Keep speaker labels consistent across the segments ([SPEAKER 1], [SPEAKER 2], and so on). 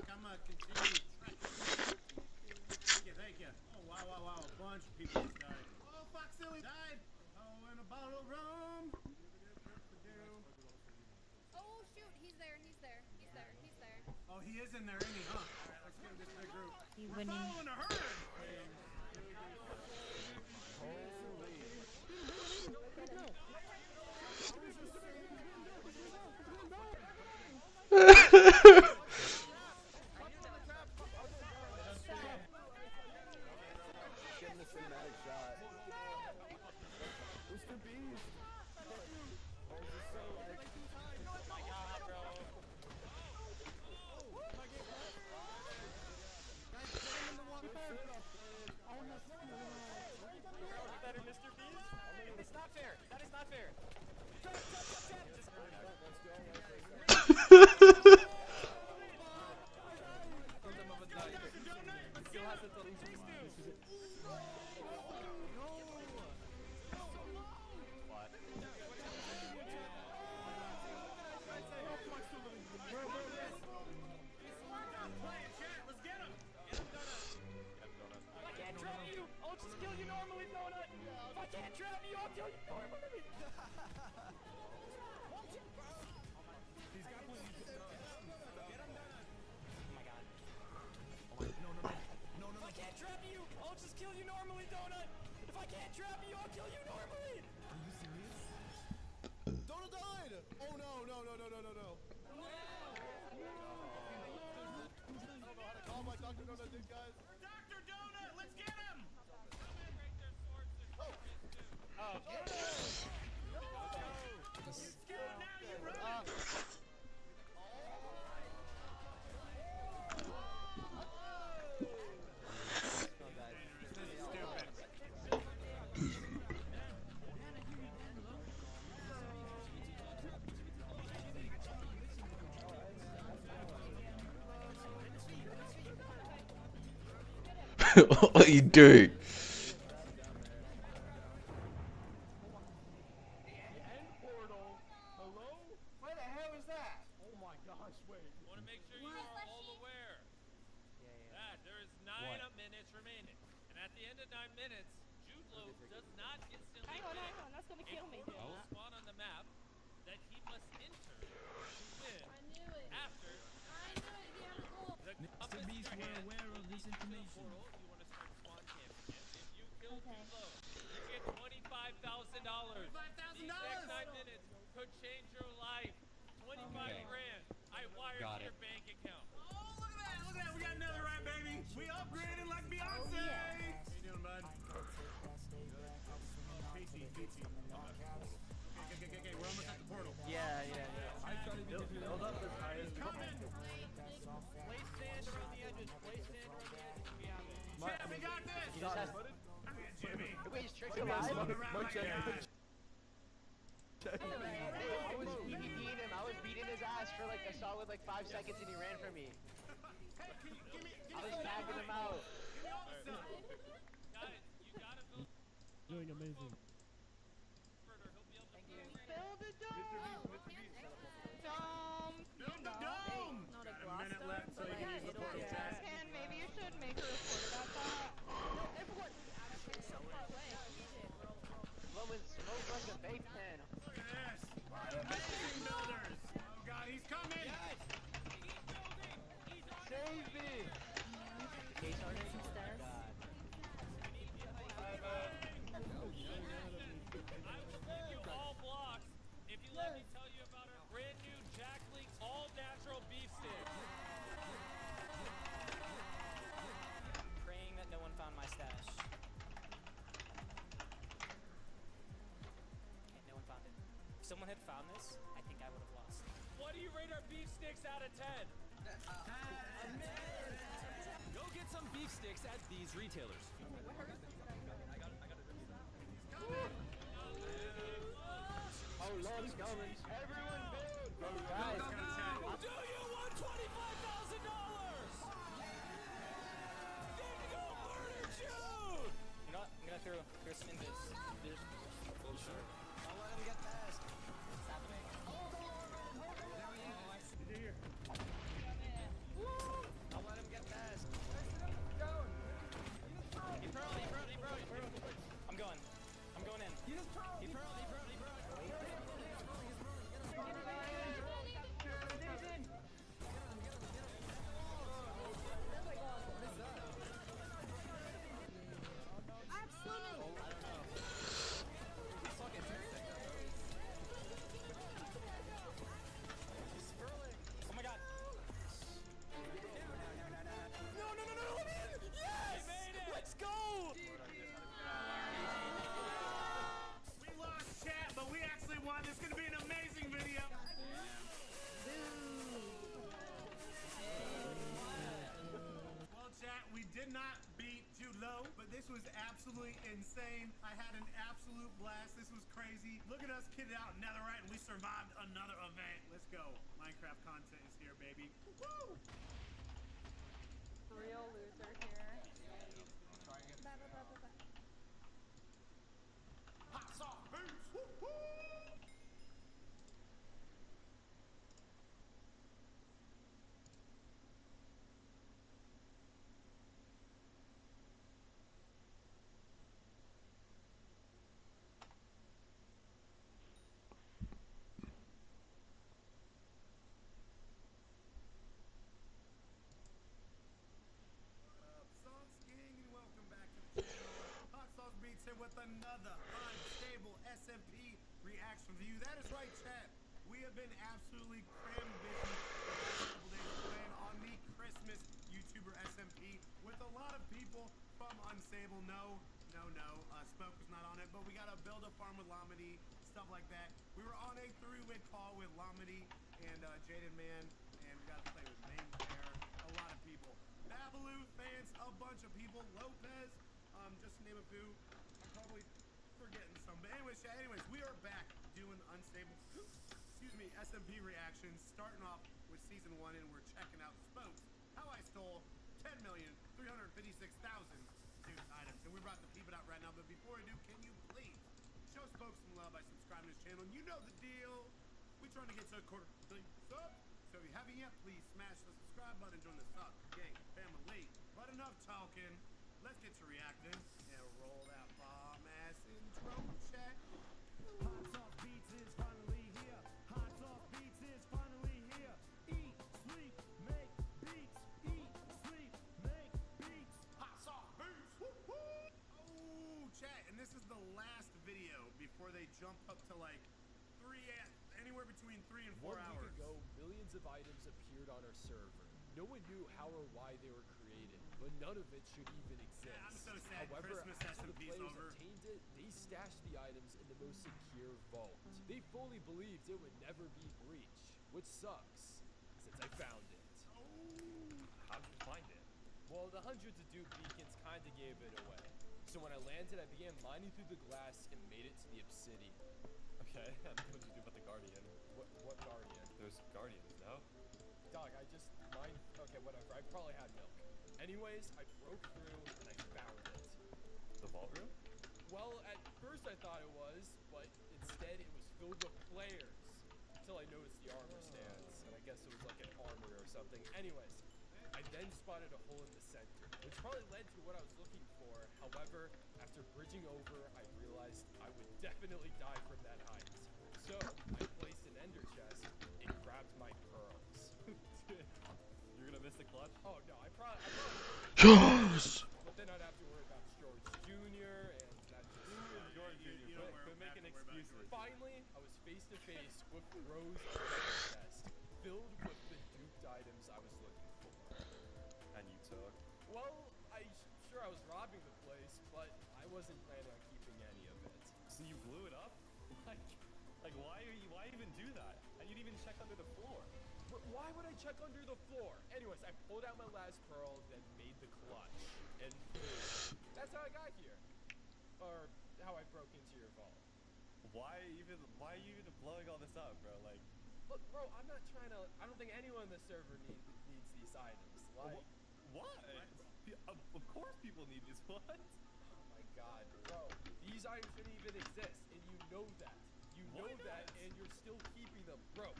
[SPEAKER 1] I'm gonna continue. Thank you. Oh wow. A bunch of people just died. Oh fuck, silly died. Oh, and a bottle of rum.
[SPEAKER 2] Oh shoot, he's there.
[SPEAKER 1] Oh, he is in there, isn't he? Huh? All right, let's get this big group.
[SPEAKER 3] We're
[SPEAKER 1] following a herd.
[SPEAKER 4] What are you doing?
[SPEAKER 1] Where the hell is that? Oh my gosh, wait.
[SPEAKER 5] I want to make sure you are all aware that there is 9 minutes remaining. And at the end of 9 minutes, Jude Law does not instantly
[SPEAKER 3] Hang on, that's gonna kill me.
[SPEAKER 5] will spawn on the map that he must enter to win after the compass stand
[SPEAKER 1] aware of this information.
[SPEAKER 5] portal. You want to start spawn camping. If you kill Jude Law, you get $25,000. These next 9 minutes could change your life. 25 grand. I wired to your bank account.
[SPEAKER 1] Oh, look at that. We got another right, baby. We upgraded like Beyonce.
[SPEAKER 3] yeah.
[SPEAKER 1] How you doing, bud? Peachy. Okay, we're almost at the portal.
[SPEAKER 6] Yeah.
[SPEAKER 1] Build up this high. He's coming.
[SPEAKER 6] Place sand around the edges.
[SPEAKER 1] Yeah, we got this.
[SPEAKER 6] He just has...
[SPEAKER 1] Jimmy.
[SPEAKER 6] Wait, he's tricked alive?
[SPEAKER 1] Look around like that.
[SPEAKER 6] I was beating him. I was beating his ass for like a solid 5 seconds and he ran from me. I was tagging him out.
[SPEAKER 5] Guys, you gotta build.
[SPEAKER 7] Doing amazing.
[SPEAKER 3] Build a dome.
[SPEAKER 1] Build the dome.
[SPEAKER 3] Not a
[SPEAKER 1] Got a
[SPEAKER 3] glass
[SPEAKER 1] minute
[SPEAKER 3] dome,
[SPEAKER 1] left so
[SPEAKER 3] but
[SPEAKER 1] you can use the portal chat.
[SPEAKER 3] And maybe you should make a report about that.
[SPEAKER 6] Blowing smoke like a vape pen.
[SPEAKER 1] Look at this. Amazing builders. Oh god, he's coming.
[SPEAKER 6] Save me! Case hardened?
[SPEAKER 3] Some stairs.
[SPEAKER 5] I will give you all blocks if you let me tell you about our brand new Jack Link's all natural beef sticks.
[SPEAKER 6] Praying that no one found my stash. Okay, no one found it. If someone had found this, I think I would have lost.
[SPEAKER 5] What do you rate our beef sticks out of 10?
[SPEAKER 8] Go get some beef sticks at these retailers.
[SPEAKER 6] Oh, Lord's coming. Everyone build! Guys,
[SPEAKER 5] Do you want $25,000? Dingo murder Jude!
[SPEAKER 6] you know what? I'm gonna throw some in this. Sure. Don't let him get past. What's happening?
[SPEAKER 1] He's here.
[SPEAKER 8] He just pearled. He pearled. Oh my god. No, I'm in! Yes! He made it! Let's go!
[SPEAKER 1] We lost chat, but we actually won. This is gonna be an amazing video. Well, chat, we did not beat Jude Low, but this was absolutely insane. I had an absolute blast. This was crazy. Look at us kitted out in Netherite, and we survived another event. Let's go. Minecraft content is here, baby. Woo!
[SPEAKER 3] Real loser here.
[SPEAKER 1] Hot sauce boots. Woo woo! Sauce Gang, and welcome back to the channel. Hot Sauce Beats here with another unstable SMP reaction view. That is right, chat. We have been absolutely cram busy the last couple days playing on the Christmas YouTuber SMP with a lot of people from Unstable. No, Smoke was not on it, but we got to build a farm with Lamedy, stuff like that. We were on a three-way call with Lamedy and Jaden Man, and we got to play with main player, a lot of people. Babaloo fans, a bunch of people. Lopez, just to name a few. I'm probably forgetting some. But anyways, chat, we are back doing Unstable, SMP reactions, starting off with season 1, and we're checking out Spokes, how I stole 10,356,000 dude items. And we're about to peep it out right now. But before I do, can you please show Spokes some love by subscribing to his channel? You know the deal. We're trying to get to a quarter million subs. So if you haven't yet, please smash the subscribe button, join the Suck Gang family. But enough talking. Let's get to reacting and roll that bomb ass intro, chat. Hot Sauce Beats is finally here. Hot Sauce Beats is finally here. Eat, sleep, make beats. Eat, sleep, make beats. Hot Sauce Beats. Woo woo. Oh, chat, and this is the last video before they jump up to like anywhere between 3 and 4 hours.
[SPEAKER 8] 1 week ago, millions of items appeared on our server. No one knew how or why they were created, but none of it should even exist.
[SPEAKER 1] Yeah, I'm so sad.
[SPEAKER 8] However,
[SPEAKER 1] Christmas
[SPEAKER 8] after the
[SPEAKER 1] SMP's
[SPEAKER 8] players
[SPEAKER 1] over.
[SPEAKER 8] obtained it, they stashed the items in the most secure vault. They fully believed it would never be breached, which sucks, since I found it.
[SPEAKER 1] Oh.
[SPEAKER 5] How'd you find it?
[SPEAKER 8] Well, the hundreds of Duke beacons kinda gave it away. So when I landed, I began mining through the glass and made it to the obsidian.
[SPEAKER 5] Okay, and what'd you do about the Guardian?
[SPEAKER 8] What Guardian?
[SPEAKER 5] There's Guardians, no?
[SPEAKER 8] Dog, I just mined. Okay, whatever. I probably had milk. Anyways, I broke through and I found it.
[SPEAKER 5] The vault room?
[SPEAKER 8] Well, at first I thought it was, but instead it was filled with players. Until I noticed the armor stands, and I guess it was like an armory or something. Anyways, I then spotted a hole in the center, which probably led to what I was looking for. However, after bridging over, I realized I would definitely die from that height. So, I placed an ender chest and grabbed my pearls.
[SPEAKER 5] You're gonna miss the clutch?
[SPEAKER 8] Oh no, I probably
[SPEAKER 4] Yes!
[SPEAKER 8] but then I'd have to worry about George Jr. and that just...
[SPEAKER 5] George
[SPEAKER 1] you
[SPEAKER 5] Jr.
[SPEAKER 1] don't
[SPEAKER 5] Quit making
[SPEAKER 1] have to worry about
[SPEAKER 5] excuses.
[SPEAKER 8] Finally, I was face to face with rows of ender chests filled with the duped items I was looking for.
[SPEAKER 5] And you took?
[SPEAKER 8] Well, sure I was robbing the place, but I wasn't planning on keeping any of it.
[SPEAKER 5] So you blew it up? Like why even do that? And you'd even check under the floor.
[SPEAKER 8] But why would I check under the floor? Anyways, I pulled out my last pearl, then made the clutch. And boom. That's how I got here. Or how I broke into your vault.
[SPEAKER 5] Why are you even blowing all this up, bro? Like,
[SPEAKER 8] Look, bro, I'm not trying to... I don't think anyone in the server needs these items. Like...
[SPEAKER 5] what? Of course people need these. What?
[SPEAKER 8] Oh my god, bro. These items shouldn't even exist, and you know that. You know
[SPEAKER 5] Why
[SPEAKER 8] that,
[SPEAKER 5] not?
[SPEAKER 8] and you're still keeping them. Bro,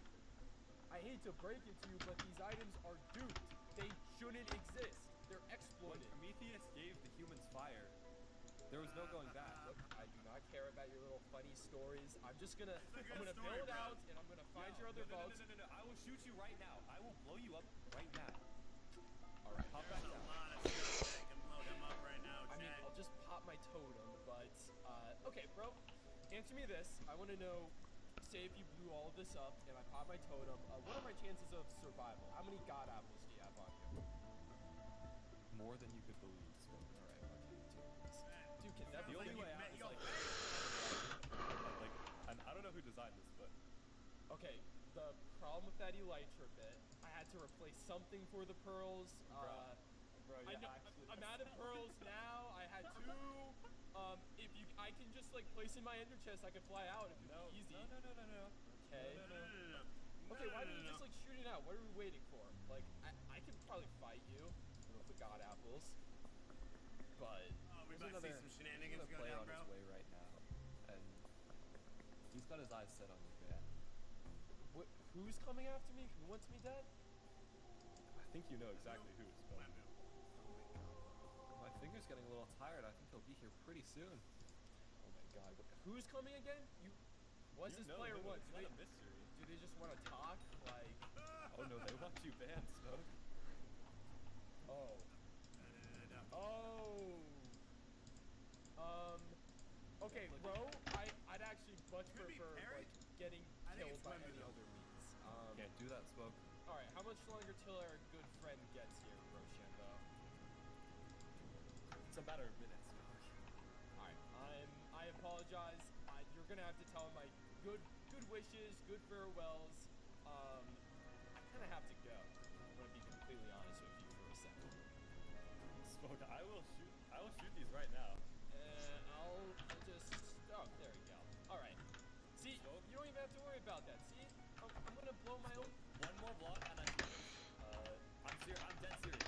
[SPEAKER 8] I hate to break it to you, but these items are duped. They shouldn't exist. They're
[SPEAKER 5] When
[SPEAKER 8] exploited.
[SPEAKER 5] Prometheus gave the humans fire, there was no going back.
[SPEAKER 8] Look, I do not not care about your little funny stories. I'm gonna
[SPEAKER 1] story,
[SPEAKER 8] build
[SPEAKER 1] bro.
[SPEAKER 8] out, and I'm gonna find your other boats.
[SPEAKER 5] No. I will shoot you right now. I will blow you up right now.
[SPEAKER 8] All right.
[SPEAKER 5] Hop
[SPEAKER 1] There's
[SPEAKER 5] back
[SPEAKER 1] a
[SPEAKER 5] down.
[SPEAKER 1] lot of stuff that can blow him up right now,
[SPEAKER 8] I mean,
[SPEAKER 1] chat.
[SPEAKER 8] I'll just pop my totem, but okay, bro. Answer me this. I want to know. Say if you blew all of this up and I pop my totem, what are my chances of survival? How many god apples do you have on you?
[SPEAKER 5] More than you could believe, Smoke.
[SPEAKER 8] All right, okay, dude, can that
[SPEAKER 5] The
[SPEAKER 8] be
[SPEAKER 5] only
[SPEAKER 1] you
[SPEAKER 5] way
[SPEAKER 1] met
[SPEAKER 5] out is
[SPEAKER 1] your
[SPEAKER 5] like, and I don't know who designed this, but
[SPEAKER 8] Okay, the problem with that elytra bit, I had to replace something for the pearls.
[SPEAKER 5] bro,
[SPEAKER 8] I know, I'm out of pearls now. I had 2. If I can just like place in my ender chest, I can fly out. It'd be easy.
[SPEAKER 5] No.
[SPEAKER 8] Okay. Okay, why didn't you just like shoot it out? What are we waiting for? Like, I could probably fight you with the god apples, but
[SPEAKER 1] Oh, we
[SPEAKER 5] There's
[SPEAKER 1] about to see
[SPEAKER 5] another-
[SPEAKER 1] some
[SPEAKER 5] there's
[SPEAKER 1] shenanigans
[SPEAKER 5] another
[SPEAKER 1] go
[SPEAKER 5] player
[SPEAKER 1] down,
[SPEAKER 5] on
[SPEAKER 1] bro.
[SPEAKER 5] his way right now, and he's got his eyes set on me, man.
[SPEAKER 8] who's coming after me? Who wants me dead?
[SPEAKER 5] I think you know exactly who, Smoke. My finger's getting a little tired. I think he'll be here pretty soon.
[SPEAKER 8] Oh my god, who's coming again? What's
[SPEAKER 5] You
[SPEAKER 8] this
[SPEAKER 5] know
[SPEAKER 8] player
[SPEAKER 5] who,
[SPEAKER 8] want?
[SPEAKER 5] it's not a mystery.
[SPEAKER 8] Do they just want to talk? Like,
[SPEAKER 5] Oh no, they want you banned, Smoke.
[SPEAKER 8] oh. Okay, bro, I'd actually much
[SPEAKER 1] Could be
[SPEAKER 8] prefer
[SPEAKER 1] Parrot.
[SPEAKER 8] like getting
[SPEAKER 1] I think
[SPEAKER 8] killed
[SPEAKER 1] it's
[SPEAKER 8] by
[SPEAKER 1] Wemby,
[SPEAKER 8] any
[SPEAKER 1] though.
[SPEAKER 8] other means.
[SPEAKER 5] Can't do that, Smoke.
[SPEAKER 8] All right, how much longer till our good friend gets here, Rochambeau?
[SPEAKER 5] It's a matter of minutes, Smoke.
[SPEAKER 8] All right, I apologize. You're gonna have to tell him my good wishes, good farewells. I kind of have to go. I'm gonna be completely honest with you for a second.
[SPEAKER 5] Smoke, I will shoot these right now.
[SPEAKER 8] And I'll just, oh, there we go. All right. See,
[SPEAKER 5] Smoke?
[SPEAKER 8] you don't even have to worry about that. See, I'm gonna blow my own.
[SPEAKER 5] One more block and I'm dead serious.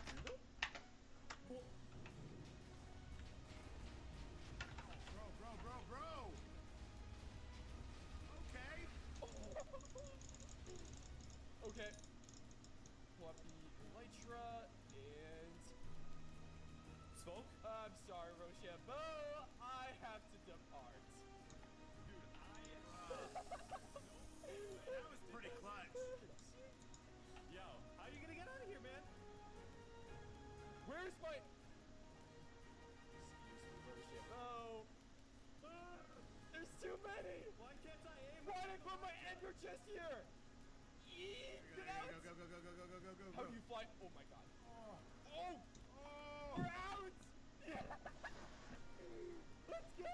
[SPEAKER 1] Bro. Okay.
[SPEAKER 8] Okay. Pull up the elytra and.
[SPEAKER 5] Smoke?
[SPEAKER 8] I'm sorry, Rochambeau. I have to depart.
[SPEAKER 1] That was pretty clutch.
[SPEAKER 5] Yo, how are you gonna get out of here, man?
[SPEAKER 8] Where's my? Excuse me, Rochambeau. There's too many.
[SPEAKER 5] Why can't I aim?
[SPEAKER 8] Why did I put my ender chest here? Get out!
[SPEAKER 1] Go.
[SPEAKER 8] How do you fly? Oh my god. Oh! We're out! Yeah! Let's go!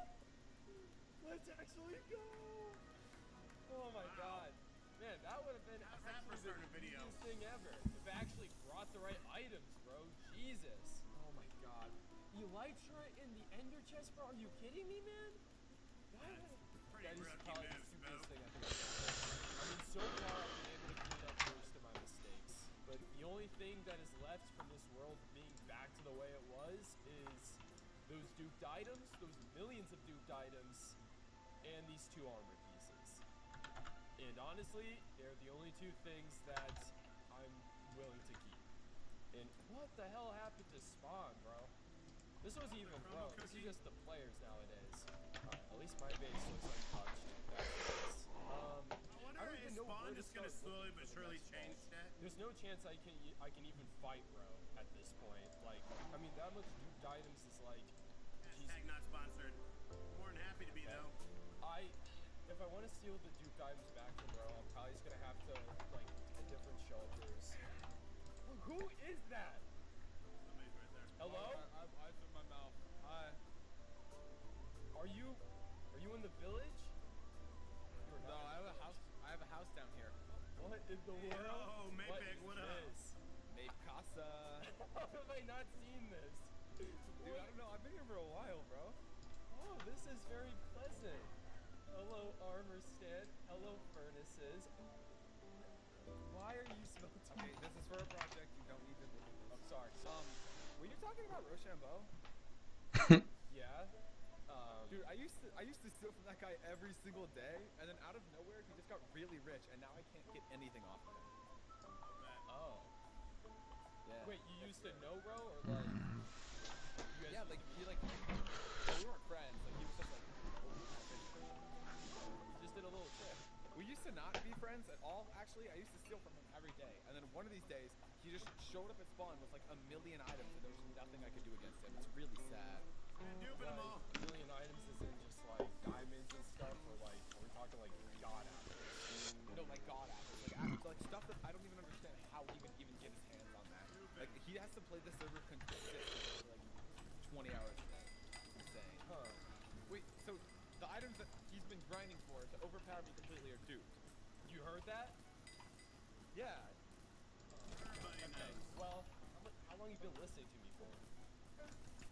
[SPEAKER 8] Let's actually go! Oh my god. Man, that would have been
[SPEAKER 1] How's that for
[SPEAKER 8] actually
[SPEAKER 1] starting a
[SPEAKER 8] the
[SPEAKER 1] video?
[SPEAKER 8] easiest thing ever. If I actually brought the right items, bro. Jesus. Oh my god. Elytra in the ender chest, bro? Are you kidding me, man?
[SPEAKER 1] Pretty
[SPEAKER 8] That is
[SPEAKER 1] rookie
[SPEAKER 8] probably the
[SPEAKER 1] moves,
[SPEAKER 8] stupidest
[SPEAKER 1] Bo.
[SPEAKER 8] thing I've ever done. I mean, so far I've been able to clean up most of my mistakes, but the only thing that is left from this world being back to the way it was is those duped items, those millions of duped items, and these 2 armor pieces. And honestly, they're the only 2 things that I'm willing to keep. And what the hell happened to spawn, bro? This wasn't even bro. This is just the players nowadays. At least my base looks untouched. That's nice.
[SPEAKER 1] I wonder
[SPEAKER 8] don't even
[SPEAKER 1] if
[SPEAKER 8] know where
[SPEAKER 1] Spawn
[SPEAKER 8] to
[SPEAKER 1] just gonna
[SPEAKER 8] start
[SPEAKER 1] slowly
[SPEAKER 8] looking
[SPEAKER 1] but
[SPEAKER 8] for the
[SPEAKER 1] surely
[SPEAKER 8] next
[SPEAKER 1] change
[SPEAKER 8] vault.
[SPEAKER 1] that.
[SPEAKER 8] There's no chance I can even fight, bro, at this point. Like, I mean, that much duped items is like,
[SPEAKER 1] Hashtag not sponsored. More than happy to be though.
[SPEAKER 8] if I want to steal the duped items back from bro, I'm probably just gonna have to like hit different shelters. Who is that?
[SPEAKER 1] Somebody's right there.
[SPEAKER 8] Hello?
[SPEAKER 7] I have eyes in my mouth. Hi.
[SPEAKER 8] Are you in the village? You're
[SPEAKER 7] No,
[SPEAKER 8] not.
[SPEAKER 7] I have a house down here.
[SPEAKER 8] What in the world?
[SPEAKER 1] Yo, Maypeg, what
[SPEAKER 8] is
[SPEAKER 1] up?
[SPEAKER 8] this?
[SPEAKER 7] Made casa.
[SPEAKER 8] How have I not seen this?
[SPEAKER 7] Dude, I don't know. I've been here for a while, bro.
[SPEAKER 8] Oh, this is very pleasant. Hello, armor stand. Hello, furnaces. Why are you smelting?
[SPEAKER 7] Okay, this is for a project. You don't need to look at this.
[SPEAKER 8] I'm sorry.
[SPEAKER 7] Were you talking about Rochambeau?
[SPEAKER 8] Yeah.
[SPEAKER 7] Dude, I used to steal from that guy every single day, and then out of nowhere, he just got really rich, and now I can't get anything off of him.
[SPEAKER 8] Oh.
[SPEAKER 7] Yeah.
[SPEAKER 8] Wait, you used to know, bro, or like? You guys
[SPEAKER 7] Yeah,
[SPEAKER 8] used
[SPEAKER 7] like
[SPEAKER 8] to
[SPEAKER 7] he
[SPEAKER 8] meet?
[SPEAKER 7] like. Well, we weren't friends. Like he was just like. showed up at spawn with like a million items and there was nothing I could do against him. It's really sad.
[SPEAKER 1] Duping them all.
[SPEAKER 8] Like, a million items is in just like diamonds and stuff, or like, are we talking like god apples?
[SPEAKER 7] No, like god apples, like stuff that I don't even understand how he would even get his hands on that. Like he has to play the server consistently for like 20 hours a day. It's insane.
[SPEAKER 8] Huh.
[SPEAKER 7] Wait, so the items that he's been grinding for to overpower me completely are duped.
[SPEAKER 8] You heard that?
[SPEAKER 7] Yeah.
[SPEAKER 8] Okay. Well, how long you been listening to me for?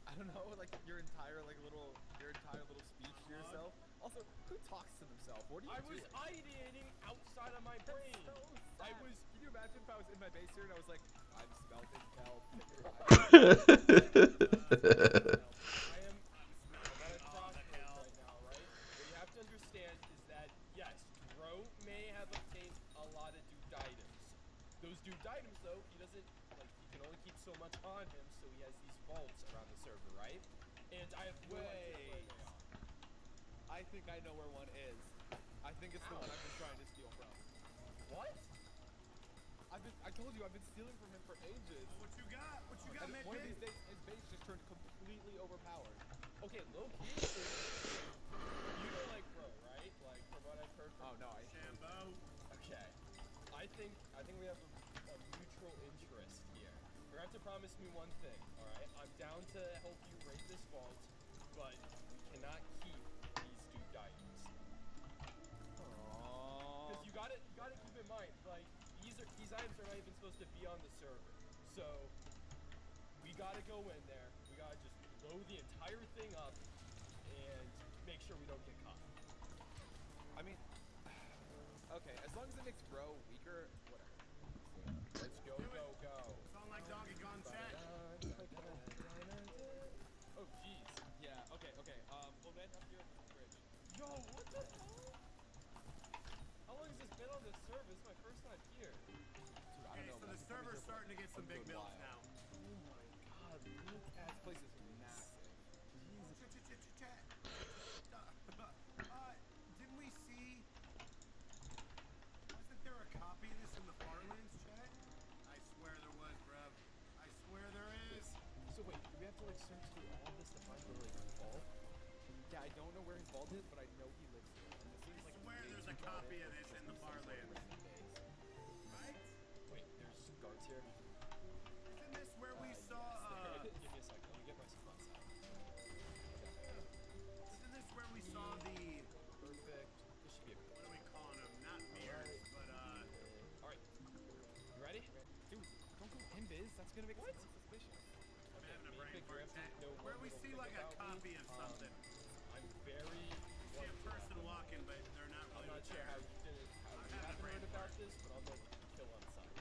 [SPEAKER 7] I don't know, like your entire little speech to yourself. Also, who talks to themselves? What do you
[SPEAKER 8] I
[SPEAKER 7] do?
[SPEAKER 8] was ideating outside of my brain.
[SPEAKER 7] Can you imagine if I was in my base here and I was like, I'm smelting kelp.
[SPEAKER 8] I am at a crossroads right now, right? What you have to understand is that, yes, Dro may have obtained a lot of duped items. Those duped items, though, he doesn't, like, he can only keep so much on him, so he has these vaults around the server, right? And I have no idea where they are.
[SPEAKER 7] I think I know where one is. I think it's the one I've been trying to steal from.
[SPEAKER 8] What?
[SPEAKER 7] I told you, I've been stealing from him for ages.
[SPEAKER 1] What you got? What you got,
[SPEAKER 7] And
[SPEAKER 1] man?
[SPEAKER 7] one of these days, his base just turned completely overpowered.
[SPEAKER 8] Okay, low key, you know, like, bro, right? Like, from what I've heard from
[SPEAKER 1] Shambo.
[SPEAKER 8] Okay. I think we have a mutual interest here. You're gonna have to promise me one thing, alright? I'm down to help you raid this vault, but we cannot keep these duped items. Because you gotta keep in mind, like, these items are not even supposed to be on the server. So we gotta go in there, we gotta just blow the entire thing up and make sure we don't get caught.
[SPEAKER 7] I mean, okay, as long as it makes Bro weaker, whatever.
[SPEAKER 8] Let's go, go, go.
[SPEAKER 1] Sound like Doggy Gone Chat.
[SPEAKER 8] Oh, jeez.
[SPEAKER 7] Yeah, okay. We'll land up here at this bridge.
[SPEAKER 8] Yo, what the hell? How long has this been on this server? This is my first time here.
[SPEAKER 7] Dude, I
[SPEAKER 1] Okay,
[SPEAKER 7] don't know.
[SPEAKER 1] so the server's starting to get some big builds now.
[SPEAKER 8] Oh my god, look at
[SPEAKER 7] This place is massive.
[SPEAKER 1] Chat. Didn't we see? Wasn't there a copy of this in the Farlands chat? I swear there was, bruv. I swear there is.
[SPEAKER 8] So wait, do we have to like search through all of this to find the like vault?
[SPEAKER 7] Yeah, I don't know where his vault is, but I know he lives here. And this seems like
[SPEAKER 1] I swear there's a copy of this in the Farlands. Right?
[SPEAKER 8] Wait, there's guards here?
[SPEAKER 1] Isn't this where we saw?
[SPEAKER 8] Give me a second, let me get my supplies out.
[SPEAKER 1] Isn't this where we saw the?
[SPEAKER 8] Perfect. This should be a
[SPEAKER 1] What are we calling them? Not mirrors, but
[SPEAKER 8] Alright. You ready?
[SPEAKER 7] Dude, don't go invis. That's gonna make us suspicious.
[SPEAKER 1] I'm having a
[SPEAKER 8] me
[SPEAKER 1] brain
[SPEAKER 8] and Big
[SPEAKER 1] fart.
[SPEAKER 8] Griff know
[SPEAKER 1] Where
[SPEAKER 8] one
[SPEAKER 1] we
[SPEAKER 8] little
[SPEAKER 1] see
[SPEAKER 8] thing
[SPEAKER 1] like a
[SPEAKER 8] about
[SPEAKER 1] copy
[SPEAKER 8] me.
[SPEAKER 1] of something.
[SPEAKER 8] I'm very...
[SPEAKER 1] See a person walking, but they're not
[SPEAKER 8] I'm
[SPEAKER 1] really
[SPEAKER 8] not sure how you did it, how
[SPEAKER 1] I'm
[SPEAKER 8] you
[SPEAKER 1] having a
[SPEAKER 8] haven't
[SPEAKER 1] brain
[SPEAKER 8] heard about this, but I'll know kill on sight.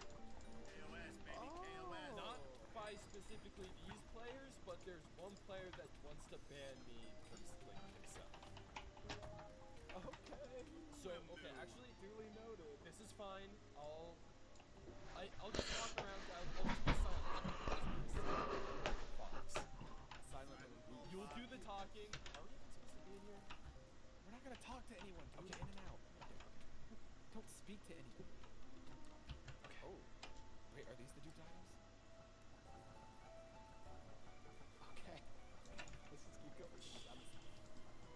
[SPEAKER 1] KOS, baby, KOS.
[SPEAKER 8] Not by specifically these players, but there's one player that wants to ban me from like himself.
[SPEAKER 7] Okay.
[SPEAKER 8] So, okay, actually, duly noted. This is fine. I'll just walk around. I'll just be silent. Fox.
[SPEAKER 7] Silent little goose.
[SPEAKER 8] You'll do the talking. Are we even supposed to be in here?
[SPEAKER 7] We're not gonna talk to anyone. Dude. Okay, in and out. Okay. Don't speak to anyone. Okay. Oh. Wait, are these the duped items? Okay. Let's just keep going.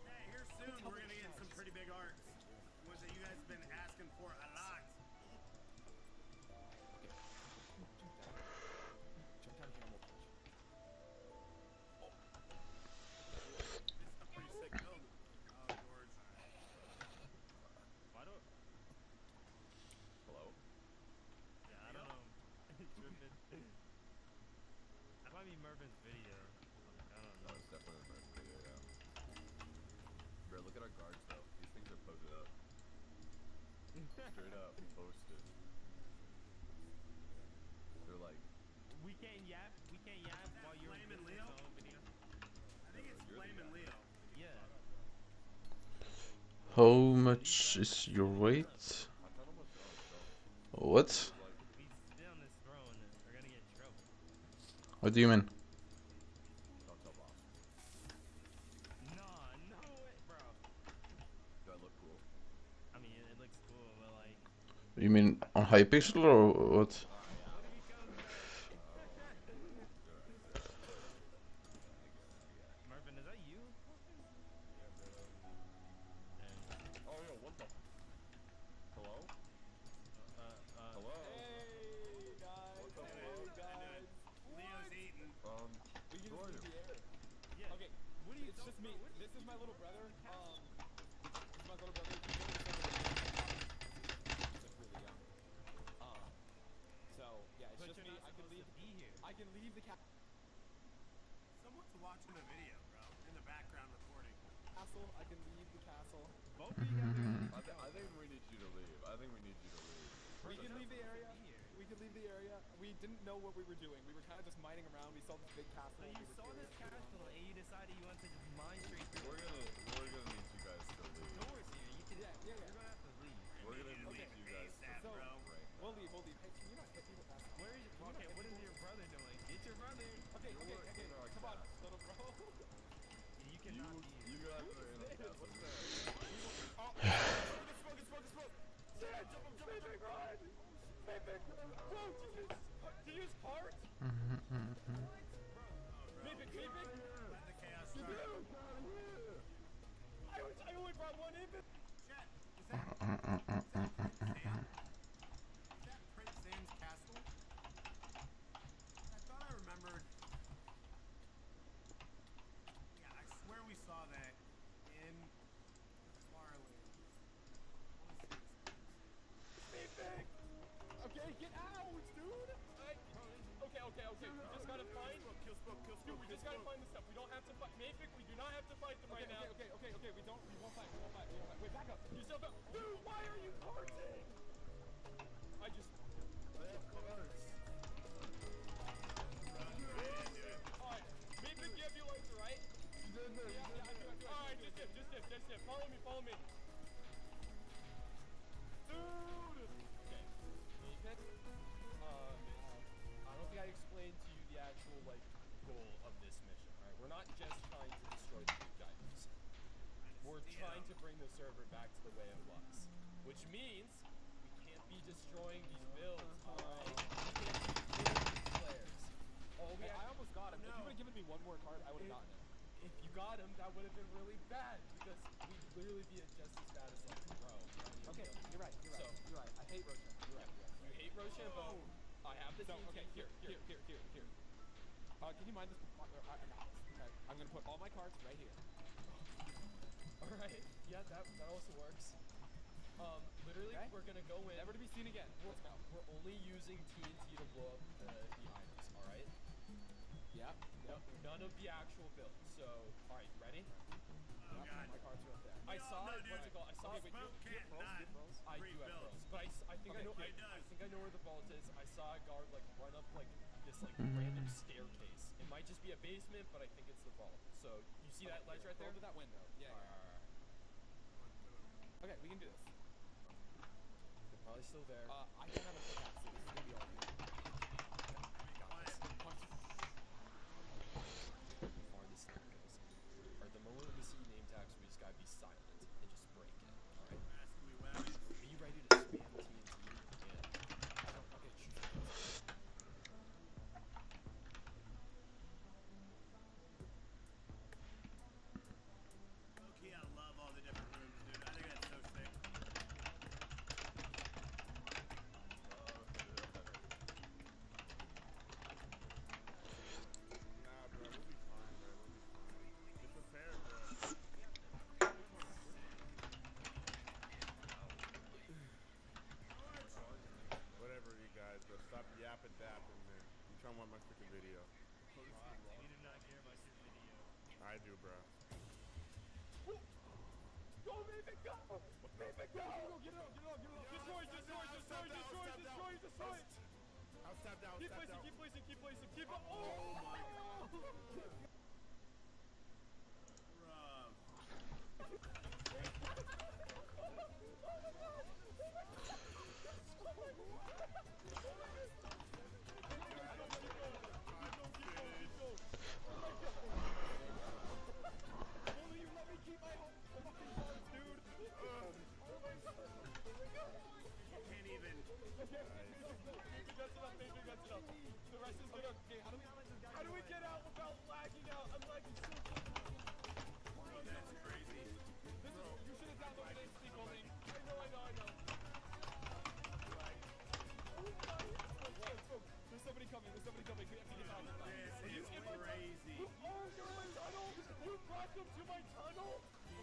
[SPEAKER 1] Hey, here soon we're gonna get some pretty big arcs. Ones that you guys have been asking for a lot.
[SPEAKER 7] Okay. Jump down. Jump down here and we'll push. Oh.
[SPEAKER 1] This is a pretty sick build. Oh, George.
[SPEAKER 5] Why don't...
[SPEAKER 7] Hello?
[SPEAKER 5] Yeah, I don't know. Dripping. That might be Mervin's video. Like, I don't
[SPEAKER 9] No,
[SPEAKER 5] know.
[SPEAKER 9] it's definitely a merch video, yeah. Bro, look at our guards though. These things are posted up. Straight up posted. They're like,
[SPEAKER 5] We can't yap while you're
[SPEAKER 1] Flame and
[SPEAKER 5] in
[SPEAKER 1] Leo?
[SPEAKER 5] the opening.
[SPEAKER 1] I think it's
[SPEAKER 9] you're the
[SPEAKER 1] Flame and
[SPEAKER 9] guy.
[SPEAKER 1] Leo.
[SPEAKER 5] Yeah.
[SPEAKER 4] How much is your weight?
[SPEAKER 9] I thought almost on itself.
[SPEAKER 4] What?
[SPEAKER 9] Like,
[SPEAKER 5] We sit on this throne and we're gonna get in trouble.
[SPEAKER 4] What do you mean?
[SPEAKER 9] don't tell boss.
[SPEAKER 5] Nah, no way, bro.
[SPEAKER 9] Do I look cool?
[SPEAKER 5] I mean, it looks cool, but like...
[SPEAKER 4] You mean on Hypixel or what?
[SPEAKER 5] What if he comes back?
[SPEAKER 9] Oh, yo, what the? Hello? Hello?
[SPEAKER 8] Hey guys.
[SPEAKER 9] What the
[SPEAKER 8] Hey
[SPEAKER 9] fuck?
[SPEAKER 8] guys.
[SPEAKER 1] Leo's eating.
[SPEAKER 8] We can
[SPEAKER 9] who
[SPEAKER 8] just
[SPEAKER 9] are
[SPEAKER 8] leave
[SPEAKER 9] you?
[SPEAKER 8] the air.
[SPEAKER 1] Yeah.
[SPEAKER 8] Okay. It's just me. This is my little brother. This is my little brother. He's only 7 years old. He's like really young. So yeah, it's
[SPEAKER 1] But
[SPEAKER 8] just
[SPEAKER 1] you're
[SPEAKER 8] me.
[SPEAKER 1] not
[SPEAKER 8] I can leave.
[SPEAKER 1] supposed to be here.
[SPEAKER 8] I can leave the
[SPEAKER 1] Someone's watching the video, bro, in the background recording.
[SPEAKER 8] castle. I can leave the castle.
[SPEAKER 1] Both of you guys.
[SPEAKER 9] I think we need you to leave. I think we need you to leave.
[SPEAKER 8] We can leave the area. We can leave the area. We didn't know what we were doing. We were kind of just mining around. We saw this big castle.
[SPEAKER 1] So you saw this castle and you decided you wanted to just mine straight through.
[SPEAKER 9] We're gonna need you guys to leave.
[SPEAKER 1] Doors here. You can.
[SPEAKER 8] Yeah.
[SPEAKER 1] You're gonna have to leave.
[SPEAKER 9] We're gonna need
[SPEAKER 8] Okay.
[SPEAKER 9] you guys to
[SPEAKER 1] ASAP,
[SPEAKER 8] So
[SPEAKER 1] bro.
[SPEAKER 9] right now.
[SPEAKER 8] we'll leave. Hey, can you not hit me with that?
[SPEAKER 1] Where is it? Okay, what is your brother doing? Get your brother.
[SPEAKER 8] Okay.
[SPEAKER 9] in our
[SPEAKER 8] Come on,
[SPEAKER 9] castle.
[SPEAKER 8] little bro.
[SPEAKER 1] You cannot be.
[SPEAKER 9] You guys are in a castle.
[SPEAKER 8] What's that? Smoke. Dad, jump, Maypick, run! Maypick, bro, to use parts? Maypick.
[SPEAKER 1] Let the chaos start.
[SPEAKER 8] I only brought one in.
[SPEAKER 1] Chat, is that Prince Sam's castle? I thought I remembered. Yeah, I swear we saw that in Farland.
[SPEAKER 8] Maypick! Okay, get out, dude! Okay. We just gotta find. Dude, we just gotta find the stuff. We don't have to fight. Maypick, we do not have to fight them right now. Okay. We won't fight. Wait, back up. You still go. Dude, why are you parting? I just. Alright, Maypick, you have your lights, right? Yeah, I do. Alright, just dip. Follow me. Dude! Okay, Maypick, I don't think I explained to you the actual, goal of this mission, alright? We're not just trying to destroy the Greek divers. We're trying to bring the server back to the way it was. Which means we can't be destroying these builds, alright? We can't be killing these players. I almost got him. If you would've given me one more card, I would've gotten him. If you got him, that would've been really bad, because we'd literally be just as bad as, Bro. Okay, you're right. I hate Rochambeau. You hate Rochambeau. I have the team. Okay, here. Can you mind this? Okay, I'm gonna put all my cards right here. Alright, yeah, that also works. Literally, we're gonna go in. Never to be seen again. Let's go. We're only using TNT to blow up the items, alright? Yeah. None of the actual build. So, alright, ready?
[SPEAKER 1] Oh, God.
[SPEAKER 8] My cards are up there. I saw it. What's it called? I saw it. Wait,
[SPEAKER 1] Smoke
[SPEAKER 8] you have
[SPEAKER 1] can't
[SPEAKER 8] pearls?
[SPEAKER 1] not
[SPEAKER 8] I do have
[SPEAKER 1] rebuild.
[SPEAKER 8] pearls. But I think I know.
[SPEAKER 1] It does.
[SPEAKER 8] I think I know where the vault is. I saw a guard run up this random staircase. It might just be a basement, but I think it's the vault. So you see that ledge right there? Over that window. Yeah. Alright. Okay, we can do this. They're probably still there. I don't have a pickaxe, so this is gonna be all you. Far this thing goes. Alright, the moment we see name tags, we just gotta be silent and just break it. Alright? Are you ready to spam TNT? Yeah. Okay, shoot.
[SPEAKER 1] Okay, I love all the different rooms, dude. I think that's so sick.
[SPEAKER 9] Nah, bro, we'll be fine, bro. We'll be fine. Get prepared, bro. Whatever, you guys, bro. Stop yapping dapping, man. You trying to watch my freaking video?
[SPEAKER 1] We do not care about your video.
[SPEAKER 9] I do, bro.
[SPEAKER 8] Go, Maypick, go! Maypick, go! Get it up! Destroy!
[SPEAKER 9] I'll step down.
[SPEAKER 8] Keep placing! Keep up!
[SPEAKER 1] Oh my God. Bruh.
[SPEAKER 8] Only you let me keep my fucking cards, dude!
[SPEAKER 1] You can't even.
[SPEAKER 8] Okay, maybe that's enough. The rest is good. Okay, how do we get out without lagging out? I'm lagging so much.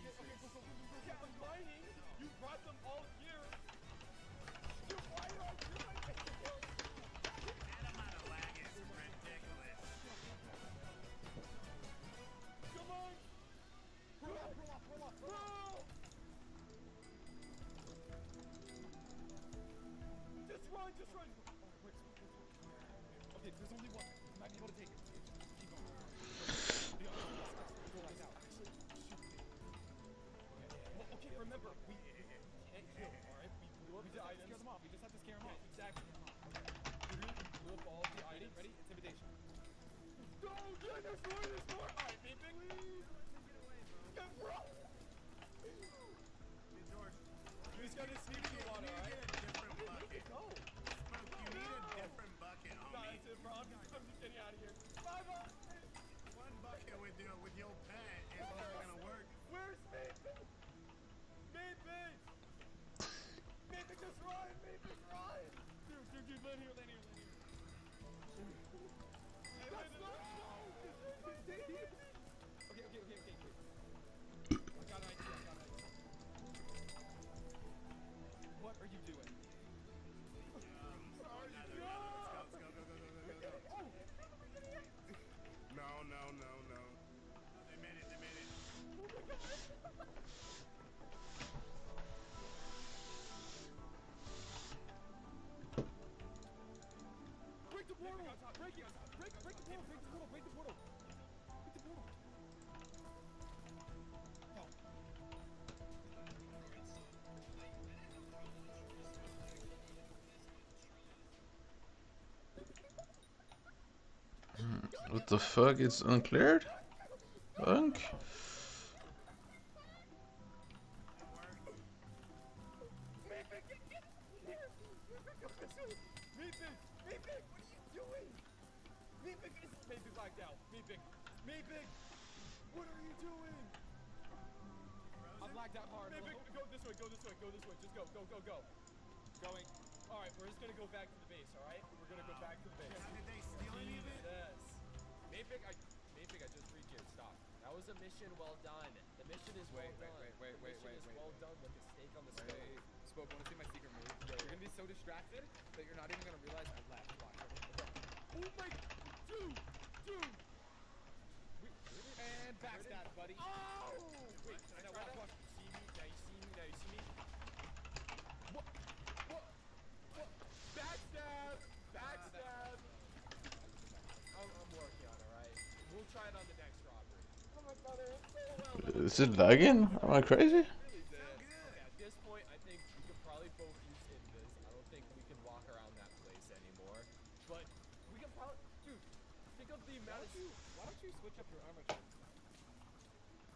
[SPEAKER 8] Yeah, I'm mining. You brought them all here. Dude, why are you doing this?
[SPEAKER 1] That amount of lag is ridiculous.
[SPEAKER 8] Come on. Roll off. Just run. Oh, wait. Okay, there's only one. You might be able to take it. Keep going. The other one is go like that. Actually, shoot. Well, okay, remember, we can't kill, alright? We blew up the items. Scare them off. We just have to scare them off. Exactly. We blew up all the items. Ready? Intimidation. Go! Yeah, there's more! Alright, beeping. Get bro!
[SPEAKER 1] George,
[SPEAKER 8] You just gotta sneak in the water,
[SPEAKER 1] you
[SPEAKER 8] alright?
[SPEAKER 1] need a different bucket.
[SPEAKER 8] Go!
[SPEAKER 1] Smoke, you need a different bucket,
[SPEAKER 8] Nah,
[SPEAKER 1] homie.
[SPEAKER 8] that's it, bro. I'm just getting out of here. Bye-bye!
[SPEAKER 1] One bucket with your pet is not gonna work.
[SPEAKER 8] Where's Mason? Mason! Mason, just run! Mason, run! Dude, land here. Let's go! Okay. I got an idea. What are you doing?
[SPEAKER 1] Let's go. No. They made it.
[SPEAKER 8] Break the portal! Break the portal! No.
[SPEAKER 4] What the fuck? It's uncleared? Unk?
[SPEAKER 8] Meepig, what are you doing? Meepig blacked out. Meepig, what are you doing? I'm blacked out hard. Meepig, go this way. Just go. Going. Alright, we're just gonna go back to the base, alright? We're gonna go back to the base.
[SPEAKER 1] Did they steal any of it?
[SPEAKER 5] Yes. Meepig, I just regeared. Stop. That was a mission well done. The mission is well done.
[SPEAKER 7] Wait.
[SPEAKER 5] Well done with the steak on the stove.
[SPEAKER 7] Spoke, wanna see my secret move? You're gonna be so distracted that you're not even gonna realize I left. Watch.
[SPEAKER 8] Oh my, dude.
[SPEAKER 7] And backstab, buddy.
[SPEAKER 8] Oh!
[SPEAKER 7] Wait,
[SPEAKER 5] Now you see me?
[SPEAKER 8] What? Backstab!
[SPEAKER 5] I'm working on it, alright? We'll try it on the next robbery.
[SPEAKER 8] Oh my god, it was so well.
[SPEAKER 4] Is it lagging? Am I crazy?
[SPEAKER 5] Okay, at this point, I think we can probably both use invis. I don't think we can walk around that place anymore. But we can probably, dude, think of the amount of...
[SPEAKER 7] Why don't you switch up your armor types?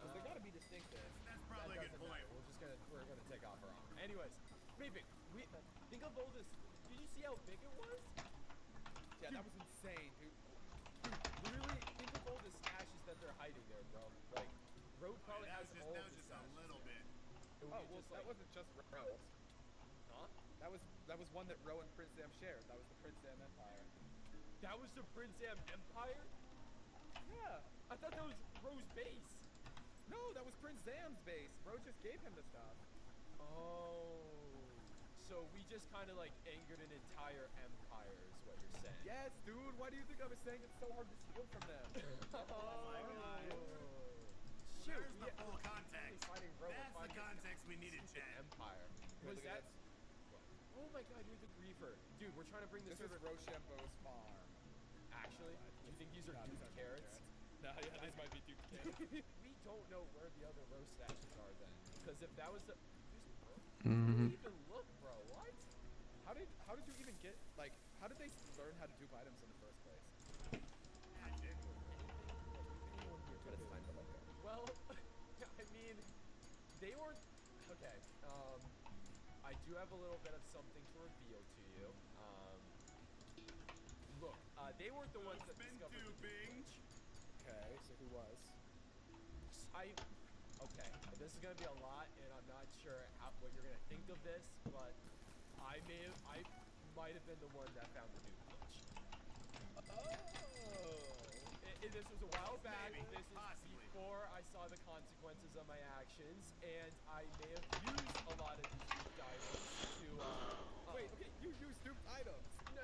[SPEAKER 7] Because they gotta be distinctive.
[SPEAKER 1] That's probably a good
[SPEAKER 5] doesn't
[SPEAKER 1] point.
[SPEAKER 5] matter. We're gonna take off our armor. Anyways, Mavic, think of all this. Did you see how big it was?
[SPEAKER 7] Yeah, that was insane, dude.
[SPEAKER 5] Literally, think of all the stashes that they're hiding there, bro. Like, Road probably
[SPEAKER 1] That
[SPEAKER 5] has
[SPEAKER 1] was
[SPEAKER 5] all
[SPEAKER 1] just
[SPEAKER 5] of the
[SPEAKER 1] a
[SPEAKER 5] stashes.
[SPEAKER 1] little bit.
[SPEAKER 5] It would
[SPEAKER 7] Oh,
[SPEAKER 5] be
[SPEAKER 7] well,
[SPEAKER 5] just
[SPEAKER 7] that
[SPEAKER 5] like,
[SPEAKER 7] wasn't just Rose.
[SPEAKER 5] huh?
[SPEAKER 7] That was one that Roe and Prince Sam shared. That was the Prince Sam Empire.
[SPEAKER 5] That was the Prince Am Empire?
[SPEAKER 7] Yeah.
[SPEAKER 5] I thought that was Rose base.
[SPEAKER 7] No, that was Prince Zam's base. Bro just gave him the stuff.
[SPEAKER 5] Oh. So we just kind of like angered an entire empire is what you're saying.
[SPEAKER 7] Yes, dude. Why do you think I was saying it's so hard to steal from them?
[SPEAKER 1] Oh my god.
[SPEAKER 5] Shoot.
[SPEAKER 1] There's the full context.
[SPEAKER 5] Fighting Roe,
[SPEAKER 1] That's the
[SPEAKER 5] fighting
[SPEAKER 1] context we needed,
[SPEAKER 5] the
[SPEAKER 1] Chad.
[SPEAKER 5] empire.
[SPEAKER 7] Here,
[SPEAKER 5] Was
[SPEAKER 7] look at
[SPEAKER 5] that? Oh my god, you're the griefer. Dude, we're trying to bring the
[SPEAKER 7] This is
[SPEAKER 5] server.
[SPEAKER 7] Rochambeau's farm.
[SPEAKER 5] Actually, do you think these are
[SPEAKER 7] No,
[SPEAKER 5] Duke
[SPEAKER 7] these aren't
[SPEAKER 5] carrots?
[SPEAKER 7] No, yeah, these might be Duke carrots.
[SPEAKER 5] We don't know where the other roast stashes are then. Because if that was the...
[SPEAKER 4] Mm-hmm.
[SPEAKER 5] Even look, bro. What?
[SPEAKER 7] How did you even get, like, how did they learn how to dupe items in the first place?
[SPEAKER 1] Magic.
[SPEAKER 7] But it's time to let go.
[SPEAKER 5] Well, I mean, they weren't... Okay, I do have a little bit of something to reveal to you. Look, they weren't the ones that
[SPEAKER 1] Been
[SPEAKER 5] discovered the
[SPEAKER 1] duping.
[SPEAKER 7] Okay, so who was?
[SPEAKER 5] Okay, this is gonna be a lot, and I'm not sure what you're gonna think of this, but I might have been the one that found the dupe glitch.
[SPEAKER 7] Oh.
[SPEAKER 5] This was a while back.
[SPEAKER 1] Maybe,
[SPEAKER 5] This is
[SPEAKER 1] possibly.
[SPEAKER 5] before I saw the consequences of my actions.
[SPEAKER 8] reactions, and I may have used a lot of these duped items to.
[SPEAKER 7] Wait, okay, you use duped items.
[SPEAKER 8] No.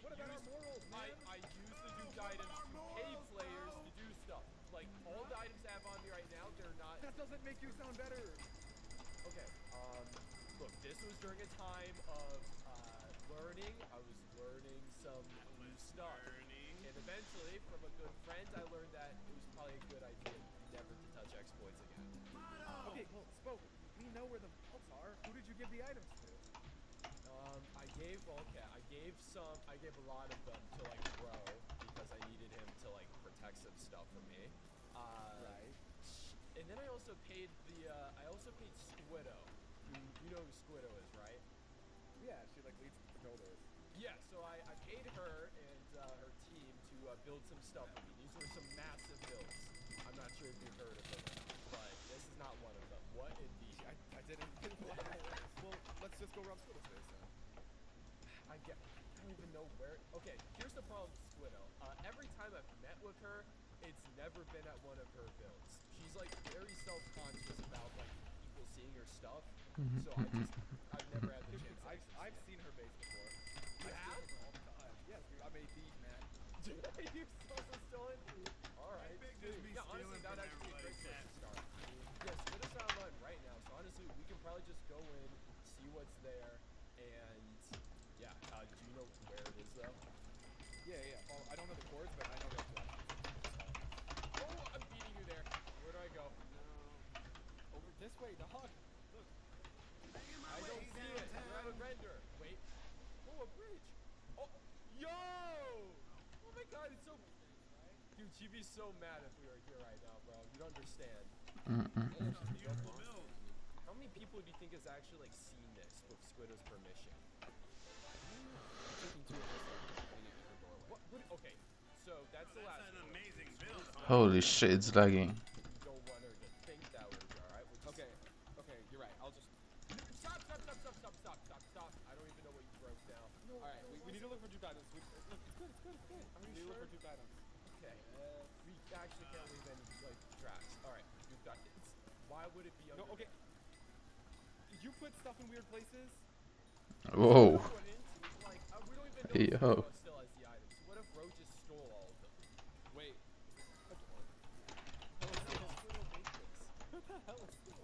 [SPEAKER 7] What about our morals, man?
[SPEAKER 8] I use the duped items to pay players to do stuff. Like all the items I have on me right now, they're not.
[SPEAKER 7] That doesn't make you sound better.
[SPEAKER 8] Okay. Look, this was during a time of learning. I was learning some new stuff. And eventually, from a good friend, I learned that it was probably a good idea never to touch exploits again.
[SPEAKER 7] Okay, well, Spoke, we know where the vaults are. Who did you give the items to?
[SPEAKER 8] I gave a lot of them to like Bro because I needed him to like protect some stuff from me.
[SPEAKER 7] Right.
[SPEAKER 8] And then I also paid Squiddo. You know who Squiddo is, right?
[SPEAKER 7] Yeah, she like leads the builders.
[SPEAKER 8] Yeah, so I paid her and her team to build some stuff for me. These were some massive builds. I'm not sure if you've heard of them, but this is not one of them. What in the...
[SPEAKER 7] I didn't. Well, let's just go rub Squiddo's face then.
[SPEAKER 8] I don't even know where... Okay, here's the problem with Squiddo. Every time I've met with her, it's never been at one of her builds. She's like very self-conscious about like people seeing her stuff. So I've never had the chance.
[SPEAKER 7] I've seen her base before.
[SPEAKER 8] You have?
[SPEAKER 7] All the time. Yes, dude, I'm a thief, man.
[SPEAKER 8] You also stolen? Alright. Yeah, honestly, that'd actually be a great place to start. Yeah, Squiddo's not online right now, so honestly, we can probably just go in, see what's there, and yeah, do you know where it is though?
[SPEAKER 7] Yeah. Well, I don't know the course, but I know where it's at.
[SPEAKER 8] Oh, I'm beating you there. Where do I go?
[SPEAKER 7] Over this way, dog. Look.
[SPEAKER 8] I don't see it. You're out of render. Wait. Oh, a bridge. Oh, yo! Oh my god, it's so... Dude, she'd be so mad if we were here right now, bro. You don't understand.
[SPEAKER 1] Beautiful build.
[SPEAKER 8] How many people do you think has actually like seen this with Squiddo's permission?
[SPEAKER 7] Taking two of us and putting it in her doorway.
[SPEAKER 8] What? Okay, so that's the last
[SPEAKER 1] That's an
[SPEAKER 8] one.
[SPEAKER 1] amazing build.
[SPEAKER 4] Holy shit, it's lagging.
[SPEAKER 8] You don't want her to think that we're here, alright?
[SPEAKER 7] Okay, you're right. I'll just...
[SPEAKER 8] Stop. I don't even know what you broke down.
[SPEAKER 7] Alright, we need to look for duped items. Look, it's good.
[SPEAKER 8] Are
[SPEAKER 7] We
[SPEAKER 8] you
[SPEAKER 7] need to look
[SPEAKER 8] sure?
[SPEAKER 7] for duped items.
[SPEAKER 8] Okay. We actually can't leave any like tracks. Alright, we've got this. Why would it be under
[SPEAKER 7] No, okay. You put stuff in weird places?
[SPEAKER 4] Whoa.
[SPEAKER 8] Like, we don't even know
[SPEAKER 4] Hey,
[SPEAKER 8] if
[SPEAKER 4] yo.
[SPEAKER 8] Squiddo still has the items. What if Ro just stole all of them?
[SPEAKER 7] Wait.
[SPEAKER 8] What the hell is this?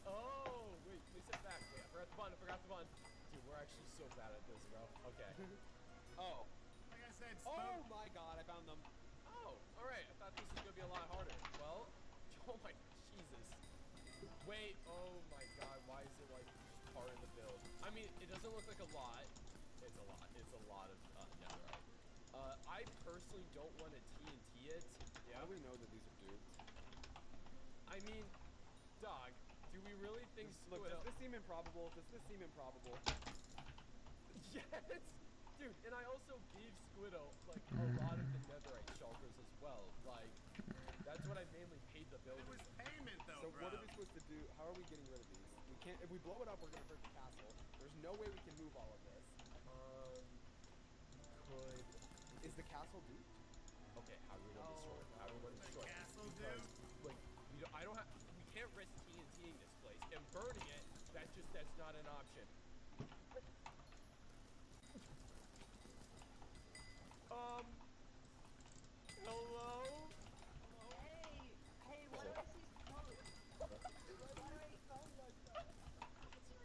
[SPEAKER 8] Oh, wait, place it back. Wait, I forgot the button. Dude, we're actually so bad at this, bro. Okay.
[SPEAKER 7] Oh.
[SPEAKER 1] Like I said,
[SPEAKER 7] Oh my god, I found them.
[SPEAKER 8] Oh, alright. I thought this was gonna be a lot harder. Well, oh my Jesus. Wait, oh my god, why is it like just part of the build? I mean, it doesn't look like a lot. It's a lot. It's a lot of netherite. I personally don't want to TNT it.
[SPEAKER 7] Yeah. How do we know that these are duped?
[SPEAKER 8] I mean, dog, do we really think
[SPEAKER 7] Look,
[SPEAKER 8] Squiddo...
[SPEAKER 7] does this seem improbable?
[SPEAKER 8] Yes! Dude, and I also gave Squiddo, like, a lot of the netherite shulkers as well. Like, that's what I mainly paid the
[SPEAKER 1] It
[SPEAKER 8] builders.
[SPEAKER 1] was payment though,
[SPEAKER 7] So
[SPEAKER 1] bro.
[SPEAKER 7] what are we supposed to do? How are we getting rid of these? We can't. If we blow it up, we're gonna hurt the castle. There's no way we can move all of this. Is the castle duped?
[SPEAKER 8] Okay, how do we want to destroy it? How do we want to destroy it?
[SPEAKER 1] Castle
[SPEAKER 8] Because,
[SPEAKER 1] dude.
[SPEAKER 8] like, we can't risk TNTing this place and burning it. That's not an option. Hello?
[SPEAKER 3] Hey, why do I see smoke? Why do I sound like that?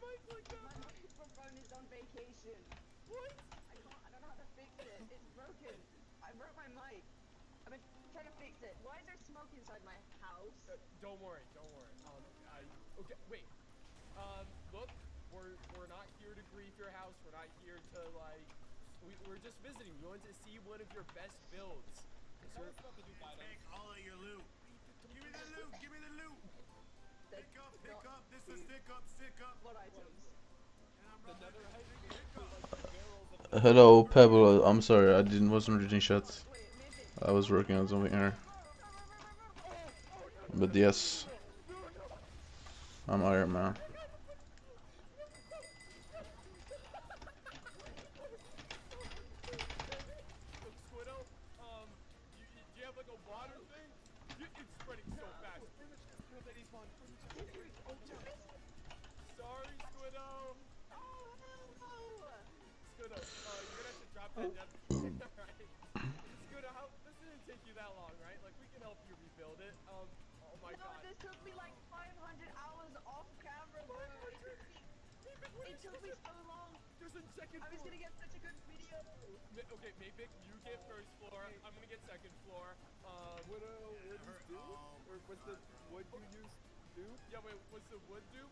[SPEAKER 8] Mike, like that?
[SPEAKER 3] My microphone is on vacation.
[SPEAKER 8] What?
[SPEAKER 3] I don't know how to fix it. It's broken. I broke my mic. I've been trying to fix it. Why is there smoke inside my house?
[SPEAKER 8] Don't worry. Okay, wait. Look, we're not here to grief your house. We're not here to, like, we're just visiting. We wanted to see one of your best builds.
[SPEAKER 7] Tell us about the duped items.
[SPEAKER 1] Take all of your loot. Give me the loot. Pick up. This is stick up.
[SPEAKER 3] What items?
[SPEAKER 7] The netherite.
[SPEAKER 4] Hello, Pebble. I'm sorry, wasn't reading chat.
[SPEAKER 3] Wait, maybe.
[SPEAKER 4] I was working on something here. But yes, I'm Ironman.
[SPEAKER 8] Look, Squiddo, do you have like a water thing? It's spreading so fast. Squiddo!
[SPEAKER 3] Oh, hell no!
[SPEAKER 8] Squiddo, you're gonna have to drop that nether. Alright. Squiddo, this didn't take you that long, right? Like, we can help you rebuild it. Oh my
[SPEAKER 3] No,
[SPEAKER 8] god.
[SPEAKER 3] this took me like 500 hours off camera, bro. It took me so long.
[SPEAKER 8] There's a second
[SPEAKER 3] I was
[SPEAKER 8] floor.
[SPEAKER 3] gonna get such a good video.
[SPEAKER 8] Okay, Mapik, you get first floor. I'm gonna get second floor.
[SPEAKER 7] What is do? Or what's the wood you used do?
[SPEAKER 8] Yeah, wait, what's the wood do?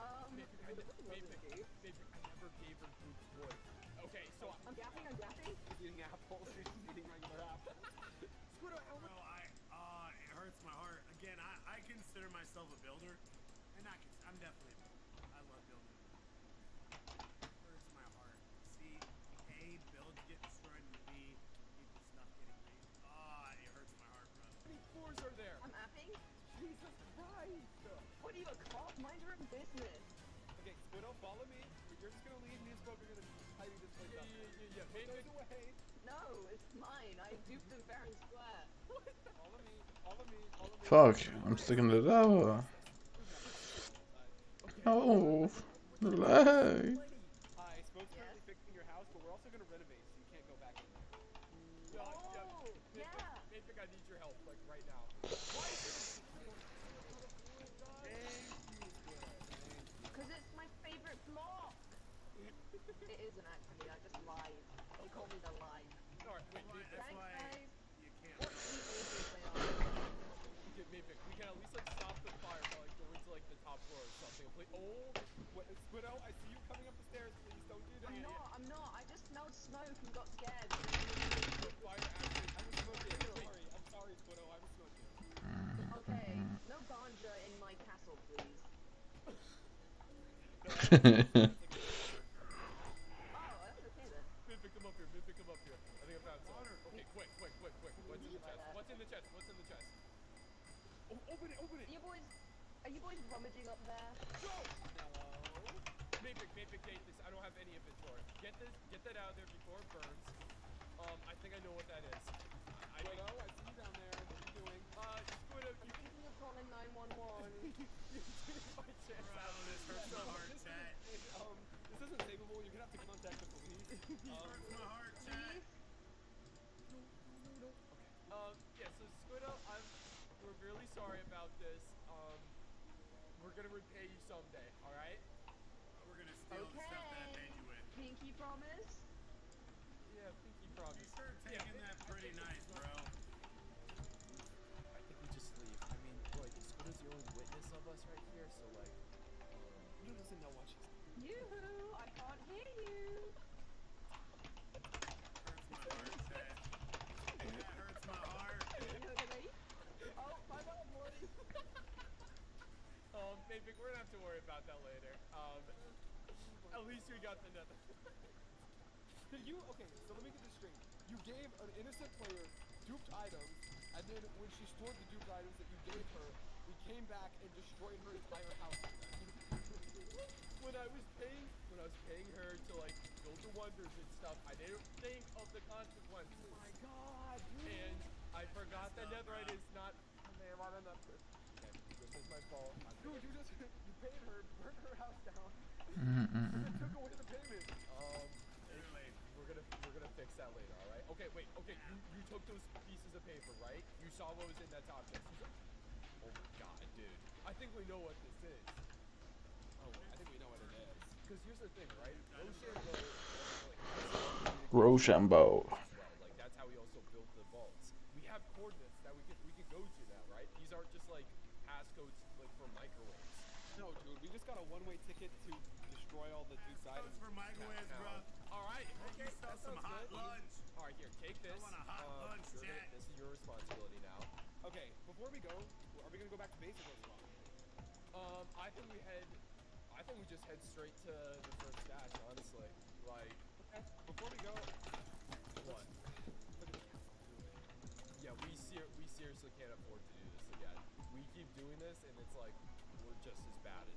[SPEAKER 8] Mapik, I never gave her Goop's wood. Okay, so
[SPEAKER 3] I'm gapping.
[SPEAKER 7] She's eating apples. She's just eating regular apples.
[SPEAKER 8] Squiddo, how much?
[SPEAKER 1] Bro, it hurts my heart. Again, I consider myself a builder, and I'm definitely a builder. I love building. It hurts my heart. See, A, builds get destroyed, and B, people's stuff getting made. It hurts my heart, bro.
[SPEAKER 8] How many floors are there?
[SPEAKER 3] I'm apping.
[SPEAKER 7] Jesus Christ!
[SPEAKER 3] What are you, a cop? Mind your own business.
[SPEAKER 7] Okay, Squiddo, follow me. You're just gonna lead me as We're gonna tidy this place up.
[SPEAKER 8] Yeah.
[SPEAKER 7] Mapik away.
[SPEAKER 3] No, it's mine. I duped him fair and square.
[SPEAKER 7] Follow me.
[SPEAKER 4] Fuck, I'm stuck in the lava. Oh, the lag.
[SPEAKER 7] Hi, Smoke's currently fixing your house, but we're also gonna renovate, so you can't go back in there.
[SPEAKER 8] Mapik, I need your help, like, right now.
[SPEAKER 3] Because it's my favorite block. It isn't actually. I just lied. They call me the lie.
[SPEAKER 8] Alright, wait,
[SPEAKER 1] That's why
[SPEAKER 3] guys.
[SPEAKER 1] you can't.
[SPEAKER 3] What teenagers they are.
[SPEAKER 8] Okay, Mapik, we can at least, like, stop the fire by, like, going to, like, the top floor or something.
[SPEAKER 7] Squiddo, I see you coming up the stairs. Please don't do that.
[SPEAKER 3] I'm not. I just smelled smoke and got scared.
[SPEAKER 8] The fire actually...
[SPEAKER 7] I was smoking. I'm sorry, Squiddo. I was smoking.
[SPEAKER 3] Okay, no ganja in my castle, please. Oh, that's okay then.
[SPEAKER 8] Mapik, come up here. I think I found some. Okay, quick. What's in the chest? Oh, open it.
[SPEAKER 3] Are you boys rummaging up there?
[SPEAKER 8] No! Mapik, take this. I don't have any inventory. Get that out of there before it burns. I think I know what that is.
[SPEAKER 7] Squiddo, I see you down there. What are you doing?
[SPEAKER 8] Squiddo, you can...
[SPEAKER 3] Thinking of calling 911.
[SPEAKER 8] my chest
[SPEAKER 1] Bro,
[SPEAKER 8] out.
[SPEAKER 1] this hurts my heart, chat.
[SPEAKER 7] This isn't savable. You're gonna have to contact the police.
[SPEAKER 1] Hurts my heart, chat.
[SPEAKER 8] Yeah, so Squiddo, we're really sorry about this. We're gonna repay you someday, alright?
[SPEAKER 1] We're gonna steal the stuff that I paid you with.
[SPEAKER 3] Pinky promise?
[SPEAKER 8] Yeah, pinky promise.
[SPEAKER 1] You sure taking that pretty nice, bro.
[SPEAKER 8] I think we just leave. I mean, like, Squiddo's the only witness of us right here, so, like,
[SPEAKER 7] Squiddo doesn't know what she's doing.
[SPEAKER 3] Yoo-hoo! I can't hear you!
[SPEAKER 1] Hurts my heart, chat. That hurts my heart.
[SPEAKER 3] Oh, my bad, boys!
[SPEAKER 8] Mapik, we're gonna have to worry about that later. At least we got the nether.
[SPEAKER 7] Okay, so let me get this straight. You gave an innocent player duped items, and then when she stored the duped items that you gave her, we came back and destroyed her entire house.
[SPEAKER 8] When I was paying her to, like, build the wonders and stuff, I didn't think of the consequences.
[SPEAKER 7] Oh my god, dude.
[SPEAKER 8] And I forgot that netherite is not... Okay, this is my fault.
[SPEAKER 7] Dude, you paid her, burned her house down, and then took away the payment.
[SPEAKER 8] We're gonna fix that later, alright? Okay, wait, you took those pieces of paper, right? You saw what was in that top chest. Oh my god, dude. I think we know what this is.
[SPEAKER 7] Oh, I think we know what it is.
[SPEAKER 8] Because here's the thing, right?
[SPEAKER 4] Rochambeau.
[SPEAKER 8] Like, that's how we also built the vaults. We have coordinates that we could go to now, right? These aren't just, like, passcodes, like, for microwaves.
[SPEAKER 7] No, dude, we just got a one-way ticket to destroy all the duped
[SPEAKER 1] Those
[SPEAKER 7] items.
[SPEAKER 1] for microwaves, bro.
[SPEAKER 8] Alright, okay,
[SPEAKER 1] Stuff some hot lunch.
[SPEAKER 8] Alright, here, take this.
[SPEAKER 1] I want a hot lunch, Jack.
[SPEAKER 8] This is your responsibility now.
[SPEAKER 7] Okay, before we go, are we gonna go back to base or go swap?
[SPEAKER 8] I think we just head straight to the first stash, honestly. Like,
[SPEAKER 7] Okay, before we go,
[SPEAKER 8] what?
[SPEAKER 7] look at the castle.
[SPEAKER 8] Yeah, we seriously can't afford to do this again. We keep doing this, and it's like we're just as bad as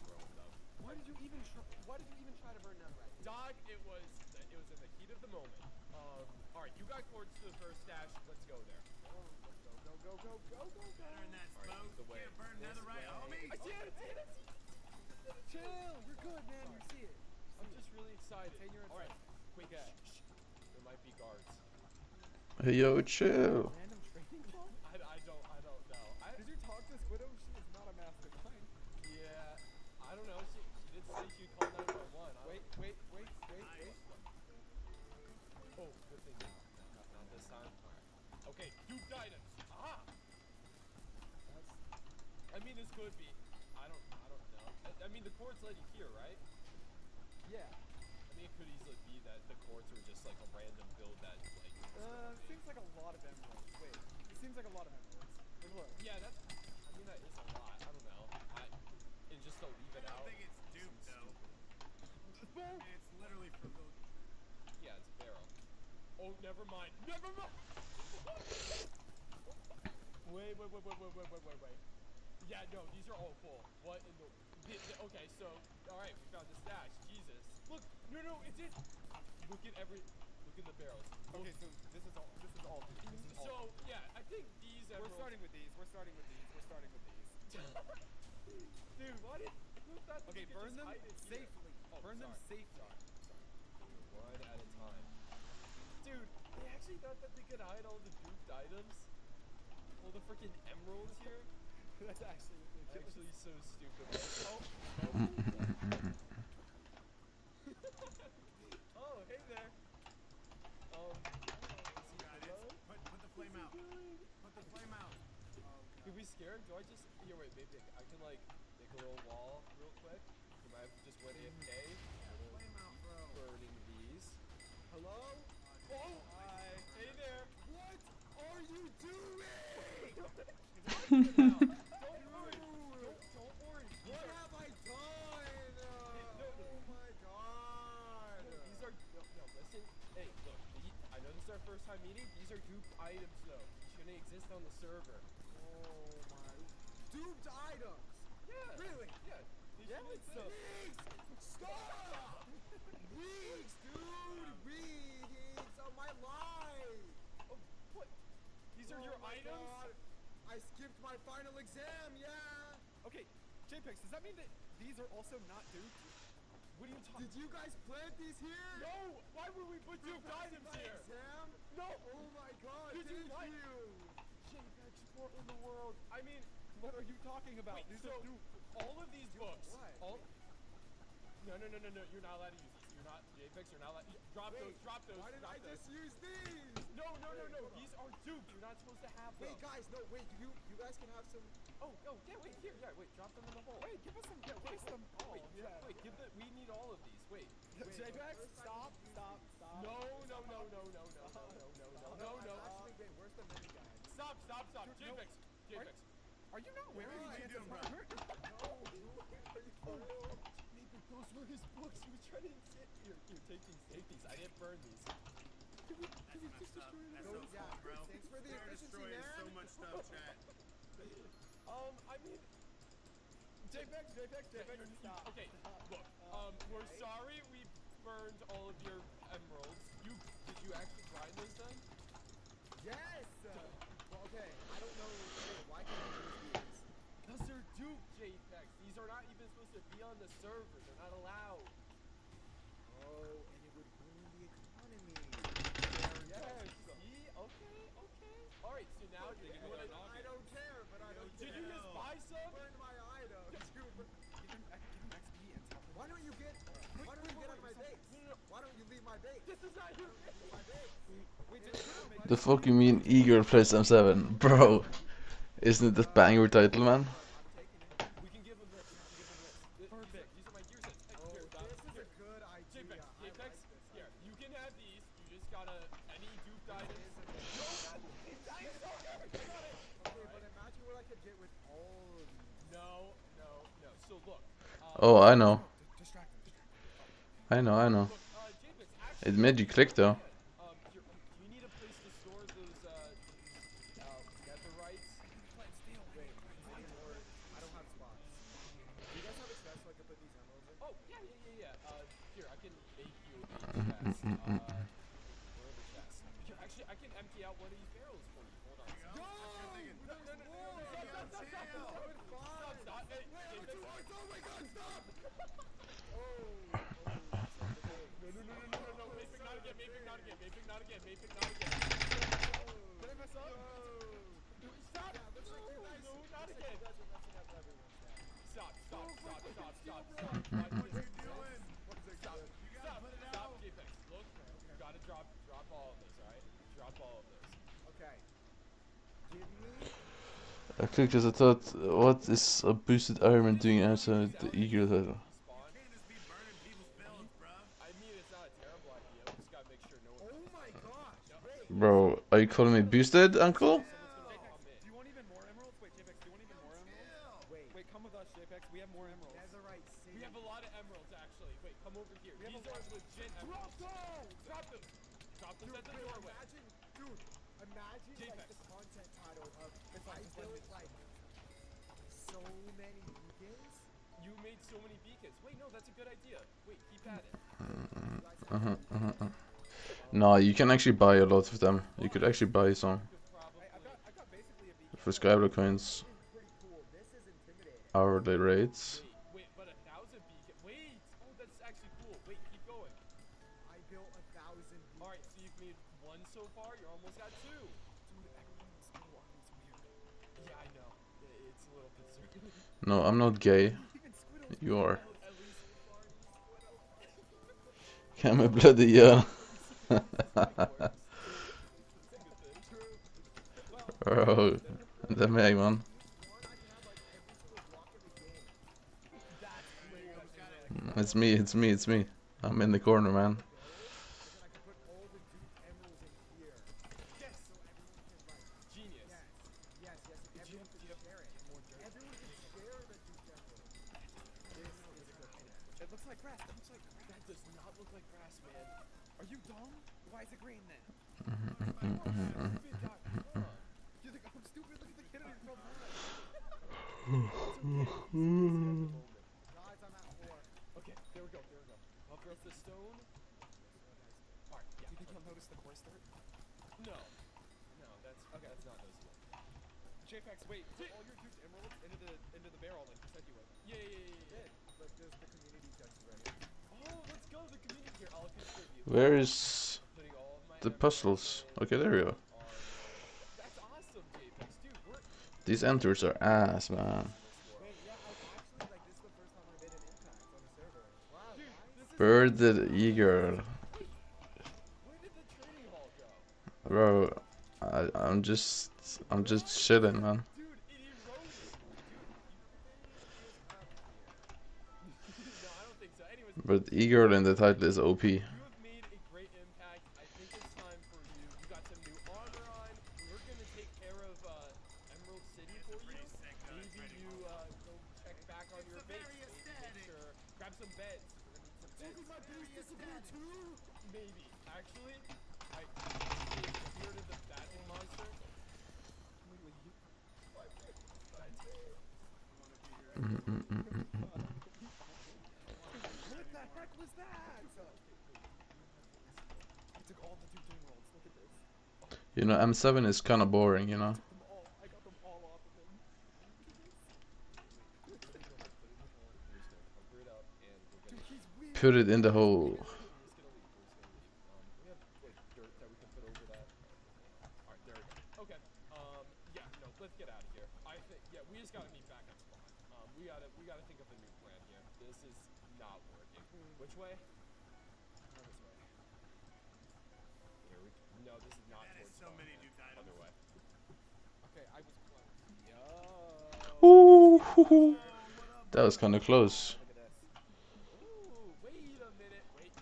[SPEAKER 8] growing up.
[SPEAKER 7] Why did you even try to burn netherite?
[SPEAKER 8] Dog, it was in the heat of the moment. All right, you got cords to the first stash. Let's go there.
[SPEAKER 7] Go.
[SPEAKER 1] Better in that smoke.
[SPEAKER 8] the way.
[SPEAKER 1] Can't burn
[SPEAKER 8] This
[SPEAKER 1] netherite,
[SPEAKER 8] way.
[SPEAKER 1] homie.
[SPEAKER 8] I see it.
[SPEAKER 7] Chill.
[SPEAKER 8] I'm just really excited.
[SPEAKER 7] Maintain your
[SPEAKER 8] All right, wait,
[SPEAKER 7] Okay.
[SPEAKER 8] there might be guards.
[SPEAKER 4] Hey, yo, chill.
[SPEAKER 7] Random training club?
[SPEAKER 8] I don't know.
[SPEAKER 7] Did you talk to Squiddo? She is not a mastermind.
[SPEAKER 8] Yeah, I don't know. She did say she'd call 911.
[SPEAKER 7] Wait.
[SPEAKER 8] Oh, good thing now. Not this time. All right. Okay, duped items. Aha! I mean, this could be. I don't know. I mean, the courts let you hear, right?
[SPEAKER 7] Yeah.
[SPEAKER 8] I mean, it could easily be that the courts were just like a random build that like.
[SPEAKER 7] Seems like a lot of emeralds. Wait. It seems like a lot of emeralds. Like, look.
[SPEAKER 8] Yeah, that's. I mean, that is a lot. I don't know. And just to leave it
[SPEAKER 1] I
[SPEAKER 8] out.
[SPEAKER 1] don't think it's duped though. I mean, it's literally for villager.
[SPEAKER 8] Yeah, it's a barrel. Oh, never mind. Never mind. Wait. Yeah, no, these are all full. What in the? Okay, so all right, we found the stash. Jesus. Look, no, it's it. Look at the barrels. Look.
[SPEAKER 7] Okay, so this is all.
[SPEAKER 8] So yeah, I think these.
[SPEAKER 7] We're starting with these.
[SPEAKER 8] Dude, why did? Who thought that
[SPEAKER 7] Okay,
[SPEAKER 8] you could
[SPEAKER 7] burn
[SPEAKER 8] just
[SPEAKER 7] them
[SPEAKER 8] hide it here?
[SPEAKER 7] safely.
[SPEAKER 8] Oh,
[SPEAKER 7] Burn them
[SPEAKER 8] sorry.
[SPEAKER 7] safely.
[SPEAKER 8] One at a time. Dude, they actually thought that they could hide all the duped items. All the freaking emeralds here.
[SPEAKER 7] That's actually ridiculous.
[SPEAKER 8] Actually, so stupid. Oh, hey there.
[SPEAKER 1] God, it's put the flame out. Put the flame out.
[SPEAKER 8] Can we scare him? Do I just? Here, wait, maybe I can like make a little wall real quick. You might have just went AFK.
[SPEAKER 1] Flame out, bro.
[SPEAKER 8] Burning these.
[SPEAKER 7] Hello?
[SPEAKER 8] Oh, hi. Hey there.
[SPEAKER 7] What are you doing?
[SPEAKER 8] Don't worry.
[SPEAKER 7] What have I done?
[SPEAKER 8] No.
[SPEAKER 7] Oh my god.
[SPEAKER 8] These are no. Listen. Hey, look. I know this is our first time meeting. These are duped items, though. Shouldn't exist on the server.
[SPEAKER 7] Oh my. Duped items.
[SPEAKER 8] Yeah.
[SPEAKER 7] Really?
[SPEAKER 8] Yeah. These shouldn't exist.
[SPEAKER 7] Stop! Weeks, dude! Weeks of my life!
[SPEAKER 8] Oh, what? These are your
[SPEAKER 7] my
[SPEAKER 8] items?
[SPEAKER 7] God. I skipped my final exam, yeah! Okay, JPEX, does that mean that these are also not duped? What are you talking? Did you guys plant these here?
[SPEAKER 8] No! Why would we put duped items here?
[SPEAKER 7] Exam?
[SPEAKER 8] No!
[SPEAKER 7] Oh my god,
[SPEAKER 8] Did you not?
[SPEAKER 7] JPEX,
[SPEAKER 8] What in the world? I mean,
[SPEAKER 7] what are you talking about?
[SPEAKER 8] wait,
[SPEAKER 7] These
[SPEAKER 8] so
[SPEAKER 7] are duped.
[SPEAKER 8] all of these books.
[SPEAKER 7] What?
[SPEAKER 8] No. You're not allowed to use these. You're not JPEX. You're not allowed. Drop those.
[SPEAKER 7] Why did I just use these?
[SPEAKER 8] No. These are duped. You're not supposed to have them.
[SPEAKER 7] Wait, guys, no, wait, you guys can have some.
[SPEAKER 8] Oh, yeah. Wait, here. Yeah, wait. Drop them in the hole.
[SPEAKER 7] Wait, give us some. Give us some. Oh,
[SPEAKER 8] Wait,
[SPEAKER 7] yeah.
[SPEAKER 8] wait. We need all of these. Wait.
[SPEAKER 7] JPEX, stop.
[SPEAKER 8] No.
[SPEAKER 7] Actually, wait, where's the mini guy?
[SPEAKER 8] Stop. JPEX.
[SPEAKER 7] Are you not wearing
[SPEAKER 1] What are you
[SPEAKER 7] pants
[SPEAKER 1] doing,
[SPEAKER 7] in
[SPEAKER 1] bro?
[SPEAKER 7] front? No, are you for real?
[SPEAKER 8] Maybe those were his books. He was trying to sit here. Here, take these. I didn't burn these.
[SPEAKER 7] Can we just destroy them?
[SPEAKER 1] That's so cool, bro.
[SPEAKER 7] Thanks for the
[SPEAKER 1] They're
[SPEAKER 7] efficiency,
[SPEAKER 1] destroying
[SPEAKER 7] man.
[SPEAKER 1] so much stuff, chat.
[SPEAKER 8] I mean,
[SPEAKER 7] JPEX, stop.
[SPEAKER 8] okay, look, we're sorry we burned all of your emeralds. Did you actually grind those then?
[SPEAKER 7] Yes! Well, okay, I don't know. Why can't I use these?
[SPEAKER 8] Because they're duped, JPEX. These are not even supposed to be on the server. They're not allowed.
[SPEAKER 7] Oh, and it would ruin the economy.
[SPEAKER 8] Yes. See? Okay. Alright, so now do you want to...
[SPEAKER 7] I don't care, but I don't care.
[SPEAKER 8] Did you just buy some?
[SPEAKER 7] Burn my items. Give him XP and stuff. Why don't you get out of my base? Why don't you leave my base?
[SPEAKER 8] This is not your
[SPEAKER 7] My base. Wait, did you
[SPEAKER 4] The fuck you mean E-Girl plays M7? Bro, isn't it the banger title, man?
[SPEAKER 8] We can give him this. Perfect. These are my gear sets. Hey, here,
[SPEAKER 7] this is a good idea.
[SPEAKER 8] JPEX, here, you can have these. You just gotta, any duped items.
[SPEAKER 7] Okay, but imagine what I could get with all of these.
[SPEAKER 8] No. So look.
[SPEAKER 4] Oh, I know.
[SPEAKER 7] Distract him.
[SPEAKER 4] I know.
[SPEAKER 8] Look, JPEX, actually,
[SPEAKER 4] It made you click though.
[SPEAKER 8] do you need a place to store those, netherites?
[SPEAKER 7] Wait, I need more. I don't have spots. Do you guys have a chest so I can put these emeralds in?
[SPEAKER 8] Oh, yeah. Here, I can make you a chest. Where are the chests? Here, actually, I can empty out one of these barrels for you. Hold on.
[SPEAKER 7] Go!
[SPEAKER 8] Stop. Hey, JPEX.
[SPEAKER 7] Oh my god, stop!
[SPEAKER 8] Vaping not again, vaping not again, vaping not again, vaping not again. Did I mess up? Stop! No, not again. Stop. Stop, J-Pex. Look, you gotta drop all of this, alright? Drop all of this.
[SPEAKER 1] Okay. Give me.
[SPEAKER 4] I clicked because I thought, what is a boosted Ironman doing outside the eager title?
[SPEAKER 8] Spawn.
[SPEAKER 1] Can't just be burning people's builds, bruh.
[SPEAKER 8] I mean, it's not a terrible idea. We just gotta make sure no one.
[SPEAKER 1] Oh my gosh. Wait.
[SPEAKER 4] Bro, are you calling me boosted, uncle?
[SPEAKER 7] Do you want even more emeralds? Wait, JPEX, do you want even more emeralds? Wait, come with us, JPEX. We have more emeralds.
[SPEAKER 1] That's the right seat.
[SPEAKER 8] We have a lot of emeralds, actually. Wait, come over here.
[SPEAKER 7] We have
[SPEAKER 8] These
[SPEAKER 7] a
[SPEAKER 8] are
[SPEAKER 7] lot.
[SPEAKER 8] legit
[SPEAKER 7] Drop
[SPEAKER 8] emeralds.
[SPEAKER 7] those!
[SPEAKER 8] Drop them. Drop them at the doorway.
[SPEAKER 1] Imagine
[SPEAKER 8] J-Pex.
[SPEAKER 1] like the content title of if I built like so many beacons.
[SPEAKER 8] You made so many beacons. Wait, no, that's a good idea. Wait, keep at it.
[SPEAKER 4] No, you can actually buy a lot of them. You could actually buy some
[SPEAKER 8] Could probably.
[SPEAKER 7] I got basically a beacon.
[SPEAKER 4] for Skyblock coins,
[SPEAKER 1] Pretty cool. This is intimidating.
[SPEAKER 4] hourly rates.
[SPEAKER 8] Wait, but 1,000 beacon. Wait! Oh, that's actually cool. Wait, keep going.
[SPEAKER 1] I built 1,000 beacons.
[SPEAKER 8] Alright, so you've made one so far. You're almost at 2.
[SPEAKER 7] Dude, everyone in this little army's weird.
[SPEAKER 8] Yeah, I know. It's a little concerning.
[SPEAKER 4] No, I'm not gay.
[SPEAKER 7] Even Squidward's
[SPEAKER 4] You are.
[SPEAKER 8] At least so far, Squidward.
[SPEAKER 4] Kan med bloody ja. Bro, det är mig man. It's me. I'm in the corner, man.
[SPEAKER 1] I can put all the Duke emeralds in here.
[SPEAKER 8] Yes!
[SPEAKER 1] So everyone can like
[SPEAKER 8] Genius.
[SPEAKER 1] yes, and everyone can share it. Everyone can share the Duke emerald. This is a good plan.
[SPEAKER 7] It looks like grass. It looks like grass.
[SPEAKER 8] That does not look like grass, man.
[SPEAKER 7] Are you dumb? Why is it green then? You think I'm stupid? Look at the kid in front of
[SPEAKER 1] Guys, I'm at 4.
[SPEAKER 8] Okay, there we go. I'll throw the stone. Alright,
[SPEAKER 7] Do
[SPEAKER 8] yeah.
[SPEAKER 7] you think he'll notice the course start?
[SPEAKER 8] No, that's not noticeable.
[SPEAKER 7] JPEX, wait. Put all your Duke emeralds into the barrel like you said you would.
[SPEAKER 8] Yeah.
[SPEAKER 1] But there's the community chest ready.
[SPEAKER 8] Oh, let's go. The community here. I'll contribute.
[SPEAKER 4] Where is
[SPEAKER 8] Putting all of my
[SPEAKER 4] the
[SPEAKER 8] emeralds
[SPEAKER 4] puzzles? Okay, there we go.
[SPEAKER 8] That's awesome, J-Pex. Dude, we're
[SPEAKER 4] These enters are ass, man.
[SPEAKER 1] Wait, yeah, I actually like this is the first time I made an impact on the server. Wow,
[SPEAKER 8] Dude,
[SPEAKER 1] guys.
[SPEAKER 8] this is
[SPEAKER 4] Birded eager.
[SPEAKER 8] Where did the training hall go?
[SPEAKER 4] Bro, I'm just chilling, man.
[SPEAKER 8] Dude, it eroded. Dude, no, I don't think so. Anyways,
[SPEAKER 4] But eager in the title is OP.
[SPEAKER 8] you have made a great impact. I think it's time for you. You got some new armor on. We're gonna take care of Emerald City for you. Maybe you go check back on your base. Make sure, grab some beds. We're gonna need some beds. Maybe. Actually, I bearded the battle monster.
[SPEAKER 7] What the heck was that? I took all the Duke emeralds. Look at this.
[SPEAKER 4] You know, M7 is kind of boring, you know.
[SPEAKER 7] I got them all off of him. Dude, he's weird.
[SPEAKER 4] Put it in the hole.
[SPEAKER 8] We have like dirt that we can put over that. Alright, there we go. Okay. Yeah, no, let's get out of here. I think we just gotta meet back at spawn. We gotta think of a new plan here. This is not working. Which way? Not this way. Here we no, this is not
[SPEAKER 1] That is
[SPEAKER 8] towards
[SPEAKER 1] so
[SPEAKER 8] spawn.
[SPEAKER 1] many Duke items.
[SPEAKER 8] Other way.
[SPEAKER 7] Okay, I was close.
[SPEAKER 4] Ooh, hoo, hoo. That was kind of close.
[SPEAKER 7] Look at this.
[SPEAKER 8] Ooh, wait a minute. Wait,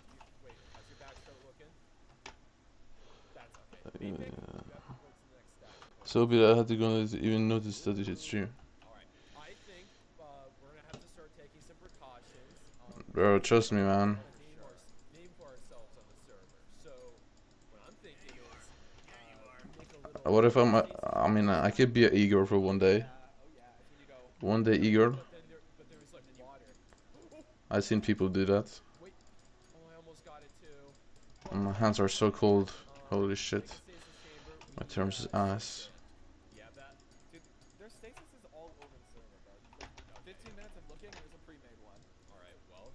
[SPEAKER 8] how's your back start looking? That's okay. Hey, Vic, you have to go to the next step.
[SPEAKER 4] So bad I had to go to even notice that you should stream.
[SPEAKER 8] Alright, I think we're gonna have to start taking some precautions.
[SPEAKER 4] Bro, trust me, man.
[SPEAKER 8] Name for ourselves on the server. So, what I'm thinking is, make a little.
[SPEAKER 4] What if I mean, I could be an Igor for one day. One day Igor.
[SPEAKER 8] But there was like water.
[SPEAKER 4] I've seen people do that.
[SPEAKER 8] Wait. Oh, I almost got it too.
[SPEAKER 4] My hands are so cold. Holy shit. My terms is ass.
[SPEAKER 8] Yeah, that.
[SPEAKER 7] Dude, their stasis is all over the server, bro. Like, 15 minutes of looking, there's a pre-made one.
[SPEAKER 8] Alright, well,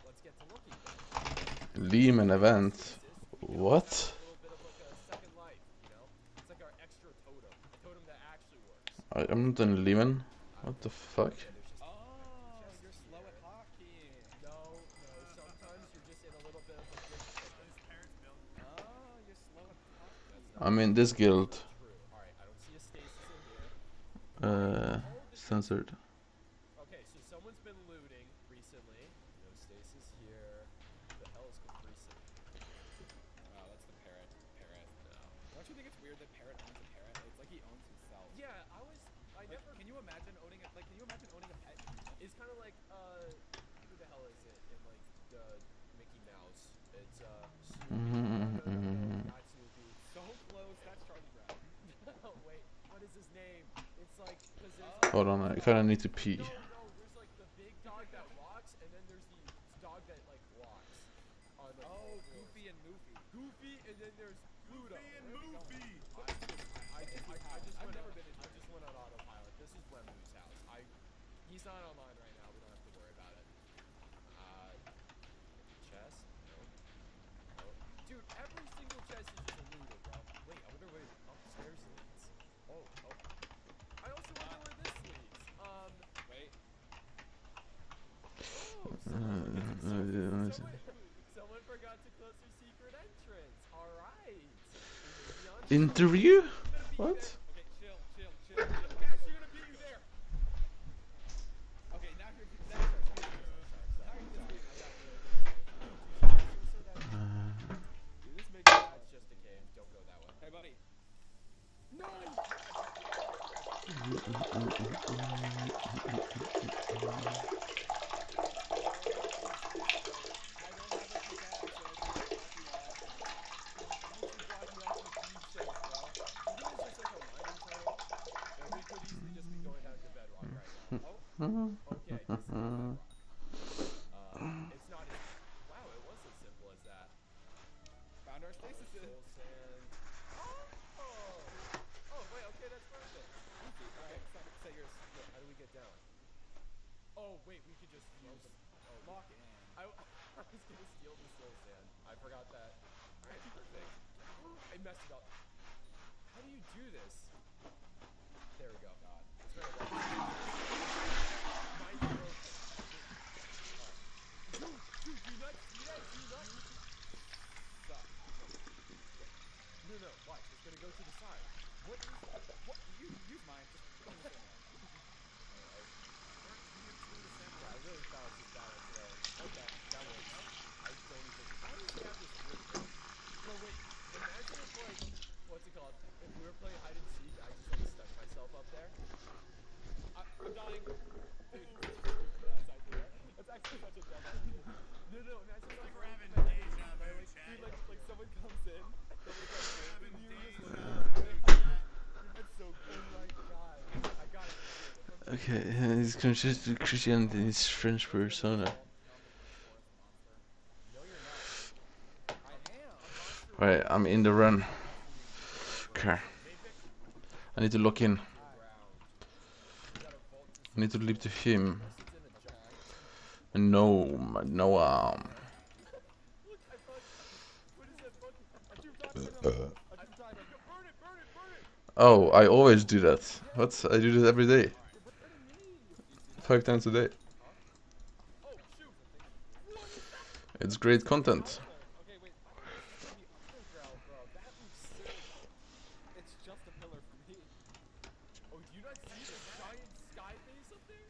[SPEAKER 8] let's get to looking then.
[SPEAKER 4] Lehman event. What?
[SPEAKER 8] A little bit of like a second life, you know? It's like our extra totem, a totem that actually works.
[SPEAKER 4] I'm not in Lehman. What the fuck?
[SPEAKER 8] Yeah, there's just
[SPEAKER 7] Oh,
[SPEAKER 8] just
[SPEAKER 7] you're slow at
[SPEAKER 8] here.
[SPEAKER 7] hockey.
[SPEAKER 8] No, sometimes you're just in a little bit of a good pickle.
[SPEAKER 7] Oh, you're slow at hockey.
[SPEAKER 4] I'm in this guild.
[SPEAKER 8] True. Alright, I don't see a stasis in here.
[SPEAKER 4] Censored.
[SPEAKER 8] Okay, so someone's been looting recently. No stasis here. Who the hell is capricing?
[SPEAKER 7] Oh, that's the parrot. Parrot.
[SPEAKER 8] No.
[SPEAKER 7] Don't you think it's weird that parrot owns a parrot? It's like he owns himself.
[SPEAKER 8] Yeah, I
[SPEAKER 7] Like,
[SPEAKER 8] never.
[SPEAKER 7] can you imagine owning a pet?
[SPEAKER 8] It's kind of like, who the hell is it in like the Mickey Mouse? It's Snoopy. No, not Snoopy.
[SPEAKER 7] So close. That's Charlie Brown.
[SPEAKER 8] Oh wait, what is his name? It's like, cause there's
[SPEAKER 4] Hold on, I kinda need to pee.
[SPEAKER 8] no, there's like the big dog that walks, and then there's the dog that like walks on the.
[SPEAKER 7] Oh, Goofy and Moofy.
[SPEAKER 8] Goofy, and then there's Pluto.
[SPEAKER 7] I've never been into
[SPEAKER 8] I just went on autopilot. This is Wembley's house. He's not online right now. We don't have to worry about it. Chest? No. Dude, every single chest is just looted, bro. Wait, I wonder where the upstairs leads. Oh. I also wonder where this leads.
[SPEAKER 7] Wait.
[SPEAKER 8] Oh, someone forgot to close their secret entrance. All right.
[SPEAKER 4] Interview? What?
[SPEAKER 7] Okay, chill. I'm actually gonna beat you there. Okay, now you're
[SPEAKER 8] Dude, this makes that's just a cave. Don't go that way.
[SPEAKER 7] Hey, buddy.
[SPEAKER 4] Okay.
[SPEAKER 8] It's not as wow, it was as simple as that.
[SPEAKER 7] Found our stasis.
[SPEAKER 8] Soul sand. Oh, wait, okay, that's perfect.
[SPEAKER 7] Easy. Okay, say yours.
[SPEAKER 8] Look, how do we get down? Oh, wait, we could just use
[SPEAKER 7] Lock in.
[SPEAKER 8] I was gonna steal the soul sand. I forgot that. Alright, perfect. I messed it up. How do you do this? There we go. God. It's been a while. Mine's broken. Dude, do you not see that? Do you not? Stop. No, watch. It's gonna go to the side. What is that?
[SPEAKER 7] What? Use mine. Just put on the same one.
[SPEAKER 8] Yeah, I really balanced this balance today. Okay, that works. I don't even. Why does he have this wood thing? No, wait. Imagine if, like, what's it called? If we were playing hide and seek, I just, like, stuck myself up there.
[SPEAKER 7] I'm dying. Dude, that's actually such a dumb idea.
[SPEAKER 8] No, imagine like
[SPEAKER 1] We're having deja vu, chat.
[SPEAKER 7] Dude, like someone comes in.
[SPEAKER 1] Having deja vu.
[SPEAKER 8] That's so good. Oh my god. I got it.
[SPEAKER 4] Okay, he's converted to Christianity in his French persona.
[SPEAKER 8] No, you're not.
[SPEAKER 7] I am.
[SPEAKER 4] Right, I'm in the run. Okay. I need to lock in. I need to leave to him. No, no.
[SPEAKER 8] Look, I thought. What is that fucking?
[SPEAKER 7] Burn it.
[SPEAKER 4] Oh, I always do that. What? I do this every day. 5 times a day.
[SPEAKER 8] Oh shoot!
[SPEAKER 4] It's great content.
[SPEAKER 7] Okay, wait.
[SPEAKER 8] The underground, bro. That looks sick.
[SPEAKER 7] It's just a pillar for me.
[SPEAKER 8] Oh, do you not see the giant sky base up there?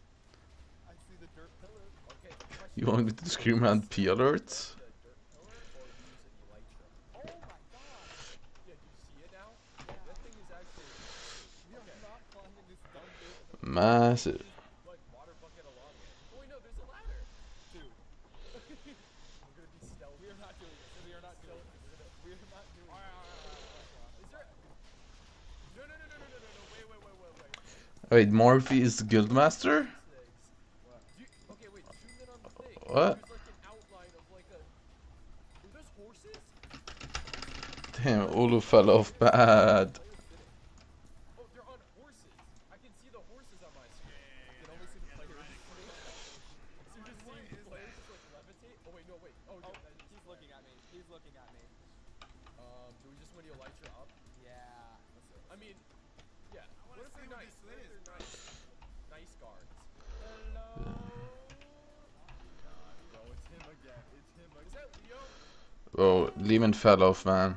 [SPEAKER 7] I see the dirt pillar.
[SPEAKER 8] Okay. Question.
[SPEAKER 4] You want me to scream out P alerts?
[SPEAKER 8] The dirt pillar or use an elytra?
[SPEAKER 7] Oh my god.
[SPEAKER 8] Yeah, do you see it now? That thing is actually
[SPEAKER 7] We are not climbing this dumb dirt.
[SPEAKER 4] Massive.
[SPEAKER 8] like water bucket along it. Oh wait, no, there's a ladder.
[SPEAKER 7] Dude,
[SPEAKER 8] We're gonna be stealthy.
[SPEAKER 7] we are not doing this. We are not doing this. We are not doing this.
[SPEAKER 8] Is there? No. Wait.
[SPEAKER 4] Wait, Morphe is the guildmaster?
[SPEAKER 8] Okay, wait. Zoom in on the thing.
[SPEAKER 4] What?
[SPEAKER 8] There's like an outline of like a. Are those horses?
[SPEAKER 4] Damn, Olu fell off bad.
[SPEAKER 8] Oh, they're on horses. I can see the horses on my screen.
[SPEAKER 7] You can only see the players.
[SPEAKER 8] So you're just seeing players just like levitate. Oh wait, no, wait. Oh,
[SPEAKER 7] He's looking at me.
[SPEAKER 8] Do we just want to Elytra up? Yeah. I mean, yeah. What if they're nice? What if they're nice? Nice guards. Hello.
[SPEAKER 9] God, bro, it's him again. It's him again.
[SPEAKER 8] Is that Leo?
[SPEAKER 4] Oh, Lehman fell off, man.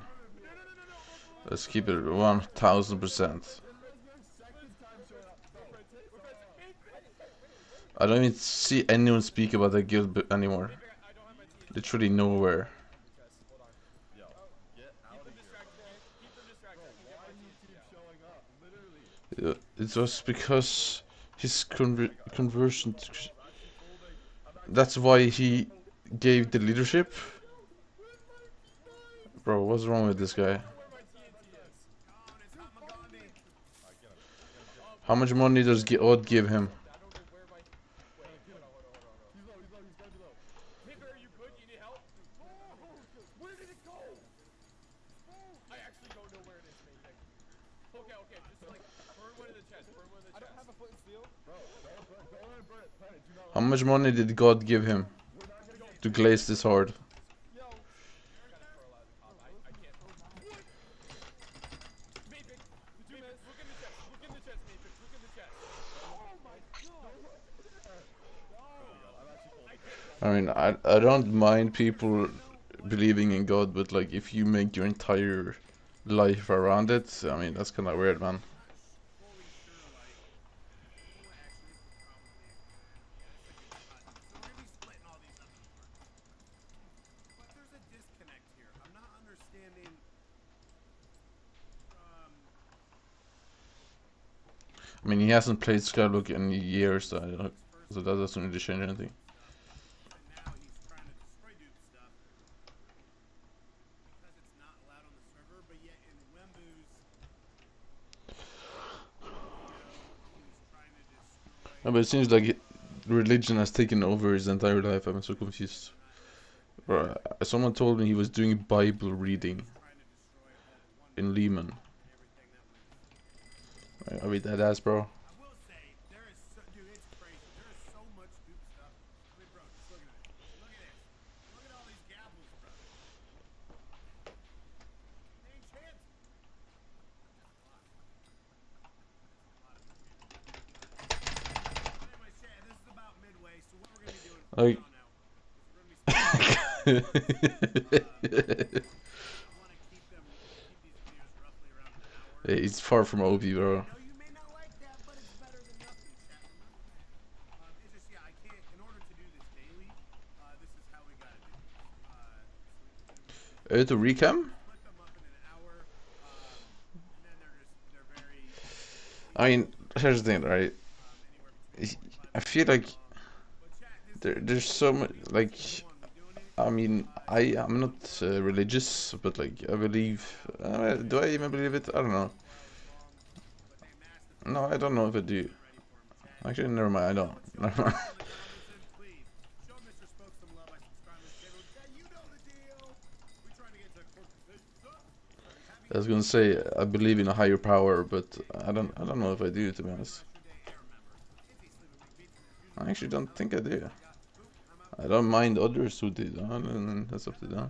[SPEAKER 4] Let's keep it 1000%. I don't even see anyone speak about that guild anymore. Literally nowhere.
[SPEAKER 9] Yo, get out of here.
[SPEAKER 8] Keep them distracted.
[SPEAKER 9] Why do you keep showing up? Literally.
[SPEAKER 4] It was because his conversion. That's why he gave the leadership. Bro, what's wrong with this guy? How much money does Odd give him?
[SPEAKER 8] I don't know where my. Wait, hold on.
[SPEAKER 9] He's low, he's low, he's gotta be low.
[SPEAKER 8] Maybe are you good? You need help? Where did it go? I actually don't know where it is, maybe. Okay, just like burn one in the chest.
[SPEAKER 7] I don't have a flint and steel.
[SPEAKER 9] Bro, don't let him burn it. Burn it. Do not
[SPEAKER 4] How much money did God give him to glaze this hard?
[SPEAKER 7] Yo,
[SPEAKER 8] I can't. Mavic, look in the chest. Look in the chest, Mavic. Look in the chest.
[SPEAKER 7] oh my god.
[SPEAKER 4] I mean, I don't mind people believing in God, but like if you make your entire life around it, I mean that's kind of weird, man. I mean, he hasn't played Skyblock in years, so that doesn't really change anything. No, but it seems like religion has taken over his entire life. I'm so confused. Bro, someone told me he was doing Bible reading in Lehman. Are we dead ass, bro? Like, it's far from OP, bro. To recam? I mean, here's the thing, right? I feel like there's so much, like, I mean, I'm not religious, but like, I believe, do I even believe it? I don't know. No, I don't know if I do. Actually, never mind, I don't. Never mind. I was gonna say I believe in a higher power, but I don't know if I do, to be honest. I actually don't think I do. I don't mind others who do, and that's up to them.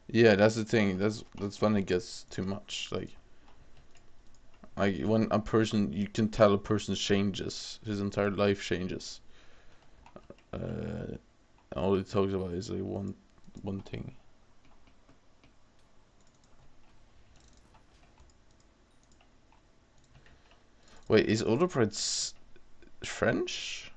[SPEAKER 4] Yeah, that's the thing. That's when it gets too much. Like when a person, you can tell a person changes, his entire life changes. All he talks about is like one thing. Wait, is Odopride French?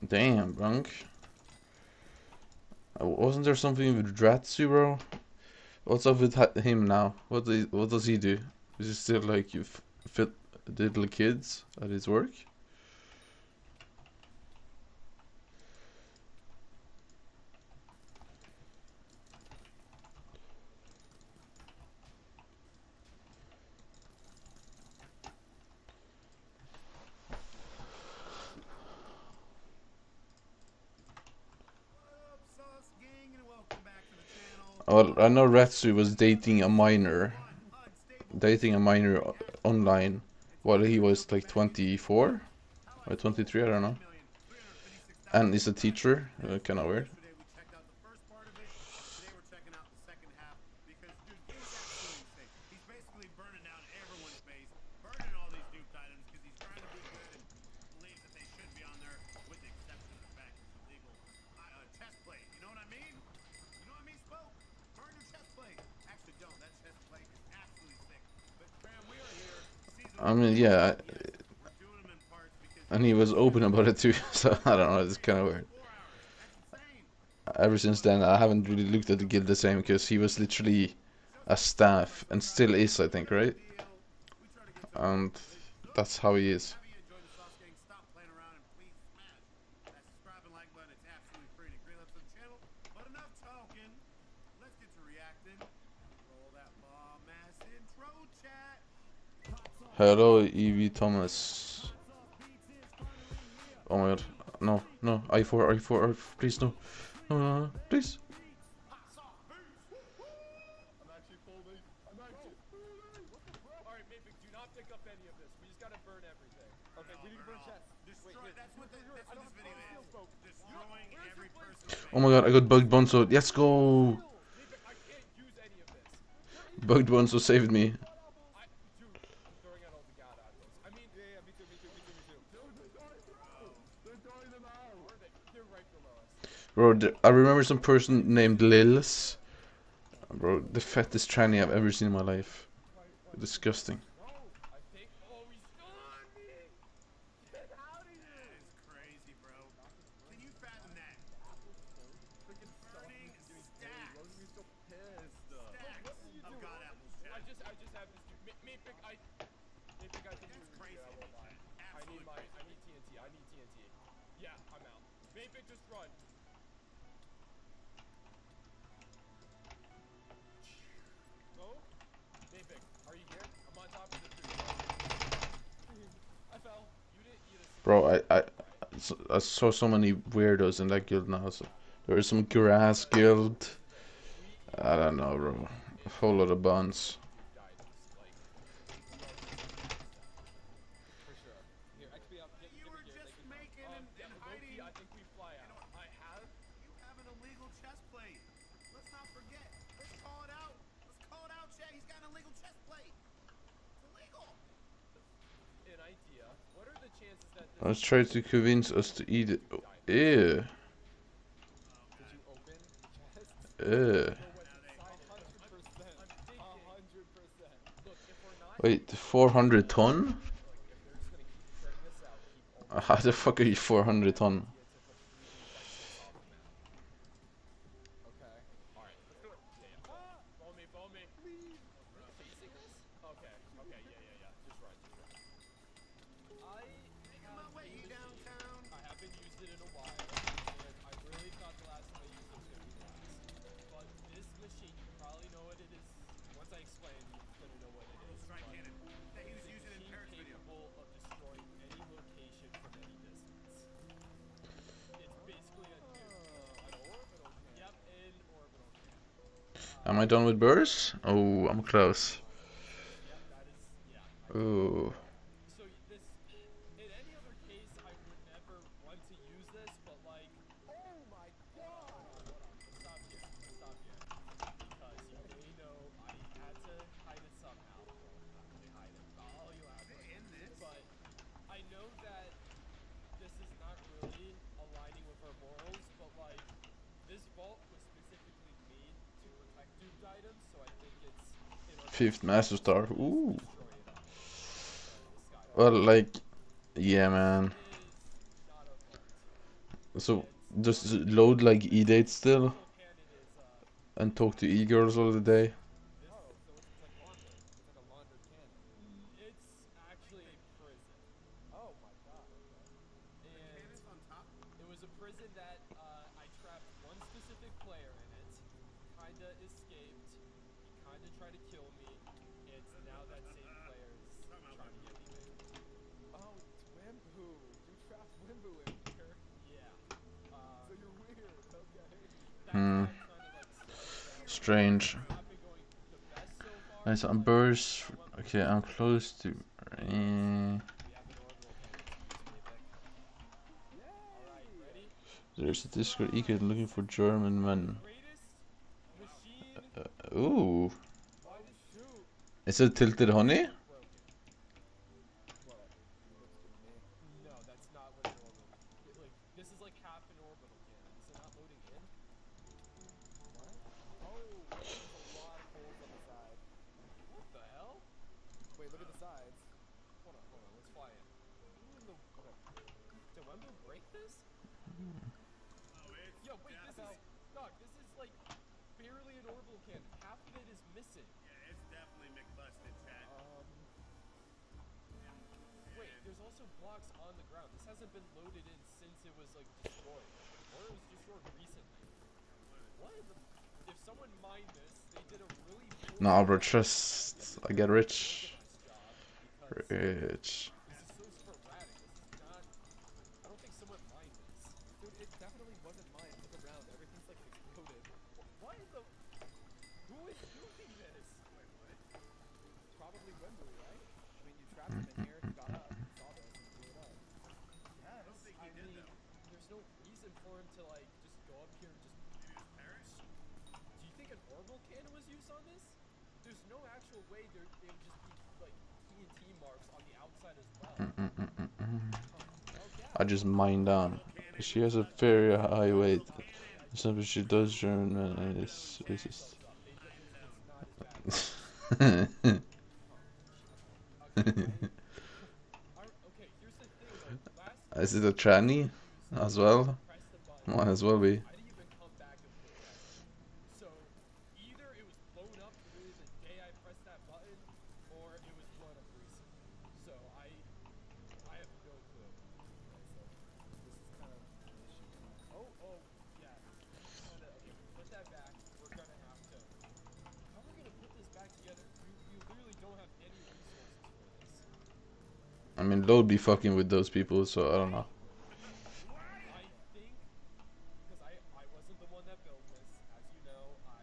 [SPEAKER 4] Damn, Brunk. Wasn't there something with Dratsu, bro? What's up with him now? What does he do? Is he still like you fit little kids at his work? Well, I know Ratsu was dating a minor. Online while he was like 24 or 23, I don't know. And he's a teacher, kind of weird.
[SPEAKER 1] Yesterday we checked out the first part of it. Today we're checking out the second half because, dude, he's absolutely insane. He's basically burning down everyone's base, burning all these duped items because he's trying to be good and believes that they should be on there, with the exception of the fact it's illegal chest plate. You know what I mean? You know what I mean, Spoke? Burn your chest plate. Actually, don't. That chest plate is absolutely sick. But fam, we are here.
[SPEAKER 4] I mean, yeah,
[SPEAKER 1] We're doing them in parts because
[SPEAKER 4] and he was open about it too, so I don't know, it's kind of weird.
[SPEAKER 1] 4 hours. That's insane.
[SPEAKER 4] Ever since then, I haven't really looked at the guild the same, because he was literally a staff, and still is, I think, right?
[SPEAKER 1] We try to get to
[SPEAKER 4] And that's how he is.
[SPEAKER 1] Have you enjoyed the sauce gang? Stop playing around and please smash that subscribe and like button. It's absolutely free to great ups on the channel. But enough talking. Let's get to reacting. Roll that bomb ass intro, chat.
[SPEAKER 4] Hello, Evie Thomas. Oh my god. No, no. I4, I4, please, no. No, no, no, please.
[SPEAKER 9] I'm actually folding. I'm actually folding.
[SPEAKER 8] Alright, Mavic, do not pick up any of this. We just gotta burn everything.
[SPEAKER 7] Okay, we need to burn chests.
[SPEAKER 1] Destroy. That's what this video is. Destroying every person.
[SPEAKER 4] Oh my god, I got bugged Bonzo. Let's go.
[SPEAKER 8] Mavic, I can't use any of this.
[SPEAKER 4] Bugged Bonzo saved me.
[SPEAKER 8] Dude, I'm throwing out all the god items. I mean,
[SPEAKER 7] Yeah, me too.
[SPEAKER 9] They're throwing them out.
[SPEAKER 8] where are they? They're right below us.
[SPEAKER 4] Bro, I remember some person named Lils. Bro, the fattest tranny I've ever seen in my life. Disgusting.
[SPEAKER 8] I think. Oh, he's still on me! Get out of here!
[SPEAKER 1] That is crazy, bro. Can you fathom that? Freaking burning stacks.
[SPEAKER 9] Rosie's so pissed.
[SPEAKER 1] Stacks of god apples,
[SPEAKER 8] I
[SPEAKER 1] chat.
[SPEAKER 8] just have this dude. Mavic, I think
[SPEAKER 1] That's
[SPEAKER 8] we
[SPEAKER 1] crazy.
[SPEAKER 8] I won't lie. I need
[SPEAKER 1] Absolutely
[SPEAKER 8] TNT. I need TNT. Yeah, I'm out. Mavic, just run. No? Mavic, are you here? I'm on top of the tree. I fell. You didn't eat a single.
[SPEAKER 4] Bro, I saw so many weirdos in that guild now. So there is some grass guild. I don't know, bro. A whole lot of buns.
[SPEAKER 7] For sure. Here, XP up. Get
[SPEAKER 1] You
[SPEAKER 7] me
[SPEAKER 1] were
[SPEAKER 7] gear.
[SPEAKER 1] just
[SPEAKER 7] Make me
[SPEAKER 1] making and hiding.
[SPEAKER 8] I think we fly out.
[SPEAKER 1] You have an illegal chest plate. Let's not forget. Let's call it out. Let's call it out, chat. He's got an illegal chest plate. It's illegal.
[SPEAKER 8] An idea. What are the chances that this
[SPEAKER 4] Let's try to convince us to eat it. Oh, ew.
[SPEAKER 7] Did you open chest?
[SPEAKER 4] Ew.
[SPEAKER 7] 100%. 100%.
[SPEAKER 8] Look, if we're not,
[SPEAKER 4] Wait, 400 ton?
[SPEAKER 8] if they're just gonna keep churning this out, keep opening
[SPEAKER 4] How the fuck are you 400 ton?
[SPEAKER 7] Okay.
[SPEAKER 8] Alright, let's do it. Yeah. Follow me. Are you facing us? Okay, yeah. Just run.
[SPEAKER 1] Making my way downtown.
[SPEAKER 8] I haven't used it in a while, and I really thought the last time I used it was gonna be last. But this machine, you probably know what it is. Once I explain, you're gonna know what it is.
[SPEAKER 1] Strike
[SPEAKER 8] but
[SPEAKER 1] cannon that he was
[SPEAKER 8] it's a
[SPEAKER 1] using in
[SPEAKER 8] machine
[SPEAKER 1] Parrot's video.
[SPEAKER 8] capable of destroying any location from any distance. It's basically a nuke.
[SPEAKER 7] An orbital cannon.
[SPEAKER 8] Yep, an orbital cannon.
[SPEAKER 4] Am I done with bursts? Oh, I'm close.
[SPEAKER 8] Yep, that is, yeah.
[SPEAKER 4] Ooh.
[SPEAKER 8] So this, in any other case, I would never want to use this, but like,
[SPEAKER 7] Oh my god!
[SPEAKER 8] stop here. Because you may know I had to hide it somehow. Well, not really hide it, all you have.
[SPEAKER 1] In this.
[SPEAKER 8] But I know that this is not really aligning with our morals, but like, this vault was specifically made to protect duped items, so I think it's in our
[SPEAKER 4] Fifth Master Star. Ooh.
[SPEAKER 8] destroy it all. Skyblock.
[SPEAKER 4] Well, like, yeah, man.
[SPEAKER 8] Is not our fault.
[SPEAKER 4] So, just load like E-Date still
[SPEAKER 8] Cannon is
[SPEAKER 4] and talk to E-Girls all the day.
[SPEAKER 7] Oh, so it's like laundered. It's like a laundered cannon.
[SPEAKER 8] it's actually a prison.
[SPEAKER 7] Oh my god.
[SPEAKER 8] And
[SPEAKER 1] Cannons on top.
[SPEAKER 8] it was a prison that I trapped one specific player in it. Kinda escaped. He kinda tried to kill me. It's now that same player is trying to get me.
[SPEAKER 7] Oh, it's Wimbu. You trapped Wimbu in here.
[SPEAKER 8] Yeah.
[SPEAKER 7] So you're weird. Okay.
[SPEAKER 8] That's why I'm trying to like slow it down.
[SPEAKER 4] strange.
[SPEAKER 8] Not been going the best so far.
[SPEAKER 4] Nice on
[SPEAKER 8] but
[SPEAKER 4] burst.
[SPEAKER 8] I went
[SPEAKER 4] Okay, I'm close to.
[SPEAKER 8] We have an orbital cannon to use, Mythic. Alright, ready?
[SPEAKER 4] There's a Discord econ looking for German men.
[SPEAKER 8] Greatest machine.
[SPEAKER 4] Ooh.
[SPEAKER 8] Why did shoot?
[SPEAKER 4] Is it tilted honey?
[SPEAKER 8] Broken.
[SPEAKER 7] Well, looks good to me.
[SPEAKER 8] No, that's not what an orbital. Like this is like half an orbital cannon. Is it not loading in?
[SPEAKER 7] What? Oh, there's a lot of holes on the side.
[SPEAKER 8] What the hell?
[SPEAKER 7] Wait, look at the sides.
[SPEAKER 8] Hold on. Let's fly in. Who in the?
[SPEAKER 7] Okay.
[SPEAKER 8] Did Wembley break this? Yo, wait, this is Doc. This is like barely an orbital cannon. Half of it is missing.
[SPEAKER 1] Yeah, it's definitely McBusted, chat.
[SPEAKER 8] Wait, there's also blocks on the ground. This hasn't been loaded in since it was like destroyed, or it was destroyed recently. What in the? If someone mined this, they did a really poor
[SPEAKER 4] Nah, bro,
[SPEAKER 8] job
[SPEAKER 4] trust. I get rich.
[SPEAKER 8] organized job
[SPEAKER 4] Rich.
[SPEAKER 8] because this is so sporadic. This is not. I don't think someone mined this.
[SPEAKER 7] Dude, it definitely wasn't mine. Look around. Everything's like exploded.
[SPEAKER 8] Why in the? Who is doing this?
[SPEAKER 1] Wait, what?
[SPEAKER 7] Probably Wembley, right? I mean, you trapped him in here, he got up, he saw this, and blew it up.
[SPEAKER 8] Yes.
[SPEAKER 1] I don't think he did, though.
[SPEAKER 8] There's no reason for him to like just go up here and just.
[SPEAKER 1] Maybe his parents?
[SPEAKER 8] Do you think an orbital cannon was used on this? There's no actual way there would just be like TNT marks on the outside as well. Oh yeah.
[SPEAKER 4] I just mine down. She has a very high weight. Something she does German men and it's racist.
[SPEAKER 8] Okay, here's the thing though. Last
[SPEAKER 4] Is it a tranny as well?
[SPEAKER 8] press the button.
[SPEAKER 4] Might as well be.
[SPEAKER 8] I didn't even come back and put that in. So either it was blown up literally the day I pressed that button, or it was blown up recently. So I have no clue.
[SPEAKER 7] This is kind of an issue.
[SPEAKER 8] Oh yeah. Okay, put that back. We're gonna have to. How are we gonna put this back together? You literally don't have any resources for this.
[SPEAKER 4] I mean, Lord be fucking with those people, so I don't know.
[SPEAKER 8] I think, because I wasn't the one that built this. As you know, I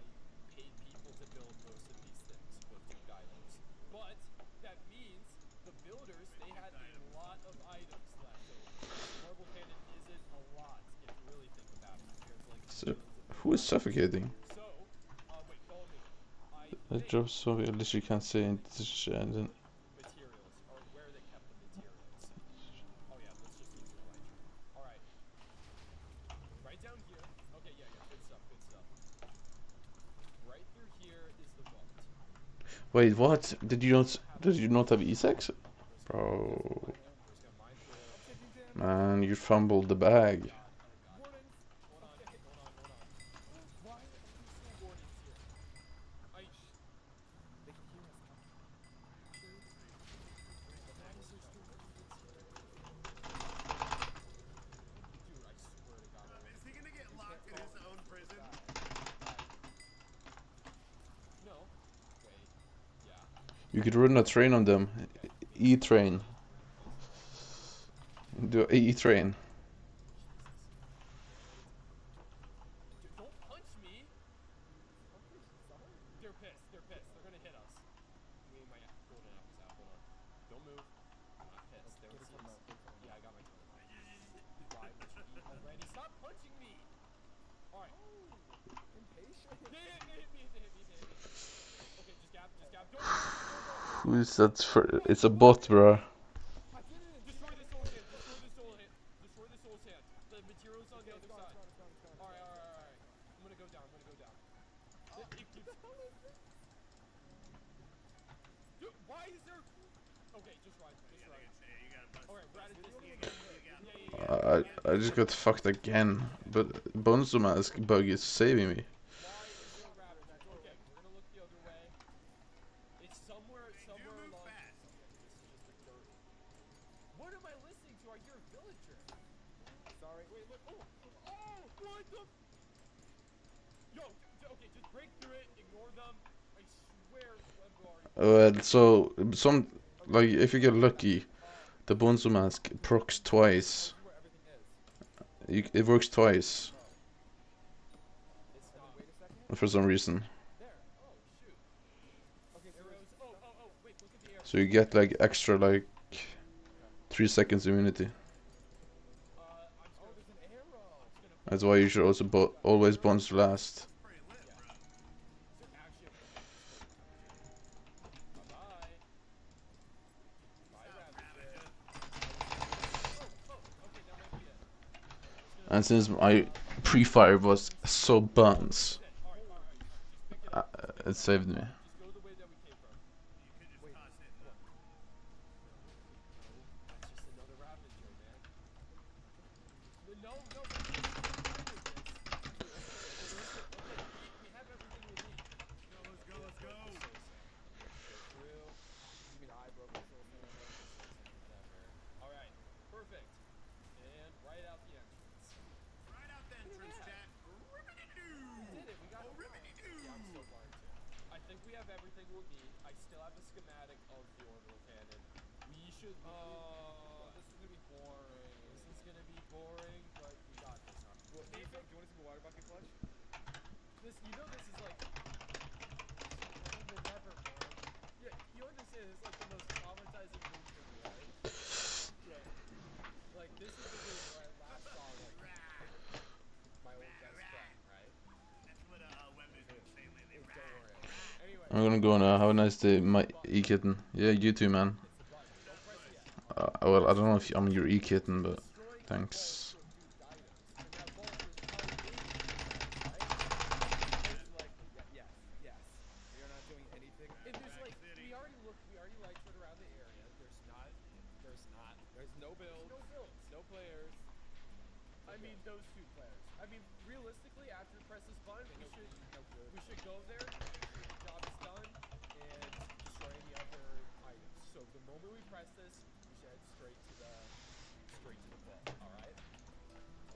[SPEAKER 8] paid people to build most of these things with duped items. But that means the builders, they had a lot of items left over. Marble cannon isn't a lot if you really think about it compared to like
[SPEAKER 4] So, who is suffocating?
[SPEAKER 8] So, wait, follow me.
[SPEAKER 4] That job so I literally can't say it. And then
[SPEAKER 8] Materials, or where they kept the materials. Oh yeah, let's just use the elytra. Alright. Right down here. Okay, yeah, good stuff. Right through here is the vault.
[SPEAKER 4] wait, what? Did you not have E6? Bro,
[SPEAKER 8] We're just gonna mine through.
[SPEAKER 4] man, you fumbled the bag.
[SPEAKER 7] Warnings!
[SPEAKER 8] Hold on. Why are there so warnings here?
[SPEAKER 7] They can hear us now.
[SPEAKER 8] Why is there still warnings here? Dude, I swear to God.
[SPEAKER 1] Is he gonna get locked in his own prison?
[SPEAKER 8] No. Wait. Yeah.
[SPEAKER 4] You could run a train on them. E-train. Do a E-train.
[SPEAKER 8] Dude, don't punch me! They're pissed. They're gonna hit us. Me and my golden apples out. Hold on. Don't move. I'm not pissed. They were serious. Yeah, I got my turn. Why would you eat already? Stop punching me! Alright.
[SPEAKER 7] Impatient.
[SPEAKER 8] Hit me. Okay, just gap. Don't.
[SPEAKER 4] Who is that for? It's a bot, bro.
[SPEAKER 8] I did it! Destroy this old hand. Destroy this old hand. The material's on the other side. Alright. I'm gonna go down. Dude, why is there... Okay, just ride.
[SPEAKER 1] You gotta bust.
[SPEAKER 8] Alright, we're at a distance. Yeah.
[SPEAKER 4] I just got fucked again. But Bonzo Mask bug is saving me.
[SPEAKER 8] Why is there a rabbit? Okay, we're gonna look the other way. It's somewhere
[SPEAKER 1] move
[SPEAKER 8] along...
[SPEAKER 1] fast.
[SPEAKER 8] Okay, this is just a dirt. What am I listening to? I hear a villager.
[SPEAKER 7] Sorry.
[SPEAKER 8] Wait, look. Oh, what the... Yo, okay, just break through it. Ignore them. I swear Webber already...
[SPEAKER 4] So some like if you get lucky, the Bonzo Mask procs twice.
[SPEAKER 7] Where everything is.
[SPEAKER 4] It works twice
[SPEAKER 8] It's not...
[SPEAKER 7] Wait a second.
[SPEAKER 4] for some reason.
[SPEAKER 8] look at the air.
[SPEAKER 4] So you get like extra like 3 seconds immunity.
[SPEAKER 8] I'm just gonna,
[SPEAKER 7] there's an arrow.
[SPEAKER 4] That's why you should also always bonds last.
[SPEAKER 1] Pretty lit,
[SPEAKER 8] Yeah.
[SPEAKER 1] bro.
[SPEAKER 8] So actually, I'm gonna start the temperature. Bye bye. Bye, Ravager. Oh, okay, that might be it.
[SPEAKER 4] And since my pre-fire was so buns,
[SPEAKER 8] Alright. Just pick it up.
[SPEAKER 4] it saved me.
[SPEAKER 8] Just go the way that we came from.
[SPEAKER 1] You could just toss it in the...
[SPEAKER 8] That's just another Ravager, man. No. Okay, we have everything we need.
[SPEAKER 1] Let's go.
[SPEAKER 8] Go through.
[SPEAKER 7] You mean I broke the soul sand?
[SPEAKER 8] Whatever. Alright, perfect. And right out the entrance.
[SPEAKER 1] Right out the entrance, chat. Ribbity-doo!
[SPEAKER 8] We did it, we got it.
[SPEAKER 1] Ribbity-doo!
[SPEAKER 8] Yeah, I'm so blind too. I think we have everything we'll need. I still have a schematic of the orbital cannon. We should...
[SPEAKER 7] This is gonna be boring.
[SPEAKER 8] This is gonna be boring, but we got this.
[SPEAKER 7] Do you want to see the water bucket clutch?
[SPEAKER 8] This is like... Never, man. Yeah, you understand, it's like the most traumatizing thing for me, right? Yeah. Like, this is the game where I last saw, like, my old best friend, right?
[SPEAKER 1] That's what Webner's been saying lately.
[SPEAKER 8] Don't worry. Anyway,
[SPEAKER 4] I'm gonna go now. Have a nice day, my e-kitten. Yeah, you too, man. Well, I don't know if I'm your e-kitten, but thanks.
[SPEAKER 7] Yes. You're not doing anything.
[SPEAKER 8] And there's like, we already like sort around the area.
[SPEAKER 7] There's no builds. No players.
[SPEAKER 8] I mean, those two players. I mean, realistically, after we press this button, we should go there, the job is done, and destroy any other items. So the moment we press this, we should head straight to the vault. All right.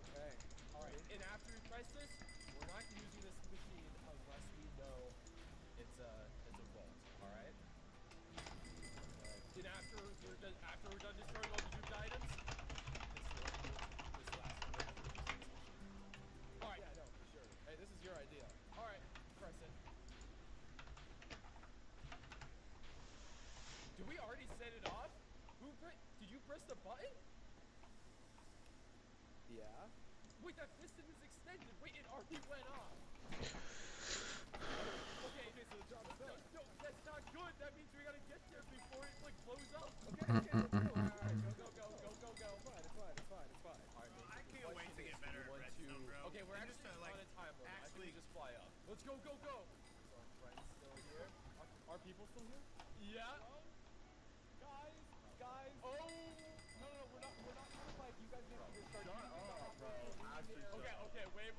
[SPEAKER 7] Okay.
[SPEAKER 8] All right. And after we press this, we're not using this machine unless we know it's a vault. All right. And after we're done destroying all the duped items, this last one. Alright.
[SPEAKER 7] Yeah, no, for sure. Hey, this is your idea.
[SPEAKER 8] Alright, press it. Did we already set it off? Did you press the button?
[SPEAKER 7] Yeah.
[SPEAKER 8] Wait, that piston is extended. Wait, it already went off. Okay, so the job is done. No, that's not good. That means we gotta get there before it like blows up. Okay, let's go.
[SPEAKER 7] Alright, it's fine.
[SPEAKER 8] Alright,
[SPEAKER 1] I can't wait to get better at redstone, bro.
[SPEAKER 8] Okay, we're
[SPEAKER 1] And
[SPEAKER 8] actually
[SPEAKER 1] just to,
[SPEAKER 8] on a time limit. I think we just fly up. Let's go. So our friends still here?
[SPEAKER 7] Are people still here?
[SPEAKER 8] Yeah.
[SPEAKER 7] Guys.
[SPEAKER 8] Oh.
[SPEAKER 7] No, we're not like you guys need to start
[SPEAKER 9] Shut up, bro. Actually, shut up.
[SPEAKER 8] Okay, wait.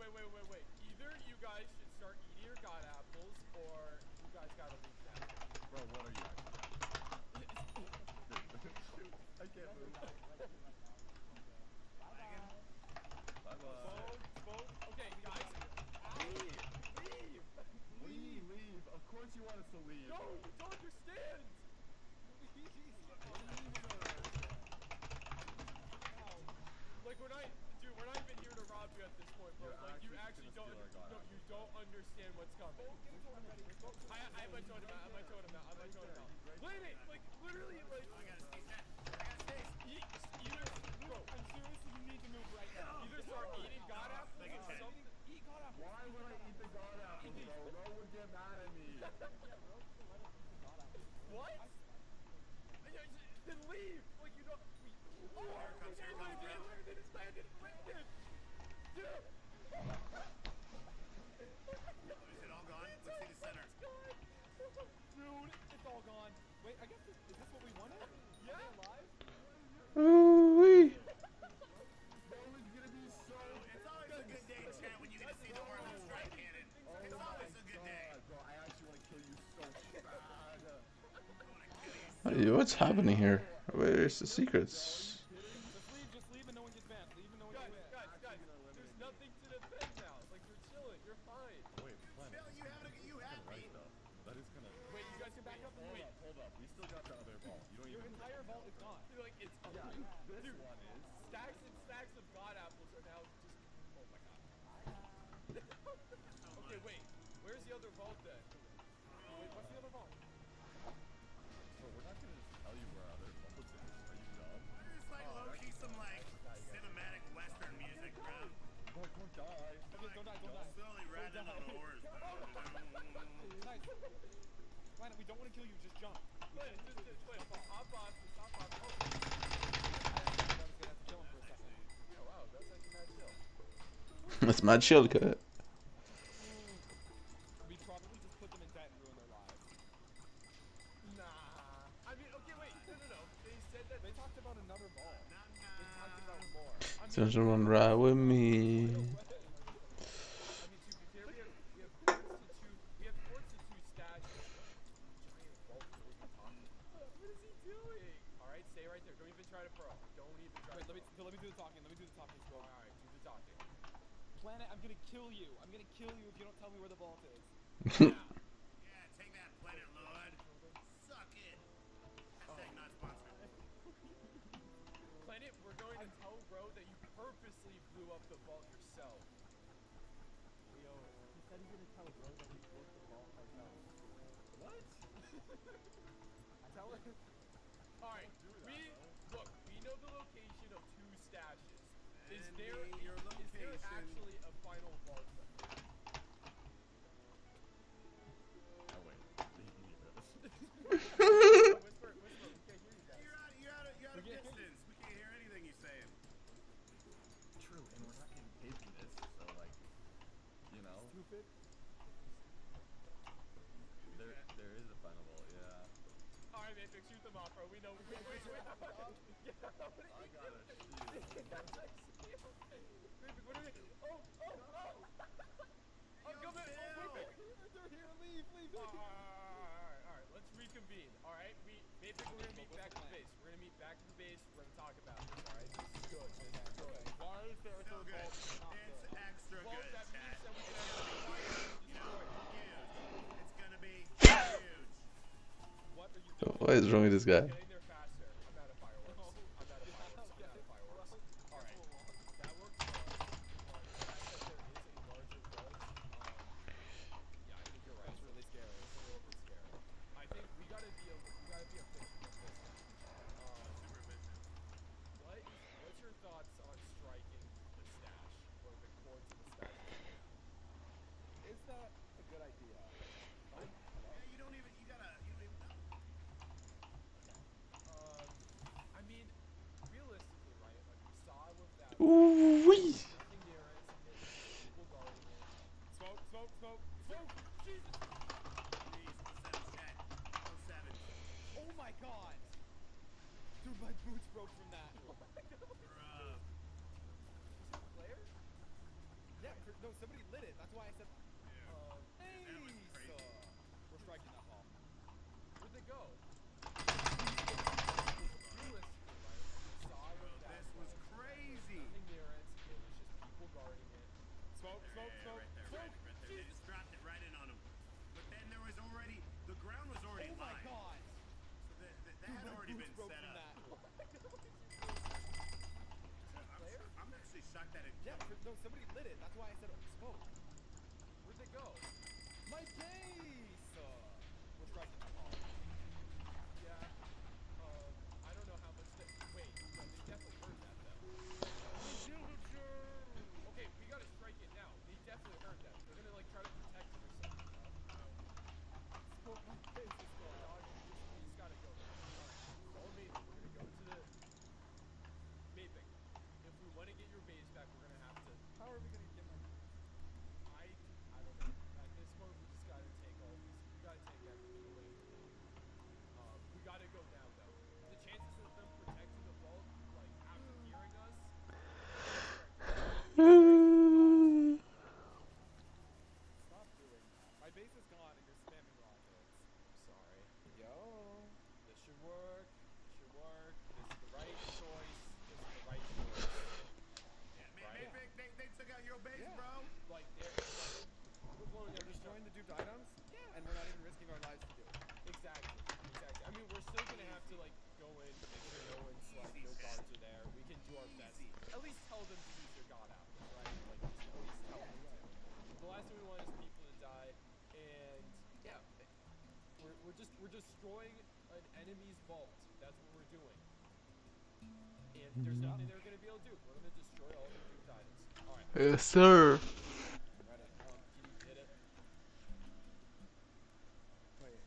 [SPEAKER 8] Either you guys should start eating your god apples, or you guys gotta leave now.
[SPEAKER 9] Bro, what are you actually? Shoot, I can't move. Bye-bye.
[SPEAKER 8] Boom. Okay, guys.
[SPEAKER 9] Leave. Of course you want us to leave.
[SPEAKER 8] No, you don't understand. Like we're not even here to rob you at this point, bro.
[SPEAKER 9] You're
[SPEAKER 8] Like you
[SPEAKER 9] actually
[SPEAKER 8] actually
[SPEAKER 9] just
[SPEAKER 8] don't.
[SPEAKER 9] gonna steal our god
[SPEAKER 8] No, you don't understand what's coming. I might tone him out. Wait, like literally, like.
[SPEAKER 1] I gotta stay set. I gotta stay.
[SPEAKER 8] Bro, I'm serious. You need to move right now. Either start eating god apples
[SPEAKER 1] Make it
[SPEAKER 8] or
[SPEAKER 1] 10.
[SPEAKER 8] something. Eat god apples.
[SPEAKER 9] Why would I eat the god apple, bro? Ro would get mad at me.
[SPEAKER 8] What? Then leave. Like you don't.
[SPEAKER 1] Here comes bro.
[SPEAKER 8] This man didn't land. Dude.
[SPEAKER 1] Is it all gone? Let's see the center.
[SPEAKER 7] Dude, it's all gone. Wait, I guess is this what we wanted?
[SPEAKER 8] Yeah.
[SPEAKER 7] Are they alive?
[SPEAKER 4] Ooh-wee.
[SPEAKER 1] It's always a good day, chat, when you get to see the orbital strike cannon. It's always a good day.
[SPEAKER 9] Bro, I actually want to kill you so bad.
[SPEAKER 4] Hey, what's happening here? Where's the secrets?
[SPEAKER 7] Just leave and no one gets banned.
[SPEAKER 8] Guys, there's nothing to defend now. Like you're chilling, you're fine.
[SPEAKER 9] Wait, Planet.
[SPEAKER 1] Phil, you have me.
[SPEAKER 9] Right, though. That is kind of...
[SPEAKER 8] Wait, you guys can back up and wait.
[SPEAKER 9] Hold up. We still got the other vault. You don't
[SPEAKER 7] Your
[SPEAKER 9] even...
[SPEAKER 7] entire vault is gone.
[SPEAKER 8] You're like it's
[SPEAKER 9] This one is...
[SPEAKER 8] stacks and stacks of god apples are now just. Oh my god. Okay, wait. Where's the other vault then?
[SPEAKER 7] Wait, what's the other vault? Planet, we don't want to kill you. Just jump.
[SPEAKER 8] Wait, just hop off. Just hop off. Oh.
[SPEAKER 7] I was gonna have to kill him for a second.
[SPEAKER 8] Yeah, wow, that's actually mad chill.
[SPEAKER 4] That's mad chill, cut.
[SPEAKER 7] We probably just put them in debt and ruin their lives.
[SPEAKER 8] Nah. I mean, okay, wait. No. They said that
[SPEAKER 7] They talked about another ball.
[SPEAKER 8] they talked about more. I mean,
[SPEAKER 4] Don't you wanna ride with me?
[SPEAKER 8] I mean, to be fair, we have courts to two stashes. Giant vault. What are you talking about? What is he doing? All right, stay right there. Don't even try to pro. Don't even try.
[SPEAKER 7] Wait,
[SPEAKER 8] to
[SPEAKER 7] let me do the talking. Let me do the talking.
[SPEAKER 8] All right, do the talking.
[SPEAKER 7] Planet, I'm gonna kill you. I'm gonna kill you if you don't tell me where the vault is.
[SPEAKER 1] Yeah, take that, Planet Lord. Suck it. Hashtag not sponsored.
[SPEAKER 8] Planet, we're going to tell Bro that you purposely blew up the vault yourself.
[SPEAKER 7] Leo, he said he's gonna tell Bro that he blew up the vault ourselves.
[SPEAKER 8] What?
[SPEAKER 7] Tell her.
[SPEAKER 8] All right, we know the location of two stashes. Is
[SPEAKER 1] And
[SPEAKER 8] there
[SPEAKER 1] your location.
[SPEAKER 8] actually a final vault though?
[SPEAKER 9] Oh wait.
[SPEAKER 8] Whisper, we can't hear you guys.
[SPEAKER 1] You're out of distance. We can't hear anything you're saying.
[SPEAKER 9] True, and we're not getting paid for this, so like, you know,
[SPEAKER 7] Stupid.
[SPEAKER 9] there is a final vault, yeah.
[SPEAKER 8] All right, man, shoot them off, bro. We know. Wait.
[SPEAKER 9] I gotta shoot.
[SPEAKER 8] What are we? Oh! I'm coming! Oh, wait.
[SPEAKER 7] They're here. Leave.
[SPEAKER 8] Alright. Let's reconvene. Alright, we're gonna meet back at the base. We're gonna meet back at the base. We're gonna talk about this. Alright, this is good. Why is there a
[SPEAKER 1] Still
[SPEAKER 8] third
[SPEAKER 1] good.
[SPEAKER 8] vault?
[SPEAKER 1] It's extra
[SPEAKER 8] Vault
[SPEAKER 1] good,
[SPEAKER 8] that
[SPEAKER 1] chat.
[SPEAKER 8] means that we can actually
[SPEAKER 1] It's gonna be huge.
[SPEAKER 8] What are you doing?
[SPEAKER 4] What is wrong with this guy?
[SPEAKER 8] Getting there faster. I'm out of fireworks. Alright. That works for us. But the fact that there is a larger vault, yeah, I think you're right.
[SPEAKER 7] That's really scary.
[SPEAKER 8] It's a little bit scary. I think we gotta be efficient with this now. What's your thoughts on striking the stash or the courts of the stash?
[SPEAKER 7] Is that a good idea?
[SPEAKER 1] Yeah, you don't even know.
[SPEAKER 8] I mean, realistically, right? Like we saw with that.
[SPEAKER 4] Ooh wee.
[SPEAKER 8] Nothing near it. People guarding it.
[SPEAKER 7] Smoke.
[SPEAKER 8] Jesus!
[SPEAKER 1] Please, 07 chat. 07.
[SPEAKER 7] Oh my god. Dude, my boots broke from that.
[SPEAKER 1] Bruh.
[SPEAKER 8] Player?
[SPEAKER 7] Yeah, no, somebody lit it. That's why I said.
[SPEAKER 1] That was crazy.
[SPEAKER 7] We're striking that ball.
[SPEAKER 8] Where'd they go? Realistically, right? We saw with that.
[SPEAKER 1] This was crazy.
[SPEAKER 8] Nothing near it. It was just people guarding it.
[SPEAKER 7] Smoke.
[SPEAKER 1] Yeah, right there. They just dropped it right in on him. But then there was already, the ground was already
[SPEAKER 7] Oh my
[SPEAKER 1] lined.
[SPEAKER 7] god.
[SPEAKER 1] So that had already been set up. I'm actually shocked that it
[SPEAKER 7] Yeah, no, somebody lit it. That's why I said smoke.
[SPEAKER 8] Where'd they go?
[SPEAKER 7] My case. We're striking that ball.
[SPEAKER 8] Yeah. I don't know how much they. Wait, no, they definitely heard that though. Okay, we gotta strike it now. They definitely heard that. They're gonna like try to protect it or something.
[SPEAKER 7] Smoke my case. Let's go.
[SPEAKER 8] Dog, we just gotta go. Alright, follow me. We're gonna go to the Mapic. If we want to get your base back, we're gonna have to.
[SPEAKER 7] How are we gonna get my?
[SPEAKER 8] I don't know. At this point, we just gotta take all these. We gotta take everything away from them. We gotta go now, though. The chances of them protecting the vault, like after hearing us.
[SPEAKER 7] Stop doing that. My base is gone and you're spamming rockets.
[SPEAKER 8] I'm sorry.
[SPEAKER 7] Yo.
[SPEAKER 8] This should work. This is the right choice.
[SPEAKER 1] Yeah, they took out your base,
[SPEAKER 7] Yeah.
[SPEAKER 1] bro.
[SPEAKER 8] Like we're blowing
[SPEAKER 7] We're
[SPEAKER 8] every
[SPEAKER 7] destroying the duped items. Yeah. And we're not even risking our lives to do it.
[SPEAKER 8] Exactly. I mean, we're still gonna have to like go in, make sure no guards are there. We can do our best. At least tell them to use their god apples, right? Like just at least tell them to. The last thing we want is people to die, and yeah, we're destroying an enemy's vault. That's what we're doing. And there's nothing they're gonna be able to do. We're gonna destroy all the duped items. All right.
[SPEAKER 4] Yes, sir.
[SPEAKER 8] Can you hit it?
[SPEAKER 7] Wait.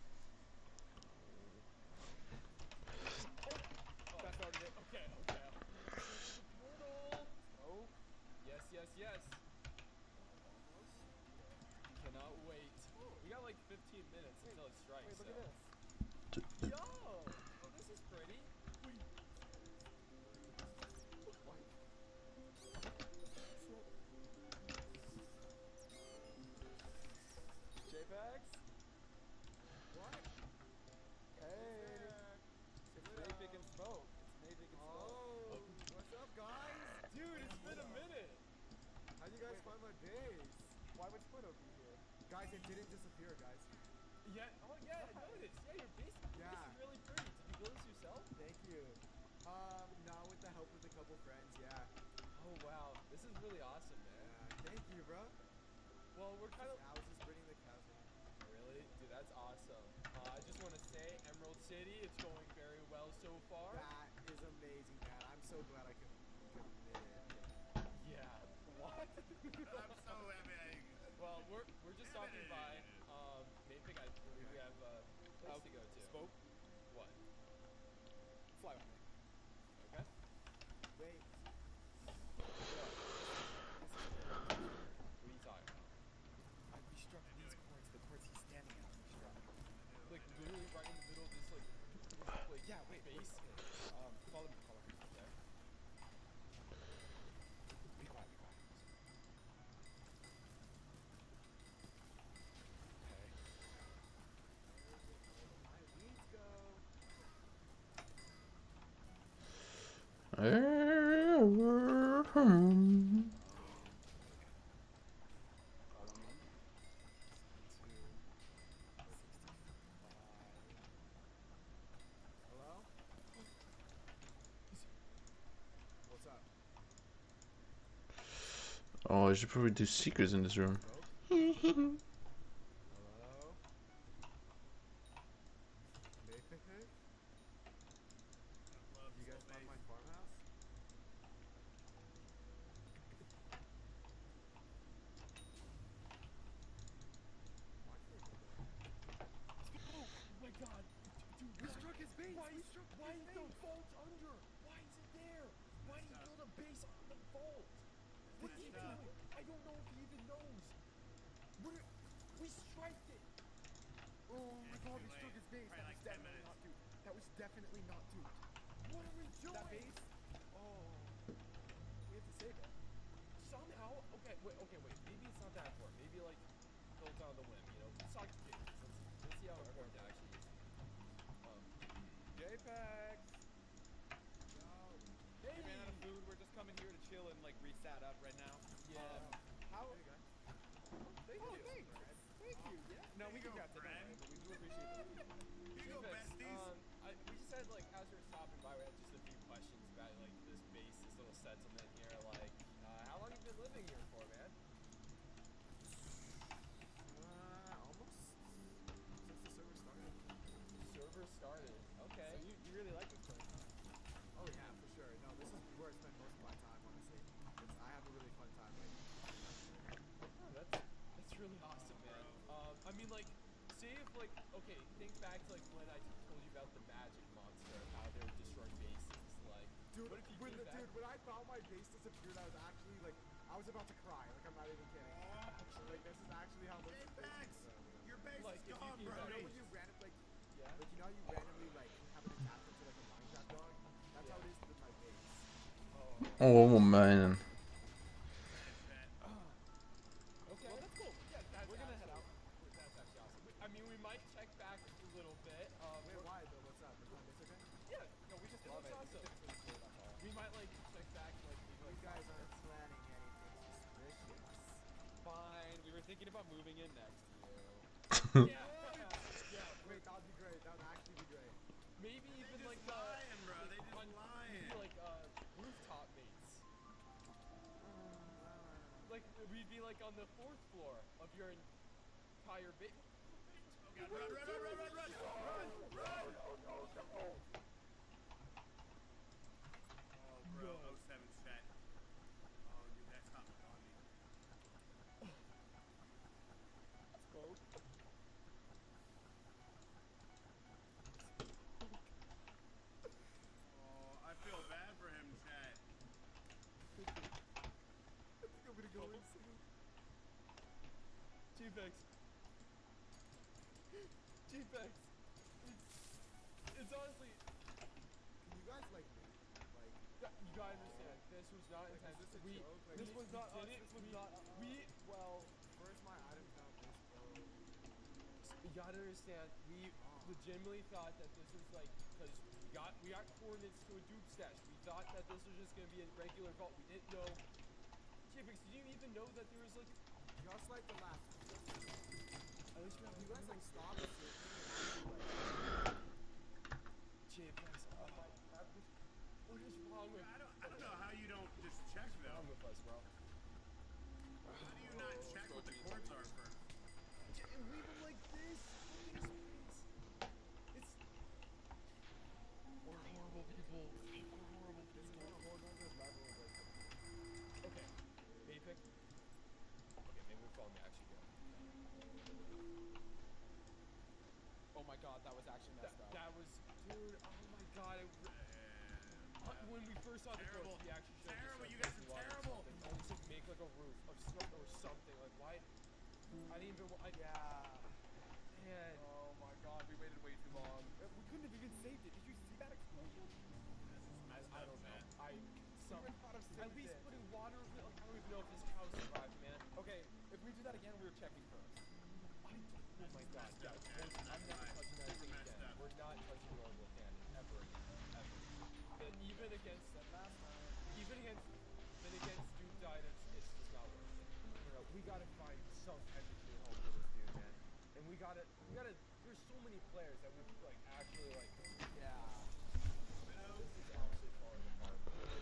[SPEAKER 7] much fun over here.
[SPEAKER 1] Guys, it didn't disappear, guys.
[SPEAKER 8] Yeah. Oh yeah, I noticed. Yeah, your base is really pretty. Did you build this yourself?
[SPEAKER 1] Thank you. No, with the help of a couple friends, yeah.
[SPEAKER 8] Oh wow, this is really awesome, man.
[SPEAKER 1] Yeah, thank you, bro.
[SPEAKER 8] Well, we're kind of.
[SPEAKER 1] I was just bringing the cows in.
[SPEAKER 8] Really, dude, that's awesome. I just want to say, Emerald City, it's going very well so far.
[SPEAKER 1] That is amazing, man. I'm so glad I could commit it.
[SPEAKER 8] Yeah. What?
[SPEAKER 1] I'm so happy.
[SPEAKER 8] Well, we're just stopping by. Maypick, I believe we have a place to go to.
[SPEAKER 7] Spoke.
[SPEAKER 8] What?
[SPEAKER 7] Fly with me.
[SPEAKER 8] Okay.
[SPEAKER 1] Wait.
[SPEAKER 8] What are you talking about?
[SPEAKER 7] I restruck these cords. The cords he's standing at. Restruck.
[SPEAKER 8] Like literally right in the middle of this like
[SPEAKER 7] Yeah. Wait.
[SPEAKER 8] base.
[SPEAKER 7] Follow me. Follow me.
[SPEAKER 8] Okay.
[SPEAKER 7] Be quiet. Be quiet. Okay.
[SPEAKER 1] My weeds go.
[SPEAKER 7] Follow me. 62, 65.
[SPEAKER 1] Hello? What's up?
[SPEAKER 4] Oh, I should probably do secrets in this room.
[SPEAKER 1] Hello? Maypick? You guys found my farmhouse?
[SPEAKER 8] Oh my god. Dude,
[SPEAKER 7] We struck his base.
[SPEAKER 8] Why
[SPEAKER 7] We
[SPEAKER 8] is
[SPEAKER 7] struck
[SPEAKER 8] why
[SPEAKER 7] his
[SPEAKER 8] is the
[SPEAKER 7] base.
[SPEAKER 8] vault under? Why is it there? Why did he build a base on the vault? What is he doing? I don't know if he even knows. We striked it.
[SPEAKER 7] Oh my god, we struck his base. That was definitely not duped. That was definitely not duped.
[SPEAKER 8] What are we doing?
[SPEAKER 7] That base? Oh. We have to save it.
[SPEAKER 8] Somehow, okay, wait. Maybe it's not that important. Maybe like built on the whim, you know? Suck it. Let's see how important it actually is.
[SPEAKER 9] JPEG.
[SPEAKER 8] Hey.
[SPEAKER 9] We ran out of food. We're just coming here to chill and like reset up right now.
[SPEAKER 8] Yeah.
[SPEAKER 9] How?
[SPEAKER 1] There you go.
[SPEAKER 9] Thank
[SPEAKER 7] Oh,
[SPEAKER 9] you.
[SPEAKER 7] thanks. Thank you. Yeah.
[SPEAKER 9] No, we can grab it, don't worry, but we do appreciate the food.
[SPEAKER 1] Here you go, besties.
[SPEAKER 8] We just had like as we were stopping by, we had just a few questions about like this base, this little settlement here. Like, how long have you been living here for, man?
[SPEAKER 1] Almost since the server started.
[SPEAKER 8] Server started. Okay.
[SPEAKER 7] So you really like this place, huh?
[SPEAKER 1] Oh yeah, for sure. No, this is where I spend most of my time, honestly. I have a really fun time right now.
[SPEAKER 8] Oh, that's really awesome, man. I mean, like, say if like, okay, think back to like when I told you about the magic monster, how they were destroying bases. Like,
[SPEAKER 1] Dude,
[SPEAKER 8] what if you came back?
[SPEAKER 1] when I found my base disappeared, I was actually like, I was about to cry. Like, I'm not even kidding. Like, this is actually how much space
[SPEAKER 10] Your base
[SPEAKER 8] Like,
[SPEAKER 10] is
[SPEAKER 8] if you
[SPEAKER 10] gone,
[SPEAKER 8] came
[SPEAKER 10] bro.
[SPEAKER 8] back-
[SPEAKER 1] You know when you random like,
[SPEAKER 8] Yeah.
[SPEAKER 1] like you know how you randomly like have an attachment to like a Minecraft dog? That's how it is with my base.
[SPEAKER 4] Oh man.
[SPEAKER 8] Okay. Well, that's cool. Yeah, we're gonna head out. That's actually awesome. I mean, we might check back a little bit.
[SPEAKER 1] Wait, why though? What's up? Is my base okay?
[SPEAKER 8] Yeah. No, we just love it. Awesome. We might like check back like maybe
[SPEAKER 1] You
[SPEAKER 8] like
[SPEAKER 1] guys aren't planning anything suspicious.
[SPEAKER 9] Fine. We were thinking about moving in next to you.
[SPEAKER 8] yeah.
[SPEAKER 1] Wait, that would be great. That would actually be great.
[SPEAKER 8] Maybe even
[SPEAKER 10] Just
[SPEAKER 8] like
[SPEAKER 10] lying, bro. They just
[SPEAKER 8] maybe
[SPEAKER 10] lying.
[SPEAKER 8] like rooftop mates. Like we'd be like on the 4th floor of your entire base.
[SPEAKER 10] Oh god, run! Oh, bro, 07 chat. Oh, dude, that's not funny.
[SPEAKER 8] Spoke.
[SPEAKER 10] Oh, I feel bad for him, chat.
[SPEAKER 1] I think I'm gonna go insane.
[SPEAKER 8] G-Pex. It's honestly,
[SPEAKER 1] Can you guys like leave? Like,
[SPEAKER 8] you gotta understand, this was not
[SPEAKER 1] Like,
[SPEAKER 8] intense.
[SPEAKER 1] is this a
[SPEAKER 8] We,
[SPEAKER 1] joke? Like,
[SPEAKER 8] this
[SPEAKER 1] we
[SPEAKER 8] was not us.
[SPEAKER 1] did it,
[SPEAKER 8] This
[SPEAKER 1] we
[SPEAKER 8] was not. Well,
[SPEAKER 1] first my items, now this, bro.
[SPEAKER 8] you gotta understand, we legitimately thought that this was like, because we got coordinates to a dupe stash. We thought that this was just gonna be a regular vault. We didn't know. G-Pex, did you even know that there was like
[SPEAKER 7] just like the last one. At least you guys like stop it. JPEX, oh my god, what is wrong with?
[SPEAKER 10] I don't know how you don't just check
[SPEAKER 7] What's
[SPEAKER 10] though.
[SPEAKER 7] wrong with us, bro?
[SPEAKER 10] How do you not check what the chords are first?
[SPEAKER 7] And leave them like this. Look at his face. It's. We're horrible people. We're horrible people.
[SPEAKER 8] Okay, Maypick. Okay, maybe we're following the actually go.
[SPEAKER 7] Oh my god, that was actually messed up.
[SPEAKER 8] That was, dude. Oh my god. When we first saw the
[SPEAKER 10] Terrible.
[SPEAKER 8] quote, he actually showed
[SPEAKER 10] Terrible.
[SPEAKER 8] us
[SPEAKER 10] You guys are terrible.
[SPEAKER 8] almost like make like a roof of snow or something. Like why? I didn't even. Yeah. Man.
[SPEAKER 7] Oh my god, we waited way too long. We couldn't have even saved it. Did you see that explosion?
[SPEAKER 8] I don't know. At
[SPEAKER 7] At
[SPEAKER 8] least putting water. Like, I don't even know if this cow survived, man.
[SPEAKER 7] Okay, if we do that again, we're checking first.
[SPEAKER 8] Oh my god. Yeah. I'm never touching that thing again. We're not touching normal cannon ever again. Ever. And even against that last time. Even against duped items, it's just not worth it. No, we gotta find some type of new home for this dude, man. And we gotta. There's so many players that we've like actually like.
[SPEAKER 7] Yeah.
[SPEAKER 8] This is actually falling apart.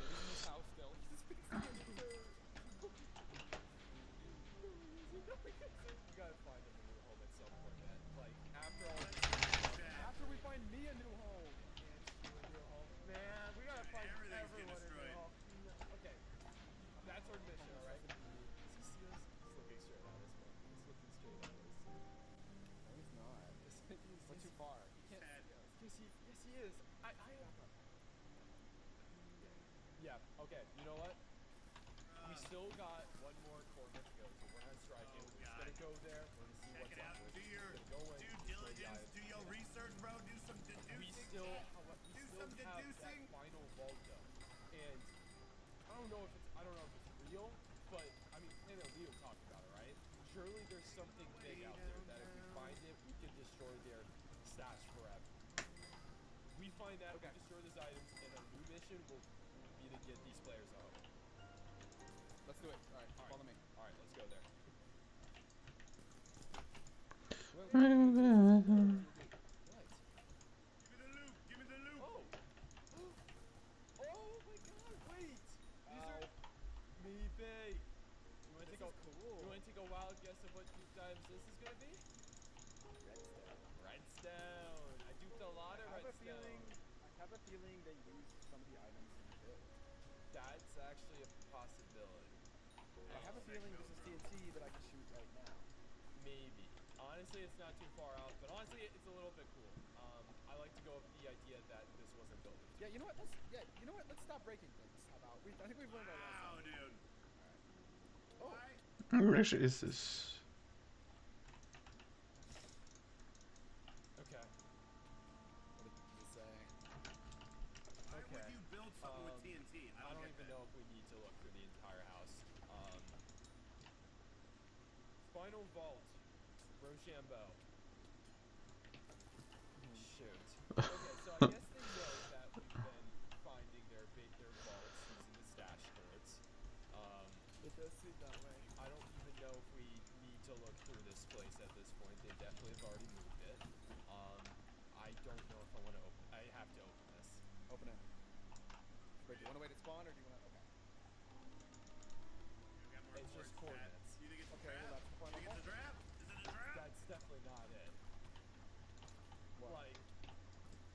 [SPEAKER 7] He's in his house still.
[SPEAKER 8] We gotta find him a new home at some point, man. Like after all this.
[SPEAKER 7] After we find me a new home.
[SPEAKER 8] Man, we gotta find
[SPEAKER 10] Everything's
[SPEAKER 8] everyone
[SPEAKER 10] getting
[SPEAKER 8] a new
[SPEAKER 10] destroyed.
[SPEAKER 8] home. Okay, that's our mission, all right? Does he see us? He's looking straight at us, man. He's looking straight at us.
[SPEAKER 7] No, he's not. We're too far. He can't
[SPEAKER 10] Sad.
[SPEAKER 7] see us.
[SPEAKER 8] Yes, he is. Yeah. Okay. You know what? We still got one more corner to go to. We're not striking. We're just gonna go there. We're gonna see
[SPEAKER 10] Check
[SPEAKER 8] what's
[SPEAKER 10] it
[SPEAKER 8] up.
[SPEAKER 10] out.
[SPEAKER 8] We're
[SPEAKER 10] Do
[SPEAKER 8] just
[SPEAKER 10] your
[SPEAKER 8] gonna go in.
[SPEAKER 10] due
[SPEAKER 8] destroy the
[SPEAKER 10] diligence.
[SPEAKER 8] item.
[SPEAKER 10] Do your research, bro. Do some deducing.
[SPEAKER 8] We still have
[SPEAKER 10] some
[SPEAKER 8] that
[SPEAKER 10] deducing.
[SPEAKER 8] final vault though, and I don't know if it's real, but I mean, Planet Leo talked about it, right? Surely there's something big out there that if we find it, we can destroy their stash forever. We find that, we destroy these items, and our new mission will be to get these players out.
[SPEAKER 7] Let's do it. Alright, follow me.
[SPEAKER 8] Alright, let's go there.
[SPEAKER 7] What?
[SPEAKER 10] Give me the loot. Give me the loot.
[SPEAKER 8] Oh! Oh my god, wait! These are maybe. You wanna take a wild guess of what duped items this is gonna be? Redstone. I duped a lot of redstone.
[SPEAKER 7] I have a feeling they used some of the items in the build.
[SPEAKER 8] That's actually a possibility.
[SPEAKER 7] I have a feeling this is TNT that I can shoot right now.
[SPEAKER 8] Maybe. Honestly, it's not too far out, but honestly, it's a little bit cool. I like to go with the idea that this wasn't built.
[SPEAKER 7] Yeah, you know what? Let's stop breaking things. How about I think we've learned our
[SPEAKER 10] Wow,
[SPEAKER 7] lesson.
[SPEAKER 10] dude.
[SPEAKER 7] Oh.
[SPEAKER 4] Where actually is this?
[SPEAKER 8] Okay.
[SPEAKER 7] What did you say?
[SPEAKER 10] Why would you build something with TNT?
[SPEAKER 8] I don't even know if we need to look through the entire house. Final vault. Rochambeau. Shoot. Okay, so I guess they know that we've been finding their vaults using the stash codes.
[SPEAKER 7] It does seem that way.
[SPEAKER 8] I don't even know if we need to look through this place at this point. They definitely have already moved it. I don't know if I want to open. I have to open this.
[SPEAKER 7] Open it. Wait, do you want to wait at spawn or do you want to? Okay.
[SPEAKER 8] It's just coordinates.
[SPEAKER 10] You think it's a
[SPEAKER 7] Okay,
[SPEAKER 10] trap?
[SPEAKER 7] well, that's the final
[SPEAKER 10] You think it's a trap? Is it a trap?
[SPEAKER 8] That's definitely not it.
[SPEAKER 7] What?
[SPEAKER 8] Like,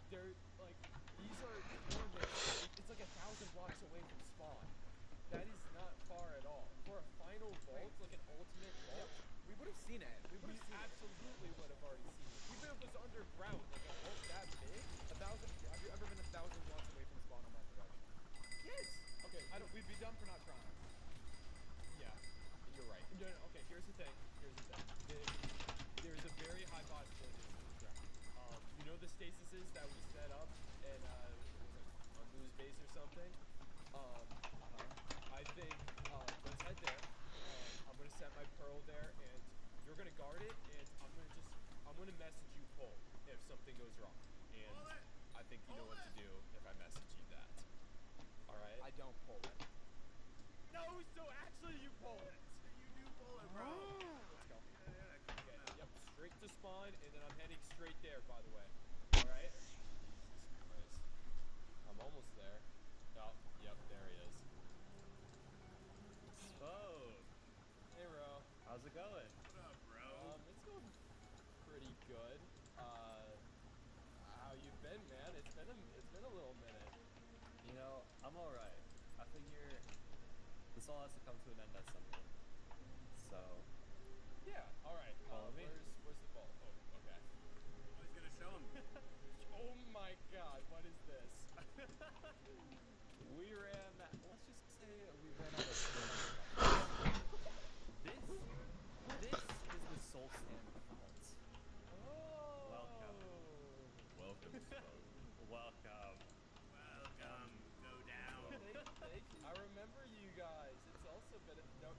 [SPEAKER 8] they're like these are coordinates. It's like 1,000 blocks away from spawn. That is not far at all. For a final vault, like an ultimate vault,
[SPEAKER 7] We would have seen it. We would
[SPEAKER 8] we
[SPEAKER 7] have seen it.
[SPEAKER 8] absolutely would have already seen it. Even if it was underground, like a vault that big.
[SPEAKER 7] 1,000. Have you ever been 1,000 blocks away from spawn on that direction?
[SPEAKER 8] Yes. Okay.
[SPEAKER 7] We'd be dumb for not trying.
[SPEAKER 8] Yeah, you're right. No, okay, here's the thing. There's a very high possibility this is correct. You know the stasises that we set up in on Lou's base or something? I think let's head there. I'm gonna set my pearl there, and you're gonna guard it, and I'm gonna message you pull if something goes wrong. And I think you know what to do if I message you that. All right.
[SPEAKER 7] I don't pull it.
[SPEAKER 8] No, so actually you pull it.
[SPEAKER 10] You do
[SPEAKER 1] bullet, bro.
[SPEAKER 8] Let's go.
[SPEAKER 1] Yeah, come on now.
[SPEAKER 8] Yep, straight to spawn, and then I'm heading straight there, by the way. Alright? Jesus Christ. I'm almost there. Oh, yep, there he is.
[SPEAKER 9] Oh,
[SPEAKER 8] Hey, bro.
[SPEAKER 9] how's it going?
[SPEAKER 1] What up, bro?
[SPEAKER 8] It's going pretty good. How you been, man? It's been a little minute.
[SPEAKER 9] You know, I'm alright. I figure this all has to come to an end at some point. So,
[SPEAKER 8] Yeah, alright.
[SPEAKER 9] Follow me.
[SPEAKER 8] Where's the ball? Oh, okay.
[SPEAKER 1] Oh, he's gonna show him.
[SPEAKER 8] Oh my god, what is this?
[SPEAKER 9] we ran, let's just say we ran out of steam. This is the Soul Sand Vault.
[SPEAKER 8] Oh.
[SPEAKER 9] Welcome. Welcome, Welcome.
[SPEAKER 1] Welcome. Go down.
[SPEAKER 8] Thank you. I remember you guys. It's also been no.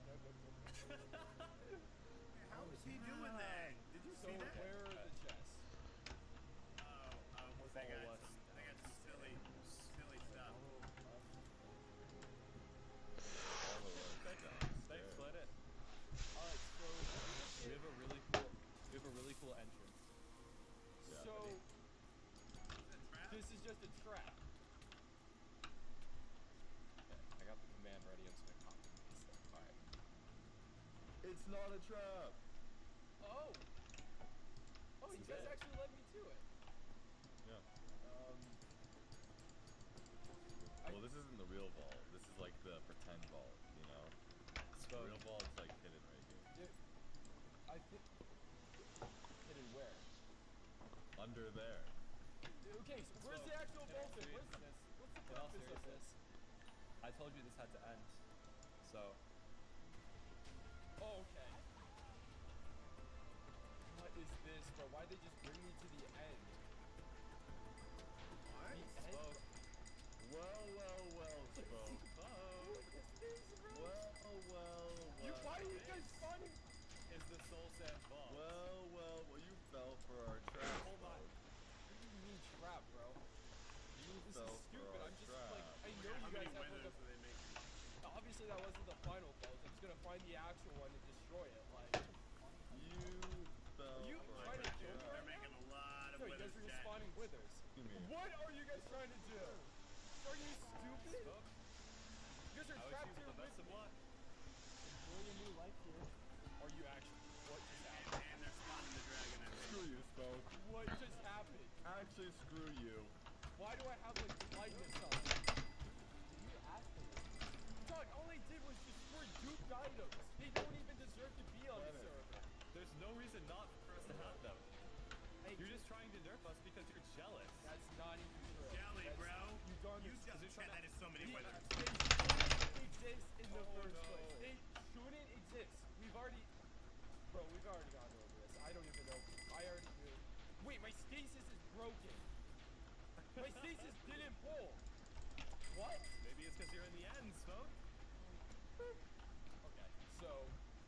[SPEAKER 1] How is he doing that? Did you
[SPEAKER 8] So
[SPEAKER 1] see that?
[SPEAKER 8] where are the chests?
[SPEAKER 1] Oh, they got some silly stuff.
[SPEAKER 9] Thanks, Planet.
[SPEAKER 8] Alright, so
[SPEAKER 9] We have a really cool entrance. Yeah.
[SPEAKER 8] so this is just a trap. Okay, I got the command ready. I'm just gonna copy and paste it. Alright.
[SPEAKER 9] It's not a trap.
[SPEAKER 8] Oh, you
[SPEAKER 9] This is
[SPEAKER 8] guys
[SPEAKER 9] it.
[SPEAKER 8] actually led me to it.
[SPEAKER 9] Yeah.
[SPEAKER 8] I-
[SPEAKER 9] Well, this isn't the real vault. This is like the pretend vault, you know? The real vault's like hidden right here.
[SPEAKER 8] I think hidden where?
[SPEAKER 9] Under there.
[SPEAKER 8] Okay, so where's the actual vault? What's the
[SPEAKER 9] In all
[SPEAKER 8] purpose of this?
[SPEAKER 9] seriousness, I told you this had to end. So,
[SPEAKER 8] Oh, okay. What is this, bro? Why'd they just bring me to the end?
[SPEAKER 1] What?
[SPEAKER 8] The end?
[SPEAKER 9] Spoke. Well, Spoke.
[SPEAKER 8] What is this, bro? Why are you guys spawning?
[SPEAKER 9] Is the Soul Sand Vault. Well, you fell for our trap.
[SPEAKER 8] Hold on. What do you mean trap, bro? This
[SPEAKER 9] fell
[SPEAKER 8] is
[SPEAKER 9] for
[SPEAKER 8] stupid.
[SPEAKER 9] our
[SPEAKER 8] I'm just
[SPEAKER 9] trap.
[SPEAKER 8] like, I know
[SPEAKER 1] How
[SPEAKER 8] you guys
[SPEAKER 1] many
[SPEAKER 8] have like
[SPEAKER 1] withers are they making?
[SPEAKER 8] obviously that wasn't the final vault. I'm just gonna find the actual one and destroy it. Like,
[SPEAKER 9] You fell
[SPEAKER 8] you
[SPEAKER 9] for
[SPEAKER 8] trying
[SPEAKER 9] our
[SPEAKER 8] to kill me
[SPEAKER 9] trap.
[SPEAKER 8] right
[SPEAKER 1] They're making a lot of
[SPEAKER 8] no, you guys
[SPEAKER 1] withers,
[SPEAKER 8] are
[SPEAKER 1] chat.
[SPEAKER 8] spawning withers.
[SPEAKER 9] Give me.
[SPEAKER 8] What are you guys trying to do? Are you stupid?
[SPEAKER 9] Spoke.
[SPEAKER 8] You guys are
[SPEAKER 9] I wish
[SPEAKER 8] trapped
[SPEAKER 9] you
[SPEAKER 8] here
[SPEAKER 9] the best
[SPEAKER 8] with
[SPEAKER 9] of
[SPEAKER 8] me.
[SPEAKER 9] luck.
[SPEAKER 8] Enjoy a new life here. Are you actually? What just happened?
[SPEAKER 1] And they're spawning the dragon, I think.
[SPEAKER 9] Screw you, Spoke.
[SPEAKER 8] What just happened?
[SPEAKER 9] Actually, screw you.
[SPEAKER 8] Why do I have like blindness on? You asked for this. Dog, all I did was destroy duped items. They don't even deserve to be on the
[SPEAKER 9] Planet.
[SPEAKER 8] server.
[SPEAKER 9] There's no reason not for us to have them.
[SPEAKER 8] Hey,
[SPEAKER 9] You're just trying to nerf us because you're jealous.
[SPEAKER 8] that's not even true.
[SPEAKER 1] Jelly,
[SPEAKER 8] That's-
[SPEAKER 1] bro.
[SPEAKER 8] You darn
[SPEAKER 1] You
[SPEAKER 8] it.
[SPEAKER 1] just chat, that is so many withers.
[SPEAKER 8] They shouldn't exist in the
[SPEAKER 9] Oh,
[SPEAKER 8] first
[SPEAKER 9] no.
[SPEAKER 8] place. They shouldn't exist. We've already gone over this. I don't even know. I already knew. Wait, my stasis is broken. My stasis didn't pull. What?
[SPEAKER 9] Maybe it's because you're in the end, Spoke.
[SPEAKER 8] Okay, so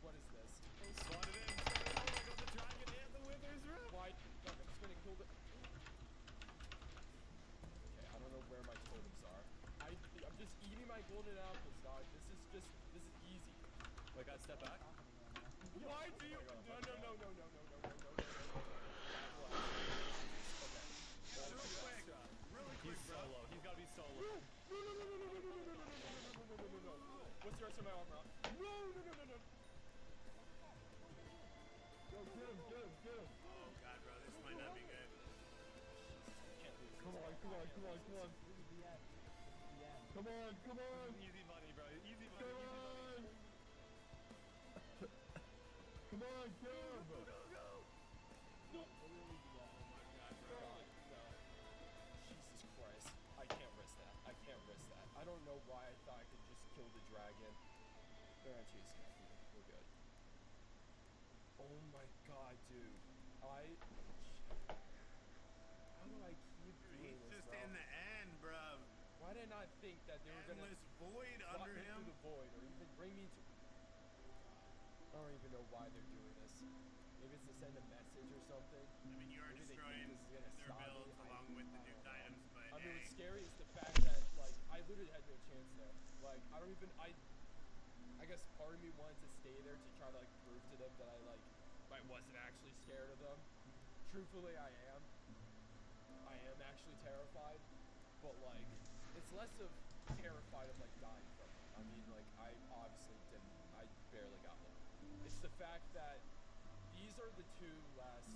[SPEAKER 8] what is this?
[SPEAKER 9] Spawn it in. Oh my god, the dragon and the withers, bro.
[SPEAKER 8] Why? Look, I'm just gonna kill the. Okay, I don't know where my totems are. I'm just eating my golden apples, dog. This is easy.
[SPEAKER 9] Wait, guys, step back.
[SPEAKER 8] Why do you? No.
[SPEAKER 1] Real quick,
[SPEAKER 9] He's
[SPEAKER 1] bro.
[SPEAKER 9] solo. He's gotta be solo.
[SPEAKER 8] No. What's the rest of my armor? No.
[SPEAKER 9] Go, get him.
[SPEAKER 1] Oh god, bro, this might not be good.
[SPEAKER 8] Can't lose.
[SPEAKER 9] Come on. Come on. Easy money, bro. Easy money. Come on, go.
[SPEAKER 8] No. Jesus Christ. I can't risk that. I don't know why I thought I could just kill the dragon. They're not chasing after me. We're good. Oh my god, dude. How do I keep doing
[SPEAKER 1] He's
[SPEAKER 8] this,
[SPEAKER 1] just
[SPEAKER 8] bro?
[SPEAKER 1] in the end, bro.
[SPEAKER 8] Why did I not think that they were gonna
[SPEAKER 1] Endless void
[SPEAKER 8] drop
[SPEAKER 1] under
[SPEAKER 8] me
[SPEAKER 1] him.
[SPEAKER 8] through the void or even bring me to... I don't even know why they're doing this. Maybe it's to send a message or something.
[SPEAKER 1] I mean, you are
[SPEAKER 8] Maybe they think
[SPEAKER 1] destroying
[SPEAKER 8] this is gonna
[SPEAKER 1] their
[SPEAKER 8] stop me.
[SPEAKER 1] builds along with the duped items, but
[SPEAKER 8] I mean,
[SPEAKER 1] hey,
[SPEAKER 8] what's scary is the fact that, like, I literally had no chance there. Like, I don't even, I guess part of me wanted to stay there to try to like prove to them that I wasn't actually scared of them. Truthfully, I am. I am actually terrified, but like it's less of terrified of like dying from them. I mean, like I obviously didn't. I barely got one. It's the fact that these are the two last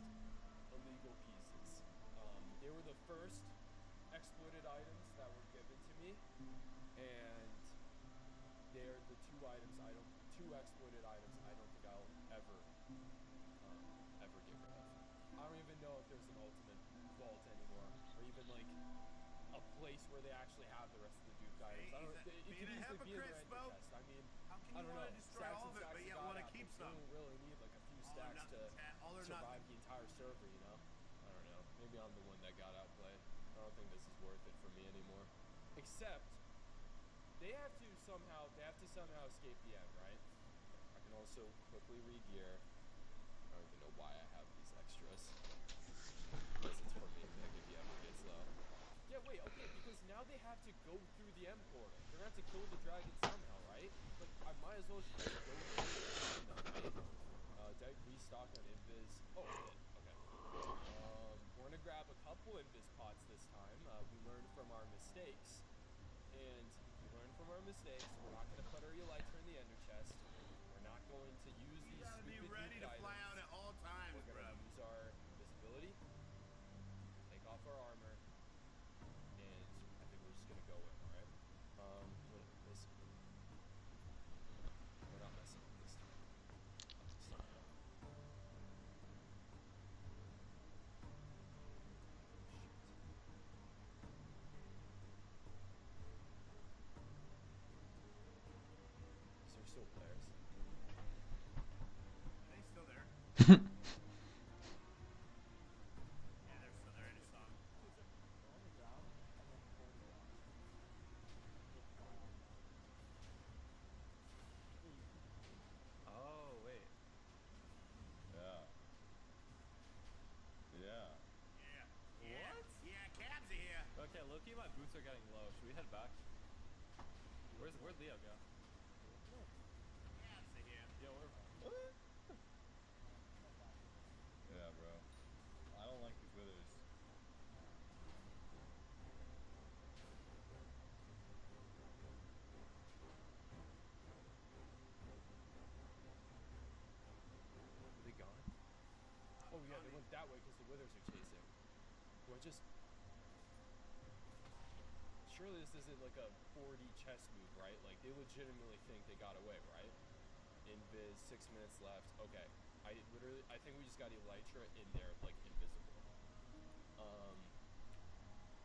[SPEAKER 8] illegal pieces. They were the first exploited items that were given to me, and they're the two exploited items I don't think I'll ever get rid of. I don't even know if there's an ultimate vault anymore, or even like a place where they actually have the rest of the Duke items. I don't. It could easily be in their ender chest. I mean, I don't know. Stacks and stacks of god apples. You don't really need like a few stacks to survive the entire server, you know? I don't know. Maybe I'm the one that got outplayed. I don't think this is worth it for me anymore. Except they have to somehow escape the end, right? I can also quickly re-gear. I don't even know why I have these extras. Unless it's for me, like if he ever gets low. Yeah, wait, okay, because now they have to go through the M portal. They're gonna have to kill the dragon somehow, right? Like, I might as well just go through it and find them, right? Did I restock on invis? Oh, I did. Okay. We're gonna grab a couple invis pots this time. We learned from our mistakes. And we learned from our mistakes. We're not gonna put our elytra in the ender chest. We're not going to use these stupid
[SPEAKER 1] be ready to fly out at all times,
[SPEAKER 8] We're gonna use our invisibility, take off our armor, and I think we're just gonna go in, alright? We're not messing up this time. Is there still players?
[SPEAKER 1] Are they still there? Yeah, they're still there in a song.
[SPEAKER 7] On the ground and then holding on. It's wild.
[SPEAKER 9] Oh, wait. Yeah. Yeah.
[SPEAKER 1] Yeah.
[SPEAKER 9] What?
[SPEAKER 1] Yeah, cabs are here.
[SPEAKER 9] Okay, Loki, my boots are getting low. Should we head back? Where'd Leo go?
[SPEAKER 1] Cabs are here.
[SPEAKER 9] Yo, what? Yeah, bro. I don't like these withers.
[SPEAKER 8] Are they gone? Oh yeah, they went that way because the withers are chasing. Do I just... Surely this isn't like a 4D chess move, right? Like, they legitimately think they got away, right? Invis, 6 minutes left. Okay. I think we just got elytra in there, like, invisible.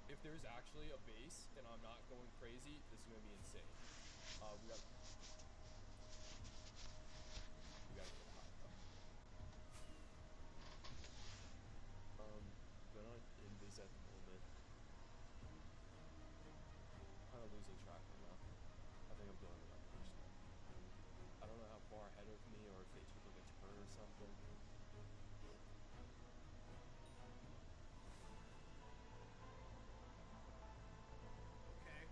[SPEAKER 8] If there's actually a base and I'm not going crazy, this is gonna be insane. We gotta get high up. Good on invis at the moment. Kind of losing track right now. I think I'm going the right direction. I don't know how far ahead of me or if they took like a turn or something.
[SPEAKER 1] Okay.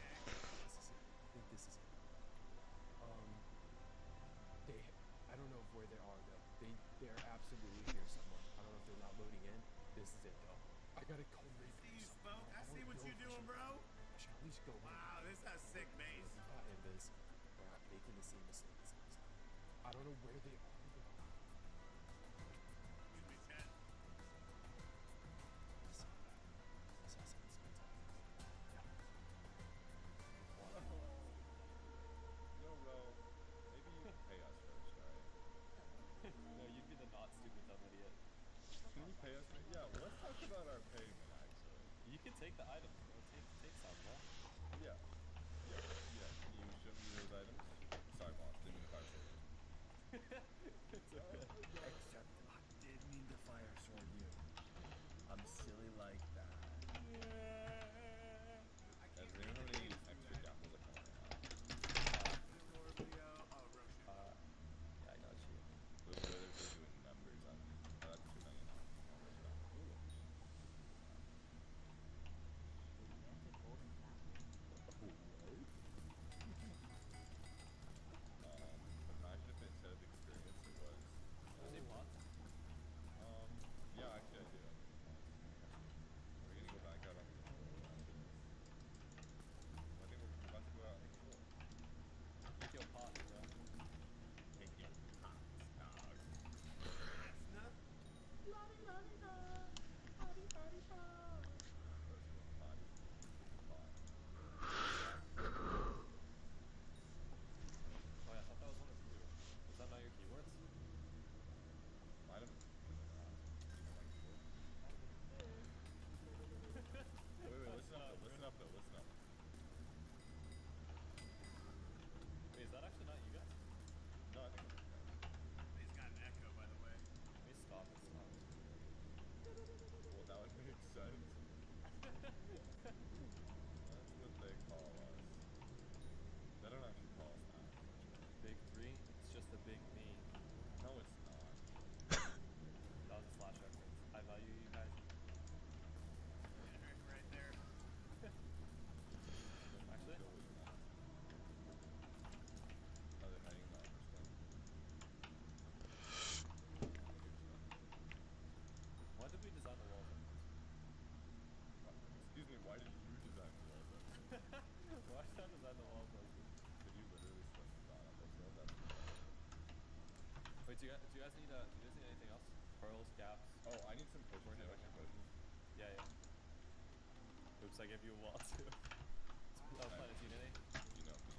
[SPEAKER 8] I think this is it. I don't know where they are though. They're absolutely here somewhere. I don't know if they're not loading in. This is it though. I gotta go in.
[SPEAKER 1] I see you, Spoke. I see what you're doing, bro.
[SPEAKER 8] I should at least go in.
[SPEAKER 1] Wow, this is a sick base.
[SPEAKER 8] We got invis. We're not making the same mistake as last time. I don't know where they are though.
[SPEAKER 1] Excuse me, chat.
[SPEAKER 9] Yo, bro. Maybe you can pay us first, alright?
[SPEAKER 5] No, you'd be the not stupid dumb idiot.
[SPEAKER 9] Can you pay us? Yeah, let's talk about our payment, actually.
[SPEAKER 5] You can take the items, bro. Take some, yeah?
[SPEAKER 9] Yeah. Can you show me those items? Sorry, boss. Didn't mean to fire sword you.
[SPEAKER 5] It's okay.
[SPEAKER 10] Except I did mean to fire sword you. I'm silly like that.
[SPEAKER 9] Does anyone have any extra gapples that come on right now?
[SPEAKER 1] Scorpio. Oh, Roshan.
[SPEAKER 5] Yeah, I got you.
[SPEAKER 9] Those withers are doing numbers on me. Oh, that's 2 million. Almost done.
[SPEAKER 10] Romantic golden apple.
[SPEAKER 9] Ooh.
[SPEAKER 5] big me.
[SPEAKER 9] No, it's not.
[SPEAKER 5] That was a Slash reference. I value you guys.
[SPEAKER 10] Right there.
[SPEAKER 5] Actually,
[SPEAKER 9] No, it's not. Are they hiding in the armor still? Weird stuff.
[SPEAKER 5] why did we design the walls like this?
[SPEAKER 9] Excuse me, why did you design the walls like this?
[SPEAKER 5] Why did I design the walls like this?
[SPEAKER 9] Did you literally thought of this though? That's retarded.
[SPEAKER 5] Wait, do you guys need anything else? Pearls, caps?
[SPEAKER 9] Oh, I need some potions. Do you have extra potions?
[SPEAKER 5] Yeah. Oops, I gave you a wall too. Oh,
[SPEAKER 9] I-
[SPEAKER 5] Planet Unity.
[SPEAKER 9] You know me.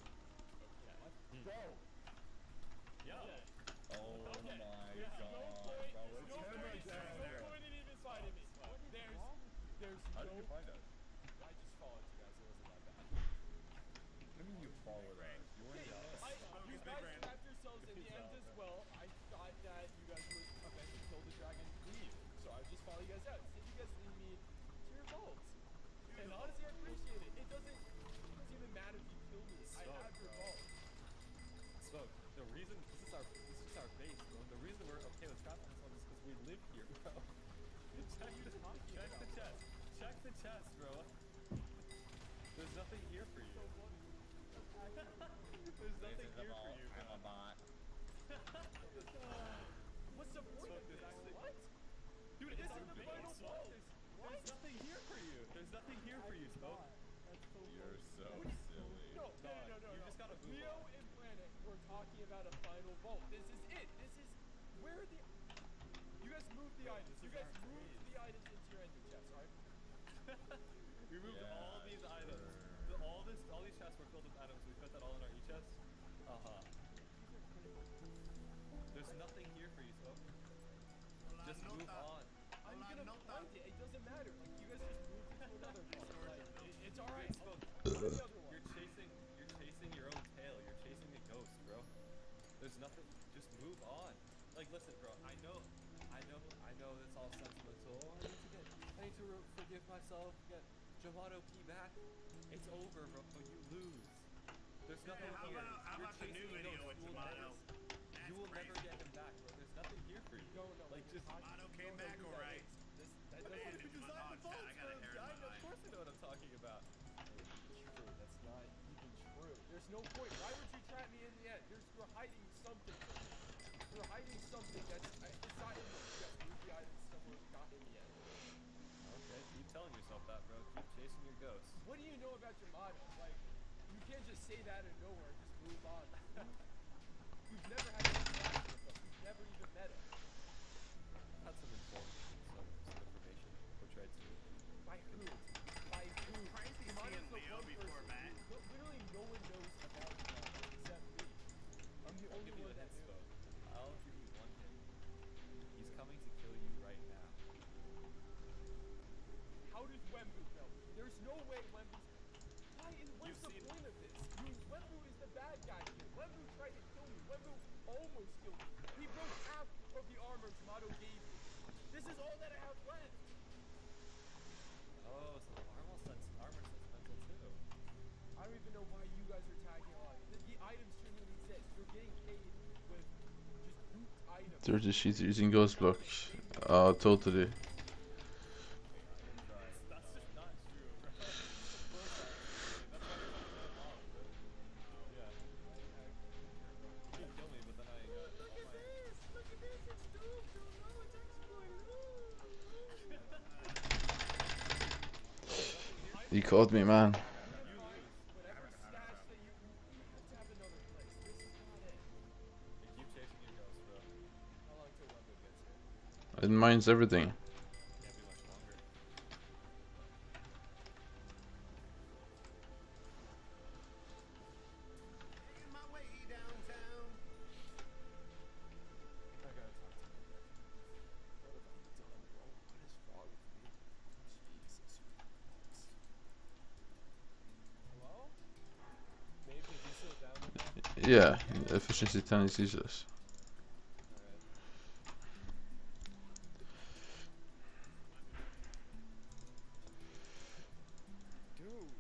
[SPEAKER 5] Yeah.
[SPEAKER 7] Bro,
[SPEAKER 5] Yo.
[SPEAKER 9] Oh
[SPEAKER 5] Okay.
[SPEAKER 9] my
[SPEAKER 5] There's
[SPEAKER 9] god,
[SPEAKER 5] no point.
[SPEAKER 9] bro,
[SPEAKER 5] There's
[SPEAKER 9] it's
[SPEAKER 5] no
[SPEAKER 9] him
[SPEAKER 5] point.
[SPEAKER 9] again.
[SPEAKER 5] There's no point in even fighting me. There's
[SPEAKER 9] How
[SPEAKER 5] no.
[SPEAKER 9] did you find us?
[SPEAKER 5] I just followed you guys. It wasn't that bad.
[SPEAKER 9] What do you mean you followed us? You weren't even there.
[SPEAKER 5] You guys trapped yourselves in the end as well. I thought that you guys would eventually kill the dragon and leave. So I would just follow you guys out. Instead, you guys lead me to your vaults. And honestly, I appreciate it. It doesn't even matter if you kill me. I have your vault. Smoke. The reason this is our base, bro. The reason we're okay with trapping ourselves is because we live here, bro. Check the chest. Check the chest, bro. There's nothing here for you. There's nothing here for you.
[SPEAKER 9] I'm a bot.
[SPEAKER 5] What's the point of this? What? Dude, this is the final wall. There's nothing here for you. There's nothing here for you, Smoke.
[SPEAKER 9] You're so silly.
[SPEAKER 5] No. You just gotta move Leo on. And Planet were talking about a final vault. This is it. This is where the. You guys moved the items. You guys moved the items into your ender chest, right? We moved all these items. All these chests were filled with items. We put that all in our e-chest. There's nothing here for you, Smoke. Just move on. I'm gonna find it. It doesn't matter. Like, you guys just moved into another vault. Like, it's alright, Smoke. You're chasing your own tail. You're chasing a ghost, bro. There's nothing. Just move on. Like, listen, bro. I know. It's all sentimental. Oh, I need to forgive myself. Get Jamato P back. It's over, bro. You lose. There's nothing here.
[SPEAKER 10] How about the new video with Jamato?
[SPEAKER 5] You will never get him back, bro. There's nothing here for you. No. Like, just
[SPEAKER 10] Jamato came back alright.
[SPEAKER 5] That doesn't design the vaults, bro. Of course I know what I'm talking about. True. That's not even true. There's no point. Why would you trap me in the end? You're hiding something. You're hiding something that's it's not in the yes, move the items somewhere not in the end. Okay, keep telling yourself that, bro. Keep chasing your ghosts. What do you know about Jamato? Like, you can't just say that out of nowhere and just move on. You've never had an interaction with him. You've never even met him. Had some information portrayed to me. By who? By who?
[SPEAKER 10] Crazy seeing Leo before Matt.
[SPEAKER 5] Literally no one knows about Jamato except me. I'm the only one that knew. I'll give you one hint. He's coming to kill you right now. How does Wembu know? There's no way Wembu's... What's the point of this? Wembu is the bad guy here. Wembu tried to kill me. Wembu almost killed me. He broke half of the armor Jamato gave me. This is all that I have left. Oh, so the armor sentimental too. I don't even know why you guys are tagging along. The items shouldn't even exist. You're getting paid with just duped items.
[SPEAKER 4] 30 sheets using ghost block. Totally.
[SPEAKER 5] That's just not true, bro. That's why yeah. You can kill me, but then look at this! Look at this! It's doomed! Oh no, it's exploited!
[SPEAKER 4] You caught me, man.
[SPEAKER 5] You lose. Whatever stash that you have to have another place. This is not it. You keep chasing your ghost, bro. How long till Wembu gets here?
[SPEAKER 4] It mines everything.
[SPEAKER 5] Can't be much longer.
[SPEAKER 10] Making my way downtown.
[SPEAKER 5] I gotta talk to my dad. What have I done, bro? What is wrong with me? Jesus Christ. Hello? Maybe if you slow down a bit.
[SPEAKER 4] Yeah, efficiency 10 is useless.
[SPEAKER 5] Alright. Dude!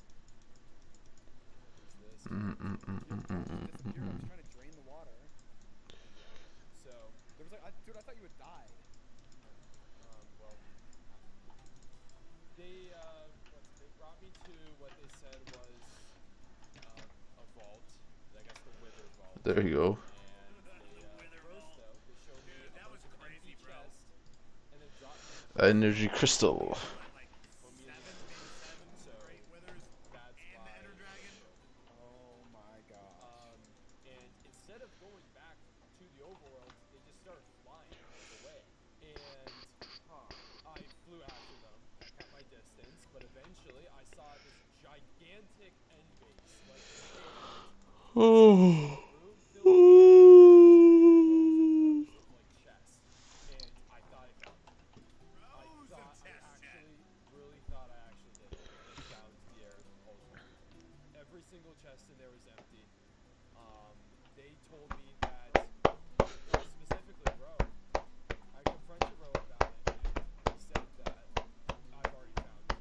[SPEAKER 5] What is this?
[SPEAKER 7] I was trying to drain the water.
[SPEAKER 8] to what they said was a vault. I guess the Wither Vault.
[SPEAKER 4] There you go.
[SPEAKER 8] And they first though they showed me a
[SPEAKER 10] that was
[SPEAKER 8] bunch of
[SPEAKER 10] crazy,
[SPEAKER 8] empty
[SPEAKER 10] bro.
[SPEAKER 8] chests, and then dropped me
[SPEAKER 4] Energy crystal.
[SPEAKER 10] Like
[SPEAKER 8] put me in
[SPEAKER 10] seven,
[SPEAKER 8] the
[SPEAKER 10] maybe seven
[SPEAKER 8] So
[SPEAKER 10] great withers
[SPEAKER 8] that's
[SPEAKER 10] and the
[SPEAKER 8] why.
[SPEAKER 10] Ender Dragon.
[SPEAKER 7] Oh my gosh.
[SPEAKER 8] And instead of going back to the overworld, they just started flying away. And I flew after them. I kept my distance, but eventually I saw this gigantic end base, like
[SPEAKER 4] Oh.
[SPEAKER 8] room filled with rows of like chests. And I thought I found it.
[SPEAKER 10] Rows of chests, chat.
[SPEAKER 8] Really thought I actually did it and found the Arid Ultra. Every single chest in there was empty. They told me that, specifically Ro, I confronted Ro about it, and he said that I've already found it.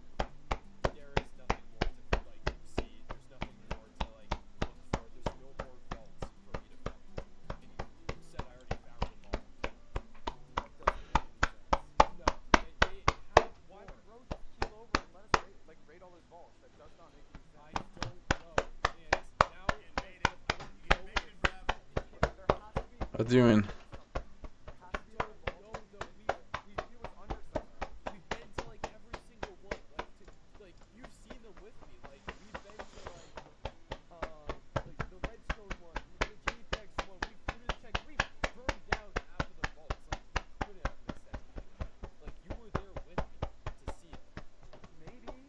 [SPEAKER 8] There is nothing more to like see. There's nothing more to like look for. There's no more vaults for me to find. And he said I already found them all.
[SPEAKER 7] That doesn't make any sense.
[SPEAKER 8] No, they have
[SPEAKER 7] Why
[SPEAKER 8] more.
[SPEAKER 7] would Rose just keel over and let us raid all his vaults? That does not make any sense.
[SPEAKER 8] I don't know. And now
[SPEAKER 10] Invaded. You invaded, bruv.
[SPEAKER 7] There has to be.
[SPEAKER 4] What do you mean?
[SPEAKER 7] There has to be a vault.
[SPEAKER 8] No,
[SPEAKER 7] He was under somewhere.
[SPEAKER 8] we've been to like every single one. Like you've seen them with me. Like we've been to like the redstone one, the JPEX one. We flew to the check. We burned down half of the vaults. Like you couldn't have missed anything. Like you were there with me to see it.
[SPEAKER 7] Maybe.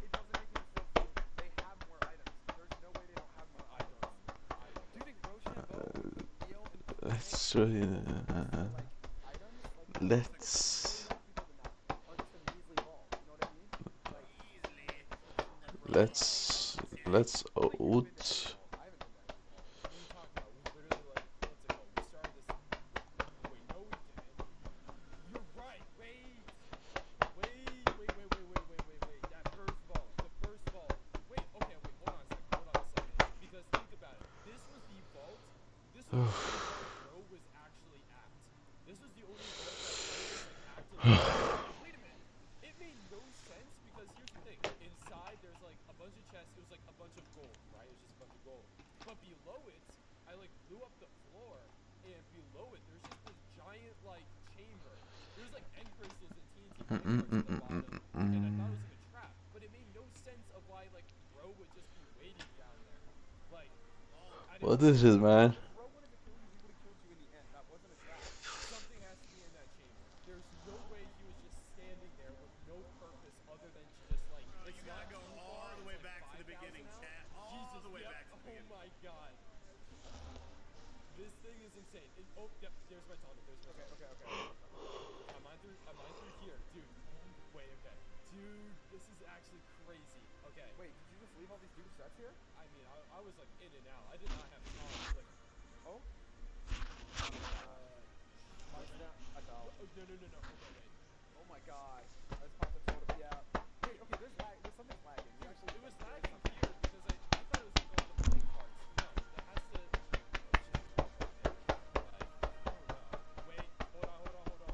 [SPEAKER 7] It doesn't make any sense. They have more items. There's no way they don't have more items. Do you think Rochambeau would kneel and
[SPEAKER 4] Let's really,
[SPEAKER 7] like items? Like
[SPEAKER 4] let's
[SPEAKER 7] people than that are just gonna easily vault. You know what I mean? Like
[SPEAKER 4] let's out.
[SPEAKER 7] I haven't been to every vault.
[SPEAKER 8] What are you talking about? We literally like what's it called? We started this. Wait, no, we didn't. You're right. Wait. That first vault. The first vault. Wait. Okay. Wait. Hold on a second. Because think about it. This was the vault. This was the only vault Bro was actually at. This was the only vault that Bro was like active. Wait a minute. It made no sense because here's the thing. Inside there's like a bunch of chests. It was like a bunch of gold, right? It was just a bunch of gold. But below it, I like blew up the floor, and below it there's just this giant like chamber. There's like end crystals and TNT parts at the bottom, and I thought it was like a trap. But it made no sense of why like Bro would just be waiting down there. Like, I didn't
[SPEAKER 4] What is it, man?
[SPEAKER 7] If Bro wanted to kill you, he would have killed you in the end. That wasn't a trap.
[SPEAKER 8] something has to be in that chamber. There's no way he was just standing there with no purpose other than to just like.
[SPEAKER 10] Bro,
[SPEAKER 8] It's
[SPEAKER 10] you gotta
[SPEAKER 8] not
[SPEAKER 10] go
[SPEAKER 8] too
[SPEAKER 10] all
[SPEAKER 8] far,
[SPEAKER 10] the
[SPEAKER 8] it's
[SPEAKER 10] way
[SPEAKER 8] like
[SPEAKER 10] back to the
[SPEAKER 8] 5,000
[SPEAKER 10] beginning,
[SPEAKER 8] out.
[SPEAKER 10] chat. All
[SPEAKER 8] Jesus,
[SPEAKER 10] the way
[SPEAKER 8] yep.
[SPEAKER 10] back to the beginning.
[SPEAKER 8] Oh my god. This thing is insane. Yep, there's my tunnel. There's my tunnel.
[SPEAKER 7] Okay.
[SPEAKER 8] I'm on through here, dude. Wait, okay. Dude, this is actually crazy. Okay.
[SPEAKER 7] Wait, did you just leave all these dude sets here?
[SPEAKER 8] I mean, I was like in and out. I did not have time. Like,
[SPEAKER 7] Oh?
[SPEAKER 8] what's
[SPEAKER 7] that? I fell.
[SPEAKER 8] no. Okay, wait.
[SPEAKER 7] Oh my god. I just popped a totem. Yeah. Wait, okay, there's lag. There's something's lagging. You actually.
[SPEAKER 8] It was lagging here because I thought it was like all the playing cards. No, that has to. Wait, hold on. Tell me.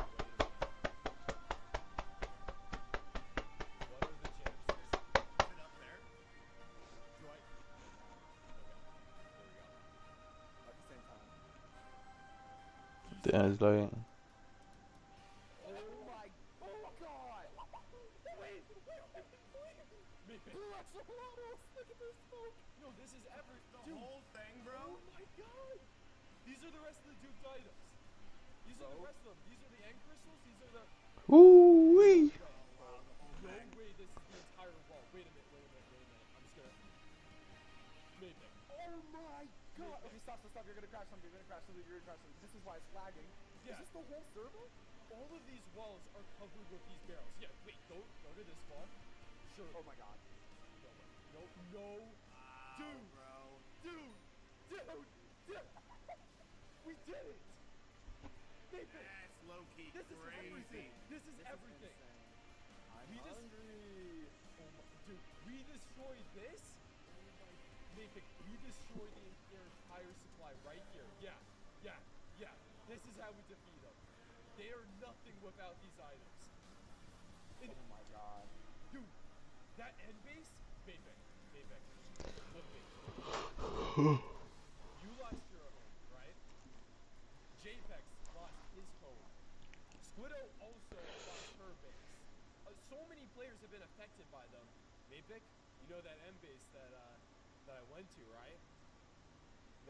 [SPEAKER 8] Wait a minute. What are the chances?
[SPEAKER 10] Is it up there?
[SPEAKER 8] Do I? Okay, there we go.
[SPEAKER 7] At the same time.
[SPEAKER 4] Yeah, it's like
[SPEAKER 7] Oh my. Oh god. Wait. Blue axolotls. Look at this smoke.
[SPEAKER 8] No, this is
[SPEAKER 10] The
[SPEAKER 8] dude.
[SPEAKER 10] whole thing, bro?
[SPEAKER 8] Oh my god. These are the rest of the duped items. These are the rest of them. These are the end crystals. These are the.
[SPEAKER 4] ooh wee.
[SPEAKER 8] No way. This is the entire wall. Wait a minute. I'm just gonna. Maybe.
[SPEAKER 7] Oh my god. Okay, stop. You're gonna crash something. This is why it's lagging.
[SPEAKER 8] Yeah.
[SPEAKER 7] Is this the whole server?
[SPEAKER 8] All of these walls are covered with these barrels. Yeah, wait, go to this one. Sure.
[SPEAKER 7] Oh my god.
[SPEAKER 8] No. Dude.
[SPEAKER 10] Bro.
[SPEAKER 8] Dude. We did it. Nathan,
[SPEAKER 10] That's low-key
[SPEAKER 8] this is
[SPEAKER 10] crazy.
[SPEAKER 8] everything. This is everything.
[SPEAKER 7] I'm
[SPEAKER 8] We just-
[SPEAKER 7] hungry.
[SPEAKER 8] Dude, we destroyed this. Nathan, we destroyed their entire supply right here. Yeah. This is how we defeat them. They are nothing without these items.
[SPEAKER 7] Oh my god.
[SPEAKER 8] Dude, that end base? Vapek. Look me. You lost your home, right? JPEX lost his home. Squiddo also lost her base. So many players have been affected by them. Vapek, you know that end base that I went to, right?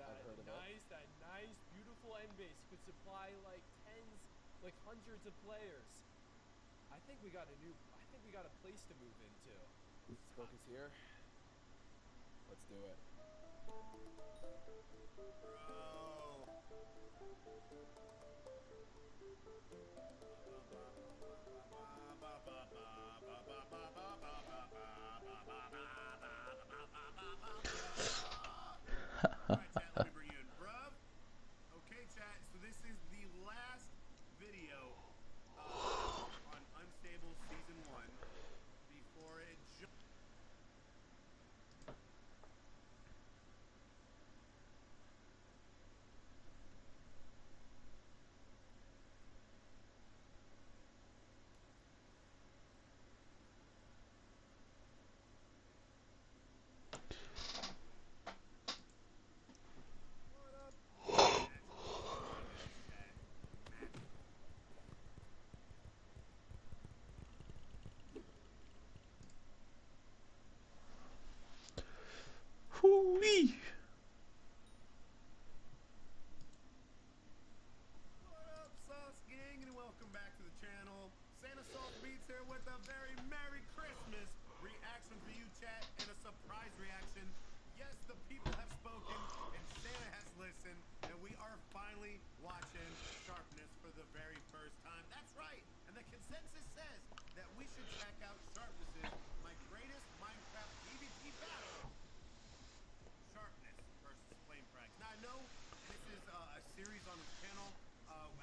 [SPEAKER 7] I've heard of it.
[SPEAKER 8] That nice, beautiful end base could supply like hundreds of players. I think we got a place to move into.
[SPEAKER 7] Focus here. Let's do it.
[SPEAKER 1] Alright, chat, let me bring you in. Bruv. Okay, chat, so this is the last video on Unstable Season 1 before it
[SPEAKER 4] Hoo-wee!
[SPEAKER 1] What up, Sauce Gang, and welcome back to the channel. Santa Sauce Beats here with a very Merry Christmas reaction for you, chat, and a surprise reaction. Yes, the people have spoken, and Santa has listened, and we are finally watching Sharpness for the very first time. That's right, and the consensus says that we should check out Sharpness's My Greatest Minecraft PvP Battle. Sharpness versus Flame Frags. Now I know this is a series on his channel.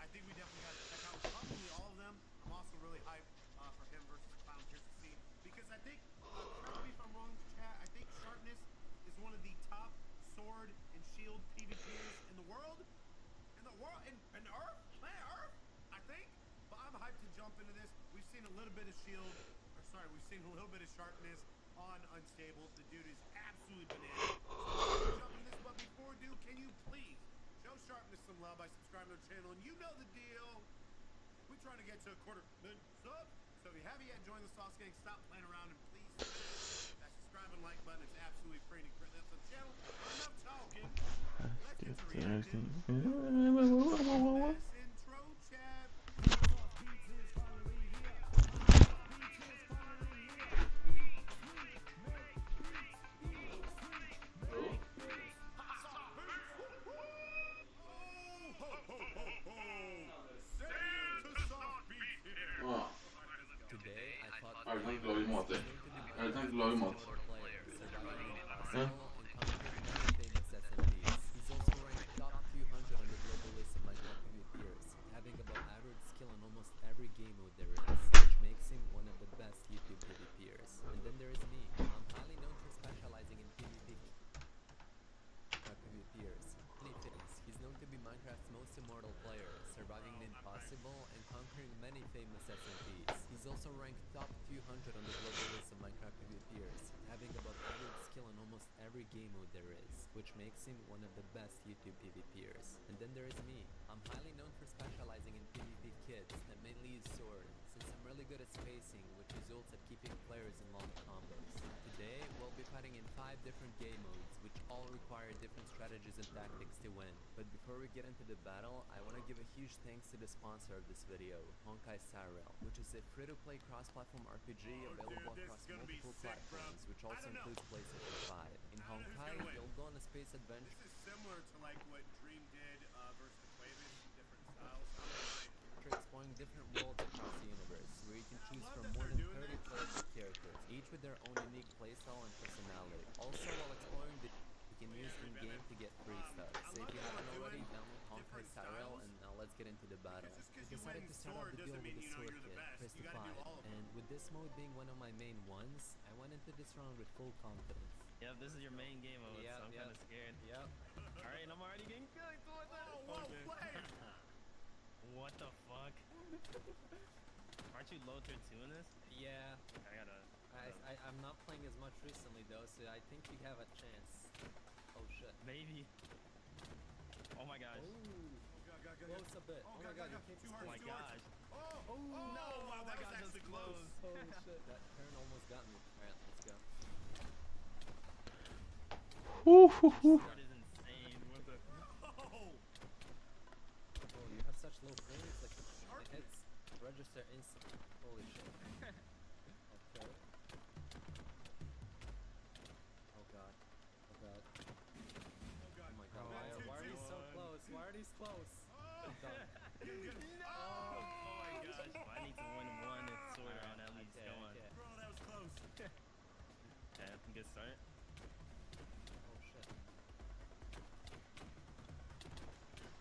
[SPEAKER 1] I think we definitely got to check out probably all of them. I'm also really hyped for him versus Clown Pierce to see, because I think, correct me if I'm wrong, chat, I think Sharpness is one of the top sword and shield PvPers in the world. In Earth? Planet Earth? I think. But I'm hyped to jump into this. We've seen a little bit of shield, or sorry, we've seen a little bit of Sharpness on Unstable. The dude is absolutely bananas. So jump into this, but before we do, can you please show Sharpness some love by subscribing to the channel? And you know the deal. We're trying to get to a 250,000 subs. So if you haven't yet joined the Sauce Gang, stop playing around and please smash that subscribe and like button. It's absolutely free to create this on the channel. Enough talking. Let's get to reacting. Mass intro, chat.
[SPEAKER 9] Today, I thought
[SPEAKER 4] Ertan glad i mat. Ertan glad i mat. Ja.
[SPEAKER 9] famous SMPs. He's also ranked top 200 on the global list of Minecraft PvPers, having above average skill in almost every game mode there is, which makes him one of the best YouTube PvPers. And then there is me. I'm highly known for specializing in PvP PvPers. Many things. He's known to be Minecraft's most immortal player, surviving the impossible and conquering many famous SMPs. He's also ranked top 200 on the global list of Minecraft PvPers, having above average skill in almost every game mode there is, which makes him one of the best YouTube PvPers. And then there is me. I'm highly known for specializing in PvP kits that mainly use sword, since I'm really good at spacing, which results at keeping players in long combos. Today, we'll be fighting in 5 different game modes, which all require different strategies and tactics to win. But before we get into the battle, I want to give a huge thanks to the sponsor of this video, Honkai Star Rail, which is a free-to-play cross-platform RPG available across multiple platforms, which also includes PlayStation 5. In Honkai, you'll go on a space adventure.
[SPEAKER 1] This is similar to like what Dream did versus the Quavis, different styles.
[SPEAKER 9] Exploring different worlds across the universe, where you can choose from more than 30 playable characters, each with their own unique playstyle and personality. Also, while exploring you can use in-game to get free stuff. So if you haven't already, download Honkai Star Rail, and now let's get into the battle. I decided to start out the deal with the sword kit, press the 5, and with this mode being one of my main ones, I went into this round with full confidence.
[SPEAKER 11] Yep, this is your main game mode, so I'm kind of scared. Yep. Alright, I'm already getting feelings towards it.
[SPEAKER 1] Whoa, play!
[SPEAKER 11] What the fuck? Aren't you low tier 2 in this?
[SPEAKER 9] Yeah.
[SPEAKER 11] I gotta.
[SPEAKER 9] I'm not playing as much recently though, so I think you have a chance. Oh shit.
[SPEAKER 11] Maybe. Oh my gosh.
[SPEAKER 9] Close a bit. Oh my god, you came
[SPEAKER 11] Oh my gosh.
[SPEAKER 1] Oh no! Wow, that was actually close.
[SPEAKER 9] Holy shit, that turn almost got me. Alright, let's go.
[SPEAKER 11] That is insane. What the?
[SPEAKER 1] Oh!
[SPEAKER 9] Oh, you have such low frames, like the hits register instantly. Holy shit. Okay. Oh god. Oh god. Oh my god. Why are these so close? Why are these close? I'm done.
[SPEAKER 11] Oh my gosh. Well, I need to win one if Sword on at least. Go on.
[SPEAKER 1] Bro, that was close.
[SPEAKER 11] Okay, good start.
[SPEAKER 9] Oh shit.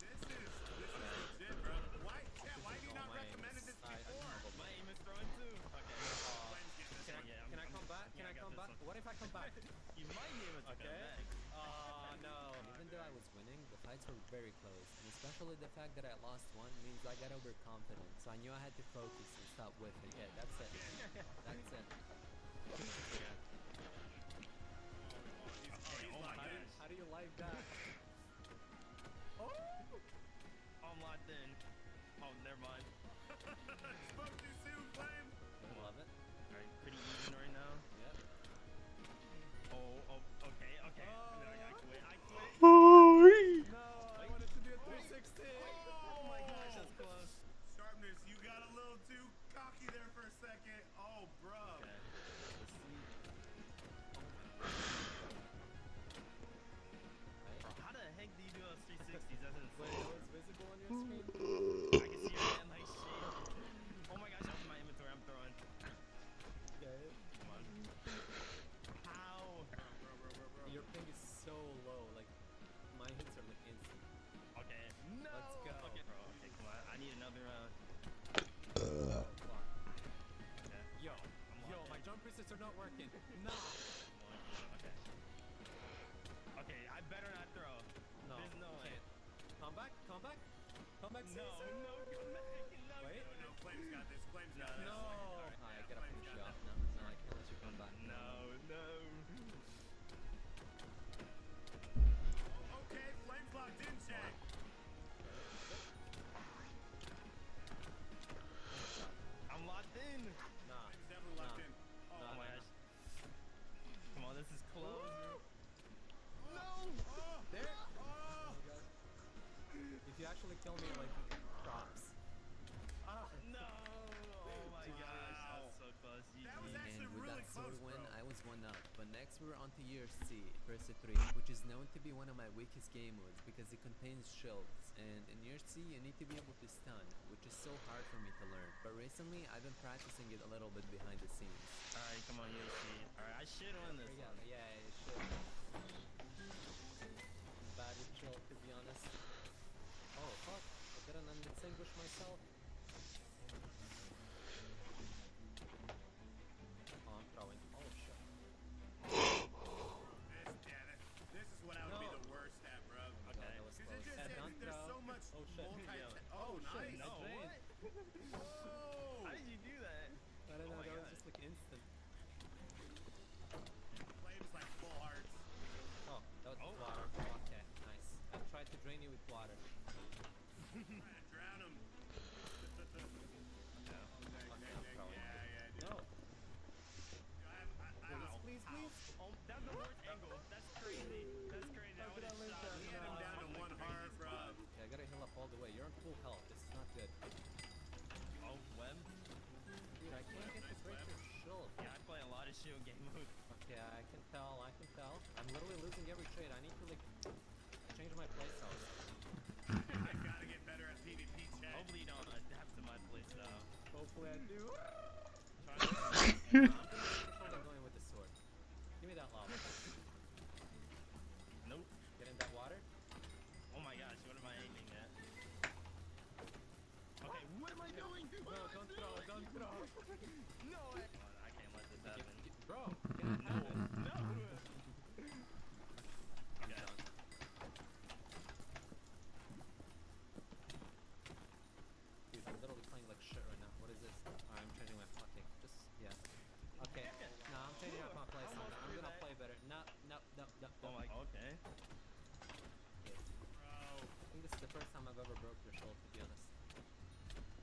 [SPEAKER 1] This is legit, bro. Why do you not recommend this before?
[SPEAKER 11] My aim is throwing too. Okay.
[SPEAKER 9] Can I come back? Can I come back? What if I come back?
[SPEAKER 11] You might be able to come back.
[SPEAKER 9] Oh no. Even though I was winning, the fights were very close. And especially the fact that I lost one means I got overconfident. So I knew I had to focus and stop whiffing. Yeah, that's it. That's it. How do you like that?
[SPEAKER 11] Oh, I'm locked in. Oh, never mind.
[SPEAKER 1] Spoke too soon, Flame.
[SPEAKER 9] Love it.
[SPEAKER 11] Alright, pretty even right now.
[SPEAKER 9] Yep.
[SPEAKER 11] Oh, okay. No, I quit.
[SPEAKER 7] No, I wanted to do a 360.
[SPEAKER 11] Oh my gosh, that's close.
[SPEAKER 1] Sharpness, you got a little too cocky there for a second. Oh, bro.
[SPEAKER 11] Okay. Let's see. How the heck do you do those 360s? That's insane.
[SPEAKER 9] Wait, it was visible on your screen?
[SPEAKER 11] I can see your hand like shit. Oh my gosh, open my inventory. I'm throwing.
[SPEAKER 9] Okay.
[SPEAKER 11] Come on. How?
[SPEAKER 1] Bro.
[SPEAKER 9] Your ping is so low. Like, my hits are like instant.
[SPEAKER 11] Okay. No.
[SPEAKER 9] Let's go.
[SPEAKER 11] Okay, bro. Okay, come on. I need another round.
[SPEAKER 9] Oh, fuck.
[SPEAKER 11] Okay.
[SPEAKER 9] Yo,
[SPEAKER 11] I'm locked
[SPEAKER 9] my
[SPEAKER 11] in.
[SPEAKER 9] jump resets are not working. No.
[SPEAKER 11] Okay. Okay, I better not throw.
[SPEAKER 9] No.
[SPEAKER 11] There's no way.
[SPEAKER 9] Come back. Come back,
[SPEAKER 11] No, come
[SPEAKER 9] Caesar.
[SPEAKER 11] back. No.
[SPEAKER 9] Wait.
[SPEAKER 1] No, Flame's got this. Flame's got this.
[SPEAKER 9] No.
[SPEAKER 1] Alright,
[SPEAKER 9] I
[SPEAKER 1] yeah,
[SPEAKER 9] gotta
[SPEAKER 1] Flame's
[SPEAKER 9] finish
[SPEAKER 1] got
[SPEAKER 9] you off
[SPEAKER 1] this.
[SPEAKER 9] now. No, I can't let you come back.
[SPEAKER 11] No.
[SPEAKER 1] Okay, Flame's locked in, chat.
[SPEAKER 11] I'm locked in.
[SPEAKER 9] Nah.
[SPEAKER 1] Flame's definitely locked in.
[SPEAKER 11] Oh my gosh. Come on, this is close.
[SPEAKER 1] No!
[SPEAKER 9] There.
[SPEAKER 1] Oh!
[SPEAKER 9] If you actually kill me, like, props.
[SPEAKER 11] No. Oh my gosh. That's so close.
[SPEAKER 1] That was
[SPEAKER 11] GG.
[SPEAKER 1] actually
[SPEAKER 9] And with
[SPEAKER 1] really
[SPEAKER 9] that
[SPEAKER 1] close,
[SPEAKER 9] sword win,
[SPEAKER 1] bro.
[SPEAKER 9] I was 1 up. But next we're on to year C, versus 3, which is known to be one of my weakest game modes because it contains shields. And in year C, you need to be able to stun, which is so hard for me to learn. But recently, I've been practicing it a little bit behind the scenes.
[SPEAKER 11] Alright, come on, UFC. Alright, I should win this
[SPEAKER 9] Yeah,
[SPEAKER 11] one.
[SPEAKER 9] yeah, you should. Bad with chill, to be honest. Oh, fuck. I didn't undistinguish myself. Oh, I'm throwing. Oh, shit.
[SPEAKER 1] This is what I would be the worst at, bro.
[SPEAKER 11] Okay.
[SPEAKER 9] That was
[SPEAKER 1] Because
[SPEAKER 9] close.
[SPEAKER 1] there's so much
[SPEAKER 9] Oh, shit.
[SPEAKER 1] Oh, nice.
[SPEAKER 11] No, what?
[SPEAKER 1] Whoa.
[SPEAKER 11] How did you do that?
[SPEAKER 9] I don't know,
[SPEAKER 11] my
[SPEAKER 9] that was
[SPEAKER 11] God.
[SPEAKER 9] just like instant.
[SPEAKER 1] Flame's like full hearts.
[SPEAKER 9] Oh, that was water. Okay, nice. I tried to drain you with water.
[SPEAKER 1] Trying to drown him.
[SPEAKER 9] Yeah,
[SPEAKER 1] No.
[SPEAKER 9] please, please.
[SPEAKER 11] Oh, that's the worst angle. That's crazy. That's crazy. I would have shot.
[SPEAKER 1] He had him down to one heart, bro.
[SPEAKER 9] Okay, I gotta heal up all the way. You're on full health. This is not good.
[SPEAKER 11] Oh, web?
[SPEAKER 9] Dude, I can't get to break your shield.
[SPEAKER 11] Yeah, I play a lot of shield game mode.
[SPEAKER 9] Okay, I can tell. I'm literally losing every trade. I need to, like, change my playstyle.
[SPEAKER 1] I gotta get better at PvP, chat.
[SPEAKER 11] Hopefully you don't adapt to my playstyle.
[SPEAKER 9] Hopefully I do.
[SPEAKER 11] Try to
[SPEAKER 9] I'm going with the sword. Give me that lava.
[SPEAKER 11] Nope.
[SPEAKER 9] Get in that water.
[SPEAKER 11] Oh my gosh, what am I aiming at? Okay, what am I doing?
[SPEAKER 9] No, don't throw.
[SPEAKER 11] No, I can't let this happen.
[SPEAKER 9] Bro, get
[SPEAKER 11] No, no.
[SPEAKER 9] I'm done. Dude, I'm literally playing like shit right now. What is this? I'm Okay. No, I'm changing up my play style. I'm gonna play better. No.
[SPEAKER 11] Oh my. Okay.
[SPEAKER 9] I think this is the first time I've ever broke your shield, to be honest.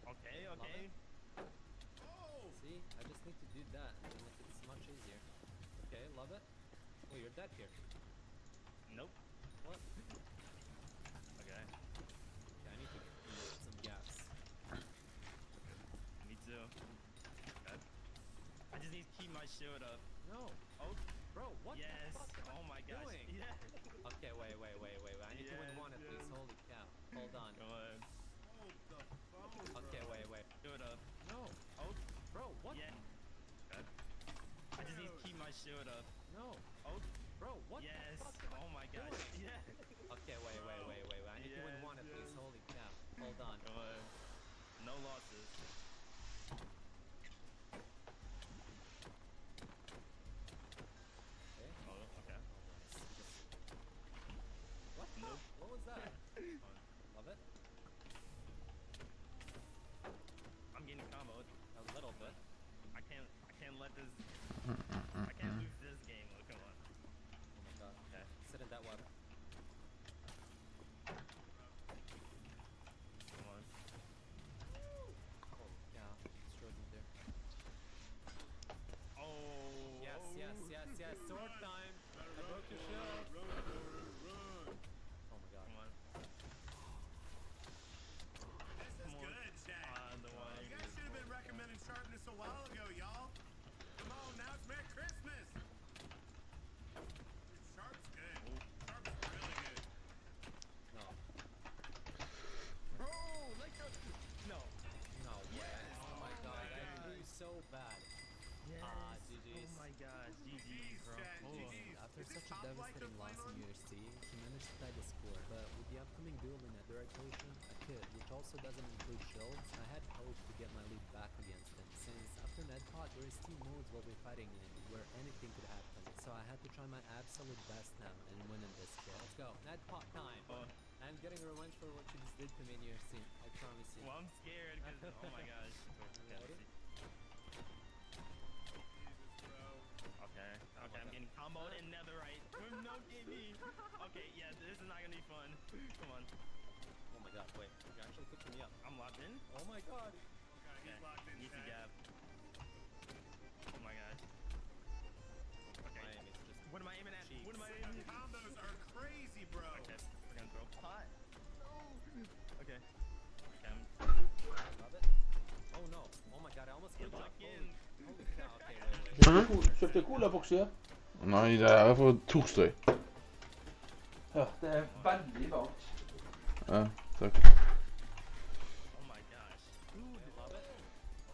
[SPEAKER 11] Okay.
[SPEAKER 9] Love
[SPEAKER 11] Okay.
[SPEAKER 9] it. See, I just need to do that, and then it's much easier. Okay, love it. Oh, you're dead here.
[SPEAKER 11] Nope.
[SPEAKER 9] What?
[SPEAKER 11] Okay.
[SPEAKER 9] Okay, I need to get some gaps.
[SPEAKER 11] Me too. Okay. I just need to keep my shield up.
[SPEAKER 9] No.
[SPEAKER 11] Oh.
[SPEAKER 9] Bro, what
[SPEAKER 11] Yes.
[SPEAKER 9] the fuck am I
[SPEAKER 11] Oh my gosh.
[SPEAKER 9] doing?
[SPEAKER 11] Yeah.
[SPEAKER 9] Okay, wait. I need to win one at least. Holy cow. Hold on.
[SPEAKER 11] Come on.
[SPEAKER 1] Hold the phone,
[SPEAKER 9] Okay,
[SPEAKER 1] bro.
[SPEAKER 9] wait.
[SPEAKER 11] Shield up.
[SPEAKER 9] No.
[SPEAKER 11] Oh.
[SPEAKER 9] Bro, what?
[SPEAKER 11] Yeah. Okay. I just need to keep my shield up.
[SPEAKER 9] No.
[SPEAKER 11] Oh.
[SPEAKER 9] Bro, what
[SPEAKER 11] Yes.
[SPEAKER 9] the fuck am I
[SPEAKER 11] Oh my gosh.
[SPEAKER 9] doing?
[SPEAKER 11] Yeah.
[SPEAKER 9] Okay, wait. I need to win one at least. Holy cow. Hold on.
[SPEAKER 11] Come on. No losses.
[SPEAKER 9] Okay.
[SPEAKER 11] Oh, okay.
[SPEAKER 9] What?
[SPEAKER 11] Nope.
[SPEAKER 9] What was that? Love it.
[SPEAKER 11] I'm getting comboed.
[SPEAKER 9] A little bit.
[SPEAKER 11] I can't let this. I can't lose this game. Oh, come on.
[SPEAKER 9] Oh my god.
[SPEAKER 11] Okay.
[SPEAKER 9] Sit in that web.
[SPEAKER 11] Come on.
[SPEAKER 9] Holy cow. Destroyed me there.
[SPEAKER 11] Oh.
[SPEAKER 9] Yes. Sword time. I broke your shield. Oh my god.
[SPEAKER 11] Come on.
[SPEAKER 1] This is good, chat.
[SPEAKER 11] The one.
[SPEAKER 1] You guys should have been recommending sharpness a while ago, y'all. Come on, now it's Merry Christmas. Sharp's good. Sharp's really good.
[SPEAKER 9] No.
[SPEAKER 11] Bro, like a. No.
[SPEAKER 9] No way.
[SPEAKER 11] Yes.
[SPEAKER 9] Oh my god. I
[SPEAKER 11] God.
[SPEAKER 9] blew so bad.
[SPEAKER 11] Yes.
[SPEAKER 9] GG's.
[SPEAKER 11] Oh my gosh. GG's, bro.
[SPEAKER 1] chat,
[SPEAKER 11] Oh.
[SPEAKER 1] GG's.
[SPEAKER 9] After
[SPEAKER 1] Is this
[SPEAKER 9] such a
[SPEAKER 1] top flight
[SPEAKER 9] devastating
[SPEAKER 1] they're
[SPEAKER 9] loss
[SPEAKER 1] playing
[SPEAKER 9] in
[SPEAKER 1] on?
[SPEAKER 9] UHC, he managed to tie the score. But with the upcoming duel in netherite potion, I could, which also doesn't include shields, I had hope to get my lead back against him, since after Nedpot there is 2 modes we'll be fighting in, where anything could happen. So I had to try my absolute best now and win in this kill. Let's go. Nedpot time. I'm getting revenge for what you just did to me in UHC. I promise you.
[SPEAKER 11] Well, I'm scared because. Oh my gosh. Okay.
[SPEAKER 9] Ready?
[SPEAKER 11] Okay, I'm getting comboed in netherite. No gaming. Okay, yeah, this is not gonna be fun. Come on.
[SPEAKER 9] Oh my god, wait. You're actually picking me up.
[SPEAKER 11] I'm locked in.
[SPEAKER 9] Oh my god.
[SPEAKER 1] Okay, he's locked in,
[SPEAKER 11] Easy
[SPEAKER 1] chat.
[SPEAKER 11] gap. Oh my gosh. Okay.
[SPEAKER 9] My aim is just
[SPEAKER 11] What am I aiming at?
[SPEAKER 9] cheeks.
[SPEAKER 11] What am I
[SPEAKER 1] The
[SPEAKER 11] aiming at?
[SPEAKER 1] combos are crazy, bro.
[SPEAKER 11] Okay, we're gonna throw pot. No. Okay.
[SPEAKER 9] Love it. Oh no. Oh my god, I almost
[SPEAKER 11] Get
[SPEAKER 9] killed
[SPEAKER 11] locked
[SPEAKER 9] you.
[SPEAKER 11] in.
[SPEAKER 9] Holy cow. Okay, wait.
[SPEAKER 12] Kjøpte colabokser, ja.
[SPEAKER 4] Nei, det er for torsdag.
[SPEAKER 12] Ja, det er veldig varmt.
[SPEAKER 4] Ja, takk.
[SPEAKER 11] Oh my gosh.
[SPEAKER 9] Dude, love it.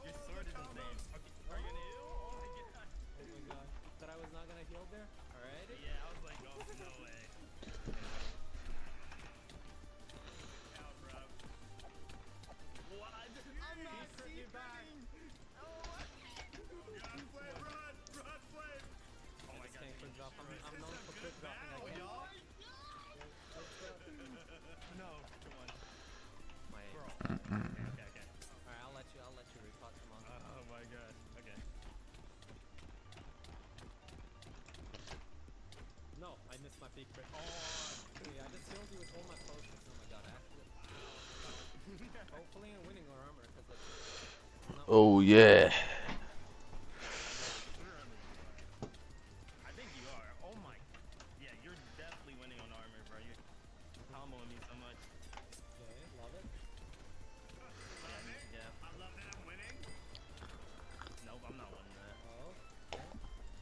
[SPEAKER 11] Your sword is insane. Okay, are you gonna heal? Oh my god.
[SPEAKER 9] Oh my god. Thought I was not gonna heal there? Alright.
[SPEAKER 11] Yeah, I was like, oh, no way.
[SPEAKER 1] Out, bro.
[SPEAKER 11] What? I'm not
[SPEAKER 9] back.
[SPEAKER 11] Oh,
[SPEAKER 1] God, Flame, run, Flame.
[SPEAKER 11] oh my
[SPEAKER 9] This
[SPEAKER 11] god.
[SPEAKER 9] can't quick drop. I'm known for quick dropping. I
[SPEAKER 1] Battle,
[SPEAKER 9] can't.
[SPEAKER 1] y'all.
[SPEAKER 11] No, come on.
[SPEAKER 9] My aim.
[SPEAKER 11] Bro. Okay.
[SPEAKER 9] Alright, I'll let you repot. Come on.
[SPEAKER 11] Oh my god. Okay.
[SPEAKER 9] No, I missed my peak crit. Oh, yeah, I just healed you with all my potions. Oh my god, actually. Hopefully I'm winning our armor, because like...
[SPEAKER 4] Oh yeah.
[SPEAKER 11] I think you are. Oh my. Yeah, you're definitely winning on armor, bro. You're comboing me so much.
[SPEAKER 9] Okay, love it.
[SPEAKER 11] Yeah.
[SPEAKER 1] I love that I'm winning.
[SPEAKER 11] Nope, I'm not winning that.
[SPEAKER 9] Oh, okay.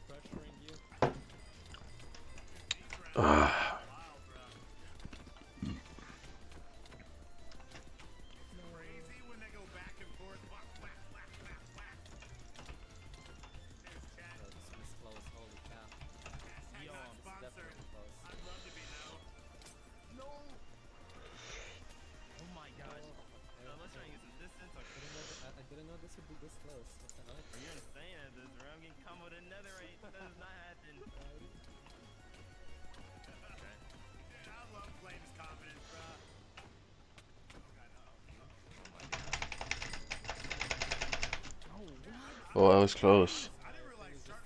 [SPEAKER 9] Pressuring you.
[SPEAKER 1] These rounds are wild, bro. It's crazy when they go back and forth. Whack, whack, whack, whack, whack. There's chat.
[SPEAKER 9] Bro, this was close. Holy cow.
[SPEAKER 1] Hashtag
[SPEAKER 11] Yo,
[SPEAKER 1] not
[SPEAKER 11] it's
[SPEAKER 1] sponsored.
[SPEAKER 9] Definitely close.
[SPEAKER 1] I'd love to be now.
[SPEAKER 11] No. Oh my gosh. No, let's try and get some distance. Okay.
[SPEAKER 9] I didn't know this would be this close. What the heck?
[SPEAKER 11] You're insane at this, bro. I'm getting comboed in netherite. That does not happen. Okay.
[SPEAKER 1] Dude, I love Flame's confidence, bro. Oh god,
[SPEAKER 4] Oh, that was close.
[SPEAKER 1] I didn't realize Sharp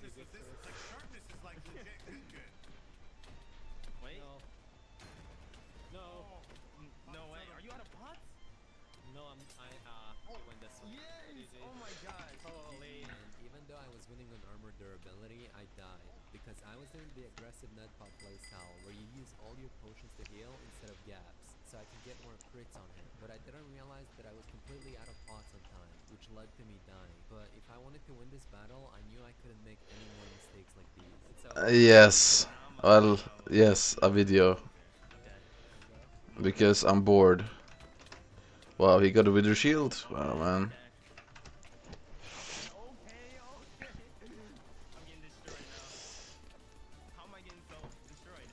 [SPEAKER 9] on armor durability, I died. Because I was doing the aggressive Nedpod playstyle, where you use all your potions to heal instead of gaps, so I could get more crits on him. But I didn't realize that I was completely out of pots on time, which led to me dying. But if I wanted to win this battle, I knew I couldn't make any more mistakes like these. So
[SPEAKER 4] Yes. Well, yes, a video. Because I'm bored. Wow, he got a wither shield? Wow, man.
[SPEAKER 11] Okay. I'm getting destroyed now. How am I getting so destroyed?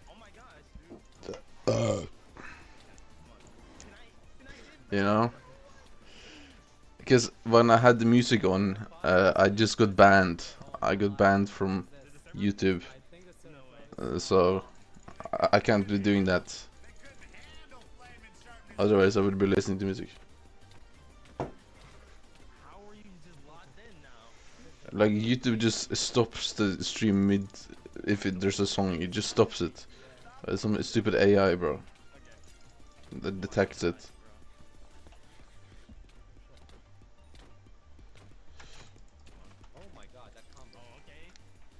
[SPEAKER 11] Oh my gosh, dude.
[SPEAKER 4] You know? Because when I had the music on, I just got banned. I got banned from YouTube. So I can't be doing that. Otherwise I would be listening to music.
[SPEAKER 11] How are you just locked in now?
[SPEAKER 4] Like YouTube just stops the stream mid if there's a song, it just stops it. Some stupid AI, bro. That detects it.
[SPEAKER 9] oh my god, that combo.
[SPEAKER 11] Oh, okay.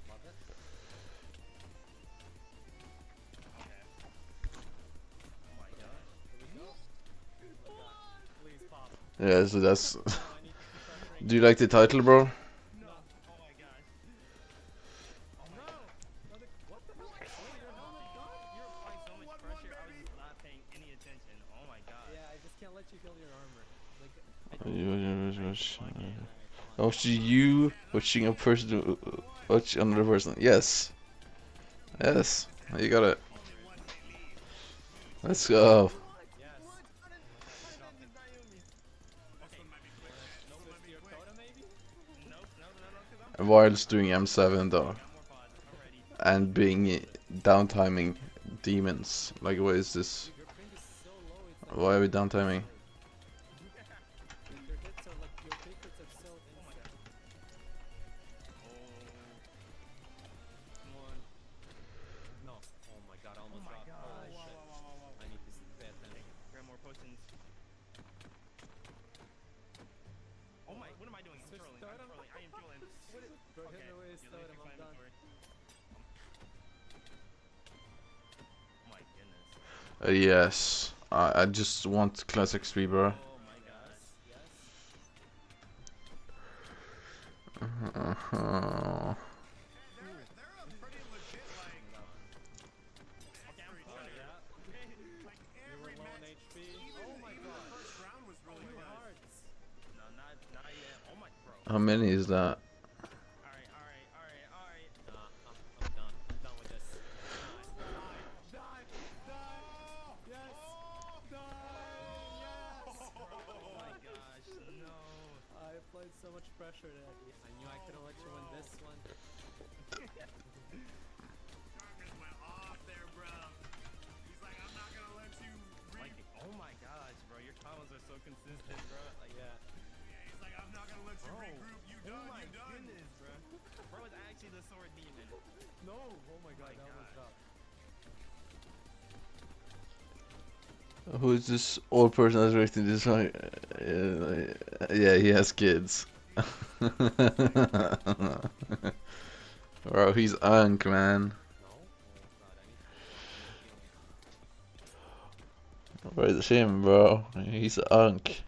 [SPEAKER 9] Love it.
[SPEAKER 11] Oh my gosh.
[SPEAKER 9] Here we go. Oh my god. Please pop.
[SPEAKER 4] Yeah, so that's.
[SPEAKER 9] I need to keep pressuring.
[SPEAKER 4] Do you like the title, bro?
[SPEAKER 11] No. Oh my gosh. Oh no.
[SPEAKER 9] What the hell? Your helmet gone?
[SPEAKER 11] You're applying so much pressure. I was just not paying any attention. Oh my god.
[SPEAKER 9] Yeah, I just can't let you heal your armor. Like,
[SPEAKER 4] Oh, so you watching a person watch another person? Yes. Yes. You got it. Let's go. Whilst doing M7 though, and being downtiming demons. Like, what is this? Why are we downtiming?
[SPEAKER 9] your hits are like, your big hits are so insane.
[SPEAKER 11] Come on.
[SPEAKER 9] No. Oh my god, I almost dropped. Holy shit. I need to pay attention.
[SPEAKER 11] Grab more potions. Oh my, what am I doing? I'm
[SPEAKER 9] Switch
[SPEAKER 11] trolling.
[SPEAKER 9] totem?
[SPEAKER 11] I am trolling.
[SPEAKER 9] Bro, hit me with his
[SPEAKER 11] yeah, let me
[SPEAKER 9] totem,
[SPEAKER 11] fix my
[SPEAKER 9] I'm done.
[SPEAKER 11] inventory. Oh my goodness.
[SPEAKER 4] Yes. I just want class XP, bro.
[SPEAKER 11] Oh my gosh.
[SPEAKER 9] Yes.
[SPEAKER 1] They're a pretty legit, like,
[SPEAKER 11] Okay, I'm
[SPEAKER 9] Oh
[SPEAKER 11] fine.
[SPEAKER 9] yeah.
[SPEAKER 1] like
[SPEAKER 9] You
[SPEAKER 1] every
[SPEAKER 9] were low on
[SPEAKER 1] match.
[SPEAKER 9] HP.
[SPEAKER 1] Even,
[SPEAKER 9] Oh my
[SPEAKER 1] even
[SPEAKER 9] god.
[SPEAKER 1] the first round was really
[SPEAKER 9] Two
[SPEAKER 1] good.
[SPEAKER 9] hearts.
[SPEAKER 11] No, not yet. Oh my, bro.
[SPEAKER 4] How many is that?
[SPEAKER 11] Alright.
[SPEAKER 9] Nah, I'm done. I'm done with this.
[SPEAKER 7] Die! Yes!
[SPEAKER 11] Oh my gosh, no.
[SPEAKER 9] I applied so much pressure there. I knew I couldn't let you win this one.
[SPEAKER 1] Jarvis went off there, bro. He's like, I'm not gonna let you
[SPEAKER 11] Like, oh my gosh, bro. Your combos are so consistent, bro. Like,
[SPEAKER 9] Yeah.
[SPEAKER 1] He's like, I'm not gonna let you
[SPEAKER 11] bro.
[SPEAKER 1] regroup. You
[SPEAKER 11] Oh
[SPEAKER 1] done,
[SPEAKER 11] my
[SPEAKER 1] you done.
[SPEAKER 11] goodness, bro. Bro is actually the sword demon.
[SPEAKER 9] No! Oh my god, that almost dropped.
[SPEAKER 4] Who is this old person that's directing this song? Yeah, he has kids. Bro, he's unk, man.
[SPEAKER 9] No? Oh god, I need to
[SPEAKER 4] Where's him, bro? He's unk.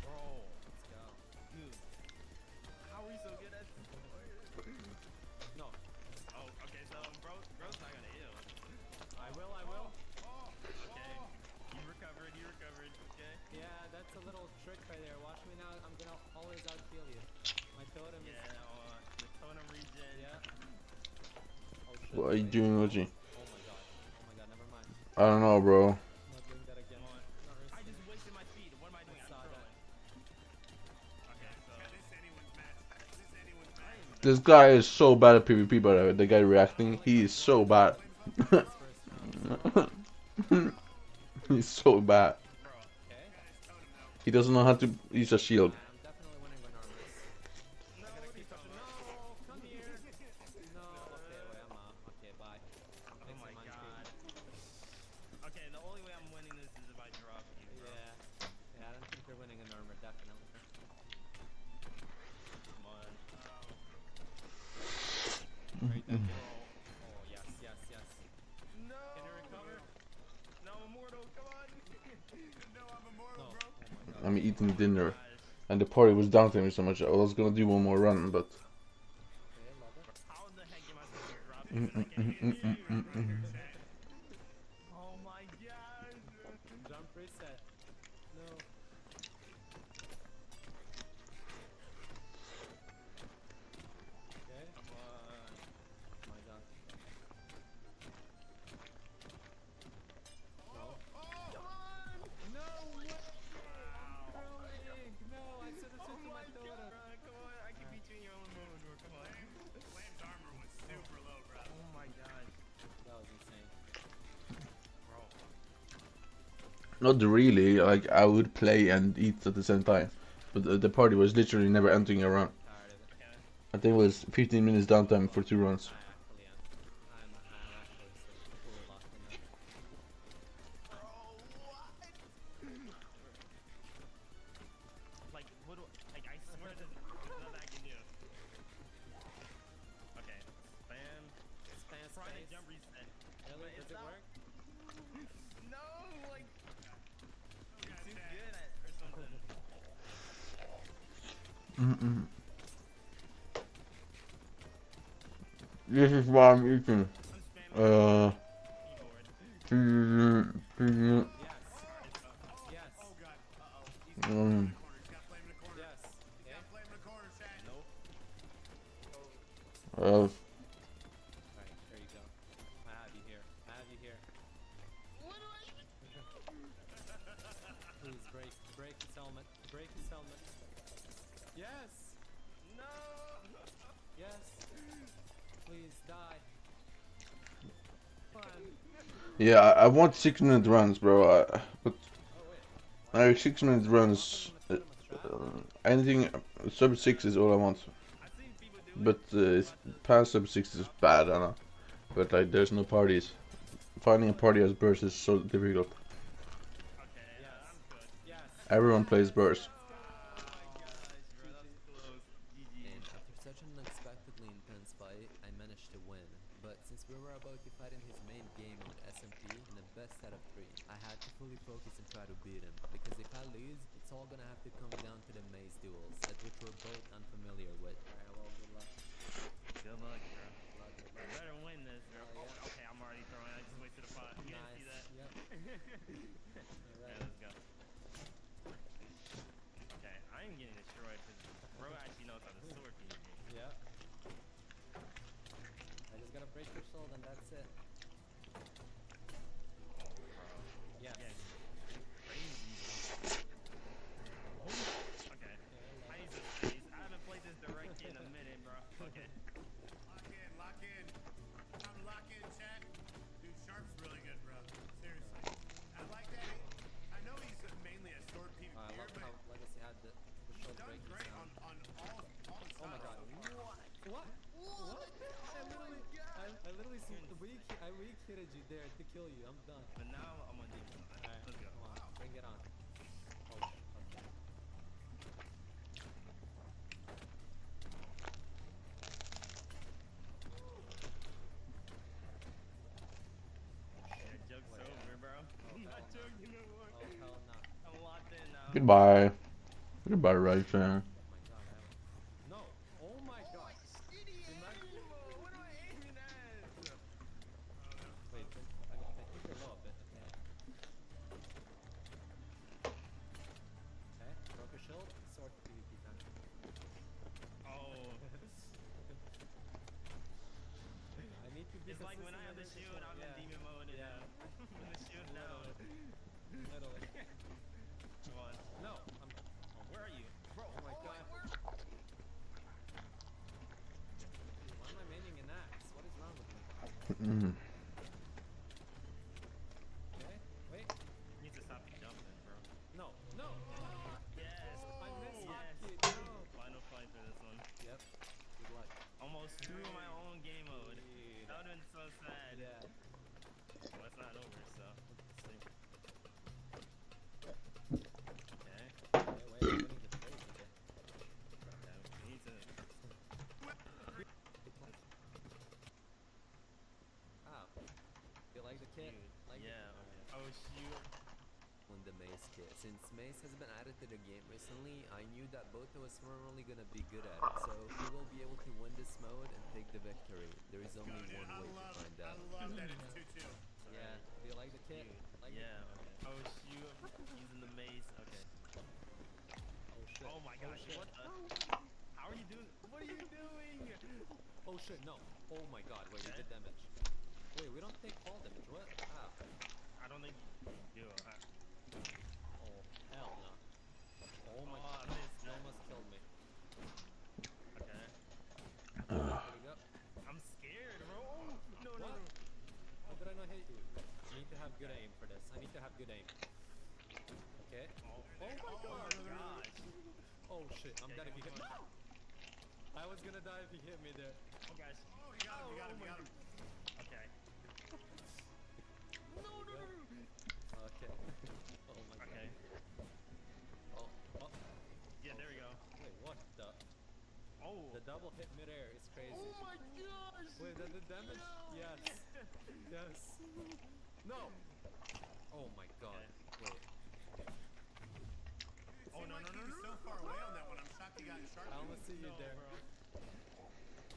[SPEAKER 11] Bro, let's go. Dude, how are we so good at
[SPEAKER 9] No.
[SPEAKER 11] Oh, okay, so bro's not gonna heal.
[SPEAKER 9] I will.
[SPEAKER 11] Okay. You recovered, okay?
[SPEAKER 9] Yeah, that's a little trick right there. Watch me now. I'm gonna always out-heal you. My totem is...
[SPEAKER 11] Yeah, the totem regen.
[SPEAKER 9] Yeah. Oh shit.
[SPEAKER 4] What are you doing, Oji?
[SPEAKER 9] Oh my god. Oh my god, never mind.
[SPEAKER 4] I don't know, bro.
[SPEAKER 9] I'm not doing that again.
[SPEAKER 11] Come on.
[SPEAKER 9] Not
[SPEAKER 11] I
[SPEAKER 9] risking
[SPEAKER 11] just wasted my speed. What am I doing?
[SPEAKER 9] I
[SPEAKER 11] I'm
[SPEAKER 9] saw that.
[SPEAKER 11] trolling. Okay, so
[SPEAKER 1] This is anyone's match. This is anyone's match.
[SPEAKER 4] This guy is so bad at PvP, but the guy reacting, he is so bad.
[SPEAKER 9] this first round.
[SPEAKER 4] He's so bad.
[SPEAKER 11] bro,
[SPEAKER 9] Okay.
[SPEAKER 4] He doesn't know how to use a shield.
[SPEAKER 9] I'm definitely winning regardless.
[SPEAKER 11] no,
[SPEAKER 9] I gotta keep pushing. No, come here.
[SPEAKER 4] eating dinner, and the party was downting me so much. I was gonna do one more run, but.
[SPEAKER 11] How the heck am I supposed to drop it? I can't even see you. Oh my god.
[SPEAKER 9] Jump reset. No. Okay.
[SPEAKER 11] Come on.
[SPEAKER 9] Oh my god. No.
[SPEAKER 11] Come on.
[SPEAKER 9] No way! No, I should have
[SPEAKER 11] Oh
[SPEAKER 9] took
[SPEAKER 11] my
[SPEAKER 9] my
[SPEAKER 11] god.
[SPEAKER 9] daughter.
[SPEAKER 11] Come on. I can beat you in your own mode, bro. Come on.
[SPEAKER 10] Flame's armor was super low, bro.
[SPEAKER 11] Oh my gosh.
[SPEAKER 9] That was insane.
[SPEAKER 11] Bro.
[SPEAKER 4] Not really. Like I would play and eat at the same time, but the party was literally never entering a run.
[SPEAKER 9] Tired of it.
[SPEAKER 11] Okay.
[SPEAKER 4] I think it was 15 minutes downtime for 2 runs.
[SPEAKER 9] I actually am. I'm actually fully locked in that.
[SPEAKER 11] Bro, what? Like, what do like, I swear there's nothing I can do. Okay. Spam.
[SPEAKER 9] Spam
[SPEAKER 11] Try to
[SPEAKER 9] space.
[SPEAKER 11] jump reset.
[SPEAKER 9] Really?
[SPEAKER 11] But
[SPEAKER 9] Does
[SPEAKER 11] it's
[SPEAKER 9] it
[SPEAKER 11] not-
[SPEAKER 9] work?
[SPEAKER 11] No, like, you're too good at or something.
[SPEAKER 4] This is what I'm eating.
[SPEAKER 11] I'm spamming keyboard.
[SPEAKER 4] Mm,
[SPEAKER 9] Yes.
[SPEAKER 10] Oh god. Uh-oh. He's got flame in the corner. He's got flame in the corner.
[SPEAKER 9] Yes.
[SPEAKER 10] He's got flame in the corner, chat.
[SPEAKER 11] Nope.
[SPEAKER 9] Alright, there you go. I have you here. I have you here.
[SPEAKER 11] What do I
[SPEAKER 9] Please break his helmet. Break his helmet. Yes!
[SPEAKER 11] No!
[SPEAKER 9] Yes! Please die. Fine.
[SPEAKER 4] yeah, I want 6-minute runs, bro. But
[SPEAKER 9] Oh wait.
[SPEAKER 4] like 6-minute runs, anything sub 6 is all I want.
[SPEAKER 11] I've seen people do it.
[SPEAKER 4] But past sub 6 is bad, I know. But like, there's no parties. Finding a party as burst is so difficult.
[SPEAKER 11] Okay, yeah, I'm good.
[SPEAKER 9] Yes.
[SPEAKER 4] Everyone plays burst.
[SPEAKER 11] Oh my gosh, bro, that's close. GG.
[SPEAKER 9] And after such an unexpectedly intense fight, I managed to win. But since we were about to fight in his main game with SMP in the best out of 3, I had to fully focus and try to beat him. Because if I lose, it's all gonna have to come down to the maze duels, at which we're both unfamiliar with. Alright, well, good luck.
[SPEAKER 11] Good luck, bro.
[SPEAKER 9] Good luck, good
[SPEAKER 11] You
[SPEAKER 9] luck.
[SPEAKER 11] better win this, bro.
[SPEAKER 9] Oh, yeah.
[SPEAKER 11] Oh, okay, I'm already throwing. I just wasted a pot. You didn't see that?
[SPEAKER 9] Yep.
[SPEAKER 11] Yeah, let's go. Okay, I am getting destroyed because bro actually knows how to sword PvP.
[SPEAKER 9] Yeah. I just gotta break your shield and that's it. Yes.
[SPEAKER 11] Yes. Crazy. Okay. I need some space. I haven't played this directly in a minute, bro. Okay.
[SPEAKER 10] Lock in, lock in. Time to lock in, chat. Dude, Sharp's really good, bro. Seriously. I like that. I know he's mainly a sword
[SPEAKER 9] I
[SPEAKER 10] PvPer,
[SPEAKER 9] love
[SPEAKER 10] but
[SPEAKER 9] how Legacy had the
[SPEAKER 10] he's
[SPEAKER 9] shield
[SPEAKER 10] done
[SPEAKER 9] breaking
[SPEAKER 10] great
[SPEAKER 9] sound.
[SPEAKER 10] on all the
[SPEAKER 9] Oh my
[SPEAKER 10] styles
[SPEAKER 9] god.
[SPEAKER 10] so far.
[SPEAKER 9] What? What? I literally see the I weak hitted you there to kill you. I'm done.
[SPEAKER 11] But now I'm on demon.
[SPEAKER 9] Alright,
[SPEAKER 11] Let's go.
[SPEAKER 9] come on, bring it on. Oh, okay.
[SPEAKER 11] Yeah, joke's over, bro. I'm not joking no more.
[SPEAKER 9] Oh hell no.
[SPEAKER 11] I'm locked in now.
[SPEAKER 4] Goodbye. Goodbye, right there.
[SPEAKER 9] Oh my god, I don't... No! Oh my god!
[SPEAKER 11] What am I aiming at?
[SPEAKER 9] Wait, I think you're low a bit, okay. Okay, broke your shield, sword PvP time.
[SPEAKER 11] Oh.
[SPEAKER 9] I need to be
[SPEAKER 11] It's like when I have the shield, I'm in demon mode, and when the shield's down.
[SPEAKER 9] Literally.
[SPEAKER 11] Come on.
[SPEAKER 9] No!
[SPEAKER 11] Where are you? Bro,
[SPEAKER 9] Oh my god. Why am I maining an axe? What is wrong with me? Okay, wait.
[SPEAKER 11] You need to stop jumping, bro.
[SPEAKER 9] No, no!
[SPEAKER 11] Yes.
[SPEAKER 9] I missed
[SPEAKER 11] Yes.
[SPEAKER 9] hotkey, no!
[SPEAKER 11] Final fight for this one.
[SPEAKER 9] Yep. Good luck.
[SPEAKER 11] Almost through my own game mode.
[SPEAKER 9] Dude.
[SPEAKER 11] That would've been so sad.
[SPEAKER 9] Yeah.
[SPEAKER 11] Well, it's not over, so. Let's see. Okay.
[SPEAKER 9] Okay, wait, I'm winning the trade today.
[SPEAKER 11] Yeah, we need to.
[SPEAKER 9] Ah. You like the kit?
[SPEAKER 11] Dude.
[SPEAKER 9] Like
[SPEAKER 11] Yeah.
[SPEAKER 9] it?
[SPEAKER 11] Okay. Oh shoot.
[SPEAKER 9] When the Maze kit. Since Maze has been added to the game recently, I knew that both of us weren't really gonna be good at it. So who will be able to win this mode and take the victory? There is only one way to find out.
[SPEAKER 10] I love that it's 2-2.
[SPEAKER 9] Yeah, do you like the kit? Like it?
[SPEAKER 11] Yeah, okay. Oh, you using the maze. Okay.
[SPEAKER 9] Oh shit.
[SPEAKER 11] Oh my gosh,
[SPEAKER 9] shit.
[SPEAKER 11] what the? How are you doing? What are you doing?
[SPEAKER 9] Oh shit, no. Oh my god, wait, you did damage. Wait, we don't take fall damage, what? Ah.
[SPEAKER 11] I don't think you do.
[SPEAKER 9] Oh, hell no. Oh my god,
[SPEAKER 11] I missed
[SPEAKER 9] you
[SPEAKER 11] that.
[SPEAKER 9] almost killed me.
[SPEAKER 11] Okay.
[SPEAKER 9] There we go.
[SPEAKER 11] I'm scared, bro. Oh, no, no,
[SPEAKER 9] What?
[SPEAKER 11] no.
[SPEAKER 9] How did I not hit you? I need to have good aim for this. I need to have good aim. Okay.
[SPEAKER 11] Oh
[SPEAKER 9] my god.
[SPEAKER 11] gosh.
[SPEAKER 9] Oh shit, I'm dead if you hit me. I was gonna die if you hit me there.
[SPEAKER 11] Oh gosh.
[SPEAKER 10] Oh, you got him, you got him, you got him.
[SPEAKER 11] Okay.
[SPEAKER 9] No. Okay. Oh my god.
[SPEAKER 11] Okay.
[SPEAKER 9] Oh.
[SPEAKER 11] Yeah, there we go.
[SPEAKER 9] Wait, what the?
[SPEAKER 11] Oh.
[SPEAKER 9] The double hit midair is crazy.
[SPEAKER 11] Oh my gosh.
[SPEAKER 9] Wait, that did damage?
[SPEAKER 11] No.
[SPEAKER 9] Yes. Yes. No. Oh my god. Wait.
[SPEAKER 10] Oh, no, no, no, no. So far away on that one. I'm shocked you got sharp.
[SPEAKER 9] I almost see you
[SPEAKER 11] No,
[SPEAKER 9] there.
[SPEAKER 11] bro.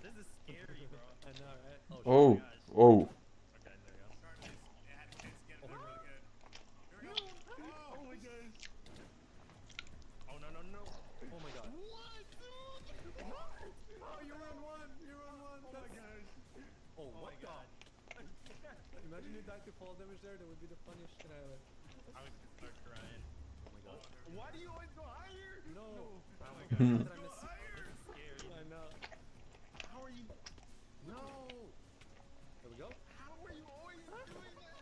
[SPEAKER 11] This is scary, bro.
[SPEAKER 9] I know, right?
[SPEAKER 4] Oh, oh.
[SPEAKER 11] Okay, there we go.
[SPEAKER 10] Sharpness, it had a chance to get him really good. Here we go.
[SPEAKER 11] Oh my gosh. Oh no, no, no.
[SPEAKER 9] Oh my god.
[SPEAKER 11] What?
[SPEAKER 9] Oh, you're on one. You're on one.
[SPEAKER 11] Oh my gosh.
[SPEAKER 9] Oh,
[SPEAKER 11] Oh
[SPEAKER 9] what
[SPEAKER 11] my
[SPEAKER 9] the?
[SPEAKER 11] god.
[SPEAKER 9] Imagine you died to fall damage there. That would be the funniest shit ever.
[SPEAKER 11] I would start crying.
[SPEAKER 9] Oh my god.
[SPEAKER 11] Why do you always go higher?
[SPEAKER 9] No.
[SPEAKER 11] Oh
[SPEAKER 9] Oh
[SPEAKER 11] my
[SPEAKER 9] my
[SPEAKER 11] god.
[SPEAKER 9] god. Did I miss?
[SPEAKER 11] This is scary.
[SPEAKER 9] I know.
[SPEAKER 11] How are you?
[SPEAKER 9] No. There we go.
[SPEAKER 11] How are you always doing that?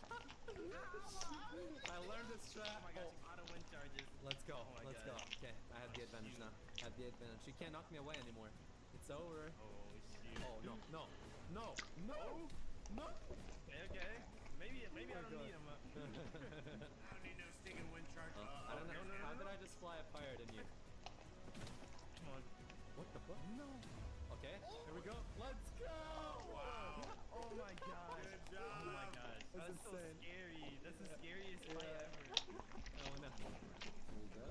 [SPEAKER 9] I learned this strat.
[SPEAKER 11] Oh my gosh, auto wind charges.
[SPEAKER 9] Let's go.
[SPEAKER 11] Oh my
[SPEAKER 9] Let's go.
[SPEAKER 11] god.
[SPEAKER 9] Okay, I have the advantage now. I have the advantage. You can't knock me away anymore. It's over.
[SPEAKER 11] Oh shoot.
[SPEAKER 9] Oh no, no, no, no, no.
[SPEAKER 11] Okay. Maybe I don't need him.
[SPEAKER 10] I don't need no stinking wind charge.
[SPEAKER 9] I don't know.
[SPEAKER 11] no,
[SPEAKER 9] How
[SPEAKER 11] no.
[SPEAKER 9] did I just fly up higher than you?
[SPEAKER 11] Come on.
[SPEAKER 9] What the fuck? No. Okay, here we go. Let's go.
[SPEAKER 11] Wow. Oh my gosh.
[SPEAKER 10] Good job.
[SPEAKER 11] Oh my gosh.
[SPEAKER 9] That's
[SPEAKER 11] That's so
[SPEAKER 9] insane.
[SPEAKER 11] scary. That's the scariest fight ever.
[SPEAKER 9] Oh no. Here we go.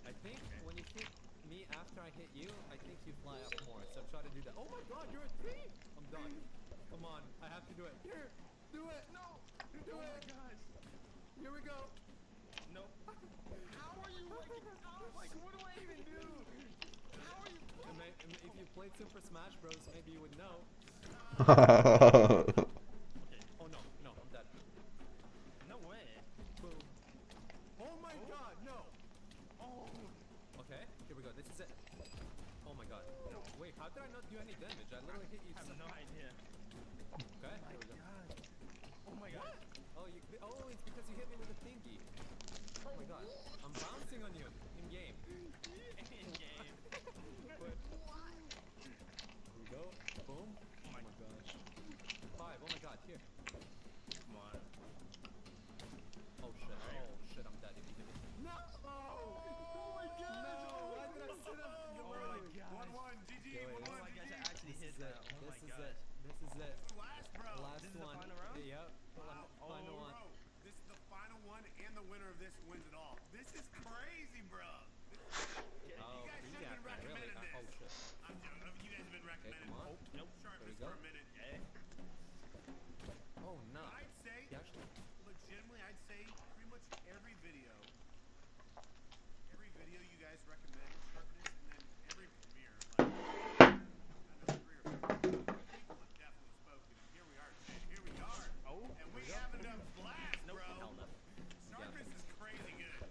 [SPEAKER 9] I think when you hit me after I hit you, I think you fly up more. So try to do that. Oh my god, you're a 3! I'm done. Come on, I have to do it. Here, do it. No, do
[SPEAKER 11] Oh
[SPEAKER 9] it.
[SPEAKER 11] my gosh.
[SPEAKER 9] Here we go.
[SPEAKER 11] No. How are you like, what do I even do? How are you?
[SPEAKER 9] If you played Super Smash Bros, maybe you would know. Oh no, no, I'm dead.
[SPEAKER 11] No way.
[SPEAKER 9] Boom. Oh my god, no.
[SPEAKER 11] Oh.
[SPEAKER 9] Okay, here we go. This is it. Oh my god. No. Wait, how did I not do any damage? I literally hit you.
[SPEAKER 11] I have no idea.
[SPEAKER 9] Okay, here we go.
[SPEAKER 11] Oh my god.
[SPEAKER 9] Oh, oh, it's because you hit me with a thingy. Oh my god. I'm bouncing on you in game.
[SPEAKER 11] In game.
[SPEAKER 9] Here we go. Boom. Oh my gosh. 5. Oh my god, here.
[SPEAKER 11] Come on.
[SPEAKER 9] Oh shit. Oh shit, I'm dead if you hit me. No! Oh my god! No! Why did I sit up?
[SPEAKER 11] Oh my god.
[SPEAKER 10] 1-1, GG,
[SPEAKER 9] Okay, wait,
[SPEAKER 10] 1-1,
[SPEAKER 11] Oh my gosh, I
[SPEAKER 10] GG.
[SPEAKER 11] actually
[SPEAKER 9] This
[SPEAKER 11] hit
[SPEAKER 9] is
[SPEAKER 11] that.
[SPEAKER 9] it.
[SPEAKER 11] Oh my
[SPEAKER 9] This is
[SPEAKER 11] gosh.
[SPEAKER 9] it. This is it.
[SPEAKER 10] Last, bro.
[SPEAKER 9] The
[SPEAKER 11] This is the
[SPEAKER 9] last
[SPEAKER 11] final
[SPEAKER 9] one.
[SPEAKER 11] round?
[SPEAKER 9] Yep. Final one.
[SPEAKER 10] Bro, this is the final one, and the winner of this wins it all. This is crazy, bro.
[SPEAKER 9] Oh,
[SPEAKER 10] You guys should
[SPEAKER 9] yeah,
[SPEAKER 10] have been
[SPEAKER 9] really?
[SPEAKER 10] recommending this.
[SPEAKER 9] Oh shit.
[SPEAKER 10] I'm joking. You guys have been recommending
[SPEAKER 9] come on.
[SPEAKER 11] Nope.
[SPEAKER 10] sharpness
[SPEAKER 9] There we
[SPEAKER 10] for a
[SPEAKER 9] go.
[SPEAKER 10] minute.
[SPEAKER 11] Okay.
[SPEAKER 9] Oh no.
[SPEAKER 10] I'd say,
[SPEAKER 9] He actually.
[SPEAKER 10] legitimately, I'd say pretty much every video you guys recommend sharpness, and then every premiere, like, I know 3 or 4 people have definitely spoken, and here we are, Jay. Here we are.
[SPEAKER 11] Oh.
[SPEAKER 10] And we having a blast,
[SPEAKER 11] Nope.
[SPEAKER 10] bro.
[SPEAKER 11] Hell no.
[SPEAKER 10] Sharpness is crazy good.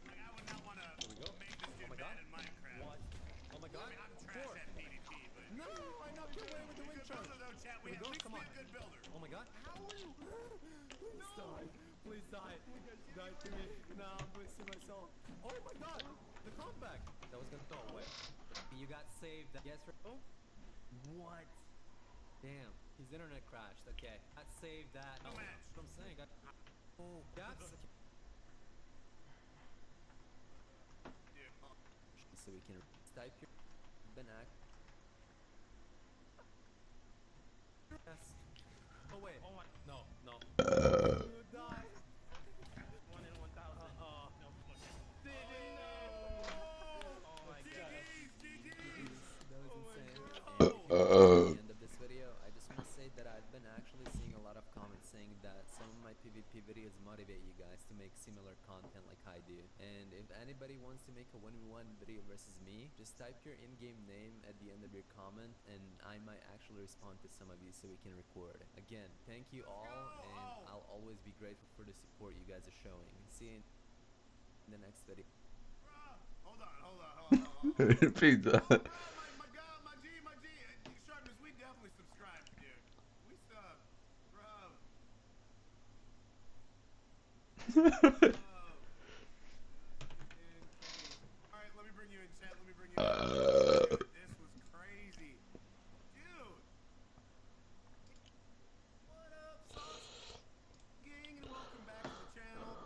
[SPEAKER 10] Like, I would not want to
[SPEAKER 9] Here we go.
[SPEAKER 10] make this dude
[SPEAKER 9] my
[SPEAKER 10] bad
[SPEAKER 9] god.
[SPEAKER 10] in Minecraft.
[SPEAKER 11] What?
[SPEAKER 9] Oh my
[SPEAKER 10] I
[SPEAKER 9] god.
[SPEAKER 10] mean, I'm trash at PvP, but...
[SPEAKER 9] No, I knocked you away with the wind
[SPEAKER 10] Good
[SPEAKER 9] charge.
[SPEAKER 10] builder, though, chat.
[SPEAKER 9] Here we go,
[SPEAKER 10] At least
[SPEAKER 9] come
[SPEAKER 10] we
[SPEAKER 9] on.
[SPEAKER 10] a good builder.
[SPEAKER 9] Oh my god. How are you? Please die. Please die. Die to me. No, I'm wasting myself. Oh my god. The comeback. That was gonna throw away. You got saved. Yes, oh.
[SPEAKER 11] What?
[SPEAKER 9] Damn. His internet crashed. Okay. That saved that.
[SPEAKER 10] No match.
[SPEAKER 9] That's what I'm saying. Oh, that's. So we can type your Benak. Yes. Oh wait.
[SPEAKER 11] Oh my.
[SPEAKER 9] No, no.
[SPEAKER 11] Die.
[SPEAKER 9] 1 in 1. anybody wants to make a 1v1 video versus me, just type your in-game name at the end of your comment, and I might actually respond to some of you so we can record. Again, thank you all, and I'll always be grateful for the support you guys are showing. See you in the next video.
[SPEAKER 10] Hold on.
[SPEAKER 4] Repeat that.
[SPEAKER 10] My God, my G. Sharpness, we definitely subscribed, dude. We sub, bro. Alright, let me bring you in, chat. Let me bring you in. Dude, this was crazy. Dude. What up, Sauce Gang, and welcome back to the channel.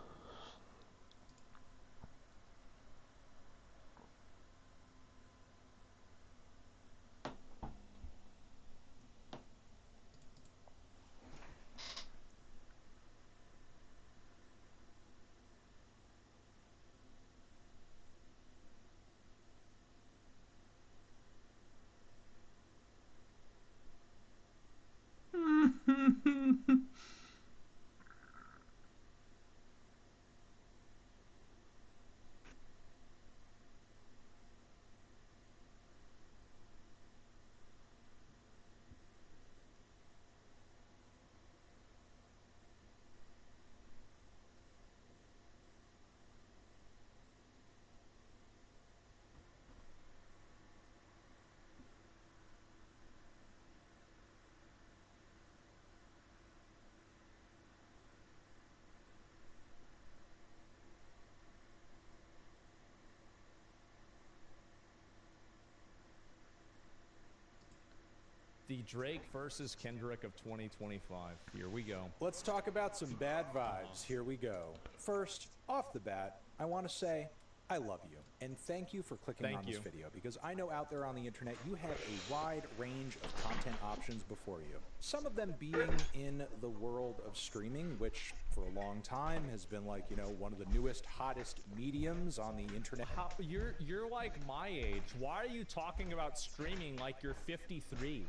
[SPEAKER 13] The Drake versus Kendrick of 2025. Here we go.
[SPEAKER 14] Let's talk about some bad vibes. Here we go. First, off the bat, I want to say I love you and thank you for clicking on this video, because I know out there on the internet you have a wide range of content options before you. Some of them being in the world of streaming, which for a long time has been like, you know, one of the newest, hottest mediums on the internet.
[SPEAKER 13] You're like my age. Why are you talking about streaming like you're 53?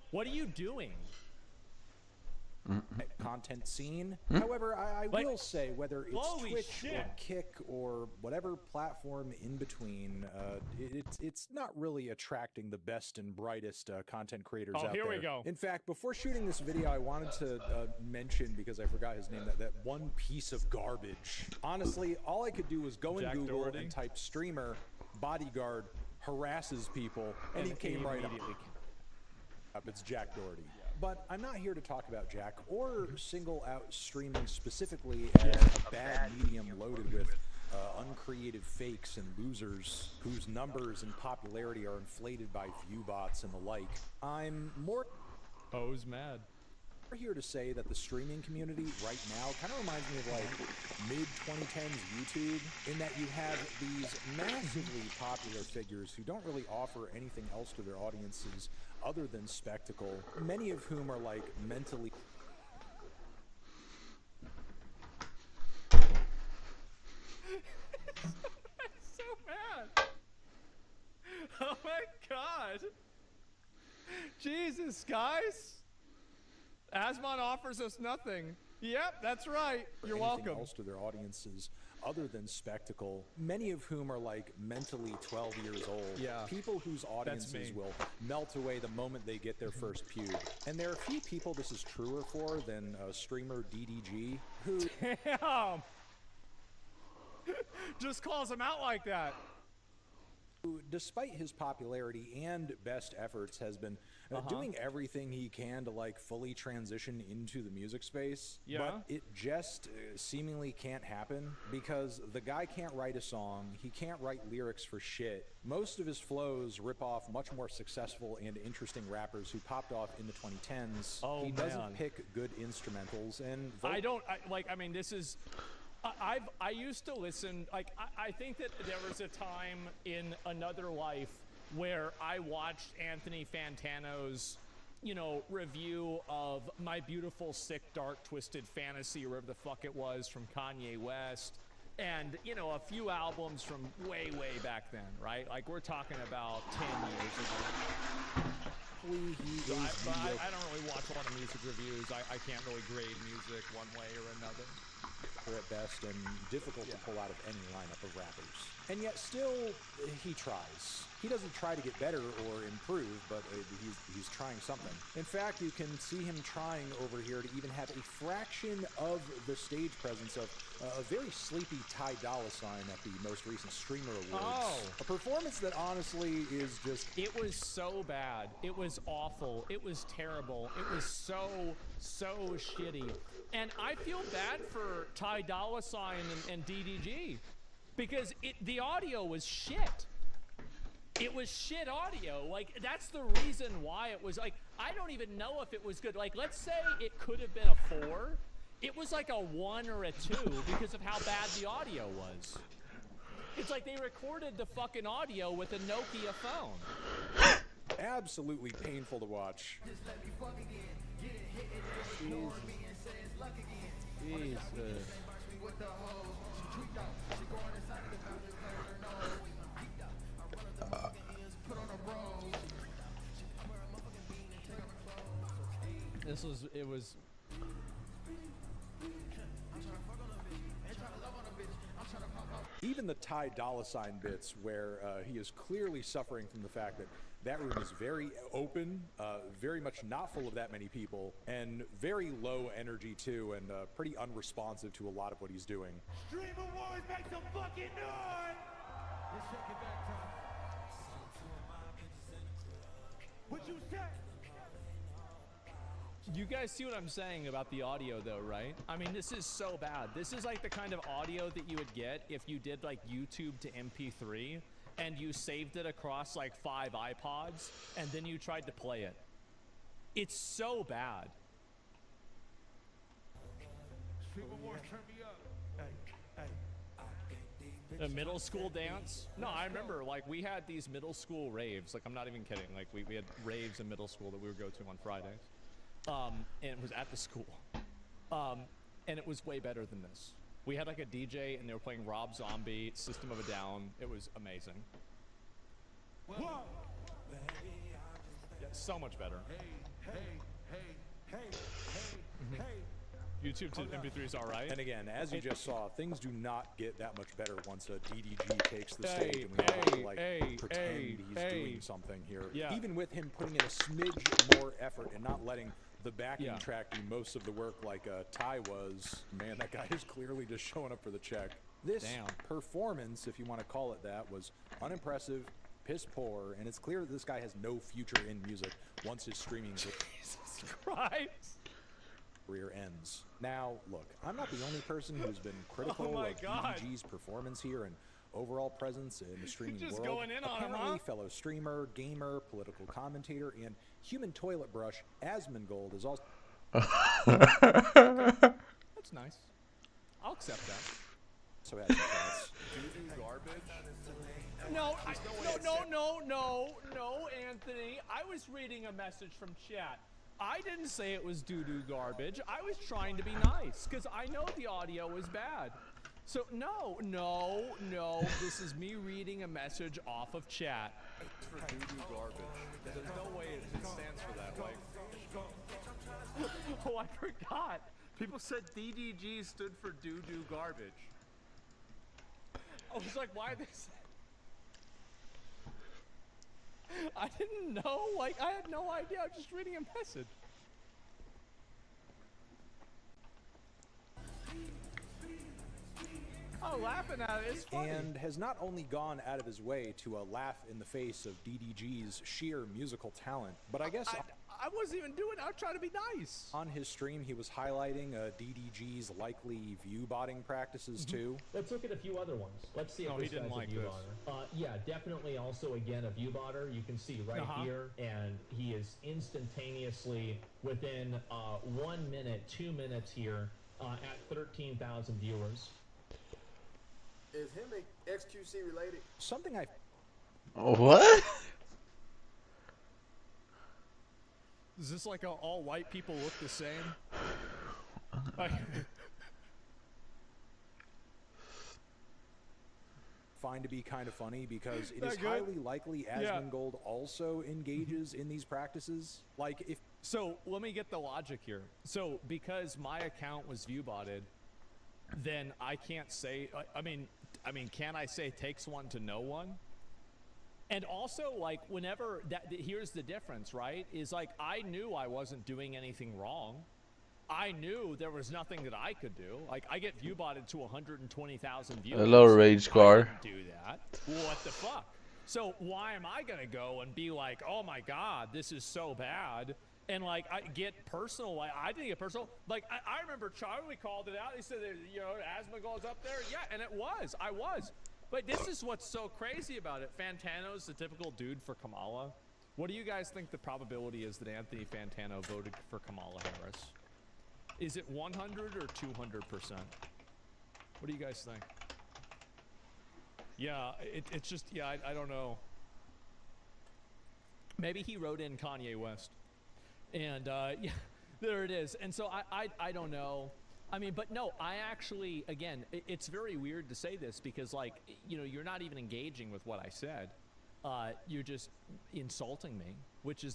[SPEAKER 13] What are you doing?
[SPEAKER 14] Content scene. However, I will say, whether it's Twitch or Kick or whatever platform in between, it's not really attracting the best and brightest content creators out there.
[SPEAKER 13] Here we go.
[SPEAKER 14] In fact, before shooting this video, I wanted to mention, because I forgot his name, that one piece of garbage. Honestly, all I could do was go in Google and type streamer bodyguard harasses people, and he came right up. It's Jack Doherty. But I'm not here to talk about Jack or single out streaming specifically as a bad medium loaded with uncreative fakes and losers whose numbers and popularity are inflated by view bots and the like. I'm more here to say that the streaming community right now kind of reminds me of like mid-2010s YouTube, in that you have these massively popular figures who don't really offer anything else to their audiences other than spectacle, many of whom are like mentally
[SPEAKER 13] so mad. Oh my god. Jesus, guys. Asmon offers us nothing. Yep, that's right. You're welcome.
[SPEAKER 14] Else to their audiences other than spectacle, many of whom are like mentally 12 years old.
[SPEAKER 13] Yeah.
[SPEAKER 14] People whose audiences will melt away the moment they get their first pube. And there are few people this is truer for than streamer DDG, who
[SPEAKER 13] damn just calls him out like that.
[SPEAKER 14] Who, despite his popularity and best efforts, has been doing everything he can to like fully transition into the music space. But it just seemingly can't happen, because the guy can't write a song, he can't write lyrics for shit. Most of his flows rip off much more successful and interesting rappers who popped off in the 2010s. He doesn't pick good instrumentals, and
[SPEAKER 13] this is I used to listen, like, I think that there was a time in another life where I watched Anthony Fantano's, you know, review of My Beautiful Sick Dark Twisted Fantasy, or whatever the fuck it was, from Kanye West, and, you know, a few albums from way, way back then, right? Like, we're talking about 10 years ago. I don't really watch a lot of music reviews. I can't really grade music one way or another.
[SPEAKER 14] at best and difficult to pull out of any lineup of rappers. And yet still, he tries. He doesn't try to get better or improve, but he's trying something. In fact, you can see him trying over here to even have a fraction of the stage presence of a very sleepy Ty Dolla $ign at the most recent Streamer Awards.
[SPEAKER 13] Oh.
[SPEAKER 14] A performance that honestly is just...
[SPEAKER 13] It was so bad. It was awful. It was terrible. It was so shitty. And I feel bad for Ty Dolla $ign and DDG because the audio was shit. It was shit audio. Like, that's the reason why it was like, I don't even know if it was good. Like, let's say it could have been a 4. It was like a 1 or a 2 because of how bad the audio was. It's like they recorded the fucking audio with a Nokia phone.
[SPEAKER 14] Absolutely painful to watch.
[SPEAKER 13] It was
[SPEAKER 14] even the Ty Dolla $ign bits where he is clearly suffering from the fact that that room is very open, very much not full of that many people, and very low energy too, and pretty unresponsive to a lot of what he's doing.
[SPEAKER 10] Streamer Wars, make some fucking noise! Let's take it back time. What you say?
[SPEAKER 13] You guys see what I'm saying about the audio though, right? I mean, this is so bad. This is like the kind of audio that you would get if you did like YouTube to MP3 and you saved it across like 5 iPods and then you tried to play it. It's so bad.
[SPEAKER 10] Streamer Wars, turn me up.
[SPEAKER 13] A middle school dance? No, I remember like we had these middle school raves. Like I'm not even kidding. Like we had raves in middle school that we would go to on Fridays. And it was at the school. And it was way better than this. We had like a DJ and they were playing Rob Zombie, System of a Down. It was amazing.
[SPEAKER 10] Whoa.
[SPEAKER 13] Yeah, so much better.
[SPEAKER 10] Hey.
[SPEAKER 13] YouTube to MP3 is all right.
[SPEAKER 14] And again, as you just saw, things do not get that much better once a DDG takes the stage and we have to like pretend he's doing something here.
[SPEAKER 13] Yeah.
[SPEAKER 14] Even with him putting in a smidge more effort and not letting the backing track do most of the work like Ty was, man, that guy is clearly just showing up for the check. This performance, if you want to call it that, was unimpressive, piss poor, and it's clear that this guy has no future in music once his streaming
[SPEAKER 13] Jesus Christ.
[SPEAKER 14] career ends. Now, look, I'm not the only person who's been critical of DDG's performance here and overall presence in the streaming world.
[SPEAKER 13] Going in on him,
[SPEAKER 14] Apparently, fellow streamer, gamer, political commentator, and human toilet brush Asmongold is also...
[SPEAKER 13] That's nice. I'll accept that.
[SPEAKER 14] So has some thoughts.
[SPEAKER 8] Garbage?
[SPEAKER 13] No, Anthony. I was reading a message from chat. I didn't say it was doo-doo garbage. I was trying to be nice, because I know the audio was bad. So, no, this is me reading a message off of chat.
[SPEAKER 8] It's for doo-doo garbage. There's no way it stands for that, like...
[SPEAKER 13] Oh, I forgot. People said DDG stood for doo-doo garbage. I was like, why this? I didn't know. Like, I had no idea. I was just reading a message. Oh, laughing at it. It's funny.
[SPEAKER 14] And has not only gone out of his way to laugh in the face of DDG's sheer musical talent, but I guess...
[SPEAKER 13] I wasn't even doing it. I was trying to be nice.
[SPEAKER 14] On his stream, he was highlighting DDG's likely view botting practices too.
[SPEAKER 15] Let's look at a few other ones. Let's see if this guy's a view botter. Yeah, definitely also, again, a view botter. You can see right here, and he is instantaneously within 1 minute, 2 minutes here at 13,000 viewers.
[SPEAKER 16] Is him XQC related?
[SPEAKER 14] Something I...
[SPEAKER 4] What?
[SPEAKER 13] Is this like all white people look the same?
[SPEAKER 14] Find to be kind of funny because it is highly likely Asmongold also engages in these practices. Like if...
[SPEAKER 13] So let me get the logic here. So because my account was view botted, then I can't say. I mean, can I say takes one to know one? And also, like, whenever here's the difference, right? Is like I knew I wasn't doing anything wrong. I knew there was nothing that I could do. Like, I get view-botted to 120,000 views.
[SPEAKER 4] Hello, Rage Car.
[SPEAKER 13] I didn't do that. What the fuck? So why am I gonna go and be like, oh my god, this is so bad? And like, I get personal. Like, I didn't get personal. Like, I remember Charlie called it out. He said, that, you know, Asmongold's up there. Yeah, and it was. I was. But this is what's so crazy about it. Fantano's the typical dude for Kamala. What do you guys think the probability is that Anthony Fantano voted for Kamala Harris? Is it 100 or 200%? What do you guys think? Yeah, it's just, yeah, I don't know. Maybe he wrote in Kanye West. And, yeah, there it is. And so I don't know. I mean, but no, I actually, again, it's very weird to say this because, like, you know, you're not even engaging with what I said. You're just insulting me,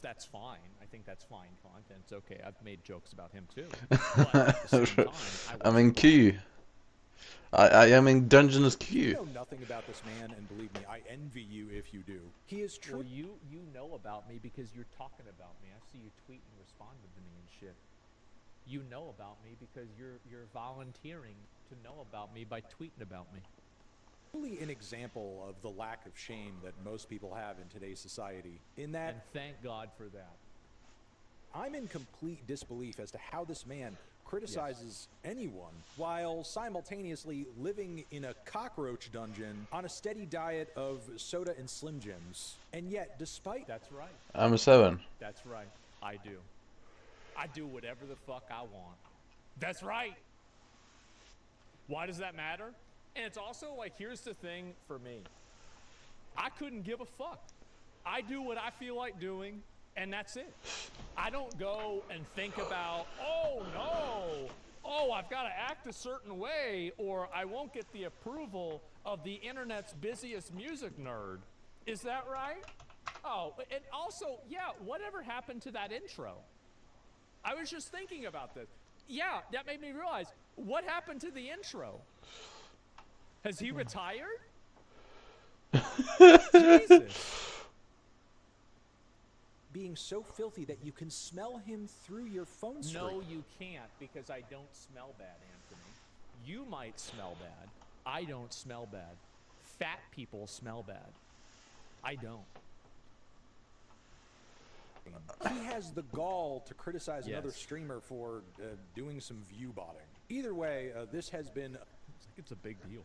[SPEAKER 13] that's fine. I think that's fine content. It's okay. I've made jokes about him too. But at the same time,
[SPEAKER 4] I'm in queue. I am in Dungeons queue.
[SPEAKER 14] You know nothing about this man, and believe me, I envy you if you do. He is true.
[SPEAKER 13] Well, you know about me because you're talking about me. I see you tweet and responded to me and shit. You know about me because you're volunteering to know about me by tweeting about me.
[SPEAKER 14] Really an example of the lack of shame that most people have in today's society. In that,
[SPEAKER 13] and thank God for that.
[SPEAKER 14] I'm in complete disbelief as to how this man criticizes anyone while simultaneously living in a cockroach dungeon on a steady diet of soda and Slim Jims. And yet, despite...
[SPEAKER 13] That's right.
[SPEAKER 4] I'm a 7.
[SPEAKER 13] That's right. I do. I do whatever the fuck I want. That's right. Why does that matter? And it's also like, here's the thing for me. I couldn't give a fuck. I do what I feel like doing, and that's it. I don't go and think about, oh no, oh, I've got to act a certain way, or I won't get the approval of the internet's busiest music nerd. Is that right? Oh, and also, yeah, whatever happened to that intro? I was just thinking about this. Yeah, that made me realize, what happened to the intro? Has he retired? Jesus.
[SPEAKER 14] Being so filthy that you can smell him through your phone screen.
[SPEAKER 13] No, you can't, because I don't smell bad, Anthony. You might smell bad. I don't smell bad. Fat people smell bad. I don't.
[SPEAKER 14] He has the gall to criticize another streamer for doing some view botting. Either way, this has been...
[SPEAKER 13] It's a big deal.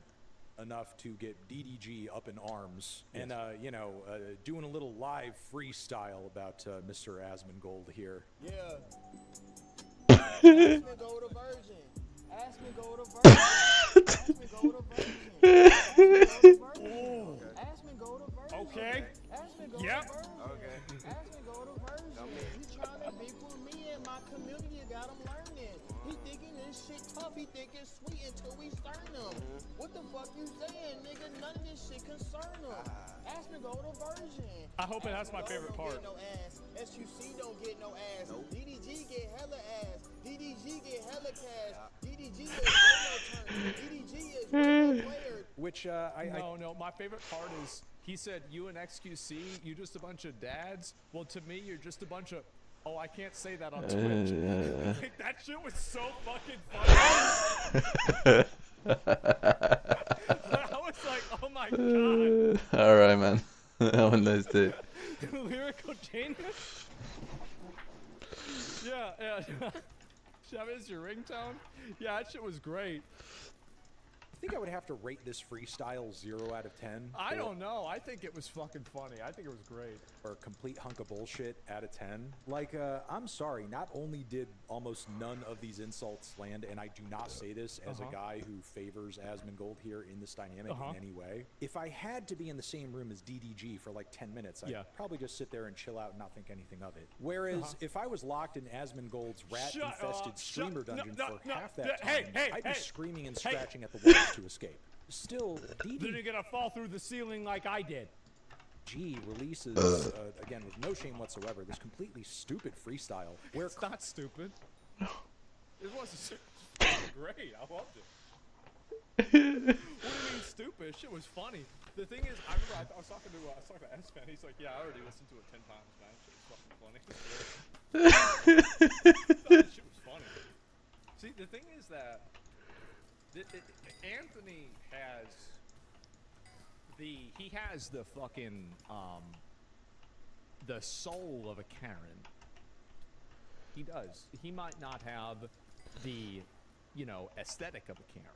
[SPEAKER 14] Enough to get DDG up in arms and, you know, doing a little live freestyle about Mr. Asmongold here.
[SPEAKER 17] Yeah. Asmongold a virgin. Asmongold a virgin. Asmongold a virgin. Asmongold a virgin.
[SPEAKER 13] Okay.
[SPEAKER 17] Asmongold
[SPEAKER 13] yep.
[SPEAKER 17] a virgin. Okay. Asmongold a virgin. He trying to beef with me and my community got him learning. He thinking this shit tough. He think it's sweet until we stern him. What the fuck you saying, nigga? None of this shit concern him. Asmongold a virgin.
[SPEAKER 13] I hope that's my favorite part.
[SPEAKER 17] No ass. SUC don't get no ass. Nope. DDG get hella ass. DDG get hella cash. DDG is no turn. DDG is no player.
[SPEAKER 14] Which
[SPEAKER 13] No, my favorite part is he said, you and XQC, you just a bunch of dads. Well, to me, you're just a bunch of... Oh, I can't say that on Twitch. Like, that shit was so fucking funny. I was like, oh my god.
[SPEAKER 4] Alright, man. Have a nice day.
[SPEAKER 13] Lyrical genius? Yeah. That is your ringtone? Yeah, that shit was great.
[SPEAKER 14] I think I would have to rate this freestyle 0 out of 10.
[SPEAKER 13] I don't know. I think it was fucking funny. I think it was great.
[SPEAKER 14] Or a complete hunk of bullshit out of 10. Like, I'm sorry. Not only did almost none of these insults land, and I do not say this as a guy who favors Asmongold here in this dynamic in any way. If I had to be in the same room as DDG for like 10 minutes, I'd probably just sit there and chill out and not think anything of it. Whereas if I was locked in Asmongold's rat-infested streamer dungeon for half that time, I'd be screaming and scratching at the walls to escape. Still,
[SPEAKER 13] Then you're gonna fall through the ceiling like I did.
[SPEAKER 14] G releases, again, with no shame whatsoever, this completely stupid freestyle. Where
[SPEAKER 13] it's not stupid. It was great. I loved it. What do you mean stupid? Shit was funny. The thing is, I remember I was talking to S-Fan. He's like, yeah, I already listened to it 10 times, man. Shit was fucking funny. That shit was funny. See, the thing is that Anthony has the fucking the soul of a Karen. He does. He might not have the, you know, aesthetic of a Karen,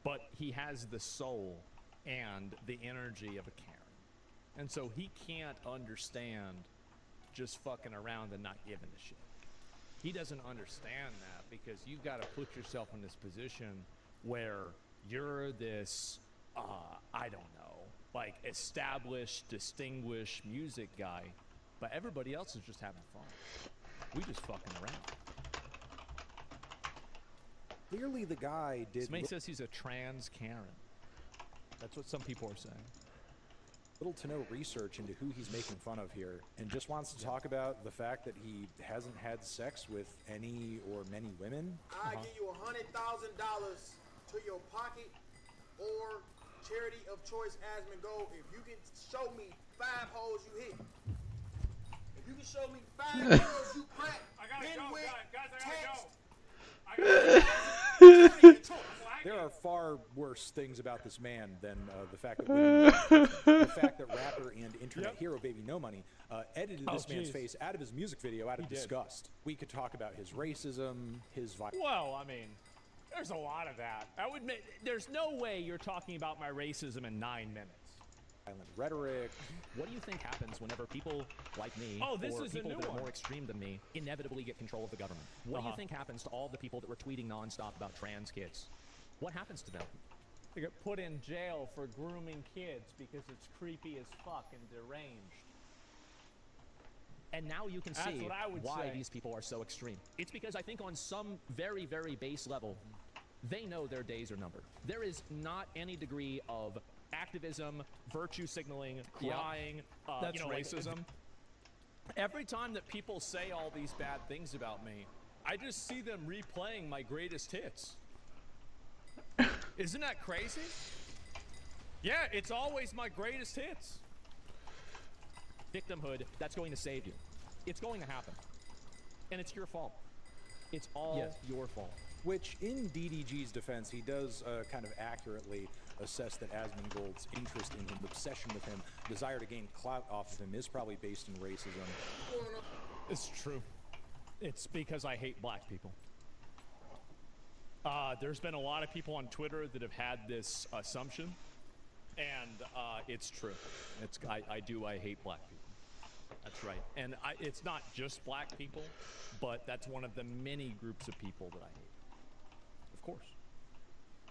[SPEAKER 13] but he has the soul and the energy of a Karen. And so he can't understand just fucking around and not giving a shit. He doesn't understand that because you've got to put yourself in this position where you're this, I don't know, like established, distinguished music guy, but everybody else is just having fun. We just fucking around.
[SPEAKER 14] Clearly the guy did...
[SPEAKER 13] Somebody says he's a trans Karen. That's what some people are saying.
[SPEAKER 14] Little to no research into who he's making fun of here, and just wants to talk about the fact that he hasn't had sex with any or many women.
[SPEAKER 16] I give you $100,000 to your pocket or charity of choice Asmongold if you can show me 5 holes you hit. If you can show me 5 girls you crack,
[SPEAKER 14] There are far worse things about this man than the fact that the fact that rapper and internet hero Baby No Money edited this man's face out of his music video out of disgust. We could talk about his racism, his violence.
[SPEAKER 13] Well, I mean, there's a lot of that. There's no way you're talking about my racism in 9 minutes.
[SPEAKER 14] Violent rhetoric.
[SPEAKER 18] What do you think happens whenever people like me or people that are more extreme than me inevitably get control of the government? What do you think happens to all the people that were tweeting nonstop about trans kids? What happens to them?
[SPEAKER 13] They get put in jail for grooming kids because it's creepy as fuck and deranged.
[SPEAKER 18] And now you can see why these people are so extreme. It's because I think on some very, very base level, they know their days are numbered. There is not any degree of activism, virtue signaling, crying,
[SPEAKER 13] That's
[SPEAKER 18] racism.
[SPEAKER 13] Every time that people say all these bad things about me, I just see them replaying my greatest hits. Isn't that crazy? Yeah, it's always my greatest hits.
[SPEAKER 18] Victimhood, that's going to save you. It's going to happen. And it's your fault. It's all your fault.
[SPEAKER 14] Which, in DDG's defense, he does kind of accurately assess that Asmongold's interest in him, obsession with him, desire to gain clout off of him is probably based in racism.
[SPEAKER 13] It's true. It's because I hate black people. There's been a lot of people on Twitter that have had this assumption, and it's true. I hate black people. That's right. And it's not just black people, but that's one of the many groups of people that I hate. Of course.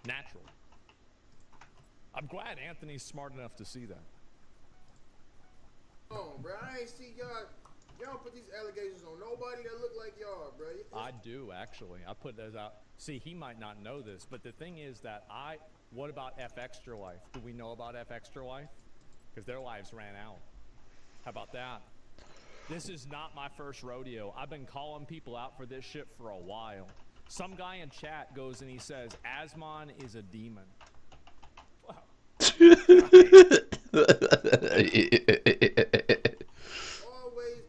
[SPEAKER 13] Naturally. I'm glad Anthony's smart enough to see that.
[SPEAKER 16] Oh, bro, I ain't see y'all. Y'all put these allegations on nobody that look like y'all, bro.
[SPEAKER 13] I do, actually. I put those out. See, he might not know this, but the thing is that what about F Extra Life? Do we know about F Extra Life? Because their lives ran out. How about that? This is not my first rodeo. I've been calling people out for this shit for a while. Some guy in chat goes and he says, Asmon is a demon. Wow.
[SPEAKER 16] Always,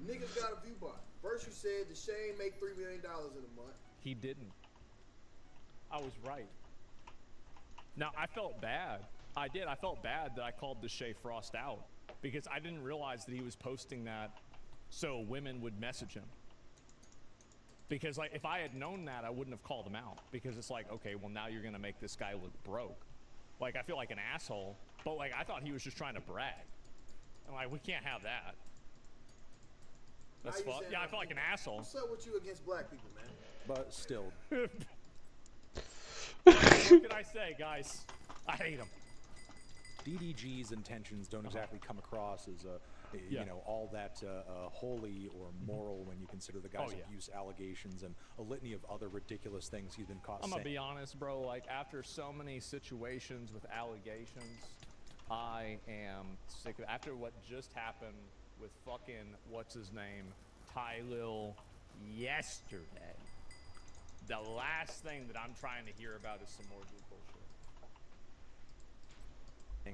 [SPEAKER 16] niggas got a view bot. First you said the Shane make $3 million in a month.
[SPEAKER 13] He didn't. I was right. Now, I felt bad. I did. I felt bad that I called the Shea Frost out because I didn't realize that he was posting that so women would message him. Because like if I had known that, I wouldn't have called him out because it's like, okay, well now you're gonna make this guy look broke. Like I feel like an asshole, but like I thought he was just trying to brag. I'm like, we can't have that. That's fun. Yeah, I feel like an asshole.
[SPEAKER 16] What's up with you against black people, man?
[SPEAKER 14] But still.
[SPEAKER 13] What can I say, guys? I hate him.
[SPEAKER 14] DDG's intentions don't exactly come across as you know, all that holy or moral when you consider the guy's abuse allegations and a litany of other ridiculous things he's been caught saying.
[SPEAKER 13] I'm gonna be honest, bro. Like after so many situations with allegations, I am sick of it. After what just happened with fucking what's his name, Ty Lil yesterday. the last thing that I'm trying to hear about is some more Duke bullshit.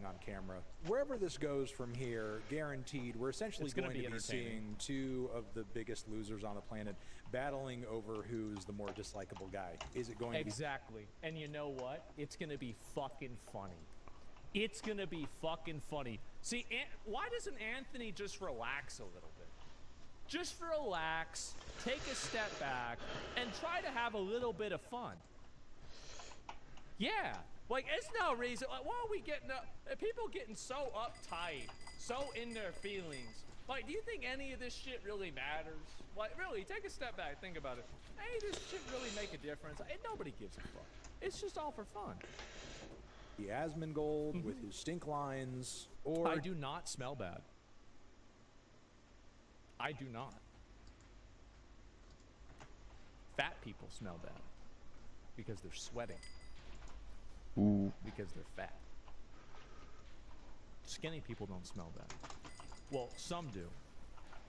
[SPEAKER 14] On camera. Wherever this goes from here, guaranteed, we're essentially going to be seeing two of the biggest losers on the planet battling over who's the more dislikable guy. Is it going to be...
[SPEAKER 13] Exactly. And you know what? It's going to be fucking funny. It's going to be fucking funny. See, why doesn't Anthony just relax a little bit? Just relax, take a step back, and try to have a little bit of fun. Yeah. Like, it's no reason. Like, why are we getting people getting so uptight, so in their feelings? Like, do you think any of this shit really matters? Like, really, take a step back, think about it. Hey, this shit really make a difference? Like, nobody gives a fuck. It's just all for fun.
[SPEAKER 14] The Asmongold with his stink lines, or...
[SPEAKER 13] I do not smell bad. I do not. Fat people smell bad because they're sweating.
[SPEAKER 4] Ooh.
[SPEAKER 13] Because they're fat. Skinny people don't smell bad. Well, some do.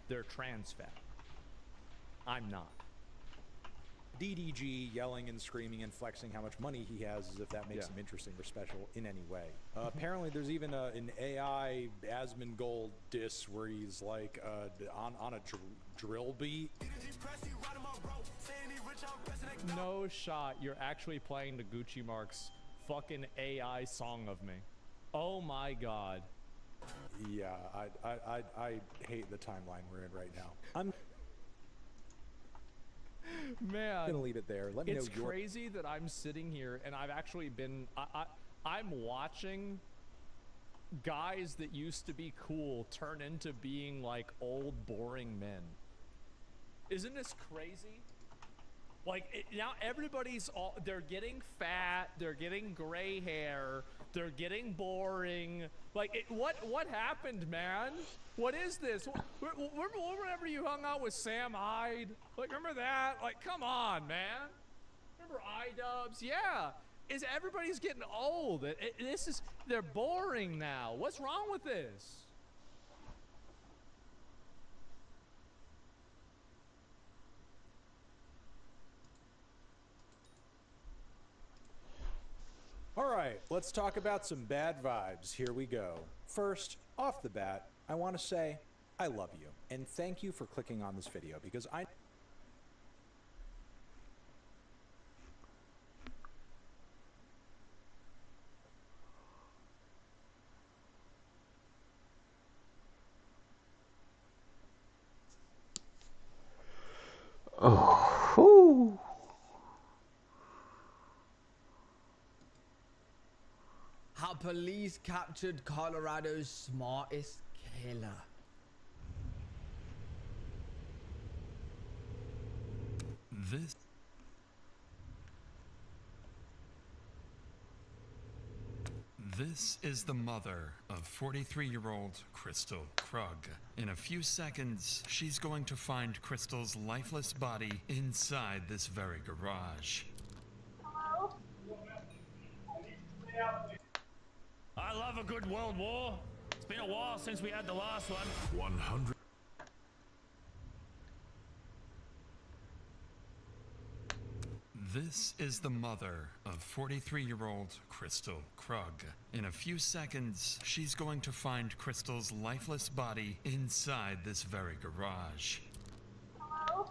[SPEAKER 13] They're trans fat. I'm not.
[SPEAKER 14] DDG yelling and screaming and flexing how much money he has as if that makes him interesting or special in any way. Apparently there's even an AI Asmongold diss where he's like on a drill beat.
[SPEAKER 13] No shot. You're actually playing the Gucci Marks fucking AI song of me. Oh my god.
[SPEAKER 14] Yeah, I hate the timeline we're in right now. I'm
[SPEAKER 13] Man,
[SPEAKER 14] gonna leave it there. Let me know.
[SPEAKER 13] It's crazy that I'm sitting here and I've actually been I'm watching guys that used to be cool turn into being like old boring men. Isn't this crazy? Like, now everybody's they're getting fat, they're getting gray hair, they're getting boring. Like, what happened, man? What is this? Remember whenever you hung out with Sam Hyde? Like, remember that? Like, come on, man. Remember iDubbbz? Yeah. Everybody's getting old. They're boring now. What's wrong with this?
[SPEAKER 14] All right, let's talk about some bad vibes. Here we go. First, off the bat, I want to say I love you and thank you for clicking on this video because
[SPEAKER 4] Oh, whew.
[SPEAKER 19] How police captured Colorado's smartest killer.
[SPEAKER 20] This is the mother of 43-year-old Crystal Krug. In a few seconds, she's going to find Crystal's lifeless body inside this very garage.
[SPEAKER 21] Hello?
[SPEAKER 22] I love a good world war. It's been a while since we had the last one.
[SPEAKER 20] 100. This is the mother of 43-year-old Crystal Krug. In a few seconds, she's going to find Crystal's lifeless body inside this very garage.
[SPEAKER 21] Hello?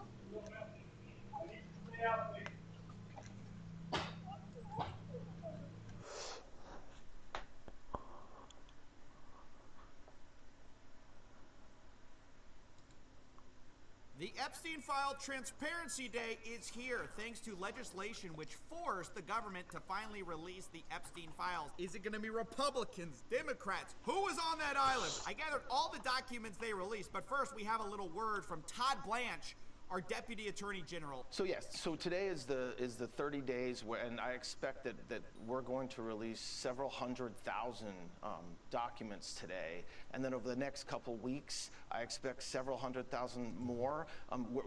[SPEAKER 23] The Epstein File Transparency Day is here, thanks to legislation which forced the government to finally release the Epstein files. Is it going to be Republicans, Democrats? Who was on that island? I gathered all the documents they released, but first we have a little word from Todd Blanche, our Deputy Attorney General.
[SPEAKER 24] So yes, so today is the 30 days, and I expect that we're going to release several 100,000 documents today, and then over the next couple weeks, I expect several 100,000 more.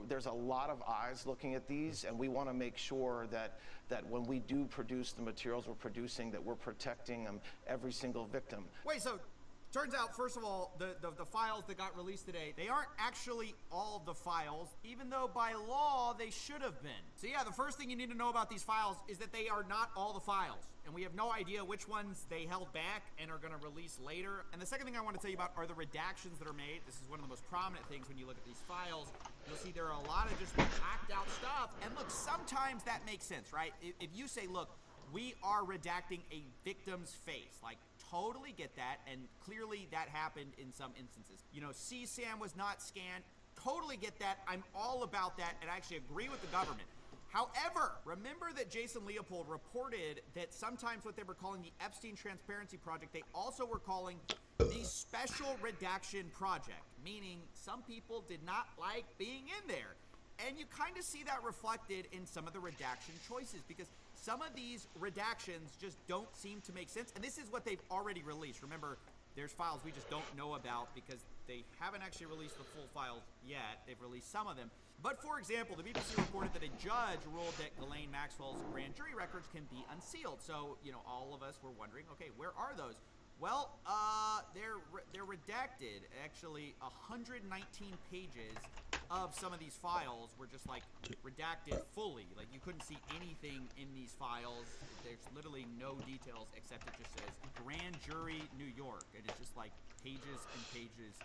[SPEAKER 24] There's a lot of eyes looking at these, and we want to make sure that when we do produce the materials we're producing, that we're protecting every single victim.
[SPEAKER 23] Wait, so Turns out, first of all, the files that got released today, they aren't actually all of the files, even though by law they should have been. So yeah, the first thing you need to know about these files is that they are not all the files. And we have no idea which ones they held back and are going to release later. And the second thing I want to tell you about are the redactions that are made. This is one of the most prominent things when you look at these files. You'll see there are a lot of just blacked out stuff. And look, sometimes that makes sense, right? If you say, look, we are redacting a victim's face, like totally get that, and clearly that happened in some instances. You know, CSAM was not scanned, totally get that. I'm all about that, and I actually agree with the government. However, remember that Jason Leopold reported that sometimes what they were calling the Epstein Transparency Project, they also were calling the Special Redaction Project, meaning some people did not like being in there. And you kind of see that reflected in some of the redaction choices, because some of these redactions just don't seem to make sense. And this is what they've already released. Remember, there's files we just don't know about because they haven't actually released the full files yet. They've released some of them. But for example, the BBC reported that a judge ruled that Ghislaine Maxwell's grand jury records can be unsealed. So, you know, all of us were wondering, okay, where are those? Well, they're redacted. Actually, 119 pages of some of these files were just like redacted fully. Like you couldn't see anything in these files. There's literally no details except it just says Grand Jury New York. And it's just like pages and pages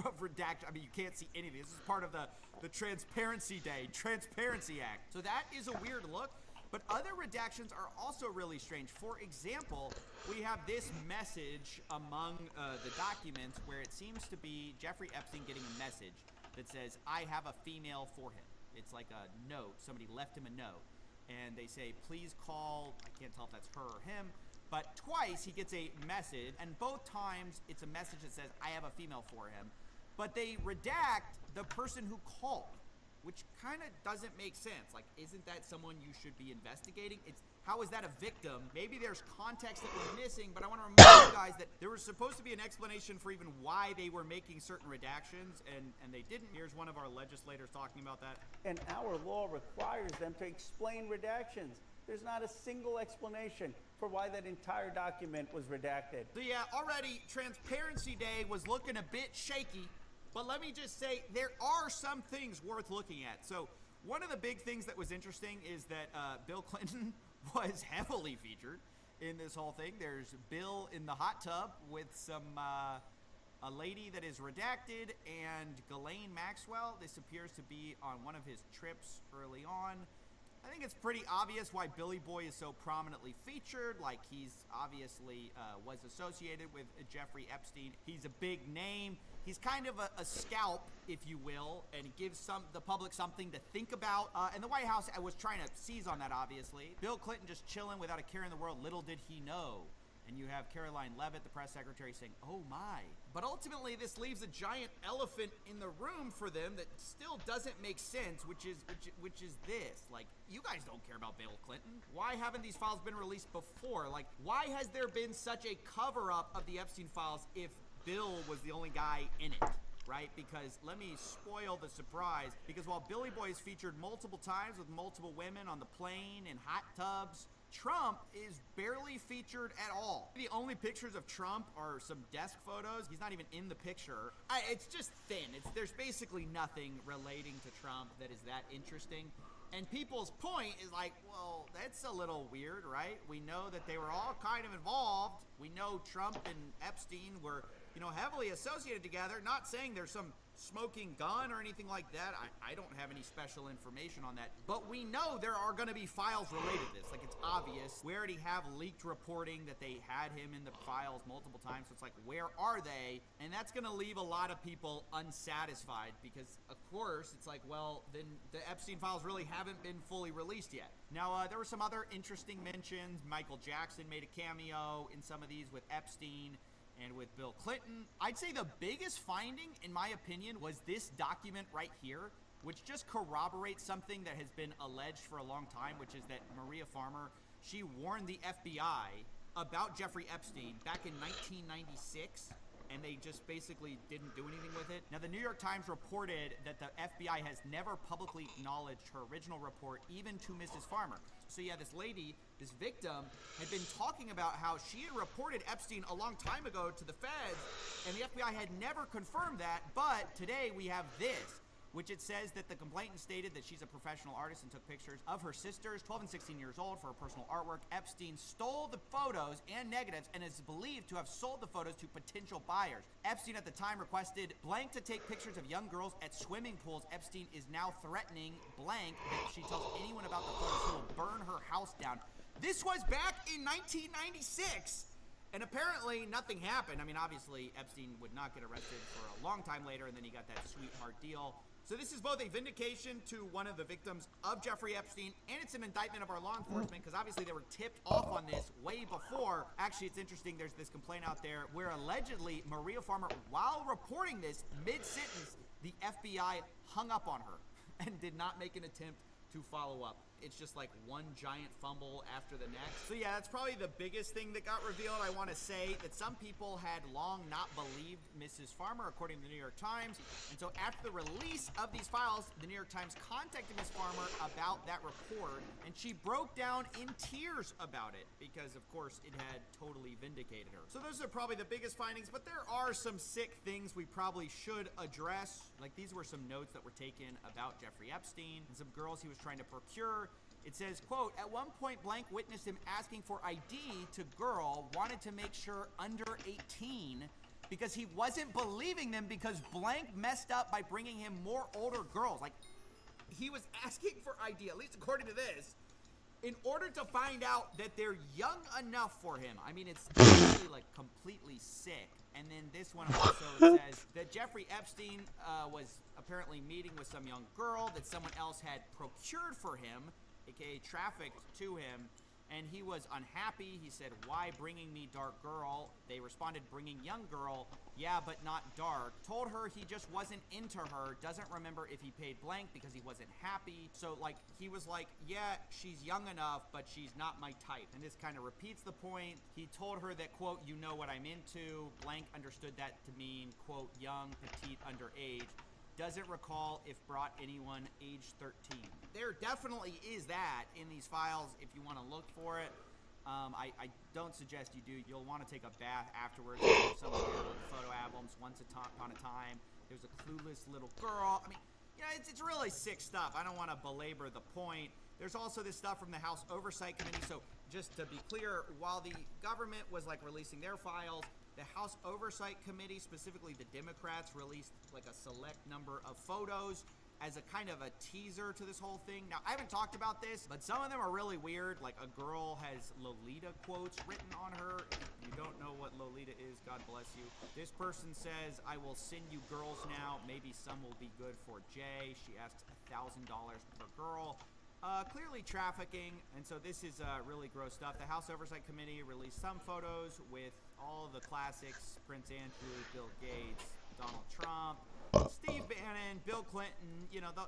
[SPEAKER 23] of redaction. I mean, you can't see anything. This is part of the Transparency Act. So that is a weird look. But other redactions are also really strange. For example, we have this message among the documents where it seems to be Jeffrey Epstein getting a message that says, I have a female for him. It's like a note. Somebody left him a note. And they say, please call, I can't tell if that's her or him, but twice he gets a message, and both times it's a message that says, I have a female for him. But they redact the person who called, which kind of doesn't make sense. Like, isn't that someone you should be investigating? How is that a victim? Maybe there's context that we're missing, but I want to remind you guys that there was supposed to be an explanation for even why they were making certain redactions, and they didn't. Here's one of our legislators talking about that.
[SPEAKER 2] And our law requires them to explain redactions. There's not a single explanation for why that entire document was redacted.
[SPEAKER 23] So yeah, already Transparency Day was looking a bit shaky. But let me just say, there are some things worth looking at. So one of the big things that was interesting is that Bill Clinton was heavily featured in this whole thing. There's Bill in the hot tub with some a lady that is redacted, and Ghislaine Maxwell. This appears to be on one of his trips early on. I think it's pretty obvious why Billy Boy is so prominently featured. Like, he's obviously was associated with Jeffrey Epstein. He's a big name. He's kind of a scalp, if you will, and he gives the public something to think about. And the White House was trying to seize on that, obviously. Bill Clinton just chilling without a care in the world. Little did he know. And you have Caroline Leavitt, the press secretary, saying, oh my. But ultimately, this leaves a giant elephant in the room for them that still doesn't make sense, which is this. Like, you guys don't care about Bill Clinton. Why haven't these files been released before? Like, why has there been such a cover-up of the Epstein files if Bill was the only guy in it? Right? Because let me spoil the surprise. Because while Billy Boy is featured multiple times with multiple women on the plane, in hot tubs, Trump is barely featured at all. The only pictures of Trump are some desk photos. He's not even in the picture. It's just thin. There's basically nothing relating to Trump that is that interesting. And people's point is like, well, that's a little weird, right? We know that they were all kind of involved. We know Trump and Epstein were, heavily associated together. Not saying there's some smoking gun or anything like that. I don't have any special information on that. But we know there are going to be files related to this. Like, it's obvious. We already have leaked reporting that they had him in the files multiple times. So it's like, where are they? And that's going to leave a lot of people unsatisfied because, of course, it's like, well, then the Epstein files really haven't been fully released yet. Now, there were some other interesting mentions. Michael Jackson made a cameo in some of these with Epstein and with Bill Clinton. I'd say the biggest finding, in my opinion, was this document right here, which just corroborates something that has been alleged for a long time, which is that Maria Farmer, she warned the FBI about Jeffrey Epstein back in 1996, and they just basically didn't do anything with it. Now, the New York Times reported that the FBI has never publicly acknowledged her original report, even to Mrs. Farmer. So yeah, this lady, this victim, had been talking about how she had reported Epstein a long time ago to the feds, and the FBI had never confirmed that, but today we have this, which it says that the complainant stated that she's a professional artist and took pictures of her sisters, 12 and 16 years old, for her personal artwork. Epstein stole the photos and negatives and is believed to have sold the photos to potential buyers. Epstein at the time requested blank to take pictures of young girls at swimming pools. Epstein is now threatening blank that if she tells anyone about the photos, she will burn her house down. This was back in 1996. And apparently nothing happened. I mean, obviously Epstein would not get arrested for a long time later, and then he got that sweetheart deal. So this is both a vindication to one of the victims of Jeffrey Epstein, and it's an indictment of our law enforcement, because obviously they were tipped off on this way before. Actually, it's interesting, there's this complaint out there where allegedly Maria Farmer, while reporting this mid-sentence, the FBI hung up on her and did not make an attempt to follow up. It's just like one giant fumble after the next. So yeah, that's probably the biggest thing that got revealed. I want to say that some people had long not believed Mrs. Farmer, according to the New York Times. And so after the release of these files, the New York Times contacted Ms. Farmer about that report, and she broke down in tears about it because, of course, it had totally vindicated her. So those are probably the biggest findings, but there are some sick things we probably should address. Like, these were some notes that were taken about Jeffrey Epstein and some girls he was trying to procure. It says, quote, at one point blank witnessed him asking for ID to girl, wanted to make sure under 18 because he wasn't believing them because blank messed up by bringing him more older girls. Like, he was asking for ID, at least according to this, in order to find out that they're young enough for him. I mean, it's really like completely sick. And then this one also says that Jeffrey Epstein was apparently meeting with some young girl that someone else had procured for him, aka trafficked to him, and he was unhappy. He said, why bringing me dark girl? They responded, bringing young girl, yeah, but not dark. Told her he just wasn't into her, doesn't remember if he paid blank because he wasn't happy. So like, he was like, yeah, she's young enough, but she's not my type. And this kind of repeats the point. He told her that, quote, you know what I'm into. Blank understood that to mean, quote, young, petite, underage. Doesn't recall if brought anyone age 13. There definitely is that in these files if you want to look for it. I don't suggest you do. You'll want to take a bath afterwards. There's some photo albums. Once upon a time, there's a clueless little girl. I mean, you know, it's really sick stuff. I don't want to belabor the point. There's also this stuff from the House Oversight Committee. So just to be clear, while the government was like releasing their files, the House Oversight Committee, specifically the Democrats, released like a select number of photos as a kind of a teaser to this whole thing. Now, I haven't talked about this, but some of them are really weird. Like, a girl has Lolita quotes written on her. If you don't know what Lolita is, God bless you. This person says, I will send you girls now. Maybe some will be good for Jay. She asked $1,000 per girl. Clearly trafficking, and so this is really gross stuff. The House Oversight Committee released some photos with all the classics: Prince Andrew, Bill Gates, Donald Trump, Steve Bannon, Bill Clinton, you know, the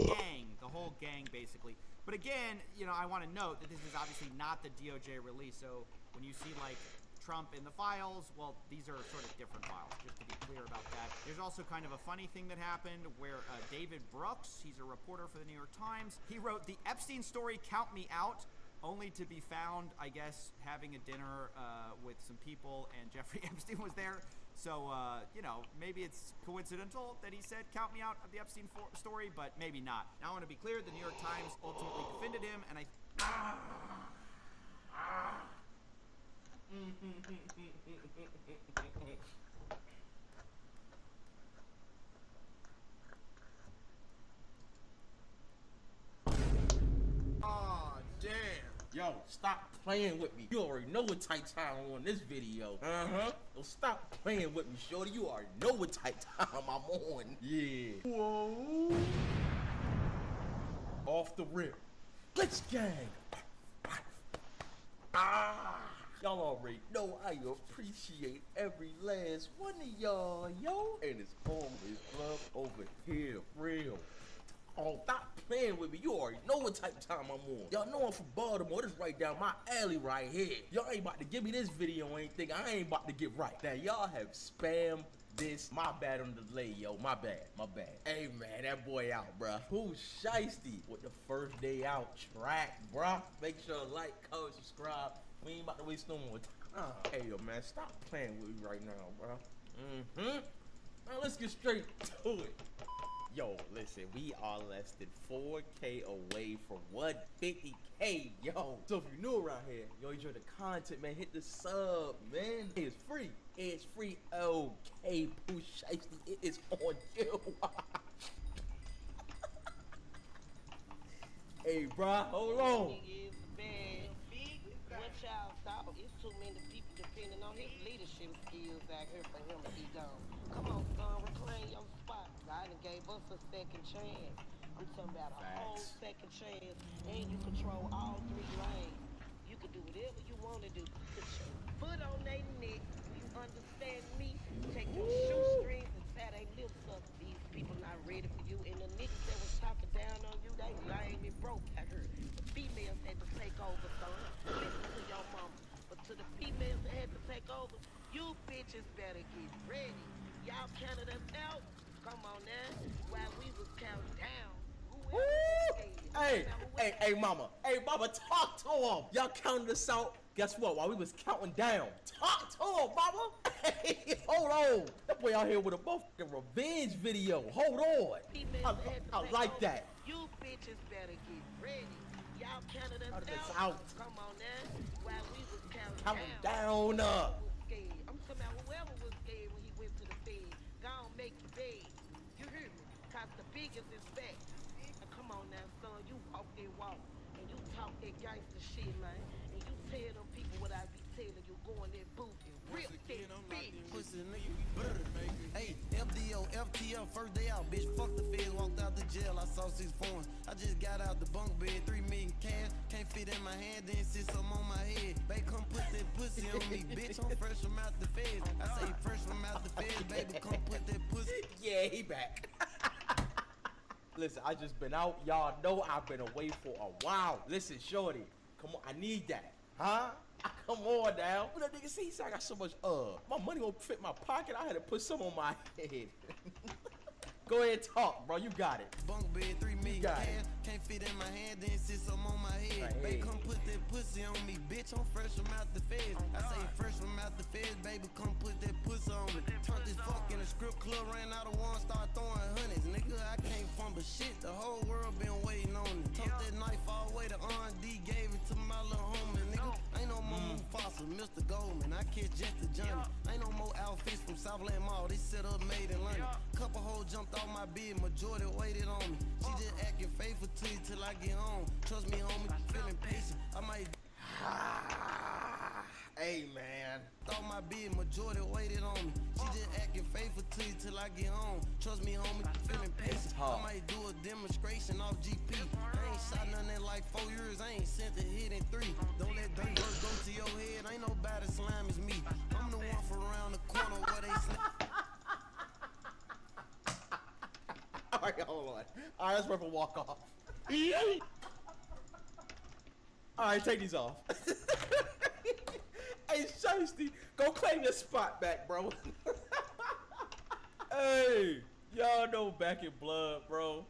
[SPEAKER 23] gang, the whole gang basically. But again, you know, I want to note that this is obviously not the DOJ release, so when you see like Trump in the files, well, these are sort of different files, just to be clear about that. There's also kind of a funny thing that happened where David Brooks, he's a reporter for the New York Times, he wrote the Epstein story, count me out, only to be found, I guess, having a dinner with some people, and Jeffrey Epstein was there. So, you know, maybe it's coincidental that he said, count me out of the Epstein story, but maybe not. Now, I want to be clear, the New York Times ultimately defended him, and
[SPEAKER 3] Aw, damn. Yo, stop playing with me. You already know what type time I'm on this video. So stop playing with me, shorty. You already know what type time I'm on. Yeah. Whoa. Off the rip. Let's gang. Y'all already know I appreciate every last one of y'all, yo. And it's always love over here, real. Oh, stop playing playing with me. You already know what type of time I'm on. Y'all know I'm from Baltimore. This right down my alley right here. Y'all ain't about to give me this video or anything I ain't about to get right. Now, y'all have spammed this. My bad on the delay, yo. My bad. Hey, man, that boy out, bruh. Who's shiesty with the first day out track, bruh? Make sure to like, comment, subscribe. We ain't about to waste no more time. Hey, yo, man, stop playing with me right now, bruh. Now, let's get straight to it. Yo, listen, we are less than 4K away from 150K, yo. So if you're new around here, yo, enjoy the content, man. Hit the sub, man. It's free. It's free. Okay, Pooh Shiesty, it is on you. Hey, bruh, hold on.
[SPEAKER 5] What y'all thought? It's too many people depending on his leadership skills out here for him to be gone. Come on, son, reclaim your spot. God done gave us a second chance. I'm talking about a whole second chance, and you control all 3 lanes. You can do whatever you want to do. Put your foot on their neck. You understand me? Take your shoestrings and tie their lips up. These people not ready for you. And the niggas that was talking down on you, they lame and broke. I heard the females had to take over, son. Listen to your mama. But to the females that had to take over, you bitches better get ready. Y'all counted us out. Come on now. While we was counting down.
[SPEAKER 3] Hey, mama. Hey, mama, talk to him. Y'all counted us out. Guess what? While we was counting down. Talk to him, mama. Hey, hold on. That boy out here with a motherfucking revenge video. Hold on. I like that.
[SPEAKER 5] You bitches better get ready. Y'all counted us
[SPEAKER 3] out.
[SPEAKER 5] Come on now. While we was counting
[SPEAKER 3] down.
[SPEAKER 5] I'm talking about whoever was scared when he went to the Fed. Gonna make you big. You hear me? Cause the biggest is back. Now come on now, son. You walk that walk. And you talk that gangster shit, man. And you tell them people what I be telling you. Go in that booth and rip that bitch.
[SPEAKER 6] Pussy nigga, you better make it. Hey, FDO, FTL, first day out, bitch. Fuck the feds, walked out the jail. I saw 6 phones. I just got out the bunk bed, 3 million cash. Can't fit in my hand, then sit some on my head. Babe, come put that pussy on me, bitch. I'm fresh from out the feds. I say fresh from out the feds, baby. Come put that pussy.
[SPEAKER 3] Yeah, he back. Listen, I just been out. Y'all know I've been away for a while. Listen, shorty, come on, I need that. Huh? Come on now. What that nigga say? He said I got so much, my money won't fit my pocket. I had to put some on my head. Go ahead, talk, bro. You got it.
[SPEAKER 6] Bunk bed, 3 million cash. Can't fit in my hand, then sit some on my head. Baby, come put that pussy on me, bitch. I'm fresh from out the feds. I say fresh from out the feds, baby. Come put that pussy on me. Turned this fuck in a strip club, ran out of one, start throwing hundreds. Nigga, I can't fumble shit. The whole world been waiting on it. Took that knife all the way to R&D, gave it to my little homie. Nigga, ain't no more Mufasa, Mr. Goldman. I catch Jet to Johnny. Ain't no more outfits from Southland Mall. They set up made in London. Couple hoes jumped off my bed, majority waited on me. She just acting faithful to you till I get home. Trust me, homie, feeling patient. I might.
[SPEAKER 3] Hey, man.
[SPEAKER 6] Thought my bed, majority waited on me. She just acting faithful to you till I get home. Trust me, homie, feeling patient. I might do a demonstration off GP. I ain't shot nothing in like 4 years. I ain't sent a hit in 3. Don't let dirt work go to your head. Ain't nobody slime as me. I'm the one for around the corner where they slip.
[SPEAKER 3] All right, hold on. All right, let's work a walk off. All right, take these off. Hey, Shiesty, go claim your spot back, bro. Hey, y'all know back in Blood, bro.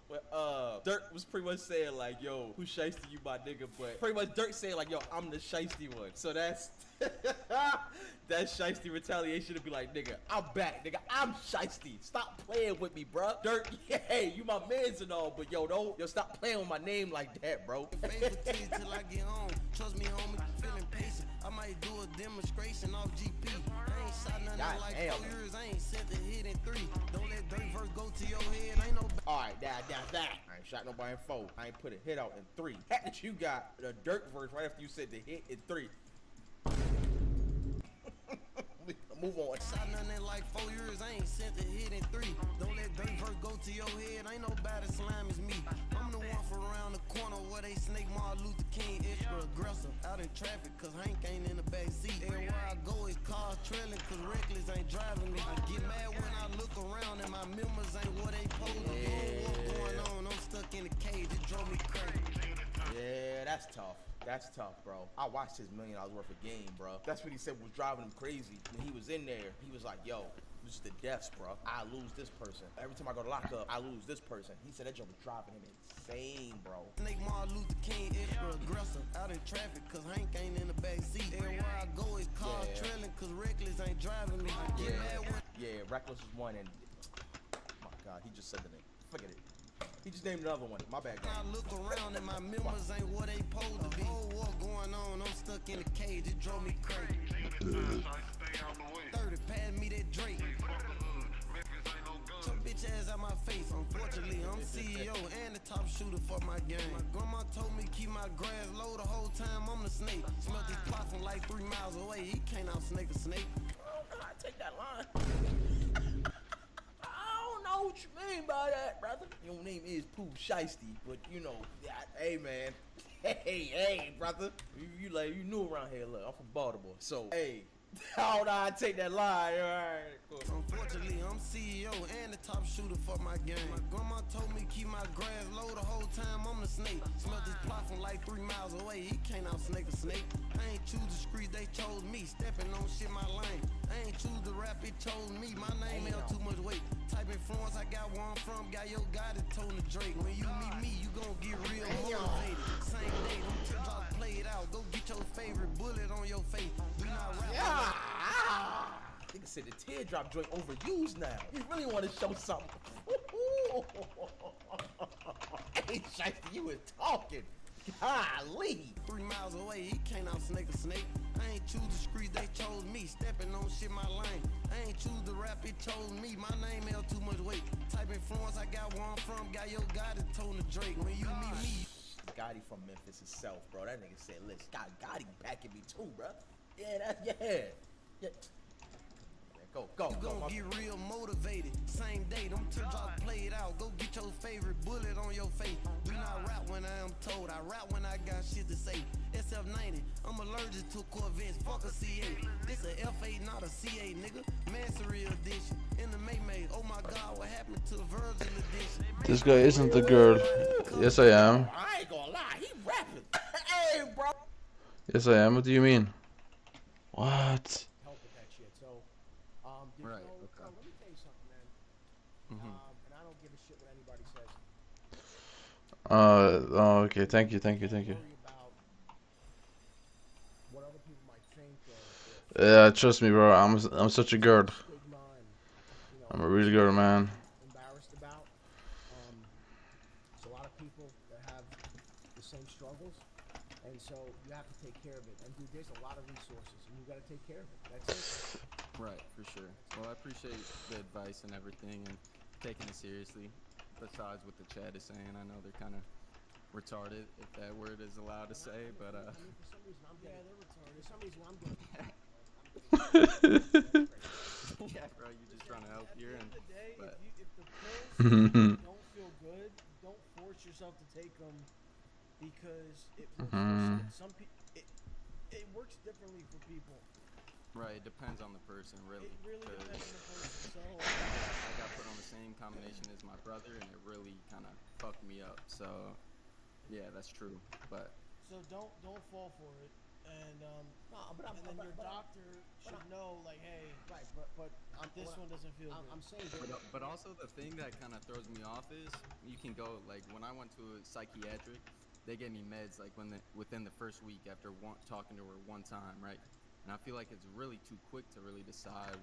[SPEAKER 3] Dirk was pretty much saying like, yo, who Shiesty, you my nigga? But pretty much Dirk saying like, yo, I'm the Shiesty one. So that's that Shiesty retaliation to be like, nigga, I'm back, nigga, I'm Shiesty. Stop playing with me, bro. Dirk, yeah, hey, you my mans and all, but yo, stop playing with my name like that, bro.
[SPEAKER 6] Till I get home. Trust me, homie, feeling patient. I might do a demonstration off GP. I ain't shot nothing in like 4 years. I ain't sent a hit in 3. Don't let dirt verse go to your head. Ain't no.
[SPEAKER 3] All right, that. I ain't shot nobody in 4. I ain't put a hit out in 3. That you got the Dirk verse right after you said the hit in 3. Move on.
[SPEAKER 6] Shot nothing in like 4 years. I ain't sent a hit in 3. Don't let dirt verse go to your head. Ain't nobody slime as me. I'm the one for around the corner where they snake Martin Luther King extra aggressive. Out in traffic cause Hank ain't in the back seat. Everywhere I go is cars trailing cause reckless ain't driving me. I get mad when I look around and my members ain't what they supposed to do. What's going on? I'm stuck in the cage. It drove me
[SPEAKER 3] That's tough. That's tough, bro. I watched his $1 million worth of game, bro. That's what he said was driving him crazy. When he was in there, he was like, yo, this is the deaths, bro. I lose this person. Every time I go to lock up, I lose this person. He said that joke was driving him insane, bro.
[SPEAKER 6] Nigga Martin Luther King extra aggressive out in traffic cause Hank ain't in the back seat. Everywhere I go is cars trailing cause Reckless ain't driving me.
[SPEAKER 3] Yeah, Reckless is one and my God, he just said the name. Forget it. He just named another one. My bad, guy.
[SPEAKER 6] I look around and my members ain't what they supposed to be. Whole war going on, I'm stuck in a cage, it drove me crazy. 30, pass me that Drake. Your bitch ass out my face. Unfortunately, I'm CEO and the top shooter for my game. My grandma told me keep my grass low the whole time I'm the snake. Smelt this plot from like 3 miles away. He can't out snake a snake.
[SPEAKER 3] I take that line. I don't know what you mean by that, brother. Your name is Pooh Shiesty, but you know, hey man, hey, brother. You new around here. Look, I'm from Baltimore, so hey. How do I take that line? Alright, cool.
[SPEAKER 6] Unfortunately, I'm CEO and the top shooter for my game. My grandma told me keep my grass low the whole time I'm the snake. Smelt this plot from like 3 miles away. He can't out snake a snake. I ain't choose the streets, they chose me. Stepping on shit my lane. I ain't choose the rap, it chose me. My name held too much weight. Type influence, I got where I'm from. Got your guy that told the Drake. When you meet me, you gon' get real motivated. Same day, them teardrops played out. Go get your favorite bullet on your face. We not rapping.
[SPEAKER 3] Nigga said the teardrop joint overused now. You really want to show something. Hey, Shiesty, you was talking. Golly.
[SPEAKER 6] 3 miles away, he can't out snake a snake. I ain't choose the streets, they chose me. Stepping on shit my lane. I ain't choose the rap, it chose me. My name held too much weight. Type influence, I got where I'm from. Got your guy that told the Drake. When you meet me.
[SPEAKER 3] Gotti from Memphis itself, bro. That nigga said, listen, got Gotti backing me too, bro. Yeah. Go.
[SPEAKER 6] You gon' get real motivated. Same day, them teardrops played out. Go get your favorite bullet on your face. Do not rap when I am told. I rap when I got shit to say. SF90, I'm allergic to Corvettes. Fuck a C8. This a F8, not a C8, nigga. Mansory edition. In the May. Oh my God, what happened to Virgil edition?
[SPEAKER 4] This guy isn't the girl. Yes, I am.
[SPEAKER 3] I ain't gonna lie, he rapping. Hey, bro.
[SPEAKER 4] Yes, I am. What do you mean? What?
[SPEAKER 16] Help with that shit. So,
[SPEAKER 1] right.
[SPEAKER 16] Okay. Let me tell you something, man. And I don't give a shit what anybody says.
[SPEAKER 4] Oh, okay. Thank you.
[SPEAKER 16] Don't worry about what other people might think.
[SPEAKER 4] Yeah, trust me, bro. I'm such a girl. I'm a real girl, man.
[SPEAKER 16] Embarrassed about. There's a lot of people that have the same struggles, and so you have to take care of it. And dude, there's a lot of resources, and you got to take care of it. That's it.
[SPEAKER 1] Right, for sure. Well, I appreciate the advice and everything, and taking it seriously. Besides what the chat is saying, I know they're kind of retarded, if that word is allowed to say, but
[SPEAKER 16] For some reason, they're retarded. For some reason, I'm getting.
[SPEAKER 1] Yeah, bro, you're just trying to help here.
[SPEAKER 10] At the end of the day, if the pills don't feel good, don't force yourself to take them because it works for some people. It works differently for people.
[SPEAKER 1] Right, it depends on the person, really.
[SPEAKER 10] It really depends on the person. So
[SPEAKER 1] I got put on the same combination as my brother, and it really kind of fucked me up. So, yeah, that's true. But
[SPEAKER 10] so don't fall for it. And then your doctor should know, like, hey,
[SPEAKER 16] right, but
[SPEAKER 10] this one doesn't feel good.
[SPEAKER 16] I'm saying,
[SPEAKER 1] but also the thing that kind of throws me off is you can go, like, when I went to a psychiatric, they gave me meds like within the first week after talking to her one time, right? And I feel like it's really too quick to really decide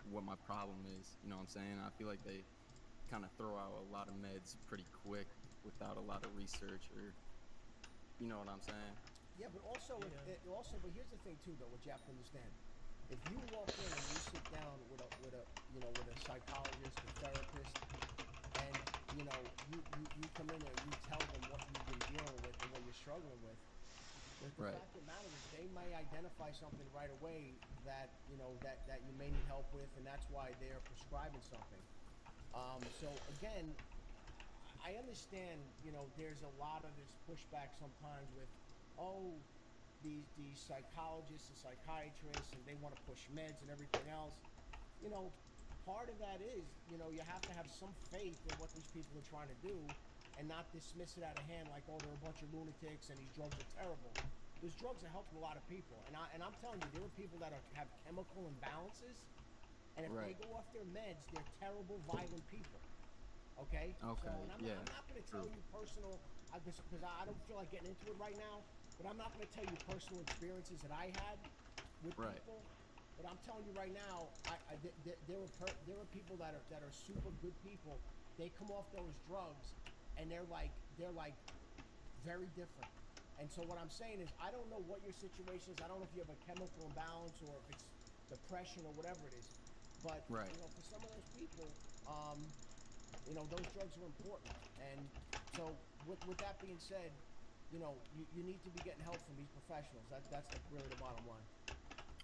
[SPEAKER 1] what my problem is. You know what I'm saying? I feel like they kind of throw out a lot of meds pretty quick without a lot of research, or you know what I'm saying?
[SPEAKER 16] Yeah, but also, but here's the thing too, though, what you have to understand. If you walk in and you sit down with a psychologist, a therapist, and you come in and you tell them what you've been dealing with and what you're struggling with, the fact of the matter is they may identify something right away that you may need help with, and that's why they're prescribing something. So again, I understand, there's a lot of this pushback sometimes with, these psychologists and psychiatrists, and they want to push meds and everything else. Part of that is, you have to have some faith in what these people are trying to do.
[SPEAKER 10] and not dismiss it out of hand like, oh, they're a bunch of lunatics and these drugs are terrible. These drugs are helping a lot of people, and I'm telling you, there are people that have chemical imbalances, and if they go off their meds, they're terrible, violent people. Okay.
[SPEAKER 1] Okay.
[SPEAKER 10] So, and I'm not going to tell you personal, because I don't feel like getting into it right now. But I'm not going to tell you personal experiences that I had with people. But I'm telling you right now, there are people that are super good people. They come off those drugs, and they're like very different. And so what I'm saying is, I don't know what your situation is. I don't know if you have a chemical imbalance or if it's depression or whatever it is. But you know, for some of those people, you know, those drugs are important. And so with that being said, you know, you need to be getting help from these professionals. That's really the bottom line.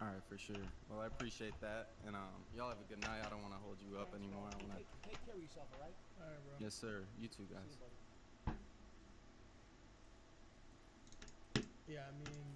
[SPEAKER 1] All right, for sure. Well, I appreciate that, and y'all have a good night. I don't want to hold you up anymore. I want to
[SPEAKER 10] take care of yourself, all right?
[SPEAKER 8] All right, bro.
[SPEAKER 1] Yes, sir. You too, guys.
[SPEAKER 10] See you, buddy.
[SPEAKER 8] Yeah, I mean,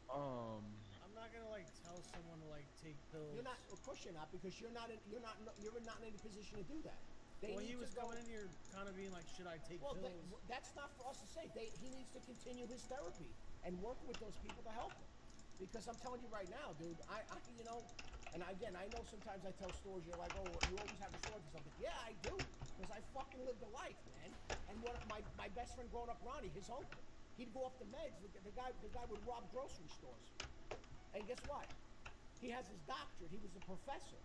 [SPEAKER 8] I'm not gonna like tell someone to like take pills.
[SPEAKER 10] You're not, of course you're not, because you're not in any position to do that.
[SPEAKER 8] Well, he was coming in here kind of being like, should I take pills?
[SPEAKER 10] That's not for us to say. He needs to continue his therapy and work with those people to help him. Because I'm telling you right now, dude, I you know, and again, I know sometimes I tell stories, you're like, oh, you always have a story for something. Yeah, I do, because I fucking lived a life, man. And what my best friend growing up, Ronnie, his uncle, he'd go off the meds. The guy would rob grocery stores. And guess what? He has his doctorate. He was a professor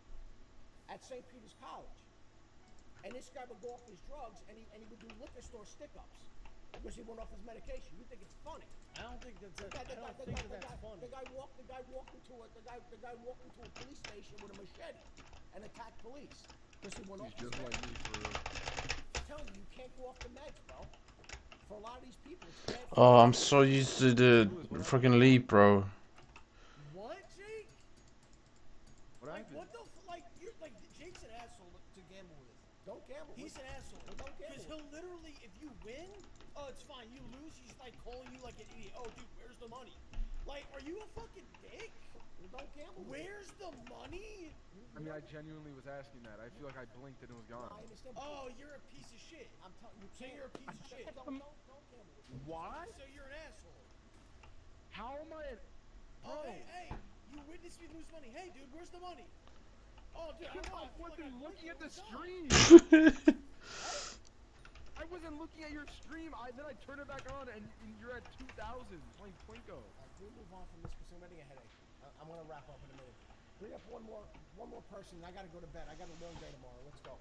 [SPEAKER 10] at St. Peter's College. And this guy would go off his drugs, and he would do liquor store stick-ups because he went off his medication. You think it's funny?
[SPEAKER 8] I don't think that's
[SPEAKER 10] The guy walked into a police station with a machete and attacked police because he went off his meds.
[SPEAKER 7] Like me, for real.
[SPEAKER 10] I'm telling you, you can't go off the meds, bro. For a lot of these people, it's bad.
[SPEAKER 4] Oh, I'm so used to the freaking leap, bro.
[SPEAKER 10] What, Jake?
[SPEAKER 7] What happened?
[SPEAKER 10] What the you're like, Jake's an asshole to gamble with. Don't gamble. He's an asshole. Don't gamble. Because he'll literally, if you win, oh, it's fine. You lose, he's like calling you like an idiot. Oh, dude, where's the money? Like, are you a fucking dick? Don't gamble. Where's the money?
[SPEAKER 7] I mean, I genuinely was asking that. I feel like I blinked and it was gone.
[SPEAKER 10] Oh, you're a piece of shit. I'm telling you. So you're a piece of shit. Don't gamble.
[SPEAKER 7] Why?
[SPEAKER 10] So you're an asshole.
[SPEAKER 7] How am I?
[SPEAKER 10] Oh, hey, you witnessed me lose money. Hey, dude, where's the money? Oh, dude,
[SPEAKER 7] I wasn't looking at the stream. I wasn't looking at your stream. Then I turned it back on, and you're at 2,000 playing Plinko.
[SPEAKER 10] We'll move on from this because I'm getting a headache. I'm gonna wrap up in a minute. Bring up one more person, and I gotta go to bed. I got a long day tomorrow. Let's go.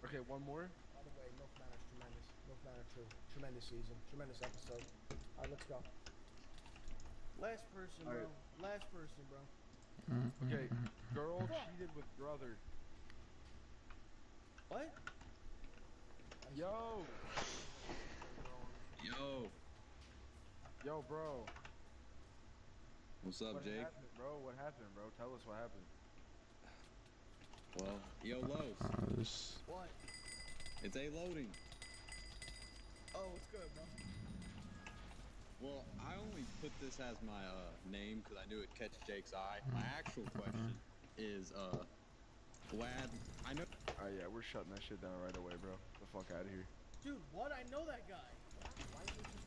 [SPEAKER 7] Okay, one more.
[SPEAKER 10] By the way, Milk Manor's tremendous. Milk Manor 2, tremendous season, tremendous episode. All right, let's go. Last person, bro. Last person, bro.
[SPEAKER 7] Okay, girl cheated with brother.
[SPEAKER 10] What?
[SPEAKER 7] Yo, bro.
[SPEAKER 9] What's up, Jake?
[SPEAKER 7] What happened, bro? Tell us what happened.
[SPEAKER 9] Well, yo, Los.
[SPEAKER 10] What?
[SPEAKER 9] It's A-loading.
[SPEAKER 10] Oh, it's good, bro.
[SPEAKER 9] Well, I only put this as my name because I knew it'd catch Jake's eye. My actual question is, Vlad, I know.
[SPEAKER 7] Alright, yeah, we're shutting that shit down right away, bro. Get the fuck out of here.
[SPEAKER 10] Dude, what? I know that guy.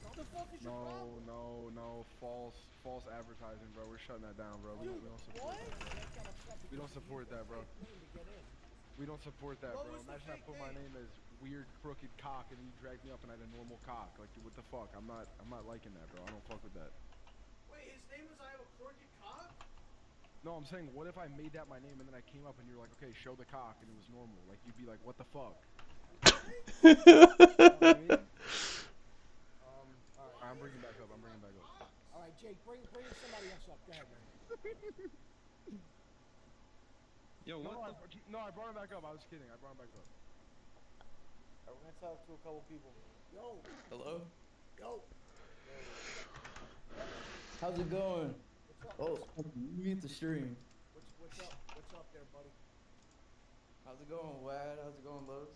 [SPEAKER 10] What the fuck is your problem?
[SPEAKER 7] No, false advertising, bro. We're shutting that down, bro.
[SPEAKER 10] Dude,
[SPEAKER 7] we don't support that. We don't support that, bro. We don't support that, bro. Imagine I put my name as weird crooked cock and you drag me up and I had a normal cock. Like, what the fuck? I'm not liking that, bro. I don't fuck with that.
[SPEAKER 10] Wait, his name was I have a crooked cock?
[SPEAKER 7] No, I'm saying, what if I made that my name and then I came up and you're like, okay, show the cock, and it was normal? Like, you'd be like, what the fuck? You know what I mean? Alright, I'm bringing back up.
[SPEAKER 10] Alright, Jake, bring somebody else up. Go ahead, man.
[SPEAKER 9] Yo,
[SPEAKER 7] no, I brought him back up. I was kidding. I brought him back up.
[SPEAKER 10] We're gonna talk to a couple people. Yo.
[SPEAKER 11] Hello?
[SPEAKER 10] Yo.
[SPEAKER 11] How's it going?
[SPEAKER 10] What's up?
[SPEAKER 11] Oh, me at the stream.
[SPEAKER 10] What's up? What's up there, buddy?
[SPEAKER 11] How's it going, Wad? How's it going, Lowe's?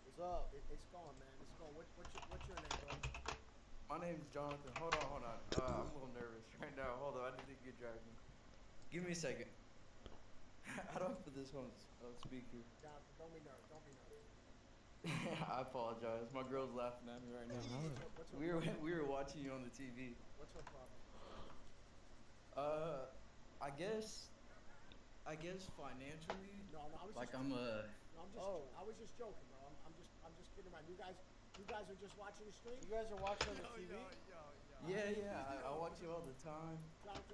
[SPEAKER 10] What's up? It's going, man. It's going. What's your name, bro?
[SPEAKER 11] My name's Jonathan. Hold on. I'm a little nervous right now. Hold on. I didn't think you'd drag me. Give me a second. How do I put this on speaker?
[SPEAKER 10] Jonathan, don't be nervous.
[SPEAKER 11] I apologize. My girl's laughing at me right now.
[SPEAKER 10] What's her
[SPEAKER 11] We were watching you on the TV.
[SPEAKER 10] What's her problem?
[SPEAKER 11] I guess financially.
[SPEAKER 10] No, I was
[SPEAKER 11] like
[SPEAKER 10] just,
[SPEAKER 11] I'm a.
[SPEAKER 10] No, I was just joking, bro. I'm just kidding around. You guys are just watching the stream.
[SPEAKER 8] You guys are watching on the TV.
[SPEAKER 11] Yeah. I watch you all the time,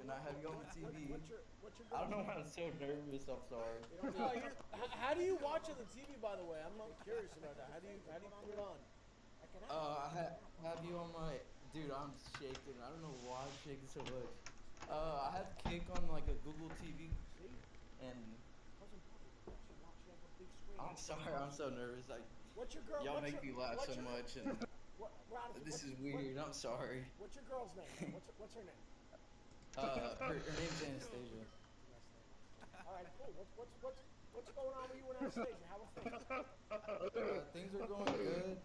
[SPEAKER 11] and I have you on the TV.
[SPEAKER 10] What's your
[SPEAKER 11] I don't know why I'm so nervous. I'm sorry.
[SPEAKER 8] How do you watch on the TV, by the way? I'm curious about that. How do you put it on?
[SPEAKER 11] I have you on my. Dude, I'm shaking. I don't know why I'm shaking so much. I have Kick on like a Google TV, and I'm sorry. I'm so nervous.
[SPEAKER 10] What's your girl?
[SPEAKER 11] Y'all make me laugh so much, and this is weird. I'm sorry.
[SPEAKER 10] What's your girl's name? What's her name?
[SPEAKER 11] Her name's Anastasia.
[SPEAKER 10] All right, cool. What's going on with you and Anastasia? How are things?
[SPEAKER 11] Things are going good.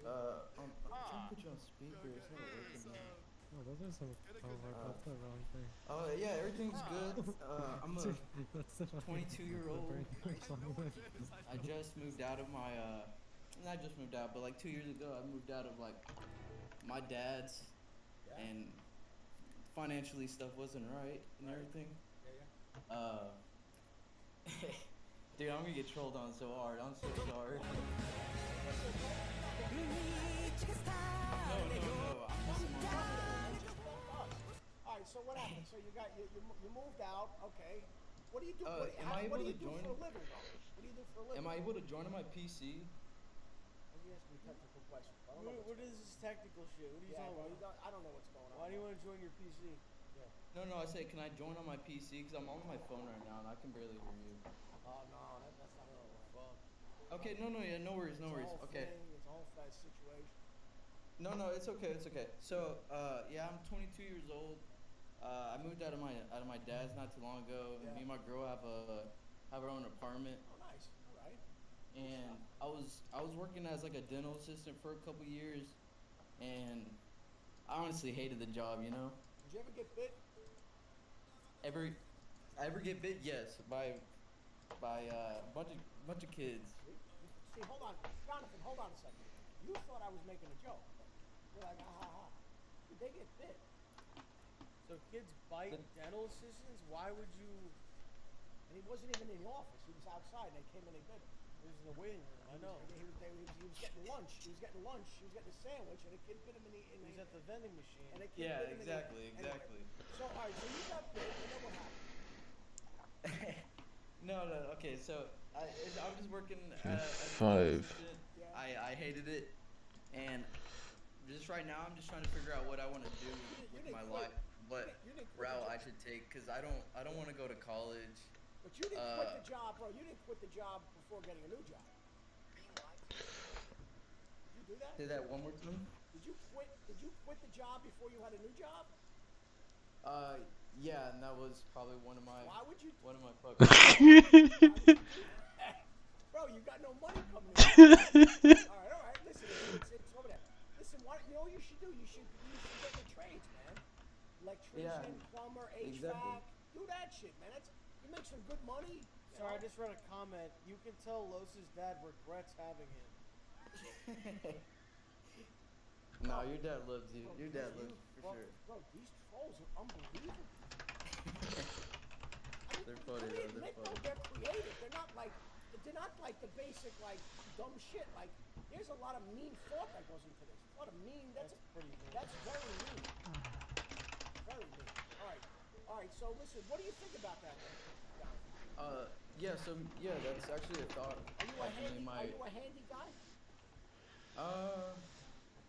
[SPEAKER 11] I'm trying to put you on speaker. It's not working now.
[SPEAKER 12] Oh, those are some. That's the wrong thing.
[SPEAKER 11] Oh yeah, everything's good. I'm a 22-year-old. I just moved out of my. Not just moved out, but like 2 years ago, I moved out of like my dad's, and financially stuff wasn't right and everything. Dude, I'm gonna get trolled on so hard. I'm so sorry. No.
[SPEAKER 10] All right, so what happened? So you moved out. Okay. What do you do?
[SPEAKER 11] Am I able
[SPEAKER 10] what do
[SPEAKER 11] to
[SPEAKER 10] you do
[SPEAKER 11] join?
[SPEAKER 10] for a living, though? What do you do for a living?
[SPEAKER 11] Am I able to join on my PC?
[SPEAKER 10] You ask me technical questions. I don't know
[SPEAKER 8] What is this technical shit? What are you talking about?
[SPEAKER 10] I don't know what's going on.
[SPEAKER 8] Why do you want to join your PC?
[SPEAKER 11] No, I say, can I join on my PC? Because I'm on my phone right now and I can barely hear you.
[SPEAKER 10] Oh no, that's not gonna work.
[SPEAKER 11] Okay, no worries. Okay.
[SPEAKER 10] It's a whole fast situation.
[SPEAKER 11] No, it's okay. So, yeah, I'm 22 years old. I moved out of my dad's not too long ago. And me and my girl have our own apartment.
[SPEAKER 10] Oh, nice. All right.
[SPEAKER 11] And I was working as like a dental assistant for a couple years, and I honestly hated the job. You know.
[SPEAKER 10] Did you ever get bit?
[SPEAKER 11] I ever get bit? Yes, by a bunch of kids.
[SPEAKER 10] See, hold on, Jonathan. Hold on a second. You thought I was making a joke. You're like, ha. Did they get bit?
[SPEAKER 8] So kids bite dental assistants? Why would you?
[SPEAKER 10] And he wasn't even in the office. He was outside, and they came and they bit him.
[SPEAKER 8] He was in the waiting room. I know.
[SPEAKER 10] He was getting lunch. He was getting a sandwich, and a kid bit him in the.
[SPEAKER 8] He was at the vending machine.
[SPEAKER 10] And a kid bit him
[SPEAKER 11] exactly.
[SPEAKER 10] Anyway, so all right, so you got bit, and then what happened?
[SPEAKER 11] No. Okay, so I was just working.
[SPEAKER 4] Five.
[SPEAKER 11] I hated it, and just right now I'm just trying to figure out what I want to do with my life, what route I should take, because I don't want to go to college.
[SPEAKER 10] But you didn't quit the job, bro. You didn't quit the job before getting a new job. Did you do that?
[SPEAKER 11] Say that one more time.
[SPEAKER 10] Did you quit the job before you had a new job?
[SPEAKER 11] Yeah, and that was probably one of my.
[SPEAKER 10] Why would you?
[SPEAKER 11] One of my fucking.
[SPEAKER 10] Bro, you got no money coming in. All right. Listen, it's over there. Listen, you know what you should do? You should get the trades, man. Electrician, plumber, HVAC.
[SPEAKER 11] Exactly.
[SPEAKER 10] Do that shit, man. You make some good money.
[SPEAKER 8] Sorry, I just read a comment. You can tell Los's dad regrets having him.
[SPEAKER 11] No, your dad loves you. Your dad loves you for sure.
[SPEAKER 10] Bro, these trolls are unbelievable.
[SPEAKER 11] They're funny though. They're funny.
[SPEAKER 10] They're creative. They're not like the basic like dumb shit. Like there's a lot of mean thought that goes into this. A lot of mean. That's pretty mean. That's very mean. Very mean. All right. So listen, what do you think about that?
[SPEAKER 11] Yeah. That's actually a thought.
[SPEAKER 10] Are you a handy guy?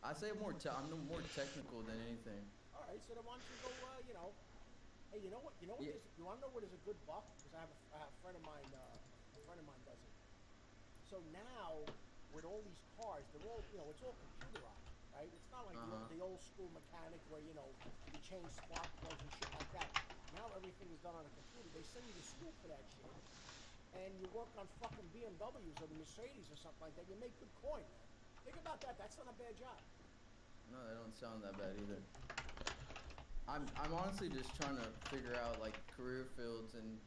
[SPEAKER 11] I say I'm more technical than anything.
[SPEAKER 10] All right. So then why don't you go? Hey, you know what? You want to know what is a good buck? Because I have a friend of mine. A friend of mine does it. So now, with all these cars, they're all it's all computerized, right? It's not like the old school mechanic where you change spark plugs and shit like that. Now everything is done on a computer. They send you to school for that shit, and you work on fucking BMWs or the Mercedes or something like that. You make good coin, man. Think about that. That's not a bad job.
[SPEAKER 11] No, they don't sound that bad either. I'm honestly just trying to figure out like career fields and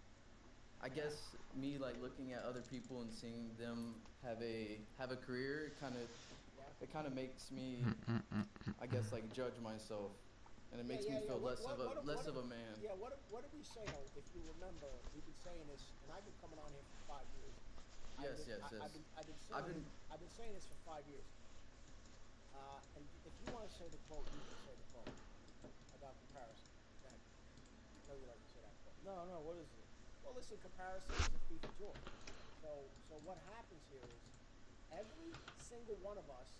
[SPEAKER 11] I guess me like looking at other people and seeing them have a career, it kind of makes me, I guess, like judge myself, and it makes me feel less of a man.
[SPEAKER 10] Yeah, what did we say though? If you remember, we've been saying this, and I've been coming on here for 5 years.
[SPEAKER 11] Yes.
[SPEAKER 10] I've been saying this for 5 years. And if you want to say the quote, you can say the quote about comparison. Go ahead. No, you like to say that quote. No, what is it? Well, listen, comparison is a thief of joy. So what happens here is every single one of us,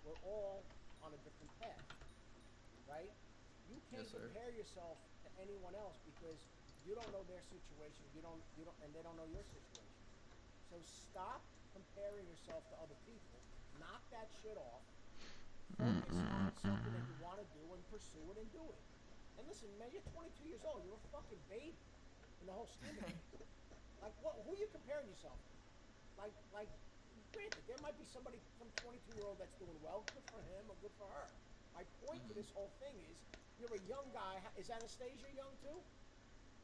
[SPEAKER 10] we're all on a different path, right? You can't compare yourself to anyone else because you don't know their situation. You don't, and they don't know your situation. So stop comparing yourself to other people. Knock that shit off. Focus on something that you want to do and pursue it and do it. And listen, man, you're 22 years old. You're a fucking baby in the whole scheme of things. Like, who are you comparing yourself to? Like, granted, there might be some 22-year-old that's doing well. Good for him or good for her. My point to this whole thing is, you're a young guy. Is Anastasia young too?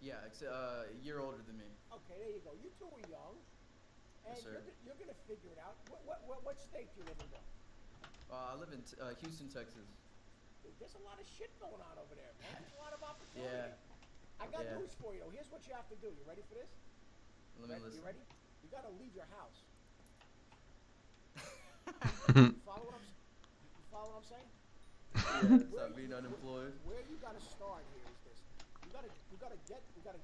[SPEAKER 11] Yeah, a year older than me.
[SPEAKER 10] Okay, there you go. You two are young, and
[SPEAKER 11] Yes, sir.
[SPEAKER 10] you're gonna figure it out. What state do you live in, bro?
[SPEAKER 11] I live in Houston, Texas.
[SPEAKER 10] Dude, there's a lot of shit going on over there, man. There's a lot of opportunity.
[SPEAKER 11] Yeah.
[SPEAKER 10] I got news for you, though. Here's what you have to do. You ready for this?
[SPEAKER 11] Let me listen.
[SPEAKER 10] You ready? You gotta leave your house. You follow what I'm saying?
[SPEAKER 11] Yeah, stop being unemployed.
[SPEAKER 10] Where you gotta start here is this. You gotta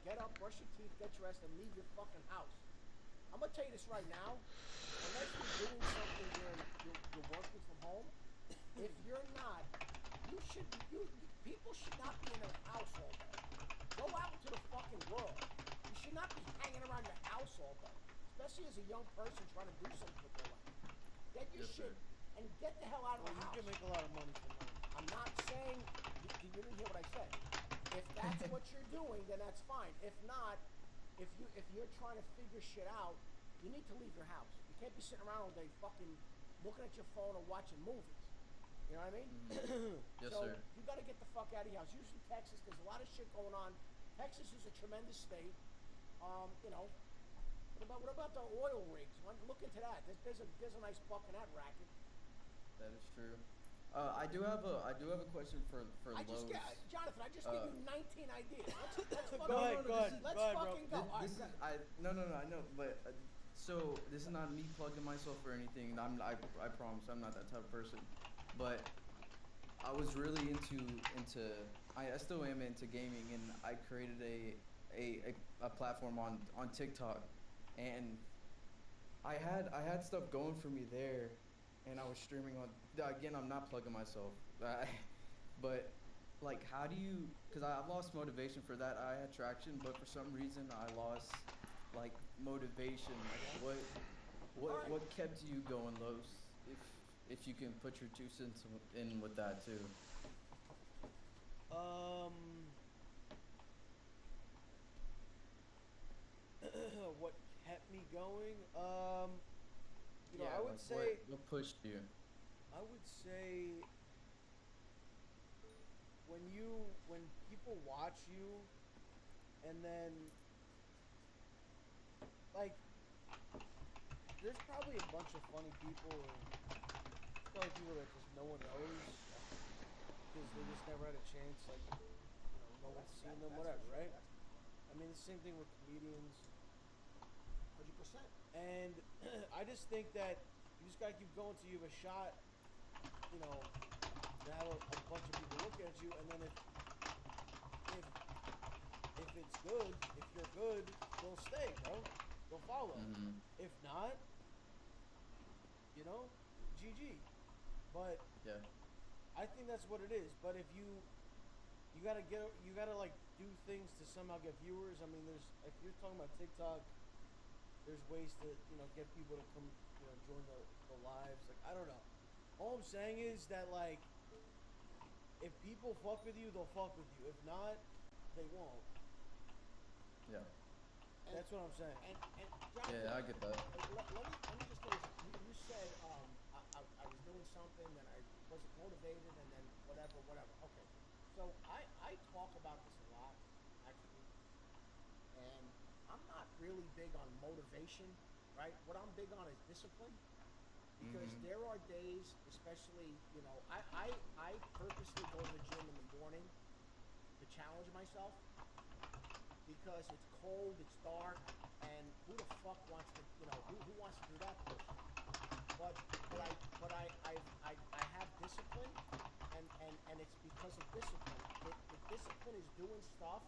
[SPEAKER 10] get up, brush your teeth, get dressed, and leave your fucking house. I'm gonna tell you this right now. Unless you're doing something where you're working from home, if you're not, people should not be in their house all day. Go out into the fucking world. You should not be hanging around your house all day, especially as a young person trying to do something with their life. Get your shit and get the hell out of the house. You can make a lot of money from that. I'm not saying you didn't hear what I said. If that's what you're doing, then that's fine. If not, if you're trying to figure shit out, you need to leave your house. You can't be sitting around all day fucking looking at your phone or watching movies. You know what I mean?
[SPEAKER 11] Yes,
[SPEAKER 10] so
[SPEAKER 11] sir.
[SPEAKER 10] you got to get the fuck out of your house. Houston, Texas, there's a lot of shit going on. Texas is a tremendous state. You know, what about the oil rigs? Look into that. There's a nice buck in that racket.
[SPEAKER 11] That is true. I do have a question for Lowe's.
[SPEAKER 10] Jonathan, I just gave you 19 ideas. Let's
[SPEAKER 11] Go ahead,
[SPEAKER 10] fucking go.
[SPEAKER 11] No, I know, but so this is not me plugging myself or anything. I promise I'm not that type of person. But I was really I still am into gaming, and I created a platform on TikTok, and I had stuff going for me there, and I was streaming on. Again, I'm not plugging myself, but like, how do you? Because I lost motivation for that. I had traction, but for some reason I lost like motivation. Like, what kept you going, Los? If you can put your 2 cents in with that too.
[SPEAKER 13] What kept me going?
[SPEAKER 11] I would say what pushed you.
[SPEAKER 13] I would say when people watch you, and then like there's probably a bunch of funny people, or probably people that just no one knows because they just never had a chance, like no one's seen them, whatever, right? I mean, the same thing with comedians.
[SPEAKER 10] 100%.
[SPEAKER 13] And I just think that you just gotta keep going till you have a shot, to have a bunch of people look at you, and then if it's good, if you're good, they'll stay, bro. They'll follow. If not, GG. But
[SPEAKER 11] yeah,
[SPEAKER 13] I think that's what it is. But if you gotta like do things to somehow get viewers. I mean, if you're talking about TikTok, there's ways to get people to come join the lives. Like, I don't know. All I'm saying is that, like, if people fuck with you, they'll fuck with you. If not, they won't.
[SPEAKER 11] Yeah.
[SPEAKER 13] That's what I'm saying.
[SPEAKER 10] And Jonathan,
[SPEAKER 11] yeah, I get that.
[SPEAKER 10] Let me just tell you. You said I was doing something and I wasn't motivated, and then whatever. Okay. So I talk about this a lot, actually, and I'm not really big on motivation, right? What I'm big on is discipline. Because there are days, especially, you know, I purposely go to the gym in the morning to challenge myself because it's cold, it's dark, and who the fuck wants to, you know, who wants to do that bullshit? But I have discipline, and it's because of discipline. The discipline is doing stuff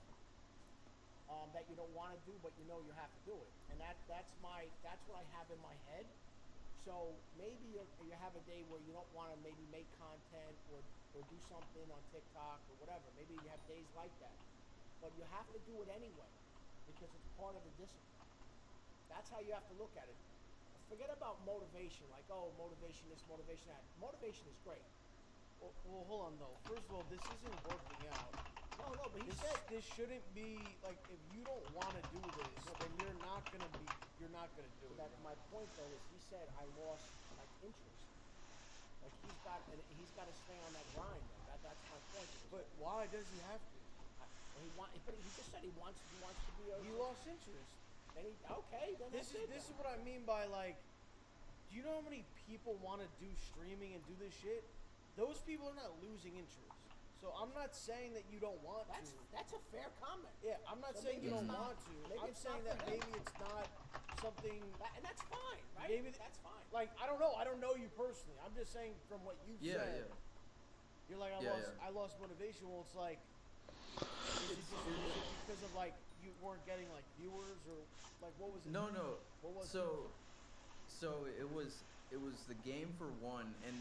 [SPEAKER 10] that you don't want to do, but you know you have to do it, and that's what I have in my head. So maybe you have a day where you don't want to maybe make content or do something on TikTok or whatever. Maybe you have days like that. But you have to do it anyway because it's part of the discipline. That's how you have to look at it. Forget about motivation, like, oh, motivation this, motivation that. Motivation is great.
[SPEAKER 13] Well, hold on, though. First of all, this isn't working out.
[SPEAKER 10] No, but he
[SPEAKER 13] this,
[SPEAKER 10] said...
[SPEAKER 13] This shouldn't be, like, if you don't want to do this, then you're not going to do it.
[SPEAKER 10] That's my point, though, is he said I lost, like, interest. Like, he's got to stay on that grind, though. That's my point.
[SPEAKER 13] But why does he have to?
[SPEAKER 10] But he just said he wants to be a...
[SPEAKER 13] He lost interest.
[SPEAKER 10] Then
[SPEAKER 13] this is what I mean by, like, do you know how many people want to do streaming and do this shit? Those people are not losing interest. So I'm not saying that you don't want to.
[SPEAKER 10] That's a fair comment.
[SPEAKER 13] Yeah, I'm not saying you don't want to. I'm saying that maybe it's not something...
[SPEAKER 10] And that's fine, right?
[SPEAKER 13] Maybe
[SPEAKER 10] that's fine.
[SPEAKER 13] Like, I don't know. I don't know you personally. I'm just saying from what you said.
[SPEAKER 11] Yeah.
[SPEAKER 13] You're like, I lost motivation. Well, it's like... Is it because of, like, you weren't getting, like, viewers or... Like, what was it?
[SPEAKER 11] No.
[SPEAKER 13] What was
[SPEAKER 11] So it was the game for one, and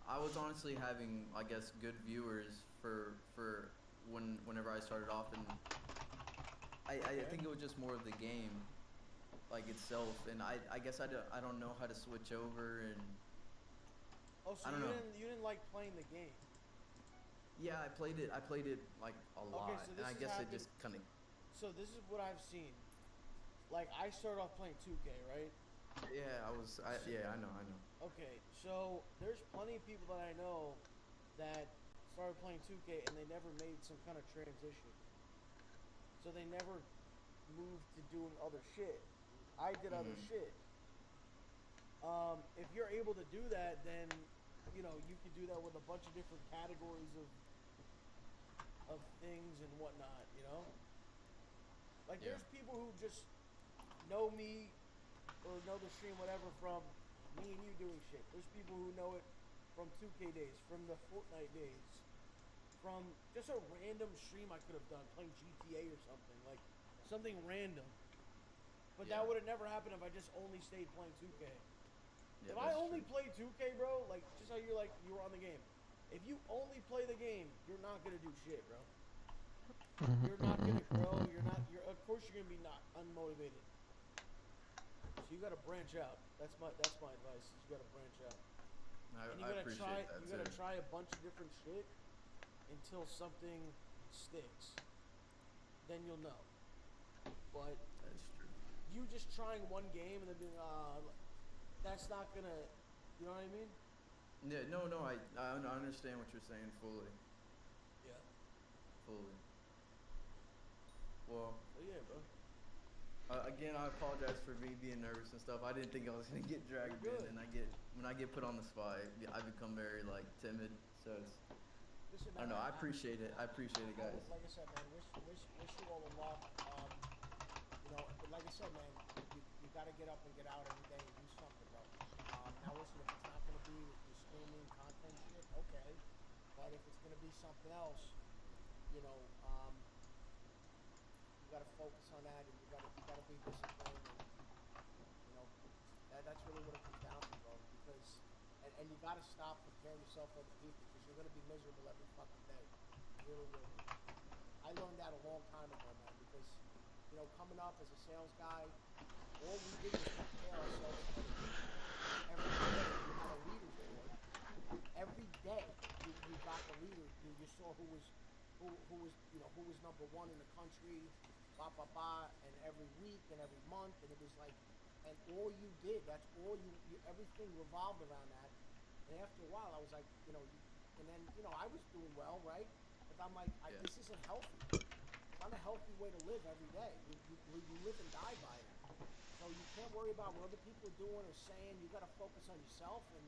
[SPEAKER 11] I was honestly having, I guess, good viewers for whenever I started off, and I think it was just more of the game, like itself, and I guess I don't know how to switch over, and
[SPEAKER 13] oh, so you didn't like playing the game?
[SPEAKER 11] Yeah, I played it like a lot,
[SPEAKER 13] so
[SPEAKER 11] and I guess it just kind of.
[SPEAKER 13] So this is what I've seen. Like, I started off playing 2K, right?
[SPEAKER 11] Yeah, I know.
[SPEAKER 13] Okay, so there's plenty of people that I know that started playing 2K and they never made some kind of transition. So they never moved to doing other shit. I did other shit. If you're able to do that, then, you know, you can do that with a bunch of different categories of things and whatnot, you know? Like, there's people who just know me or know the stream, whatever, from me and you doing shit. There's people who know it from 2K days, from the Fortnite days, from just a random stream I could have done, playing GTA or something, like something random. But that would have never happened if I just only stayed playing 2K.
[SPEAKER 11] Yeah,
[SPEAKER 13] if I only played 2K, bro, like, just how you were on the game. If you only play the game, you're not gonna do shit, bro. You're not gonna grow. Of course, you're gonna be not unmotivated. So you gotta branch out. That's my advice. You gotta branch out. And you gotta try a bunch of different shit until something sticks. Then you'll know. But
[SPEAKER 11] that's true.
[SPEAKER 13] You just trying one game and then being that's not gonna, you know what I mean?
[SPEAKER 11] Yeah, no, I understand what you're saying fully.
[SPEAKER 13] Yeah.
[SPEAKER 11] Fully. Well.
[SPEAKER 13] Yeah, bro.
[SPEAKER 11] Again, I apologize for me being nervous and stuff. I didn't think I was gonna get dragged in, and when I get put on the spot, I become very like timid. So it's, I don't know. I appreciate it. I appreciate it, guys.
[SPEAKER 10] Like I said, man, wish you all the luck. You know, but like I said, man, you gotta get up and get out every day and do something, bro. Now listen, if it's not gonna be the streaming content shit, okay. But if it's gonna be something else, you know, you gotta focus on that, and you gotta be disciplined, and you know, that's really what it comes down to, bro. Because and you gotta stop comparing yourself to other people, because you're gonna be miserable every fucking day. You really will. I learned that a long time ago, man. Because you know, coming up as a sales guy, all we did was compare ourselves to other people. Every day you had a leader's board. Every day you got the leader. You saw who was number one in the country. Blah, blah, blah, and every week and every month, and it was like, and all you did, that's all you everything revolved around that. And after a while, I was like, you know, and then, you know, I was doing well, right? But I'm like, this isn't healthy. healthy way to live every day. You live and die by it. So you can't worry about what other people are doing or saying. You got to focus on yourself, and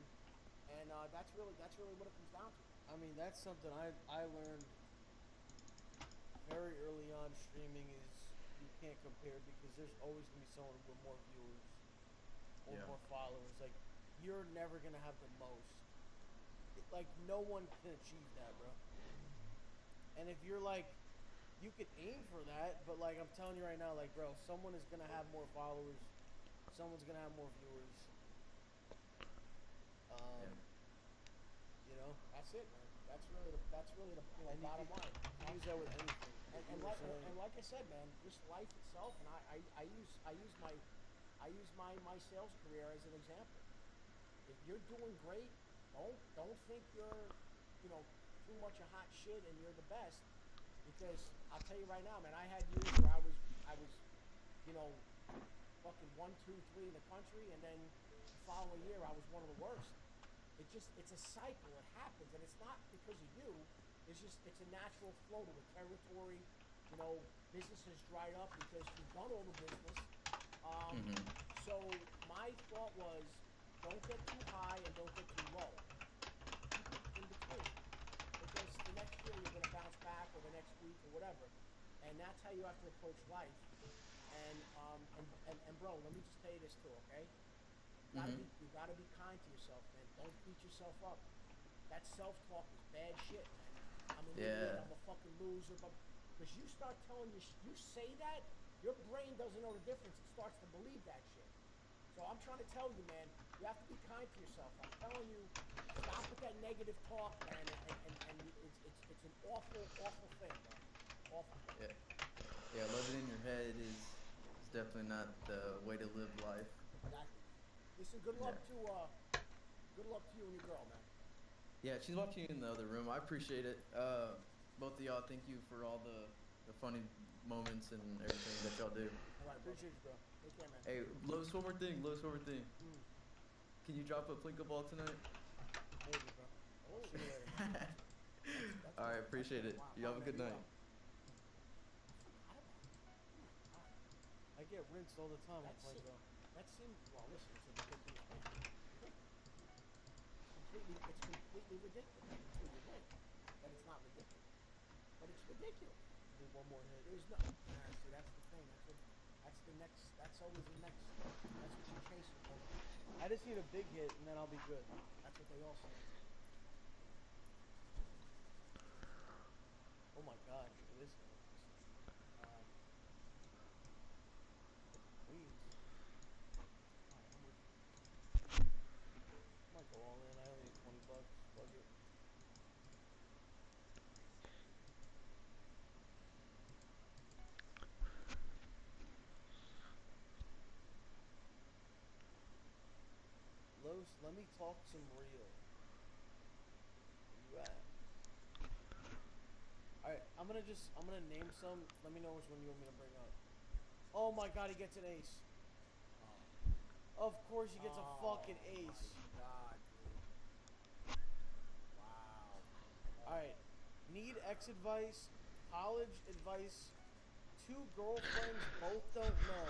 [SPEAKER 10] that's really what it comes down to.
[SPEAKER 13] I mean, that's something I learned very early on streaming is you can't compare because there's always gonna be someone with more viewers or more followers. Like, you're never gonna have the most. Like, no one can achieve that, bro. And if you're like, you could aim for that, but like I'm telling you right now, like, bro, someone is gonna have more followers, someone's gonna have more viewers. You know,
[SPEAKER 10] that's it, man. That's really the
[SPEAKER 13] and
[SPEAKER 10] bottom
[SPEAKER 13] you
[SPEAKER 10] line.
[SPEAKER 13] can use that with anything.
[SPEAKER 10] And like I said, man, just life itself. And I use my sales career as an example. If you're doing great, don't think you're, you know, too much of hot shit and you're the best. Because I'll tell you right now, man, I had years where I was, you know, fucking 1, 2, 3 in the country, and then the following year I was one of the worst. It's a cycle. It happens, and it's not because of you. It's a natural flow to the territory. You know, business has dried up because you've done all the business. So my thought was, don't get too high and don't get too low. Keep it in between, because the next year you're gonna bounce back, or the next week, or whatever. And that's how you have to approach life. And bro, let me just tell you this too, okay? You gotta be kind to yourself, man. Don't beat yourself up. That self-talk is bad shit, man. I'm an idiot, I'm a fucking loser, but because you start telling you say that, your brain doesn't know the difference. It starts to believe that shit. So I'm trying to tell you, man, you have to be kind to yourself. I'm telling you, stop with that negative talk, man, and it's an awful, awful thing, bro. Awful.
[SPEAKER 11] Yeah, living in your head is definitely not the way to live life.
[SPEAKER 10] Exactly. Listen, good luck to you and your girl, man.
[SPEAKER 11] Yeah, she's watching you in the other room. I appreciate it. Both of y'all, thank you for all the funny moments and everything that y'all do.
[SPEAKER 10] All right, appreciate you, bro. Take care, man.
[SPEAKER 11] Hey, Lowe's, one more thing. Can you drop a Plinko ball tonight?
[SPEAKER 13] Maybe, bro. I'll see you later.
[SPEAKER 11] All right, appreciate it. You have a good night.
[SPEAKER 13] I get rinsed all the time with Plinko.
[SPEAKER 10] That seems, well, listen, it's a ridiculous thing. It's completely ridiculous until you win. That it's not ridiculous. But it's ridiculous.
[SPEAKER 13] Need one more hit.
[SPEAKER 10] There's no, see, that's the thing. That's the next, that's always the next. That's what you're chasing, bro.
[SPEAKER 13] I just need a big hit and then I'll be good.
[SPEAKER 10] That's what they all say.
[SPEAKER 13] Oh my god, it is nice. Queens. Alright, I'm with you. I might go all in. I only need $20. Fuck it. Los, let me talk some real. Where you at? Alright, I'm gonna name some. Let me know which one you want me to bring up. Oh my god, he gets an ace. Of course he gets a fucking ace.
[SPEAKER 10] God, dude. Wow.
[SPEAKER 13] Alright. Need ex advice, college advice, 2 girlfriends both don't know.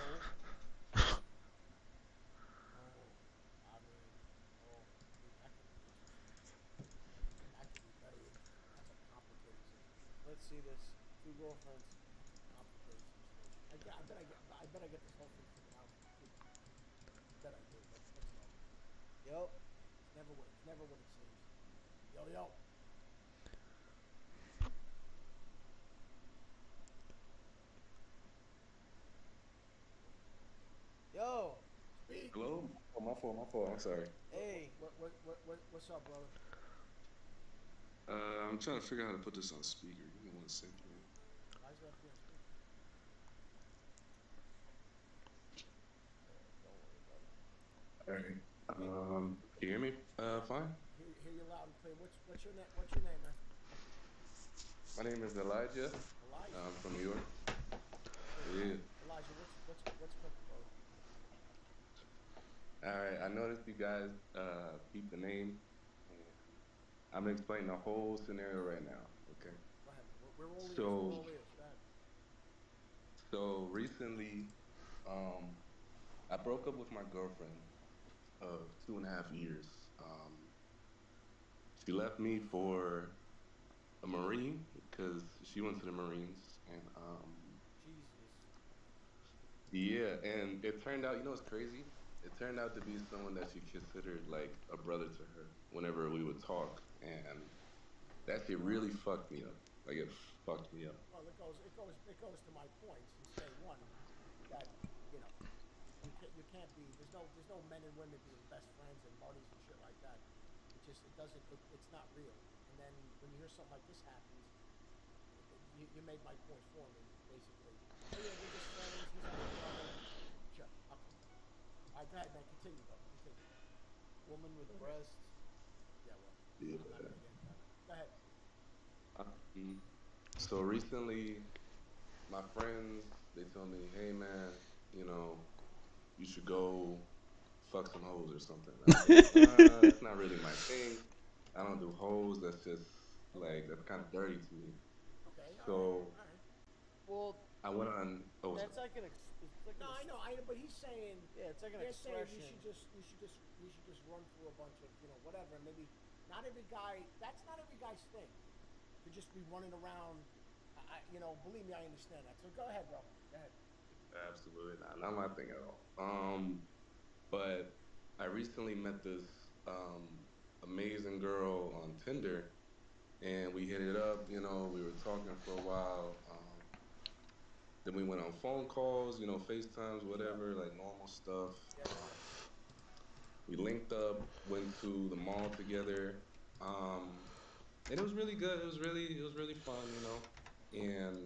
[SPEAKER 10] That could be very interesting. That's a complicated situation.
[SPEAKER 13] Let's see this. 2 girlfriends.
[SPEAKER 10] Complicated situation. I bet I get this whole thing figured out. I bet I do. Let's go.
[SPEAKER 13] Yo.
[SPEAKER 10] It's never what it seems. Yo.
[SPEAKER 13] Yo.
[SPEAKER 10] Speak.
[SPEAKER 14] Hello? Oh, my fault. I'm sorry.
[SPEAKER 10] Hey. What's up, brother?
[SPEAKER 14] I'm trying to figure out how to put this on speaker. Give me 1 second.
[SPEAKER 10] Why is that being speaker?
[SPEAKER 13] Don't worry about it.
[SPEAKER 14] All right. Can you hear me? Fine.
[SPEAKER 10] Hear you loud and clear. What's your name? What's your name, man?
[SPEAKER 14] My name is Elijah.
[SPEAKER 10] Elijah.
[SPEAKER 14] I'm from New York. Yeah.
[SPEAKER 10] Elijah, what's cooking, brother?
[SPEAKER 14] All right. I noticed you guys peeped the name. I'm explaining the whole scenario right now. Okay.
[SPEAKER 10] Go ahead. We're all ears.
[SPEAKER 14] So,
[SPEAKER 10] We're all ears. Go ahead.
[SPEAKER 14] So recently, I broke up with my girlfriend of 2.5 years. Um, she left me for a Marine because she went to the Marines, and
[SPEAKER 13] Jesus.
[SPEAKER 14] yeah, and it turned out, you know, what's crazy? It turned out to be someone that she considered like a brother to her whenever we would talk, and that shit really fucked me up. Like it fucked me up.
[SPEAKER 10] Well, it goes to my point since day one that you know you can't be there's no men and women being best friends and buddies and shit like that. It doesn't it's not real. And then when you hear something like this happens, you made my point for me basically. Oh yeah, we're just friends. He's like a brother. Sure. Okay. All right, go ahead, man. Continue, brother. Continue.
[SPEAKER 13] Woman with breasts.
[SPEAKER 10] Yeah, well,
[SPEAKER 14] Yeah.
[SPEAKER 10] I'm not gonna get into that. Go ahead.
[SPEAKER 14] So recently, my friends they told me, "Hey man, you know, you should go fuck some hoes or something." I was like, "It's not really my thing. I don't do hoes. That's just like that's kind of dirty to me."
[SPEAKER 10] Okay. All
[SPEAKER 14] So
[SPEAKER 10] right.
[SPEAKER 13] Well,
[SPEAKER 14] I went on. Oh,
[SPEAKER 13] that's like it's like
[SPEAKER 10] No, I know, but he's saying
[SPEAKER 13] yeah, it's like an
[SPEAKER 10] they're saying
[SPEAKER 13] expression.
[SPEAKER 10] you should just run through a bunch of whatever, and maybe not every guy. That's not every guy's thing to just be running around. Believe me, I understand that. So go ahead, bro. Go ahead.
[SPEAKER 14] absolutely not my thing at all. But I recently met this amazing girl on Tinder, and we hit it up. You know, we were talking for a while. Then we went on phone calls, you know, FaceTimes, whatever, like normal stuff. We linked up, went to the mall together, and it was really good. It was really fun, you know. And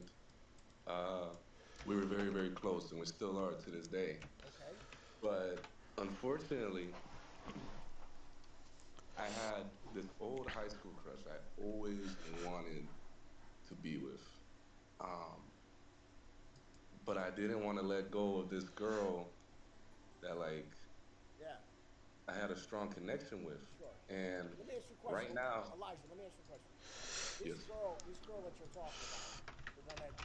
[SPEAKER 14] we were very, very close, and we still are to this day.
[SPEAKER 10] Okay.
[SPEAKER 14] But unfortunately, I had this old high school crush I always wanted to be with. Um, but I didn't want to let go of this girl that like
[SPEAKER 10] Yeah.
[SPEAKER 14] I had a strong connection with.
[SPEAKER 10] Sure.
[SPEAKER 14] And
[SPEAKER 10] Let me ask you a
[SPEAKER 14] right
[SPEAKER 10] question,
[SPEAKER 14] now,
[SPEAKER 10] Elijah. Let me ask you a question.
[SPEAKER 14] yes,
[SPEAKER 10] This girl that you're talking about, the one that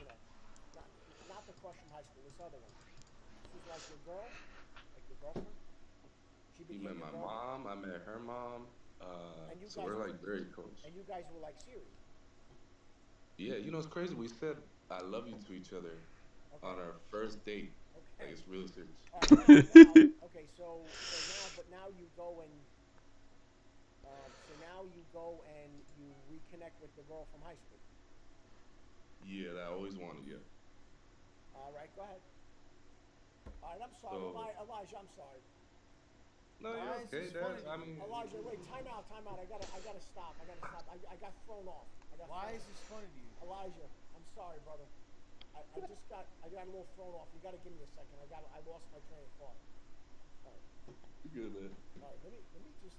[SPEAKER 10] not the crush from high school. This other one. This was like your girl, like your girlfriend. She
[SPEAKER 14] you
[SPEAKER 10] became
[SPEAKER 14] met
[SPEAKER 10] your
[SPEAKER 14] my
[SPEAKER 10] girlfriend.
[SPEAKER 14] mom, I met her mom.
[SPEAKER 10] And you
[SPEAKER 14] So
[SPEAKER 10] guys
[SPEAKER 14] we're
[SPEAKER 10] were,
[SPEAKER 14] like very close.
[SPEAKER 10] and you guys were like serious.
[SPEAKER 14] Yeah, you know it's crazy. We said I love you to each other
[SPEAKER 10] Okay.
[SPEAKER 14] on our first date. Like
[SPEAKER 10] Okay.
[SPEAKER 14] it's really serious.
[SPEAKER 10] All right. Now, okay. But now you go and you reconnect with the girl from high school.
[SPEAKER 14] Yeah, that I always wanted. Yeah.
[SPEAKER 10] All right. Go ahead. All right. I'm sorry,
[SPEAKER 14] So
[SPEAKER 10] Elijah. I'm sorry.
[SPEAKER 14] no, you're okay, Dad. I mean,
[SPEAKER 10] Elijah, wait. Time out. I gotta stop. I got thrown off.
[SPEAKER 13] Why is this funny to you?
[SPEAKER 10] Elijah, I'm sorry, brother. I got a little thrown off. You gotta give me a second. I lost my train of thought. All right.
[SPEAKER 14] you're good, man.
[SPEAKER 10] All right. Let me just.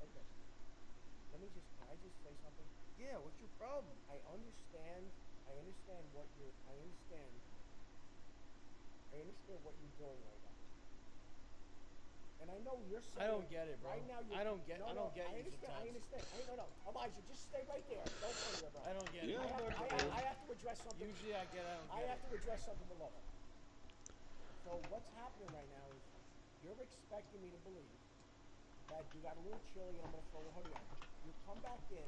[SPEAKER 10] Okay. Can I just say something?
[SPEAKER 13] Yeah, what's your problem?
[SPEAKER 10] I understand what you're. I understand what you're doing right now. And I know you're saying.
[SPEAKER 13] I don't get it, bro.
[SPEAKER 10] Right now,
[SPEAKER 13] I don't get you
[SPEAKER 10] I
[SPEAKER 13] sometimes.
[SPEAKER 10] understand. No. Elijah, just stay right there. Don't go anywhere, bro.
[SPEAKER 13] I don't get it.
[SPEAKER 10] I have to address something.
[SPEAKER 13] Usually I get it.
[SPEAKER 10] I have to address something below. So what's happening right now is you're expecting me to believe that you got a little chilly and I'm going to throw a hoodie on. You come back in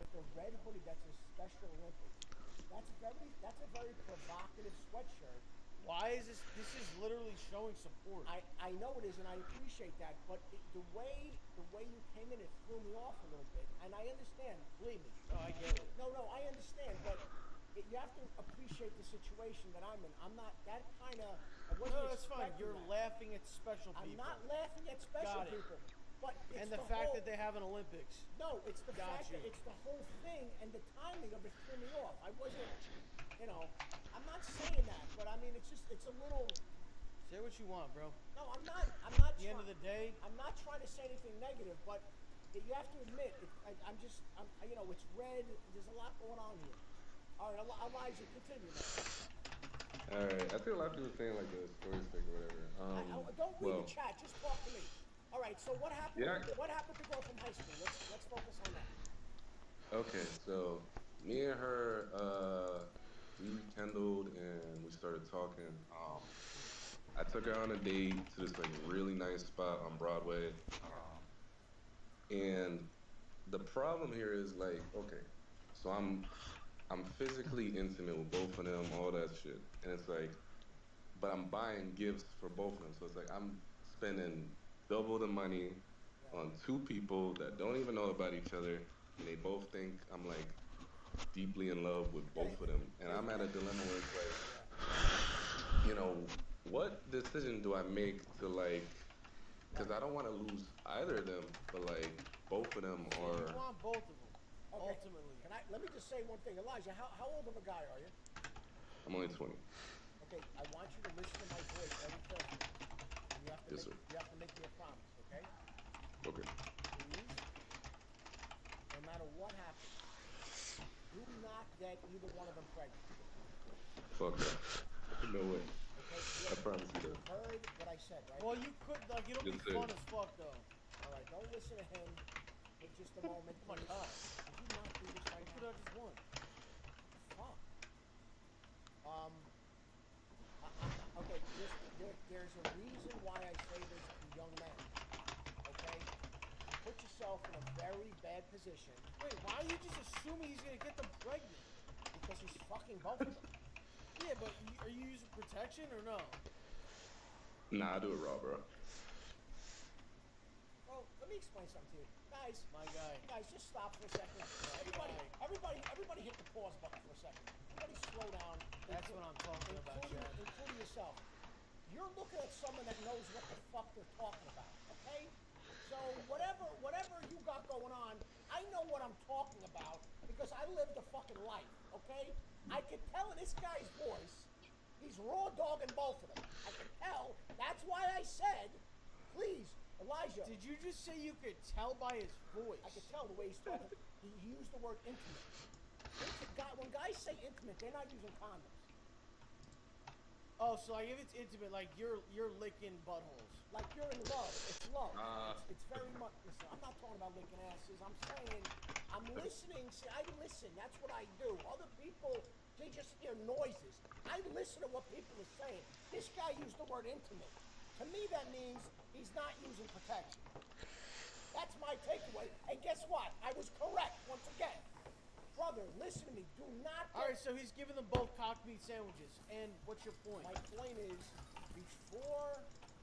[SPEAKER 10] with a red hoodie that's a Special Olympics. That's a very provocative sweatshirt.
[SPEAKER 13] Why is this? This is literally showing support.
[SPEAKER 10] I know it is, and I appreciate that. But the way you came in, it threw me off a little bit. And I understand. Believe me.
[SPEAKER 13] No, I get it.
[SPEAKER 10] No, I understand. But you have to appreciate the situation that I'm in. I'm not that kind of.
[SPEAKER 13] No, that's fine. You're laughing at special people.
[SPEAKER 10] I'm not laughing at special
[SPEAKER 13] Got it.
[SPEAKER 10] people. But it's
[SPEAKER 13] And the fact that they have an Olympics.
[SPEAKER 10] No, it's the fact
[SPEAKER 13] you.
[SPEAKER 10] that it's the whole thing and the timing of it threw me off. I wasn't, I'm not saying that, but I mean, it's a little.
[SPEAKER 13] Say what you want, bro.
[SPEAKER 10] No, I'm not.
[SPEAKER 13] At the end of the day,
[SPEAKER 10] I'm not trying to say anything negative, but you have to admit, it's red. There's a lot going on here. All right, Elijah, continue, man.
[SPEAKER 14] All right, I think a lot of people saying like the story stick or whatever.
[SPEAKER 10] Don't read the chat. Just talk to me. All right. So what happened?
[SPEAKER 14] Yeah.
[SPEAKER 10] What happened to go from high school? Let's focus on that.
[SPEAKER 14] Okay, so me and her, we rekindled and we started talking. I took her on a date to this like really nice spot on Broadway. And the problem here is like, okay, so I'm physically intimate with both of them, all that shit. And it's like, but I'm buying gifts for both of them. So it's like I'm spending double the money on two people that don't even know about each other, and they both think I'm like deeply in love with both of them. And I'm at a dilemma where it's like, you know, what decision do I make to like, because I don't want to lose either of them, but like both of them
[SPEAKER 10] So
[SPEAKER 14] are.
[SPEAKER 10] you want both of them, ultimately.
[SPEAKER 13] Let me just say one thing. Elijah, how old of a guy are you?
[SPEAKER 14] I'm only 20.
[SPEAKER 13] Okay, I want you to listen to my voice very carefully. And you have to
[SPEAKER 14] Yes, sir.
[SPEAKER 13] you have to make me a promise, okay?
[SPEAKER 14] Okay.
[SPEAKER 13] Please, no matter what happens, do not get either one of them pregnant.
[SPEAKER 14] Fuck that. No way.
[SPEAKER 13] Okay?
[SPEAKER 14] I promise you
[SPEAKER 13] You
[SPEAKER 14] that.
[SPEAKER 13] heard what I said, right?
[SPEAKER 10] Well, you could, like, it'll
[SPEAKER 14] Yes,
[SPEAKER 10] be
[SPEAKER 14] sir.
[SPEAKER 10] fun as fuck, though.
[SPEAKER 13] All right, don't listen to him for just a moment.
[SPEAKER 10] Oh my
[SPEAKER 13] please.
[SPEAKER 10] God.
[SPEAKER 13] Could you not do this right
[SPEAKER 10] You
[SPEAKER 13] now?
[SPEAKER 10] could have just won.
[SPEAKER 13] Fuck. Okay, there's a reason why I say this to young men. Okay? You put yourself in a very bad position.
[SPEAKER 10] Wait, why are you just assuming he's gonna get them pregnant?
[SPEAKER 13] Because he's fucking both of them.
[SPEAKER 10] Yeah, but are you using protection or no?
[SPEAKER 14] Nah, I do it raw, bro.
[SPEAKER 13] Well, let me explain something to you. Guys,
[SPEAKER 10] My guy.
[SPEAKER 13] guys, just stop for a second. Everybody hit the pause button for a second. Everybody slow down.
[SPEAKER 10] That's what I'm talking about, Chad.
[SPEAKER 13] Including yourself. You're looking at someone that knows what the fuck they're talking about, okay? So whatever you got going on, I know what I'm talking about because I lived a fucking life, okay? I could tell in this guy's voice, he's raw dogging both of them. I can tell. That's why I said, please, Elijah.
[SPEAKER 10] Did you just say you could tell by his voice?
[SPEAKER 13] I could tell the way he's talking. He used the word intimate. When guys say intimate, they're not using condoms.
[SPEAKER 10] Oh, so like if it's intimate, like you're licking buttholes.
[SPEAKER 13] Like you're in love. It's love. It's very much. Listen, I'm not talking about licking asses. I'm saying, I'm listening. See, I listen. That's what I do. Other people, they just hear noises. I listen to what people are saying. This guy used the word intimate. To me, that means he's not using protection. That's my takeaway. And guess what? I was correct once again. Brother, listen to me. Do not.
[SPEAKER 10] All right, so he's giving them both cocked meat sandwiches. And what's your point?
[SPEAKER 13] My point is, before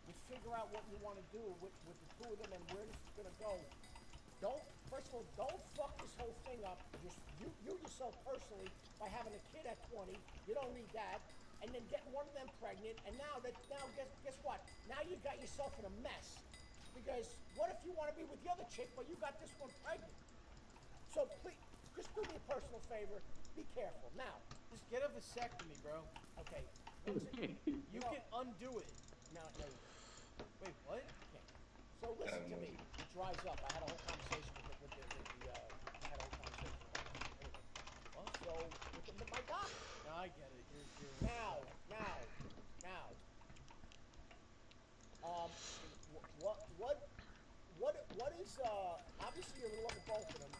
[SPEAKER 13] you figure out what you want to do with the two of them and where this is going to go, first of all, don't fuck this whole thing up. You yourself personally by having a kid at 20. You don't need that. And then getting one of them pregnant. And now guess what? Now you got yourself in a mess. Because what if you want to be with the other chick, but you got this one pregnant? So please. Just do me a personal favor. Be careful. Now,
[SPEAKER 10] just get a vasectomy, bro.
[SPEAKER 13] Okay.
[SPEAKER 10] You can undo it.
[SPEAKER 13] No.
[SPEAKER 10] Wait, what?
[SPEAKER 13] Okay. So listen to me. It dries up. I had a whole conversation with I had a whole conversation with anyway. Well, so with my doctor.
[SPEAKER 10] No, I get it. You're
[SPEAKER 13] Now. What is obviously you're in love with both of them.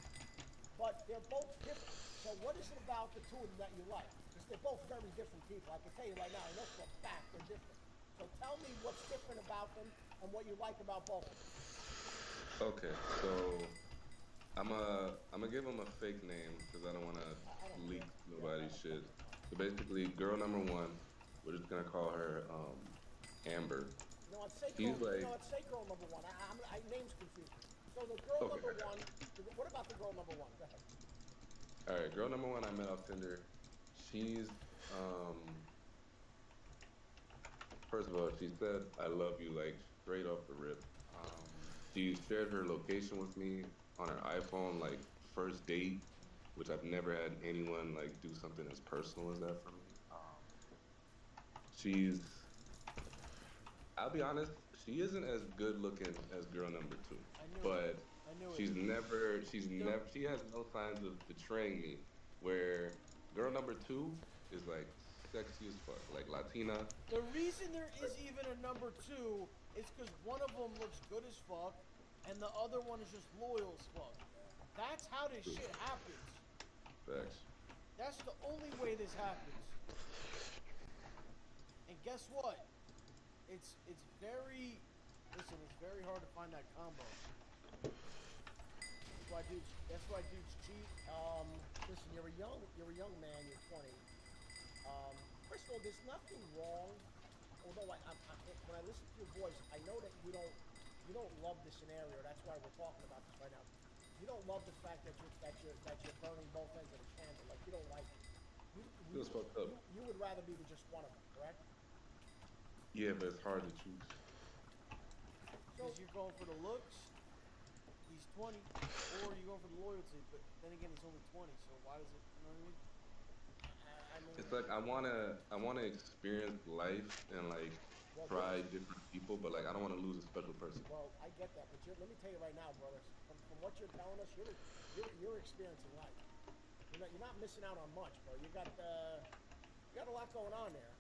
[SPEAKER 13] But they're both different. So what is it about the two of them that you like? Because they're both very different people. I can tell you right now, I know for a fact they're different. So tell me what's different about them and what you like about both of them.
[SPEAKER 14] Okay, so I'm gonna give them a fake name because I don't want to leak nobody's shit. So basically, girl number one, we're just gonna call her Amber.
[SPEAKER 13] No, I'd say
[SPEAKER 14] She's
[SPEAKER 13] girl,
[SPEAKER 14] like,
[SPEAKER 13] girl number one. I name's confusing. So the girl number one. What about the girl number one? Go ahead.
[SPEAKER 14] All right, girl number one I met off Tinder. She's first of all, she said I love you like straight off the rip. She shared her location with me on her iPhone like first date, which I've never had anyone like do something as personal as that for me. I'll be honest, she isn't as good looking as girl number two, but she has no signs of betraying me. Where girl number two is like sexy as fuck, like Latina.
[SPEAKER 10] The reason there is even a number two is because one of them looks good as fuck, and the other one is just loyal as fuck. That's how this shit happens.
[SPEAKER 14] Facts.
[SPEAKER 13] That's the only way this happens. And guess what? It's very, listen, it's very hard to find that combo. That's why dudes cheat. Listen, you're a young man, you're 20. First of all, there's nothing wrong. Although when I listen to your voice, I know that you don't love the scenario. That's why we're talking about this right now. You don't love the fact that you're burning both ends of the candle. Like, you don't like it.
[SPEAKER 14] Feels fucked up.
[SPEAKER 13] You would rather be with just one of them, correct?
[SPEAKER 14] Yeah, but it's hard to choose.
[SPEAKER 13] Because you're going for the looks, he's 20, or you're going for the loyalty, but then again, he's only 20, so why does it, you know what I mean?
[SPEAKER 14] It's like I wanna experience life and like try different people, but like I don't want to lose a special person.
[SPEAKER 13] Well, I get that, but let me tell you right now, brothers, from what you're telling us, you're experiencing life. You're not missing out on much, bro. You got a lot going on there.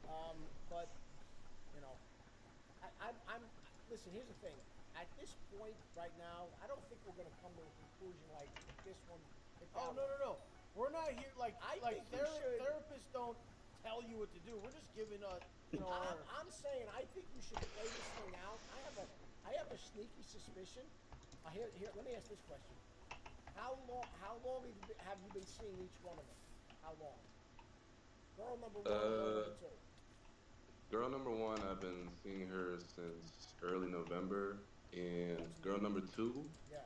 [SPEAKER 13] But you know, I'm listen. Here's the thing. At this point right now, I don't think we're gonna come to a conclusion like this one. Oh no. We're not here like therapists don't tell you what to do. We're just giving I'm saying I think you should play this thing out. I have a sneaky suspicion. Here, let me ask this question. How long have you been seeing each one of them? How long? Girl number one, girl number two.
[SPEAKER 14] Girl number one, I've been seeing her since early November, and girl number two,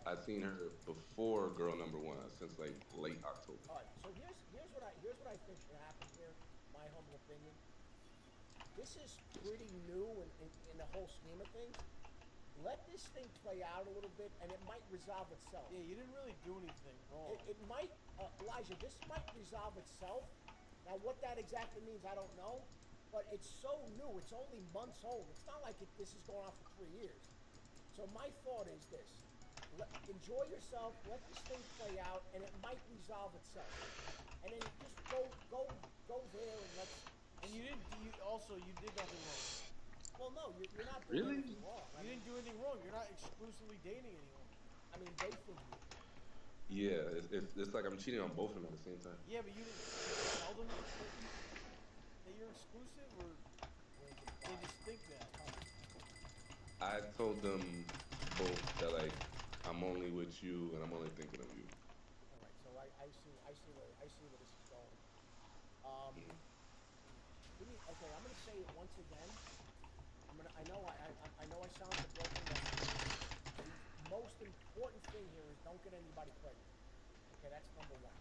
[SPEAKER 14] I've seen her before girl number one, since like late October.
[SPEAKER 13] All right, so here's what I think should happen here. My humble opinion. This is pretty new in the whole scheme of things. Let this thing play out a little bit, and it might resolve itself.
[SPEAKER 15] Yeah, you didn't really do anything wrong.
[SPEAKER 13] It might, Elijah, this might resolve itself. Now, what that exactly means, I don't know. But it's so new. It's only months old. It's not like this is going on for 3 years. So my thought is this. Enjoy yourself. Let this thing play out, and it might resolve itself. And then just go there and let's...
[SPEAKER 15] And you did nothing wrong.
[SPEAKER 13] Well, no, you're not doing anything wrong.
[SPEAKER 15] You didn't do anything wrong. You're not exclusively dating anyone.
[SPEAKER 13] I mean, they think you.
[SPEAKER 14] Yeah, it's like I'm cheating on both of them at the same time.
[SPEAKER 15] Yeah, but you didn't tell them that you're exclusive, or they just think that?
[SPEAKER 14] I told them both that like I'm only with you and I'm only thinking of you.
[SPEAKER 13] All right, so I see where this is going. Okay, I'm gonna say it once again. I know I sound like a broken record. The most important thing here is don't get anybody pregnant. Okay, that's number one.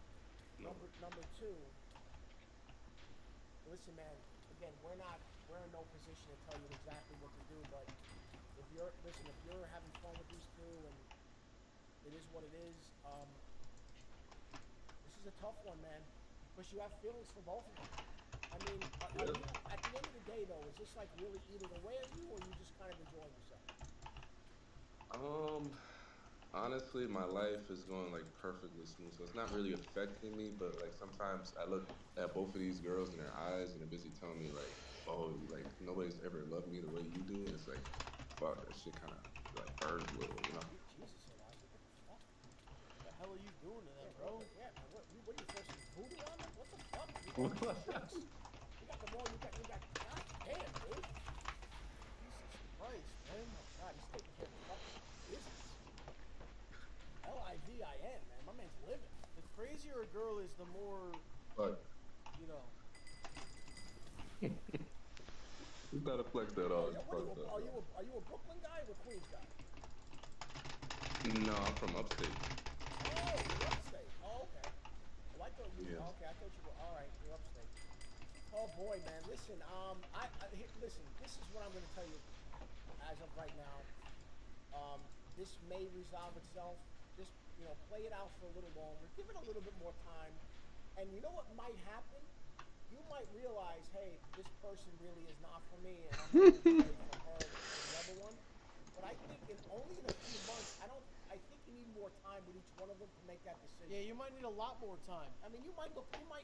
[SPEAKER 14] No.
[SPEAKER 13] Number two. Listen, man. Again, we're in no position to tell you exactly what to do, but if you're having fun with these two and it is what it is, this is a tough one, man. Because you have feelings for both of them. I mean, are you, at the end of the day, though, is this like really eating away at you, or are you just kind of enjoying yourself?
[SPEAKER 14] Honestly, my life is going like perfectly smooth, so it's not really affecting me. But like sometimes I look at both of these girls in their eyes, and they're busy telling me like, "Oh, like nobody's ever loved me the way you do." And it's like, fuck, that shit kind of like burns a little, you know.
[SPEAKER 13] Jesus, Elijah, what the fuck?
[SPEAKER 15] What the hell are you doing to them, bro?
[SPEAKER 13] Yeah, man, what are you forcing voodoo on them? What the fuck? You got them all. You got. God damn, dude. Jesus Christ, man. Oh God, he's taking care of the fucking business. Livin, man. My man's living.
[SPEAKER 15] The crazier a girl is, the more, you know.
[SPEAKER 14] You gotta flex that off.
[SPEAKER 13] Are you a Brooklyn guy or a Queens guy?
[SPEAKER 14] No, I'm from upstate.
[SPEAKER 13] Oh, you're upstate. Oh, okay. Well, I thought you.
[SPEAKER 14] Yeah.
[SPEAKER 13] Okay, I thought you were. All right, you're upstate. Oh boy, man. Listen. Listen. This is what I'm going to tell you. As of right now, this may resolve itself. Just play it out for a little longer. Give it a little bit more time. And you know what might happen? You might realize, hey, this person really is not for me, and I'm going to away from her, the other one. But I think only in a few months, I think you need more time with each one of them to make that decision.
[SPEAKER 15] Yeah, you might need a lot more time.
[SPEAKER 13] I mean, you might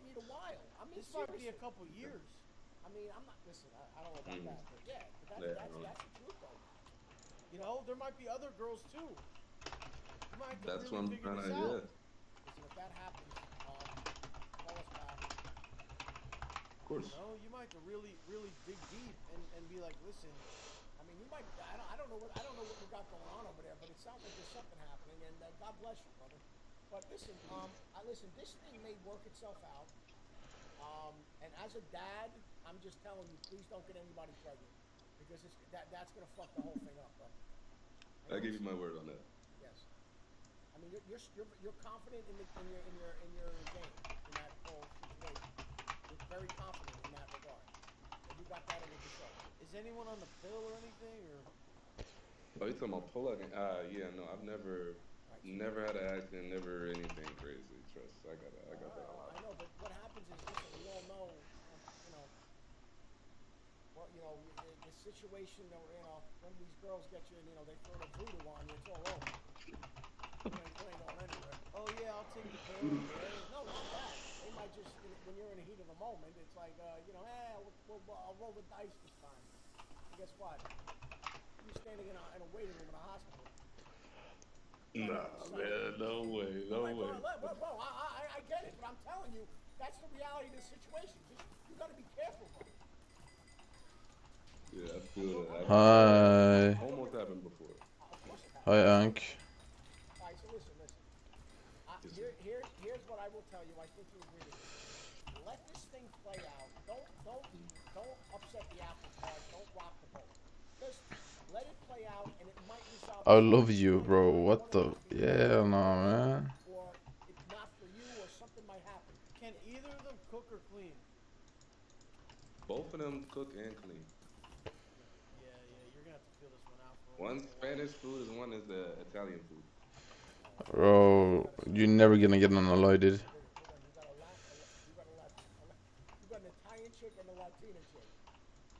[SPEAKER 13] need a while. I mean,
[SPEAKER 15] this might be a couple years.
[SPEAKER 13] I mean, I'm not. Listen, I don't know about that, but yeah, that's the truth, though.
[SPEAKER 15] You know, there might be other girls too. You might have to
[SPEAKER 14] That's
[SPEAKER 15] really
[SPEAKER 14] what I'm
[SPEAKER 15] figure
[SPEAKER 14] trying
[SPEAKER 15] this
[SPEAKER 14] to.
[SPEAKER 15] out.
[SPEAKER 14] Yeah.
[SPEAKER 13] Listen, if that happens, call us back.
[SPEAKER 14] Of course.
[SPEAKER 13] You know, you might have to really, really dig deep and be like, listen. I mean, you might. I don't know what we got going on over there, but it sounds like there's something happening. And God bless you, brother. But listen, listen. This thing may work itself out. And as a dad, I'm just telling you, please don't get anybody pregnant, because that's gonna fuck the whole thing up, bro.
[SPEAKER 14] I give you my word on that.
[SPEAKER 13] Yes. I mean, you're confident in your game, in that whole situation. You're very confident in that regard, and you got that under control.
[SPEAKER 15] Is anyone on the pill or anything, or?
[SPEAKER 14] Oh, you talking about pull up? Yeah, no, I've never had an accident, never anything crazy. Trust, I got that on lock.
[SPEAKER 13] I know, but what happens is, listen, we all know, the situation that when these girls get you, and they throw the voodoo on you, it's all over. You ain't going anywhere.
[SPEAKER 15] Oh yeah, I'll take the pill.
[SPEAKER 13] No, not that. They might just, when you're in the heat of the moment, it's like, I'll roll the dice this time. And guess what? You're standing in a waiting room in a hospital.
[SPEAKER 14] Nah, man, no way.
[SPEAKER 13] Bro, I get it, but I'm telling you, that's the reality of the situation. You got to be careful, bro.
[SPEAKER 14] Yeah, I feel that.
[SPEAKER 4] Hi.
[SPEAKER 14] Almost happened before.
[SPEAKER 4] Hi, Ank.
[SPEAKER 13] All right, so listen. Here's what I will tell you. I think you agree with me. Let this thing play out. Don't upset the apple cart. Don't rock the boat. Just let it play out, and it might resolve.
[SPEAKER 4] I love you, bro. What the? Yeah, no, man.
[SPEAKER 13] Or it's not for you, or something might happen.
[SPEAKER 15] Can either of them cook or clean?
[SPEAKER 14] Both of them cook and clean.
[SPEAKER 15] Yeah, you're gonna have to feel this one out for
[SPEAKER 14] One's Spanish food and one is the Italian food.
[SPEAKER 4] Bro, you're never gonna get an alloy, dude.
[SPEAKER 13] You got an Italian chick and a Latina chick.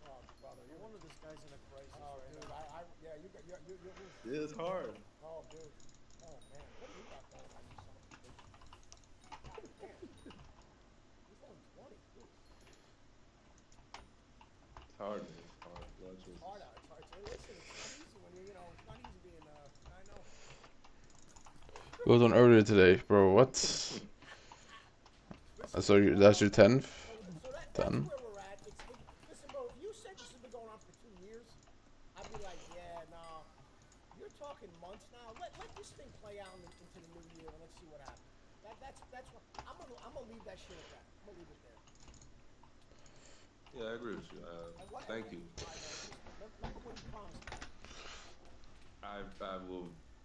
[SPEAKER 13] Oh, brother,
[SPEAKER 15] No wonder this guy's in a crisis right
[SPEAKER 13] dude,
[SPEAKER 15] now.
[SPEAKER 14] Yeah, it's hard.
[SPEAKER 13] Oh, dude. Oh, man. What do you got going on, you son of a bitch? Man. He's only 20, dude.
[SPEAKER 14] It's hard, man. It's hard.
[SPEAKER 13] It's hard out. It's hard. Listen, it's not easy when you're, it's not easy being, I know.
[SPEAKER 4] Goes on earlier today, bro. What? So that's your 10th?
[SPEAKER 13] So that's
[SPEAKER 4] 10?
[SPEAKER 13] where we're at. Listen, bro, if you said this has been going on for 2 years, I'd be like, yeah, no. You're talking months now. Let this thing play out into the new year, and let's see what happens. That's what I'm gonna leave that shit at that. I'm gonna leave it there.
[SPEAKER 14] Yeah, I agree with you. Thank you.
[SPEAKER 13] Remember when you promised me.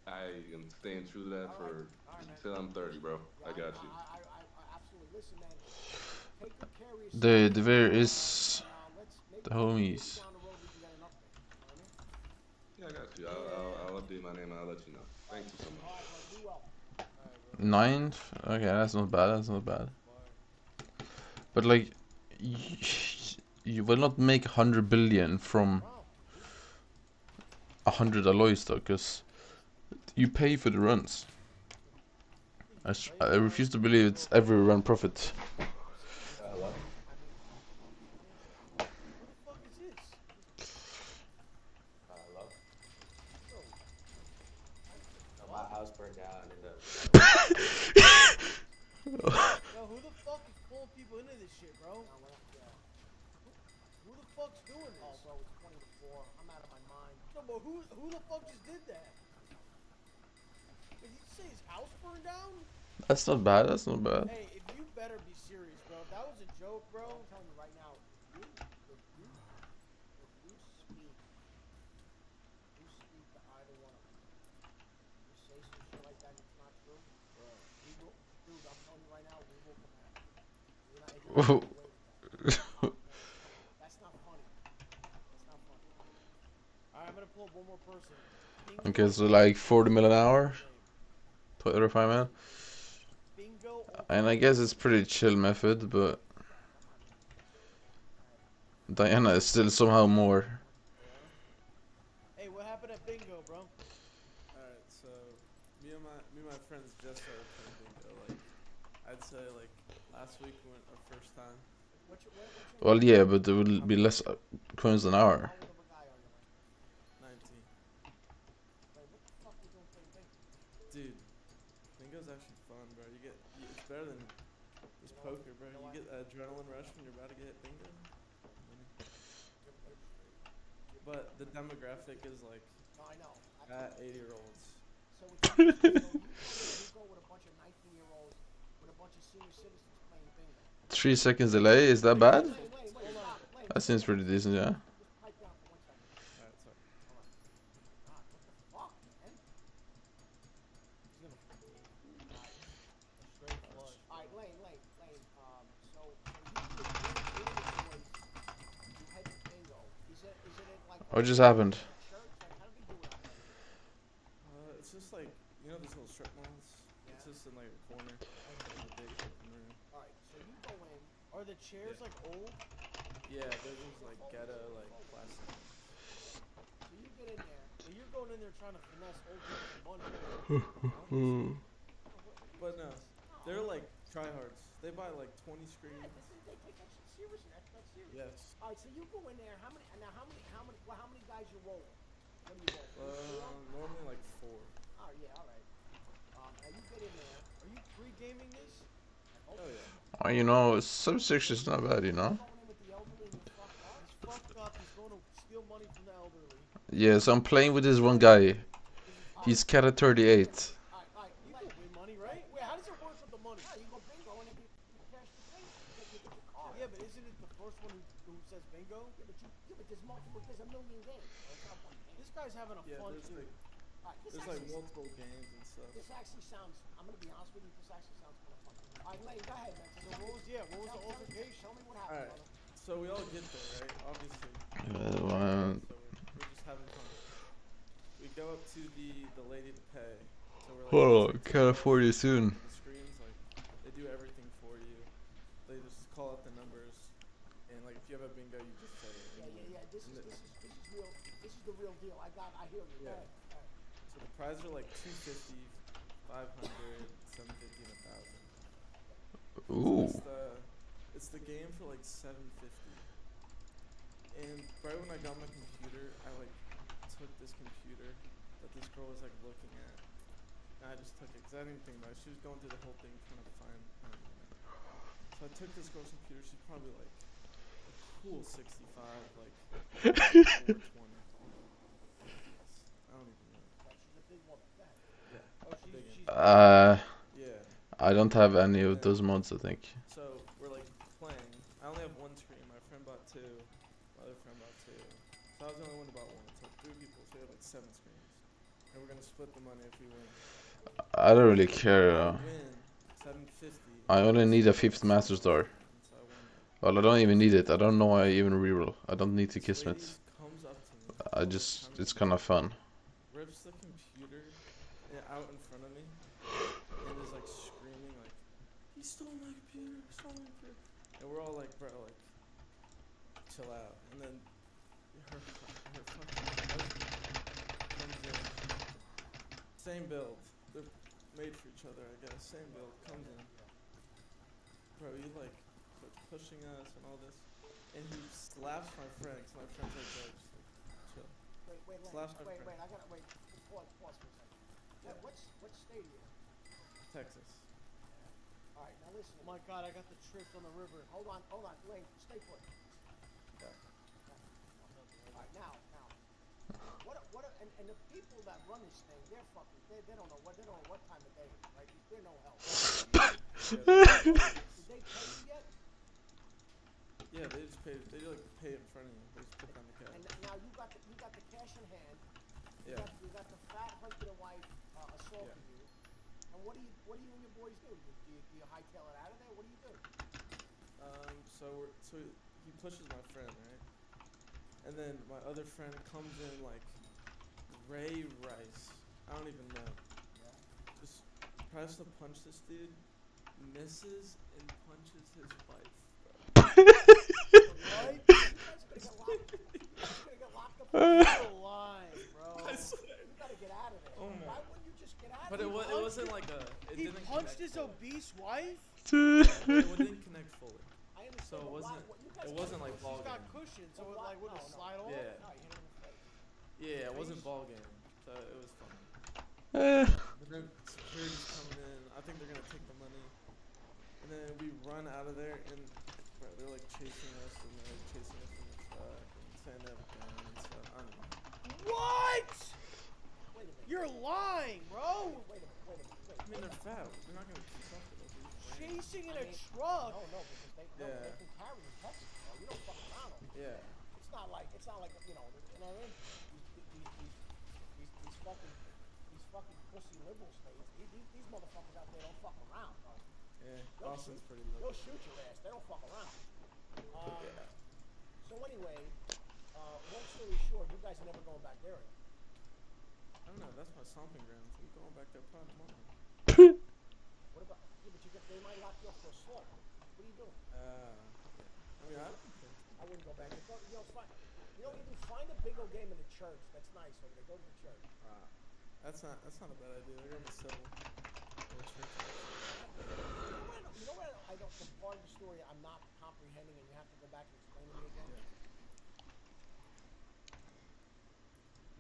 [SPEAKER 14] I am staying true to that until I'm 30, bro. I got you.
[SPEAKER 13] I absolutely. Listen, man. Take good care of yourself.
[SPEAKER 4] Dude, where is the homies?
[SPEAKER 14] Yeah, I got you. I'll update my name and I'll let you know. Thank you so much.
[SPEAKER 4] 9th? Okay, that's not bad. But like, you will not make 100 billion from 100 alloys though, because you pay for the runs. I refuse to believe it's every run profit.
[SPEAKER 14] Hello?
[SPEAKER 15] What the fuck is this?
[SPEAKER 17] Hello? No, my house burned down and
[SPEAKER 15] Yo, who the fuck is pulling people into this shit, bro? Who the fuck's doing this?
[SPEAKER 13] Oh, bro, it's 20 to 4. I'm out of my mind.
[SPEAKER 15] No, but who the fuck just did that? Did you say his house burned down?
[SPEAKER 4] That's not bad.
[SPEAKER 15] Hey, if you better be serious, bro. If that was a joke, bro.
[SPEAKER 13] I'm telling you right now, if you speak to either one of them, you say some shit like that and it's not true, bro, dude, I'm telling you right now, we will come after you. You're not getting away with that. That's not funny.
[SPEAKER 15] Alright, I'm gonna pull up one more person.
[SPEAKER 4] Okay, so like 40 mil an hour, 25 mil. And I guess it's pretty chill method, but Diana is still somehow more.
[SPEAKER 15] Hey, what happened at bingo, bro?
[SPEAKER 18] Alright, so me and my friends just started playing bingo. Like, I'd say like last week we went our first time.
[SPEAKER 4] Well, yeah, but there will be less coins an hour.
[SPEAKER 18] 19. Dude, bingo's actually fun, bro. It's better than This poker, bro. You get that adrenaline rush when you're about to get bingo. But the demographic is like
[SPEAKER 10] No, I know.
[SPEAKER 18] at 80-year-olds.
[SPEAKER 10] So it's you go with a bunch of 19-year-olds with a bunch of senior citizens playing bingo.
[SPEAKER 4] 3 seconds delay, is that bad?
[SPEAKER 10] Wait,
[SPEAKER 4] That seems pretty decent, yeah.
[SPEAKER 10] Just pipe down for 1 second.
[SPEAKER 18] Alright, sorry.
[SPEAKER 10] Hold on. God, what the fuck, man?
[SPEAKER 13] He's gonna. Alright. A straight flush.
[SPEAKER 10] Alright, Lane. So you head to bingo. Is it like
[SPEAKER 4] What just happened?
[SPEAKER 10] church? Like, how do they do it out there?
[SPEAKER 18] It's just like, you know these little strip malls?
[SPEAKER 10] Yeah.
[SPEAKER 18] It's just in like a corner. Like a big open room.
[SPEAKER 10] Alright, so you go in.
[SPEAKER 13] Are the chairs like old?
[SPEAKER 18] Yeah, they're just like ghetto, like plastic.
[SPEAKER 10] So you get in there.
[SPEAKER 13] So you're going in there trying to finesse old people for money.
[SPEAKER 18] But no, they're like tryhards. They buy like 20 screens.
[SPEAKER 10] They take that shit serious, and that's serious.
[SPEAKER 18] Yes.
[SPEAKER 10] Alright, so you go in there. How many guys you rolling? What do you roll?
[SPEAKER 18] Normally like 4.
[SPEAKER 10] Oh yeah, alright. Now you get in there.
[SPEAKER 13] Are you pre-gaming this?
[SPEAKER 18] Oh yeah.
[SPEAKER 4] Oh, you know, sub 6 is not bad, you know?
[SPEAKER 13] He's fucked up. He's going to steal money from the elderly.
[SPEAKER 4] Yeah, so I'm playing with this one guy. He's cat at 38.
[SPEAKER 13] You can win money, right? Wait, how does it work with the money?
[SPEAKER 10] Yeah, you go bingo and then you cash the place. You get your car.
[SPEAKER 13] Yeah, but isn't it the first one who says bingo?
[SPEAKER 10] Yeah, but there's multiple. There's a million games. It's not one game.
[SPEAKER 13] This guy's having a fun too.
[SPEAKER 18] There's like multiple games and stuff.
[SPEAKER 10] This actually sounds. I'm gonna be honest with you. This actually sounds kind of fun. Alright, Lane, go ahead, man.
[SPEAKER 13] So what was the altercation?
[SPEAKER 10] Show me what happened.
[SPEAKER 18] Alright, so we all get there, right? Obviously. So
[SPEAKER 4] Uh,
[SPEAKER 18] we're just having fun. We go up to the lady to pay. So we're like,
[SPEAKER 4] Hold on, can't afford you soon.
[SPEAKER 18] The screens, like, they do everything for you. They just call out the numbers, and like if you have a bingo, you just say it.
[SPEAKER 10] Yeah. This is real. This is the real deal. I hear you.
[SPEAKER 18] Yeah.
[SPEAKER 10] Alright.
[SPEAKER 18] So the prizes are like 250, 500, 750, and 1,000.
[SPEAKER 4] Ooh.
[SPEAKER 18] So it's the game for like 750. And right when I got my computer, I like took this computer that this girl was like looking at. And I just took it because I didn't think about it. She was going through the whole thing trying to find Ironman. So I took this girl's computer. She's probably like a cool 65, like 420. I don't even know.
[SPEAKER 10] She's a big woman.
[SPEAKER 18] Yeah.
[SPEAKER 13] Oh, she's
[SPEAKER 18] yeah.
[SPEAKER 4] I don't have any of those mods, I think.
[SPEAKER 18] So we're like playing. I only have 1 screen. My friend bought 2. My other friend bought 2. So I was the only one to buy 1. So 3 people. So we have like 7 screens. And we're gonna split the money if we win.
[SPEAKER 4] I don't really care.
[SPEAKER 18] Win 750.
[SPEAKER 4] I only need a 5th Master Star. Well, I don't even need it. I don't know why I even reroll. I don't need to Kismet.
[SPEAKER 18] Comes up to me.
[SPEAKER 4] I just, it's kind of fun.
[SPEAKER 18] Rips the computer out in front of me. And is like screaming like, he stole my computer, he stole my computer. And we're all like, bro, like, chill out. And then her fucking husband comes in. Same build. They're made for each other, I guess. Same build. Comes in. Bro, he like starts pushing us and all this. And he slaps my friend. Cause my friend's like, bro, just like, chill.
[SPEAKER 10] Wait,
[SPEAKER 18] Slaps my friend.
[SPEAKER 10] I gotta wait. Pause for a second.
[SPEAKER 18] Yeah.
[SPEAKER 10] What state are you in?
[SPEAKER 18] Texas.
[SPEAKER 10] Alright, now listen.
[SPEAKER 13] Oh my god, I got the trick on the river.
[SPEAKER 10] Hold on, Lane, stay put.
[SPEAKER 18] Yeah.
[SPEAKER 10] Alright, now. And the people that run this thing, they're fucking, they don't know what time of day it is, right? They're no help. Did they pay you yet?
[SPEAKER 18] Yeah, they just pay. They like pay in front of you. They just put down the cash.
[SPEAKER 10] And now you got the cash in hand.
[SPEAKER 18] Yeah.
[SPEAKER 10] You got the fat husband and wife assaulting you. And what do you and your boys do? Do you hightail it out of there? What do you do?
[SPEAKER 18] So he pushes my friend, right? And then my other friend comes in like Ray Rice. I don't even know.
[SPEAKER 10] Yeah.
[SPEAKER 18] Just tries to punch this dude, misses, and punches his wife.
[SPEAKER 10] What? You guys are gonna get locked up.
[SPEAKER 13] You're lying, bro.
[SPEAKER 10] You gotta get out of there.
[SPEAKER 18] Oh my.
[SPEAKER 10] Why wouldn't you just get out
[SPEAKER 18] But
[SPEAKER 10] of there?
[SPEAKER 18] it wasn't like a.
[SPEAKER 13] He punched his obese wife?
[SPEAKER 18] It didn't connect fully.
[SPEAKER 10] I understand.
[SPEAKER 18] So it wasn't. It wasn't like ball
[SPEAKER 13] She's
[SPEAKER 18] game.
[SPEAKER 13] got cushion, so it like wouldn't slide off.
[SPEAKER 18] Yeah.
[SPEAKER 10] No, you hit him in the face.
[SPEAKER 18] Yeah, it wasn't ball game. So it was fun. But then security's coming in. I think they're gonna take the money. And then we run out of there, and bro, they're like chasing us, and they're like chasing us in the truck, and saying they have a gun and stuff. I don't know.
[SPEAKER 13] What?
[SPEAKER 10] Wait a minute.
[SPEAKER 13] You're lying, bro.
[SPEAKER 10] Wait a minute.
[SPEAKER 18] I mean, they're fat. They're not gonna keep up with us. They're just ran.
[SPEAKER 13] Chasing in a truck.
[SPEAKER 10] No, because they can carry in Texas, bro. You don't fuck around over there.
[SPEAKER 18] Yeah.
[SPEAKER 10] It's not like you know what I mean? These fucking pussy liberal states. These motherfuckers out there don't fuck around, bro.
[SPEAKER 18] Yeah, Austin's pretty low.
[SPEAKER 10] They'll shoot your ass. They don't fuck around.
[SPEAKER 18] Yeah.
[SPEAKER 10] So anyway, long story short, you guys are never going back there again.
[SPEAKER 18] I don't know. That's my stomping ground. So we're going back there probably tomorrow.
[SPEAKER 10] What about? Yeah, but they might lock you up for assault. What are you doing?
[SPEAKER 18] Yeah. I mean,
[SPEAKER 10] I wouldn't go back. You know what you do? Find a big old game in the church. That's nice over there. Go to the church.
[SPEAKER 18] That's not a bad idea. They're gonna be civil.
[SPEAKER 10] You know what? I don't. The part of the story I'm not comprehending, and you have to go back and explain to me again.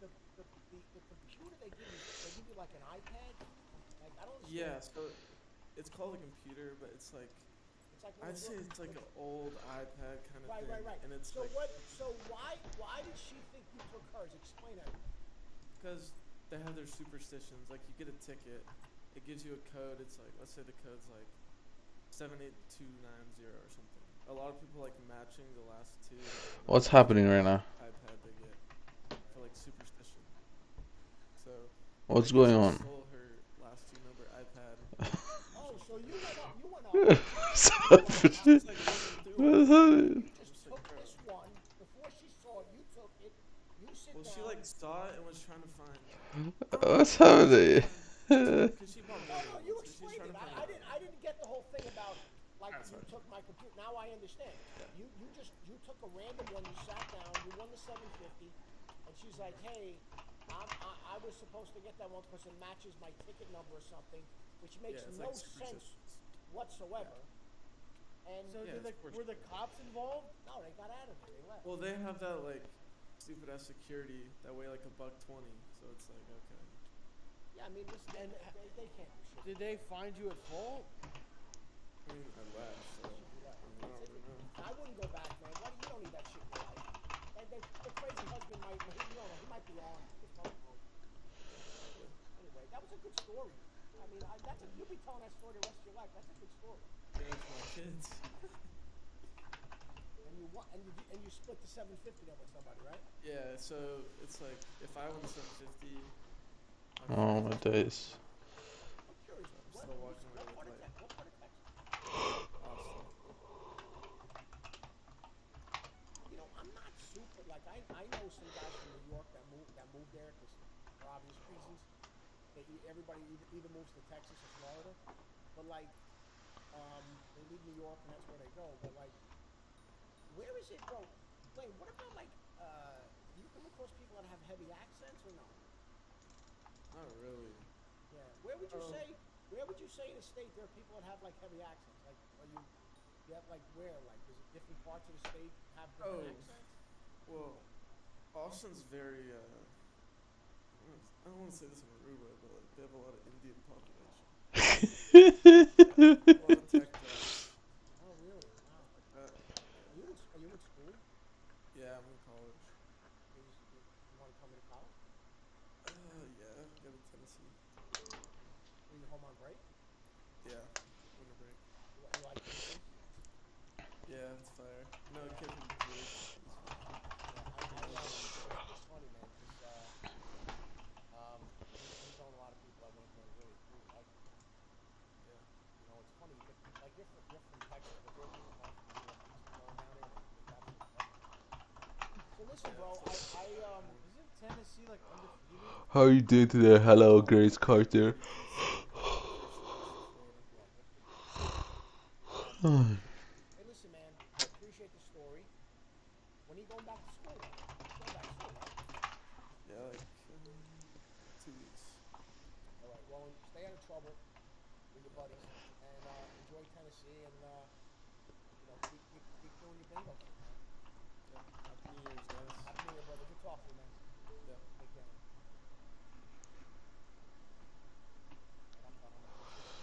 [SPEAKER 18] Yeah.
[SPEAKER 10] The computer they give you like an iPad. Like I don't.
[SPEAKER 18] Yeah. So it's called a computer, but it's like. I'd say it's like an old iPad kind of thing.
[SPEAKER 10] Right.
[SPEAKER 18] And it's
[SPEAKER 10] so
[SPEAKER 18] like,
[SPEAKER 10] what? So why did she think you took hers? Explain that.
[SPEAKER 18] Because they have their superstitions. Like you get a ticket, it gives you a code. It's like, let's say the code's like 78290 or something. A lot of people like matching the last two.
[SPEAKER 4] What's happening right now?
[SPEAKER 18] iPad they get for like superstition. So.
[SPEAKER 4] What's going on?
[SPEAKER 18] Stole her last two number iPad.
[SPEAKER 10] Oh, so you went up.
[SPEAKER 4] What's happening? What's happening?
[SPEAKER 10] You just took this one before she saw it. You took it. You sit down.
[SPEAKER 18] Well, she like saw it and was trying to find.
[SPEAKER 4] What's happening?
[SPEAKER 18] Cause she bought
[SPEAKER 10] No, you explained it. I didn't get the whole thing about like you took my computer. Now I understand. You took a random one. You sat down. You won the 750, and she's like, hey, I was supposed to get that one because it matches my ticket number or something, which makes no sense whatsoever. And
[SPEAKER 13] so were the cops involved?
[SPEAKER 10] No, they got out of there. They left.
[SPEAKER 18] Well, they have that like stupid ass security that weigh like $1.20, so it's like okay.
[SPEAKER 10] Yeah, I mean, listen, they can't do shit.
[SPEAKER 13] Did they find you at fault?
[SPEAKER 18] I mean, I left, so I don't really know.
[SPEAKER 10] I wouldn't go back, man. You don't need that shit in your life. The crazy husband might, he might be on. Anyway, that was a good story. I mean, you'll be telling that story the rest of your life. That's a good story.
[SPEAKER 18] Yeah, it's my kids.
[SPEAKER 10] And you split the 750 then with somebody, right?
[SPEAKER 18] Yeah, so it's like if I won the 750.
[SPEAKER 4] Oh my days.
[SPEAKER 10] I'm curious.
[SPEAKER 18] I'm still watching
[SPEAKER 10] What part of Texas?
[SPEAKER 18] Austin.
[SPEAKER 10] You know, I'm not super. Like I know some guys from New York that moved there because for obvious reasons. Everybody either moves to Texas or Florida, but like they leave New York and that's where they go. But like, where is it, bro? Blaine, what about like you come across people that have heavy accents or no?
[SPEAKER 18] Not really.
[SPEAKER 10] Yeah. Where would you say? Where would you say in the state there are people that have like heavy accents? Like, are you have like where? Like, is it different parts of the state have different accents?
[SPEAKER 18] Well, Austin's very. I don't want to say this in a rude way, but like they have a lot of Indian population. A lot of tech jobs.
[SPEAKER 10] Oh really? Wow. Are you in school?
[SPEAKER 18] Yeah, I'm in college.
[SPEAKER 10] You want to come into college?
[SPEAKER 18] Yeah, go to Tennessee.
[SPEAKER 10] Are you home on break?
[SPEAKER 18] Yeah, winter break.
[SPEAKER 10] You like Tennessee?
[SPEAKER 18] Yeah, it's fire. No, a kid from Detroit.
[SPEAKER 10] It's funny, man, because we've known a lot of people that went there really like it.
[SPEAKER 18] Yeah.
[SPEAKER 10] You know, it's funny. Like you're from Texas, but there are people from New York East going down there. They absolutely love it. So listen, bro,
[SPEAKER 13] Isn't Tennessee like undefeated?
[SPEAKER 4] How are you doing today? Hello, Grace Carter.
[SPEAKER 10] Hey, listen, man. I appreciate the story. When are you going back to school? Going back to school, right?
[SPEAKER 18] Yeah, like 2 weeks.
[SPEAKER 10] All right. Well, stay out of trouble with your buddies and enjoy Tennessee and keep doing your bingo thing, man.
[SPEAKER 18] Yeah. Happy New Year's, guys.
[SPEAKER 10] Happy New Year, brother. Good talking to you, man.
[SPEAKER 18] Yeah.
[SPEAKER 10] Take care. And I'm done. I'm gonna push this.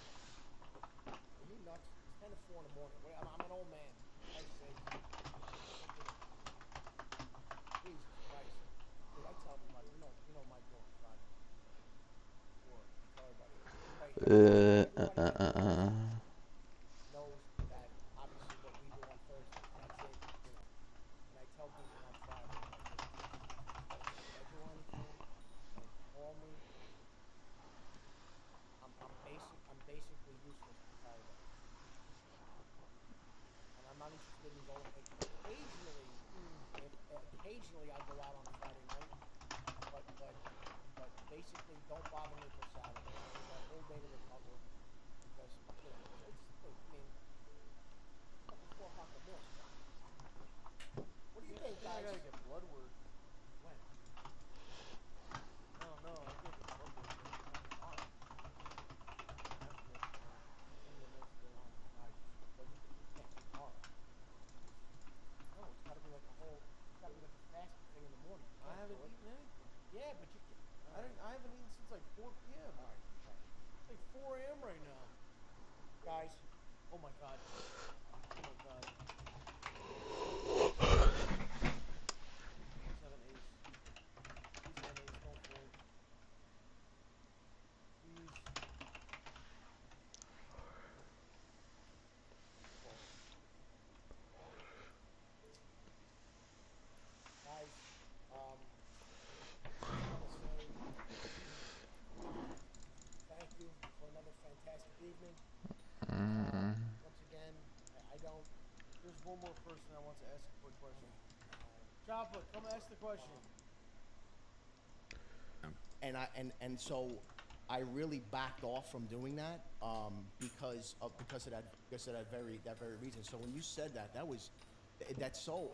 [SPEAKER 10] Are you nuts? It's 10 didn't go. Occasionally, occasionally I go out on a Friday night, but basically don't bother me till Saturday. I need that whole day to recover because you know it's. I mean, fucking 4 o'clock in the morning. What do you think, guys?
[SPEAKER 13] I gotta get blood work.
[SPEAKER 10] When?
[SPEAKER 13] I don't know. I'm gonna get blood work.
[SPEAKER 10] Tomorrow. No, it's gotta be like a whole. It's gotta be like a fasting thing in the morning.
[SPEAKER 13] I haven't eaten anything.
[SPEAKER 10] Yeah, but you.
[SPEAKER 13] I haven't eaten since like 4 p.m.
[SPEAKER 10] All right.
[SPEAKER 13] It's like 4 a.m. right now.
[SPEAKER 10] Guys.
[SPEAKER 13] Oh my god. Oh my god. 7 ace. Please 7 ace. Don't fold. Please.
[SPEAKER 10] Guys, I just want to say thank you for another fantastic evening. Once again, I don't.
[SPEAKER 13] There's one more person I want to ask a quick question. Choppa, come ask the question.
[SPEAKER 10] And so I really backed off from doing that because of that very reason. So when you said that, that's so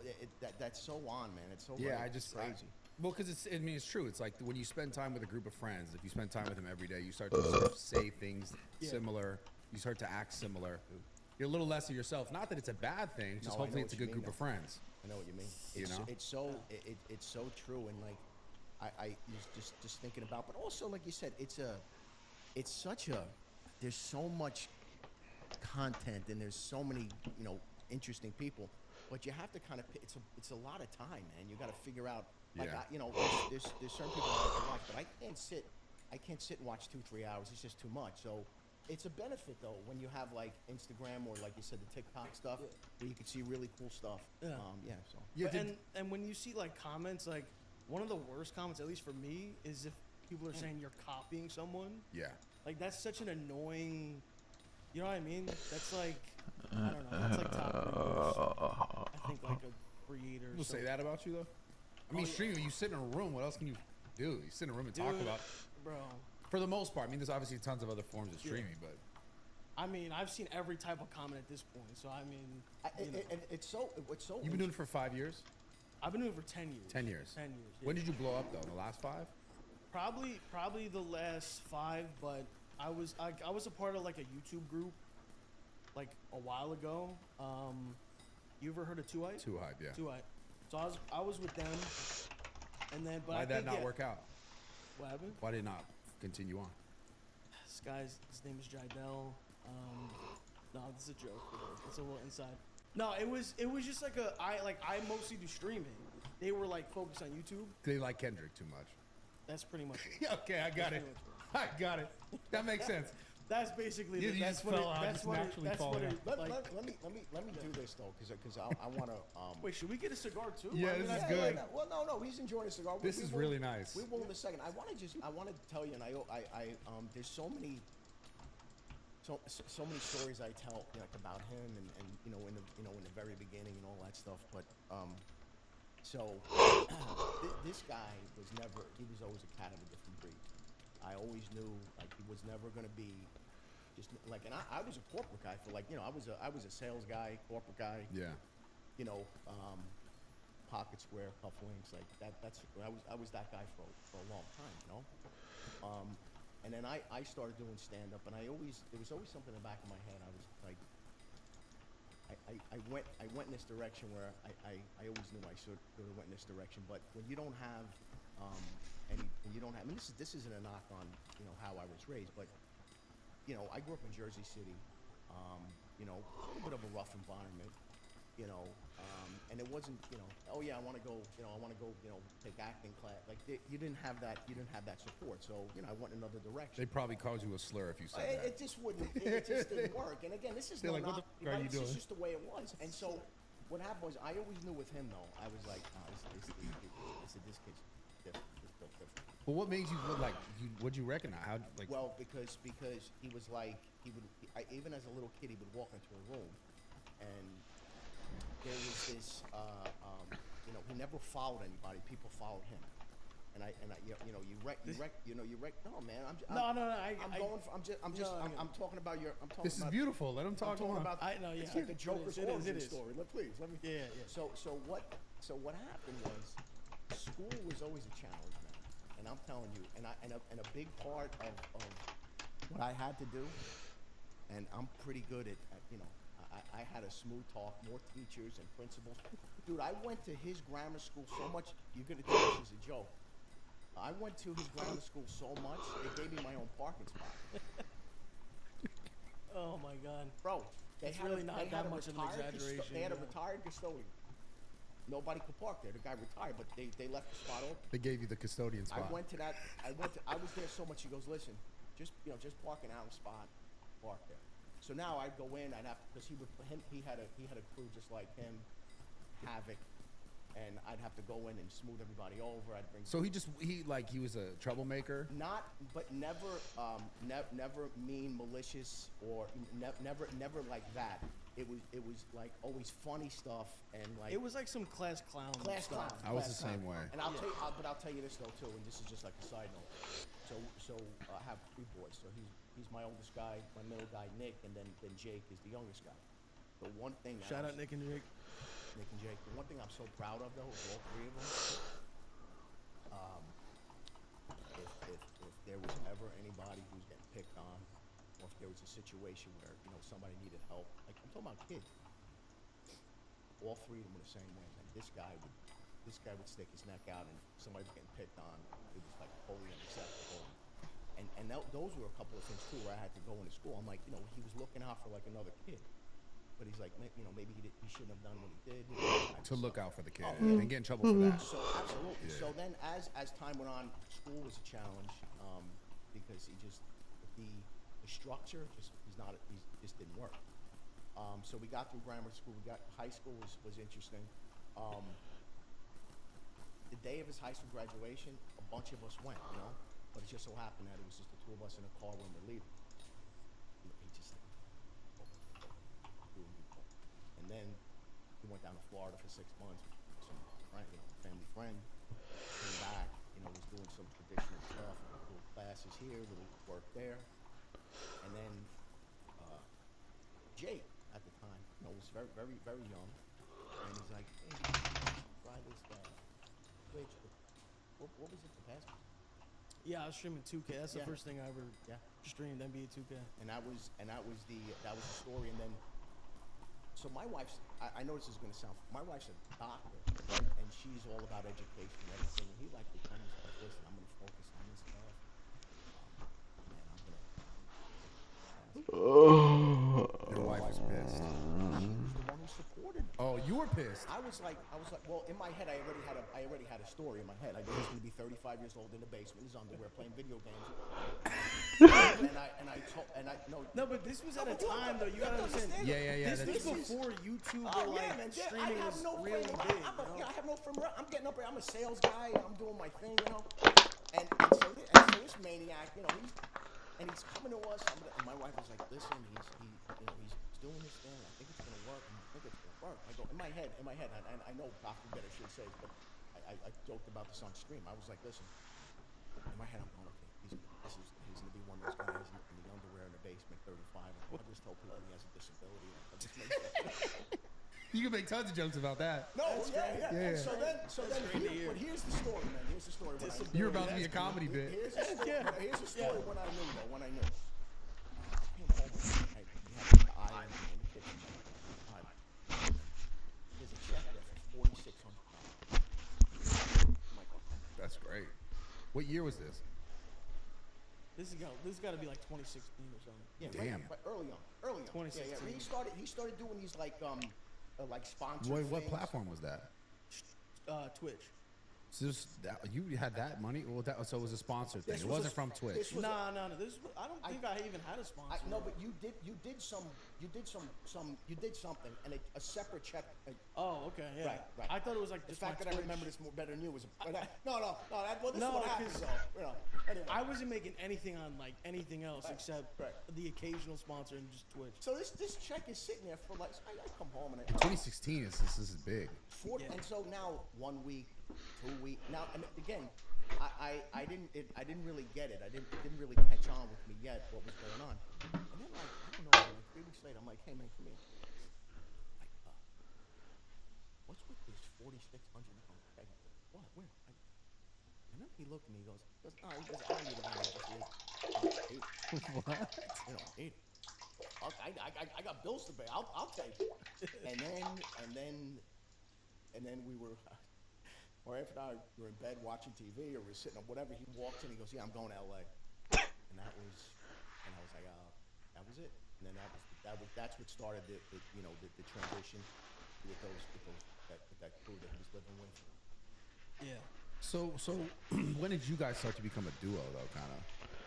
[SPEAKER 10] on, man. It's so
[SPEAKER 19] Yeah,
[SPEAKER 10] right.
[SPEAKER 19] it's
[SPEAKER 10] crazy.
[SPEAKER 19] Well, because it's true. It's like when you spend time with a group of friends, if you spend time with them every day, you start to sort of say things similar. You start to act similar. You're a little less of yourself. Not that it's a bad thing. Just hopefully it's a good group of friends.
[SPEAKER 10] I know what you mean. It's so true, and like I just thinking about, but also like you said, there's so much content and there's so many interesting people, but you have to kind of it's a lot of time, man. You got to figure out like there's certain people I like to watch, but I can't sit and watch 2-3 hours. It's just too much. So it's a benefit though when you have like Instagram or like you said the TikTok stuff where you can see really cool stuff.
[SPEAKER 13] And when you see like comments, like one of the worst comments, at least for me, is if people are saying you're copying someone.
[SPEAKER 19] Yeah.
[SPEAKER 13] Like that's such an annoying. You know what I mean? That's like I don't know. That's like top. I think like a creator.
[SPEAKER 19] People say that about you though. I mean, streaming. You sit in a room. What else can you do? You sit in a room and talk about.
[SPEAKER 13] Bro.
[SPEAKER 19] For the most part, I mean, there's obviously tons of other forms of streaming, but.
[SPEAKER 13] I mean, I've seen every type of comment at this point, so I mean.
[SPEAKER 10] It's so.
[SPEAKER 19] You've been doing it for 5 years.
[SPEAKER 13] I've been doing it for 10 years.
[SPEAKER 19] 10 years.
[SPEAKER 13] 10 years. Yeah.
[SPEAKER 19] When did you blow up though? The last 5?
[SPEAKER 13] Probably the last 5, but I was a part of like a YouTube group, like a while ago. You ever heard of 2Hype?
[SPEAKER 19] 2Hype, yeah.
[SPEAKER 13] 2Hype. So I was with them, and then but
[SPEAKER 19] why did that not work out?
[SPEAKER 13] What happened?
[SPEAKER 19] Why did it not continue on?
[SPEAKER 13] This guy's his name is Jidel. No, this is a joke. It's a little inside. No, it was just like I mostly do streaming. They were like focused on YouTube.
[SPEAKER 19] They like Kendrick too much.
[SPEAKER 13] That's pretty much it.
[SPEAKER 19] Okay, I got it. I got it. That makes sense.
[SPEAKER 13] That's basically
[SPEAKER 19] you
[SPEAKER 13] that's
[SPEAKER 19] just
[SPEAKER 13] what
[SPEAKER 19] fell out.
[SPEAKER 13] That's what
[SPEAKER 10] let me do this though, because I want to.
[SPEAKER 13] Wait, should we get a cigar too?
[SPEAKER 19] Yeah, this is good.
[SPEAKER 10] Well, no, he's enjoying a cigar.
[SPEAKER 19] This is really nice.
[SPEAKER 10] We will in a second. I want to tell you, and I there's so many stories I tell like about him, and in the very beginning and all that stuff. But so this guy was always a cat of a different breed. I always knew like he was never going to be just like, and I was a corporate guy for like, I was a sales guy, corporate guy.
[SPEAKER 19] Yeah.
[SPEAKER 10] Pocket square, cufflinks, like that. I was that guy for a long time, And then I started doing stand up, and there was always something in the back of my head. I was like, I went in this direction where I always knew I should have went in this direction. But when you don't have I mean, this isn't a knock on how I was raised, but I grew up in Jersey City, a little bit of a rough environment, and it wasn't oh yeah I want to go take acting class, like you didn't have that support, so I went in another direction.
[SPEAKER 19] They probably called you a slur if you said that.
[SPEAKER 10] It just didn't work, and again this is
[SPEAKER 19] like, what the fuck are you doing?
[SPEAKER 10] It's just the way it was, and so what happened was I always knew with him though, I was like, this kid's different.
[SPEAKER 19] Well, what made you like? What'd you recognize? How like?
[SPEAKER 10] Well, because he was like even as a little kid he would walk into a room, and there was this, you know, he never followed anybody. People followed him. And I, you know, you wreck. No, man, I'm talking about your. I'm talking
[SPEAKER 19] This is
[SPEAKER 10] about,
[SPEAKER 19] beautiful. Let him talk.
[SPEAKER 10] I'm talking
[SPEAKER 19] more.
[SPEAKER 10] about.
[SPEAKER 13] I know, yeah.
[SPEAKER 10] It's like the Joker's
[SPEAKER 13] It is,
[SPEAKER 10] origin
[SPEAKER 13] it is.
[SPEAKER 10] story. Please, let me.
[SPEAKER 13] Yeah.
[SPEAKER 10] So what happened was, school was always a challenge, man. And I'm telling you, and a big part of what I had to do, and I'm pretty good at you know, I had a smooth talk, more teachers and principals. Dude, I went to his grammar school so much. You're gonna think this is a joke. I went to his grammar school so much, they gave me my own parking spot.
[SPEAKER 13] Oh my God,
[SPEAKER 10] bro!
[SPEAKER 13] It's really not that much of an exaggeration.
[SPEAKER 10] They had a retired custodian. Nobody could park there. The guy retired, but they left the spot open.
[SPEAKER 19] They gave you the custodian spot.
[SPEAKER 10] I was there so much. He goes, listen, just park an out spot, park there. So now I'd go in. I'd have because he had a crew just like him, Havoc. And I'd have to go in and smooth everybody over. I'd bring.
[SPEAKER 19] So he was a troublemaker.
[SPEAKER 10] But never mean, malicious, or never like that. It was like always funny stuff and like.
[SPEAKER 13] It was like some class clown.
[SPEAKER 19] I was the same way.
[SPEAKER 10] And I'll tell you this though too, and this is just like a side note. So I have 3 boys. So he's my oldest guy, my middle guy Nick, and then Jake is the youngest guy. The one thing.
[SPEAKER 13] Shout out Nick and Jake.
[SPEAKER 10] Nick and Jake. The one thing I'm so proud of, though, is all 3 of them. If there was ever anybody who's getting picked on, or if there was a situation where somebody needed help, like I'm talking about kids, all 3 of them were the same way. Like this guy would stick his neck out, and somebody was getting picked on. It was like wholly unacceptable. And those were a couple of things too, where I had to go into school. I'm like, he was looking out for like another kid. But he's like, maybe he shouldn't have done what he did.
[SPEAKER 19] To look out for the kid
[SPEAKER 10] yeah.
[SPEAKER 19] and get in trouble for that.
[SPEAKER 10] So absolutely.
[SPEAKER 19] Yeah.
[SPEAKER 10] So then, as time went on, school was a challenge because the structure just didn't work. So we got through grammar school. We got high school was interesting. The day of his high school graduation, a bunch of us went, but it just so happened that it was just the 2 of us in a car when we were leaving. And then he went down to Florida for 6 months. Some family friend came back. Was doing some traditional stuff, little classes here, little work there. And then Jake at the time, was very, very, very young, and he's like, "Hey, try this Twitch." What was it? The past?
[SPEAKER 13] Yeah, I was streaming 2K. That's the first thing I ever streamed, NBA 2K.
[SPEAKER 10] And that was the story. And then. So my wife's, I know this is going to sound, my wife's a doctor, right? And she's all about education and everything. And he liked to come and say, listen, I'm going to focus on this stuff. Man, I'm going to.
[SPEAKER 19] Your wife is pissed.
[SPEAKER 10] She was the one who supported me.
[SPEAKER 19] Oh, you were pissed.
[SPEAKER 10] I was like, well, in my head, I already had a story in my head. I knew he was going to be 35 years old in the basement, in his underwear, playing video games.
[SPEAKER 13] No, but this was at a time though. You gotta understand.
[SPEAKER 19] Yeah.
[SPEAKER 13] This was before YouTube streaming was really big.
[SPEAKER 10] I have no frame. I'm getting up here. I'm a sales guy. I'm doing my thing, And so this maniac, he's coming to us. And my wife was like, listen, he's doing this thing. I think it's gonna work. I go in my head, and I know Dr. Better should say, but I joked about this on stream. I was like, listen, in my head, I'm going, okay, he's gonna be one of those guys in the underwear in the basement, 35. I'll just tell people he has a disability.
[SPEAKER 19] You can make tons of jokes about that.
[SPEAKER 10] No, yeah. So then, but here's the story, man. Here's the story.
[SPEAKER 19] You're about to be a comedy bit.
[SPEAKER 10] Here's the story when I knew, though. When I knew. I came home. We had the iron in the kitchen. There's a check there for $4,600.
[SPEAKER 19] That's great. What year was this?
[SPEAKER 13] This has got to be like 2016 or something.
[SPEAKER 10] Yeah,
[SPEAKER 19] damn.
[SPEAKER 10] Right, but early on.
[SPEAKER 13] 2016.
[SPEAKER 10] Yeah. He started doing these like sponsored
[SPEAKER 19] What
[SPEAKER 10] things.
[SPEAKER 19] platform was that?
[SPEAKER 13] Twitch.
[SPEAKER 19] So you had that money? Well, so it was a sponsored thing. It wasn't from Twitch.
[SPEAKER 10] No.
[SPEAKER 15] I don't think I even had a sponsor.
[SPEAKER 10] No, but you did something, and a separate check.
[SPEAKER 15] Oh, okay, yeah.
[SPEAKER 10] Right.
[SPEAKER 15] I thought it was like
[SPEAKER 10] the
[SPEAKER 15] just
[SPEAKER 10] fact
[SPEAKER 15] my
[SPEAKER 10] that I
[SPEAKER 15] Twitch.
[SPEAKER 10] remember this more better than you was. No. This is what happens,
[SPEAKER 15] 'cause,
[SPEAKER 10] though. You know. Anyway.
[SPEAKER 15] I wasn't making anything on like anything else except the occasional sponsor and just Twitch.
[SPEAKER 10] So this check is sitting there for like I come home and
[SPEAKER 19] 2016 this is big.
[SPEAKER 10] And so now 1 week, 2 weeks. Now and again, I didn't really get it. It didn't really catch on with me yet what was going on. And then like I don't know, like 3 weeks later, I'm like, hey man, come here. Like, what's with this $4,600 check? What? Where? And then he looked at me. He goes, I don't need it.
[SPEAKER 12] What?
[SPEAKER 10] You know, eat it. I got bills to pay. I'll take it. And then we were, or after I were in bed watching TV or we're sitting or whatever. He walks in. He goes, yeah, I'm going to LA. And I was like, that was it. And then that's what started the transition with that crew that he was living with.
[SPEAKER 15] Yeah.
[SPEAKER 19] So when did you guys start to become a duo though, kind of?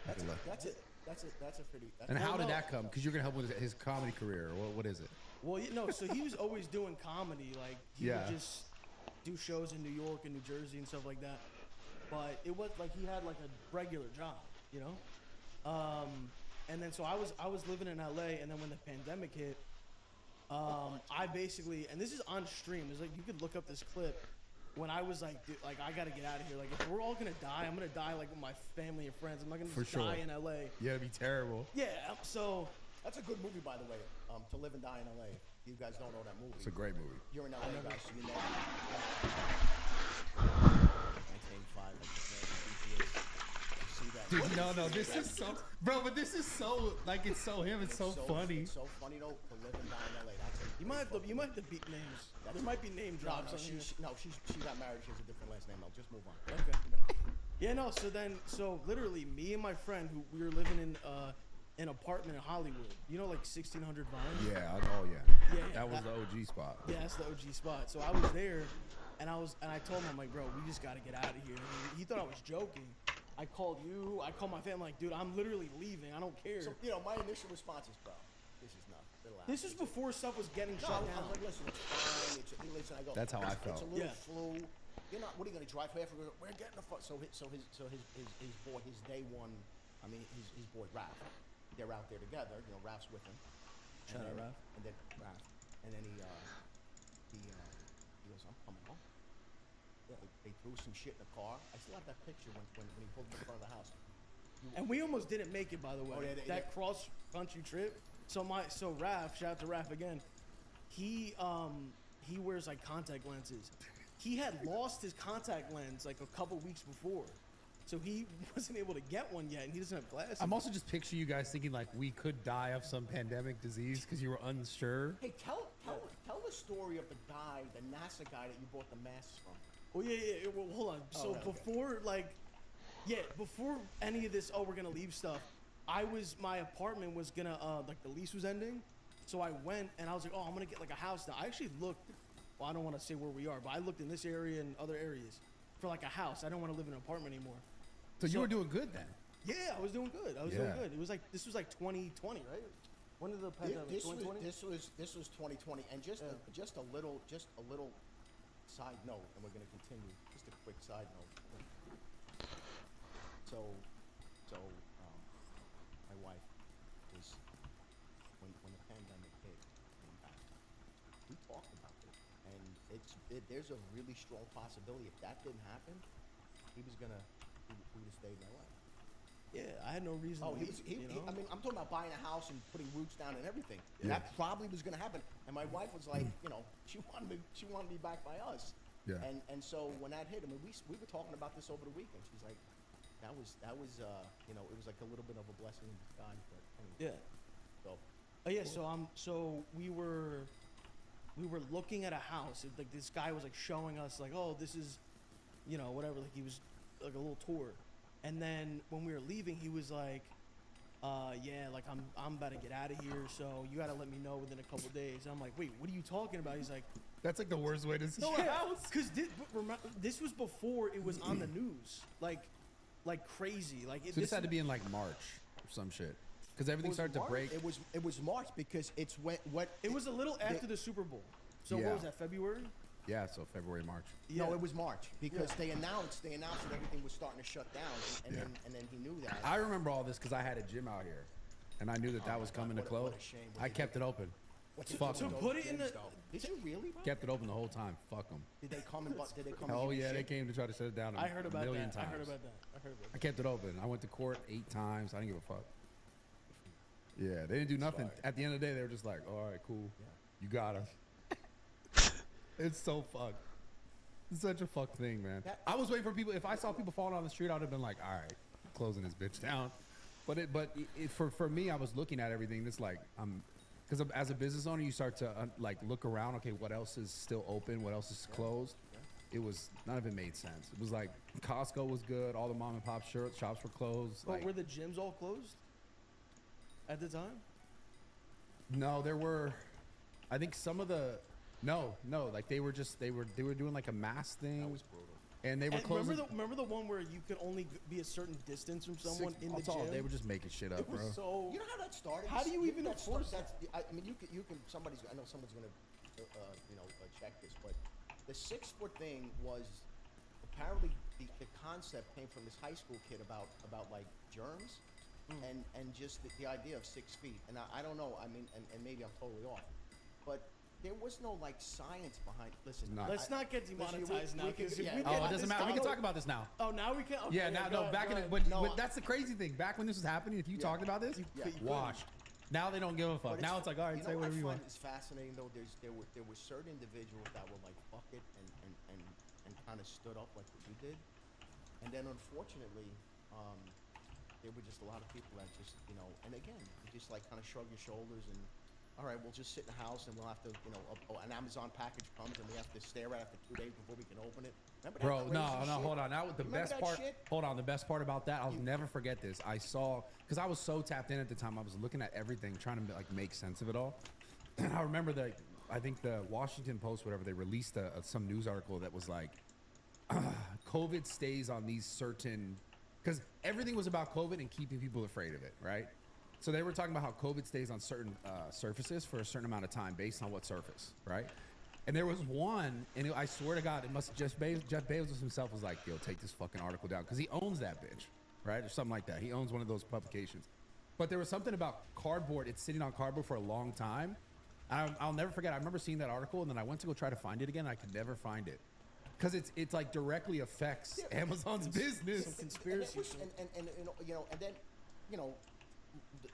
[SPEAKER 10] That's it. That's a pretty.
[SPEAKER 19] And how did that come? Because you're gonna help with his comedy career. Or what is it?
[SPEAKER 15] Well, so he was always doing comedy. Like he would just do shows in New York and New Jersey and stuff like that. But it was like he had like a regular job, you know. And then so I was living in LA, and then when the pandemic hit, I basically, and this is on stream. It's like you could look up this clip. When I was like, dude, like I gotta get out of here. Like if we're all gonna die, I'm gonna die like with my family and friends. I'm not gonna just die in LA.
[SPEAKER 19] Yeah, it'd be terrible.
[SPEAKER 15] Yeah, so
[SPEAKER 10] that's a good movie, by the way. To Live and Die in LA. You guys don't know that movie.
[SPEAKER 19] It's a great movie.
[SPEAKER 10] You're in LA, guys, so you know. 1985.
[SPEAKER 19] Dude, no, this is so, bro. But this is so like it's so him. It's so funny.
[SPEAKER 10] It's so funny though. To Live and Die in LA. That's it.
[SPEAKER 15] you might have to beat names. There might be name drops.
[SPEAKER 10] She got married. She has a different last name. I'll just move on.
[SPEAKER 15] Okay. Yeah, no. So literally, me and my friend, who we were living in an apartment in Hollywood. You know, like 1600 Vine.
[SPEAKER 19] Yeah. That was the OG spot.
[SPEAKER 15] Yeah, that's the OG spot. So I was there, and I told him, I'm like, bro, we just gotta get out of here. And he thought I was joking. I called you. I called my family. Like, dude, I'm literally leaving. I don't care.
[SPEAKER 10] So my initial response is, bro, this is nothing.
[SPEAKER 15] This is before stuff was getting shut down.
[SPEAKER 10] I'm like, listen, it's fine. Listen, I go.
[SPEAKER 19] That's how I felt.
[SPEAKER 10] It's a little flu. You're not. What are you gonna drive for Africa? We're getting the fuck. So his boy, his day one. I mean, his boy Raph. They're out there together. You know, Raph's with him.
[SPEAKER 15] Shout out Raph.
[SPEAKER 10] And then Raph. And then he goes, I'm coming home. Yeah, they threw some shit in the car. I still have that picture when he pulled in front of the house.
[SPEAKER 15] And we almost didn't make it, by the way. That cross country trip. So Raph, shout out to Raph again. He wears like contact lenses. He had lost his contact lens like a couple weeks before, so he wasn't able to get one yet, and he doesn't have glasses.
[SPEAKER 19] I'm also just picturing you guys thinking like we could die of some pandemic disease because you were unsure.
[SPEAKER 10] Hey, tell the story of the guy, the NASA guy that you bought the masks from.
[SPEAKER 15] Oh yeah. Well, hold on. So before any of this, we're gonna leave stuff. My apartment was gonna, like the lease was ending. So I went and I was like, I'm gonna get like a house now. I actually looked, I don't want to say where we are, but I looked in this area and other areas for like a house. I don't want to live in an apartment anymore.
[SPEAKER 19] So you were doing good then?
[SPEAKER 15] Yeah, I was doing good. Doing good. It was like, this was like 2020, right? When did the pandemic, 2020?
[SPEAKER 10] This was 2020, and just a little side note, and we're gonna continue. Just a quick side note. So my wife was when the pandemic hit, we talked about it, and there's a really strong possibility if that didn't happen, he would have stayed in LA.
[SPEAKER 15] Yeah, I had no reason.
[SPEAKER 10] I mean, I'm talking about buying a house and putting roots down and everything. Yeah. That probably was going to happen. And my wife was like, she wanted me back by us.
[SPEAKER 19] Yeah.
[SPEAKER 10] And so when that hit, I mean, we were talking about this over the weekend. She's like, that was it was like a little bit of a blessing in disguise. But anyway.
[SPEAKER 15] Yeah. So we were looking at a house. Like this guy was like showing us like, this is, whatever. Like he was like a little tour. And then when we were leaving, he was like, yeah, like I'm about to get out of here, so you gotta let me know within a couple days. I'm like, wait, what are you talking about? He's like,
[SPEAKER 19] that's like the worst way to sell a house.
[SPEAKER 15] Because this was before it was on the news, like crazy. Like
[SPEAKER 19] so this had to be in like March or some shit, because everything started to break.
[SPEAKER 10] It was March because it's what
[SPEAKER 15] it was a little after the Super Bowl. So what was that, February?
[SPEAKER 19] Yeah, so February, March.
[SPEAKER 10] No, it was March because they announced that everything was starting to shut down, and then he knew that.
[SPEAKER 19] I remember all this because I had a gym out here, and I knew that was coming to close.
[SPEAKER 10] What a shame.
[SPEAKER 19] I kept it open.
[SPEAKER 10] Fuck
[SPEAKER 15] to put it in the.
[SPEAKER 10] Did you really? Bro?
[SPEAKER 19] Kept it open the whole time. Fuck them.
[SPEAKER 10] Did they come and? Did they come?
[SPEAKER 19] Oh yeah, they came to try to shut it down.
[SPEAKER 15] I heard about
[SPEAKER 19] million
[SPEAKER 15] that.
[SPEAKER 19] times.
[SPEAKER 15] I heard about that.
[SPEAKER 19] I kept it open. I went to court 8 times. I didn't give a fuck. Yeah, they didn't do nothing. At the end of the day, they were just like, all right, cool. Yeah. You got us. It's so fucked. It's such a fuck thing, man. I was waiting for people. If I saw people falling on the street, I would have been like, all right, closing this bitch down. But for me, I was looking at everything. It's like because as a business owner, you start to like look around. Okay, what else is still open? What else is closed? It was none of it made sense. It was like Costco was good. All the mom and pop shops were closed.
[SPEAKER 15] But were the gyms all closed at the time?
[SPEAKER 19] No, there were. I think some of the. No, like they were doing like a mask thing. That was brutal. And they were closing.
[SPEAKER 15] Remember the one where you could only be a certain distance from someone in the gym?
[SPEAKER 19] They were just making shit up, bro.
[SPEAKER 15] So
[SPEAKER 10] you know how that started?
[SPEAKER 15] How do you even enforce that?
[SPEAKER 10] I mean, you can. I know someone's gonna, check this, but the 6-foot thing was apparently the concept came from this high school kid about like germs, and just the idea of 6 feet. And I don't know. I mean, and maybe I'm totally off, but. There was no like science behind. Listen,
[SPEAKER 15] let's not get demonetized now.
[SPEAKER 19] It doesn't matter. We can talk about this now.
[SPEAKER 15] Oh, now we can. Okay,
[SPEAKER 19] yeah, now back in that's the crazy thing. Back when this was happening, if you talked about this, washed. Now they don't give a fuck. Now it's like, all right, say whatever you want.
[SPEAKER 10] It's fascinating though. There were certain individuals that were like fuck it and kind of stood up like what you did, and then unfortunately, there were just a lot of people that just and again, you just like kind of shrug your shoulders and. All right, we'll just sit in the house and we'll have to, an Amazon package comes and we have to stare at it for 2 days before we can open it.
[SPEAKER 19] Bro, no, hold on. Now the best part. Hold on, the best part about that, I'll never forget this. I saw because I was so tapped in at the time. I was looking at everything, trying to like make sense of it all. And I remember that I think the Washington Post, whatever, they released some news article that was like, COVID stays on these certain, because everything was about COVID and keeping people afraid of it, right? So they were talking about how COVID stays on certain surfaces for a certain amount of time based on what surface, right? And there was one, and I swear to God, it must have Jeff Bezos himself was like, yo, take this fucking article down, because he owns that bitch, right? Or something like that. He owns one of those publications. But there was something about cardboard. It's sitting on cardboard for a long time. I'll never forget. I remember seeing that article, and then I went to go try to find it again, and I could never find it. Because it's like directly affects Amazon's business.
[SPEAKER 15] Some conspiracy.
[SPEAKER 10] And then,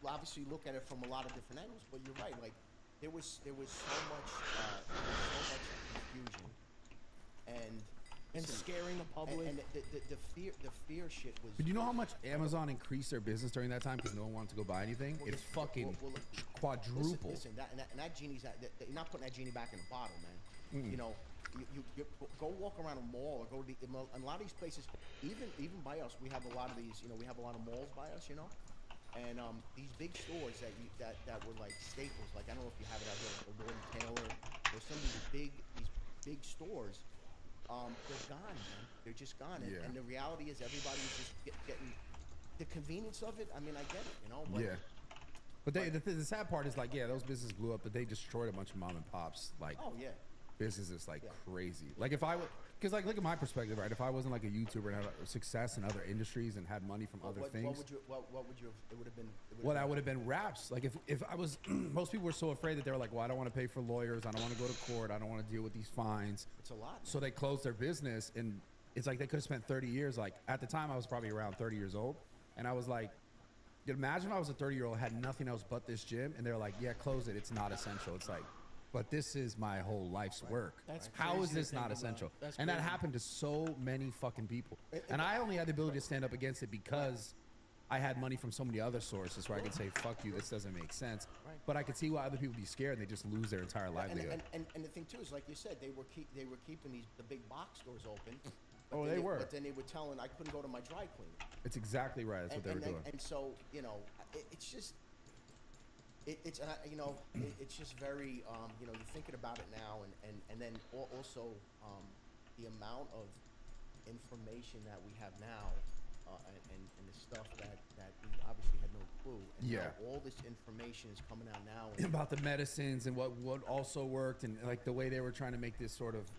[SPEAKER 10] obviously look at it from a lot of different angles, but you're right. Like there was so much confusion and
[SPEAKER 15] scaring the public.
[SPEAKER 10] And the fear shit was.
[SPEAKER 19] But you know how much Amazon increased their business during that time because no one wanted to go buy anything? It's fucking quadrupled.
[SPEAKER 10] Listen, that genie's you're not putting that genie back in the bottle, man.
[SPEAKER 19] Mm.
[SPEAKER 10] You go walk around a mall or go to a lot of these places. Even by us, we have a lot of these. We have a lot of malls by us. And these big stores that were like staples, like I don't know if you have it out here, like Lord & Taylor, or some of these big stores, they're gone, man. They're just gone. And the reality is everybody is just getting the convenience of it. I mean, I get it, But,
[SPEAKER 19] But the sad part is like, those businesses blew up, but they destroyed a bunch of mom and pops, like businesses like crazy. Like if I would, because like look at my perspective, right? If I wasn't like a YouTuber and had success in other industries and had money from other things,
[SPEAKER 10] what would you? It would have been.
[SPEAKER 19] That would have been raps. Like if I was, most people were so afraid that they were like, well, I don't want to pay for lawyers, I don't want to go to court, I don't want to deal with these fines.
[SPEAKER 10] It's a lot. Man.
[SPEAKER 19] So they closed their business, and it's like they could have spent 30 years. Like at the time, I was probably around 30 years old, and I was like, imagine if I was a 30-year-old had nothing else but this gym, and they're like, yeah, close it. It's not essential. It's like. But this is my whole life's work. How is this not essential? And that happened to so many fucking people. And I only had the ability to stand up against it because I had money from so many other sources where I could say, fuck you, this doesn't make sense. But I could see why other people be scared and they just lose their entire livelihood.
[SPEAKER 10] And the thing too is, like you said, they were keeping the big box stores open.
[SPEAKER 19] Oh, they were.
[SPEAKER 10] But then they were telling I couldn't go to my dry cleaner.
[SPEAKER 19] It's exactly right. That's what they were doing.
[SPEAKER 10] And so, it's just. It's it's just very you're thinking about it now, and then also the amount of information that we have now, and the stuff that we obviously had no clue. And
[SPEAKER 19] Yeah.
[SPEAKER 10] now all this information is coming out now. And
[SPEAKER 19] About the medicines and what also worked, and like the way they were trying to make this sort of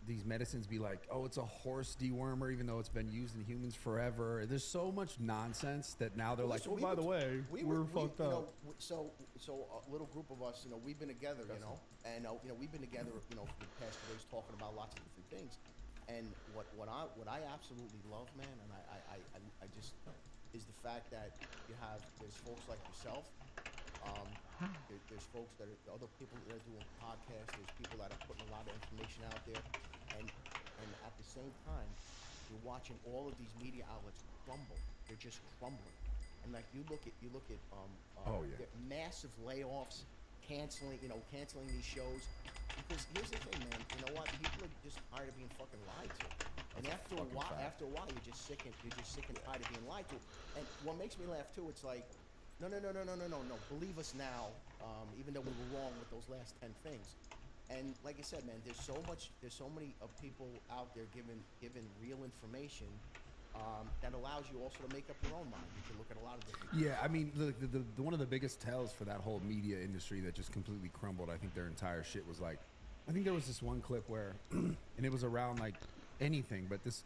[SPEAKER 19] these medicines be like, oh, it's a horse dewormer, even though it's been used in humans forever. There's so much nonsense that now they're like, oh, by the way, we're fucked up.
[SPEAKER 10] So a little group of us, we've been together, and we've been together, for the past 2 days talking about lots of different things. And what I absolutely love, man, and I just is the fact that there's folks like yourself. There's folks that are other people that are doing podcasts. There's people that are putting a lot of information out there, and at the same time, you're watching all of these media outlets crumble. They're just crumbling. And like you look at massive layoffs, canceling these shows. Because here's the thing, man. You know what? People are just tired of being fucking lied to. And after a while, you're just sick and tired of being lied to. And what makes me laugh too, it's like, no. Believe us now, even though we were wrong with those last 10 things. And like I said, man, there's so many people out there giving real information that allows you also to make up your own mind. You can look at a lot of different.
[SPEAKER 19] Yeah, I mean, the one of the biggest tells for that whole media industry that just completely crumbled, I think their entire shit was like, I think there was this one clip where, and it was around like anything, but there's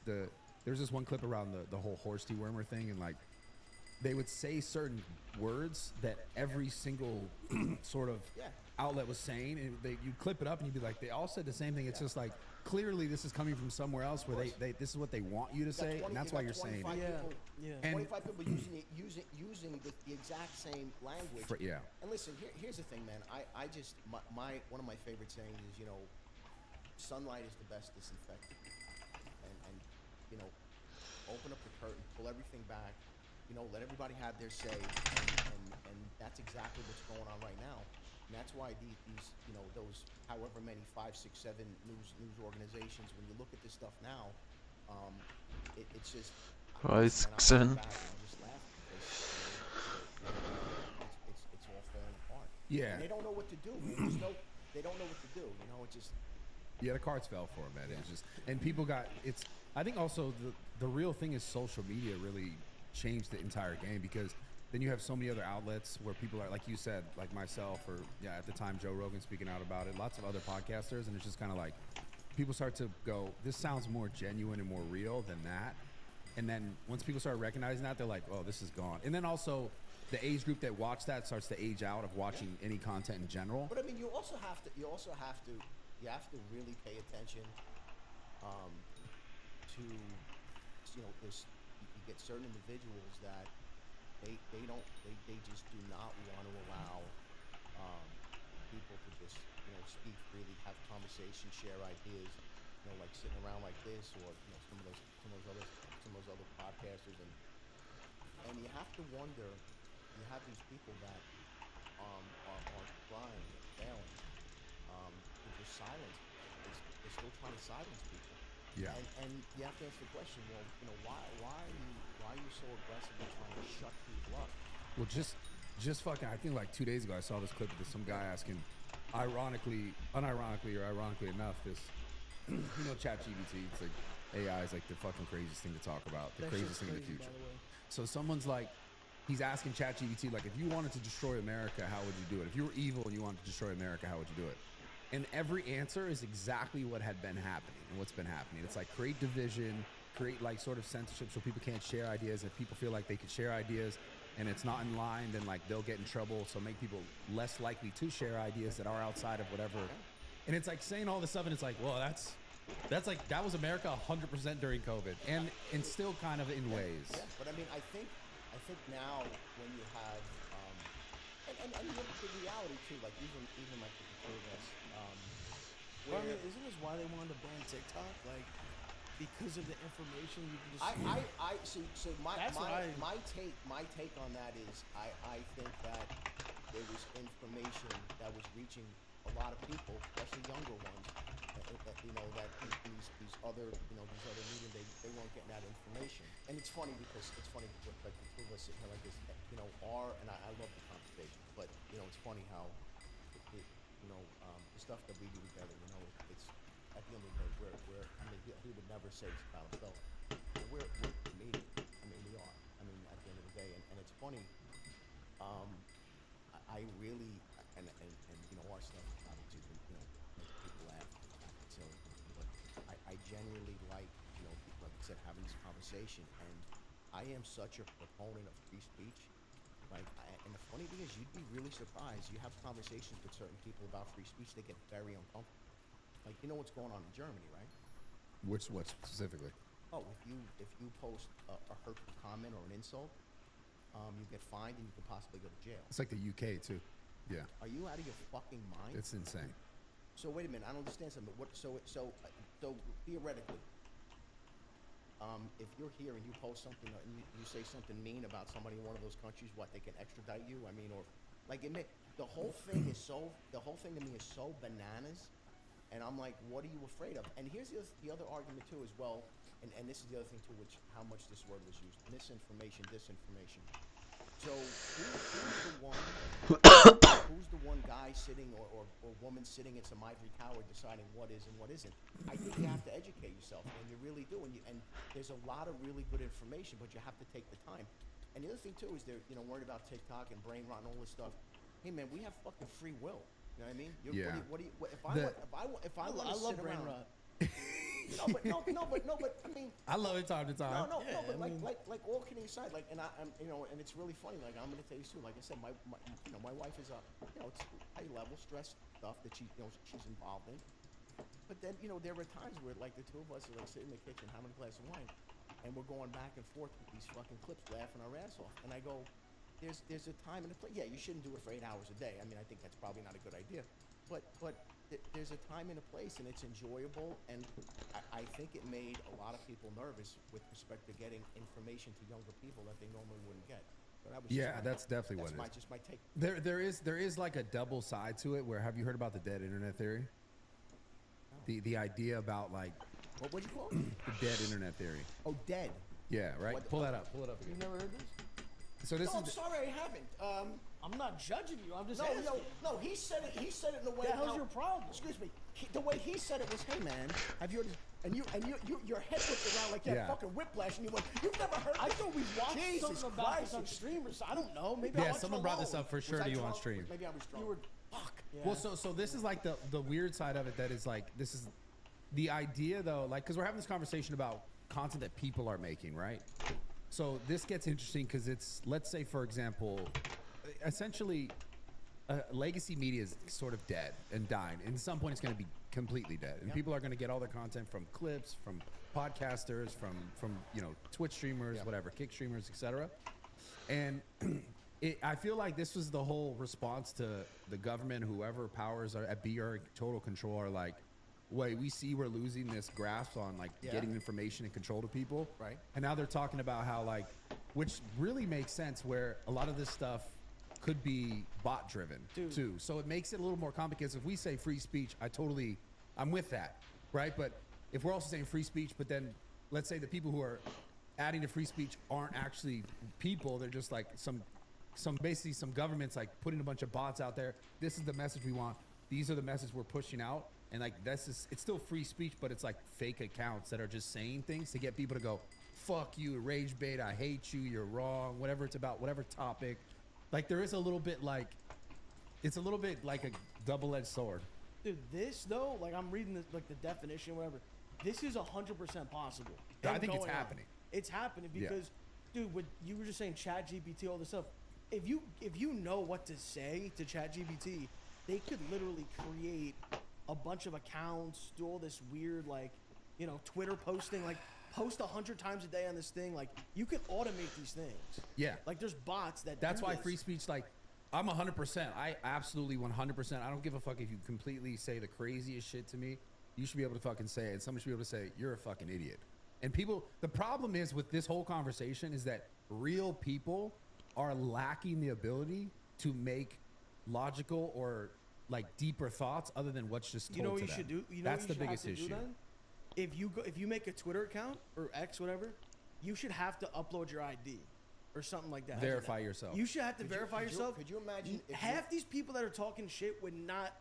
[SPEAKER 19] this one clip around the whole horse dewormer thing, and like they would say certain words that every single sort of outlet was saying, and you'd clip it up and you'd be like, they all said the same thing. It's just like, clearly this is coming from somewhere else where they this is what they want you to say, and that's why you're saying it.
[SPEAKER 10] And 25 people using the exact same language. And listen, here's the thing, man. I just one of my favorite sayings is, sunlight is the best disinfectant. And open up the curtain, pull everything back, let everybody have their say, and that's exactly what's going on right now. And that's why these those however many 5, 6, 7 news organizations, when you look at this stuff now, it's just
[SPEAKER 4] 5, 6, 7.
[SPEAKER 10] It's all falling apart.
[SPEAKER 19] Yeah.
[SPEAKER 10] And they don't know what to do. Man. They don't know what to do. It just.
[SPEAKER 19] Yeah, the cards fell for them, man. It was just, and people got it's. I think also the real thing is social media really changed the entire game, because then you have so many other outlets where people are, like you said, like myself, or at the time Joe Rogan speaking out about it, lots of other podcasters, and it's just kind of like people start to go, this sounds more genuine and more real than that. And then once people start recognizing that, they're like, oh, this is gone. And then also the age group that watch that starts to age out of watching any content in general.
[SPEAKER 10] But I mean, you have to really pay attention to this. You get certain individuals that they just do not want to allow people to just speak freely, have conversations, share ideas, like sitting around like this, or some of those other podcasters, and you have to wonder. You have these people that are trying, failing, to just silence. They're still trying to silence people.
[SPEAKER 19] Yeah.
[SPEAKER 10] And you have to ask the question, well, why are you so aggressively trying to shut people up?
[SPEAKER 19] Well, just fucking, I think like 2 days ago I saw this clip of some guy asking, unironically or ironically enough, this, ChatGPT, it's like AI is like the fucking craziest thing to talk about, the craziest thing in the future. So someone's like, he's asking ChatGPT, like, if you wanted to destroy America, how would you do it? If you were evil and you wanted to destroy America, how would you do it? And every answer is exactly what had been happening and what's been happening. It's like create division, create like sort of censorship so people can't share ideas. If people feel like they could share ideas and it's not in line, then like they'll get in trouble. So make people less likely to share ideas that are outside of whatever. And it's like saying all this stuff, and it's like, well, that's like, that was America 100% during COVID, and still kind of in ways.
[SPEAKER 10] Yeah, but I mean, I think now when you have and the reality too, like even like the two of us.
[SPEAKER 15] Well, I mean, isn't this why they wanted to ban TikTok? Like, because of the information you can just.
[SPEAKER 10] My take on that is I think that there was information that was reaching a lot of people, especially younger ones, that you know, that these other media, they weren't getting that information. And it's funny because like the two of us sitting here like this, you know, and I love the conversation, but you know, it's funny how the stuff that we do together, you know, it's at the end of the day, we're I mean, he would never say this about himself. We're comedians. I mean, we are. I mean, at the end of the day, and it's funny. I really and you know, our stuff is obviously, you know, make people laugh, it's silly, but I genuinely like, you know, like I said, having this conversation, and I am such a proponent of free speech. Like, and the funny thing is, you'd be really surprised. You have conversations with certain people about free speech, they get very uncomfortable. Like, you know what's going on in Germany, right?
[SPEAKER 19] What specifically?
[SPEAKER 10] Oh, if you post a hurtful comment or an insult, you get fined and you could possibly go to jail.
[SPEAKER 19] It's like the UK too. Yeah.
[SPEAKER 10] Are you out of your fucking mind?
[SPEAKER 19] It's insane.
[SPEAKER 10] So wait a minute, I don't understand something. So theoretically, if you're here and you post something and you say something mean about somebody in one of those countries, what, they can extradite you? I mean, or like the whole thing to me is so bananas, and I'm like, what are you afraid of? And here's the other argument too as well, and this is the other thing too, which how much this word was used: misinformation, disinformation. So who's the one guy sitting or woman sitting in some ivory tower deciding what is and what isn't? I think you have to educate yourself, and you really do. And there's a lot of really good information, but you have to take the time. And the other thing too is they're, you know, worried about TikTok and brain rot and all this stuff. Hey man, we have fucking free will. You know what I mean? If I want to sit
[SPEAKER 15] brain
[SPEAKER 10] around,
[SPEAKER 15] rot.
[SPEAKER 10] No, but I mean,
[SPEAKER 19] I love it time to time.
[SPEAKER 10] No, but like all kidding aside, like, and I'm, you know, and it's really funny. Like, I'm gonna tell you too. Like I said, my wife is you know, it's high level stress stuff that she's involved in. But then, you know, there were times where like the two of us are like sitting in the kitchen having a glass of wine, and we're going back and forth with these fucking clips, laughing our ass off. And I go, there's a time and a place. Yeah, you shouldn't do it for 8 hours a day. I mean, I think that's probably not a good idea. But there's a time and a place, and it's enjoyable, and I think it made a lot of people nervous with respect to getting information to younger people that they normally wouldn't get. But
[SPEAKER 19] that's definitely what it is.
[SPEAKER 10] Just my take.
[SPEAKER 19] There is like a double side to it. Where, have you heard about the dead internet theory? No. The idea about like
[SPEAKER 10] what'd you call it?
[SPEAKER 19] The dead internet theory.
[SPEAKER 10] Oh, dead.
[SPEAKER 19] Yeah, right. Pull that up again.
[SPEAKER 15] You've never heard this?
[SPEAKER 19] So this
[SPEAKER 10] I'm sorry, I haven't.
[SPEAKER 15] I'm not judging you. I'm just asking.
[SPEAKER 10] No. He said it in the way.
[SPEAKER 15] The hell's your problem?
[SPEAKER 10] Excuse me. The way he said it was, "Hey man, have you heard?" Your head looked around like you had fucking whiplash, and you went, "You've never heard?"
[SPEAKER 15] I thought we watched something about this on stream or something. I don't know. Maybe
[SPEAKER 19] someone brought this up for sure to you on stream.
[SPEAKER 10] Maybe I was drunk.
[SPEAKER 15] You were fuck.
[SPEAKER 19] Yeah. Well, so this is like the weird side of it. That is like, this is the idea though, like, because we're having this conversation about content that people are making, right? So this gets interesting because it's, let's say for example, essentially legacy media is sort of dead and dying, and at some point it's going to be completely dead, and people are going to get all their content from clips, from podcasters, from you know, Twitch streamers, whatever, kick streamers, etc. And I feel like this was the whole response to the government, whoever powers are at BR total control, are like, wait, we see we're losing this grasp on like getting information and control to people,
[SPEAKER 10] right?
[SPEAKER 19] And now they're talking about how like, which really makes sense, where a lot of this stuff could be bot driven too. So it makes it a little more complicated. So if we say free speech, I'm with that, right? But if we're also saying free speech, but then let's say the people who are adding to free speech aren't actually people, they're just like some governments like putting a bunch of bots out there. This is the message we want. These are the messages we're pushing out. And like, it's still free speech, but it's like fake accounts that are just saying things to get people to go, fuck you, rage bait, I hate you, you're wrong, whatever it's about, whatever topic. Like, there is a little bit like, it's a little bit like a double-edged sword.
[SPEAKER 15] Dude, this though, like, I'm reading this, like the definition, whatever. This is 100% possible.
[SPEAKER 19] I think it's happening.
[SPEAKER 15] It's happening because, dude, what you were just saying, ChatGPT, all this stuff. If you know what to say to ChatGPT, they could literally create a bunch of accounts, do all this weird, like, you know, Twitter posting, like, post 100 times a day on this thing. Like, you can automate these things.
[SPEAKER 19] Yeah.
[SPEAKER 15] Like, there's bots that
[SPEAKER 19] That's
[SPEAKER 15] do
[SPEAKER 19] why
[SPEAKER 15] this.
[SPEAKER 19] free speech, like, I'm 100%. I absolutely 100%. I don't give a fuck if you completely say the craziest shit to me. You should be able to fucking say it. And someone should be able to say, you're a fucking idiot. And people, the problem is with this whole conversation is that real people are lacking the ability to make logical or like deeper thoughts other than what's just told
[SPEAKER 15] You know what
[SPEAKER 19] to
[SPEAKER 15] you
[SPEAKER 19] them.
[SPEAKER 15] should do? You know
[SPEAKER 19] That's
[SPEAKER 15] what
[SPEAKER 19] the
[SPEAKER 15] you should
[SPEAKER 19] biggest
[SPEAKER 15] have to
[SPEAKER 19] issue.
[SPEAKER 15] do then? If you make a Twitter account or X, whatever, you should have to upload your ID or something like that.
[SPEAKER 19] Verify yourself.
[SPEAKER 15] You should have to verify
[SPEAKER 10] could you-
[SPEAKER 15] yourself.
[SPEAKER 10] could you imagine if
[SPEAKER 15] half these people that are talking shit would not?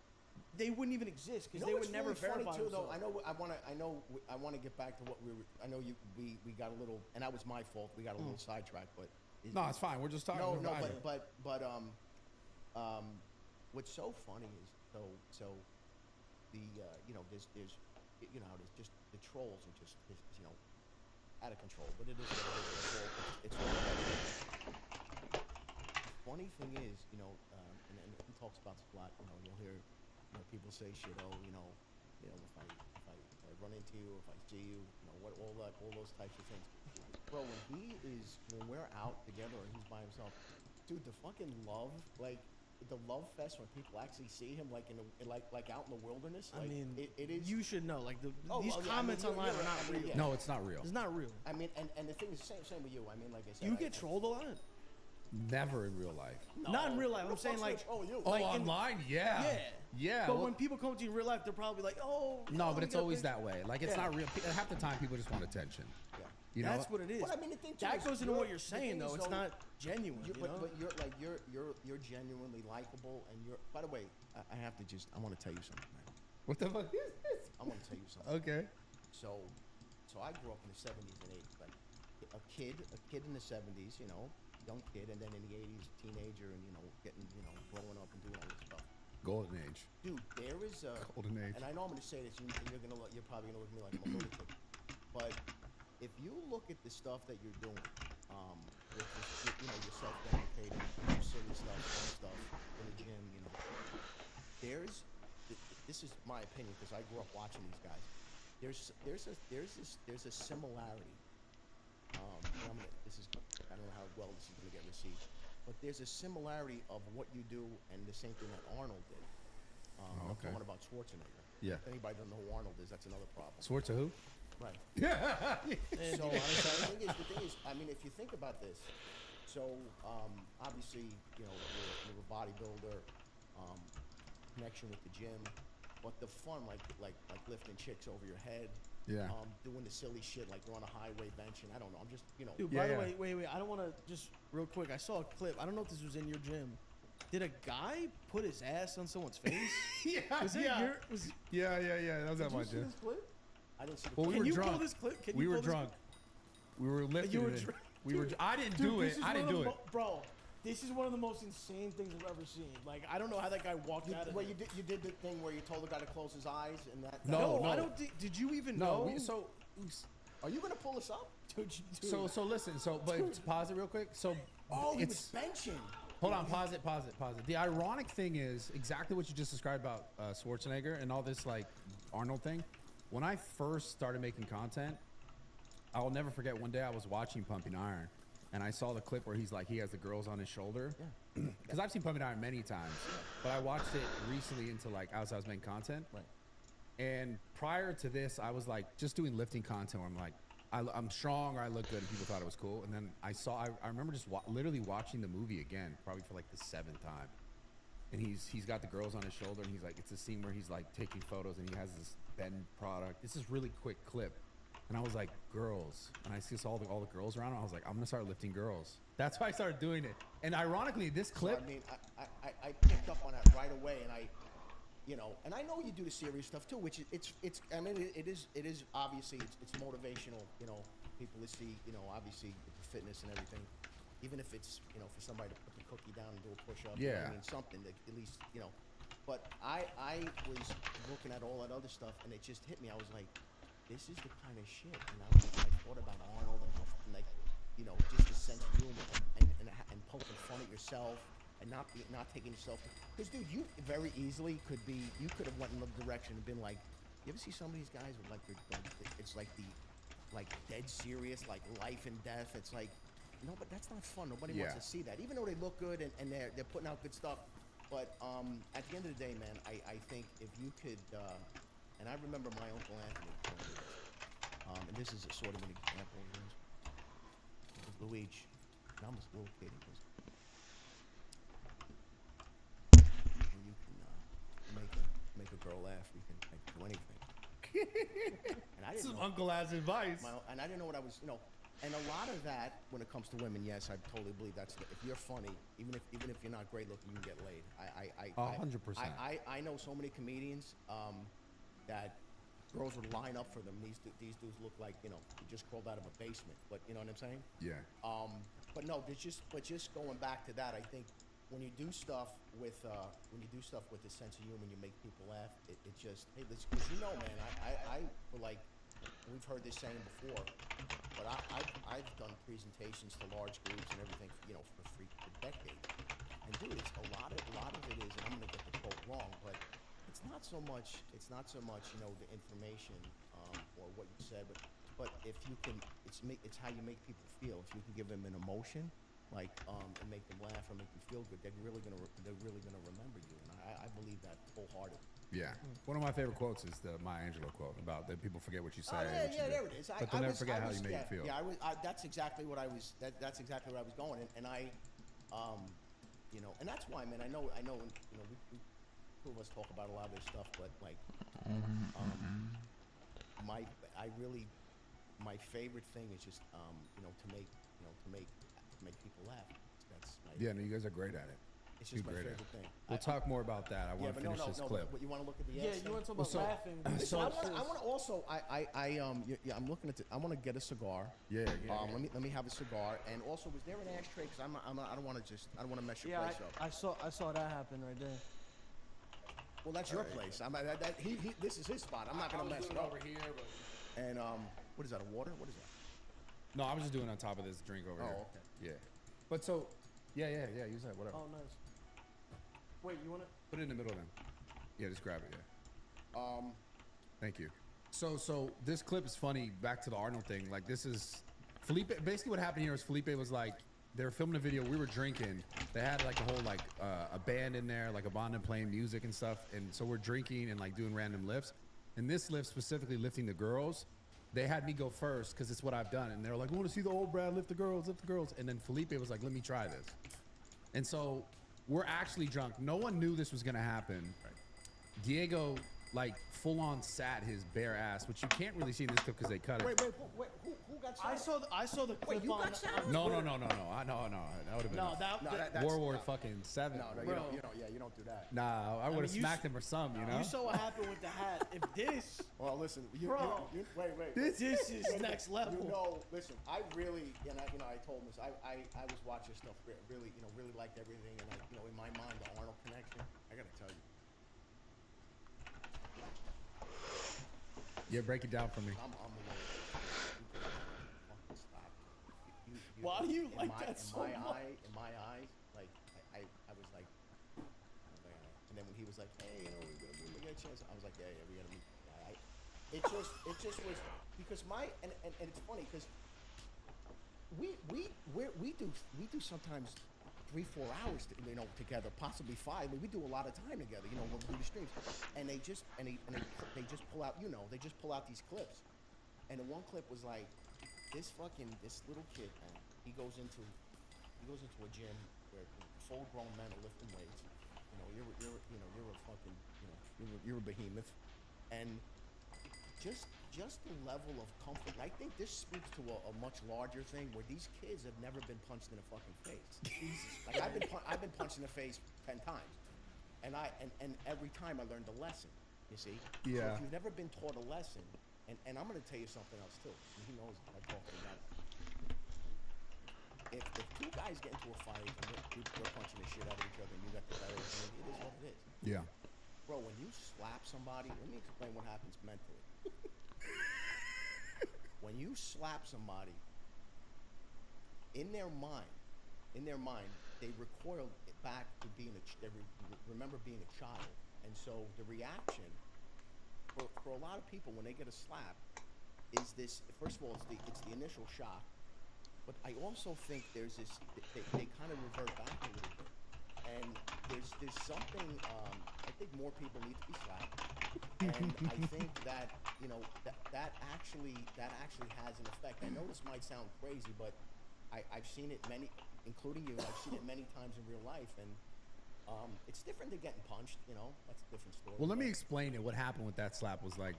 [SPEAKER 15] They wouldn't even exist because they would never verify
[SPEAKER 10] funny too,
[SPEAKER 15] themselves.
[SPEAKER 10] though. I want to get back to what we were. I know we got a little, and that was my fault. We got a little sidetracked, but
[SPEAKER 19] No, it's fine. We're just talking.
[SPEAKER 10] No,
[SPEAKER 19] we're
[SPEAKER 10] no,
[SPEAKER 19] vibing.
[SPEAKER 10] but what's so funny is so the you know there's you know there's just the trolls are just you know out of control, but it is what it is. It's all the funny thing is, you know, and he talks about this a lot. You know, you'll hear people say shit. Oh, you know, if I run into you, if I see you, you know, what all those types of things. Bro, when we're out together and he's by himself, dude, the fucking love, like the love fest when people actually see him, like like out in the wilderness. Like,
[SPEAKER 15] I mean,
[SPEAKER 10] it is.
[SPEAKER 15] You should know. Like these
[SPEAKER 10] well, yeah,
[SPEAKER 15] comments online are not real.
[SPEAKER 10] yeah.
[SPEAKER 19] No, it's not real.
[SPEAKER 15] It's not real.
[SPEAKER 10] I mean, and the thing is, same with you. I mean, like I said,
[SPEAKER 15] You get trolled a lot.
[SPEAKER 19] Never in real life.
[SPEAKER 15] Not in real life. I'm saying like,
[SPEAKER 10] oh, you.
[SPEAKER 19] Oh,
[SPEAKER 15] like
[SPEAKER 19] online, yeah. Yeah.
[SPEAKER 15] But
[SPEAKER 19] well-
[SPEAKER 15] when people come to you in real life, they're probably like, oh.
[SPEAKER 19] No,
[SPEAKER 15] oh,
[SPEAKER 19] but
[SPEAKER 15] we
[SPEAKER 19] it's
[SPEAKER 15] got
[SPEAKER 19] always
[SPEAKER 15] this.
[SPEAKER 19] that way. Like it's
[SPEAKER 15] Yeah.
[SPEAKER 19] not real. Half the time, people just want attention.
[SPEAKER 10] Yeah.
[SPEAKER 19] You know.
[SPEAKER 15] That's what it is.
[SPEAKER 10] Well, I mean, the thing too
[SPEAKER 15] that
[SPEAKER 10] is
[SPEAKER 15] goes into what you're
[SPEAKER 10] the
[SPEAKER 15] saying,
[SPEAKER 10] thing
[SPEAKER 15] though.
[SPEAKER 10] is,
[SPEAKER 15] It's
[SPEAKER 10] though,
[SPEAKER 15] not genuine. You know?
[SPEAKER 10] But you're genuinely likable, and you're. By the way, I have to just. I want to tell you something, man.
[SPEAKER 19] What the fuck is this?
[SPEAKER 10] I want to tell you something.
[SPEAKER 19] Okay.
[SPEAKER 10] So I grew up in the 70s and 80s, like a kid in the 70s, you know, young kid, and then in the 80s, teenager, and growing up and doing all this stuff.
[SPEAKER 19] Golden age.
[SPEAKER 10] Dude, there is a
[SPEAKER 19] Golden age.
[SPEAKER 10] and I know I'm going to say this, and you're probably gonna look at me like I'm a lunatic, but if you look at the stuff that you're doing, with this, you're self-dedicating, you silly stuff, fun stuff in the gym, you know, this is my opinion because I grew up watching these guys. There's a similarity. I don't know how well this is gonna get received, but there's a similarity of what you do and the same thing that Arnold did. I'm
[SPEAKER 19] okay.
[SPEAKER 10] talking about Schwarzenegger.
[SPEAKER 19] Yeah.
[SPEAKER 10] If anybody doesn't know who Arnold is, that's another problem.
[SPEAKER 19] Schwarzer who?
[SPEAKER 10] Right.
[SPEAKER 19] Yeah.
[SPEAKER 10] So the thing is, I mean, if you think about this, so obviously, you know, you're a bodybuilder, connection with the gym, but the fun, like lifting chicks over your head, doing the silly shit, like you're on a highway bench, and I don't know, I'm just, you know.
[SPEAKER 15] Dude, by the way, wait, I don't want to just real quick. I saw a clip. I don't know if this was in your gym. Did a guy put his ass on someone's face?
[SPEAKER 19] Yeah.
[SPEAKER 15] That was
[SPEAKER 19] That was at my
[SPEAKER 10] Did you see
[SPEAKER 19] gym.
[SPEAKER 10] this clip? I didn't see the
[SPEAKER 19] Well,
[SPEAKER 10] clip.
[SPEAKER 19] we were
[SPEAKER 15] you
[SPEAKER 19] drunk.
[SPEAKER 15] pull this clip? Can
[SPEAKER 19] we
[SPEAKER 15] you
[SPEAKER 19] were
[SPEAKER 15] pull this
[SPEAKER 19] drunk. We were lifting.
[SPEAKER 15] You were
[SPEAKER 19] it.
[SPEAKER 15] drunk.
[SPEAKER 19] We were. I didn't
[SPEAKER 15] Dude,
[SPEAKER 19] do
[SPEAKER 15] this
[SPEAKER 19] it.
[SPEAKER 15] is
[SPEAKER 19] I didn't
[SPEAKER 15] one of
[SPEAKER 19] do
[SPEAKER 15] the
[SPEAKER 19] it.
[SPEAKER 15] Bro, this is one of the most insane things I've ever seen. Like, I don't know how that guy walked out of
[SPEAKER 10] Well,
[SPEAKER 15] there.
[SPEAKER 10] you did the thing where you told the guy to close his eyes, and that.
[SPEAKER 19] No,
[SPEAKER 15] I don't think. Did you even
[SPEAKER 19] No.
[SPEAKER 15] know?
[SPEAKER 10] Are you gonna pull this up?
[SPEAKER 15] Dude,
[SPEAKER 19] So listen. But to pause it real quick. So
[SPEAKER 10] Oh, he was
[SPEAKER 19] it's.
[SPEAKER 10] benching.
[SPEAKER 19] Hold on, pause it. The ironic thing is exactly what you just described about Schwarzenegger and all this like Arnold thing. When I first started making content, I'll never forget one day I was watching Pumping Iron and I saw the clip where he has the girls on his shoulder. Yeah. Because I've seen Pumping Iron many times, but I watched it recently into like as I was making content.
[SPEAKER 10] Right.
[SPEAKER 19] And prior to this, I was like just doing lifting content where I'm like, I'm strong or I look good and people thought it was cool. And then I remember just literally watching the movie again, probably for like the 7th time. And he's got the girls on his shoulder and he's like, it's a scene where he's like taking photos and he has this bend product. This is really quick clip. And I was like, girls. And I see all the girls around and I was like, I'm gonna start lifting girls. That's why I started doing it. And ironically, this clip.
[SPEAKER 10] So, I mean, I picked up on that right away, and and I know you do the serious stuff too, which it's. I mean, it is obviously it's motivational. You know, people to see. You know, obviously the fitness and everything. Even if it's for somebody to put the cookie down and do a push up.
[SPEAKER 19] Yeah.
[SPEAKER 10] You know, I mean something that at least But I was looking at all that other stuff, and it just hit me. I was like, this is the kind of shit. And I thought about Arnold and like just a sense of humor and poking fun at yourself. And not taking yourself, because dude, you very easily could have went in the direction and been like, you ever see some of these guys with like it's like dead serious, like life and death. It's like, no, but that's not fun. Nobody wants to see that, even though they look good and they're putting out good stuff. But at the end of the day, man, I think if you could, and I remember my Uncle Anthony telling me this, and this is a sort of an example. Luigi, and I'm a little kid. He goes, laugh, you can do anything. And I didn't
[SPEAKER 19] Some
[SPEAKER 10] know,
[SPEAKER 19] uncle-ass advice.
[SPEAKER 10] and I didn't know what I was, and a lot of that when it comes to women, yes, I totally believe that's if you're funny, even if you're not great looking, you can get laid.
[SPEAKER 19] 100%.
[SPEAKER 10] I know so many comedians that girls would line up for them. These dudes look like you just crawled out of a basement, but you know what I'm saying?
[SPEAKER 19] Yeah.
[SPEAKER 10] But no, just going back to that, I think when you do stuff with a sense of humor, you make people laugh. It just because man, I like we've heard this saying before, but I've done presentations to large groups and everything, for decades. And dude, it's a lot of it is, and I'm gonna get the quote wrong, but it's not so much the information or what you said, but if you can, it's how you make people feel. If you can give them an emotion, like and make them laugh or make them feel good, they're really gonna remember you, and I believe that wholeheartedly.
[SPEAKER 19] Yeah, one of my favorite quotes is the Maya Angelou quote about that people forget what you say.
[SPEAKER 10] There it is.
[SPEAKER 19] But they'll never forget how you make them feel.
[SPEAKER 10] Yeah, that's exactly what I was. That's exactly what I was going, and I, and that's why, man. I know. We two of us talk about a lot of this stuff, but like, my favorite thing is just, to make people laugh. That's
[SPEAKER 19] yeah, no, you guys are great at it.
[SPEAKER 10] It's just my favorite thing.
[SPEAKER 19] We'll talk more about that. I want to finish this clip.
[SPEAKER 10] You want to look at the
[SPEAKER 15] you want to talk about laughing.
[SPEAKER 10] Listen, I want to also. I'm looking at. I want to get a cigar.
[SPEAKER 19] Yeah.
[SPEAKER 10] Let me have a cigar. And also, was there an ashtray? Because I don't want to mess your place up.
[SPEAKER 15] I saw that happen right there.
[SPEAKER 10] Well, that's your place. This is his spot. I'm not gonna mess it up.
[SPEAKER 19] Over here, but...
[SPEAKER 10] And what is that? A water? What is that?
[SPEAKER 19] No, I was just doing it on top of this drink over here.
[SPEAKER 10] Oh, okay.
[SPEAKER 19] Yeah. But so, yeah. Use that. Whatever.
[SPEAKER 15] Oh, nice. Wait, you want to
[SPEAKER 19] put it in the middle then? Yeah, just grab it. Yeah. Thank you. So this clip is funny. Back to the Arnold thing. Like this is Felipe. Basically, what happened here is Felipe was like. They were filming a video. We were drinking. They had like a whole a band in there, like a band and playing music and stuff. And so we're drinking and like doing random lifts. And this lift specifically lifting the girls, they had me go first because it's what I've done. And they were like, "We want to see the old Brad lift the girls." And then Felipe was like, "Let me try this." And so we're actually drunk. No one knew this was gonna happen. Diego like full on sat his bare ass, which you can't really see in this clip because they cut it.
[SPEAKER 10] Wait, who got shot?
[SPEAKER 15] I saw the clip.
[SPEAKER 10] Wait, you got shot?
[SPEAKER 19] No. I know. That would have been
[SPEAKER 15] that's
[SPEAKER 19] World War fucking 7.
[SPEAKER 10] No, you don't do that.
[SPEAKER 19] Nah, I would have smacked him or something, you know?
[SPEAKER 15] You saw what happened with the hat. If this...
[SPEAKER 10] Well, listen, wait.
[SPEAKER 15] This is next level.
[SPEAKER 10] Listen, I really, I told him this. I was watching stuff, really liked everything, and in my mind, the Arnold connection, I gotta tell you.
[SPEAKER 19] Yeah, break it down for me.
[SPEAKER 10] I'm
[SPEAKER 15] Why do you like that so much?
[SPEAKER 10] In my eyes, like I was like, and then when he was like, "Hey, we got a chance," I was like, "Yeah, we gotta meet." It just was because and it's funny because we do sometimes 3-4 hours together, possibly 5. We do a lot of time together, when we do the streams, and they just pull out these clips, and the one clip was like this little kid, man. He goes into a gym where full-grown men are lifting weights. You're a behemoth, and just the level of comfort. I think this speaks to a much larger thing where these kids have never been punched in the fucking face. Like I've been punched in the face 10 times, and every time I learned a lesson. You see?
[SPEAKER 19] Yeah.
[SPEAKER 10] So if you've never been taught a lesson, and I'm going to tell you something else too. And he knows I talk to him about it. If two guys get into a fight and we're punching the shit out of each other, and you got the better, it is what it is.
[SPEAKER 19] Yeah.
[SPEAKER 10] Bro, when you slap somebody, let me explain what happens mentally. When you slap somebody, in their mind, they recoil back to being remember being a child, and so the reaction for a lot of people when they get a slap is this. First of all, it's the initial shock, but I also think there's this. They kind of revert back a little bit, and there's something. I think more people need to be slapped, and I think that that actually has an effect. I know this might sound crazy, but I've seen it including you. I've seen it many times in real life, and It's different than getting punched, you know. That's a different story.
[SPEAKER 19] Well, let me explain it. What happened with that slap was like,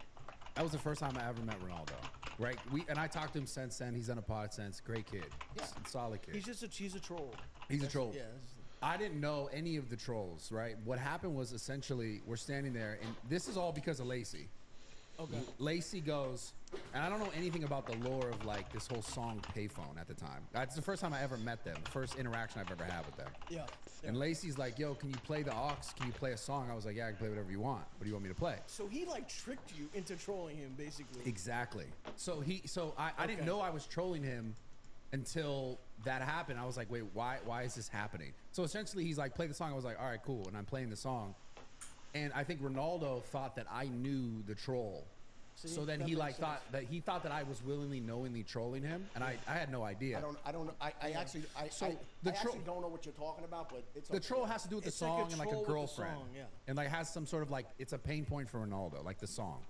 [SPEAKER 19] that was the first time I ever met Ronaldo, right? I talked to him since then. He's done a pod since. Great kid, solid kid.
[SPEAKER 15] He's a troll.
[SPEAKER 19] He's a troll.
[SPEAKER 15] Yeah.
[SPEAKER 19] I didn't know any of the trolls, right? What happened was essentially we're standing there, and this is all because of Lacey.
[SPEAKER 15] Okay.
[SPEAKER 19] Lacey goes, and I don't know anything about the lore of like this whole song Payphone at the time. That's the first time I ever met them, the first interaction I've ever had with them.
[SPEAKER 15] Yeah.
[SPEAKER 19] And Lacey's like, yo, can you play the aux? Can you play a song? I was like, yeah, I can play whatever you want. What do you want me to play?
[SPEAKER 15] So he like tricked you into trolling him, basically.
[SPEAKER 19] Exactly. So I didn't know I was trolling him until that happened. I was like, wait, why is this happening? So essentially he's like, play the song. I was like, all right, cool. And I'm playing the song. And I think Ronaldo thought that I knew the troll. So then he like thought that I was willingly, knowingly trolling him, and I had no idea.
[SPEAKER 10] I don't know. I actually don't know what you're talking about, but it's
[SPEAKER 19] the troll has to do with the song and like a girlfriend,
[SPEAKER 15] yeah.
[SPEAKER 19] and like has some sort of like it's a pain point for Ronaldo, like the song,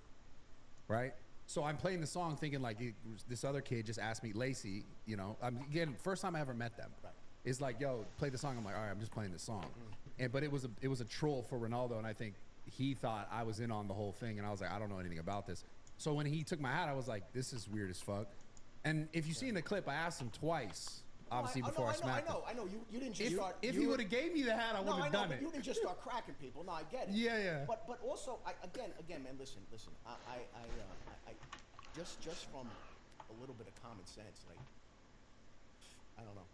[SPEAKER 19] right? So I'm playing the song thinking like this other kid just asked me, Lacey, you know, again, first time I ever met them. Right. Is like, yo, play the song. I'm like, all right, I'm just playing the song, but it was a troll for Ronaldo, and I think he thought I was in on the whole thing, and I was like, I don't know anything about this. So when he took my hat, I was like, this is weird as fuck. And if you see in the clip, I asked him twice, obviously, before I smacked him.
[SPEAKER 10] I know. You didn't just start.
[SPEAKER 19] If he would have gave me the hat, I would have done it.
[SPEAKER 10] You didn't just start cracking people. No, I get it.
[SPEAKER 19] Yeah.
[SPEAKER 10] But also, again, man, listen. I just from a little bit of common sense, like, I don't know.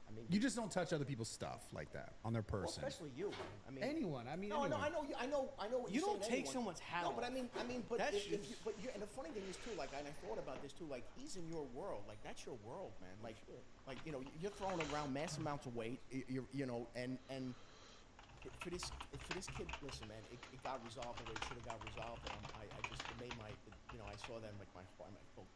[SPEAKER 10] I mean,
[SPEAKER 19] you just don't touch other people's stuff like that on their person.
[SPEAKER 10] Well, especially you. I mean,
[SPEAKER 19] anyone. I mean,
[SPEAKER 10] no,
[SPEAKER 19] anyone.
[SPEAKER 10] I know what
[SPEAKER 15] you
[SPEAKER 10] you're
[SPEAKER 15] don't
[SPEAKER 10] saying.
[SPEAKER 15] take someone's hat
[SPEAKER 10] No,
[SPEAKER 15] off.
[SPEAKER 10] but I mean, but
[SPEAKER 15] That's
[SPEAKER 10] and the funny thing is too, like, and I thought about this too, like, he's in your world, like that's your world, man. Like you know, you're throwing around mass amounts of weight, you know, and for this kid, listen, man, it got resolved the way it should have got resolved, and it made my, you know, I saw them like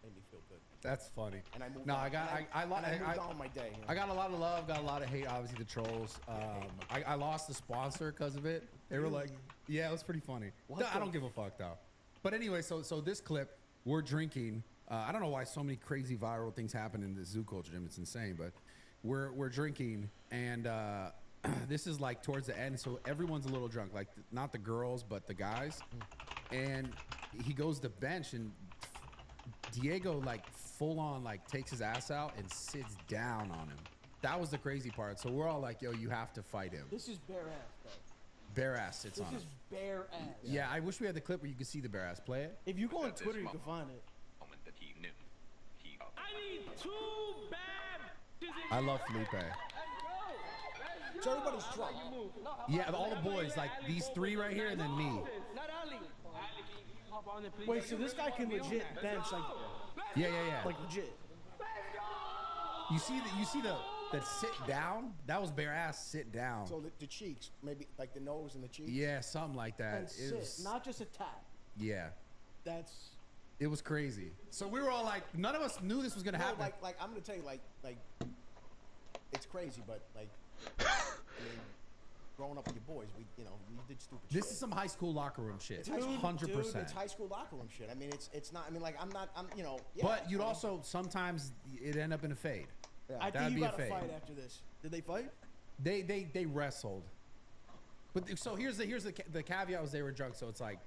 [SPEAKER 10] made me feel good.
[SPEAKER 19] That's funny.
[SPEAKER 10] And I moved
[SPEAKER 19] no,
[SPEAKER 10] on.
[SPEAKER 19] I moved
[SPEAKER 10] on with my day. You know?
[SPEAKER 19] I got a lot of love, got a lot of hate, obviously the trolls. I lost the sponsor because of it. They were like, yeah, it was pretty funny. I don't give a fuck though. But anyway, so this clip, we're drinking. I don't know why so many crazy viral things happen in the zoo culture gym. It's insane, but we're drinking, and this is like towards the end, so everyone's a little drunk, like not the girls, but the guys. And he goes to bench, and Diego like full on like takes his ass out and sits down on him. That was the crazy part. So we're all like, yo, you have to fight him.
[SPEAKER 15] This is bare ass, though.
[SPEAKER 19] Bare ass sits on him.
[SPEAKER 15] This is bare ass.
[SPEAKER 19] Yeah, I wish we had the clip where you could see the bare ass. Play it.
[SPEAKER 15] If you go on Twitter, you can find it.
[SPEAKER 20] That he knew.
[SPEAKER 8] I need 2 bad.
[SPEAKER 19] I love Felipe.
[SPEAKER 10] So everybody's drunk.
[SPEAKER 19] Yeah, all the boys, like these 3 right here, and then me.
[SPEAKER 15] Wait, so this guy can legit bench like,
[SPEAKER 19] yeah,
[SPEAKER 15] like legit.
[SPEAKER 19] You see the sit down? That was bare ass sit down.
[SPEAKER 10] So the cheeks, maybe like the nose and the cheeks.
[SPEAKER 19] Yeah, something like that.
[SPEAKER 15] And sit, not just a tap.
[SPEAKER 19] Yeah.
[SPEAKER 15] It
[SPEAKER 19] was crazy. So we were all like, none of us knew this was gonna happen.
[SPEAKER 10] Like I'm gonna tell you, like it's crazy, but like, I mean, growing up with your boys, we did stupid shit.
[SPEAKER 19] This is some high school locker room shit.
[SPEAKER 10] It's
[SPEAKER 19] 100%.
[SPEAKER 10] It's high school locker room shit. I mean, it's not. I mean, like I'm you know. Yeah,
[SPEAKER 19] but you'd also sometimes it end up in a fade.
[SPEAKER 10] Yeah.
[SPEAKER 15] I think you got to fight after this. Did they fight?
[SPEAKER 19] They wrestled. But so here's the caveat was they were drunk. So it's like,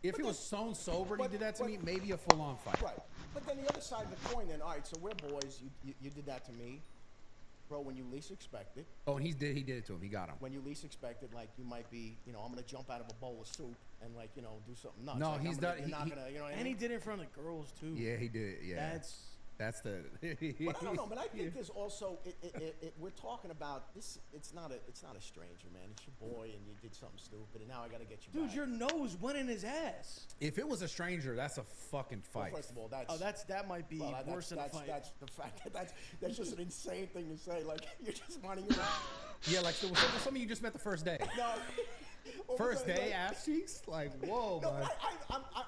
[SPEAKER 19] if he was so sober and he did that to me, maybe a full on fight.
[SPEAKER 10] Right. But then the other side of the coin, then, all right. So we're boys. You did that to me. Bro, when you least expect it.
[SPEAKER 19] Oh, and he did it to him. He got him.
[SPEAKER 10] When you least expect it, like you might be, you know, I'm gonna jump out of a bowl of soup and like, you know, do something nuts.
[SPEAKER 19] No,
[SPEAKER 10] like,
[SPEAKER 19] he's done.
[SPEAKER 10] You're not gonna, you know what I mean?
[SPEAKER 15] And he did it in front of girls too.
[SPEAKER 19] Yeah, he did it. Yeah. That's the.
[SPEAKER 10] But I don't know. But I think there's also we're talking about this. It's not a stranger, man. It's your boy, and you did something stupid, and now I gotta get you.
[SPEAKER 15] Dude,
[SPEAKER 10] back.
[SPEAKER 15] your nose went in his ass.
[SPEAKER 19] If it was a stranger, that's a fucking fight.
[SPEAKER 10] Well, first of all,
[SPEAKER 15] that might be worse than a fight.
[SPEAKER 10] That's the fact that's just an insane thing to say. Like you're just minding your.
[SPEAKER 19] Yeah, like something you just met the first day.
[SPEAKER 10] No.
[SPEAKER 19] First day, ass cheeks? Like, whoa,
[SPEAKER 10] no,
[SPEAKER 19] man.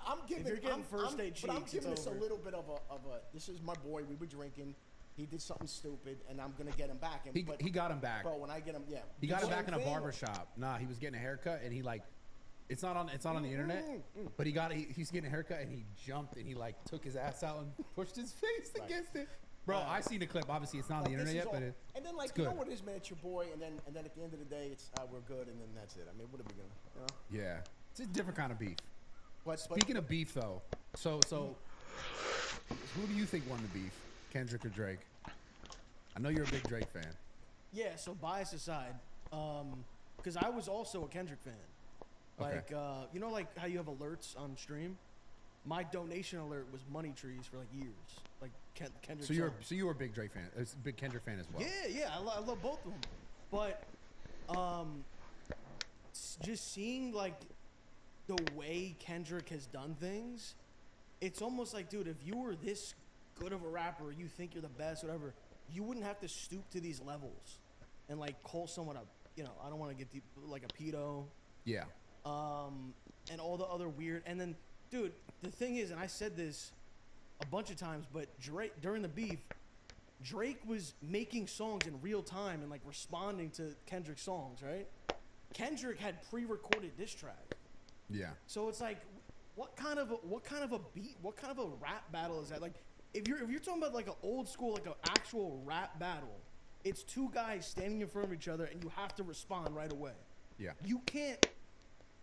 [SPEAKER 10] I'm giving.
[SPEAKER 15] If you're getting first day cheeks,
[SPEAKER 10] but I'm giving
[SPEAKER 15] it's
[SPEAKER 10] this
[SPEAKER 15] over.
[SPEAKER 10] a little bit of a. This is my boy. We were drinking. He did something stupid, and I'm gonna get him back. And,
[SPEAKER 19] He got him back.
[SPEAKER 10] Bro, when I get him, yeah.
[SPEAKER 19] He got him back in a barber shop. Nah, he was getting a haircut, and he like, it's not on the internet, but he's getting a haircut, and he jumped, and he like took his ass out and pushed his face against it. Bro, I seen the clip. Obviously, it's not on the internet yet, but
[SPEAKER 10] and then like
[SPEAKER 19] it's
[SPEAKER 10] you
[SPEAKER 19] good.
[SPEAKER 10] know what it is, man. It's your boy, and then at the end of the day, it's we're good, and then that's it. I mean, what are we gonna? You know?
[SPEAKER 19] Yeah, it's a different kind of beef.
[SPEAKER 10] But
[SPEAKER 19] Speaking of beef, though, so who do you think won the beef, Kendrick or Drake? I know you're a big Drake fan.
[SPEAKER 15] Yeah. So bias aside, because I was also a Kendrick fan. Like you know, like how you have alerts on stream. My donation alert was money trees for like years. Like Kendrick.
[SPEAKER 19] So you were a big Drake fan, a big Kendrick fan as well.
[SPEAKER 15] Yeah, I love both of them. But just seeing like the way Kendrick has done things, it's almost like, dude, if you were this good of a rapper, you think you're the best, whatever, you wouldn't have to stoop to these levels and like call someone a, you know, I don't want to get deep, like a pedo.
[SPEAKER 19] Yeah.
[SPEAKER 15] And all the other weird, and then, dude, the thing is, and I said this a bunch of times, but Drake, during the beef, Drake was making songs in real time and like responding to Kendrick's songs, right? Kendrick had pre-recorded diss track.
[SPEAKER 19] Yeah.
[SPEAKER 15] So it's like, what kind of a beat, what kind of a rap battle is that? Like, if you're talking about like an old school, like an actual rap battle, it's two guys standing in front of each other and you have to respond right away.
[SPEAKER 19] Yeah.
[SPEAKER 15] You can't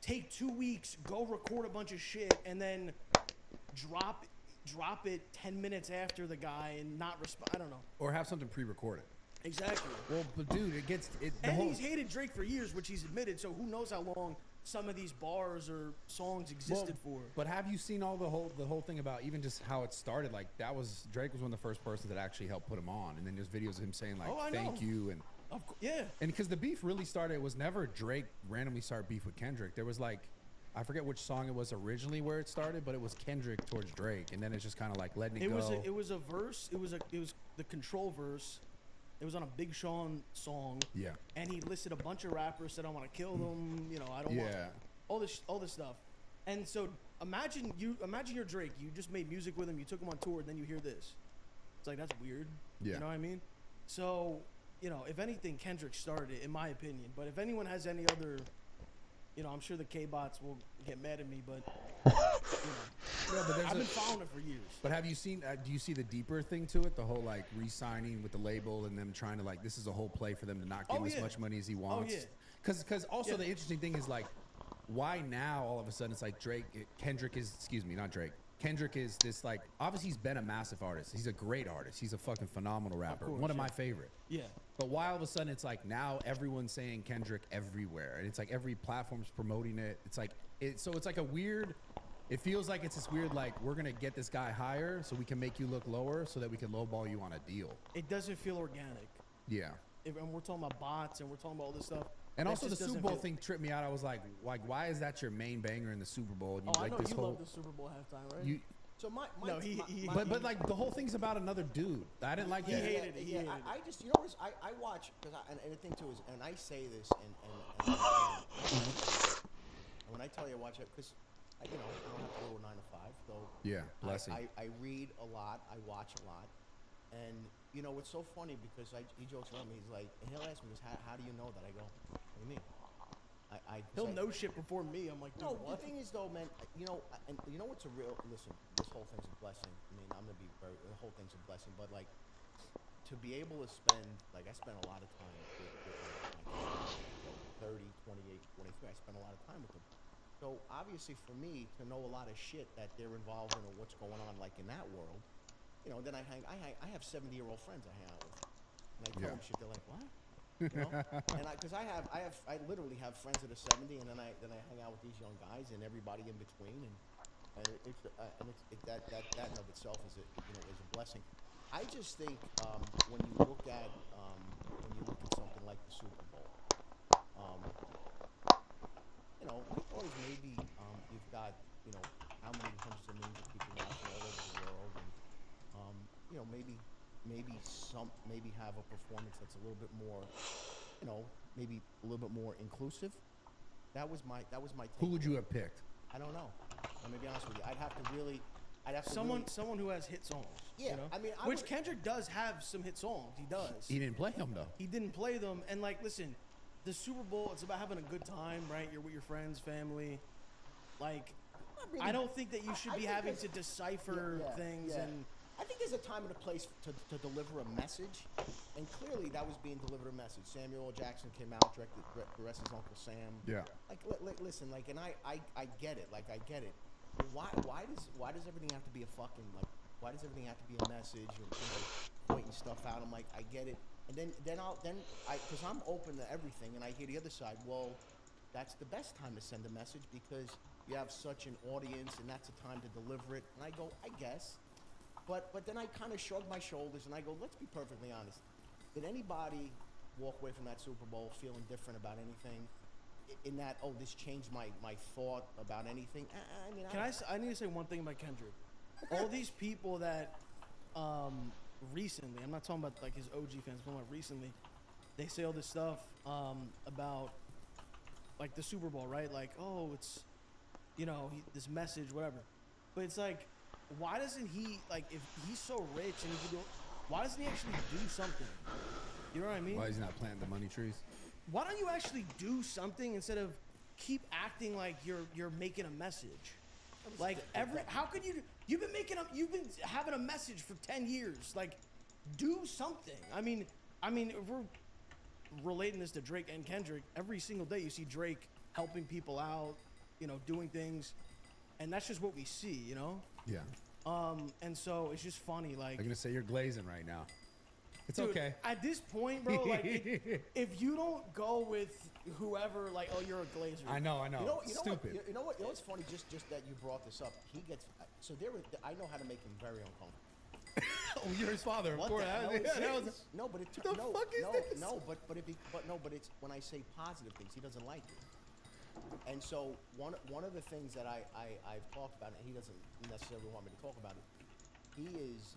[SPEAKER 15] take 2 weeks, go record a bunch of shit, and then drop it 10 minutes after the guy and not respond. I don't know.
[SPEAKER 19] Or have something pre-recorded.
[SPEAKER 15] Exactly.
[SPEAKER 19] Well, but dude, it gets it.
[SPEAKER 15] He's hated Drake for years, which he's admitted. So who knows how long some of these bars or songs existed for?
[SPEAKER 19] But have you seen all the whole thing about even just how it started? Like Drake was one of the first persons that actually helped put him on, and then there's videos of him saying like thank you and.
[SPEAKER 15] Yeah.
[SPEAKER 19] And because the beef really started, it was never Drake randomly started beef with Kendrick. There was like, I forget which song it was originally where it started, but it was Kendrick towards Drake, and then it's just kind of like letting it go.
[SPEAKER 15] It was a verse. It was the Control verse. It was on a Big Sean song.
[SPEAKER 19] Yeah.
[SPEAKER 15] And he listed a bunch of rappers, said I want to kill them. You know, I don't want all this stuff. And so imagine you're Drake. You just made music with him. You took him on tour, and then you hear this. It's like, that's weird.
[SPEAKER 19] Yeah.
[SPEAKER 15] You know what I mean? So, you know, if anything, Kendrick started it, in my opinion. But if anyone has any other, you know, I'm sure the K-bots will get mad at me, but, you know,
[SPEAKER 19] but
[SPEAKER 15] I've been following it for years.
[SPEAKER 19] But have you seen, do you see the deeper thing to it? The whole, like, re-signing with the label and them trying to, like, this is a whole play for them to not give him as much money as he wants?
[SPEAKER 15] Oh, yeah.
[SPEAKER 19] Because also the interesting thing is, like, why now all of a sudden it's like Kendrick is this, like, obviously he's been a massive artist. He's a great artist. He's a fucking phenomenal rapper.
[SPEAKER 15] Course,
[SPEAKER 19] one of my favorite.
[SPEAKER 15] Yeah.
[SPEAKER 19] But why all of a sudden it's like now everyone's saying Kendrick everywhere, and it's like every platform's promoting it. It's like so it's like a weird. It feels like it's this weird, like, we're gonna get this guy higher so we can make you look lower so that we can lowball you on a deal.
[SPEAKER 15] It doesn't feel organic.
[SPEAKER 19] Yeah.
[SPEAKER 15] And we're talking about bots and we're talking about all this stuff.
[SPEAKER 19] And also the Super Bowl thing tripped me out. I was like, why is that your main banger in the Super Bowl?
[SPEAKER 15] And you like this love the Super Bowl halftime, right?
[SPEAKER 10] So my
[SPEAKER 19] but like the whole thing's about another dude. I didn't like that.
[SPEAKER 15] He hated it.
[SPEAKER 10] Yeah, I just, you know, I watch, because and the thing too is, and I say this, and when I tell you I watch it, because you know, I don't have to go to 9 to 5, though.
[SPEAKER 19] Yeah, blessing.
[SPEAKER 10] I read a lot, I watch a lot, and you know, it's so funny because he jokes around me. He's like, and he'll ask me, how do you know that? I go, what do you mean?
[SPEAKER 15] He'll know shit before me. I'm like, dude,
[SPEAKER 10] no.
[SPEAKER 15] what?
[SPEAKER 10] The thing is, though, man, you know, and you know what's a real listen. This whole thing's a blessing. I mean, I'm gonna be the whole thing's a blessing, but like to be able to spend, like, I spent a lot of time with 30, 28, 23. I spent a lot of time with them. So obviously, for me to know a lot of shit that they're involved in or what's going on, like in that world, you know, then I have 70-year-old friends I hang out with, and I tell them shit. They're like, what? You know? And because I literally have friends that are 70, and then I hang out with these young guys and everybody in between, and that in of itself is a blessing. I just think when you look at something like the Super Bowl, you know, my thought is maybe you've got, you know, how many hundreds of millions of people watching all over the world, and you know, maybe have a performance that's a little bit more, you know, maybe a little bit more inclusive. That was my take.
[SPEAKER 19] Who would you have picked?
[SPEAKER 10] I don't know. Let me be honest with you. I'd have to
[SPEAKER 15] someone who has hit songs.
[SPEAKER 10] Yeah,
[SPEAKER 15] you know?
[SPEAKER 10] I mean,
[SPEAKER 15] which Kendrick does have some hit songs. He does.
[SPEAKER 19] He didn't play them though.
[SPEAKER 15] He didn't play them, and like, listen, the Super Bowl, it's about having a good time, right? You're with your friends, family. Like, really, I don't think that you should be having to decipher things and
[SPEAKER 10] I think there's a time and a place to deliver a message, and clearly that was being delivered a message. Samuel L. Jackson came out, directed the rest is Uncle Sam.
[SPEAKER 19] Yeah.
[SPEAKER 10] Like, listen, like, and I get it. Like, I get it. Why does everything have to be a fucking, like, why does everything have to be a message and, you know, pointing stuff out? I'm like, I get it. And then because I'm open to everything, and I hear the other side. Well, that's the best time to send a message because you have such an audience, and that's a time to deliver it. And I go, I guess. But then I kind of shrug my shoulders, and I go, let's be perfectly honest. Did anybody walk away from that Super Bowl feeling different about anything? In that, oh, this changed my thought about anything? I mean,
[SPEAKER 15] I need to say one thing about Kendrick. All these people that recently, I'm not talking about like his OG fans, but like recently, they say all this stuff about like the Super Bowl, right? Like, oh, it's, you know, this message, whatever. But it's like, why doesn't he, like, if he's so rich and he can do, why doesn't he actually do something? You know what I mean?
[SPEAKER 19] Why is he not planting the money trees?
[SPEAKER 15] Why don't you actually do something instead of keep acting like you're making a message? Like how could you've been having a message for 10 years. Like, do something. I mean, if we're relating this to Drake and Kendrick, every single day you see Drake helping people out, you know, doing things, and that's just what we see, you know?
[SPEAKER 19] Yeah.
[SPEAKER 15] And so it's just funny, like,
[SPEAKER 19] I'm gonna say you're glazing right now. It's
[SPEAKER 15] dude,
[SPEAKER 19] okay.
[SPEAKER 15] At this point, bro, like, if you don't go with whoever, like, oh, you're a glazer.
[SPEAKER 19] I know.
[SPEAKER 10] Stupid. You know what's funny? Just that you brought this up. He gets so I know how to make him very uncomfortable.
[SPEAKER 19] Oh, you're his father, of
[SPEAKER 10] What
[SPEAKER 19] course.
[SPEAKER 10] the hell is this? No, but it's
[SPEAKER 19] The fuck is this?
[SPEAKER 10] No, but it's when I say positive things, he doesn't like it. And so one of the things that I've talked about, and he doesn't necessarily want me to talk about it. He is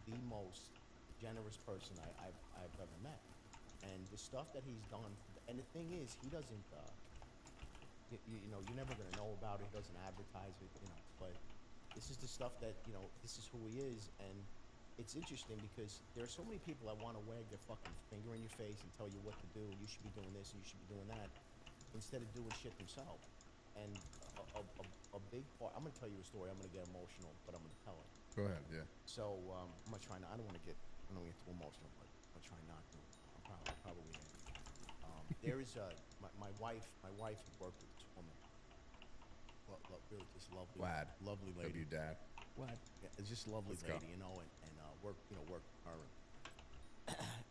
[SPEAKER 10] the most generous person I've ever met, and the stuff that he's done. And the thing is, he doesn't. You know, you're never gonna know about it. He doesn't advertise it. You know, but this is the stuff that, you know. This is who he is, and it's interesting because there are so many people that want to wag their fucking finger in your face and tell you what to do. You should be doing this, and you should be doing that, instead of doing shit themselves. And a big part. I'm gonna tell you a story. I'm gonna get emotional, but I'm gonna tell it.
[SPEAKER 19] Go ahead. Yeah.
[SPEAKER 10] So I'm gonna try not. I don't want to get too emotional, but I'm gonna try not to. I'm probably there is my wife. My wife had worked with this woman. Really, this lovely
[SPEAKER 19] Love
[SPEAKER 10] lady.
[SPEAKER 19] you, Dad.
[SPEAKER 10] Wad. Yeah, it's just a lovely
[SPEAKER 19] Let's go.
[SPEAKER 10] lady, you know, and work with her,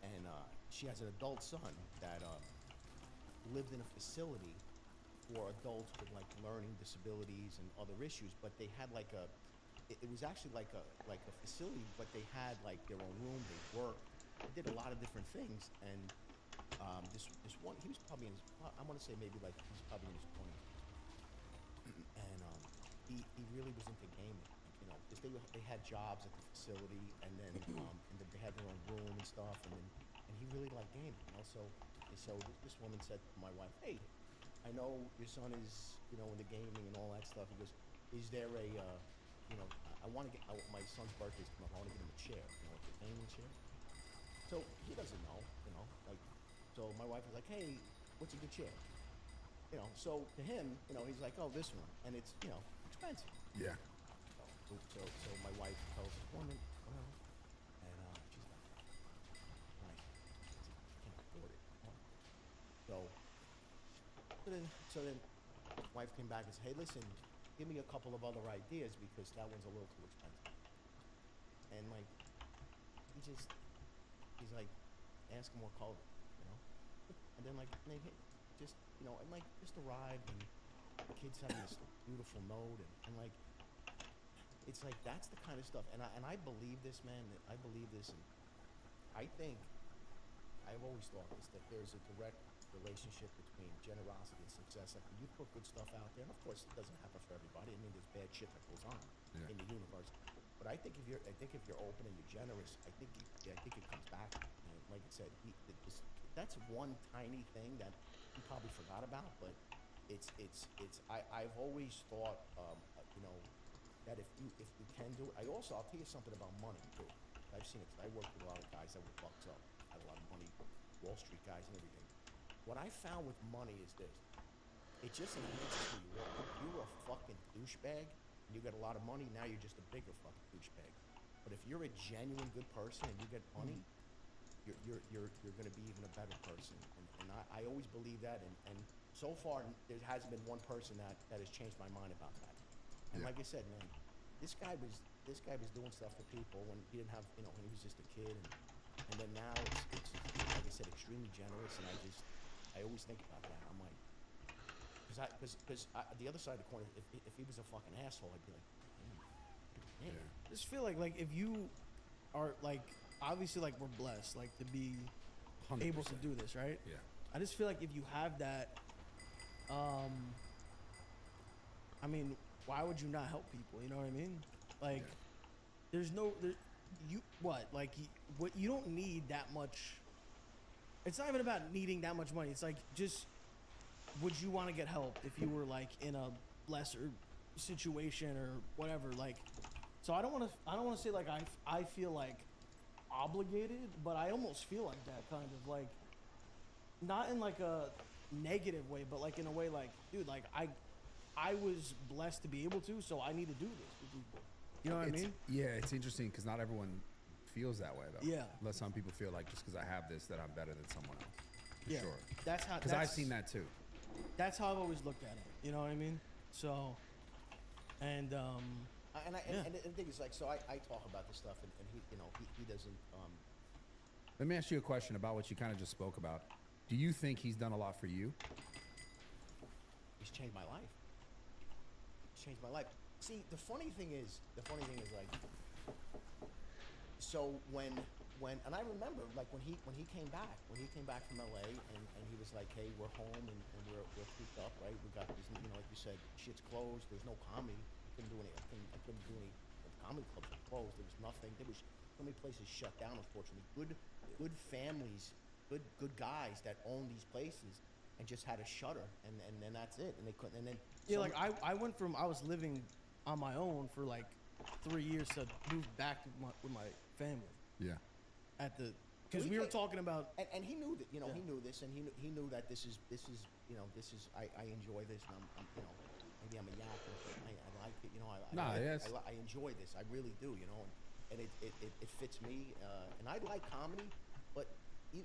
[SPEAKER 10] and she has an adult son that lived in a facility for adults with like learning disabilities and other issues, but they had like it was actually like a facility, but they had like their own room. They worked, they did a lot of different things, and this one, he was probably in his, I want to say maybe like he's probably in his 20s, and he really was into gaming, you know, because they had jobs at the facility, and then they had their own room and stuff, and he really liked gaming, you know. So this woman said to my wife, hey, I know your son is, you know, into gaming and all that stuff. He goes, is there a, you know, I want to get, my son's birthday's coming up, I want to get him a chair, you know, like a gaming chair. So he doesn't know, you know, like, so my wife was like, hey, what's a good chair? You know, so to him, you know, he's like, oh, this one, and it's, you know, expensive.
[SPEAKER 19] Yeah.
[SPEAKER 10] So my wife tells this woman, whatever, and she's like, nice, she can't afford it. So then, wife came back and said, hey, listen, give me a couple of other ideas because that one's a little too expensive. And like, he's like, ask him what color, you know? And then like, just, you know, and like, just arrived, and the kid's having this beautiful note, and like, it's like, that's the kind of stuff, and I believe this, man, I believe this, and I think, I've always thought this, that there's a direct relationship between generosity and success. Like, when you put good stuff out there, and of course it doesn't happen for everybody. I mean, there's bad shit that goes on in the universe. But I think if you're open and you're generous, I think it comes back. And like I said, that's one tiny thing that he probably forgot about. But I've always thought, you know, that if you can do it. I'll tell you something about money too. I've seen it. 'Cause I worked with a lot of guys that were bucks up, had a lot of money, Wall Street guys and everything. What I found with money is this: it just enhances who you are. If you're a fucking douchebag, and you get a lot of money, now you're just a bigger fucking douchebag. But if you're a genuine good person and you get money, you're going to be even a better person. And I always believe that. And so far, there hasn't been one person that has changed my mind about that. And like I said, man, this guy was doing stuff for people when he didn't have, you know, when he was just a kid. And then now it's like I said, extremely generous. And I always think about that. I'm like, because the other side of the coin, if he was a fucking asshole, I'd be like, damn.
[SPEAKER 15] I just feel like if you are like, obviously like we're blessed like to be
[SPEAKER 19] 100%.
[SPEAKER 15] able to do this, right?
[SPEAKER 19] Yeah.
[SPEAKER 15] I just feel like if you have that, I mean, why would you not help people? You know what I mean? Like, you don't need that much. It's not even about needing that much money. It's like, just, would you want to get help if you were like in a lesser situation or whatever? Like, so I don't want to say like I feel like obligated, but I almost feel like that kind of like, not in like a negative way, but like in a way like, dude, like I was blessed to be able to, so I need to do this with people. You know what I mean?
[SPEAKER 19] Yeah, it's interesting because not everyone feels that way though.
[SPEAKER 15] Yeah.
[SPEAKER 19] Unless some people feel like just because I have this that I'm better than someone else. For sure.
[SPEAKER 15] That's how.
[SPEAKER 19] Because I've seen that too.
[SPEAKER 15] That's how I've always looked at it. You know what I mean? So, and the
[SPEAKER 10] thing is, like, so I talk about this stuff, and he, you know, he doesn't.
[SPEAKER 19] Let me ask you a question about what you kind of just spoke about. Do you think he's done a lot for you?
[SPEAKER 10] He's changed my life. He's changed my life. See, the funny thing is like, so when and I remember like when he came back from LA and he was like, hey, we're home and we're cooped up, right? We got this, you know, like you said, shit's closed. There's no comedy. I couldn't do any comedy clubs were closed. There was nothing. There was so many places shut down, unfortunately. Good families, good guys that own these places and just had a shutter and then that's it. And they couldn't. And then
[SPEAKER 15] like I went from, I was living on my own for like 3 years to move back with my family.
[SPEAKER 19] Yeah.
[SPEAKER 15] Because we were talking about,
[SPEAKER 10] and he knew that, you know, he knew this, and he knew that this is you know, this is I enjoy this, and I'm you know, maybe I'm a yak, but I like it, you know, I enjoy this, I really do, you know, and it fits me, and I like comedy, but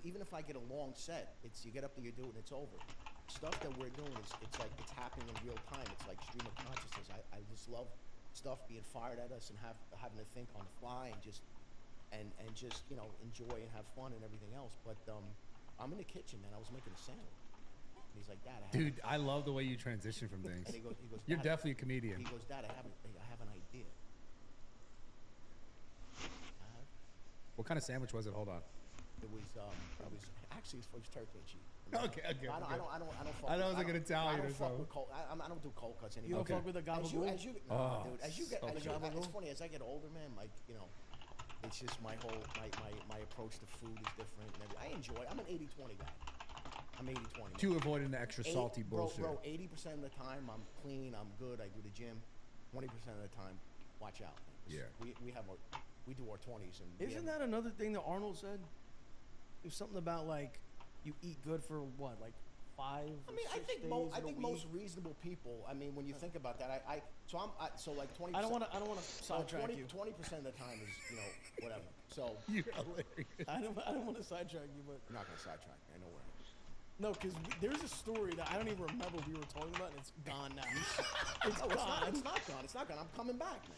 [SPEAKER 10] even if I get a long set, it's you get up there, you do it, and it's over. Stuff that we're doing it's like it's happening in real time. It's like stream of consciousness. I just love stuff being fired at us and having to think on the fly and just. And just, you know, enjoy and have fun and everything else. But I'm in the kitchen, man. I was making a sandwich. And he's like, Dad,
[SPEAKER 19] I love the way you transition from things.
[SPEAKER 10] And he goes,
[SPEAKER 19] you're definitely a comedian.
[SPEAKER 10] He goes, Dad, I have an idea.
[SPEAKER 19] What kind of sandwich was it? Hold on.
[SPEAKER 10] It was actually it was turkey and cheese.
[SPEAKER 19] Okay.
[SPEAKER 10] I don't fuck.
[SPEAKER 19] I know it was like an Italian or something.
[SPEAKER 10] I don't do cold cuts anymore.
[SPEAKER 15] You don't fuck with the gabagool?
[SPEAKER 10] It's funny, as I get older, man, like, you know, it's just my whole my approach to food is different. And I enjoy. I'm an 80-20 guy. I'm 80-20.
[SPEAKER 19] To avoiding the extra salty bullshit.
[SPEAKER 10] Bro, 80% of the time I'm clean. I'm good. I do the gym. 20% of the time, watch out.
[SPEAKER 19] Yeah.
[SPEAKER 10] We do our 20s and.
[SPEAKER 15] Isn't that another thing that Arnold said? It was something about like you eat good for what, like 5 or 6 days.
[SPEAKER 10] I think most reasonable people. I mean, when you think about that, so like 20%.
[SPEAKER 15] I don't want to sidetrack you.
[SPEAKER 10] 20% of the time is, you know, whatever. So
[SPEAKER 19] you're hilarious.
[SPEAKER 15] I don't want to sidetrack you, but
[SPEAKER 10] I'm not gonna sidetrack. I know where.
[SPEAKER 15] No, because there's a story that I don't even remember we were talking about, and it's gone now. It's gone.
[SPEAKER 10] It's not gone. It's not gone. I'm coming back, man.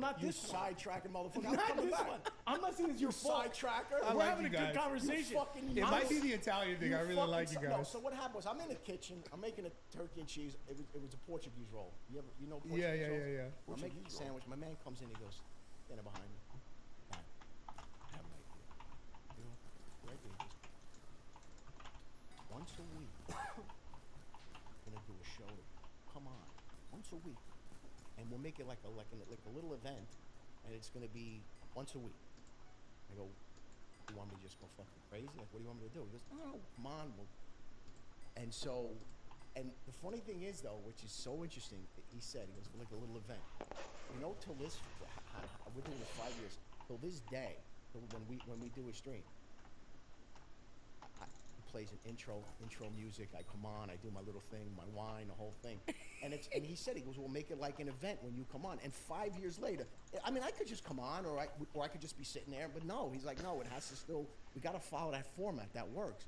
[SPEAKER 15] Not this one.
[SPEAKER 10] Sidetracking motherfucker. I'm
[SPEAKER 15] Not
[SPEAKER 10] coming
[SPEAKER 15] this
[SPEAKER 10] back.
[SPEAKER 15] one. I'm not saying it's your fault.
[SPEAKER 10] Sidetracker.
[SPEAKER 15] We're having a good conversation.
[SPEAKER 19] It might be the Italian thing. I really like you guys.
[SPEAKER 10] No, so what happened was I'm in the kitchen. I'm making a turkey and cheese. It was a Portuguese roll. You know Portuguese rolls?
[SPEAKER 19] Yeah.
[SPEAKER 10] I'm making a sandwich. My man comes in. He goes, standing behind me. Dad, I have an idea. You know, right there. Once a week, I'm gonna do a show. Come on, once a week, and we'll make it like a little event, and it's gonna be once a week. I go, you want me to just go fucking crazy? Like, what do you want me to do? He goes, no, come on. And so, and the funny thing is though, which is so interesting, he said, he goes, like a little event. You know, till this, we're doing it 5 years. Till this day, till when we do a stream. plays an intro music. I come on, I do my little thing, my wine, the whole thing. And he said, he goes, we'll make it like an event when you come on. And 5 years later, I mean, I could just come on, or I could just be sitting there. But no, he's like, no, it has to still. We got to follow that format. That works.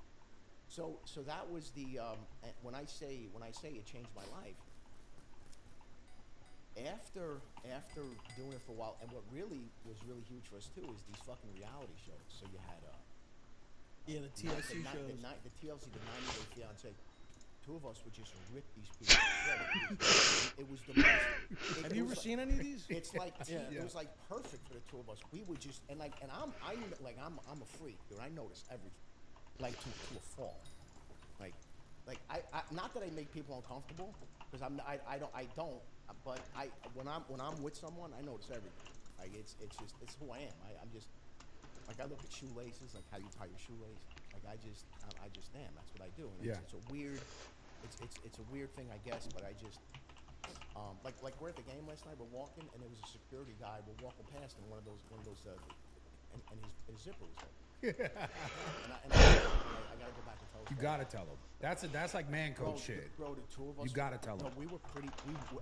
[SPEAKER 10] So that was the when I say it changed my life. After doing it for a while, and what really was really huge for us too is these fucking reality shows. So you had
[SPEAKER 15] the TLC shows,
[SPEAKER 10] the TLC, the 90 Day Fiance. Two of us would just rip these people to shreds. It was the most.
[SPEAKER 15] Have you ever seen any of these?
[SPEAKER 10] It's like it was like perfect for the two of us. We would just I'm a freak, dude. I notice everything, like to a fault. Like I not that I make people uncomfortable, because I don't. But when I'm with someone, I notice everything. Like it's who I am. I'm just like, I look at shoelaces, like how you tie your shoelace. Like I just am. That's what I do. And it's a weird, it's a weird thing, I guess. But I just like we're at the game last night. We're walking, and there was a security guy. We're walking past, and one of those and his zipper was open. and I gotta go back and tell him.
[SPEAKER 19] You gotta tell him. That's like man code shit.
[SPEAKER 10] Bro, the two of us.
[SPEAKER 19] You gotta tell him.
[SPEAKER 10] No, we were pretty.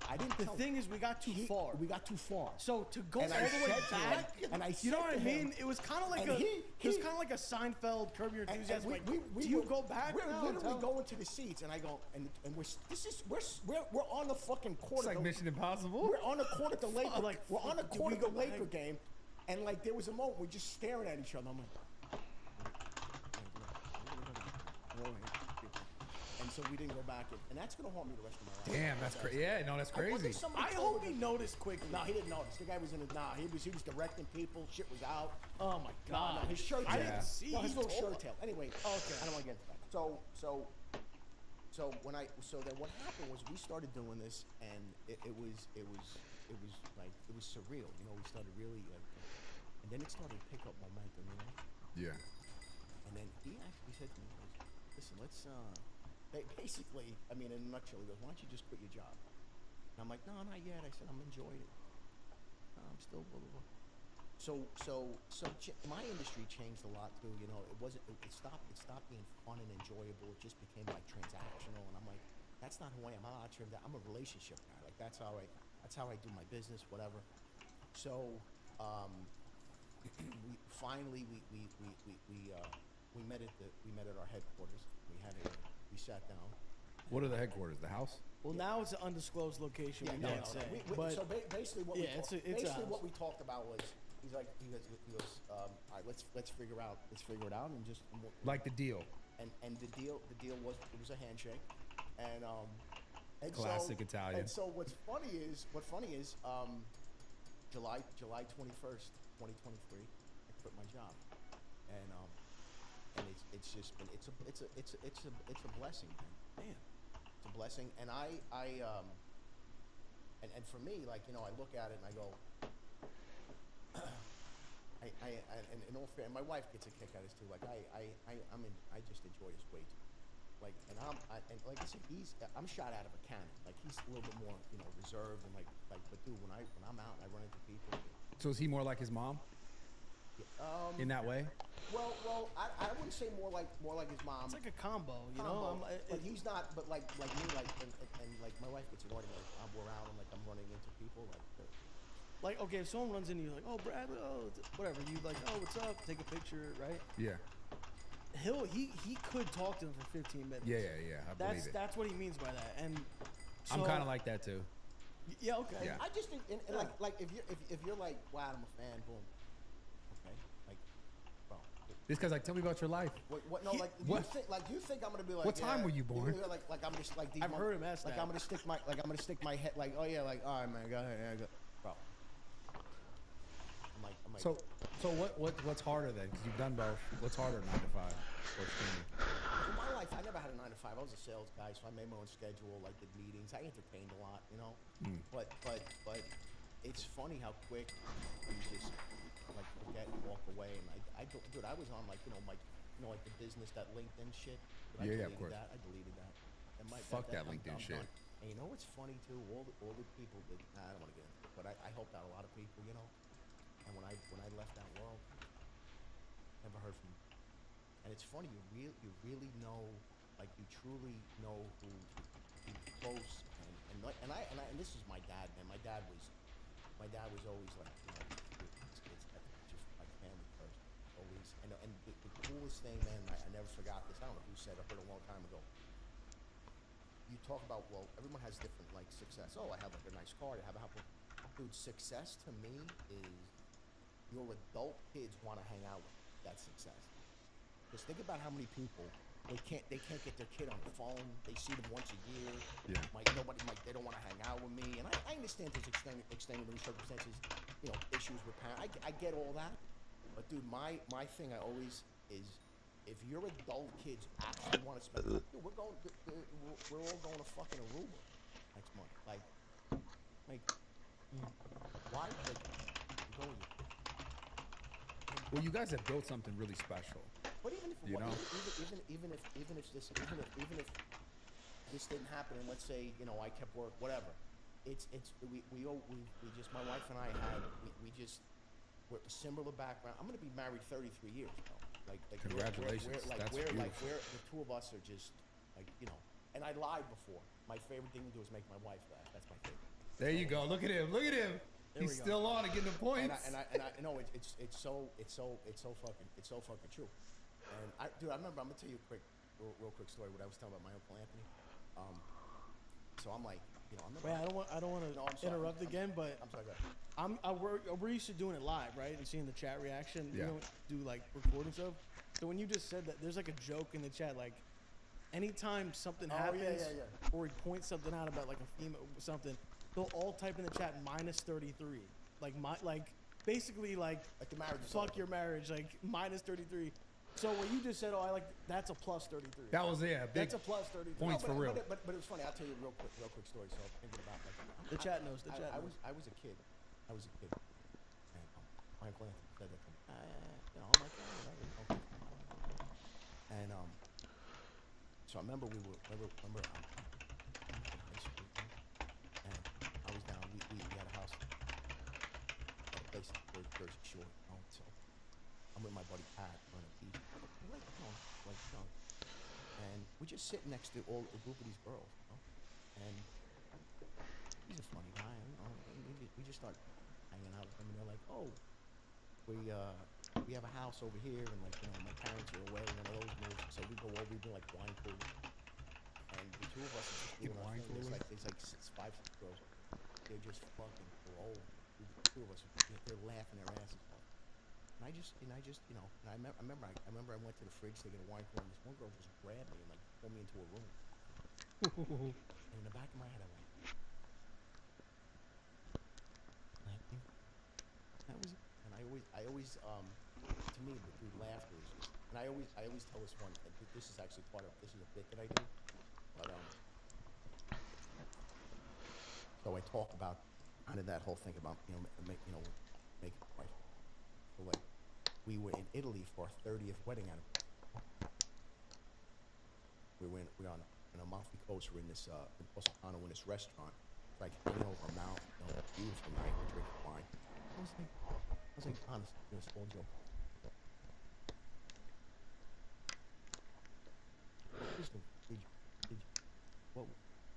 [SPEAKER 10] I didn't.
[SPEAKER 15] The thing is, we got too far.
[SPEAKER 10] We got too far.
[SPEAKER 15] So to go all the way back,
[SPEAKER 10] and I
[SPEAKER 15] you know what I mean? It was kind of like it was kind of like a Seinfeld Curb Your Enthusiasm.
[SPEAKER 10] Do you go back? We're literally going to the seats, and I go, and we're on the fucking court.
[SPEAKER 19] It's like Mission Impossible.
[SPEAKER 10] We're on the court at the Laker. We're on the court at the Laker game, and like there was a moment we're just staring at each other. I'm like. And so we didn't go back, and that's gonna haunt me the rest of my life.
[SPEAKER 19] Damn, that's crazy. Yeah, no, that's crazy.
[SPEAKER 15] I hope he noticed quickly.
[SPEAKER 10] No, he didn't notice. The guy was in it. Nah, he was directing people. Shit was out.
[SPEAKER 15] Oh my god.
[SPEAKER 10] No, his shirt.
[SPEAKER 15] I didn't see.
[SPEAKER 10] No, his little shirt tail. Anyway,
[SPEAKER 15] okay.
[SPEAKER 10] I don't want to get into that. So then what happened was we started doing this, and it was surreal. You know, we started really, and then it started to pick up momentum. You know.
[SPEAKER 19] Yeah.
[SPEAKER 10] And then he actually said to me, listen, let's, basically, I mean, in a nutshell, he goes, why don't you just quit your job? And I'm like, no, not yet. I said, I'm enjoying it. No, I'm still blah, blah, blah. So my industry changed a lot too, you know. It stopped being fun and enjoyable. It just became like transactional, and I'm like, that's not who I am. I'm a relationship guy. Like that's how I do my business, whatever. So, we met at our headquarters. We sat down.
[SPEAKER 19] What are the headquarters? The house?
[SPEAKER 15] Well, now it's an undisclosed location.
[SPEAKER 10] Yeah,
[SPEAKER 15] we can't say.
[SPEAKER 10] So basically, what
[SPEAKER 15] what
[SPEAKER 10] we talked about was he goes, all right, let's figure it out, and just
[SPEAKER 19] like the deal.
[SPEAKER 10] And the deal was it was a handshake, and
[SPEAKER 19] classic Italian.
[SPEAKER 10] And so what's funny is July 21st, 2023, I quit my job, and it's just been it's a blessing, man. Damn, it's a blessing, and and for me, like, you know, I look at it and I go, and in all fair, and my wife gets a kick out of this too. Like I just enjoy his way too. Like, and like I said, I'm shot out of a cannon. Like he's a little bit more, you know, reserved and like, but dude, when I'm out and I run into people.
[SPEAKER 19] So is he more like his mom? In that way?
[SPEAKER 10] Well, I wouldn't say more like his mom.
[SPEAKER 15] It's like a combo, you know.
[SPEAKER 10] But he's not. But like me, like and like my wife gets annoyed. Like we're out and like I'm running into people
[SPEAKER 15] like okay, if someone runs into you like, oh Brad, oh whatever, you like, oh what's up, take a picture, right?
[SPEAKER 19] Yeah.
[SPEAKER 15] He could talk to them for 15 minutes.
[SPEAKER 19] Yeah. I believe it.
[SPEAKER 15] That's what he means by that, and so,
[SPEAKER 19] I'm kind of like that too.
[SPEAKER 15] Yeah. Okay.
[SPEAKER 10] Yeah. I just think, and like if you're like, wow, I'm a fan, boom. Okay. Like, bro.
[SPEAKER 19] This guy's like, tell me about your life.
[SPEAKER 10] What? No, like you think I'm gonna be like,
[SPEAKER 19] what time were you born?
[SPEAKER 10] Like I'm just like these.
[SPEAKER 15] I've heard him ask
[SPEAKER 10] that. I'm gonna stick my head. Like, oh yeah, like, all right, man, go ahead, bro. I'm like.
[SPEAKER 19] So what's harder then? Because you've done both. What's harder, 9 to 5?
[SPEAKER 10] In my life, I never had a 9 to 5. I was a sales guy, so I made my own schedule, like did meetings. I entertained a lot, you know. But it's funny how quick you just like forget and walk away. And I was on like like the business, that LinkedIn shit. But
[SPEAKER 19] yeah, of course.
[SPEAKER 10] I deleted that. And
[SPEAKER 19] Fuck that LinkedIn shit.
[SPEAKER 10] And you know what's funny too? All the people that I don't want to get into it, but I helped out a lot of people, you know. And when I left that world, never heard from them. And it's funny, you really know, like you truly know who's close, and this is my dad, man. My dad was always like, you know, it's just like family first, always. And the coolest thing, man, I never forgot this. I don't know who said it, I heard it a long time ago. You talk about, well, everyone has different like success. Oh, I have like a nice car. I have a house. Dude, success to me is your adult kids want to hang out with that success. Just think about how many people they can't get their kid on the phone. They see them once a year.
[SPEAKER 19] Yeah.
[SPEAKER 10] They don't want to hang out with me. And I understand there's extenuating circumstances, you know, issues with parents. I get all that. But dude, my thing I always is, if your adult kids actually want to spend time, dude, we're all going to fucking Aruba next month. Like why? Like, go with you.
[SPEAKER 19] Well, you guys have built something really special.
[SPEAKER 10] But even if even if this didn't happen, and let's say, you know, I kept work, whatever, we just, my wife and I had, we're a similar background. I'm gonna be married 33 years, bro. Like
[SPEAKER 19] congratulations.
[SPEAKER 10] That's beautiful. The two of us are just like, you know. And I lied before. My favorite thing to do is make my wife laugh. That's my favorite.
[SPEAKER 19] There you go. Look at him. Look at him. He's still on and getting the points.
[SPEAKER 10] And I know it's so fucking true. And dude, I remember, I'm gonna tell you a real quick story. What I was telling about my Uncle Anthony. So I'm like, you know,
[SPEAKER 15] Wait, I don't want to interrupt again, but
[SPEAKER 10] I'm sorry.
[SPEAKER 15] We're used to doing it live, right? And seeing the chat reaction.
[SPEAKER 19] Yeah.
[SPEAKER 15] We don't do like recording stuff. So when you just said that, there's like a joke in the chat, like anytime something happens, or he points something out about like a female something, they'll all type in the chat -33, basically like
[SPEAKER 10] the marriage.
[SPEAKER 15] Fuck your marriage, like -33. So when you just said, "Oh, I like," that's a +33.
[SPEAKER 19] That was big.
[SPEAKER 15] That's a +33.
[SPEAKER 19] Points for real.
[SPEAKER 10] But it was funny. I'll tell you a real quick story. So I'm thinking about like
[SPEAKER 15] the chat knows. The chat knows.
[SPEAKER 10] I was a kid. And my Uncle Anthony said that to me. You know, I'm like, okay. And so I remember in high school, and I was down. We had a house, a place in Jersey Shore. So I'm with my buddy Pat on a beach, and we're just sitting next to a group of these girls, you know? And he's a funny guy, you know. We just start hanging out with them, and they're like, "Oh, we have a house over here, and like, you know, my parents are away, one of those moves." So we go over, we do like wine cooling, and the two of us are just doing our thing. There's like 5, 6 girls. They're just fucking rolling. The two of us, they're laughing their asses off. And I just, you know, and I remember I went to the fridge to get a wine cooler, and this one girl just grabbed me and like pulled me into a room. And in the back of my head, I went, that was it. And I always, to me, the laughter is just, and I always tell this one, and this is actually this is a bit that I do, but so I talk about kind of that whole thing about, you know, making a wife. So like, we were in Italy for our 30th wedding anniversary. We're on Amalfi Coast. We're in this in Positano, in this restaurant, like hanging over a mountain, you know, beautiful night. We're drinking wine. I was like, honest, you know, small joke.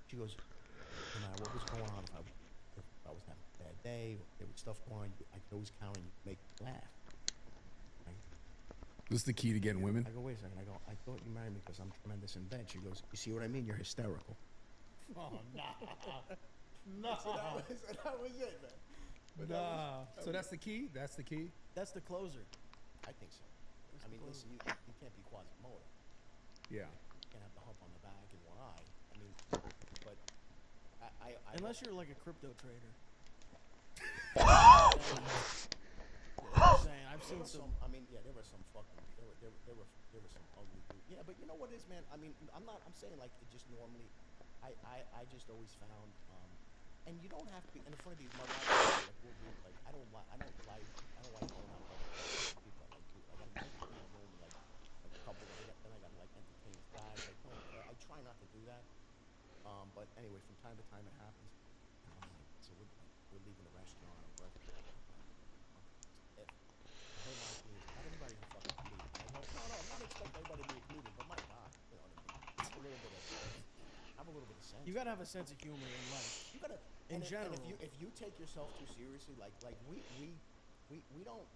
[SPEAKER 10] She goes, no matter what was going on, if I was having a bad day, or there was stuff going on, I could always count on you to make me laugh. Right?
[SPEAKER 19] This is the key to getting women?
[SPEAKER 10] I go, wait a second. I go, I thought you married me because I'm tremendous in bed. She goes, you see what I mean? You're hysterical.
[SPEAKER 15] Oh, nah.
[SPEAKER 10] No. So that was it, man. But
[SPEAKER 19] So that's the key? That's the key?
[SPEAKER 15] That's the closer.
[SPEAKER 10] I think so. I mean, listen, you can't be Quasimodo.
[SPEAKER 19] Yeah.
[SPEAKER 10] You can't have the hump on the back and one eye. I mean, but I
[SPEAKER 15] unless you're like a crypto trader. I've seen some.
[SPEAKER 10] I mean, yeah, there were some fucking. There were some ugly dudes. Yeah, but you know what it is, man? I mean, I'm saying like it just normally. I just always found. And you don't have to be. And in front of these, my wife, like I don't like going out with people. I like to. I got like a couple. Then I got like entertain guys. Like, no, I try not to do that. But anyway, from time to time it happens. So we're leaving the restaurant or wherever. Not everybody can fucking leave. I go, no, I'm not expecting. nobody to be a comedian, but my God, you know what I mean? It's a little bit of, have a little bit of sense.
[SPEAKER 15] You gotta have a sense of humor in life.
[SPEAKER 10] You gotta,
[SPEAKER 15] in
[SPEAKER 10] and
[SPEAKER 15] general.
[SPEAKER 10] And if you take yourself too seriously, like we don't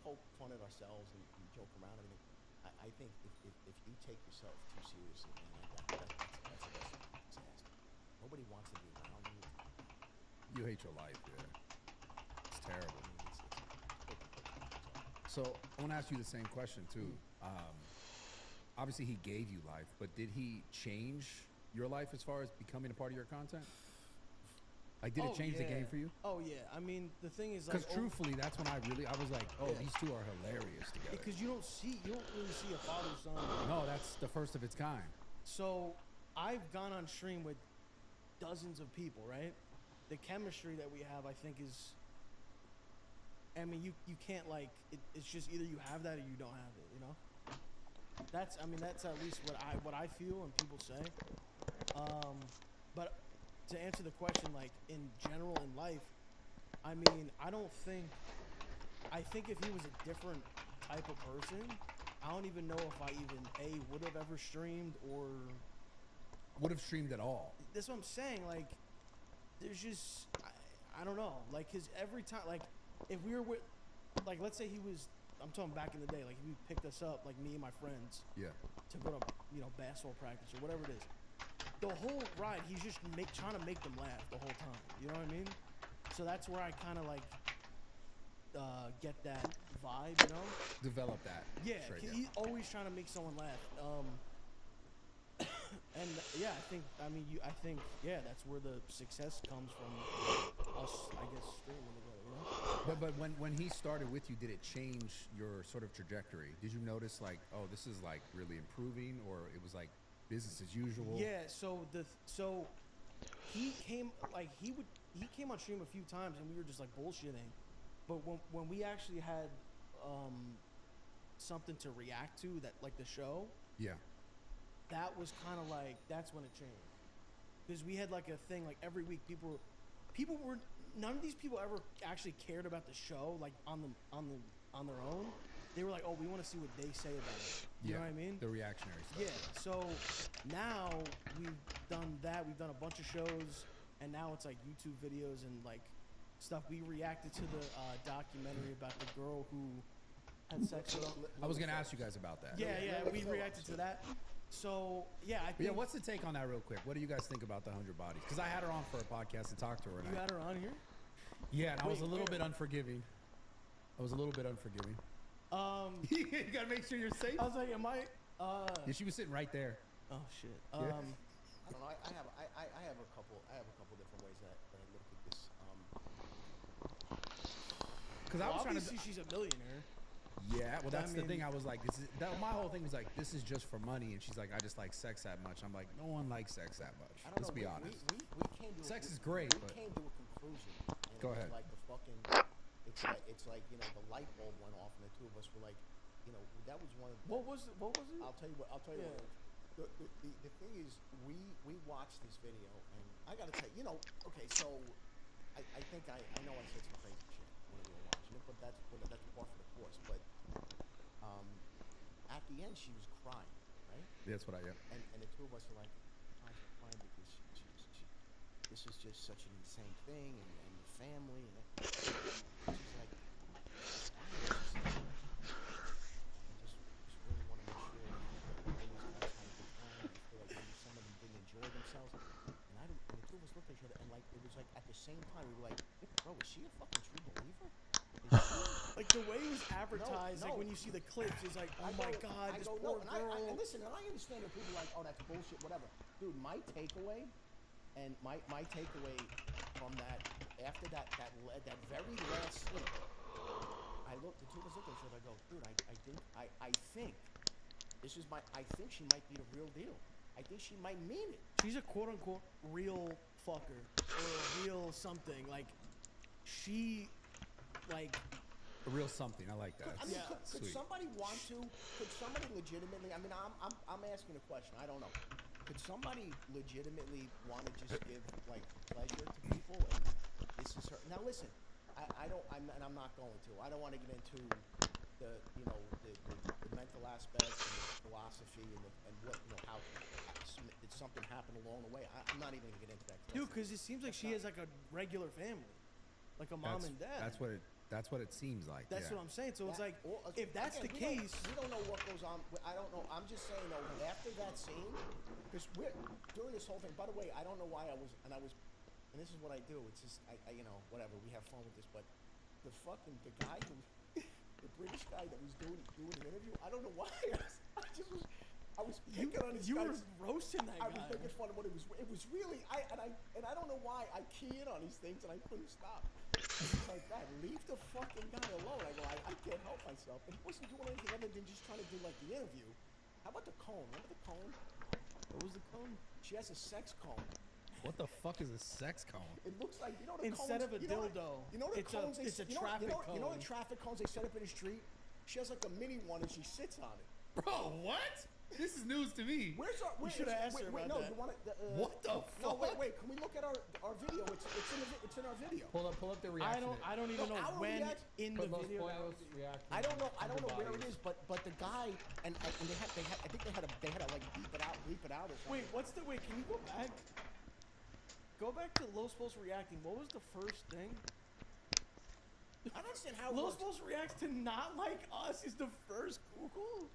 [SPEAKER 10] poke fun at ourselves and joke around and everything. I think if you take yourself too seriously, man, that's a disaster. Nobody wants to be around you.
[SPEAKER 19] You hate your life, yeah. It's terrible. So I want to ask you the same question too. Obviously he gave you life, but did he change your life as far as becoming a part of your content? Like, did it change the game for you?
[SPEAKER 15] Oh yeah. I mean, the thing is, like,
[SPEAKER 19] because truthfully, that's when I was like, oh, these two are hilarious together.
[SPEAKER 15] Because you don't really see a father-son.
[SPEAKER 19] No, that's the first of its kind.
[SPEAKER 15] So I've gone on stream with dozens of people, right? The chemistry that we have, I think, is. I mean, you can't, like, it's just either you have that or you don't have it, you know. That's at least what I feel and people say. But to answer the question, like, in general in life, I mean, I think if he was a different type of person, I don't even know if I even would have ever streamed or
[SPEAKER 19] would have streamed at all.
[SPEAKER 15] That's what I'm saying. Like, there's just I don't know. Like, cause every time, like, if we were with, like, let's say he was, I'm talking back in the day, like, if he picked us up, like me and my friends, to go to, you know, basketball practice or whatever it is. The whole ride, he's just trying to make them laugh the whole time. You know what I mean? So that's where I kind of like get that vibe, you know?
[SPEAKER 19] Develop that.
[SPEAKER 15] Yeah, he's always trying to make someone laugh. And yeah, I think that's where the success comes from. Us, I guess, streaming together, you know?
[SPEAKER 19] But when he started with you, did it change your sort of trajectory? Did you notice, like, oh, this is like really improving, or it was like business as usual?
[SPEAKER 15] Yeah, so he came on stream a few times and we were just like bullshitting. But when we actually had something to react to, that, like, the show, that was kind of like, that's when it changed. Because we had like a thing, like, every week people were none of these people ever actually cared about the show, like, on their own. They were like, oh, we want to see what they say about it. You know what I mean?
[SPEAKER 19] The reactionary stuff.
[SPEAKER 15] Yeah. So now we've done that. We've done a bunch of shows, and now it's like YouTube videos and like stuff. We reacted to the documentary about the girl who had sex with.
[SPEAKER 19] I was gonna ask you guys about that.
[SPEAKER 15] Yeah, we reacted to that. So yeah, I think.
[SPEAKER 19] Yeah, what's the take on that, real quick? What do you guys think about the 100 Bodies? Because I had her on for a podcast and talked to her.
[SPEAKER 15] You had her on here?
[SPEAKER 19] Yeah, and I was a little bit unforgiving. You gotta make sure you're safe.
[SPEAKER 15] I was like, am I?
[SPEAKER 19] Yeah, she was sitting right there.
[SPEAKER 15] Oh shit.
[SPEAKER 10] I don't know. I have a couple different ways that I look at this.
[SPEAKER 19] Because I was trying to.
[SPEAKER 15] Obviously, she's a millionaire.
[SPEAKER 19] Yeah, well, that's the thing. I was like, my whole thing was like, this is just for money, and she's like, I just like sex that much. I'm like, no one likes sex that much. Let's be honest.
[SPEAKER 10] We came to
[SPEAKER 19] sex is great, but
[SPEAKER 10] came to a conclusion.
[SPEAKER 19] Go ahead.
[SPEAKER 10] Like the fucking, it's like, you know, the light bulb went off, and the two of us were like, you know, that was one of.
[SPEAKER 15] What was it?
[SPEAKER 10] I'll tell you what. The thing is, we watched this video, and I gotta tell you, you know, okay, so I think I know I said some crazy shit when we were watching it, but that's part of the course. But at the end, she was crying, right?
[SPEAKER 19] That's what I am.
[SPEAKER 10] And the two of us were like, why is she crying? Because she this is just such an insane thing, and the family, and she's like, I just really want to make sure that all these guys had a good time. I feel like maybe some of them didn't enjoy themselves. And the two of us looked at each other, and like, it was like at the same time we were like, bro, is she a fucking true believer?
[SPEAKER 15] Like, the way it was advertised, like when you see the clips, it's like, oh my god, this poor girl.
[SPEAKER 10] And listen, and I understand that people are like, oh, that's bullshit, whatever. Dude, my takeaway from that, after that very last sleep, the two of us looked at each other, I go, dude, I think she might be the real deal. I think she might mean it.
[SPEAKER 15] She's a quote unquote real fucker, or a real something. Like, she, like,
[SPEAKER 19] a real something. I like that.
[SPEAKER 10] Could somebody want to? Could somebody legitimately? I mean, I'm asking a question. I don't know. Could somebody legitimately want to just give, like, pleasure to people? And this is her. Now listen, I'm not going to. I don't want to get into the mental aspect and the philosophy and what how did something happen along the way. I'm not even gonna get into that.
[SPEAKER 15] Dude, because it seems like she has like a regular family, like a mom and dad.
[SPEAKER 19] That's what it seems like.
[SPEAKER 15] That's what I'm saying. So it's like, if that's the
[SPEAKER 10] again,
[SPEAKER 15] case,
[SPEAKER 10] we don't know what goes on. I don't know. I'm just saying though, after that scene, because we're during this whole thing. By the way, I don't know why I was, and this is what I do. It's just I whatever. We have fun with this, but the guy who, the British guy that was doing an interview. I don't know why. I was picking on his.
[SPEAKER 15] You were roasting that guy.
[SPEAKER 10] I was making fun of what it was. It was really I don't know why I key in on these things and I couldn't stop. It's like that. Leave the fucking guy alone. I go. I can't help myself. And he wasn't doing anything other than just trying to do like the interview. How about the cone? Remember the cone?
[SPEAKER 15] What was the cone?
[SPEAKER 10] She has a sex cone.
[SPEAKER 19] What the fuck is a sex cone?
[SPEAKER 10] It looks like, you know the
[SPEAKER 15] Instead
[SPEAKER 10] cones,
[SPEAKER 15] of a dildo,
[SPEAKER 10] you know the
[SPEAKER 15] it's
[SPEAKER 10] cones
[SPEAKER 15] a traffic cone.
[SPEAKER 10] You know the traffic cones they set up in the street? She has like a mini one and she sits on it.
[SPEAKER 19] Bro, what? This is news to me.
[SPEAKER 10] Where's our?
[SPEAKER 15] We should have asked her about that.
[SPEAKER 10] You want it?
[SPEAKER 19] What the
[SPEAKER 10] No,
[SPEAKER 19] fuck?
[SPEAKER 10] wait. Can we look at our video? It's in our video.
[SPEAKER 12] Pull up the reaction.
[SPEAKER 15] I don't even know when in the video.
[SPEAKER 10] I don't know where it is, but the guy and they had I think they had to like beep it out or something.
[SPEAKER 15] Wait, can you go back? Go back to Los Post reacting. What was the first thing?
[SPEAKER 10] I don't understand how
[SPEAKER 15] Los Post reacts to not like us is the first Google.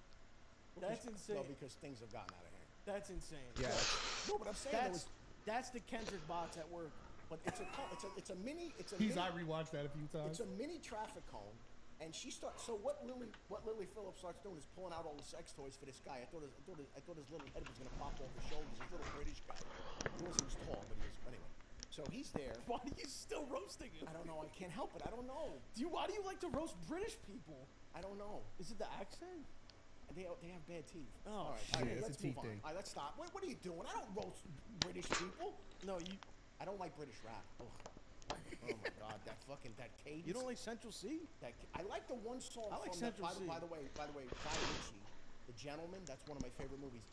[SPEAKER 15] That's insane.
[SPEAKER 10] Well, because things have gotten out of hand.
[SPEAKER 15] That's insane.
[SPEAKER 19] Yeah.
[SPEAKER 10] No, but I'm saying
[SPEAKER 15] that's the Kendrick bots at work.
[SPEAKER 10] But it's a mini.
[SPEAKER 12] I rewatched that a few times.
[SPEAKER 10] It's a mini traffic cone, and she starts. So what Lily Phillips starts doing is pulling out all the sex toys for this guy. I thought his little head was gonna pop off his shoulders. This little British guy. He was tall, but anyway. So he's there.
[SPEAKER 15] Why are you still roasting him?
[SPEAKER 10] I don't know. I can't help it. I don't know.
[SPEAKER 15] Why do you like to roast British people?
[SPEAKER 10] I don't know.
[SPEAKER 15] Is it the accent?
[SPEAKER 10] They have bad teeth.
[SPEAKER 15] Oh,
[SPEAKER 10] all right.
[SPEAKER 19] shit.
[SPEAKER 10] Let's move on. All right, let's stop. What are you doing? I don't roast British people.
[SPEAKER 15] No,
[SPEAKER 10] I don't like British rap. Ugh. Oh my God, that cadence.
[SPEAKER 15] You don't like Central C?
[SPEAKER 10] I like the one song.
[SPEAKER 15] I like
[SPEAKER 10] from
[SPEAKER 15] Central C.
[SPEAKER 10] By the way, Guy Ritchie, The Gentleman. That's one of my favorite movies.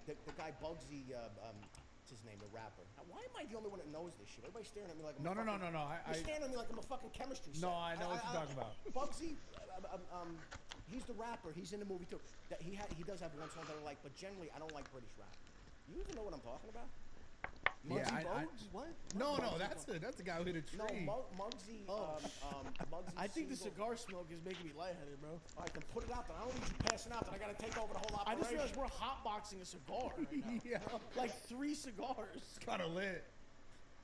[SPEAKER 10] The guy Bugsy, what's his name? The rapper. Now, why am I the only one that knows this shit? Everybody's staring at me like I'm
[SPEAKER 19] No.
[SPEAKER 10] You're staring at me like I'm a fucking chemistry set.
[SPEAKER 19] No, I know what you're talking about.
[SPEAKER 10] Bugsy, he's the rapper. He's in the movie too. He does have one song that I like, but generally I don't like British rap. You even know what I'm talking about?
[SPEAKER 19] Yeah,
[SPEAKER 15] what?
[SPEAKER 19] No, that's the guy who hit a tree.
[SPEAKER 10] No, Muggsy. Muggsy.
[SPEAKER 15] I think the cigar smoke is making me lightheaded, bro.
[SPEAKER 10] I can put it out there. I don't need you passing out that I gotta take over the whole
[SPEAKER 15] I
[SPEAKER 10] operation.
[SPEAKER 15] just realized we're hotboxing a cigar right now.
[SPEAKER 19] Yeah.
[SPEAKER 15] Like 3 cigars.
[SPEAKER 19] It's kind of lit.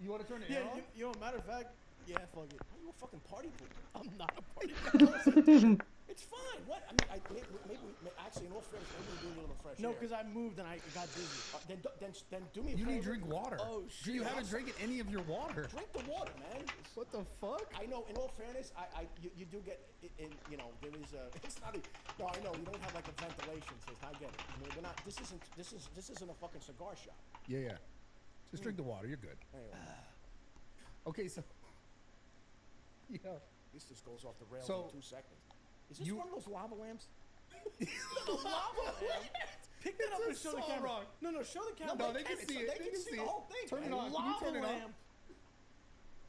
[SPEAKER 19] You want to turn it on?
[SPEAKER 15] You know, matter of fact, yeah, fuck it.
[SPEAKER 10] Are you a fucking party pooper?
[SPEAKER 15] I'm not a party pooper.
[SPEAKER 10] It's fine. What? I mean, maybe actually, in all fairness, maybe we do a little fresh
[SPEAKER 15] No,
[SPEAKER 10] air.
[SPEAKER 15] because I moved and I got dizzy.
[SPEAKER 10] Then do me a
[SPEAKER 19] You
[SPEAKER 10] favor.
[SPEAKER 19] need to drink water.
[SPEAKER 15] Oh, shit.
[SPEAKER 19] You haven't drinking any of your water.
[SPEAKER 10] Drink the water, man.
[SPEAKER 19] What the fuck?
[SPEAKER 10] I know. In all fairness, you do get. You know, there is a. It's not. No, I know. You don't have like a ventilation system. I get it. I mean, we're not. This isn't a fucking cigar shop.
[SPEAKER 19] Yeah. Just drink the water. You're good.
[SPEAKER 10] Anyway.
[SPEAKER 19] Okay, so. Yeah.
[SPEAKER 10] This just goes off the rails
[SPEAKER 19] So,
[SPEAKER 10] in 2 seconds. Is this one of those lava lamps?
[SPEAKER 15] The lava lamp. Pick that up and show the camera. No, show the camera.
[SPEAKER 19] No, they can see it.
[SPEAKER 10] They can see the whole thing.
[SPEAKER 19] Turn it on. Can you
[SPEAKER 15] Lava
[SPEAKER 19] turn it on?
[SPEAKER 15] lamp.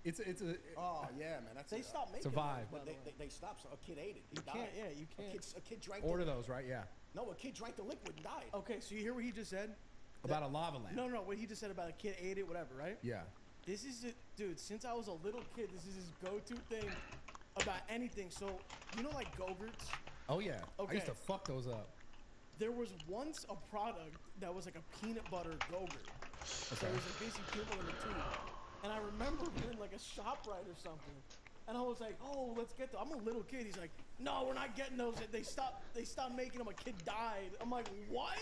[SPEAKER 19] It's a.
[SPEAKER 10] Oh yeah, man. That's
[SPEAKER 15] They stopped making
[SPEAKER 19] Survive.
[SPEAKER 10] But they stopped. So a kid ate it. He died.
[SPEAKER 15] can't. Yeah, you can't.
[SPEAKER 10] A kid drank.
[SPEAKER 19] Order those, right? Yeah.
[SPEAKER 10] No, a kid drank the liquid and died.
[SPEAKER 15] Okay, so you hear what he just said?
[SPEAKER 19] About a lava lamp.
[SPEAKER 15] No, what he just said about a kid ate it, whatever, right?
[SPEAKER 19] Yeah.
[SPEAKER 15] This is it, dude. Since I was a little kid, this is his go-to thing about anything. So you know, like Go-Gurts.
[SPEAKER 19] Oh yeah.
[SPEAKER 15] Okay.
[SPEAKER 19] I used to fuck those up.
[SPEAKER 15] There was once a product that was like a peanut butter Go-Gurt. So it was a basic peanut butter in the tube. And I remember being like a ShopRite or something. And I was like, oh, let's get those. I'm a little kid. He's like, no, we're not getting those. They stopped making them. A kid died. I'm like, what?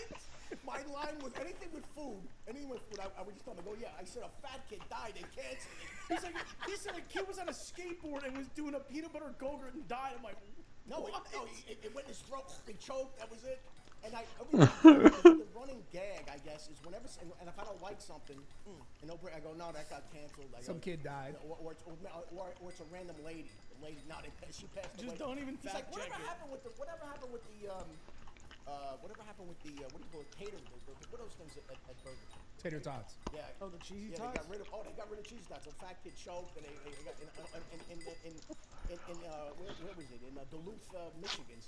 [SPEAKER 10] My line was anything with food. Anything with food, I would just tell him, I go, yeah. I said a fat kid died. They canceled it.
[SPEAKER 15] He said a kid was on a skateboard and was doing a peanut butter Go-Gurt and died. I'm like,
[SPEAKER 10] no,
[SPEAKER 15] what?
[SPEAKER 10] It went in his throat. He choked. That was it. And the running gag, I guess, is whenever, and if I don't like something, and I go, no, that got canceled.
[SPEAKER 19] Some kid died.
[SPEAKER 10] Or it's a random lady. The lady, no, she passed away.
[SPEAKER 15] Just don't even
[SPEAKER 10] He's like,
[SPEAKER 15] fact check it.
[SPEAKER 10] whatever happened with the whatever happened with the what do you call it, tater? What are those things at Burger King?
[SPEAKER 19] Tater tots.
[SPEAKER 10] Yeah.
[SPEAKER 15] Oh, the cheesy
[SPEAKER 10] yeah,
[SPEAKER 15] tots?
[SPEAKER 10] They got rid of cheesy tots. A fat kid choked, and they got where was it? In Duluth, Michigan,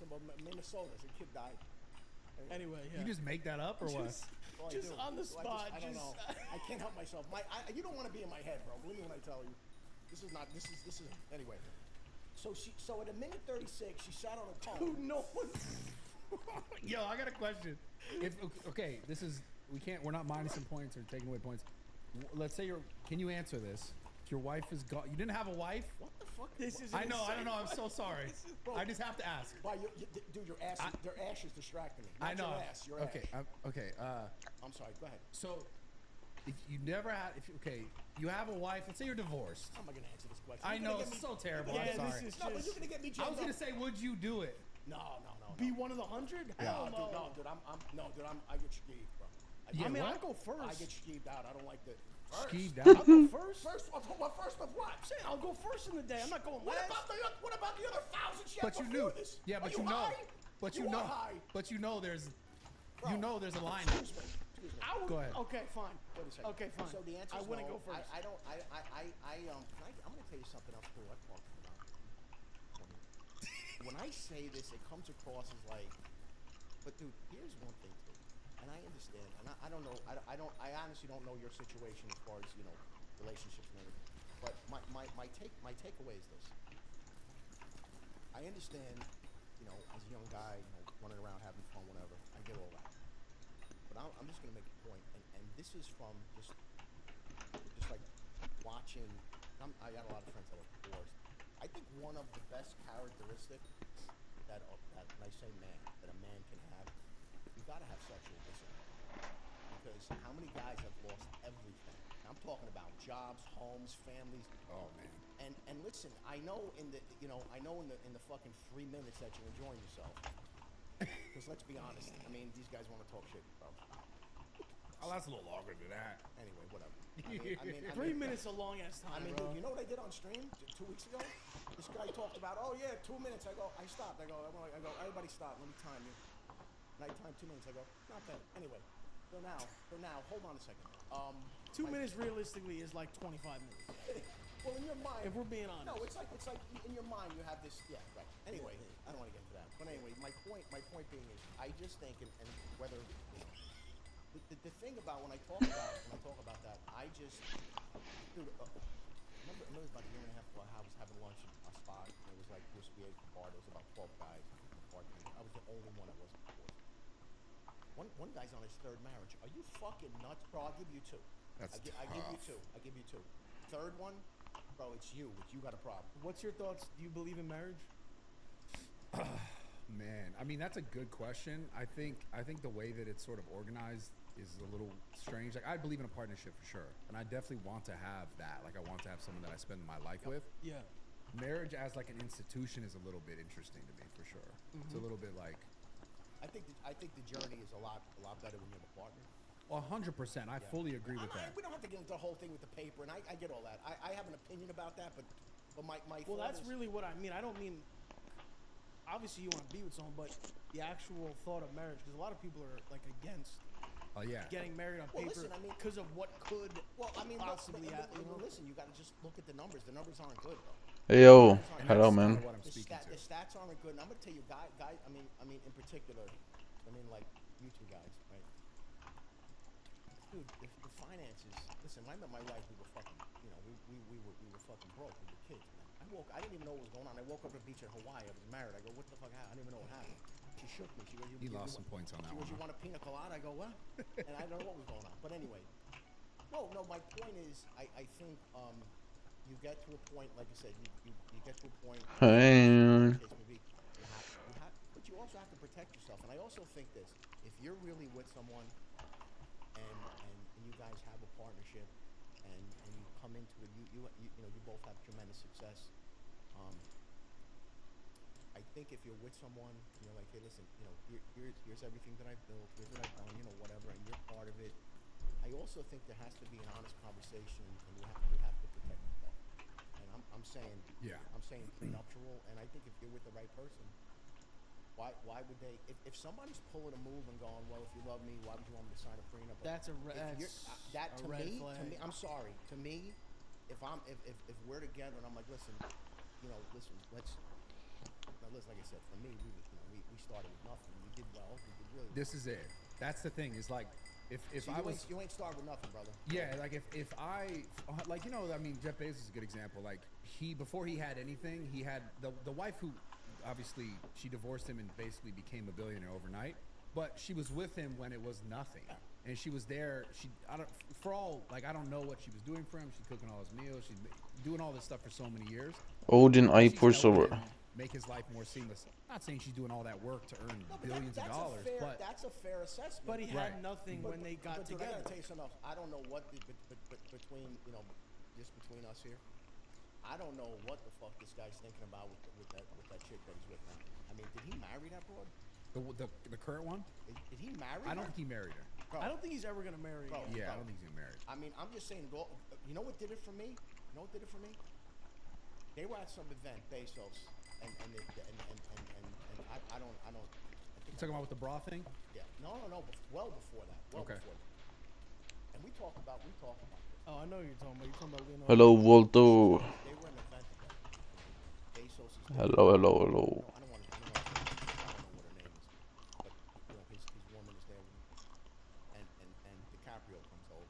[SPEAKER 10] Minnesota. A kid died.
[SPEAKER 15] Anyway, yeah.
[SPEAKER 19] You just make that up or what?
[SPEAKER 15] Just on the spot.
[SPEAKER 10] I don't know. I can't help myself. You don't want to be in my head, bro. Believe me when I tell you. This is anyway. So at a minute 36, she sat on a cone.
[SPEAKER 15] Dude, no one.
[SPEAKER 19] Yo, I got a question. We're not minusing points or taking away points. Let's say can you answer this? If your wife is gone, you didn't have a wife?
[SPEAKER 10] What the fuck?
[SPEAKER 15] This is
[SPEAKER 19] I don't know. I'm so sorry. I just have to ask.
[SPEAKER 10] Dude, your ass is distracting me.
[SPEAKER 19] I know.
[SPEAKER 10] Your ass. Your ass.
[SPEAKER 19] Okay.
[SPEAKER 10] I'm sorry. Go ahead.
[SPEAKER 19] So, if you never had, you have a wife. Let's say you're divorced.
[SPEAKER 10] How am I gonna answer this question?
[SPEAKER 19] I know it's so terrible.
[SPEAKER 15] Yeah,
[SPEAKER 19] I'm sorry.
[SPEAKER 15] this is
[SPEAKER 10] but you're gonna get me.
[SPEAKER 19] I was gonna say, would you do it?
[SPEAKER 10] No.
[SPEAKER 15] Be one of the 100? Hell no.
[SPEAKER 10] Dude, I get skeeved, bro.
[SPEAKER 15] I'll go first.
[SPEAKER 10] I get skeeved out. I don't like the.
[SPEAKER 19] Skeeved
[SPEAKER 15] I'll
[SPEAKER 19] out?
[SPEAKER 15] go first.
[SPEAKER 10] First of what?
[SPEAKER 15] I'm saying I'll go first in the day. I'm not going
[SPEAKER 10] What
[SPEAKER 15] last.
[SPEAKER 10] about the other 1,000 she had
[SPEAKER 19] But you
[SPEAKER 10] before
[SPEAKER 19] knew.
[SPEAKER 10] this?
[SPEAKER 19] Yeah, but
[SPEAKER 10] Are
[SPEAKER 19] you know.
[SPEAKER 10] high?
[SPEAKER 19] But you
[SPEAKER 10] are
[SPEAKER 19] know.
[SPEAKER 10] high.
[SPEAKER 19] But you know there's.
[SPEAKER 10] Bro,
[SPEAKER 19] You know there's a line.
[SPEAKER 10] Excuse me.
[SPEAKER 19] Go ahead.
[SPEAKER 15] Okay, fine.
[SPEAKER 10] Wait a second.
[SPEAKER 15] Okay, fine.
[SPEAKER 10] So the answer
[SPEAKER 15] I
[SPEAKER 10] is
[SPEAKER 15] wouldn't
[SPEAKER 10] no.
[SPEAKER 15] go first.
[SPEAKER 10] I'm gonna tell you something else cool. I talked about. When I say this, it comes across as like, but dude, here's one thing too, and I understand, and I don't know, I honestly don't know your situation as far as relationships and everything, but my takeaway is this. I understand, as a young guy, running around having fun, whatever. I get all that. But I'm just gonna make a point, and this is from just like watching. I got a lot of friends that are divorced. I think one of the best characteristics that and I say that a man can have, you gotta have sexual discipline. Because how many guys have lost everything? I'm talking about jobs, homes, families.
[SPEAKER 19] Oh man.
[SPEAKER 10] And listen, I know in the fucking 3 minutes that you're enjoying yourself. Because let's be honest, I mean, these guys want to talk shit, bro.
[SPEAKER 19] Oh, that's a little longer than that.
[SPEAKER 10] Anyway, whatever.
[SPEAKER 15] 3 minutes a long ass time.
[SPEAKER 10] Dude,
[SPEAKER 15] bro.
[SPEAKER 10] you know what I did on stream 2 weeks ago? This guy talked about, 2 minutes. I stopped. I go, everybody stop. Let me time you. Nighttime, 2 minutes. I go, not bad. Anyway, so now, hold on a second.
[SPEAKER 15] 2 minutes realistically is like 25 minutes.
[SPEAKER 10] Well, in your mind,
[SPEAKER 15] if we're being honest.
[SPEAKER 10] No, it's like in your mind you have this. Yeah, right. Anyway, I don't want to get into that. But anyway, my point being is, I just think, and whether the thing about when I talk about that, I just, dude, remember it was about a year and a half ago. I was having lunch at a spot, and it was like it used to be a bar. There was about 12 guys. I was the only one that wasn't divorced. One guy's on his third marriage. Are you fucking nuts, bro? I'll give you two. I give you two. Third one, bro, it's you. You got a problem.
[SPEAKER 15] What's your thoughts? Do you believe in marriage?
[SPEAKER 19] Man, I mean that's a good question. I think the way that it's sort of organized is a little strange. Like I believe in a partnership for sure, and I definitely want to have that. Like I want to have someone that I spend my life with.
[SPEAKER 15] Yeah.
[SPEAKER 19] Marriage as like an institution is a little bit interesting to me for sure. It's a little bit like.
[SPEAKER 10] I think the journey is a lot better when you have a partner.
[SPEAKER 19] 100%. I fully agree with that.
[SPEAKER 10] We don't have to get into the whole thing with the paper, and I get all that. I have an opinion about that, but my
[SPEAKER 15] well, that's really what I mean. I don't mean. Obviously, you want to be with someone, but the actual thought of marriage, because a lot of people are like against.
[SPEAKER 19] Oh yeah.
[SPEAKER 15] Getting married on paper because of what could possibly happen.
[SPEAKER 10] Listen, you got to just look at the numbers. The numbers aren't good, bro.
[SPEAKER 4] Hey, yo, hello, man.
[SPEAKER 10] The stats aren't good, and I'm gonna tell you, guys. I mean, in particular, like you two guys, right? Dude, the finances. Listen, when I met my wife, we were fucking, we were fucking broke. We were kids, man. I didn't even know what was going on. I woke up at the beach in Hawaii. I was married. I go, what the fuck happened? I didn't even know what happened. She shook me. She goes,
[SPEAKER 19] you lost some points on that one.
[SPEAKER 10] She goes, you want a pina colada? I go, what? And I don't know what was going on. But anyway, no. My point is, I think you get to a point, like I said, you get to a point. But you also have to protect yourself. And I also think this: if you're really with someone, and you guys have a partnership, and you come into it, you both have tremendous success. I think if you're with someone, you're like, hey, listen, here's everything that I've built, here's what I've done, whatever, and you're part of it. I also think there has to be an honest conversation, and you have to protect yourself. And I'm saying prenuptial, and I think if you're with the right person, Why would they? If somebody's pulling a move and going, well, if you love me, why would you want me to sign a prenup?
[SPEAKER 15] That's a
[SPEAKER 10] that
[SPEAKER 15] a
[SPEAKER 10] to
[SPEAKER 15] red
[SPEAKER 10] me.
[SPEAKER 15] flag.
[SPEAKER 10] To me, I'm sorry. To me, if we're together and I'm like, listen, listen, let's. Now, listen, like I said, for me, we started with nothing. We did well. We did really well.
[SPEAKER 19] This is it. That's the thing. Is like, if
[SPEAKER 10] So
[SPEAKER 19] I was,
[SPEAKER 10] you ain't started with nothing, brother.
[SPEAKER 19] yeah, like if I, like, I mean, Jeff Bezos is a good example. Like before he had anything, he had the wife who, obviously, she divorced him and basically became a billionaire overnight. But she was with him when it was nothing, and she was there. I don't know what she was doing for him. She's cooking all his meals. She's doing all this stuff for so many years.
[SPEAKER 4] Odin
[SPEAKER 19] She's
[SPEAKER 4] iPorsover.
[SPEAKER 19] helping him make his life more seamless. Not saying she's doing all that work to earn billions of dollars, but
[SPEAKER 10] that's a fair assessment.
[SPEAKER 15] But he had nothing when they got
[SPEAKER 10] Dude, I
[SPEAKER 15] together.
[SPEAKER 10] gotta tell you something else. I don't know what between just between us here. I don't know what the fuck this guy's thinking about with that chick that he's with now. I mean, did he marry that broad?
[SPEAKER 19] the current one.
[SPEAKER 10] Did he marry her?
[SPEAKER 19] I don't think he married her.
[SPEAKER 10] Bro.
[SPEAKER 15] I don't think he's ever gonna marry her.
[SPEAKER 19] Yeah, I don't think he's gonna marry her.
[SPEAKER 10] I mean, I'm just saying. You know what did it for me? You know what did it for me? They were at some event, Bezos, and I don't.
[SPEAKER 19] You talking about with the bra thing?
[SPEAKER 10] Yeah. No. Well before that.
[SPEAKER 19] Okay.
[SPEAKER 10] Before that. And we talk about this.
[SPEAKER 15] Oh, I know you're talking about. You're talking about Leonardo.
[SPEAKER 4] Hello, Volto.
[SPEAKER 10] They were in an event together. Bezos is
[SPEAKER 4] Hello.
[SPEAKER 10] I don't know what her name is, but his woman is there, and DiCaprio comes over.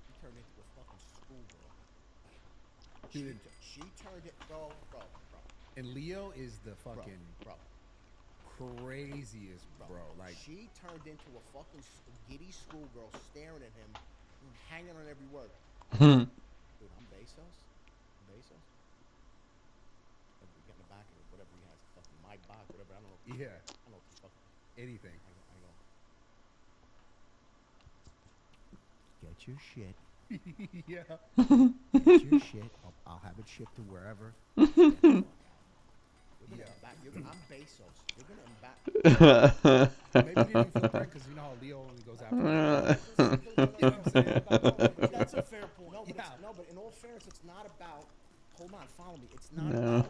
[SPEAKER 10] He turned into a fucking schoolgirl.
[SPEAKER 19] Dude,
[SPEAKER 10] She turned it, bro.
[SPEAKER 19] And Leo is the fucking
[SPEAKER 10] bro.
[SPEAKER 19] craziest bro. Like
[SPEAKER 10] she turned into a fucking giddy schoolgirl, staring at him, hanging on every word. Dude, I'm Bezos. We're getting the back of it, whatever he has, fucking my box, whatever. I don't know.
[SPEAKER 19] Yeah.
[SPEAKER 10] I don't know what the fuck.
[SPEAKER 19] Anything.
[SPEAKER 10] I go. Get your shit.
[SPEAKER 19] Yeah.
[SPEAKER 10] Get your shit. I'll have it shipped to wherever. I'm Bezos. You're gonna embarrass.
[SPEAKER 19] Maybe you didn't feel bad because you know how Leo only goes after.
[SPEAKER 10] That's a fair point. No, but in all fairness, it's not about. Hold on, follow me. It's not about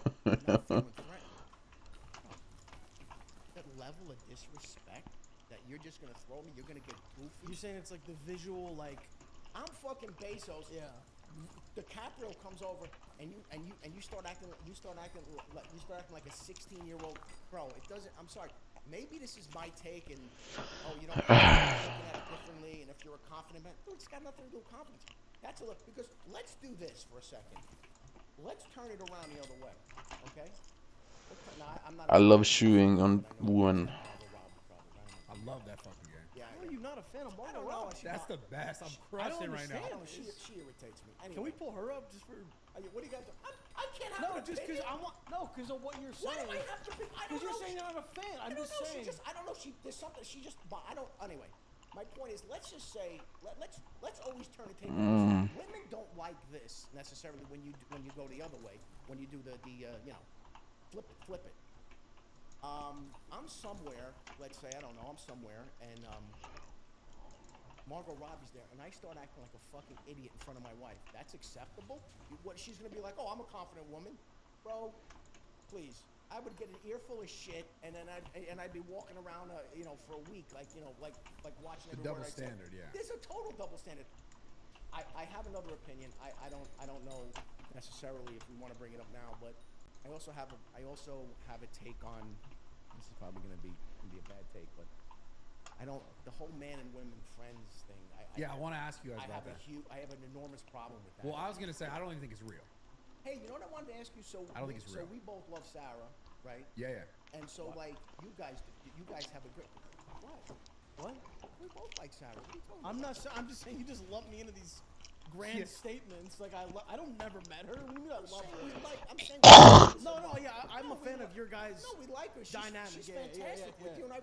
[SPEAKER 10] not feeling threatened. That level of disrespect that you're just gonna throw me. You're gonna get goofy.
[SPEAKER 15] You're saying it's like the visual, like
[SPEAKER 10] I'm fucking Bezos.
[SPEAKER 15] Yeah.
[SPEAKER 10] DiCaprio comes over and you start acting like a 16-year-old. Bro, it doesn't. I'm sorry. Maybe this is my take, and you know, looking at it differently. And if you're a confident man, dude, it's got nothing to do with confidence. That's a look. Because let's do this for a second. Let's turn it around the other way. Okay.
[SPEAKER 4] I love chewing on women.
[SPEAKER 19] I love that fucking game.
[SPEAKER 10] Yeah.
[SPEAKER 15] How are you not a fan of Margot
[SPEAKER 10] know.
[SPEAKER 15] Robbie?
[SPEAKER 19] That's the best. I'm
[SPEAKER 15] I don't
[SPEAKER 19] crushing right now.
[SPEAKER 15] understand.
[SPEAKER 10] She irritates me. Anyway.
[SPEAKER 15] Can we pull her up just for?
[SPEAKER 10] What do you got to? I can't have
[SPEAKER 15] No,
[SPEAKER 10] an
[SPEAKER 15] just because
[SPEAKER 10] opinion.
[SPEAKER 15] because of what you're
[SPEAKER 10] Why
[SPEAKER 15] saying.
[SPEAKER 10] do I have to be? I
[SPEAKER 15] Because
[SPEAKER 10] don't
[SPEAKER 15] you're
[SPEAKER 10] know.
[SPEAKER 15] saying you're not a fan. I'm just saying.
[SPEAKER 10] I don't know. There's something. She just. I don't. Anyway, my point is, let's just say, let's always turn the table. Women don't like this necessarily when you go the other way. When you do the flip it. I'm somewhere. Let's say I don't know. I'm somewhere and Margot Robbie's there, and I start acting like a fucking idiot in front of my wife. That's acceptable? What she's gonna be like? Oh, I'm a confident woman, bro. Please. I would get an earful of shit, and then I'd be walking around, for a week, like watching
[SPEAKER 19] The
[SPEAKER 10] every
[SPEAKER 19] double
[SPEAKER 10] word I say.
[SPEAKER 19] standard, yeah.
[SPEAKER 10] There's a total double standard. I have another opinion. I don't know necessarily if we want to bring it up now, but I also have a take on. This is probably gonna be a bad take, but the whole man and women friends thing.
[SPEAKER 19] I want to ask you guys about that.
[SPEAKER 10] I have an enormous problem with that.
[SPEAKER 19] Well, I was gonna say I don't even think it's real.
[SPEAKER 10] Hey, you know what I wanted to ask you? So
[SPEAKER 19] I don't think it's real.
[SPEAKER 10] So we both love Sarah, right?
[SPEAKER 19] Yeah.
[SPEAKER 10] And so like you guys have a great. What? We both like Sarah. What are you talking about?
[SPEAKER 15] I'm just saying you just lump me into these grand statements. Like I don't never met her. We knew I love her.
[SPEAKER 10] I'm saying.
[SPEAKER 15] I'm a fan of your guys.
[SPEAKER 10] No, we like her.
[SPEAKER 15] Dynamic.
[SPEAKER 10] She's fantastic with you, and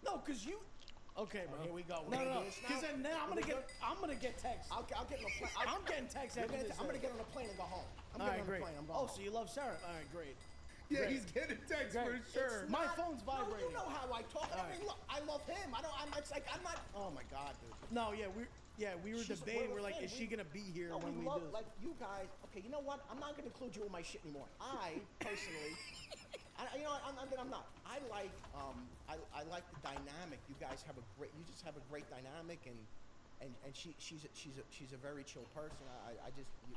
[SPEAKER 15] No, because you. Okay, bro.
[SPEAKER 10] Here we go.
[SPEAKER 15] No. Because then I'm gonna get text.
[SPEAKER 10] I'll get on a plane.
[SPEAKER 15] I'm getting text after this.
[SPEAKER 10] I'm gonna get on a plane and go home. I'm
[SPEAKER 15] All right,
[SPEAKER 10] getting on
[SPEAKER 15] great.
[SPEAKER 10] a plane. I'm going home.
[SPEAKER 15] So you love Sarah? All right, great.
[SPEAKER 19] Yeah,
[SPEAKER 15] Great.
[SPEAKER 19] he's getting text for sure.
[SPEAKER 15] My phone's vibrating.
[SPEAKER 10] No, you know how I talk. I mean, look, I love him. It's like I'm not. Oh my God, dude.
[SPEAKER 15] No, we were debating. We're like, is she gonna be here when we do?
[SPEAKER 10] Like you guys. Okay, you know what? I'm not gonna include you in my shit anymore. I personally, You know, I'm not. I like the dynamic. You guys have you just have a great dynamic, and she's a very chill person.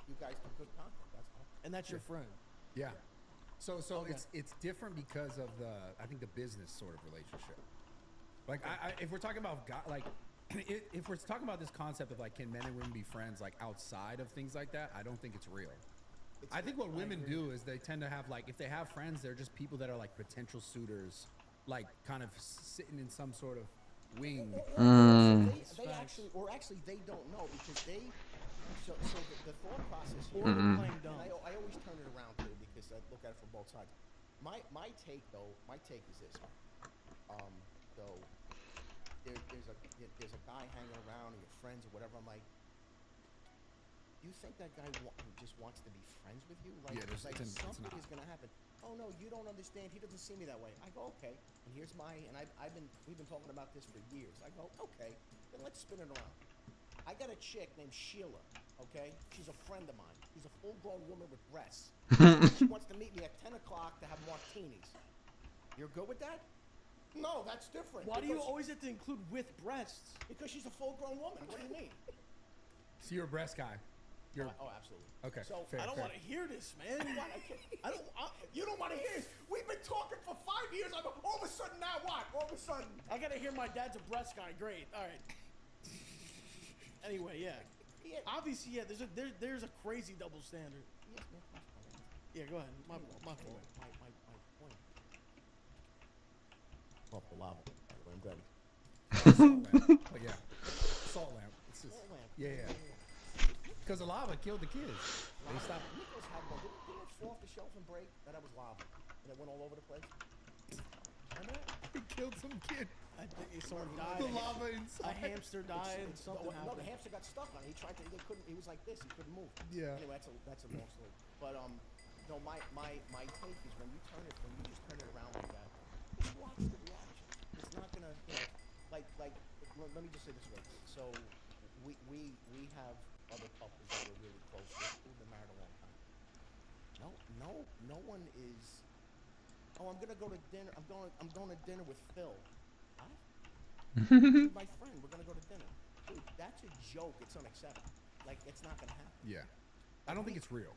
[SPEAKER 10] You guys do good content. That's all.
[SPEAKER 15] And that's your friend.
[SPEAKER 19] Yeah. So
[SPEAKER 15] Okay.
[SPEAKER 19] it's different because of I think the business sort of relationship. Like if we're talking about if we're talking about this concept of like, can men and women be friends like outside of things like that, I don't think it's real. I think what women do is they tend to have like, if they have friends, they're just people that are like potential suitors, like kind of sitting in some sort of wing.
[SPEAKER 10] They actually they don't know because they. So the thought process here. I always turn it around too because I look at it from both sides. My take is this. So there's a guy hanging around and your friends or whatever. I'm like, you think that guy just wants to be friends with you? Like, something is gonna happen. Oh no, you don't understand. He doesn't see me that way. I go, okay. And here's we've been talking about this for years. I go, okay. Then let's spin it around. I got a chick named Sheila. Okay, she's a friend of mine. She's a full-grown woman with breasts. She wants to meet me at 10 o'clock to have martinis. You're good with that? No, that's different.
[SPEAKER 15] Why do you always have to include with breasts?
[SPEAKER 10] Because she's a full-grown woman. What do you mean?
[SPEAKER 19] So you're a breast guy.
[SPEAKER 10] Oh, absolutely.
[SPEAKER 19] Okay.
[SPEAKER 10] So
[SPEAKER 15] I don't want to hear this, man.
[SPEAKER 10] You don't want to hear this. We've been talking for 5 years. I go, all of a sudden now what? All of a sudden.
[SPEAKER 15] I gotta hear my dad's a breast guy. Great. All right. Anyway, yeah. Obviously, yeah. There's a crazy double standard.
[SPEAKER 10] Yes, man.
[SPEAKER 15] Yeah, go ahead. My fault.
[SPEAKER 10] My point. Off the lava. I'm ready.
[SPEAKER 19] Oh, yeah. Salt lamp. It's just,
[SPEAKER 10] Salt lamp.
[SPEAKER 19] Yeah. Because the lava killed the kids. They stopped.
[SPEAKER 10] Nicholas had one. Didn't it fall off the shelf and break? That was lava. And it went all over the place. Remember that?
[SPEAKER 19] He killed some kid.
[SPEAKER 15] I think someone died.
[SPEAKER 19] The lava inside.
[SPEAKER 15] A hamster died. Something happened.
[SPEAKER 10] No, the hamster got stuck on it. He tried to. He was like this. He couldn't move.
[SPEAKER 19] Yeah.
[SPEAKER 10] Anyway, that's a long story. But no, my take is when you just turn it around like that, just watch the reaction. It's not gonna, like. Let me just say this way. So we have other couples that we're really close with who've been married a long time. No one is. Oh, I'm gonna go to dinner. I'm going to dinner with Phil. What? My friend. We're gonna go to dinner. Dude, that's a joke. It's unacceptable. Like, it's not gonna happen.
[SPEAKER 19] Yeah. I don't think it's real.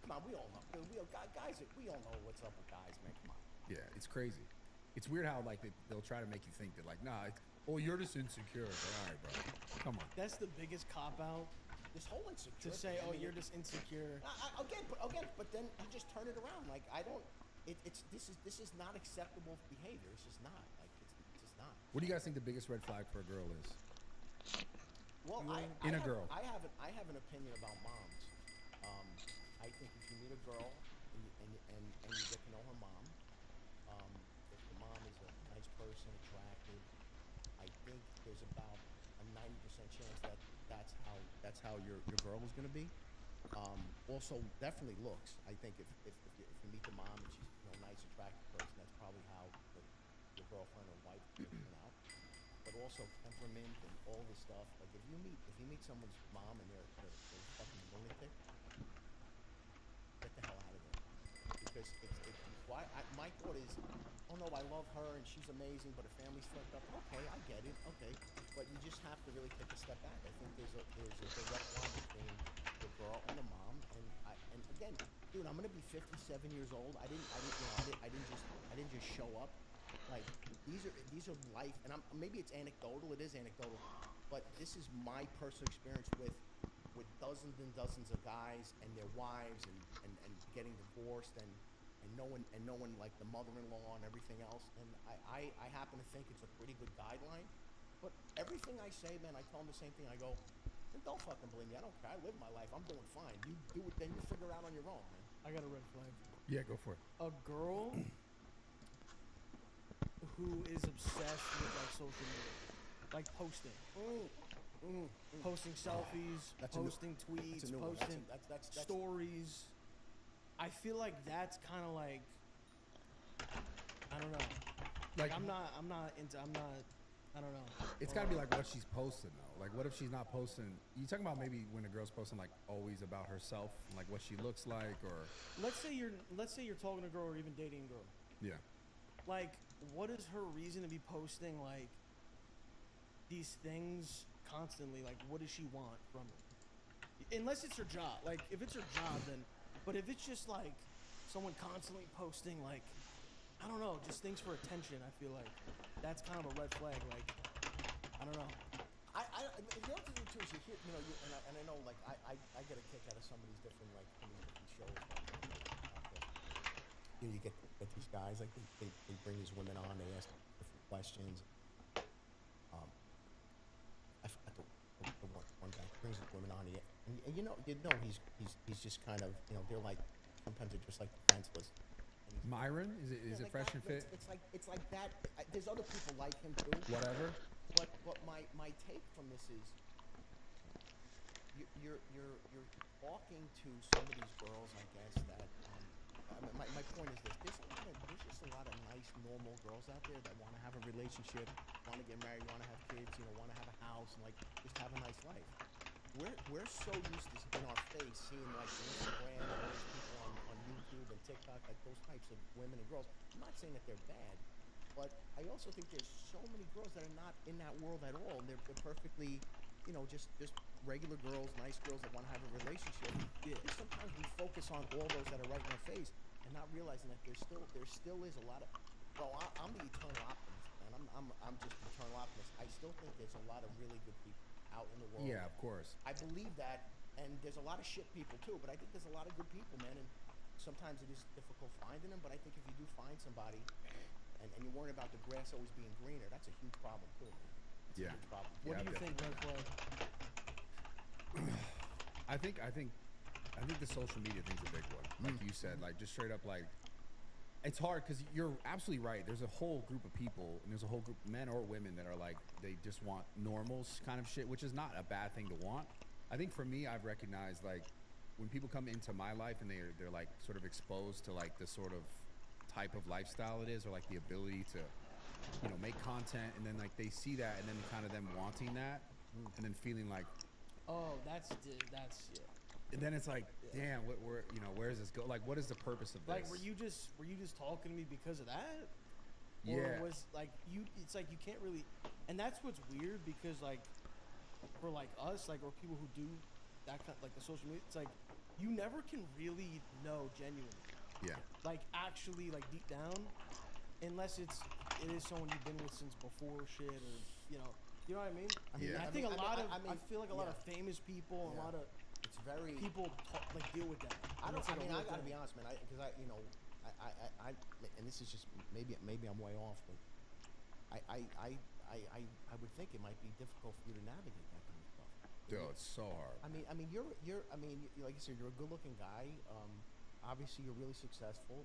[SPEAKER 10] Come on, we all know. Dude, guys, we all know what's up with guys, man. Come on.
[SPEAKER 19] Yeah, it's crazy. It's weird how like they'll try to make you think that like, nah, you're just insecure. Like, all right, bro. Come on.
[SPEAKER 15] That's the biggest cop out.
[SPEAKER 10] This whole insecurity.
[SPEAKER 15] To say, oh, you're just insecure.
[SPEAKER 10] But then you just turn it around. Like, I don't. This is not acceptable behavior. It's just not. Like, it's just not.
[SPEAKER 19] What do you guys think the biggest red flag for a girl is?
[SPEAKER 10] Well,
[SPEAKER 19] girl.
[SPEAKER 10] I have an opinion about moms. I think if you meet a girl and you get to know her mom, if the mom is a nice person, attractive, I think there's about a 90% chance that's how your girl is going to be. Also, definitely looks. I think if you meet the mom and she's a nice, attractive person, that's probably how your girlfriend or wife will turn out. But also temperament and all this stuff. Like if you meet someone's mom and they're fucking lunatic, get the hell out of there. Because my thought is, oh no, I love her and she's amazing, but her family's fucked up. Okay, I get it. Okay, but you just have to really take a step back. I think there's a direct line between the girl and the mom. And again, dude, I'm gonna be 57 years old. I didn't just show up. Like these are life, and maybe it's anecdotal. It is anecdotal, but this is my personal experience with dozens and dozens of guys and their wives and getting divorced and knowing like the mother-in-law and everything else. And I happen to think it's a pretty good guideline. But everything I say, man, I tell them the same thing. I go, don't fucking believe me. I don't care. I live my life. I'm doing fine. You do it, then you figure it out on your own, man.
[SPEAKER 15] I got a red flag.
[SPEAKER 19] Yeah, go for it.
[SPEAKER 15] A girl who is obsessed with like social media, like posting. Posting selfies, posting tweets, posting stories. I feel like that's kind of like, I don't know. Like I don't know.
[SPEAKER 19] It's got to be like what she's posting though. Like what if she's not posting? You talking about maybe when a girl's posting like always about herself, and, like what she looks like, or
[SPEAKER 15] let's say you're talking to a girl or even dating a girl,
[SPEAKER 19] Yeah.
[SPEAKER 15] Like, what is her reason to be posting like these things constantly? Like, what does she want from it? Unless it's her job. Like, if it's her job, then. But if it's just like someone constantly posting like, I don't know, just things for attention, I feel like that's kind of a red flag. Like, I don't know.
[SPEAKER 10] The other thing too is you hear, you know, and I know, like, I get a kick out of some of these different, like, some of these different shows. You know, you get these guys, like, they bring these women on, they ask different questions. I forgot the one guy brings these women on, and you know he's just kind of, you know, they're like, sometimes they're just like defenseless.
[SPEAKER 19] Myron? Is it
[SPEAKER 10] like
[SPEAKER 19] Fresh
[SPEAKER 10] that,
[SPEAKER 19] and Fit?
[SPEAKER 10] It's like that. There's other people like him too.
[SPEAKER 19] Whatever.
[SPEAKER 10] But my take from this is, you're talking to some of these girls, I guess, that I mean, my point is this: there's just a lot of nice, normal girls out there that want to have a relationship, want to get married, want to have kids, you know, want to have a house, and like just have a nice life. We're so used to in our face seeing like Instagram and all these people on YouTube and TikTok, like those types of women and girls. I'm not saying that they're bad, but I also think there's so many girls that are not in that world at all. They're perfectly, you know, just regular girls, nice girls that want to have a relationship. Yeah. Sometimes we focus on all those that are right in our face and not realizing that there still is a lot of. Bro, I'm the eternal optimist, man. I'm just an eternal optimist. I still think there's a lot of really good people out in the world.
[SPEAKER 19] Yeah, of course.
[SPEAKER 10] I believe that, and there's a lot of shit people too, but I think there's a lot of good people, man, and sometimes it is difficult finding them, but I think if you do find somebody and you're worrying about the grass always being greener, that's a huge problem too, man. It's a huge problem.
[SPEAKER 15] What do you think, Red Flag?
[SPEAKER 19] I think the social media thing's a big one. Like you said, like just straight up, like it's hard because you're absolutely right. There's a whole group of people, and there's a whole group, men or women, that are like they just want normals kind of shit, which is not a bad thing to want. I think for me, I've recognized like when people come into my life and they're like sort of exposed to like the sort of type of lifestyle it is, or like the ability to, you know, make content, and then like they see that, and then kind of them wanting that, and then feeling like,
[SPEAKER 15] oh, that's yeah.
[SPEAKER 19] and then it's like, damn, where you know, where does this go? Like, what is the purpose of this?
[SPEAKER 15] Like, were you just talking to me because of that?
[SPEAKER 19] Yeah.
[SPEAKER 15] Or was like you? It's like you can't really, and that's what's weird because like for like us, like, or people who do that kind of, like the social media, it's like you never can really know genuinely.
[SPEAKER 19] Yeah.
[SPEAKER 15] Like actually, like deep down, unless it is someone you've been with since before shit, or you know what I mean? I think a lot of I feel like a lot of famous people, a lot of people like deal with that.
[SPEAKER 10] I gotta be honest, man. Because you know, I and this is just maybe I'm way off, but I would think it might be difficult for you to navigate that kind of stuff.
[SPEAKER 19] Dude, it's so hard.
[SPEAKER 10] I mean, you're like you said, you're a good-looking guy. Obviously, you're really successful.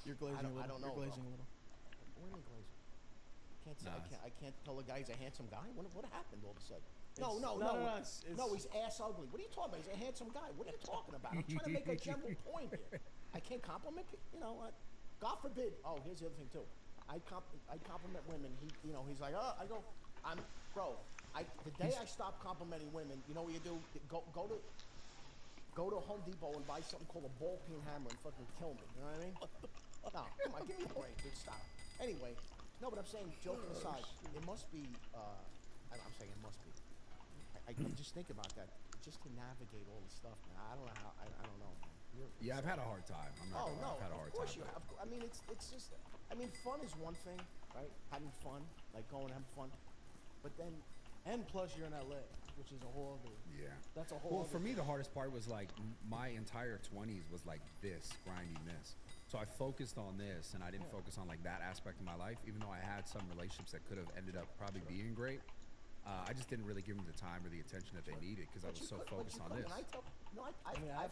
[SPEAKER 15] You're glazing a little.
[SPEAKER 10] I don't know.
[SPEAKER 15] You're glazing a little.
[SPEAKER 10] What do you mean glazing? I can't tell a guy he's a handsome guy. What happened all of a sudden? No. He's ass ugly. What are you talking about? He's a handsome guy. What are you talking about? I'm trying to make a general point here. I can't compliment people. You know what? God forbid. Oh, here's the other thing too. I compliment women. He's like, oh, I go, the day I stop complimenting women, you know what you do? Go to Home Depot and buy something called a ball peen hammer and fucking kill me. You know what I mean? No, come on, give me a break, dude. Stop. Anyway, no, but I'm saying, joking aside, it must be. I'm saying it must be. I just think about that, just to navigate all the stuff, man. I don't know how. I don't know, man.
[SPEAKER 19] Yeah, I've had a hard time. I'm not gonna lie, I've had a hard time.
[SPEAKER 10] Of course you have. I mean, it's just. I mean, fun is one thing, right? Having fun, like going and having fun, but then.
[SPEAKER 15] And plus, you're in LA, which is a whole other.
[SPEAKER 19] Yeah.
[SPEAKER 15] That's a whole.
[SPEAKER 19] Well, for me, the hardest part was like my entire 20s was like this, grinding this. So I focused on this, and I didn't focus on like that aspect of my life, even though I had some relationships that could have ended up probably being great. I just didn't really give them the time or the attention that they needed because I was so focused on this.
[SPEAKER 10] I've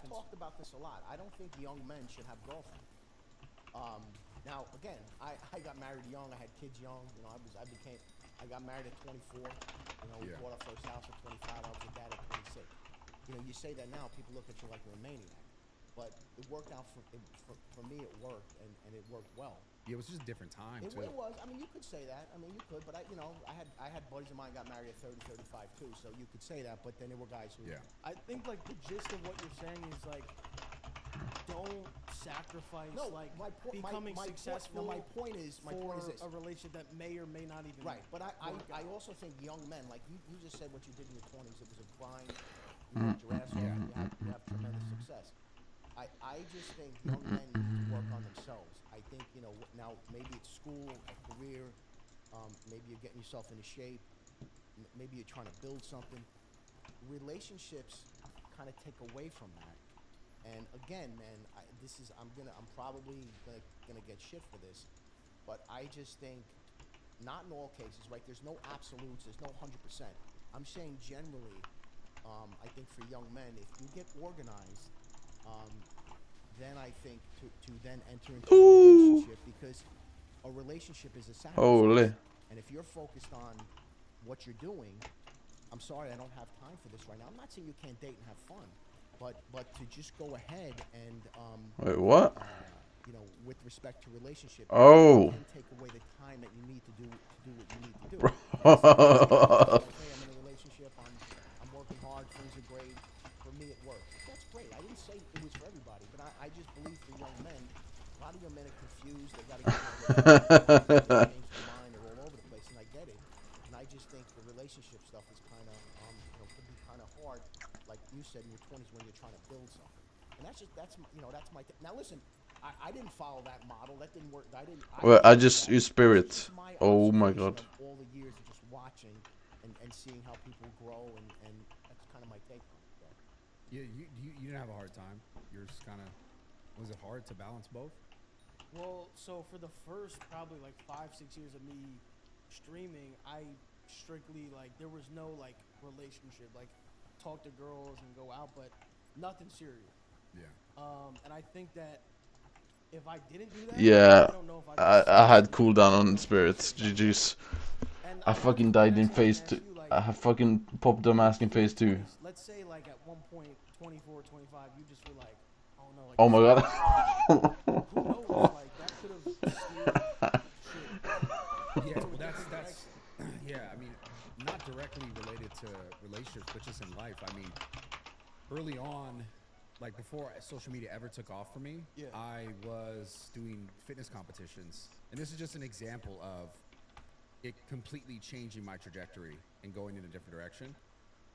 [SPEAKER 10] talked about this a lot. I don't think young men should have girlfriends. Now, again, I got married young. I had kids young. You know, I got married at 24. You know, we bought our first house at 25. I was a dad at 26. You know, you say that now, people look at you like you're a maniac. But it worked out for me. It worked, and it worked well.
[SPEAKER 19] Yeah, it was just a different time too.
[SPEAKER 10] It was. I mean, you could say that. I mean, you could. But I had buddies of mine got married at 30, 35 too. So you could say that. But then there were guys who.
[SPEAKER 19] Yeah.
[SPEAKER 15] I think like the gist of what you're saying is like,
[SPEAKER 10] don't sacrifice
[SPEAKER 15] my
[SPEAKER 10] becoming successful.
[SPEAKER 15] My point is this:
[SPEAKER 10] a relationship that may or may not even
[SPEAKER 15] right. But I also think young men, like you just said, what you did in your 20s, it was a grind. You worked your ass off, and you have tremendous success. I just think young men need to work on themselves. I think, now maybe it's school, a career, maybe you're getting yourself into shape, maybe you're trying to build something. Relationships kind of take away from that. And again, man, I'm probably gonna get shit for this, but I just think, not in all cases, right? There's no absolutes, there's no 100%. I'm saying generally, I think for young men, if you get organized, then I think to then enter into a relationship, because a relationship is a sacrifice.
[SPEAKER 4] Holy.
[SPEAKER 15] And if you're focused on what you're doing, I'm sorry, I don't have time for this right now. I'm not saying you can't date and have fun, but to just go ahead and
[SPEAKER 4] wait, what?
[SPEAKER 15] With respect to relationship,
[SPEAKER 4] oh,
[SPEAKER 15] you can take away the time that you need to do what you need to do. Okay, I'm in a relationship. I'm working hard. Things are great. For me, it works. That's great. I didn't say it was for everybody, but I just believe for young men, a lot of young men are confused. They got to get they change their mind. They're all over the place, and I get it. And I just think the relationship stuff is kind of, could be kind of hard, like you said in your 20s when you're trying to build something. And that's my now listen. I didn't follow that model. That didn't work.
[SPEAKER 4] I just use spirit. Oh my god.
[SPEAKER 15] All the years of just watching and seeing how people grow, and that's kind of my take on it. So.
[SPEAKER 19] Yeah, you didn't have a hard time. You're just kind of, was it hard to balance both?
[SPEAKER 10] Well, so for the first probably like 5-6 years of me streaming, I strictly there was no relationship, talk to girls and go out, but nothing serious.
[SPEAKER 19] Yeah.
[SPEAKER 10] And I think that if I didn't do that,
[SPEAKER 4] Yeah,
[SPEAKER 10] I don't know if
[SPEAKER 4] I had cooldown on spirits. GG's. I fucking died in phase 2. I have fucking popped the mask in phase 2.
[SPEAKER 10] Let's say at one point 24, 25, you just were like, oh no,
[SPEAKER 4] oh my god.
[SPEAKER 10] who knows? That could have steered shit.
[SPEAKER 19] Yeah, well, that's yeah. I mean, not directly related to relationships, but just in life. I mean, early on, before social media ever took off for me, I was doing fitness competitions, and this is just an example of it completely changing my trajectory and going in a different direction.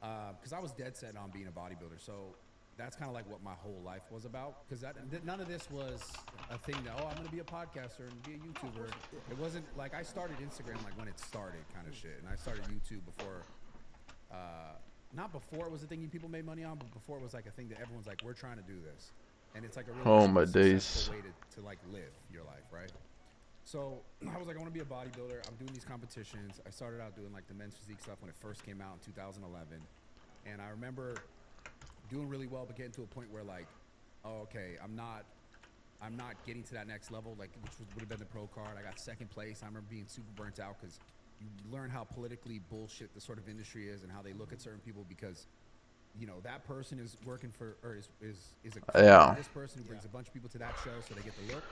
[SPEAKER 19] Because I was dead set on being a bodybuilder, so that's kind of what my whole life was about. Because none of this was a thing that, I'm going to be a podcaster and be a YouTuber. It wasn't I started Instagram when it started kind of shit, and I started YouTube before. Not before it was a thing people made money on, but before it was a thing that everyone's we're trying to do this, and it's a really successful way to live your life, right? So I was I want to be a bodybuilder. I'm doing these competitions. I started out doing the men's physique stuff when it first came out in 2011, and I remember doing really well, but getting to a point where okay, I'm not getting to that next level, which would have been the pro card. I got second place. I remember being super burnt out because you learn how politically bullshit the sort of industry is and how they look at certain people, because that person is working for, or is a this person who brings a bunch of people to that show so they get the look.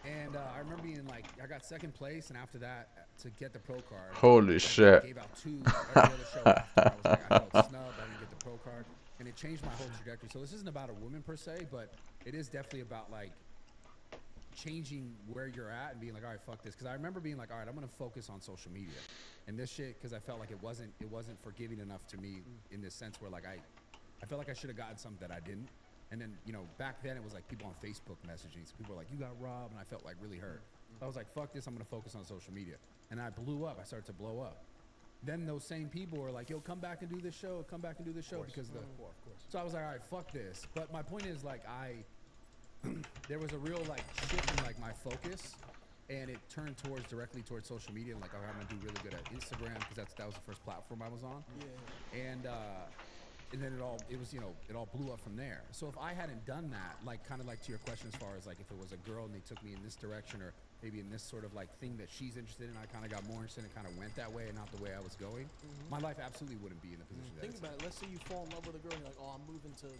[SPEAKER 19] And I remember being I got second place, and after that, to get the pro card,
[SPEAKER 4] holy shit,
[SPEAKER 19] I gave out 2 every other show after. I felt snubbed. I didn't get the pro card, and it changed my whole trajectory. So this isn't about a woman per se, but it is definitely about changing where you're at and being all right, fuck this. Because I remember being all right, I'm gonna focus on social media and this shit, because I felt it wasn't forgiving enough to me in this sense where I felt I should have gotten something that I didn't. And then back then it was people on Facebook messaging, so people were you got robbed, and I felt really hurt. So I was fuck this, I'm gonna focus on social media, and I blew up. I started to blow up. Then those same people were yo, come back and do this show, because of course. So I was all right, fuck this. But my point is there was a real shift in my focus, and it turned directly towards social media. And I'm gonna do really good at Instagram, because that was the first platform I was on. Yeah. And then it all blew up from there. So if I hadn't done that, kind of to your question, as far as if it was a girl and they took me in this direction, or maybe in this sort of thing that she's interested in, I kind of got more interested and kind of went that way and not the way I was going, my life absolutely wouldn't be in the position that
[SPEAKER 10] Think about it. Let's say you fall in love with a girl and you're I'm moving to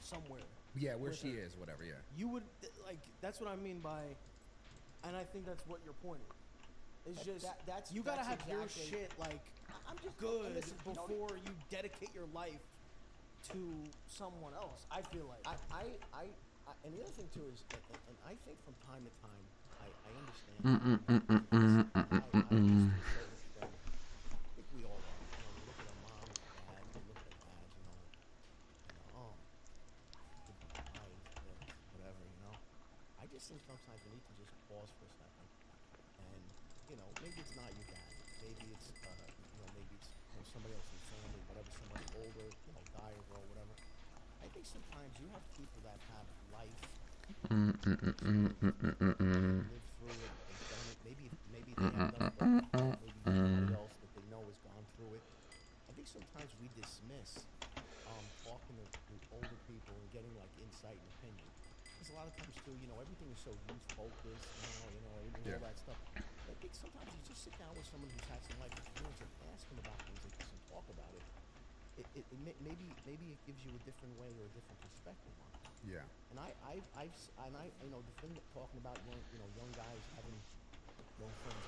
[SPEAKER 10] somewhere.
[SPEAKER 19] Yeah, where she is, whatever, yeah.
[SPEAKER 10] You would, that's what I mean by, and I think that's what your point is. It's just, you gotta have your shit, I'm just good before you dedicate your life to someone else. I feel like and the other thing too is, and I think from time to time, I understand. I think we all are. You know, we look at our moms, dads, we look at our dads. Whatever. You know, I just think sometimes we need to just pause for a second, and maybe it's not your dad, maybe it's maybe it's somebody else in the family, whatever, someone older, guy or girl, whatever. I think sometimes you have people that have life, lived through it, they've done it. Maybe they have done it, but maybe somebody else that they know has gone through it. I think sometimes we dismiss talking to older people and getting like insight and opinion. Because a lot of times too, everything is so youth focused now, everything, all that stuff. I think sometimes you just sit down with someone who's had some life experience and ask them about things like this and talk about it. Maybe it gives you a different way or a different perspective on it.
[SPEAKER 19] Yeah.
[SPEAKER 10] And the thing that talking about young guys having young friends.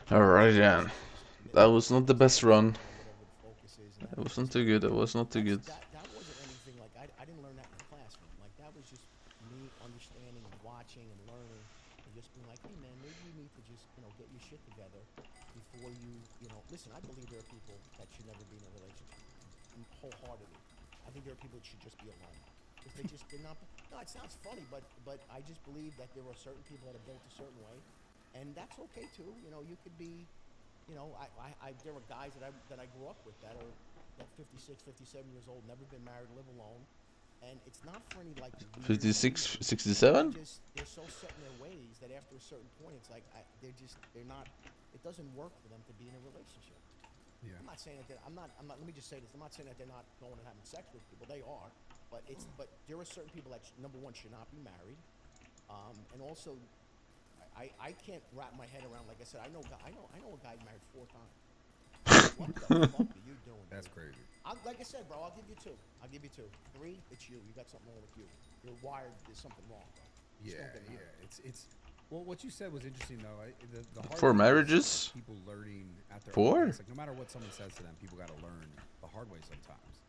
[SPEAKER 4] Alright then. That was not the best run. It wasn't too good. It was not too good.
[SPEAKER 10] That wasn't anything like I didn't learn that in the classroom. Like that was just me understanding and watching and learning and just being like, hey man, maybe you need to just get your shit together before you listen. I believe there are people that should never be in a relationship wholeheartedly. I think there are people that should just be alone because they're not. No, it sounds funny, but I just believe that there are certain people that are built a certain way, and that's okay too. You could be. There were guys that I grew up with that are 56, 57 years old, never been married, live alone, and it's not for any like
[SPEAKER 4] 56, 67?
[SPEAKER 10] They're so set in their ways that after a certain point, it's like they're not. It doesn't work for them to be in a relationship.
[SPEAKER 19] Yeah.
[SPEAKER 10] I'm not saying that I'm not. Let me just say this. I'm not saying that they're not going and having sex with people. They are, but there are certain people that number one should not be married, and also. I can't wrap my head around. Like I said, I know a guy married 4 times. What the fuck are you doing?
[SPEAKER 19] That's crazy.
[SPEAKER 10] Like I said, bro, I'll give you 2. 3, it's you. You got something wrong with you. You're wired. There's something wrong, bro.
[SPEAKER 19] Yeah. It's. Well, what you said was interesting though. The hard
[SPEAKER 4] 4
[SPEAKER 19] thing
[SPEAKER 4] marriages?
[SPEAKER 19] is people learning at their
[SPEAKER 4] 4?
[SPEAKER 19] own pace. Like no matter what someone says to them, people got to learn the hard way sometimes.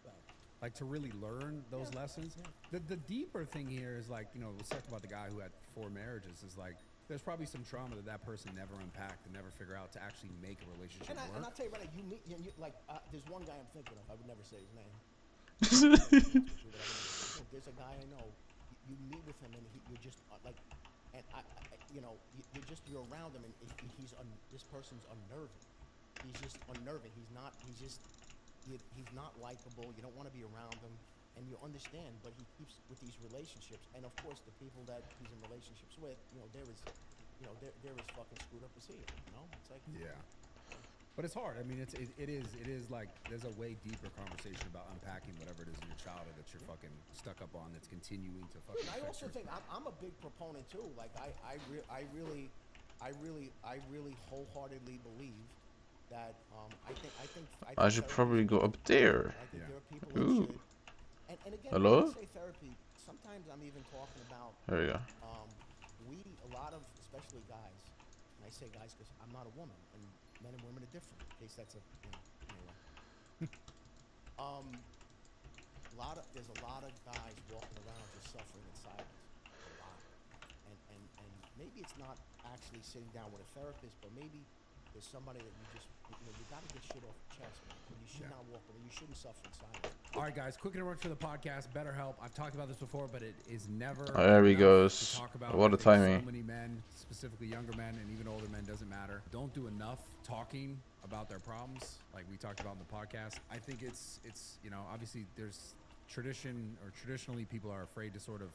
[SPEAKER 19] Like to really learn those lessons. The deeper thing here is like let's talk about the guy who had 4 marriages. Is like. There's probably some trauma that person never unpacked and never figure out to actually make a relationship work.
[SPEAKER 10] And I'll tell you right now, you meet, there's one guy I'm thinking of. I would never say his name. There's a guy I know. You meet with him and you're just you're around him and this person's unnerving. He's just unnerving. He's not likable. You don't want to be around him. And you understand, but he keeps with these relationships, and of course, the people that he's in relationships with, they're as fucking screwed up as he is. It's like
[SPEAKER 19] yeah. But it's hard. I mean, it is like there's a way deeper conversation about unpacking whatever it is in your childhood that you're fucking stuck up on that's continuing to fucking.
[SPEAKER 10] I also think I'm a big proponent too. Like I really wholeheartedly believe that I think
[SPEAKER 4] I should probably go up there.
[SPEAKER 10] I think there are people
[SPEAKER 4] Ooh.
[SPEAKER 10] that should. And again,
[SPEAKER 4] Hello?
[SPEAKER 10] when I say therapy, sometimes I'm even talking about.
[SPEAKER 4] There you go.
[SPEAKER 10] A lot of, especially guys, and I say guys because I'm not a woman, and men and women are different. In case that's anyway. There's a lot of guys walking around just suffering in silence. A lot. And maybe it's not actually sitting down with a therapist, but maybe there's somebody that you just you got to get shit off your chest, man. You should not walk around. You shouldn't suffer in silence.
[SPEAKER 19] All right, guys, quick interruption for the podcast. BetterHelp. I've talked about this before, but it is never.
[SPEAKER 4] Oh, there he
[SPEAKER 19] enough
[SPEAKER 4] goes.
[SPEAKER 19] to talk about.
[SPEAKER 4] What a
[SPEAKER 19] I think
[SPEAKER 4] timing.
[SPEAKER 19] So many men, specifically younger men and even older men, doesn't matter. Don't do enough talking about their problems, like we talked about in the podcast. I think it's obviously there's traditionally people are afraid to sort of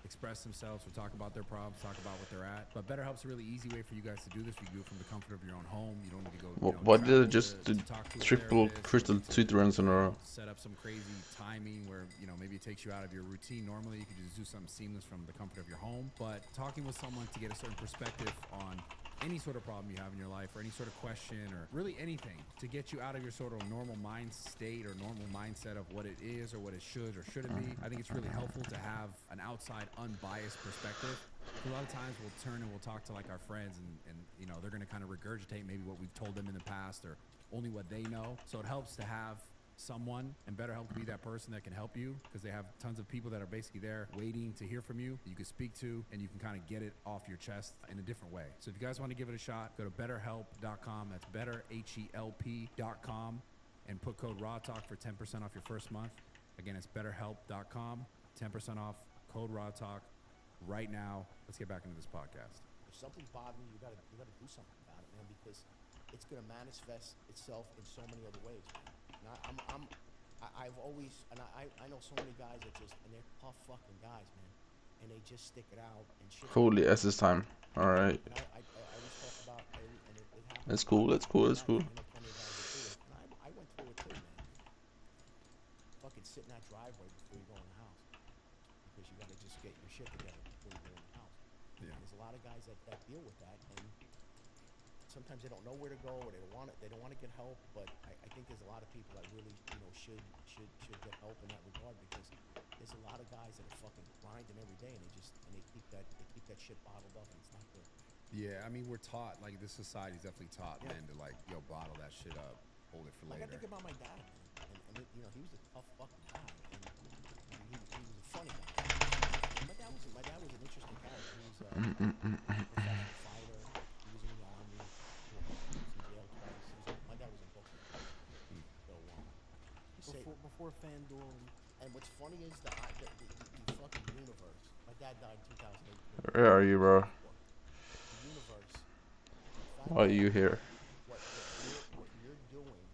[SPEAKER 19] express themselves or talk about their problems, talk about what they're at. But BetterHelp's a really easy way for you guys to do this. You can do it from the comfort of your own home. You don't need to go.
[SPEAKER 4] Why did I just
[SPEAKER 19] to
[SPEAKER 4] do
[SPEAKER 19] talk to a
[SPEAKER 4] triple
[SPEAKER 19] therapist.
[SPEAKER 4] crystal tooth runs in a row?
[SPEAKER 19] Set up some crazy timing where maybe it takes you out of your routine. Normally, you could just do something seamless from the comfort of your home. But talking with someone to get a certain perspective on any sort of problem you have in your life or any sort of question or really anything to get you out of your sort of normal mind state or normal mindset of what it is or what it should or shouldn't be. I think it's really helpful to have an outside unbiased perspective. A lot of times we'll turn and we'll talk to like our friends and they're going to kind of regurgitate maybe what we've told them in the past or only what they know. So it helps to have someone, and BetterHelp can be that person that can help you, because they have tons of people that are basically there waiting to hear from you, that you can speak to, and you can kind of get it off your chest in a different way. So if you guys want to give it a shot, go to betterhelp.com. That's betterhelp.com, and put code RAWTALK for 10% off your first month. Again, it's betterhelp.com, 10% off, code RAWTALK right now. Let's get back into this podcast.
[SPEAKER 10] If something's bothering you, you gotta do something about it, man, because it's gonna manifest itself in so many other ways. And I've always, and I know so many guys that just, and they're tough fucking guys, man, and they just stick it out and shit.
[SPEAKER 4] Holy S this time. All right.
[SPEAKER 10] And I always talk about, and it happens.
[SPEAKER 4] That's cool. That's cool. That's cool.
[SPEAKER 10] I know plenty of guys that do it, and I went through it too, man. Fucking sit in that driveway before you go in the house, because you gotta just get your shit together before you go in the house.
[SPEAKER 19] Yeah.
[SPEAKER 10] And there's a lot of guys that deal with that, and sometimes they don't know where to go, or they don't want to get help. But I think there's a lot of people that really, should get help in that regard, because there's a lot of guys that are fucking grinding every day, and they keep that shit bottled up, and it's not good.
[SPEAKER 19] Yeah, I mean, we're taught, like, this society's definitely taught men to, like, bottle that shit up, hold it for
[SPEAKER 10] Like,
[SPEAKER 19] later.
[SPEAKER 10] I think about my dad, man, and he was a tough fucking guy, and he was a funny guy. My dad was an interesting character. He was a professional fighter. He was in the army. He was in jail twice. My dad was in boxing. So
[SPEAKER 15] before FanDuel.
[SPEAKER 10] And what's funny is the fucking universe. My dad died in 2008.
[SPEAKER 4] Where are you, bro?
[SPEAKER 10] The universe.
[SPEAKER 4] Why are you here?
[SPEAKER 10] What you're doing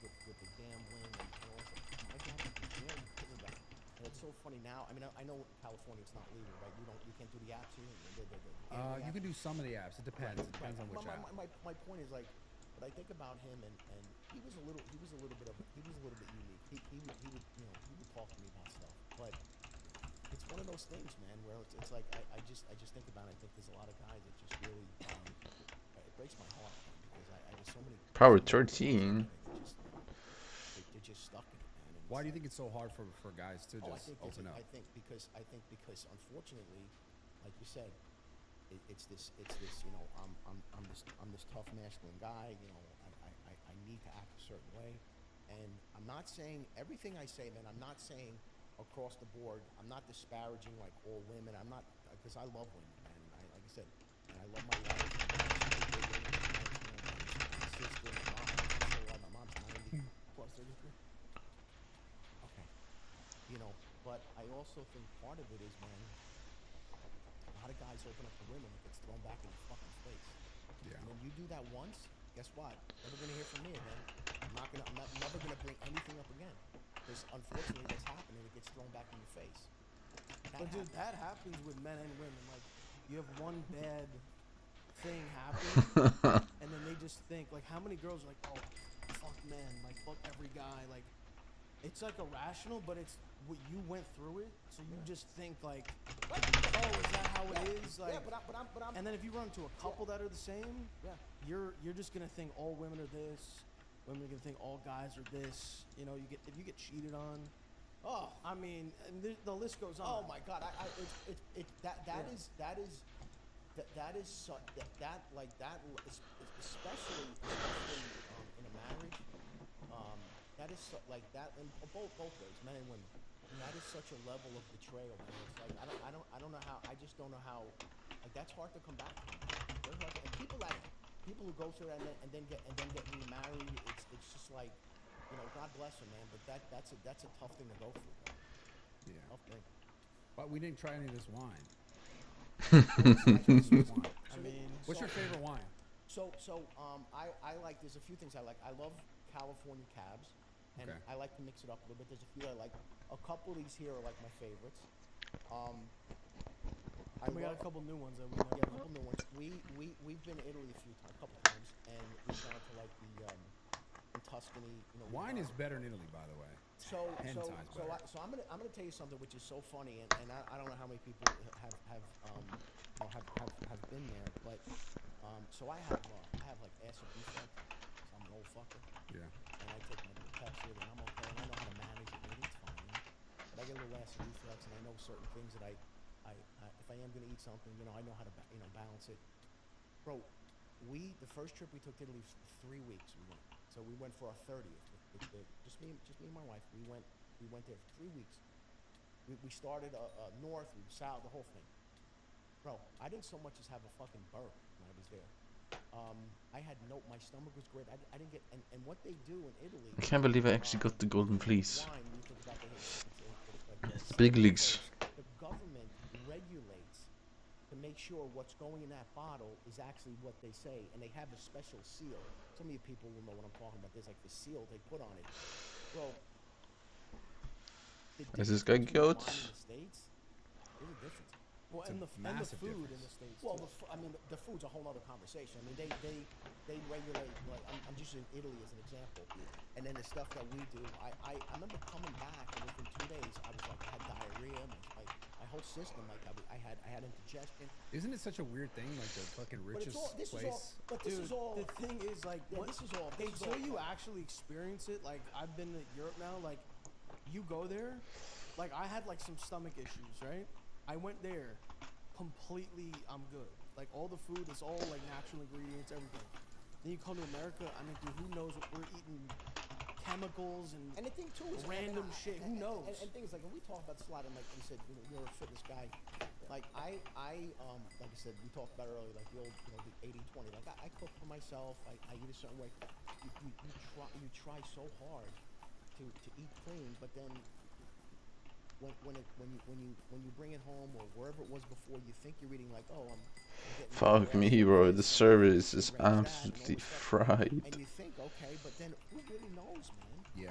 [SPEAKER 10] with the gambling and all that. My dad was putting back. And it's so funny now. I mean, I know in California it's not legal, right? You can't do the apps here.
[SPEAKER 19] You can do some of the apps. It depends. It depends on which app.
[SPEAKER 10] My point is, like, but I think about him, and he was a little bit unique. He would talk to me about stuff, but it's one of those things, man, where it's like I just think about it. I think there's a lot of guys that just really it breaks my heart, man, because I there's so many
[SPEAKER 4] Power 13.
[SPEAKER 10] they're just stuck in it, man.
[SPEAKER 19] Why do you think it's so hard for guys to just open up?
[SPEAKER 10] I think because unfortunately, like you said, it's this I'm this tough masculine guy. I need to act a certain way, and I'm not saying everything I say, man. I'm not saying across the board. I'm not disparaging like all women. I'm not, because I love women, man. And like I said, and I love my wife. My sister, my mom. I'm so glad my mom's 90 plus 33. Okay, but I also think part of it is, man, a lot of guys open up to women, it gets thrown back in your fucking face.
[SPEAKER 19] Yeah.
[SPEAKER 10] And when you do that once, guess what? Never gonna hear from me again. I'm never gonna bring anything up again. Because unfortunately, that's happening. It gets thrown back in your face.
[SPEAKER 15] But dude, that happens with men and women. Like, you have one bad thing happen, and then they just think, like, how many girls are like, oh, fuck men, like, fuck every guy, like, it's like irrational, but it's what you went through it, so you just think like, oh, is that how it is? Like,
[SPEAKER 10] but I'm.
[SPEAKER 15] And then if you run into a couple that are the same, you're just gonna think all women are this. Women are gonna think all guys are this. If you get cheated on. Oh, I mean, and the list goes on.
[SPEAKER 10] Oh my God, especially in a marriage. That is like that in both ways, men and women. And that is such a level of betrayal, man. It's like I don't know how. I just don't know how. Like, that's hard to come back from. And people who go through that and then get remarried, it's just like, God bless them, man. But that's a tough thing to go through.
[SPEAKER 19] Yeah.
[SPEAKER 10] Tough thing.
[SPEAKER 19] But we didn't try any of this wine.
[SPEAKER 15] I mean, what's your favorite wine?
[SPEAKER 10] So I like. There's a few things I like. I love California cabs. And
[SPEAKER 19] Okay.
[SPEAKER 10] I like to mix it up a little bit. There's a few I like. A couple of these here are like my favorites.
[SPEAKER 15] We got a couple new ones that we
[SPEAKER 10] a couple new ones. We've been to Italy a couple times, and we've gone to like the in Tuscany.
[SPEAKER 19] Wine is better in Italy, by the way.
[SPEAKER 10] So I'm gonna tell you something which is so funny, and I don't know how many people have been there, but so I have like acid reflux. So I'm an old fucker.
[SPEAKER 19] Yeah.
[SPEAKER 10] And I take my Pepsi, and I'm okay, and I know how to manage it, and it's fine. But I get a little acid reflux, and I know certain things that I if I am gonna eat something, I know how to balance it. Bro, the first trip we took to Italy was 3 weeks. We went So we went for our 30th. Just me and my wife. We went there for 3 weeks. We started north, we south, the whole thing. Bro, I didn't so much as have a fucking burp when I was there. I had my stomach was great. I didn't get, and what they do in Italy.
[SPEAKER 4] I can't believe I actually got the golden fleece.
[SPEAKER 10] Wine, you think about
[SPEAKER 4] It's big leagues.
[SPEAKER 10] The government regulates to make sure what's going in that bottle is actually what they say, and they have a special seal. Some of you people will know what I'm talking about. There's like the seal they put on it. Bro,
[SPEAKER 4] Is this guy goat?
[SPEAKER 10] there's a difference.
[SPEAKER 15] Well, and the food in the States.
[SPEAKER 10] Well, the food's a whole other conversation. I mean, they regulate. Like, I'm just using Italy as an example, and then the stuff that we do. I remember coming back, and within 2 days, I was like, I had diarrhea. My whole system, like I had indigestion.
[SPEAKER 19] Isn't it such a weird thing? Like the fucking richest place.
[SPEAKER 15] This is all. The thing is, like, until you actually experience it. Like, I've been to Europe now. Like, you go there. Like, I had like some stomach issues, right? I went there, completely, I'm good. Like, all the food is all, like, natural ingredients, everything. Then you come to America, I mean, dude, who knows what we're eating, chemicals and
[SPEAKER 10] the thing, too, is
[SPEAKER 15] random shit, who knows?
[SPEAKER 10] And things like, when we talk about this a lot, and like you said, you're a fitness guy. Like, like I said, we talked about earlier, like the old, the 80-20. Like, I cook for myself, I eat a certain way. You try so hard to eat clean, but then when you bring it home or wherever it was before, you think you're eating like, oh, I'm
[SPEAKER 4] Fuck me, bro. The service is absolutely fried.
[SPEAKER 10] And you think, okay, but then who really knows, man?
[SPEAKER 19] Yeah.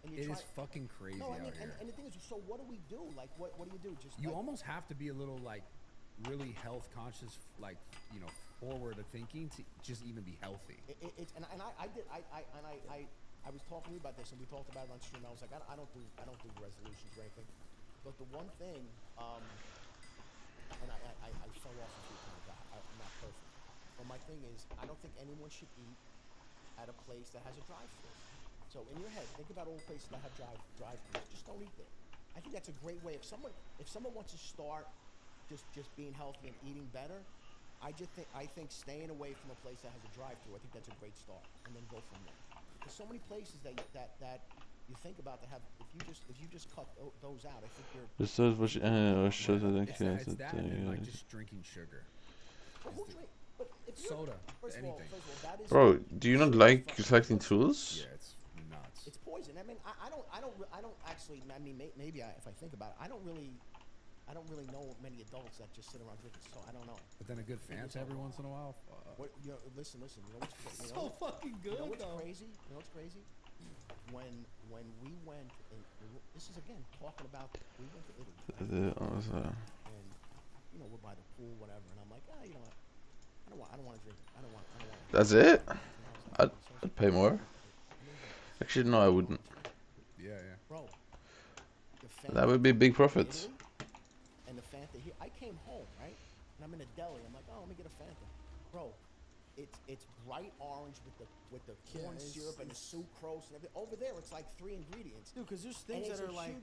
[SPEAKER 10] And
[SPEAKER 19] It is fucking crazy out here.
[SPEAKER 10] And the thing is, so what do we do? Like, what do you do? Just
[SPEAKER 19] You almost have to be a little like really health conscious, like, forward of thinking to just even be healthy.
[SPEAKER 10] I was talking to you about this, and we talked about it on stream. I was like, I don't do resolutions or anything, but the one thing, and I fell off a few times. I'm not perfect, but my thing is, I don't think anyone should eat at a place that has a drive-thru. So in your head, think about all the places that have drive-thrus. Just don't eat there. I think that's a great way. If someone wants to start just being healthy and eating better, I think staying away from a place that has a drive-thru, I think that's a great start, and then go from there. There's so many places that you think about that have. If you just cut those out, I think you're.
[SPEAKER 19] It's that and like just drinking sugar. Soda, anything.
[SPEAKER 4] Bro, do you not like collecting tools?
[SPEAKER 19] Yeah, it's nuts.
[SPEAKER 10] It's poison. I mean, I don't actually. I mean, maybe if I think about it, I don't really know many adults that just sit around drinking. So I don't know.
[SPEAKER 19] But then a good Fanta every once in a while.
[SPEAKER 10] Listen. You know what's
[SPEAKER 15] so fucking good.
[SPEAKER 10] You know what's crazy? You know what's crazy? When we went, and this is again talking about, we went to Italy, right? And we're by the pool, whatever, and I'm like, you know what? I don't want to drink. I don't want.
[SPEAKER 4] That's it? I'd pay more. Actually, no, I wouldn't.
[SPEAKER 19] Yeah.
[SPEAKER 10] Bro,
[SPEAKER 4] That would be big profits.
[SPEAKER 10] And the Fanta here, I came home, right? And I'm in a deli. I'm like, let me get a Fanta. Bro, it's bright orange with the corn syrup and the sucrose and everything. Over there, it's like 3 ingredients.
[SPEAKER 15] Dude, because there's things that are like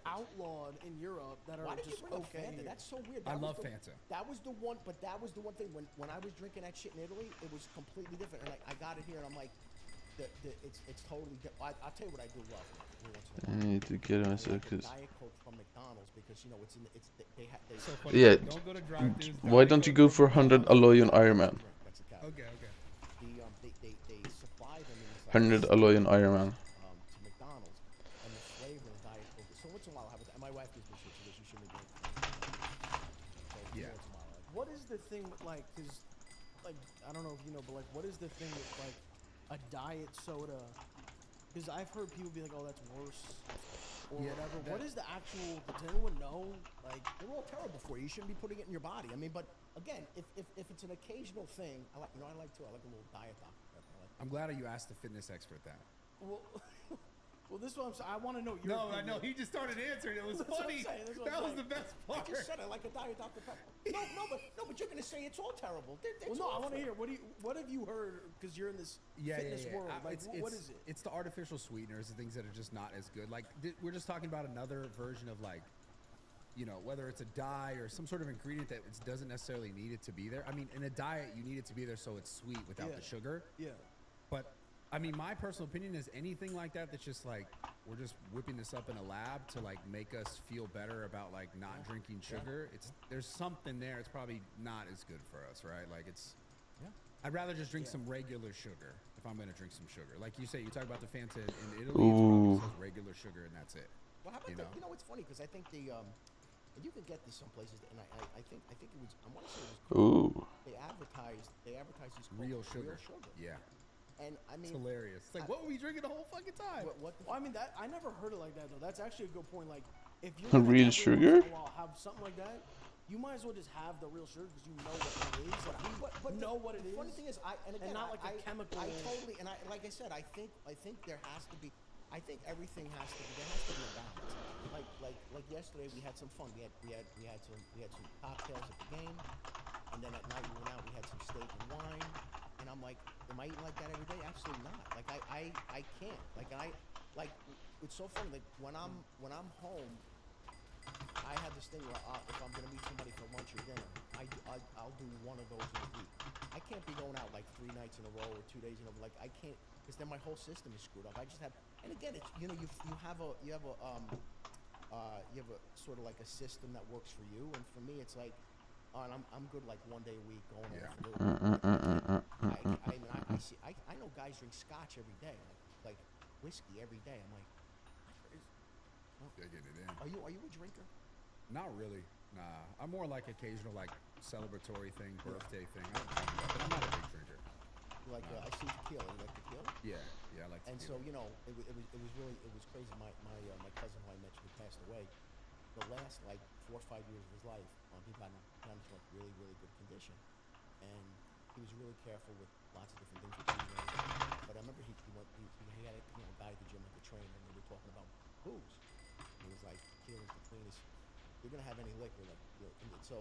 [SPEAKER 15] outlawed in Europe that are just okay.
[SPEAKER 10] Fanta? That's so weird.
[SPEAKER 19] I love Fanta.
[SPEAKER 10] That was the one, but that was the one thing when I was drinking that shit in Italy, it was completely different. And I got it here, and I'm like, it's totally different. I'll tell you what I do love.
[SPEAKER 4] I need to get myself because.
[SPEAKER 10] Diet Coke from McDonald's because they have.
[SPEAKER 4] Yeah. Why don't you go for 100 alloy on Ironman?
[SPEAKER 19] Okay.
[SPEAKER 10] They supply them in
[SPEAKER 4] 100 alloy on Ironman.
[SPEAKER 10] To McDonald's, and the flavor of Diet Coke. So once in a while, I have it. And my wife gives me shit. She goes, "You shouldn't be doing it."
[SPEAKER 15] Yeah. What is the thing with like? Cause like I don't know if you know, but like, what is the thing with like a diet soda? Because I've heard people be like, "Oh, that's worse," or whatever. What is the actual? Does anyone know? Like,
[SPEAKER 10] they're all terrible for you. You shouldn't be putting it in your body. I mean, but again, if it's an occasional thing, I like a little Diet Dr. Pepper.
[SPEAKER 19] I'm glad you asked the fitness expert that.
[SPEAKER 15] Well, this is what I'm saying. I want to know your
[SPEAKER 19] No,
[SPEAKER 15] opinion.
[SPEAKER 19] I know. He just started answering. It was
[SPEAKER 15] That's what I'm
[SPEAKER 19] funny.
[SPEAKER 15] saying, that's what
[SPEAKER 19] That
[SPEAKER 15] I'm
[SPEAKER 19] was
[SPEAKER 15] saying.
[SPEAKER 19] the best part.
[SPEAKER 10] I just said I like a Diet Dr. Pepper. No, but you're gonna say it's all terrible.
[SPEAKER 15] Well, no, I want to hear. What have you heard? Because you're in this fitness world. Like, what is it?
[SPEAKER 19] It's the artificial sweeteners, the things that are just not as good. Like we're just talking about another version of like, whether it's a dye or some sort of ingredient that it doesn't necessarily need it to be there. I mean, in a diet, you need it to be there so it's sweet without the sugar.
[SPEAKER 15] Yeah.
[SPEAKER 19] But I mean, my personal opinion is anything like that that's just like we're just whipping this up in a lab to like make us feel better about like not drinking sugar. There's something there. It's probably not as good for us, right? Like it's.
[SPEAKER 10] Yeah.
[SPEAKER 19] I'd rather just drink some regular sugar if I'm gonna drink some sugar. Like you say, you talk about the Fanta in Italy.
[SPEAKER 4] Ooh.
[SPEAKER 19] It's probably just regular sugar and that's it.
[SPEAKER 10] Well, how about you know, it's funny because I think and you can get this some places, and I think it was, I want to say it was
[SPEAKER 4] Ooh.
[SPEAKER 10] they advertised these
[SPEAKER 19] Real sugar.
[SPEAKER 10] Real sugar.
[SPEAKER 19] Yeah.
[SPEAKER 10] And I mean,
[SPEAKER 19] It's hilarious. It's like, what were we drinking the whole fucking time?
[SPEAKER 10] What the
[SPEAKER 15] Well, I mean, that I never heard it like that though. That's actually a good point. Like, if you're
[SPEAKER 4] Real
[SPEAKER 15] gonna
[SPEAKER 4] sugar?
[SPEAKER 15] every once in a while have something like that, you might as well just have the real sugar because you know what it is. Like,
[SPEAKER 10] but
[SPEAKER 15] know what it
[SPEAKER 10] the
[SPEAKER 15] is.
[SPEAKER 10] funny thing is, and
[SPEAKER 15] not like a chemical.
[SPEAKER 10] I totally, and like I said, I think there has to be. I think everything has to be. There has to be a balance. Like yesterday, we had some fun. We had some cocktails at the game, and then at night we went out. We had some steak and wine, and I'm like, am I eating like that every day? Absolutely not. Like I can't. Like it's so funny. Like when I'm home, I have this thing where if I'm gonna meet somebody for lunch or dinner, I'll do one of those in a week. I can't be going out like 3 nights in a row or 2 days in a row. Like I can't, because then my whole system is screwed up. I just have, and again, it's you have a sort of like a system that works for you, and for me, it's like, and I'm good like 1 day a week going off a little bit. I know guys drink scotch every day, like whiskey every day. I'm like,
[SPEAKER 19] They're getting it in.
[SPEAKER 10] are you a drinker?
[SPEAKER 19] Not really. Nah, I'm more like occasional, like celebratory thing, birthday thing. I'm not a big drinker.
[SPEAKER 10] Like I see tequila. You like tequila?
[SPEAKER 19] Yeah, I like tequila.
[SPEAKER 10] And so it was crazy. My cousin who I mentioned who passed away. The last like 4 or 5 years of his life, he got into like really good condition, and he was really careful with lots of different things. But I remember he had a guy at the gym like a trainer, and they were talking about booze. And he was like, tequila's the cleanest. You're gonna have any liquor, like so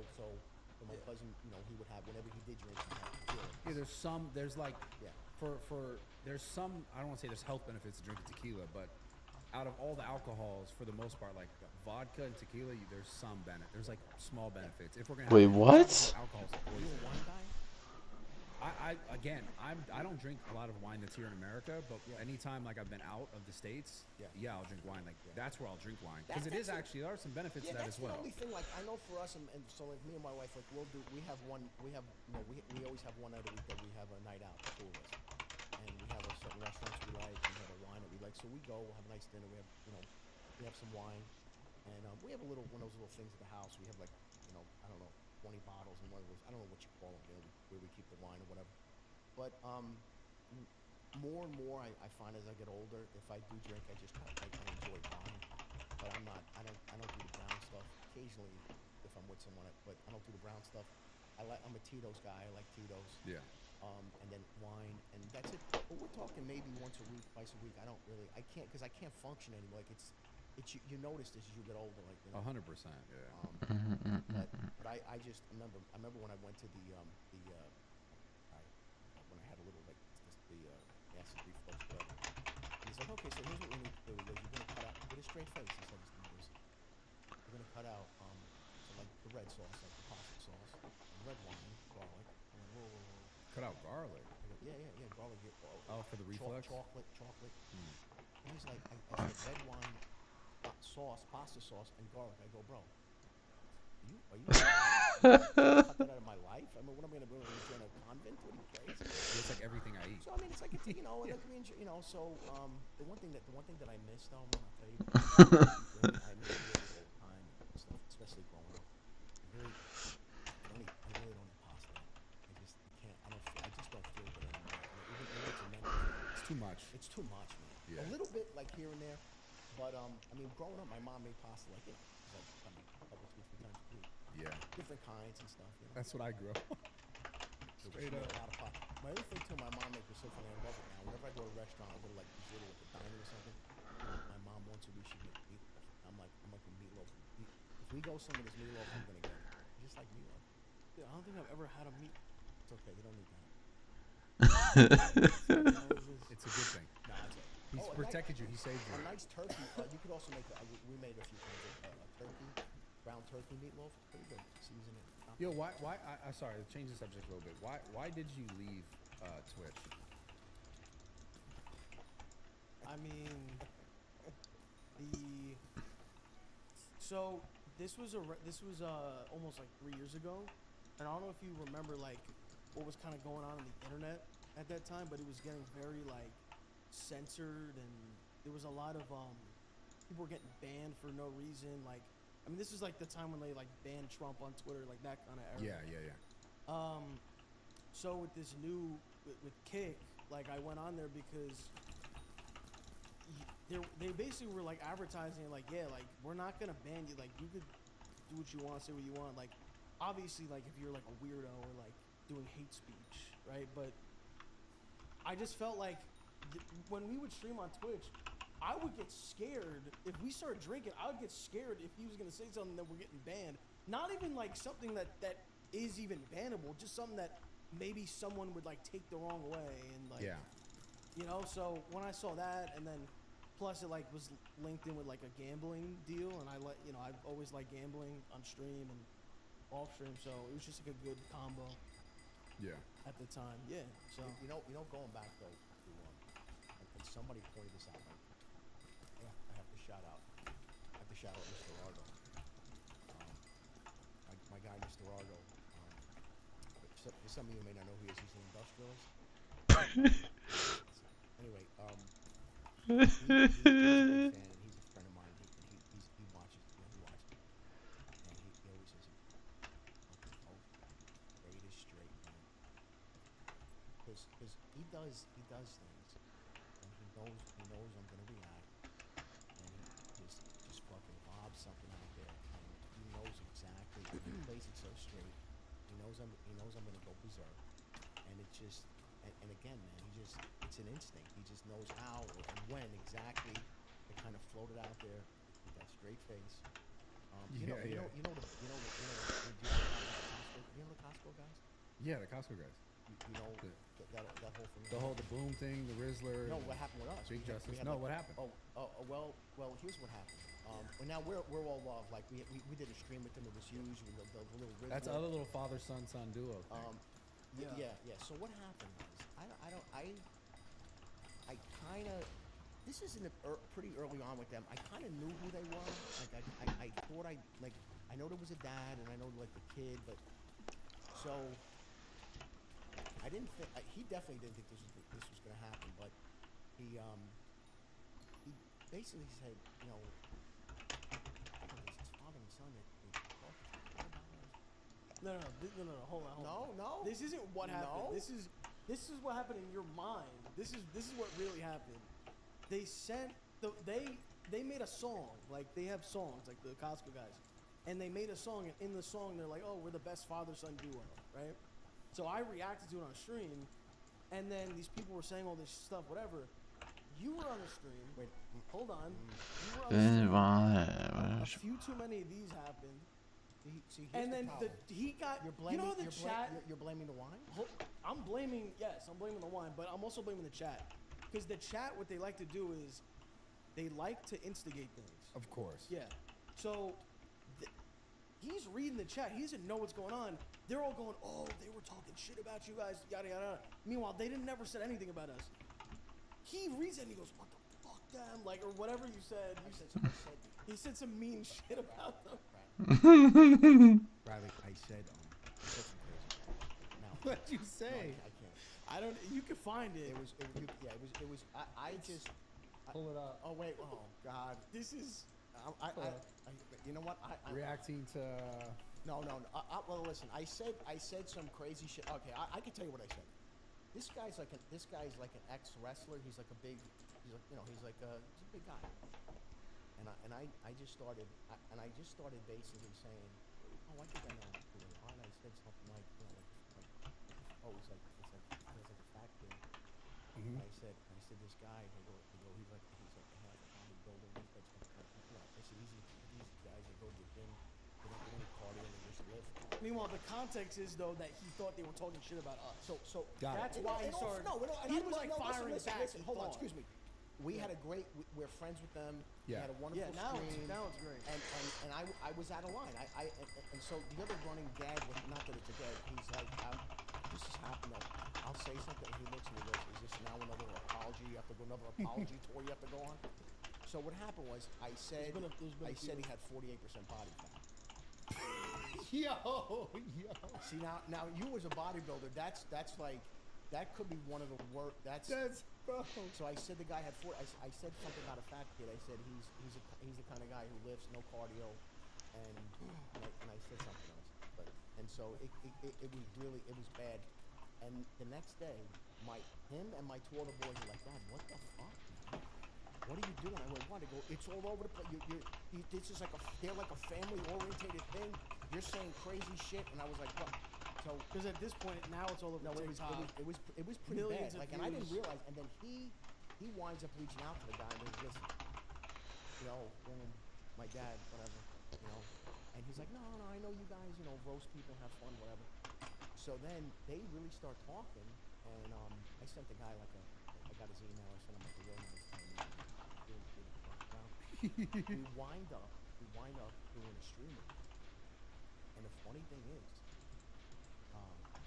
[SPEAKER 10] my cousin, he would have whenever he did drink, he had tequila.
[SPEAKER 19] Yeah, there's like there's some, I don't want to say there's health benefits to drinking tequila, but out of all the alcohols, for the most part, like vodka and tequila, there's some benefit. There's like small benefits. If we're gonna
[SPEAKER 4] Wait, what?
[SPEAKER 19] Alcohol's poison. I don't drink a lot of wine that's here in America, but anytime like I've been out of the States, I'll drink wine. Like that's where I'll drink wine because there are some benefits to that as well.
[SPEAKER 10] Yeah, that's the only thing. Like I know for us, and so like me and my wife, like we always have one night a week that we have a night out, the two of us, and we have a certain restaurants we like, we have a wine that we like, so we go, we'll have a nice dinner, we have some wine, and we have one of those little things at the house. We have like I don't know, 20 bottles and one of those, I don't know what you call them, where we keep the wine or whatever. But more and more, I find as I get older, if I do drink, I just I enjoy wine. But I don't do the brown stuff. Occasionally, if I'm with someone, but I don't do the brown stuff. I'm a Tito's guy. I like Tito's.
[SPEAKER 19] Yeah.
[SPEAKER 10] And then wine, and that's it. But we're talking maybe once a week, twice a week. I can't because I can't function anymore. Like it's you notice this as you get older, like
[SPEAKER 19] 100%. Yeah.
[SPEAKER 10] But I just remember when I went to the when I had a little like the acid reflux, whatever. And he's like, okay, so here's what we need to do. He goes, you're gonna cut out with a straight face. He said, you're gonna cut out so like the red sauce, like the pasta sauce, red wine, garlic. I went, whoa.
[SPEAKER 19] Cut out garlic.
[SPEAKER 10] I go, yeah, garlic.
[SPEAKER 19] For the reflux.
[SPEAKER 10] Chocolate. And he's like, I said red wine, sauce, pasta sauce, and garlic. I go, bro. Are you cut that out of my life? I mean, what am I gonna do? Join a convent? What are you crazy?
[SPEAKER 19] It's like everything I eat.
[SPEAKER 10] So I mean, it's like like so the one thing that I miss though, man, I'll tell you, I miss really old time and stuff, especially growing up. I really don't eat pasta. I just don't feel good anymore.
[SPEAKER 19] It's too much.
[SPEAKER 10] It's too much, man.
[SPEAKER 19] Yeah.
[SPEAKER 10] A little bit like here and there, but I mean, growing up, my mom made pasta like a couple, 2-3 times a week.
[SPEAKER 19] Yeah.
[SPEAKER 10] Different kinds and stuff.
[SPEAKER 19] That's what I grew up.
[SPEAKER 10] Straight up. A lot of pasta. My other thing too, my mom makes me so funny. I love it now. Whenever I go to a restaurant, I go to like usually like a diner or something. My mom once a week she makes meatloaf. I'm like a meatloaf. If we go somewhere there's meatloaf, I'm gonna get it. Just like meatloaf.
[SPEAKER 15] Dude, I don't think I've ever had a meat.
[SPEAKER 10] It's okay. You don't need that.
[SPEAKER 19] It's a good thing.
[SPEAKER 10] Nah, it's okay.
[SPEAKER 19] He's protected you. He saved you.
[SPEAKER 10] A nice turkey. You could also make. We made a few kinds of turkey, ground turkey meatloaf. Pretty good. Season it.
[SPEAKER 19] Yo, why? Sorry, to change the subject a little bit. Why did you leave Twitch?
[SPEAKER 15] I mean, so this was almost like 3 years ago, and I don't know if you remember like what was kind of going on the internet at that time, but it was getting very like censored, and there was a lot of people were getting banned for no reason. Like, I mean, this is like the time when they like banned Trump on Twitter, like that kind of era.
[SPEAKER 19] Yeah.
[SPEAKER 15] So with this new with Kick, like I went on there because they basically were like advertising like, yeah, like we're not gonna ban you, like you could do what you want, say what you want, like obviously like if you're like a weirdo or like doing hate speech, right? But I just felt like when we would stream on Twitch, I would get scared if we started drinking. I would get scared if he was gonna say something that we're getting banned. Not even like something that is even bannable, just something that maybe someone would like take the wrong way, and like, you know. So when I saw that, and then plus it like was linked in with like a gambling deal, and I've always liked gambling on stream and off stream, so it was just like a good combo.
[SPEAKER 19] Yeah.
[SPEAKER 15] At the time, yeah. So
[SPEAKER 10] you know, going back though to and somebody pointed this out. Like, I have to shout out Mr. Argo. My guy, Mr. Argo. Some of you may not know who he is. He's an industrialist. Anyway, he's a big fan, and he's a friend of mine. He watches, and he always says, "Greatest straight man," because he does things, and he knows I'm gonna react, and he just fucking lobs something out there, and he knows exactly. He plays it so straight. He knows I'm gonna go berserk, and it just and again, man, it's an instinct. He just knows how and when exactly to kind of float it out there with that straight face. You know the Costco guys?
[SPEAKER 19] Yeah, the Costco guys.
[SPEAKER 10] You know that whole thing.
[SPEAKER 19] The boom thing, the Rizzler.
[SPEAKER 10] No, what happened with us?
[SPEAKER 19] Big Justice. What happened?
[SPEAKER 10] Well, here's what happened. And now we're all love. Like we did a stream with them. It was huge. The little Rizzler.
[SPEAKER 19] That's other little father-son duo thing.
[SPEAKER 10] Yeah. So what happened was, I kind of, this is pretty early on with them. I kind of knew who they were. Like I thought I know there was a dad and I know like the kid, but so I didn't think he definitely didn't think this was gonna happen. But he basically said, you know, his father and son.
[SPEAKER 15] No, hold on.
[SPEAKER 10] No.
[SPEAKER 15] This isn't what happened. This is what happened in your mind. This is what really happened. They they made a song. Like they have songs, like the Costco guys, and they made a song. And in the song, they're like, "Oh, we're the best father-son duo," right? So I reacted to it on stream, and then these people were saying all this stuff, whatever. You were on the stream. Wait, hold on. You were on the stream. A few too many of these happened. And then he got.
[SPEAKER 10] You're blaming,
[SPEAKER 15] you know the chat.
[SPEAKER 10] You're blaming the wine.
[SPEAKER 15] I'm blaming the wine, but I'm also blaming the chat, because the chat, what they like to do is, they like to instigate things.
[SPEAKER 19] Of course.
[SPEAKER 15] Yeah. So he's reading the chat. He doesn't know what's going on. They're all going, "Oh, they were talking shit about you guys, yada yada." Meanwhile, they never said anything about us. He reads it and he goes, "What the fuck, damn," like, or whatever you said. He said some mean shit about them.
[SPEAKER 10] Bradley, I said some crazy. Now,
[SPEAKER 15] what'd you say?
[SPEAKER 10] No, I can't.
[SPEAKER 15] I don't. You can find it.
[SPEAKER 10] It was. I just.
[SPEAKER 15] Pull it up.
[SPEAKER 10] Oh wait. Oh God.
[SPEAKER 15] This is.
[SPEAKER 10] You know what?
[SPEAKER 19] Reacting to.
[SPEAKER 10] No. Well, listen. I said some crazy shit. Okay, I can tell you what I said. This guy's like an ex-wrestler. He's like a big. He's a big guy. And I just started basically saying, "Oh, I think I know who they are." And I said something like, it's like a fat kid.
[SPEAKER 19] Mm-hmm.
[SPEAKER 10] I said this guy. He's like a half a bodybuilder. I said these guys that go to the gym, they don't do any cardio, they just lift.
[SPEAKER 15] Meanwhile, the context is though that he thought they were talking shit about us.
[SPEAKER 10] So
[SPEAKER 15] that's why he started. He was like firing back.
[SPEAKER 10] Listen, hold on, excuse me. We had a great. We're friends with them.
[SPEAKER 19] Yeah.
[SPEAKER 10] We had a wonderful stream.
[SPEAKER 15] Now it's great.
[SPEAKER 10] And I was out of line. And so the other running gag was, not that it's a gag. He's like, this has happened. I'll say something, and he looks at me and goes, "Is this now another apology? You have to go another apology tour you have to go on?" So what happened was, I said he had 48% body fat.
[SPEAKER 12] Yo.
[SPEAKER 10] See now you as a bodybuilder, that's like that could be one of the worst. That's
[SPEAKER 12] bro.
[SPEAKER 10] So I said the guy had I said something about a fat kid. I said he's the kind of guy who lifts, no cardio, and I said something else. And so it was bad. And the next day, him and my two other boys were like, "Dad, what the fuck, man? What are you doing?" I went, "What?" I go, "It's all over the place. This is they're like a family-orientated thing. You're saying crazy shit." And I was like, "What?" So
[SPEAKER 15] because at this point now it's all over TikTok.
[SPEAKER 10] It was pretty
[SPEAKER 15] Millions
[SPEAKER 10] bad.
[SPEAKER 15] of
[SPEAKER 10] And I didn't
[SPEAKER 15] views.
[SPEAKER 10] realize. And then he winds up reaching out to the guy and goes, "Listen, my dad, whatever, And he's like, "No, I know you guys, roast people, have fun, whatever." So then they really start talking, and I sent the guy I got his email. I sent him a real nice we wind up doing a stream with him. And the funny thing is,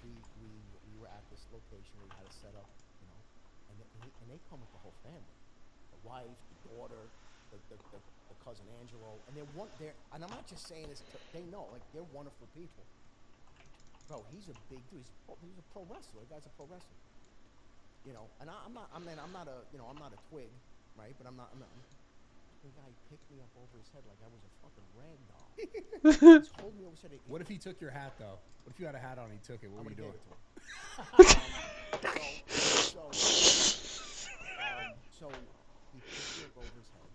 [SPEAKER 10] we were at this location. We had it set up, and they come with the whole family, the wife, the daughter, the cousin Angelo, and and I'm not just saying this. They know, they're wonderful people. Bro, he's a big dude. He's a pro wrestler. The guy's a pro wrestler. And I'm not a twig, right? But I'm not. The guy picked me up over his head like I was a fucking rag doll. Just hold me over his head.
[SPEAKER 19] What if he took your hat though? What if you had a hat on and he took it? What were you doing?
[SPEAKER 10] So he picked me up over his head,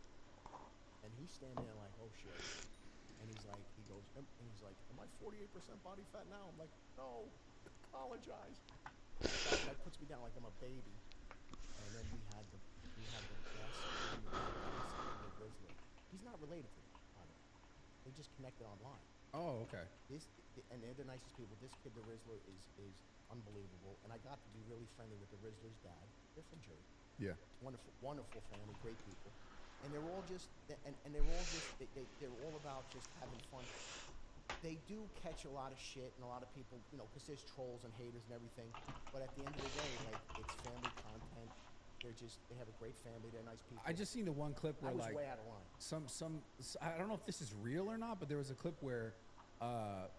[SPEAKER 10] and he's standing there like, "Oh shit," and he's like, "Am I 48% body fat now?" I'm like, "No, apologize." That puts me down like I'm a baby. And then we had the Rizzler. He's not related to me, by the way. They just connected online.
[SPEAKER 19] Oh, okay.
[SPEAKER 10] And they're the nicest people. This kid, the Rizzler, is unbelievable. And I got to be really friendly with the Rizzler's dad. They're from Jersey.
[SPEAKER 19] Yeah.
[SPEAKER 10] Wonderful family, great people. And they're all just, they're all about just having fun. They do catch a lot of shit and a lot of people, because there's trolls and haters and everything. But at the end of the day, it's family content. They have a great family. They're nice people.
[SPEAKER 19] I just seen the one clip where
[SPEAKER 10] I was way out of line.
[SPEAKER 19] I don't know if this is real or not, but there was a clip where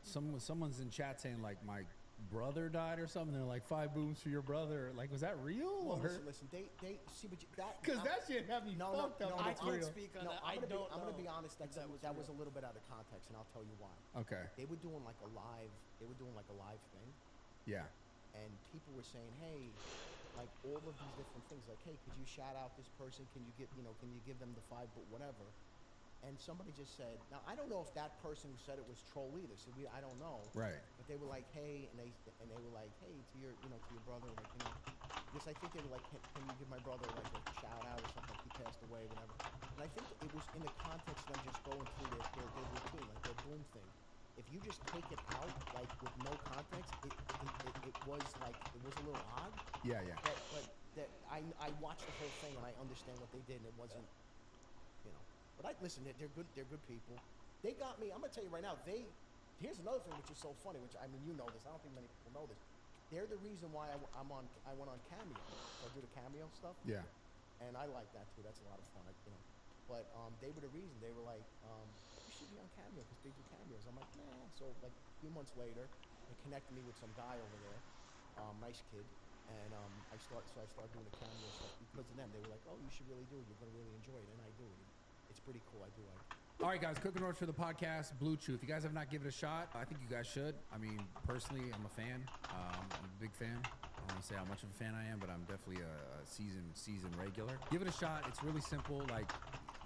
[SPEAKER 19] someone's in chat saying like my brother died or something. They're like 5 booms for your brother. Like, was that real?
[SPEAKER 10] Well, listen. They see, but
[SPEAKER 12] because that shit had me fucked up.
[SPEAKER 15] I can't speak on that.
[SPEAKER 10] I'm gonna be honest. That was a little bit out of context, and I'll tell you why.
[SPEAKER 19] Okay.
[SPEAKER 10] They were doing like a live thing.
[SPEAKER 19] Yeah.
[SPEAKER 10] And people were saying, "Hey, like all of these different things. Like, hey, could you shout out this person? Can you give them the 5 boot, whatever?" And somebody just said, now I don't know if that person who said it was troll either. So I don't know.
[SPEAKER 19] Right.
[SPEAKER 10] But they were like, "Hey," and they were like, "Hey, to your brother, because I think they were like, "Can you give my brother like a shout out or something? Like he passed away, whatever." And I think it was in the context of them just going through their routine, like their boom thing. If you just take it out like with no context, it was a little odd.
[SPEAKER 19] Yeah.
[SPEAKER 10] But I watched the whole thing and I understand what they did, and it wasn't, But listen, they're good people. They got me. I'm gonna tell you right now. Here's another thing which is so funny. Which I mean, you know this. I don't think many people know this. They're the reason why I went on Cameo. So I do the Cameo stuff.
[SPEAKER 19] Yeah.
[SPEAKER 10] And I like that too. That's a lot of fun. But they were the reason. They were like, "You should be on Cameo because they do cameos." I'm like, "Nah." So like a few months later, they connected me with some guy over there, nice kid, and I started doing the Cameo stuff because of them. They were like, "Oh, you should really do it. You're gonna really enjoy it," and I do it. It's pretty cool. I do like it.
[SPEAKER 19] All right, guys, Cooking Roach for the podcast, Blue Chew. If you guys have not given it a shot, I think you guys should. I mean, personally, I'm a fan. I'm a big fan. I don't want to say how much of a fan I am, but I'm definitely a season regular. Give it a shot. It's really simple. Like,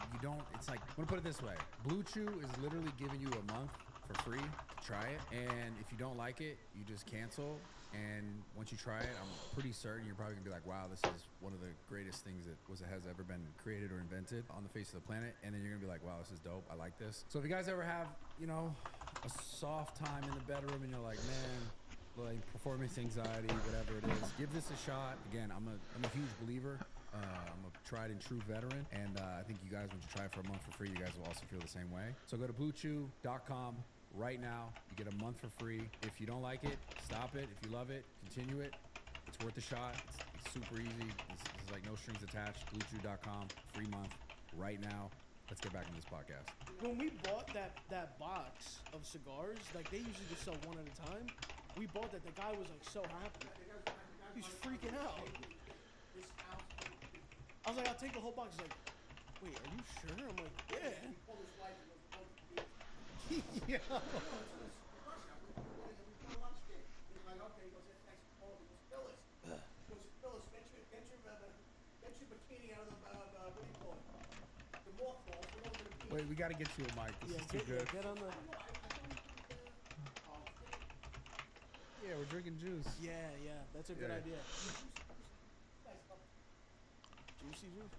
[SPEAKER 19] I'm gonna put it this way. Blue Chew is literally giving you a month for free to try it. And if you don't like it, you just cancel. And once you try it, I'm pretty certain you're probably gonna be like, "Wow, this is one of the greatest things that has ever been created or invented on the face of the planet." And then you're gonna be like, "Wow, this is dope. I like this." So if you guys ever have, a soft time in the bedroom and you're like, "Man, like performance anxiety, whatever it is," give this a shot. Again, I'm a huge believer. I'm a tried and true veteran, and I think you guys, once you try it for a month for free, you guys will also feel the same way. So go to bluechew.com right now. You get a month for free. If you don't like it, stop it. If you love it, continue it. It's worth a shot. It's super easy. This is like no strings attached. BlueChew.com, free month right now. Let's get back on this podcast.
[SPEAKER 15] When we bought that box of cigars, like they usually just sell one at a time. We bought that. The guy was like so happy. He's freaking out. I was like, I'll take the whole box. He's like, wait, are you sure? I'm like, yeah. Yeah.
[SPEAKER 19] Wait, we got to get you a mic. This is too good.
[SPEAKER 15] Get on the.
[SPEAKER 19] Yeah, we're drinking juice.
[SPEAKER 15] Yeah, that's a good
[SPEAKER 19] Yeah.
[SPEAKER 15] idea. Juicy juice.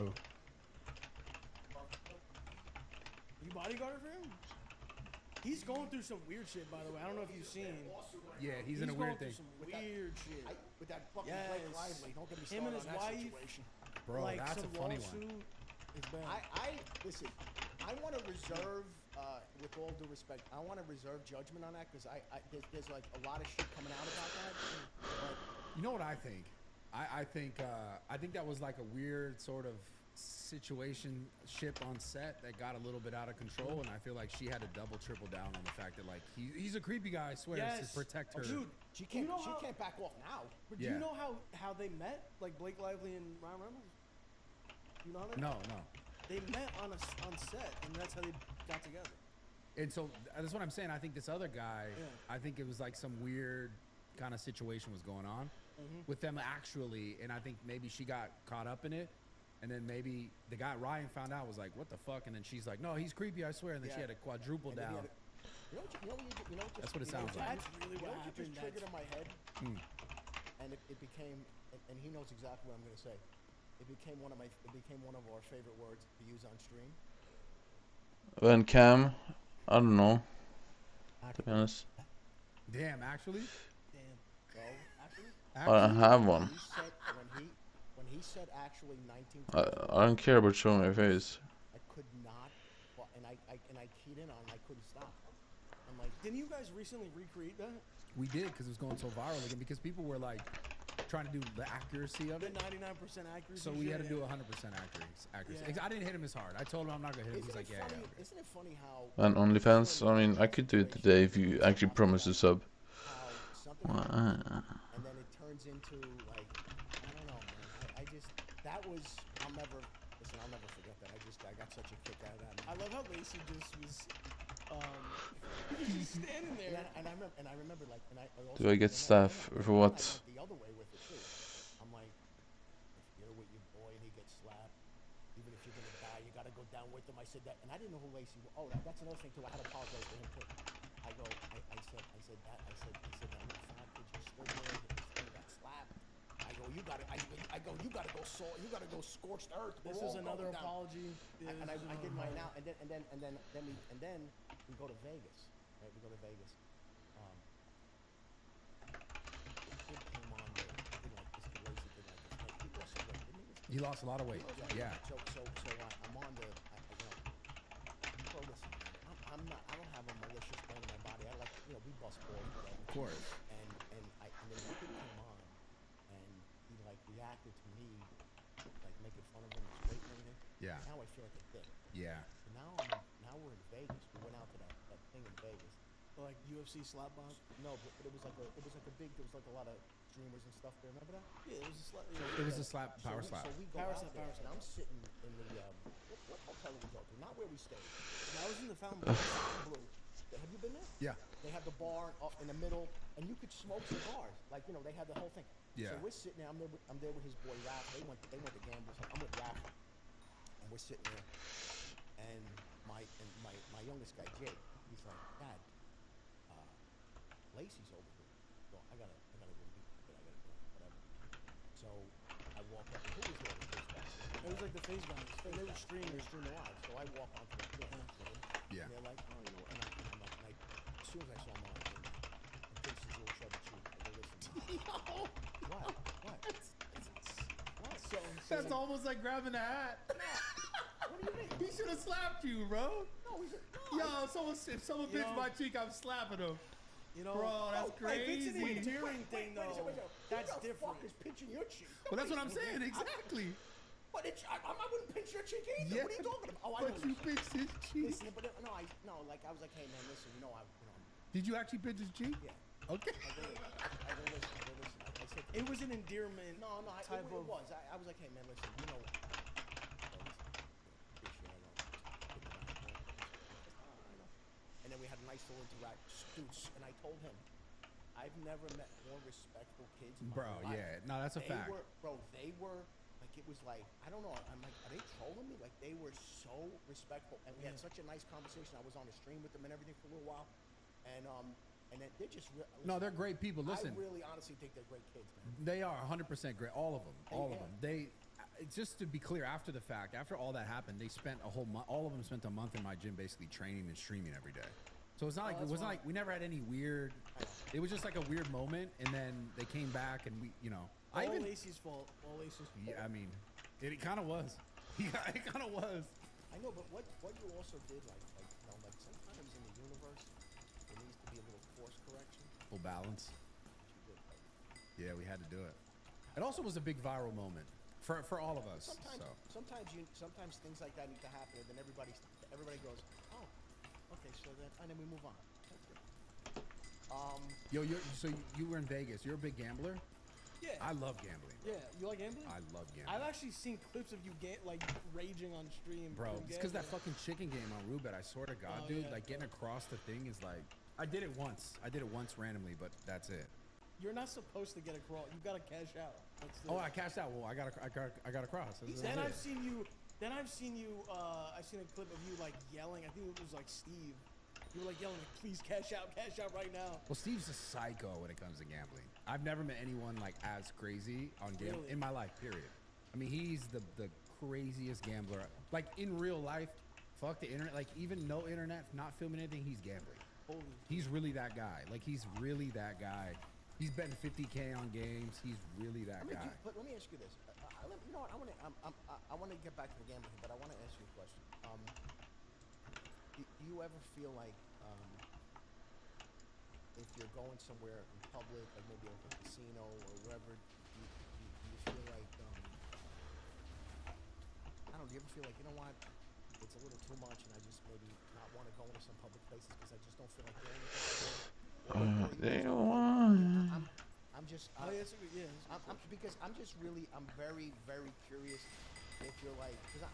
[SPEAKER 19] Oh.
[SPEAKER 15] You bodyguarded for him? He's going through some weird shit, by the way. I don't know if you've seen.
[SPEAKER 19] Yeah, he's in a weird thing.
[SPEAKER 15] Some weird shit.
[SPEAKER 10] With that fucking
[SPEAKER 15] Yes.
[SPEAKER 10] Blake Lively, don't get me
[SPEAKER 15] Him
[SPEAKER 10] started
[SPEAKER 15] and his
[SPEAKER 10] on that
[SPEAKER 15] wife.
[SPEAKER 10] situation.
[SPEAKER 19] Bro,
[SPEAKER 15] like
[SPEAKER 19] that's a
[SPEAKER 15] some
[SPEAKER 19] funny
[SPEAKER 15] lawsuit.
[SPEAKER 19] one.
[SPEAKER 15] It's bad.
[SPEAKER 10] I listen. I want to reserve, with all due respect, I want to reserve judgment on that because there's like a lot of shit coming out about that. But
[SPEAKER 19] You know what I think? I think that was like a weird sort of situation ship on set that got a little bit out of control, and I feel like she had to double triple down on the fact that like he's a creepy guy. I swear,
[SPEAKER 15] Yes.
[SPEAKER 19] to protect her.
[SPEAKER 15] Dude,
[SPEAKER 10] she can't
[SPEAKER 15] you know
[SPEAKER 10] she
[SPEAKER 15] how-
[SPEAKER 10] can't back off now.
[SPEAKER 15] But do
[SPEAKER 19] Yeah.
[SPEAKER 15] you know how they met? Like Blake Lively and Ryan Reynolds? You know how they
[SPEAKER 19] No.
[SPEAKER 15] They met on set, and that's how they got together.
[SPEAKER 19] And so that's what I'm saying. I think this other guy,
[SPEAKER 15] Yeah.
[SPEAKER 19] I think it was like some weird kind of situation was going on
[SPEAKER 15] Mhm.
[SPEAKER 19] with them actually, and I think maybe she got caught up in it, and then maybe the guy Ryan found out was like, "What the fuck?" And then she's like, "No, he's creepy, I swear." And then she
[SPEAKER 10] Yeah.
[SPEAKER 19] had to quadruple
[SPEAKER 10] And then he
[SPEAKER 19] down.
[SPEAKER 10] had
[SPEAKER 19] That's what it sounds like.
[SPEAKER 15] That's really
[SPEAKER 10] You know
[SPEAKER 15] what
[SPEAKER 10] what
[SPEAKER 15] happened.
[SPEAKER 10] just triggered in my head?
[SPEAKER 19] Hmm.
[SPEAKER 10] And it became, and he knows exactly what I'm going to say. It became one of our favorite words to use on stream.
[SPEAKER 4] When Cam, I don't know. To be honest,
[SPEAKER 19] Damn, actually.
[SPEAKER 15] Damn.
[SPEAKER 10] So actually,
[SPEAKER 4] I don't have one.
[SPEAKER 10] when he said actually 19.
[SPEAKER 4] I don't care about showing my face.
[SPEAKER 10] I could not, and I keyed in on. I couldn't stop. I'm like,
[SPEAKER 15] Didn't you guys recently recreate that?
[SPEAKER 19] We did because it was going so viral again because people were like trying to do the accuracy of
[SPEAKER 15] The
[SPEAKER 19] it.
[SPEAKER 15] 99% accuracy.
[SPEAKER 19] So we
[SPEAKER 15] shit?
[SPEAKER 19] had to do 100% accuracy.
[SPEAKER 15] Yeah.
[SPEAKER 19] I didn't hit him as hard. I told him I'm not gonna hit him. He's like, yeah.
[SPEAKER 10] Isn't it funny how
[SPEAKER 4] And OnlyFans, I mean, I could do it today if you actually promise to sub.
[SPEAKER 10] something happens, and then it turns into like, I don't know, man. I just, that was, I'll never forget that. I got such a kick out of that.
[SPEAKER 15] I love how Lacey just was just standing there.
[SPEAKER 10] And I remember like, and I also,
[SPEAKER 4] Do I get staff for what?
[SPEAKER 10] I went the other way with it too. I'm like, if you're with your boy and he gets slapped, even if you're gonna die, you gotta go down with him. I said that, and I didn't know who Lacey was. Oh, that's another thing too. I had to apologize to him too. I said that little fat kid just stood there, and got slapped. I go, you gotta go scorched earth.
[SPEAKER 15] This is another apology. Yeah,
[SPEAKER 10] And
[SPEAKER 15] this is
[SPEAKER 10] I did
[SPEAKER 15] another
[SPEAKER 10] mine now, and then we go to Vegas. Right, we go to Vegas. This kid came on there, did like this kid Lacey did like this. Like, he lost some weight, didn't he?
[SPEAKER 19] He lost a lot of weight. Yeah.
[SPEAKER 10] So I'm on the, bro, listen, I don't have a malicious bone in my body. I like, we bust balls, whatever.
[SPEAKER 19] Of course.
[SPEAKER 10] And then the kid came on, and he like reacted to me, like making fun of him, his weight and everything.
[SPEAKER 19] Yeah.
[SPEAKER 10] Now I feel like a dick.
[SPEAKER 19] Yeah.
[SPEAKER 10] So now we're in Vegas. We went out to that thing in Vegas.
[SPEAKER 15] Like UFC slap box?
[SPEAKER 10] No, but it was like a big. There was like a lot of streamers and stuff there. Remember that?
[SPEAKER 15] Yeah, it was a slap.
[SPEAKER 19] It was a slap, power slap.
[SPEAKER 10] So we go
[SPEAKER 15] Power
[SPEAKER 10] out
[SPEAKER 15] slap,
[SPEAKER 10] there,
[SPEAKER 15] power slap.
[SPEAKER 10] and I'm sitting in the what hotel did we go to? Not where we stayed.
[SPEAKER 15] That was in the Fountain
[SPEAKER 10] Blue. Have you been there?
[SPEAKER 19] Yeah.
[SPEAKER 10] They have the bar up in the middle, and you could smoke cigars. Like they had the whole thing.
[SPEAKER 19] Yeah.
[SPEAKER 10] So we're sitting there. I'm there with his boy Raph. They went to gamble. So I'm with Raph, and we're sitting there, and my youngest guy Jake, he's like, Dad, Lacey's over here. So I gotta go meet her. I gotta go, whatever. So I walk up. Who was there?
[SPEAKER 15] It was like the face guys. They were streaming.
[SPEAKER 10] Live. So I walk onto the thing.
[SPEAKER 19] Yeah.
[SPEAKER 10] And they're like, oh, and I'm like, as soon as I saw him on, I think this is a little trouble too. I go, listen. What?
[SPEAKER 15] That's almost like grabbing a hat.
[SPEAKER 10] What do you mean?
[SPEAKER 12] He should have slapped you, bro.
[SPEAKER 10] No, he's
[SPEAKER 12] Yo, if someone pinch my cheek, I'm slapping him.
[SPEAKER 15] You know,
[SPEAKER 12] bro, that's crazy.
[SPEAKER 15] If it's an endearing thing, though, that's
[SPEAKER 10] Who the
[SPEAKER 15] different.
[SPEAKER 10] fuck is pinching your cheek?
[SPEAKER 12] Well, that's what I'm saying. Exactly.
[SPEAKER 10] But I wouldn't pinch your cheek either.
[SPEAKER 12] Yeah,
[SPEAKER 10] What are you talking about? Oh, I
[SPEAKER 12] but
[SPEAKER 10] know
[SPEAKER 12] you pinched his cheek.
[SPEAKER 10] Listen, but like I was like, hey man, listen,
[SPEAKER 12] Did you actually pinch his cheek?
[SPEAKER 10] Yeah.
[SPEAKER 12] Okay.
[SPEAKER 10] I go listen. I said
[SPEAKER 15] It was an endearment.
[SPEAKER 10] It was. I was like, hey man, listen, and then we had a nice little interaction. And I told him, I've never met more respectful kids in my life.
[SPEAKER 12] Yeah. No, that's a fact.
[SPEAKER 10] They were like, it was like, I don't know. I'm like, are they trolling me? Like, they were so respectful, and we had such a nice conversation. I was on the stream with them and everything for a little while, and then they're just
[SPEAKER 19] No, they're great people. Listen,
[SPEAKER 10] I really honestly think they're great kids, man.
[SPEAKER 19] they are 100% great. All of them. All of them. They, just to be clear, after the fact, after all that happened, they spent a whole month. All of them spent a month in my gym, basically training and streaming every day. So it's not like it wasn't like we never had any weird. It was just like a weird moment, and then they came back, and we, you know,
[SPEAKER 15] All Lacey's fault. All Lacey's fault.
[SPEAKER 19] Yeah, I mean, it kind of was. Yeah, it kind of was.
[SPEAKER 10] I know, but what you also did, like sometimes in the universe, there needs to be a little course correction.
[SPEAKER 19] Full balance. Yeah, we had to do it. It also was a big viral moment for all of us.
[SPEAKER 10] Sometimes things like that need to happen, and then everybody goes, oh, okay, and then we move on.
[SPEAKER 19] Yo, so you were in Vegas. You're a big gambler?
[SPEAKER 15] Yeah.
[SPEAKER 19] I love gambling.
[SPEAKER 15] Yeah, you like gambling?
[SPEAKER 19] I love gambling.
[SPEAKER 15] I've actually seen clips of you like raging on stream.
[SPEAKER 19] Bro,
[SPEAKER 15] from
[SPEAKER 19] it's because that
[SPEAKER 15] gambling.
[SPEAKER 19] fucking chicken game on Rubet, I swear to God, dude, like getting across the thing is like, I did it once randomly, but that's it.
[SPEAKER 15] You're not supposed to get across. You gotta cash out.
[SPEAKER 19] I cashed out. Well, I got across.
[SPEAKER 15] Then I've seen you. I've seen a clip of you like yelling. I think it was like Steve. You were like yelling, like, please cash out right now.
[SPEAKER 19] Well, Steve's a psycho when it comes to gambling. I've never met anyone like as crazy on gambling in my life, period. I mean, he's the craziest gambler. Like in real life, fuck the internet. Like even no internet, not filming anything, he's gambling. He's really that guy. Like he's really that guy. He's betting 50K on games. He's really that guy.
[SPEAKER 10] But let me ask you this. You know what? I want to get back to the gambling, but I want to ask you a question. Do you ever feel like if you're going somewhere in public, like maybe like a casino or wherever, do you feel like I don't know, do you ever feel like, you know what, it's a little too much and I just maybe not want to go into some public places because I just don't feel like doing it? I'm just because I'm just really I'm very, very curious if you're like, because I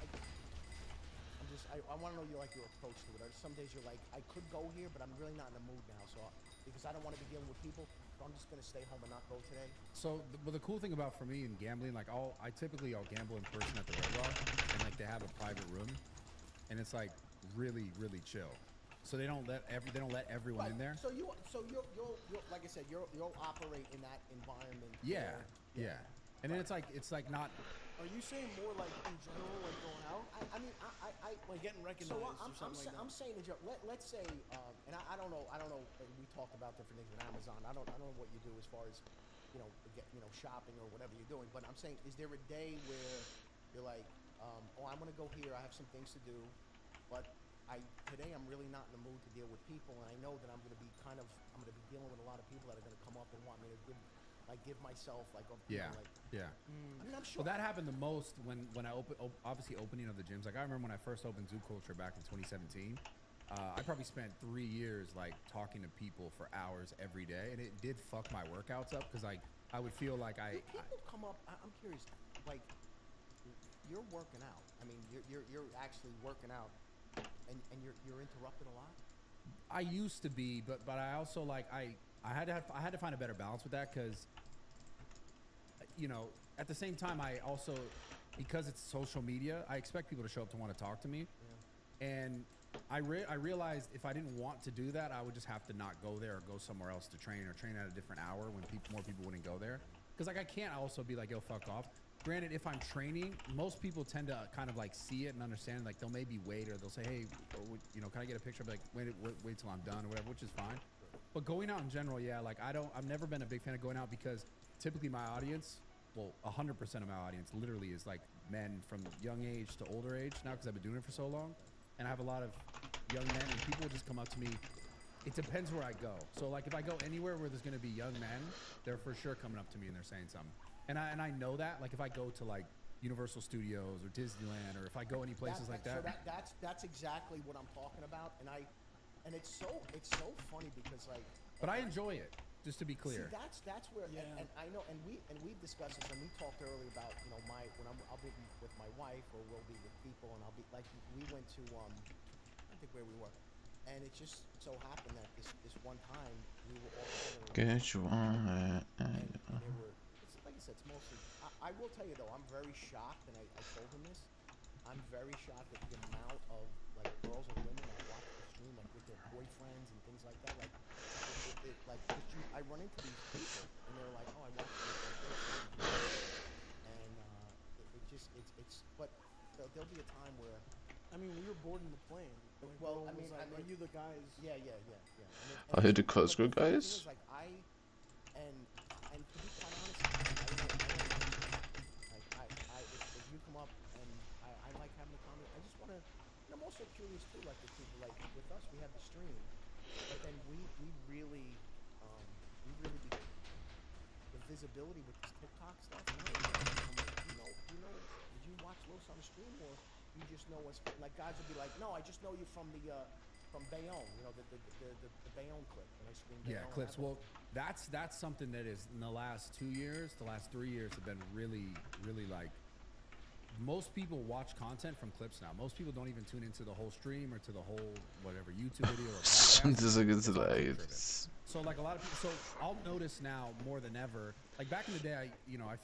[SPEAKER 10] want to know your approach to it. Or some days you're like, I could go here, but I'm really not in the mood now. So because I don't want to be dealing with people, so I'm just gonna stay home and not go today.
[SPEAKER 19] So, the cool thing about for me in gambling, like I'll gamble in person at the Red Rock, and like they have a private room, and it's like really, really chill. So they don't let everyone in there.
[SPEAKER 10] So you'll like I said, you'll operate in that environment.
[SPEAKER 19] Yeah. And then it's like not.
[SPEAKER 15] Are you saying more like in general, like going out?
[SPEAKER 10] I mean, I
[SPEAKER 15] like getting recognized or something like that.
[SPEAKER 10] I'm saying, let's say, and I don't know. We talked about different things with Amazon. I don't know what you do as far as, shopping or whatever you're doing. But I'm saying, is there a day where you're like, I'm gonna go here. I have some things to do, but today I'm really not in the mood to deal with people, and I know that I'm gonna be dealing with a lot of people that are gonna come up and want me to give myself like a
[SPEAKER 19] Yeah.
[SPEAKER 10] I mean, I'm sure.
[SPEAKER 19] Well, that happened the most when I obviously opening of the gyms. Like I remember when I first opened Zoo Culture back in 2017. I probably spent 3 years like talking to people for hours every day, and it did fuck my workouts up because I would feel like
[SPEAKER 10] people come up. I'm curious, like you're working out. I mean, you're actually working out, and you're interrupted a lot.
[SPEAKER 19] I used to be, but I also like I had to find a better balance with that because, at the same time I also, because it's social media, I expect people to show up to want to talk to me, and I realized if I didn't want to do that, I would just have to not go there or go somewhere else to train or train at a different hour when more people wouldn't go there. Because like I can't also be like, yo, fuck off. Granted, if I'm training, most people tend to kind of like see it and understand. Like they'll maybe wait or they'll say, hey, can I get a picture? I'll be like, wait till I'm done or whatever, which is fine. But going out in general, yeah, like I've never been a big fan of going out because typically my audience, well, 100% of my audience literally is like men from young age to older age now because I've been doing it for so long, and I have a lot of young men, and people will just come up to me. It depends where I go. So like if I go anywhere where there's gonna be young men, they're for sure coming up to me and they're saying something. And I know that. Like if I go to like Universal Studios or Disneyland, or if I go any places like that.
[SPEAKER 10] So that's exactly what I'm talking about, and it's so funny because like.
[SPEAKER 19] But I enjoy it. Just to be clear.
[SPEAKER 10] See, that's where, and I know, and we've discussed this, and we talked earlier about, you know, I'll be with my wife, or we'll be with people, and I'll be like, we went to I think where we were, and it just so happened that this one time we were all together. And they were, it's, like I said, it's mostly. I will tell you though, I'm very shocked, and I told him this. I'm very shocked at the amount of like girls and women that watch the stream like with their boyfriends and things like that, like. I run into these people and they're like, oh, I watch this, and but there'll be a time where,
[SPEAKER 15] I mean, we were boarding the plane. Like,
[SPEAKER 10] well, I mean,
[SPEAKER 15] are you the guys?
[SPEAKER 10] Yeah.
[SPEAKER 4] Are you the Costco guys?
[SPEAKER 10] Like and to be quite honest, if you come up and I like having a conversation, I just want to. I'm also curious too, like with people, like with us, we have the stream. But then we really the visibility with this TikTok stuff. Did you watch Los on the stream, or you just know us? Like guys would be like, no, I just know you from Bayonne. You know, the Bayonne clip when I streamed.
[SPEAKER 19] Yeah, clips. Well, that's something that is in the last 2 years, the last 3 years have been really like. Most people watch content from clips now. Most people don't even tune into the whole stream or to the whole whatever YouTube video or podcast. So like a lot of people. So I'll notice now more than ever. Like back in the day, I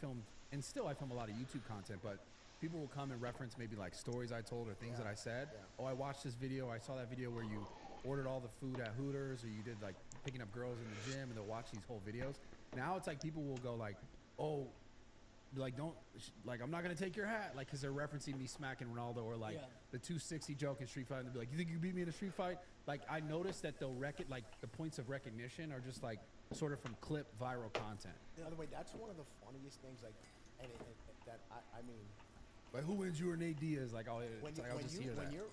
[SPEAKER 19] filmed, and still I film a lot of YouTube content, but people will come and reference maybe like stories I told or things that I said. Oh, I watched this video. I saw that video where you ordered all the food at Hooters, or you did like picking up girls in the gym, and they'll watch these whole videos. Now it's like people will go like, oh. Like I'm not gonna take your hat, like because they're referencing me smacking Ronaldo, or like the 260 joke in Street Fight, and they'll be like, you think you beat me in a Street Fight? Like I noticed that they'll like the points of recognition are just like sort of from clip viral content.
[SPEAKER 10] By the way, that's one of the funniest things, like, and that I mean.
[SPEAKER 19] Like who wins, you or Nate Diaz? Like I'll just hear that.
[SPEAKER 10] When you're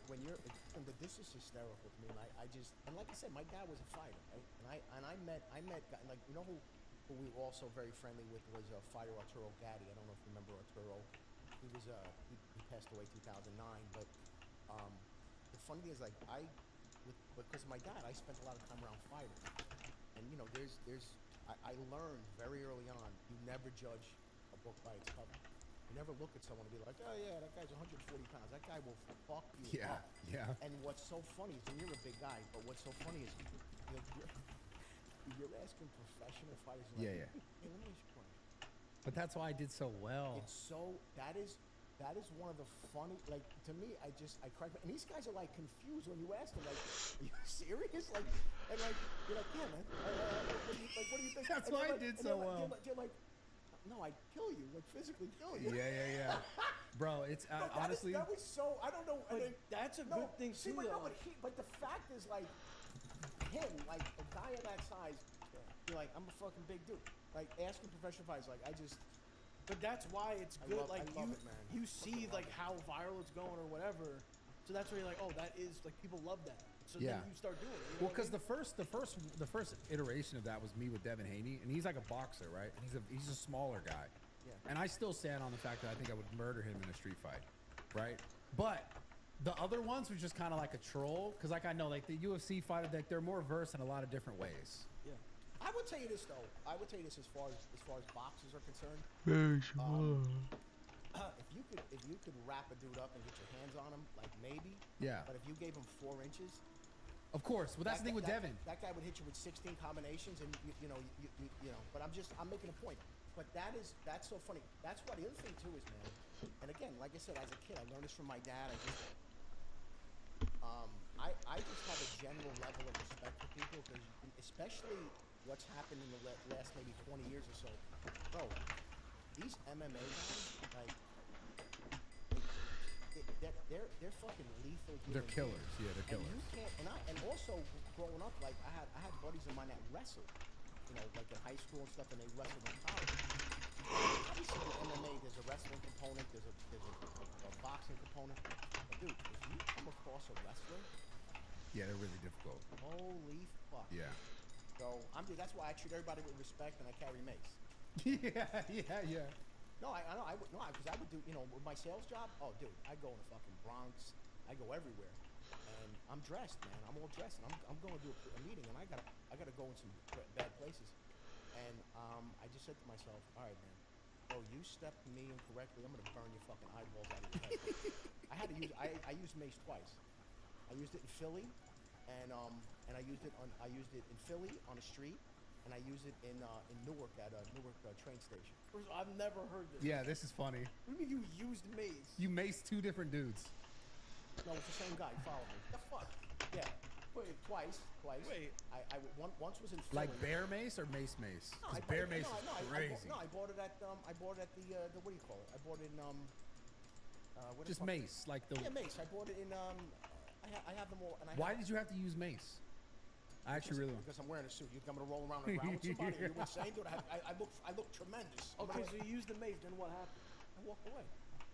[SPEAKER 10] this is hysterical to me, and I just, and like I said, my dad was a fighter, right? And I met like, you know who we were also very friendly with was fighter Arturo Gatti. I don't know if you remember Arturo. He was he passed away 2009. But the funny thing is, like because of my dad, I spent a lot of time around fighters, and I learned very early on, you never judge a book by its cover. You never look at someone and be like, oh yeah, that guy's 140 pounds. That guy will fuck you up.
[SPEAKER 19] Yeah.
[SPEAKER 10] And what's so funny is, and you're a big guy, but what's so funny is, you're asking professional fighters. Like,
[SPEAKER 19] yeah.
[SPEAKER 10] Hey, let me ask you a question.
[SPEAKER 19] But that's why I did so well.
[SPEAKER 10] It's so that is one of the funny. Like to me, I crack. And these guys are like confused when you ask them. Like, are you serious? Like, and like you're like, yeah, man. What do you think?
[SPEAKER 19] That's why I did so well.
[SPEAKER 10] They're like, no, I'd kill you, like physically kill you.
[SPEAKER 19] Yeah. Bro, it's honestly.
[SPEAKER 10] That was so. I don't know.
[SPEAKER 15] That's a good thing too.
[SPEAKER 10] But the fact is, like, him, like a guy of that size, you're like, I'm a fucking big dude. Like asking professional fighters, like
[SPEAKER 15] But that's why it's good.
[SPEAKER 10] I love it, man.
[SPEAKER 15] You see like how viral it's going or whatever. So that's where you're like, oh, that is like people love that. So then you start doing it.
[SPEAKER 19] Well, because the first iteration of that was me with Devin Haney, and he's like a boxer, right? And he's a smaller guy. Yeah. And I still stand on the fact that I think I would murder him in a street fight, right? But the other ones was just kind of like a troll, because like I know like the UFC fighter, like they're more versed in a lot of different ways.
[SPEAKER 10] Yeah. I would tell you this though. I would tell you this as far as boxers are concerned.
[SPEAKER 4] Very small.
[SPEAKER 10] If you could wrap a dude up and get your hands on him, like maybe.
[SPEAKER 19] Yeah.
[SPEAKER 10] But if you gave him 4 inches.
[SPEAKER 19] Of course. Well, that's the thing with Devin.
[SPEAKER 10] That guy would hit you with 16 combinations, and you know. But I'm making a point. But that's so funny. That's why the other thing too is, man. And again, like I said, as a kid, I learned this from my dad. I just have a general level of respect for people, because especially what's happened in the last maybe 20 years or so, bro. These MMA guys, like, they're fucking lethal.
[SPEAKER 19] They're killers. Yeah, they're killers.
[SPEAKER 10] And you can't. And also growing up, like I had buddies of mine that wrestled, like in high school and stuff, and they wrestled in college. obviously with MMA, there's a wrestling component, there's a boxing component. But dude, if you come across a wrestler,
[SPEAKER 19] Yeah, they're really difficult.
[SPEAKER 10] holy fuck.
[SPEAKER 19] Yeah.
[SPEAKER 10] So that's why I treat everybody with respect and I carry mace.
[SPEAKER 19] Yeah.
[SPEAKER 10] No, I know. Because I would do, with my sales job. Oh, dude, I go in the fucking Bronx. I go everywhere, and I'm dressed, man. I'm all dressed, and I'm going to do a meeting, and I gotta go in some bad places. And I just said to myself, all right, man. Oh, you step to me incorrectly, I'm gonna burn your fucking eyeballs out of your head. I used mace twice. I used it in Philly, and I used it in Philly on a street. And I use it in Newark at a Newark train station.
[SPEAKER 15] First of all, I've never heard this.
[SPEAKER 19] Yeah, this is funny.
[SPEAKER 15] What do you mean you used mace?
[SPEAKER 19] You maced 2 different dudes.
[SPEAKER 10] No, it's the same guy. He followed me. The fuck? Yeah. Wait, twice.
[SPEAKER 15] Wait.
[SPEAKER 10] Once was in Philly.
[SPEAKER 19] Like bear mace or mace?
[SPEAKER 10] No,
[SPEAKER 19] Because bear mace is crazy.
[SPEAKER 10] I bought it at the what do you call it? I bought it in
[SPEAKER 19] Just mace, like the.
[SPEAKER 10] Yeah, mace. I bought it in I have them all. And
[SPEAKER 19] Why did you have to use mace? I actually really want.
[SPEAKER 10] Because I'm wearing a suit. You think I'm gonna roll around the ground with somebody? Are you insane, dude? I look tremendous.
[SPEAKER 15] Okay, so you used the mace, then what happened?
[SPEAKER 10] I walked away.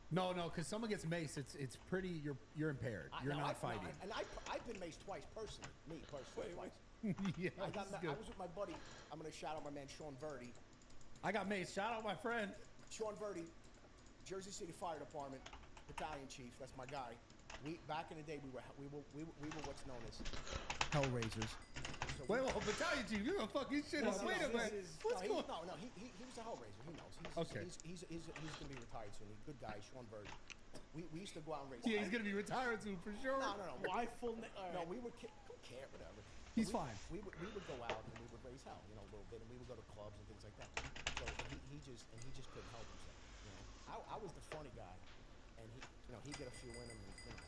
[SPEAKER 19] No, because someone gets mace, it's pretty. You're impaired. You're not fighting.
[SPEAKER 10] And I've been maced twice personally. Me personally, twice.
[SPEAKER 19] Yeah,
[SPEAKER 10] I was with my buddy. I'm gonna shout out my man Sean Verdi.
[SPEAKER 19] I got mace. Shout out my friend
[SPEAKER 10] Sean Verdi, Jersey City Fire Department, battalion chief. That's my guy. Back in the day, we were what's known as Hellraisers. So
[SPEAKER 19] wait, battalion chief, you're gonna fuck his shit up. Wait a minute. What's going on?
[SPEAKER 10] No, he was a Hellraiser. He knows. He's gonna be retired soon. He's a good guy, Sean Bird. We used to go out and race.
[SPEAKER 19] Yeah, he's gonna be retired soon for sure.
[SPEAKER 10] No.
[SPEAKER 15] Why full name?
[SPEAKER 10] No, we would. Don't care, whatever.
[SPEAKER 19] He's fine.
[SPEAKER 10] We would go out and we would raise hell, a little bit, and we would go to clubs and things like that. So he just couldn't help himself. I was the funny guy, and he get a few in him.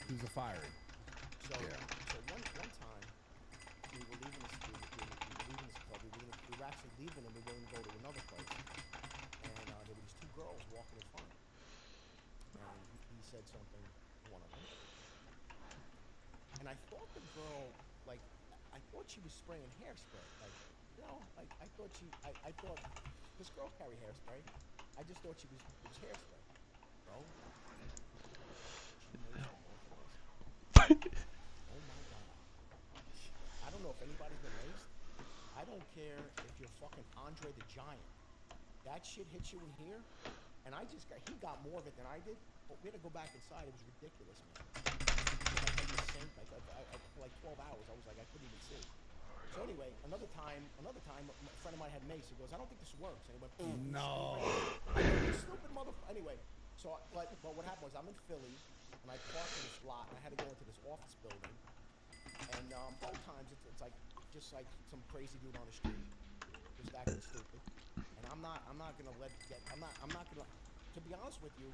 [SPEAKER 19] He was a fiery.
[SPEAKER 10] So one time we were leaving this club. We were actually leaving and we were going to go to another place. And there were these 2 girls walking in front. And he said something to one of them. And I thought the girl, I thought she was spraying hairspray. I thought this girl carried hairspray. I just thought it was hairspray. Bro. Oh my god. I don't know if anybody's been raced. I don't care if you're fucking Andre the Giant. That shit hits you in here, and he got more of it than I did, but we had to go back inside. It was ridiculous, man. I had to sink, for like 12 hours, I was like, I couldn't even see. So anyway, another time, a friend of mine had mace. He goes, I don't think this works. And he went,
[SPEAKER 19] no.
[SPEAKER 10] Stupid motherfucker. Anyway, but what happened was I'm in Philly, and I parked in this lot, and I had to go into this office building. And both times it's like just like some crazy dude on the street, just acting stupid. And I'm not gonna to be honest with you,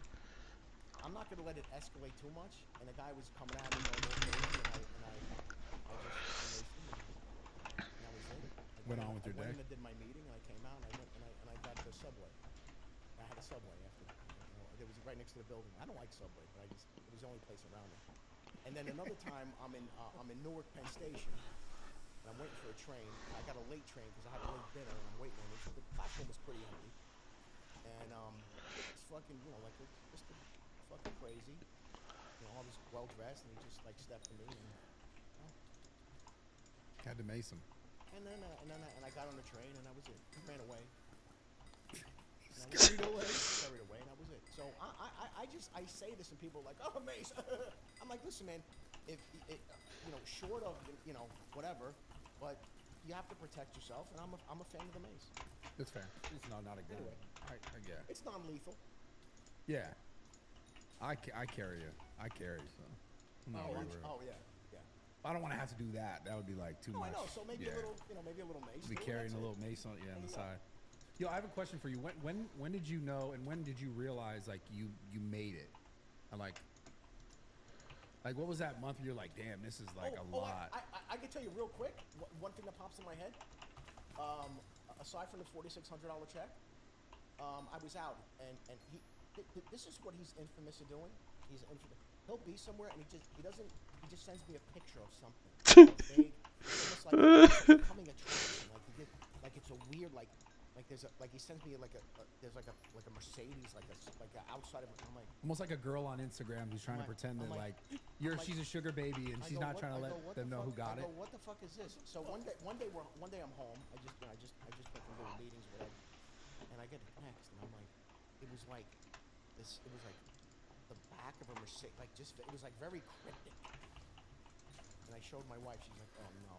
[SPEAKER 10] I'm not gonna let it escalate too much. And the guy was coming at me going a little crazy, and I just and that was it.
[SPEAKER 19] Went on with your day.
[SPEAKER 10] I went and did my meeting, and I came out, and I went and I got the subway. I had a subway after. It was right next to the building. I don't like Subway, but it was the only place around me. And then another time, I'm in Newark, Penn Station, and I'm waiting for a train. I got a late train because I had a late dinner, and I'm waiting. And the platform was pretty empty, and it's fucking, just fucking crazy. All this well dressed, and he just stepped to me, and
[SPEAKER 19] had to mace him.
[SPEAKER 10] And then I got on the train, and that was it. He ran away.
[SPEAKER 19] Scurried away,
[SPEAKER 10] and that was it. So I say this, and people are like, oh, mace. I'm like, listen, man, if short of whatever, but you have to protect yourself, and I'm a fan of the mace.
[SPEAKER 19] That's fair. It's not a good one. I get it.
[SPEAKER 10] It's non-lethal.
[SPEAKER 19] Yeah. I carry you. So.
[SPEAKER 10] Yeah.
[SPEAKER 19] I don't want to have to do that. That would be like too much.
[SPEAKER 10] I know. So maybe a little, maybe a little mace.
[SPEAKER 19] Be carrying a little mace on the side. Yo, I have a question for you. When did you know, and when did you realize you made it? And like what was that month where you're like, damn, this is a lot.
[SPEAKER 10] I can tell you real quick. One thing that pops in my head. Aside from the $4,600 check, I was out, and this is what he's infamous of doing. He'll be somewhere, and he just sends me a picture of something. Big, almost like it's becoming a tradition. Like it's a weird, he sends me there's like a Mercedes, like a outside of it. I'm like,
[SPEAKER 19] almost like a girl on Instagram who's trying to pretend that like she's a sugar baby and she's not trying to let them know who got it.
[SPEAKER 10] What the fuck is this? So one day I'm home. I just went from little meetings, whatever, and I get a text, and I'm like, it was like the back of a Mercedes, it was like very cryptic. And I showed my wife. She's like, oh no.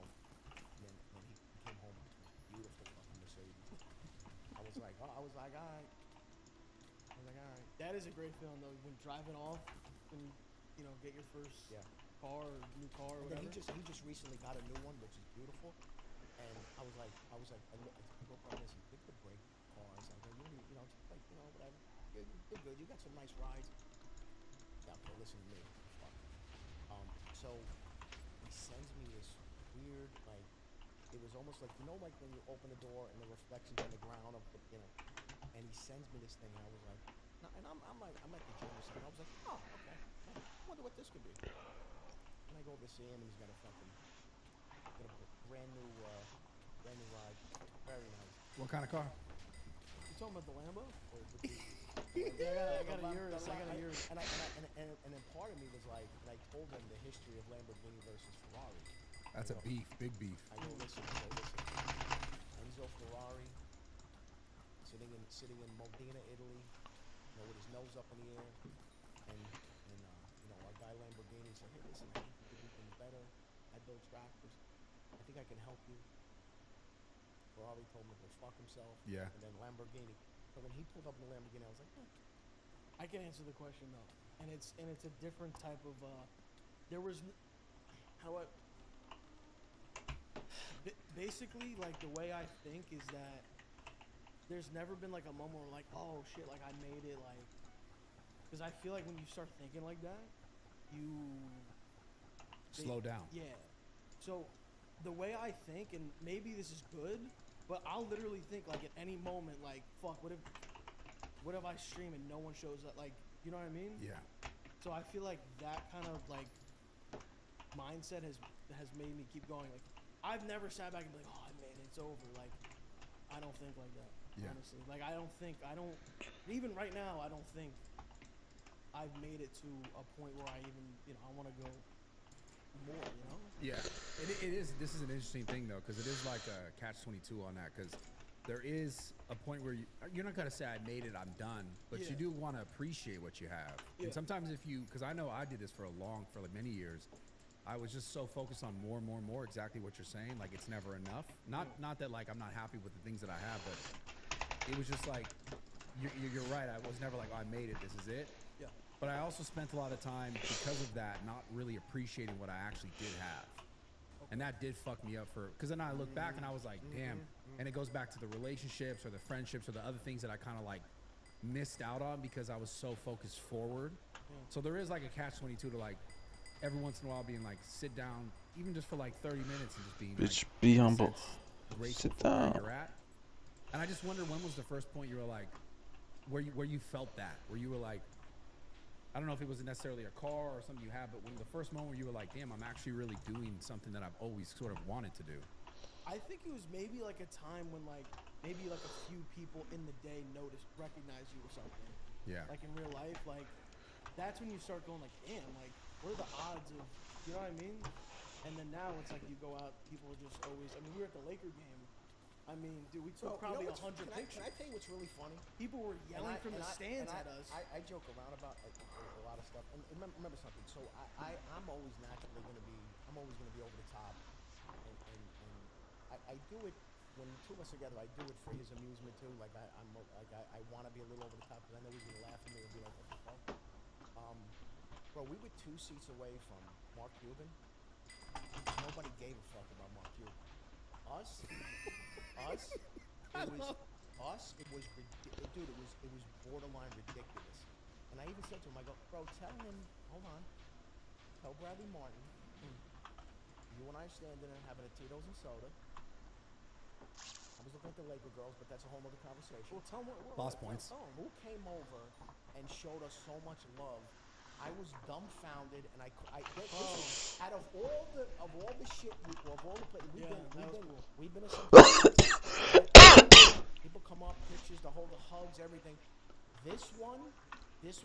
[SPEAKER 10] And then he came home with this beautiful fucking Mercedes. I was like, all right.
[SPEAKER 15] That is a great feeling though, when driving off and get your first car or new car or whatever.
[SPEAKER 10] And then he just recently got a new one, which is beautiful. And I was like, I go by this, and pick the brake cars. I go, whatever. You're good. You got some nice rides. Yeah, okay, listen to me. Fuck. So he sends me this weird, like, it was almost like, like when you open the door and the reflections on the ground of the, and he sends me this thing, and I was like, and I'm at the gym or something. I was like, oh, okay. I wonder what this could be. And I go over to see him, and he's got a brand new ride. Very nice.
[SPEAKER 19] What kind of car?
[SPEAKER 15] You talking about the Lambo? I got a Urus.
[SPEAKER 10] And then part of me was like, and I told him the history of Lamborghini versus Ferrari.
[SPEAKER 19] That's a beef, big beef.
[SPEAKER 10] I go, listen. Enzo Ferrari, sitting in Modena, Italy, with his nose up in the air, and our guy Lamborghini said, hey, listen, I think you could do things better. I build tractors. I think I can help you. Ferrari told him to go fuck himself.
[SPEAKER 19] Yeah.
[SPEAKER 10] And then Lamborghini. So when he pulled up in the Lamborghini, I was like,
[SPEAKER 15] I can answer the question though, and it's a different type of. Basically, like the way I think is that there's never been like a moment where like, oh shit, like I made it, like, because I feel like when you start thinking like that,
[SPEAKER 19] slow down.
[SPEAKER 15] Yeah. So the way I think, and maybe this is good, but I'll literally think like at any moment, like, fuck, what if I stream and no one shows up? Like, you know what I mean?
[SPEAKER 19] Yeah.
[SPEAKER 15] So I feel like that kind of like mindset has made me keep going. Like, I've never sat back and be like, oh, I made it, it's over. Like, I don't think like that. Yeah. Honestly, like even right now, I don't think I've made it to a point where I even, I want to go more,
[SPEAKER 19] Yeah, it is. This is an interesting thing though, because it is like a catch-22 on that, because there is a point where you're not gonna say I made it, I'm done, but you do want to appreciate what you have. Yeah. And sometimes because I know I did this for like many years, I was just so focused on more, exactly what you're saying. Like, it's never enough. Not that like I'm not happy with the things that I have, but it was just like, you're right. I was never like, oh, I made it, this is it.
[SPEAKER 15] Yeah.
[SPEAKER 19] But I also spent a lot of time, because of that, not really appreciating what I actually did have. Okay. And that did fuck me up because then I look back and I was like, damn. And it goes back to the relationships or the friendships or the other things that I kind of like missed out on because I was so focused forward. So there is like a catch-22 to like, every once in a while being like, sit down, even just for like 30 minutes and just being
[SPEAKER 4] Bitch,
[SPEAKER 19] like,
[SPEAKER 4] be humble.
[SPEAKER 19] Sit down. Where you're at. And I just wonder, when was the first point you were like, where you felt that, where you were like, I don't know if it was necessarily a car or something you have, but when the first moment where you were like, damn, I'm actually really doing something that I've always sort of wanted to do.
[SPEAKER 15] I think it was maybe like a time when like maybe like a few people in the day recognize you or something.
[SPEAKER 19] Yeah.
[SPEAKER 15] Like in real life, like that's when you start going like, damn, like what are the odds of, you know what I mean? And then now it's like you go out, people are just always. I mean, we were at the Laker game. I mean, dude, we took probably 100 pictures.
[SPEAKER 10] Can I tell you what's really funny?
[SPEAKER 15] People were yelling from the stands at us.
[SPEAKER 10] I joke around about a lot of stuff. And remember something. So I'm always naturally going to be. I'm always going to be over the top. And I do it when the two of us are together. I do it for his amusement too. Like I want to be a little over the top because I know he's going to laugh at me and be like, what the fuck? Bro, we were 2 seats away from Mark Cuban. Nobody gave a fuck about Mark Cuban. It was dude, it was borderline ridiculous. And I even said to him, I go, bro, tell Bradley Martin, you and I are standing there having a Tito's and soda. I was looking at the Laker girls, but that's a whole other conversation.
[SPEAKER 15] Well, tell me
[SPEAKER 19] Boss points.
[SPEAKER 10] Who came over and showed us so much love? I was dumbfounded, and out of all the shit, we've been to some places. People come up, pictures, the whole, the hugs, everything. This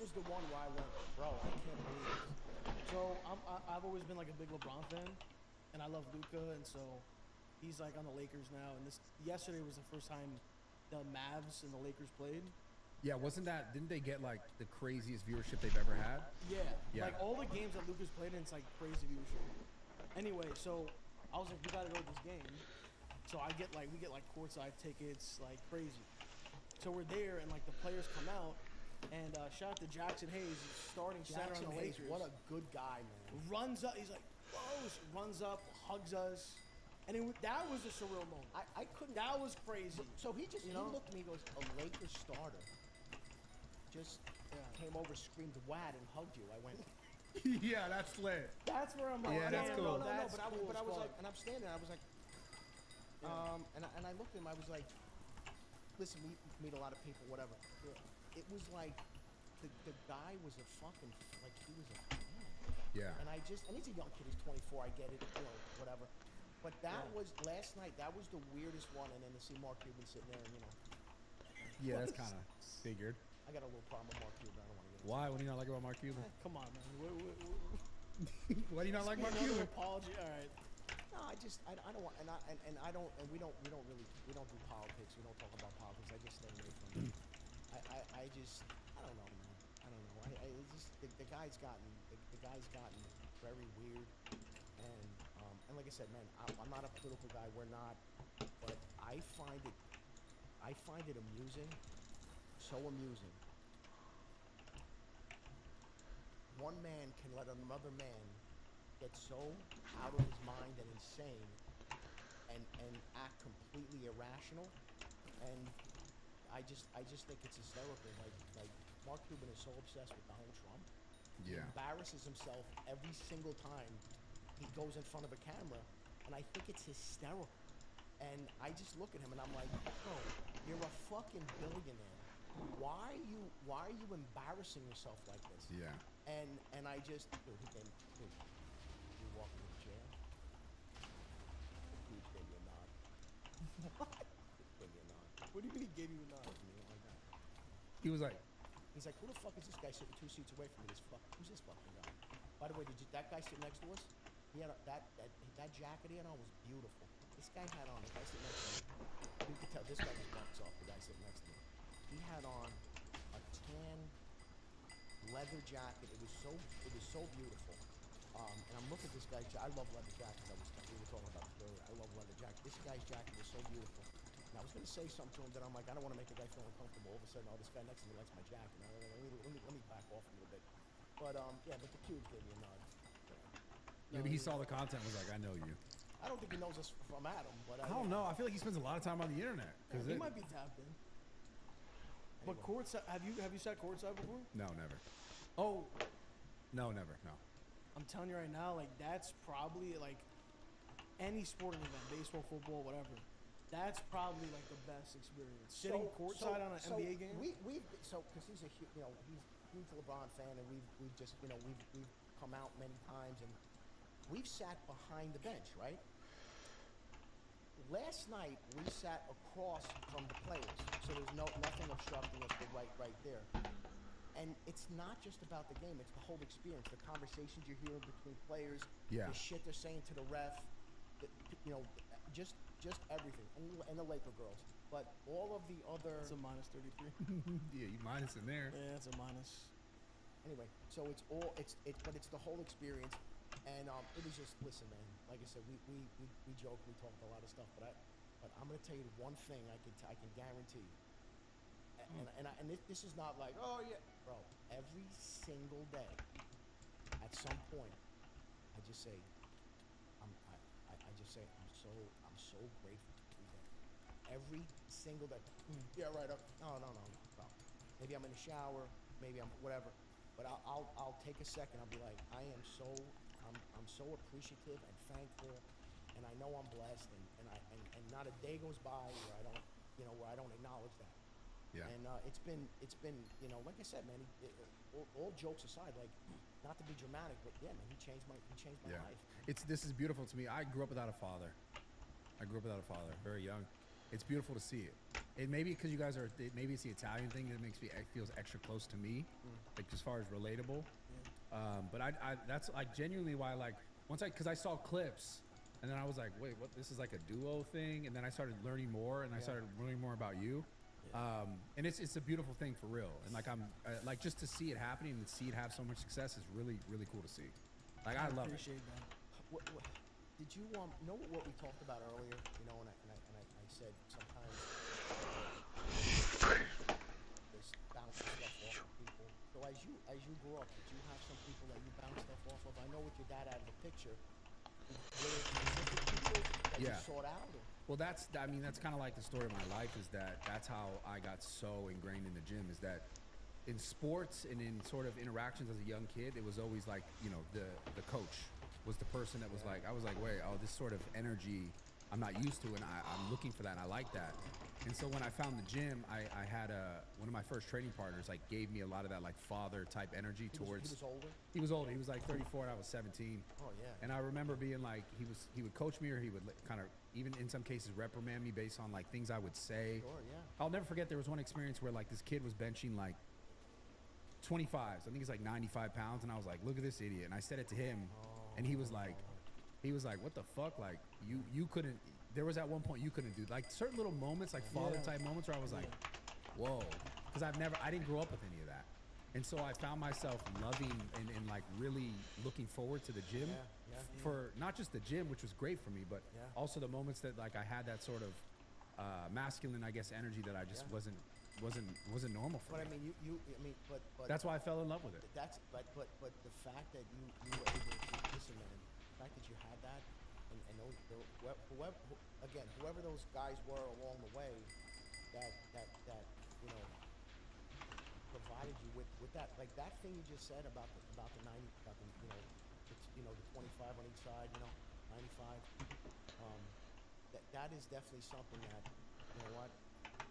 [SPEAKER 10] was the one where I went, bro, I can't believe this. So I've always been like a big LeBron fan, and I love Luka, and so he's like on the Lakers now. And yesterday was the first time the Mavs and the Lakers played.
[SPEAKER 19] Yeah, didn't they get like the craziest viewership they've ever had?
[SPEAKER 10] Yeah. Like all the games that Luka's played in, it's like crazy viewership. Anyway, so I was like, we gotta go to this game. So we get like courtside tickets, like crazy. So we're there, and like the players come out, and shout out to Jackson Hayes, starting center on the Lakers.
[SPEAKER 2] What a good guy, man.
[SPEAKER 10] Runs up, he's like, whoa, runs up, hugs us. And that was a surreal moment.
[SPEAKER 2] I couldn't.
[SPEAKER 10] That was crazy.
[SPEAKER 2] So he just, he looked at me, he goes, a Lakers starter just came over, screamed "Wad" and hugged you. I went,
[SPEAKER 12] yeah, that's lit.
[SPEAKER 10] That's where I'm like,
[SPEAKER 12] yeah, that's cool.
[SPEAKER 10] No,
[SPEAKER 2] but I was like, and I'm standing there, I was like, and I looked at him, I was like, listen, we meet a lot of people, whatever. It was like, the guy was a fucking, like, he was a man.
[SPEAKER 19] Yeah.
[SPEAKER 2] And he's a young kid, he's 24, I get it, whatever. But that was, last night, that was the weirdest one, and then to see Mark Cuban sitting there, and
[SPEAKER 19] Yeah, that's kind of figured.
[SPEAKER 2] I got a little problem with Mark Cuban, I don't want to get into
[SPEAKER 19] Why? What do you not like about Mark Cuban?
[SPEAKER 10] Come on, man.
[SPEAKER 19] Why do you not like Mark Cuban?
[SPEAKER 10] Apology, all right.
[SPEAKER 2] No, I don't want, and I don't, and we don't do politics. We don't talk about politics. I just stay away from it. I don't know, man. I don't know. It's just the guy's gotten very weird, and like I said, man, I'm not a political guy. We're not, but I find it amusing, so amusing. One man can let another man get so out of his mind and insane and act completely irrational, and I just think it's hysterical. Like Mark Cuban is so obsessed with Donald Trump.
[SPEAKER 19] Yeah.
[SPEAKER 2] He embarrasses himself every single time he goes in front of a camera, and I think it's hysterical. And I just look at him and I'm like, bro, you're a fucking billionaire. Why are you embarrassing yourself like this?
[SPEAKER 19] Yeah.
[SPEAKER 2] And I just, dude, you walk in the chair. The dude gave you a nod. What? Gave you a nod.
[SPEAKER 10] What do you mean he gave you a nod?
[SPEAKER 2] Like that.
[SPEAKER 19] He was like,
[SPEAKER 2] he's like, who the fuck is this guy sitting 2 seats away from me? Who's this fucking guy? By the way, that guy sitting next to us? He had that jacket he had on was beautiful. This guy had on, the guy sitting next to me, you could tell this guy was bucks off, the guy sitting next to me. He had on a tan leather jacket. It was so beautiful. And I'm looking at this guy's jacket. I love leather jackets. We were talking about this earlier. I love leather jackets. This guy's jacket was so beautiful. And I was going to say something to him that I'm like, I don't want to make the guy feel uncomfortable. All of a sudden, this guy next to me likes my jacket. Let me back off a little bit. But but the cube gave me a nod.
[SPEAKER 19] maybe he saw the content and was like, I know you.
[SPEAKER 2] I don't think he knows us from Adam, but
[SPEAKER 19] I don't know. I feel like he spends a lot of time on the internet.
[SPEAKER 10] He might be tapped in. But courtside, have you sat courtside before?
[SPEAKER 19] No, never.
[SPEAKER 10] Oh.
[SPEAKER 19] No, never. No.
[SPEAKER 10] I'm telling you right now, like that's probably like any sporting event, baseball, football, whatever. That's probably like the best experience. Sitting courtside on an NBA game.
[SPEAKER 2] We've because he's a he's a huge LeBron fan, and we've just we've come out many times, and we've sat behind the bench, right? Last night we sat across from the players, so there's nothing obstructing us. We're right there. And it's not just about the game; it's the whole experience, the conversations you're hearing between players,
[SPEAKER 19] Yeah.
[SPEAKER 2] the shit they're saying to the ref, just everything, and the Laker girls. But all of the other.
[SPEAKER 10] It's a minus 33.
[SPEAKER 19] Yeah, you minus in there.
[SPEAKER 10] Yeah, it's a minus.
[SPEAKER 2] Anyway, so it's but it's the whole experience, and it was just, listen, man. Like I said, we joke, we talk about a lot of stuff, but I'm gonna tell you one thing I can guarantee you. And this is not like, oh yeah, bro. Every single day, at some point, I just say, I'm so grateful to be there. Every single day. Yeah, right. No. Maybe I'm in the shower. Maybe I'm whatever. But I'll take a second. I'll be like, I'm so appreciative and thankful, and I know I'm blessed, and not a day goes by where I don't acknowledge that.
[SPEAKER 19] Yeah.
[SPEAKER 2] And it's been like I said, man. All jokes aside, like not to be dramatic, but yeah, man, he changed my life.
[SPEAKER 19] This is beautiful to me. I grew up without a father. Very young. it's beautiful to see it. And maybe because you guys are, maybe it's the Italian thing that makes me, it feels extra close to me, like as far as relatable. But that's like genuinely why, like, because I saw clips, and then I was like, wait, what? This is like a duo thing, and then I started learning more, and I started learning more about you. And it's a beautiful thing for real, and like like just to see it happening and see it have so much success is really cool to see. Like I love it.
[SPEAKER 2] Appreciate that. What, did you know what we talked about earlier? You know, and I said sometimes this bouncing stuff off of people. So as you grew up, did you have some people that you bounced stuff off of? I know with your dad out of the picture. Were there specific people that you sought out? Or?
[SPEAKER 19] Well, that's kind of like the story of my life, is that's how I got so ingrained in the gym, is that in sports and in sort of interactions as a young kid, it was always like, you know, the coach was the person that was like, I was like, wait, oh, this sort of energy I'm not used to, and I'm looking for that, and I like that. And so when I found the gym, I had one of my first training partners like gave me a lot of that like father type energy towards.
[SPEAKER 2] He was older?
[SPEAKER 19] He was older. He was like 34 and I was 17.
[SPEAKER 2] Oh yeah.
[SPEAKER 19] And I remember being like, he would coach me, or he would kind of even in some cases reprimand me based on like things I would say.
[SPEAKER 2] Sure, yeah.
[SPEAKER 19] I'll never forget, there was one experience where like this kid was benching like 25s. I think he's like 95 pounds, and I was like, look at this idiot. And I said it to him, and he was like, what the fuck? Like you couldn't. There was at one point you couldn't do like certain little moments, like father type moments, where I was like, whoa, because I didn't grow up with any of that. And so I found myself loving and like really looking forward to the gym for not just the gym, which was great for me, but also the moments that like I had that sort of masculine, I guess, energy that I just wasn't normal for me.
[SPEAKER 2] But I mean, but
[SPEAKER 19] that's why I fell in love with it.
[SPEAKER 2] But the fact that you were able to listen, man, the fact that you had that, and whoever those guys were along the way, that you know provided you with that, like that thing you just said about the 90, about the the 25 on each side, 95. That is definitely something that, you know what,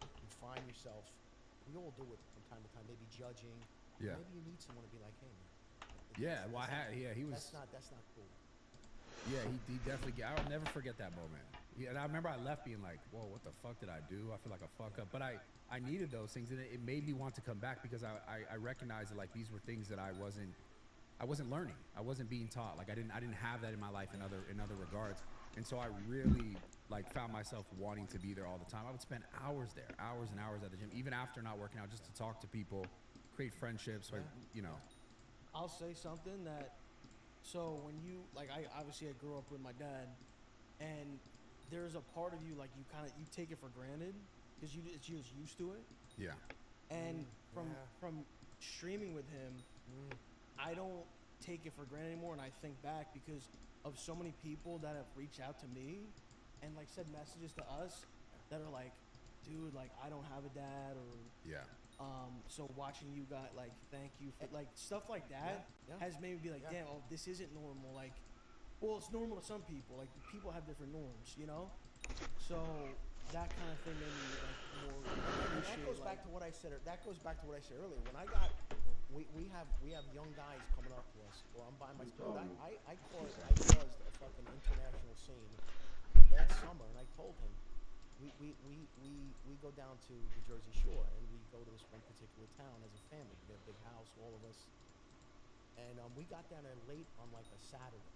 [SPEAKER 2] you find yourself. We all do it from time to time. Maybe judging.
[SPEAKER 19] Yeah.
[SPEAKER 2] Maybe you need someone to be like, hey man.
[SPEAKER 19] Yeah. Well, he was.
[SPEAKER 2] That's not cool.
[SPEAKER 19] Yeah, he definitely. I'll never forget that moment. Yeah, and I remember I left being like, whoa, what the fuck did I do? I feel like a fuck up. But I needed those things, and it made me want to come back, because I recognized that like these were things that I wasn't learning. I wasn't being taught. Like I didn't have that in my life in other regards. And so I really like found myself wanting to be there all the time. I would spend hours there, hours and hours at the gym, even after not working out, just to talk to people, create friendships. Like,
[SPEAKER 15] I'll say something that. So when you I grew up with my dad, and there's a part of you like you take it for granted because it's just used to it.
[SPEAKER 19] Yeah.
[SPEAKER 15] And from streaming with him, I don't take it for granted anymore, and I think back because of so many people that have reached out to me and like sent messages to us that are like, dude, like I don't have a dad, or so watching you got like thank you for like stuff like that has made me be like, damn, oh, this isn't normal. Like, well, it's normal to some people. Like people have different norms, So that kind of thing made me like more.
[SPEAKER 2] That goes back to what I said. That goes back to what I said earlier. When I we have young guys coming up to us. Well, I'm by myself. I caused a fucking international scene last summer, and I told him. We go down to the Jersey Shore, and we go to this one particular town as a family. We have a big house, all of us. And we got down there late on like a Saturday.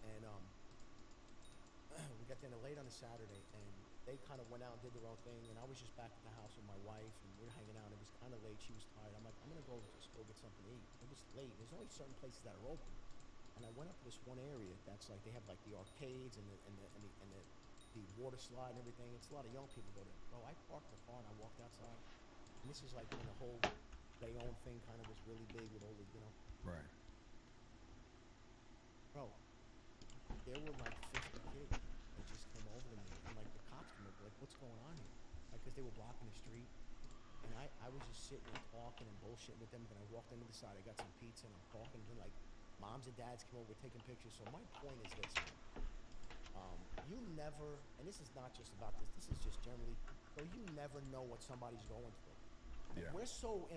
[SPEAKER 2] And we got down there late on a Saturday, and they kind of went out and did their own thing. And I was just back at the house with my wife, and we were hanging out. It was kind of late. She was tired. I'm like, I'm going to go get something to eat. It was late. There's only certain places that are open. And I went up to this one area that's like, they have like the arcades and the water slide and everything. It's a lot of young people go there. Bro, I parked the car and I walked outside. And this is like when the whole Leon thing kind of was really big with all the,
[SPEAKER 19] Right.
[SPEAKER 2] Bro, there were like 50 kids that just came over to me. And like the cops came over, like, what's going on here? Like, because they were blocking the street. And I was just sitting and talking and bullshitting with them. Then I walked into the side. I got some pizza and I'm talking. And like moms and dads came over, taking pictures. So my point is this. You never, and this is not just about this is just generally, so you never know what somebody's going through.
[SPEAKER 19] Yeah.
[SPEAKER 2] We're so in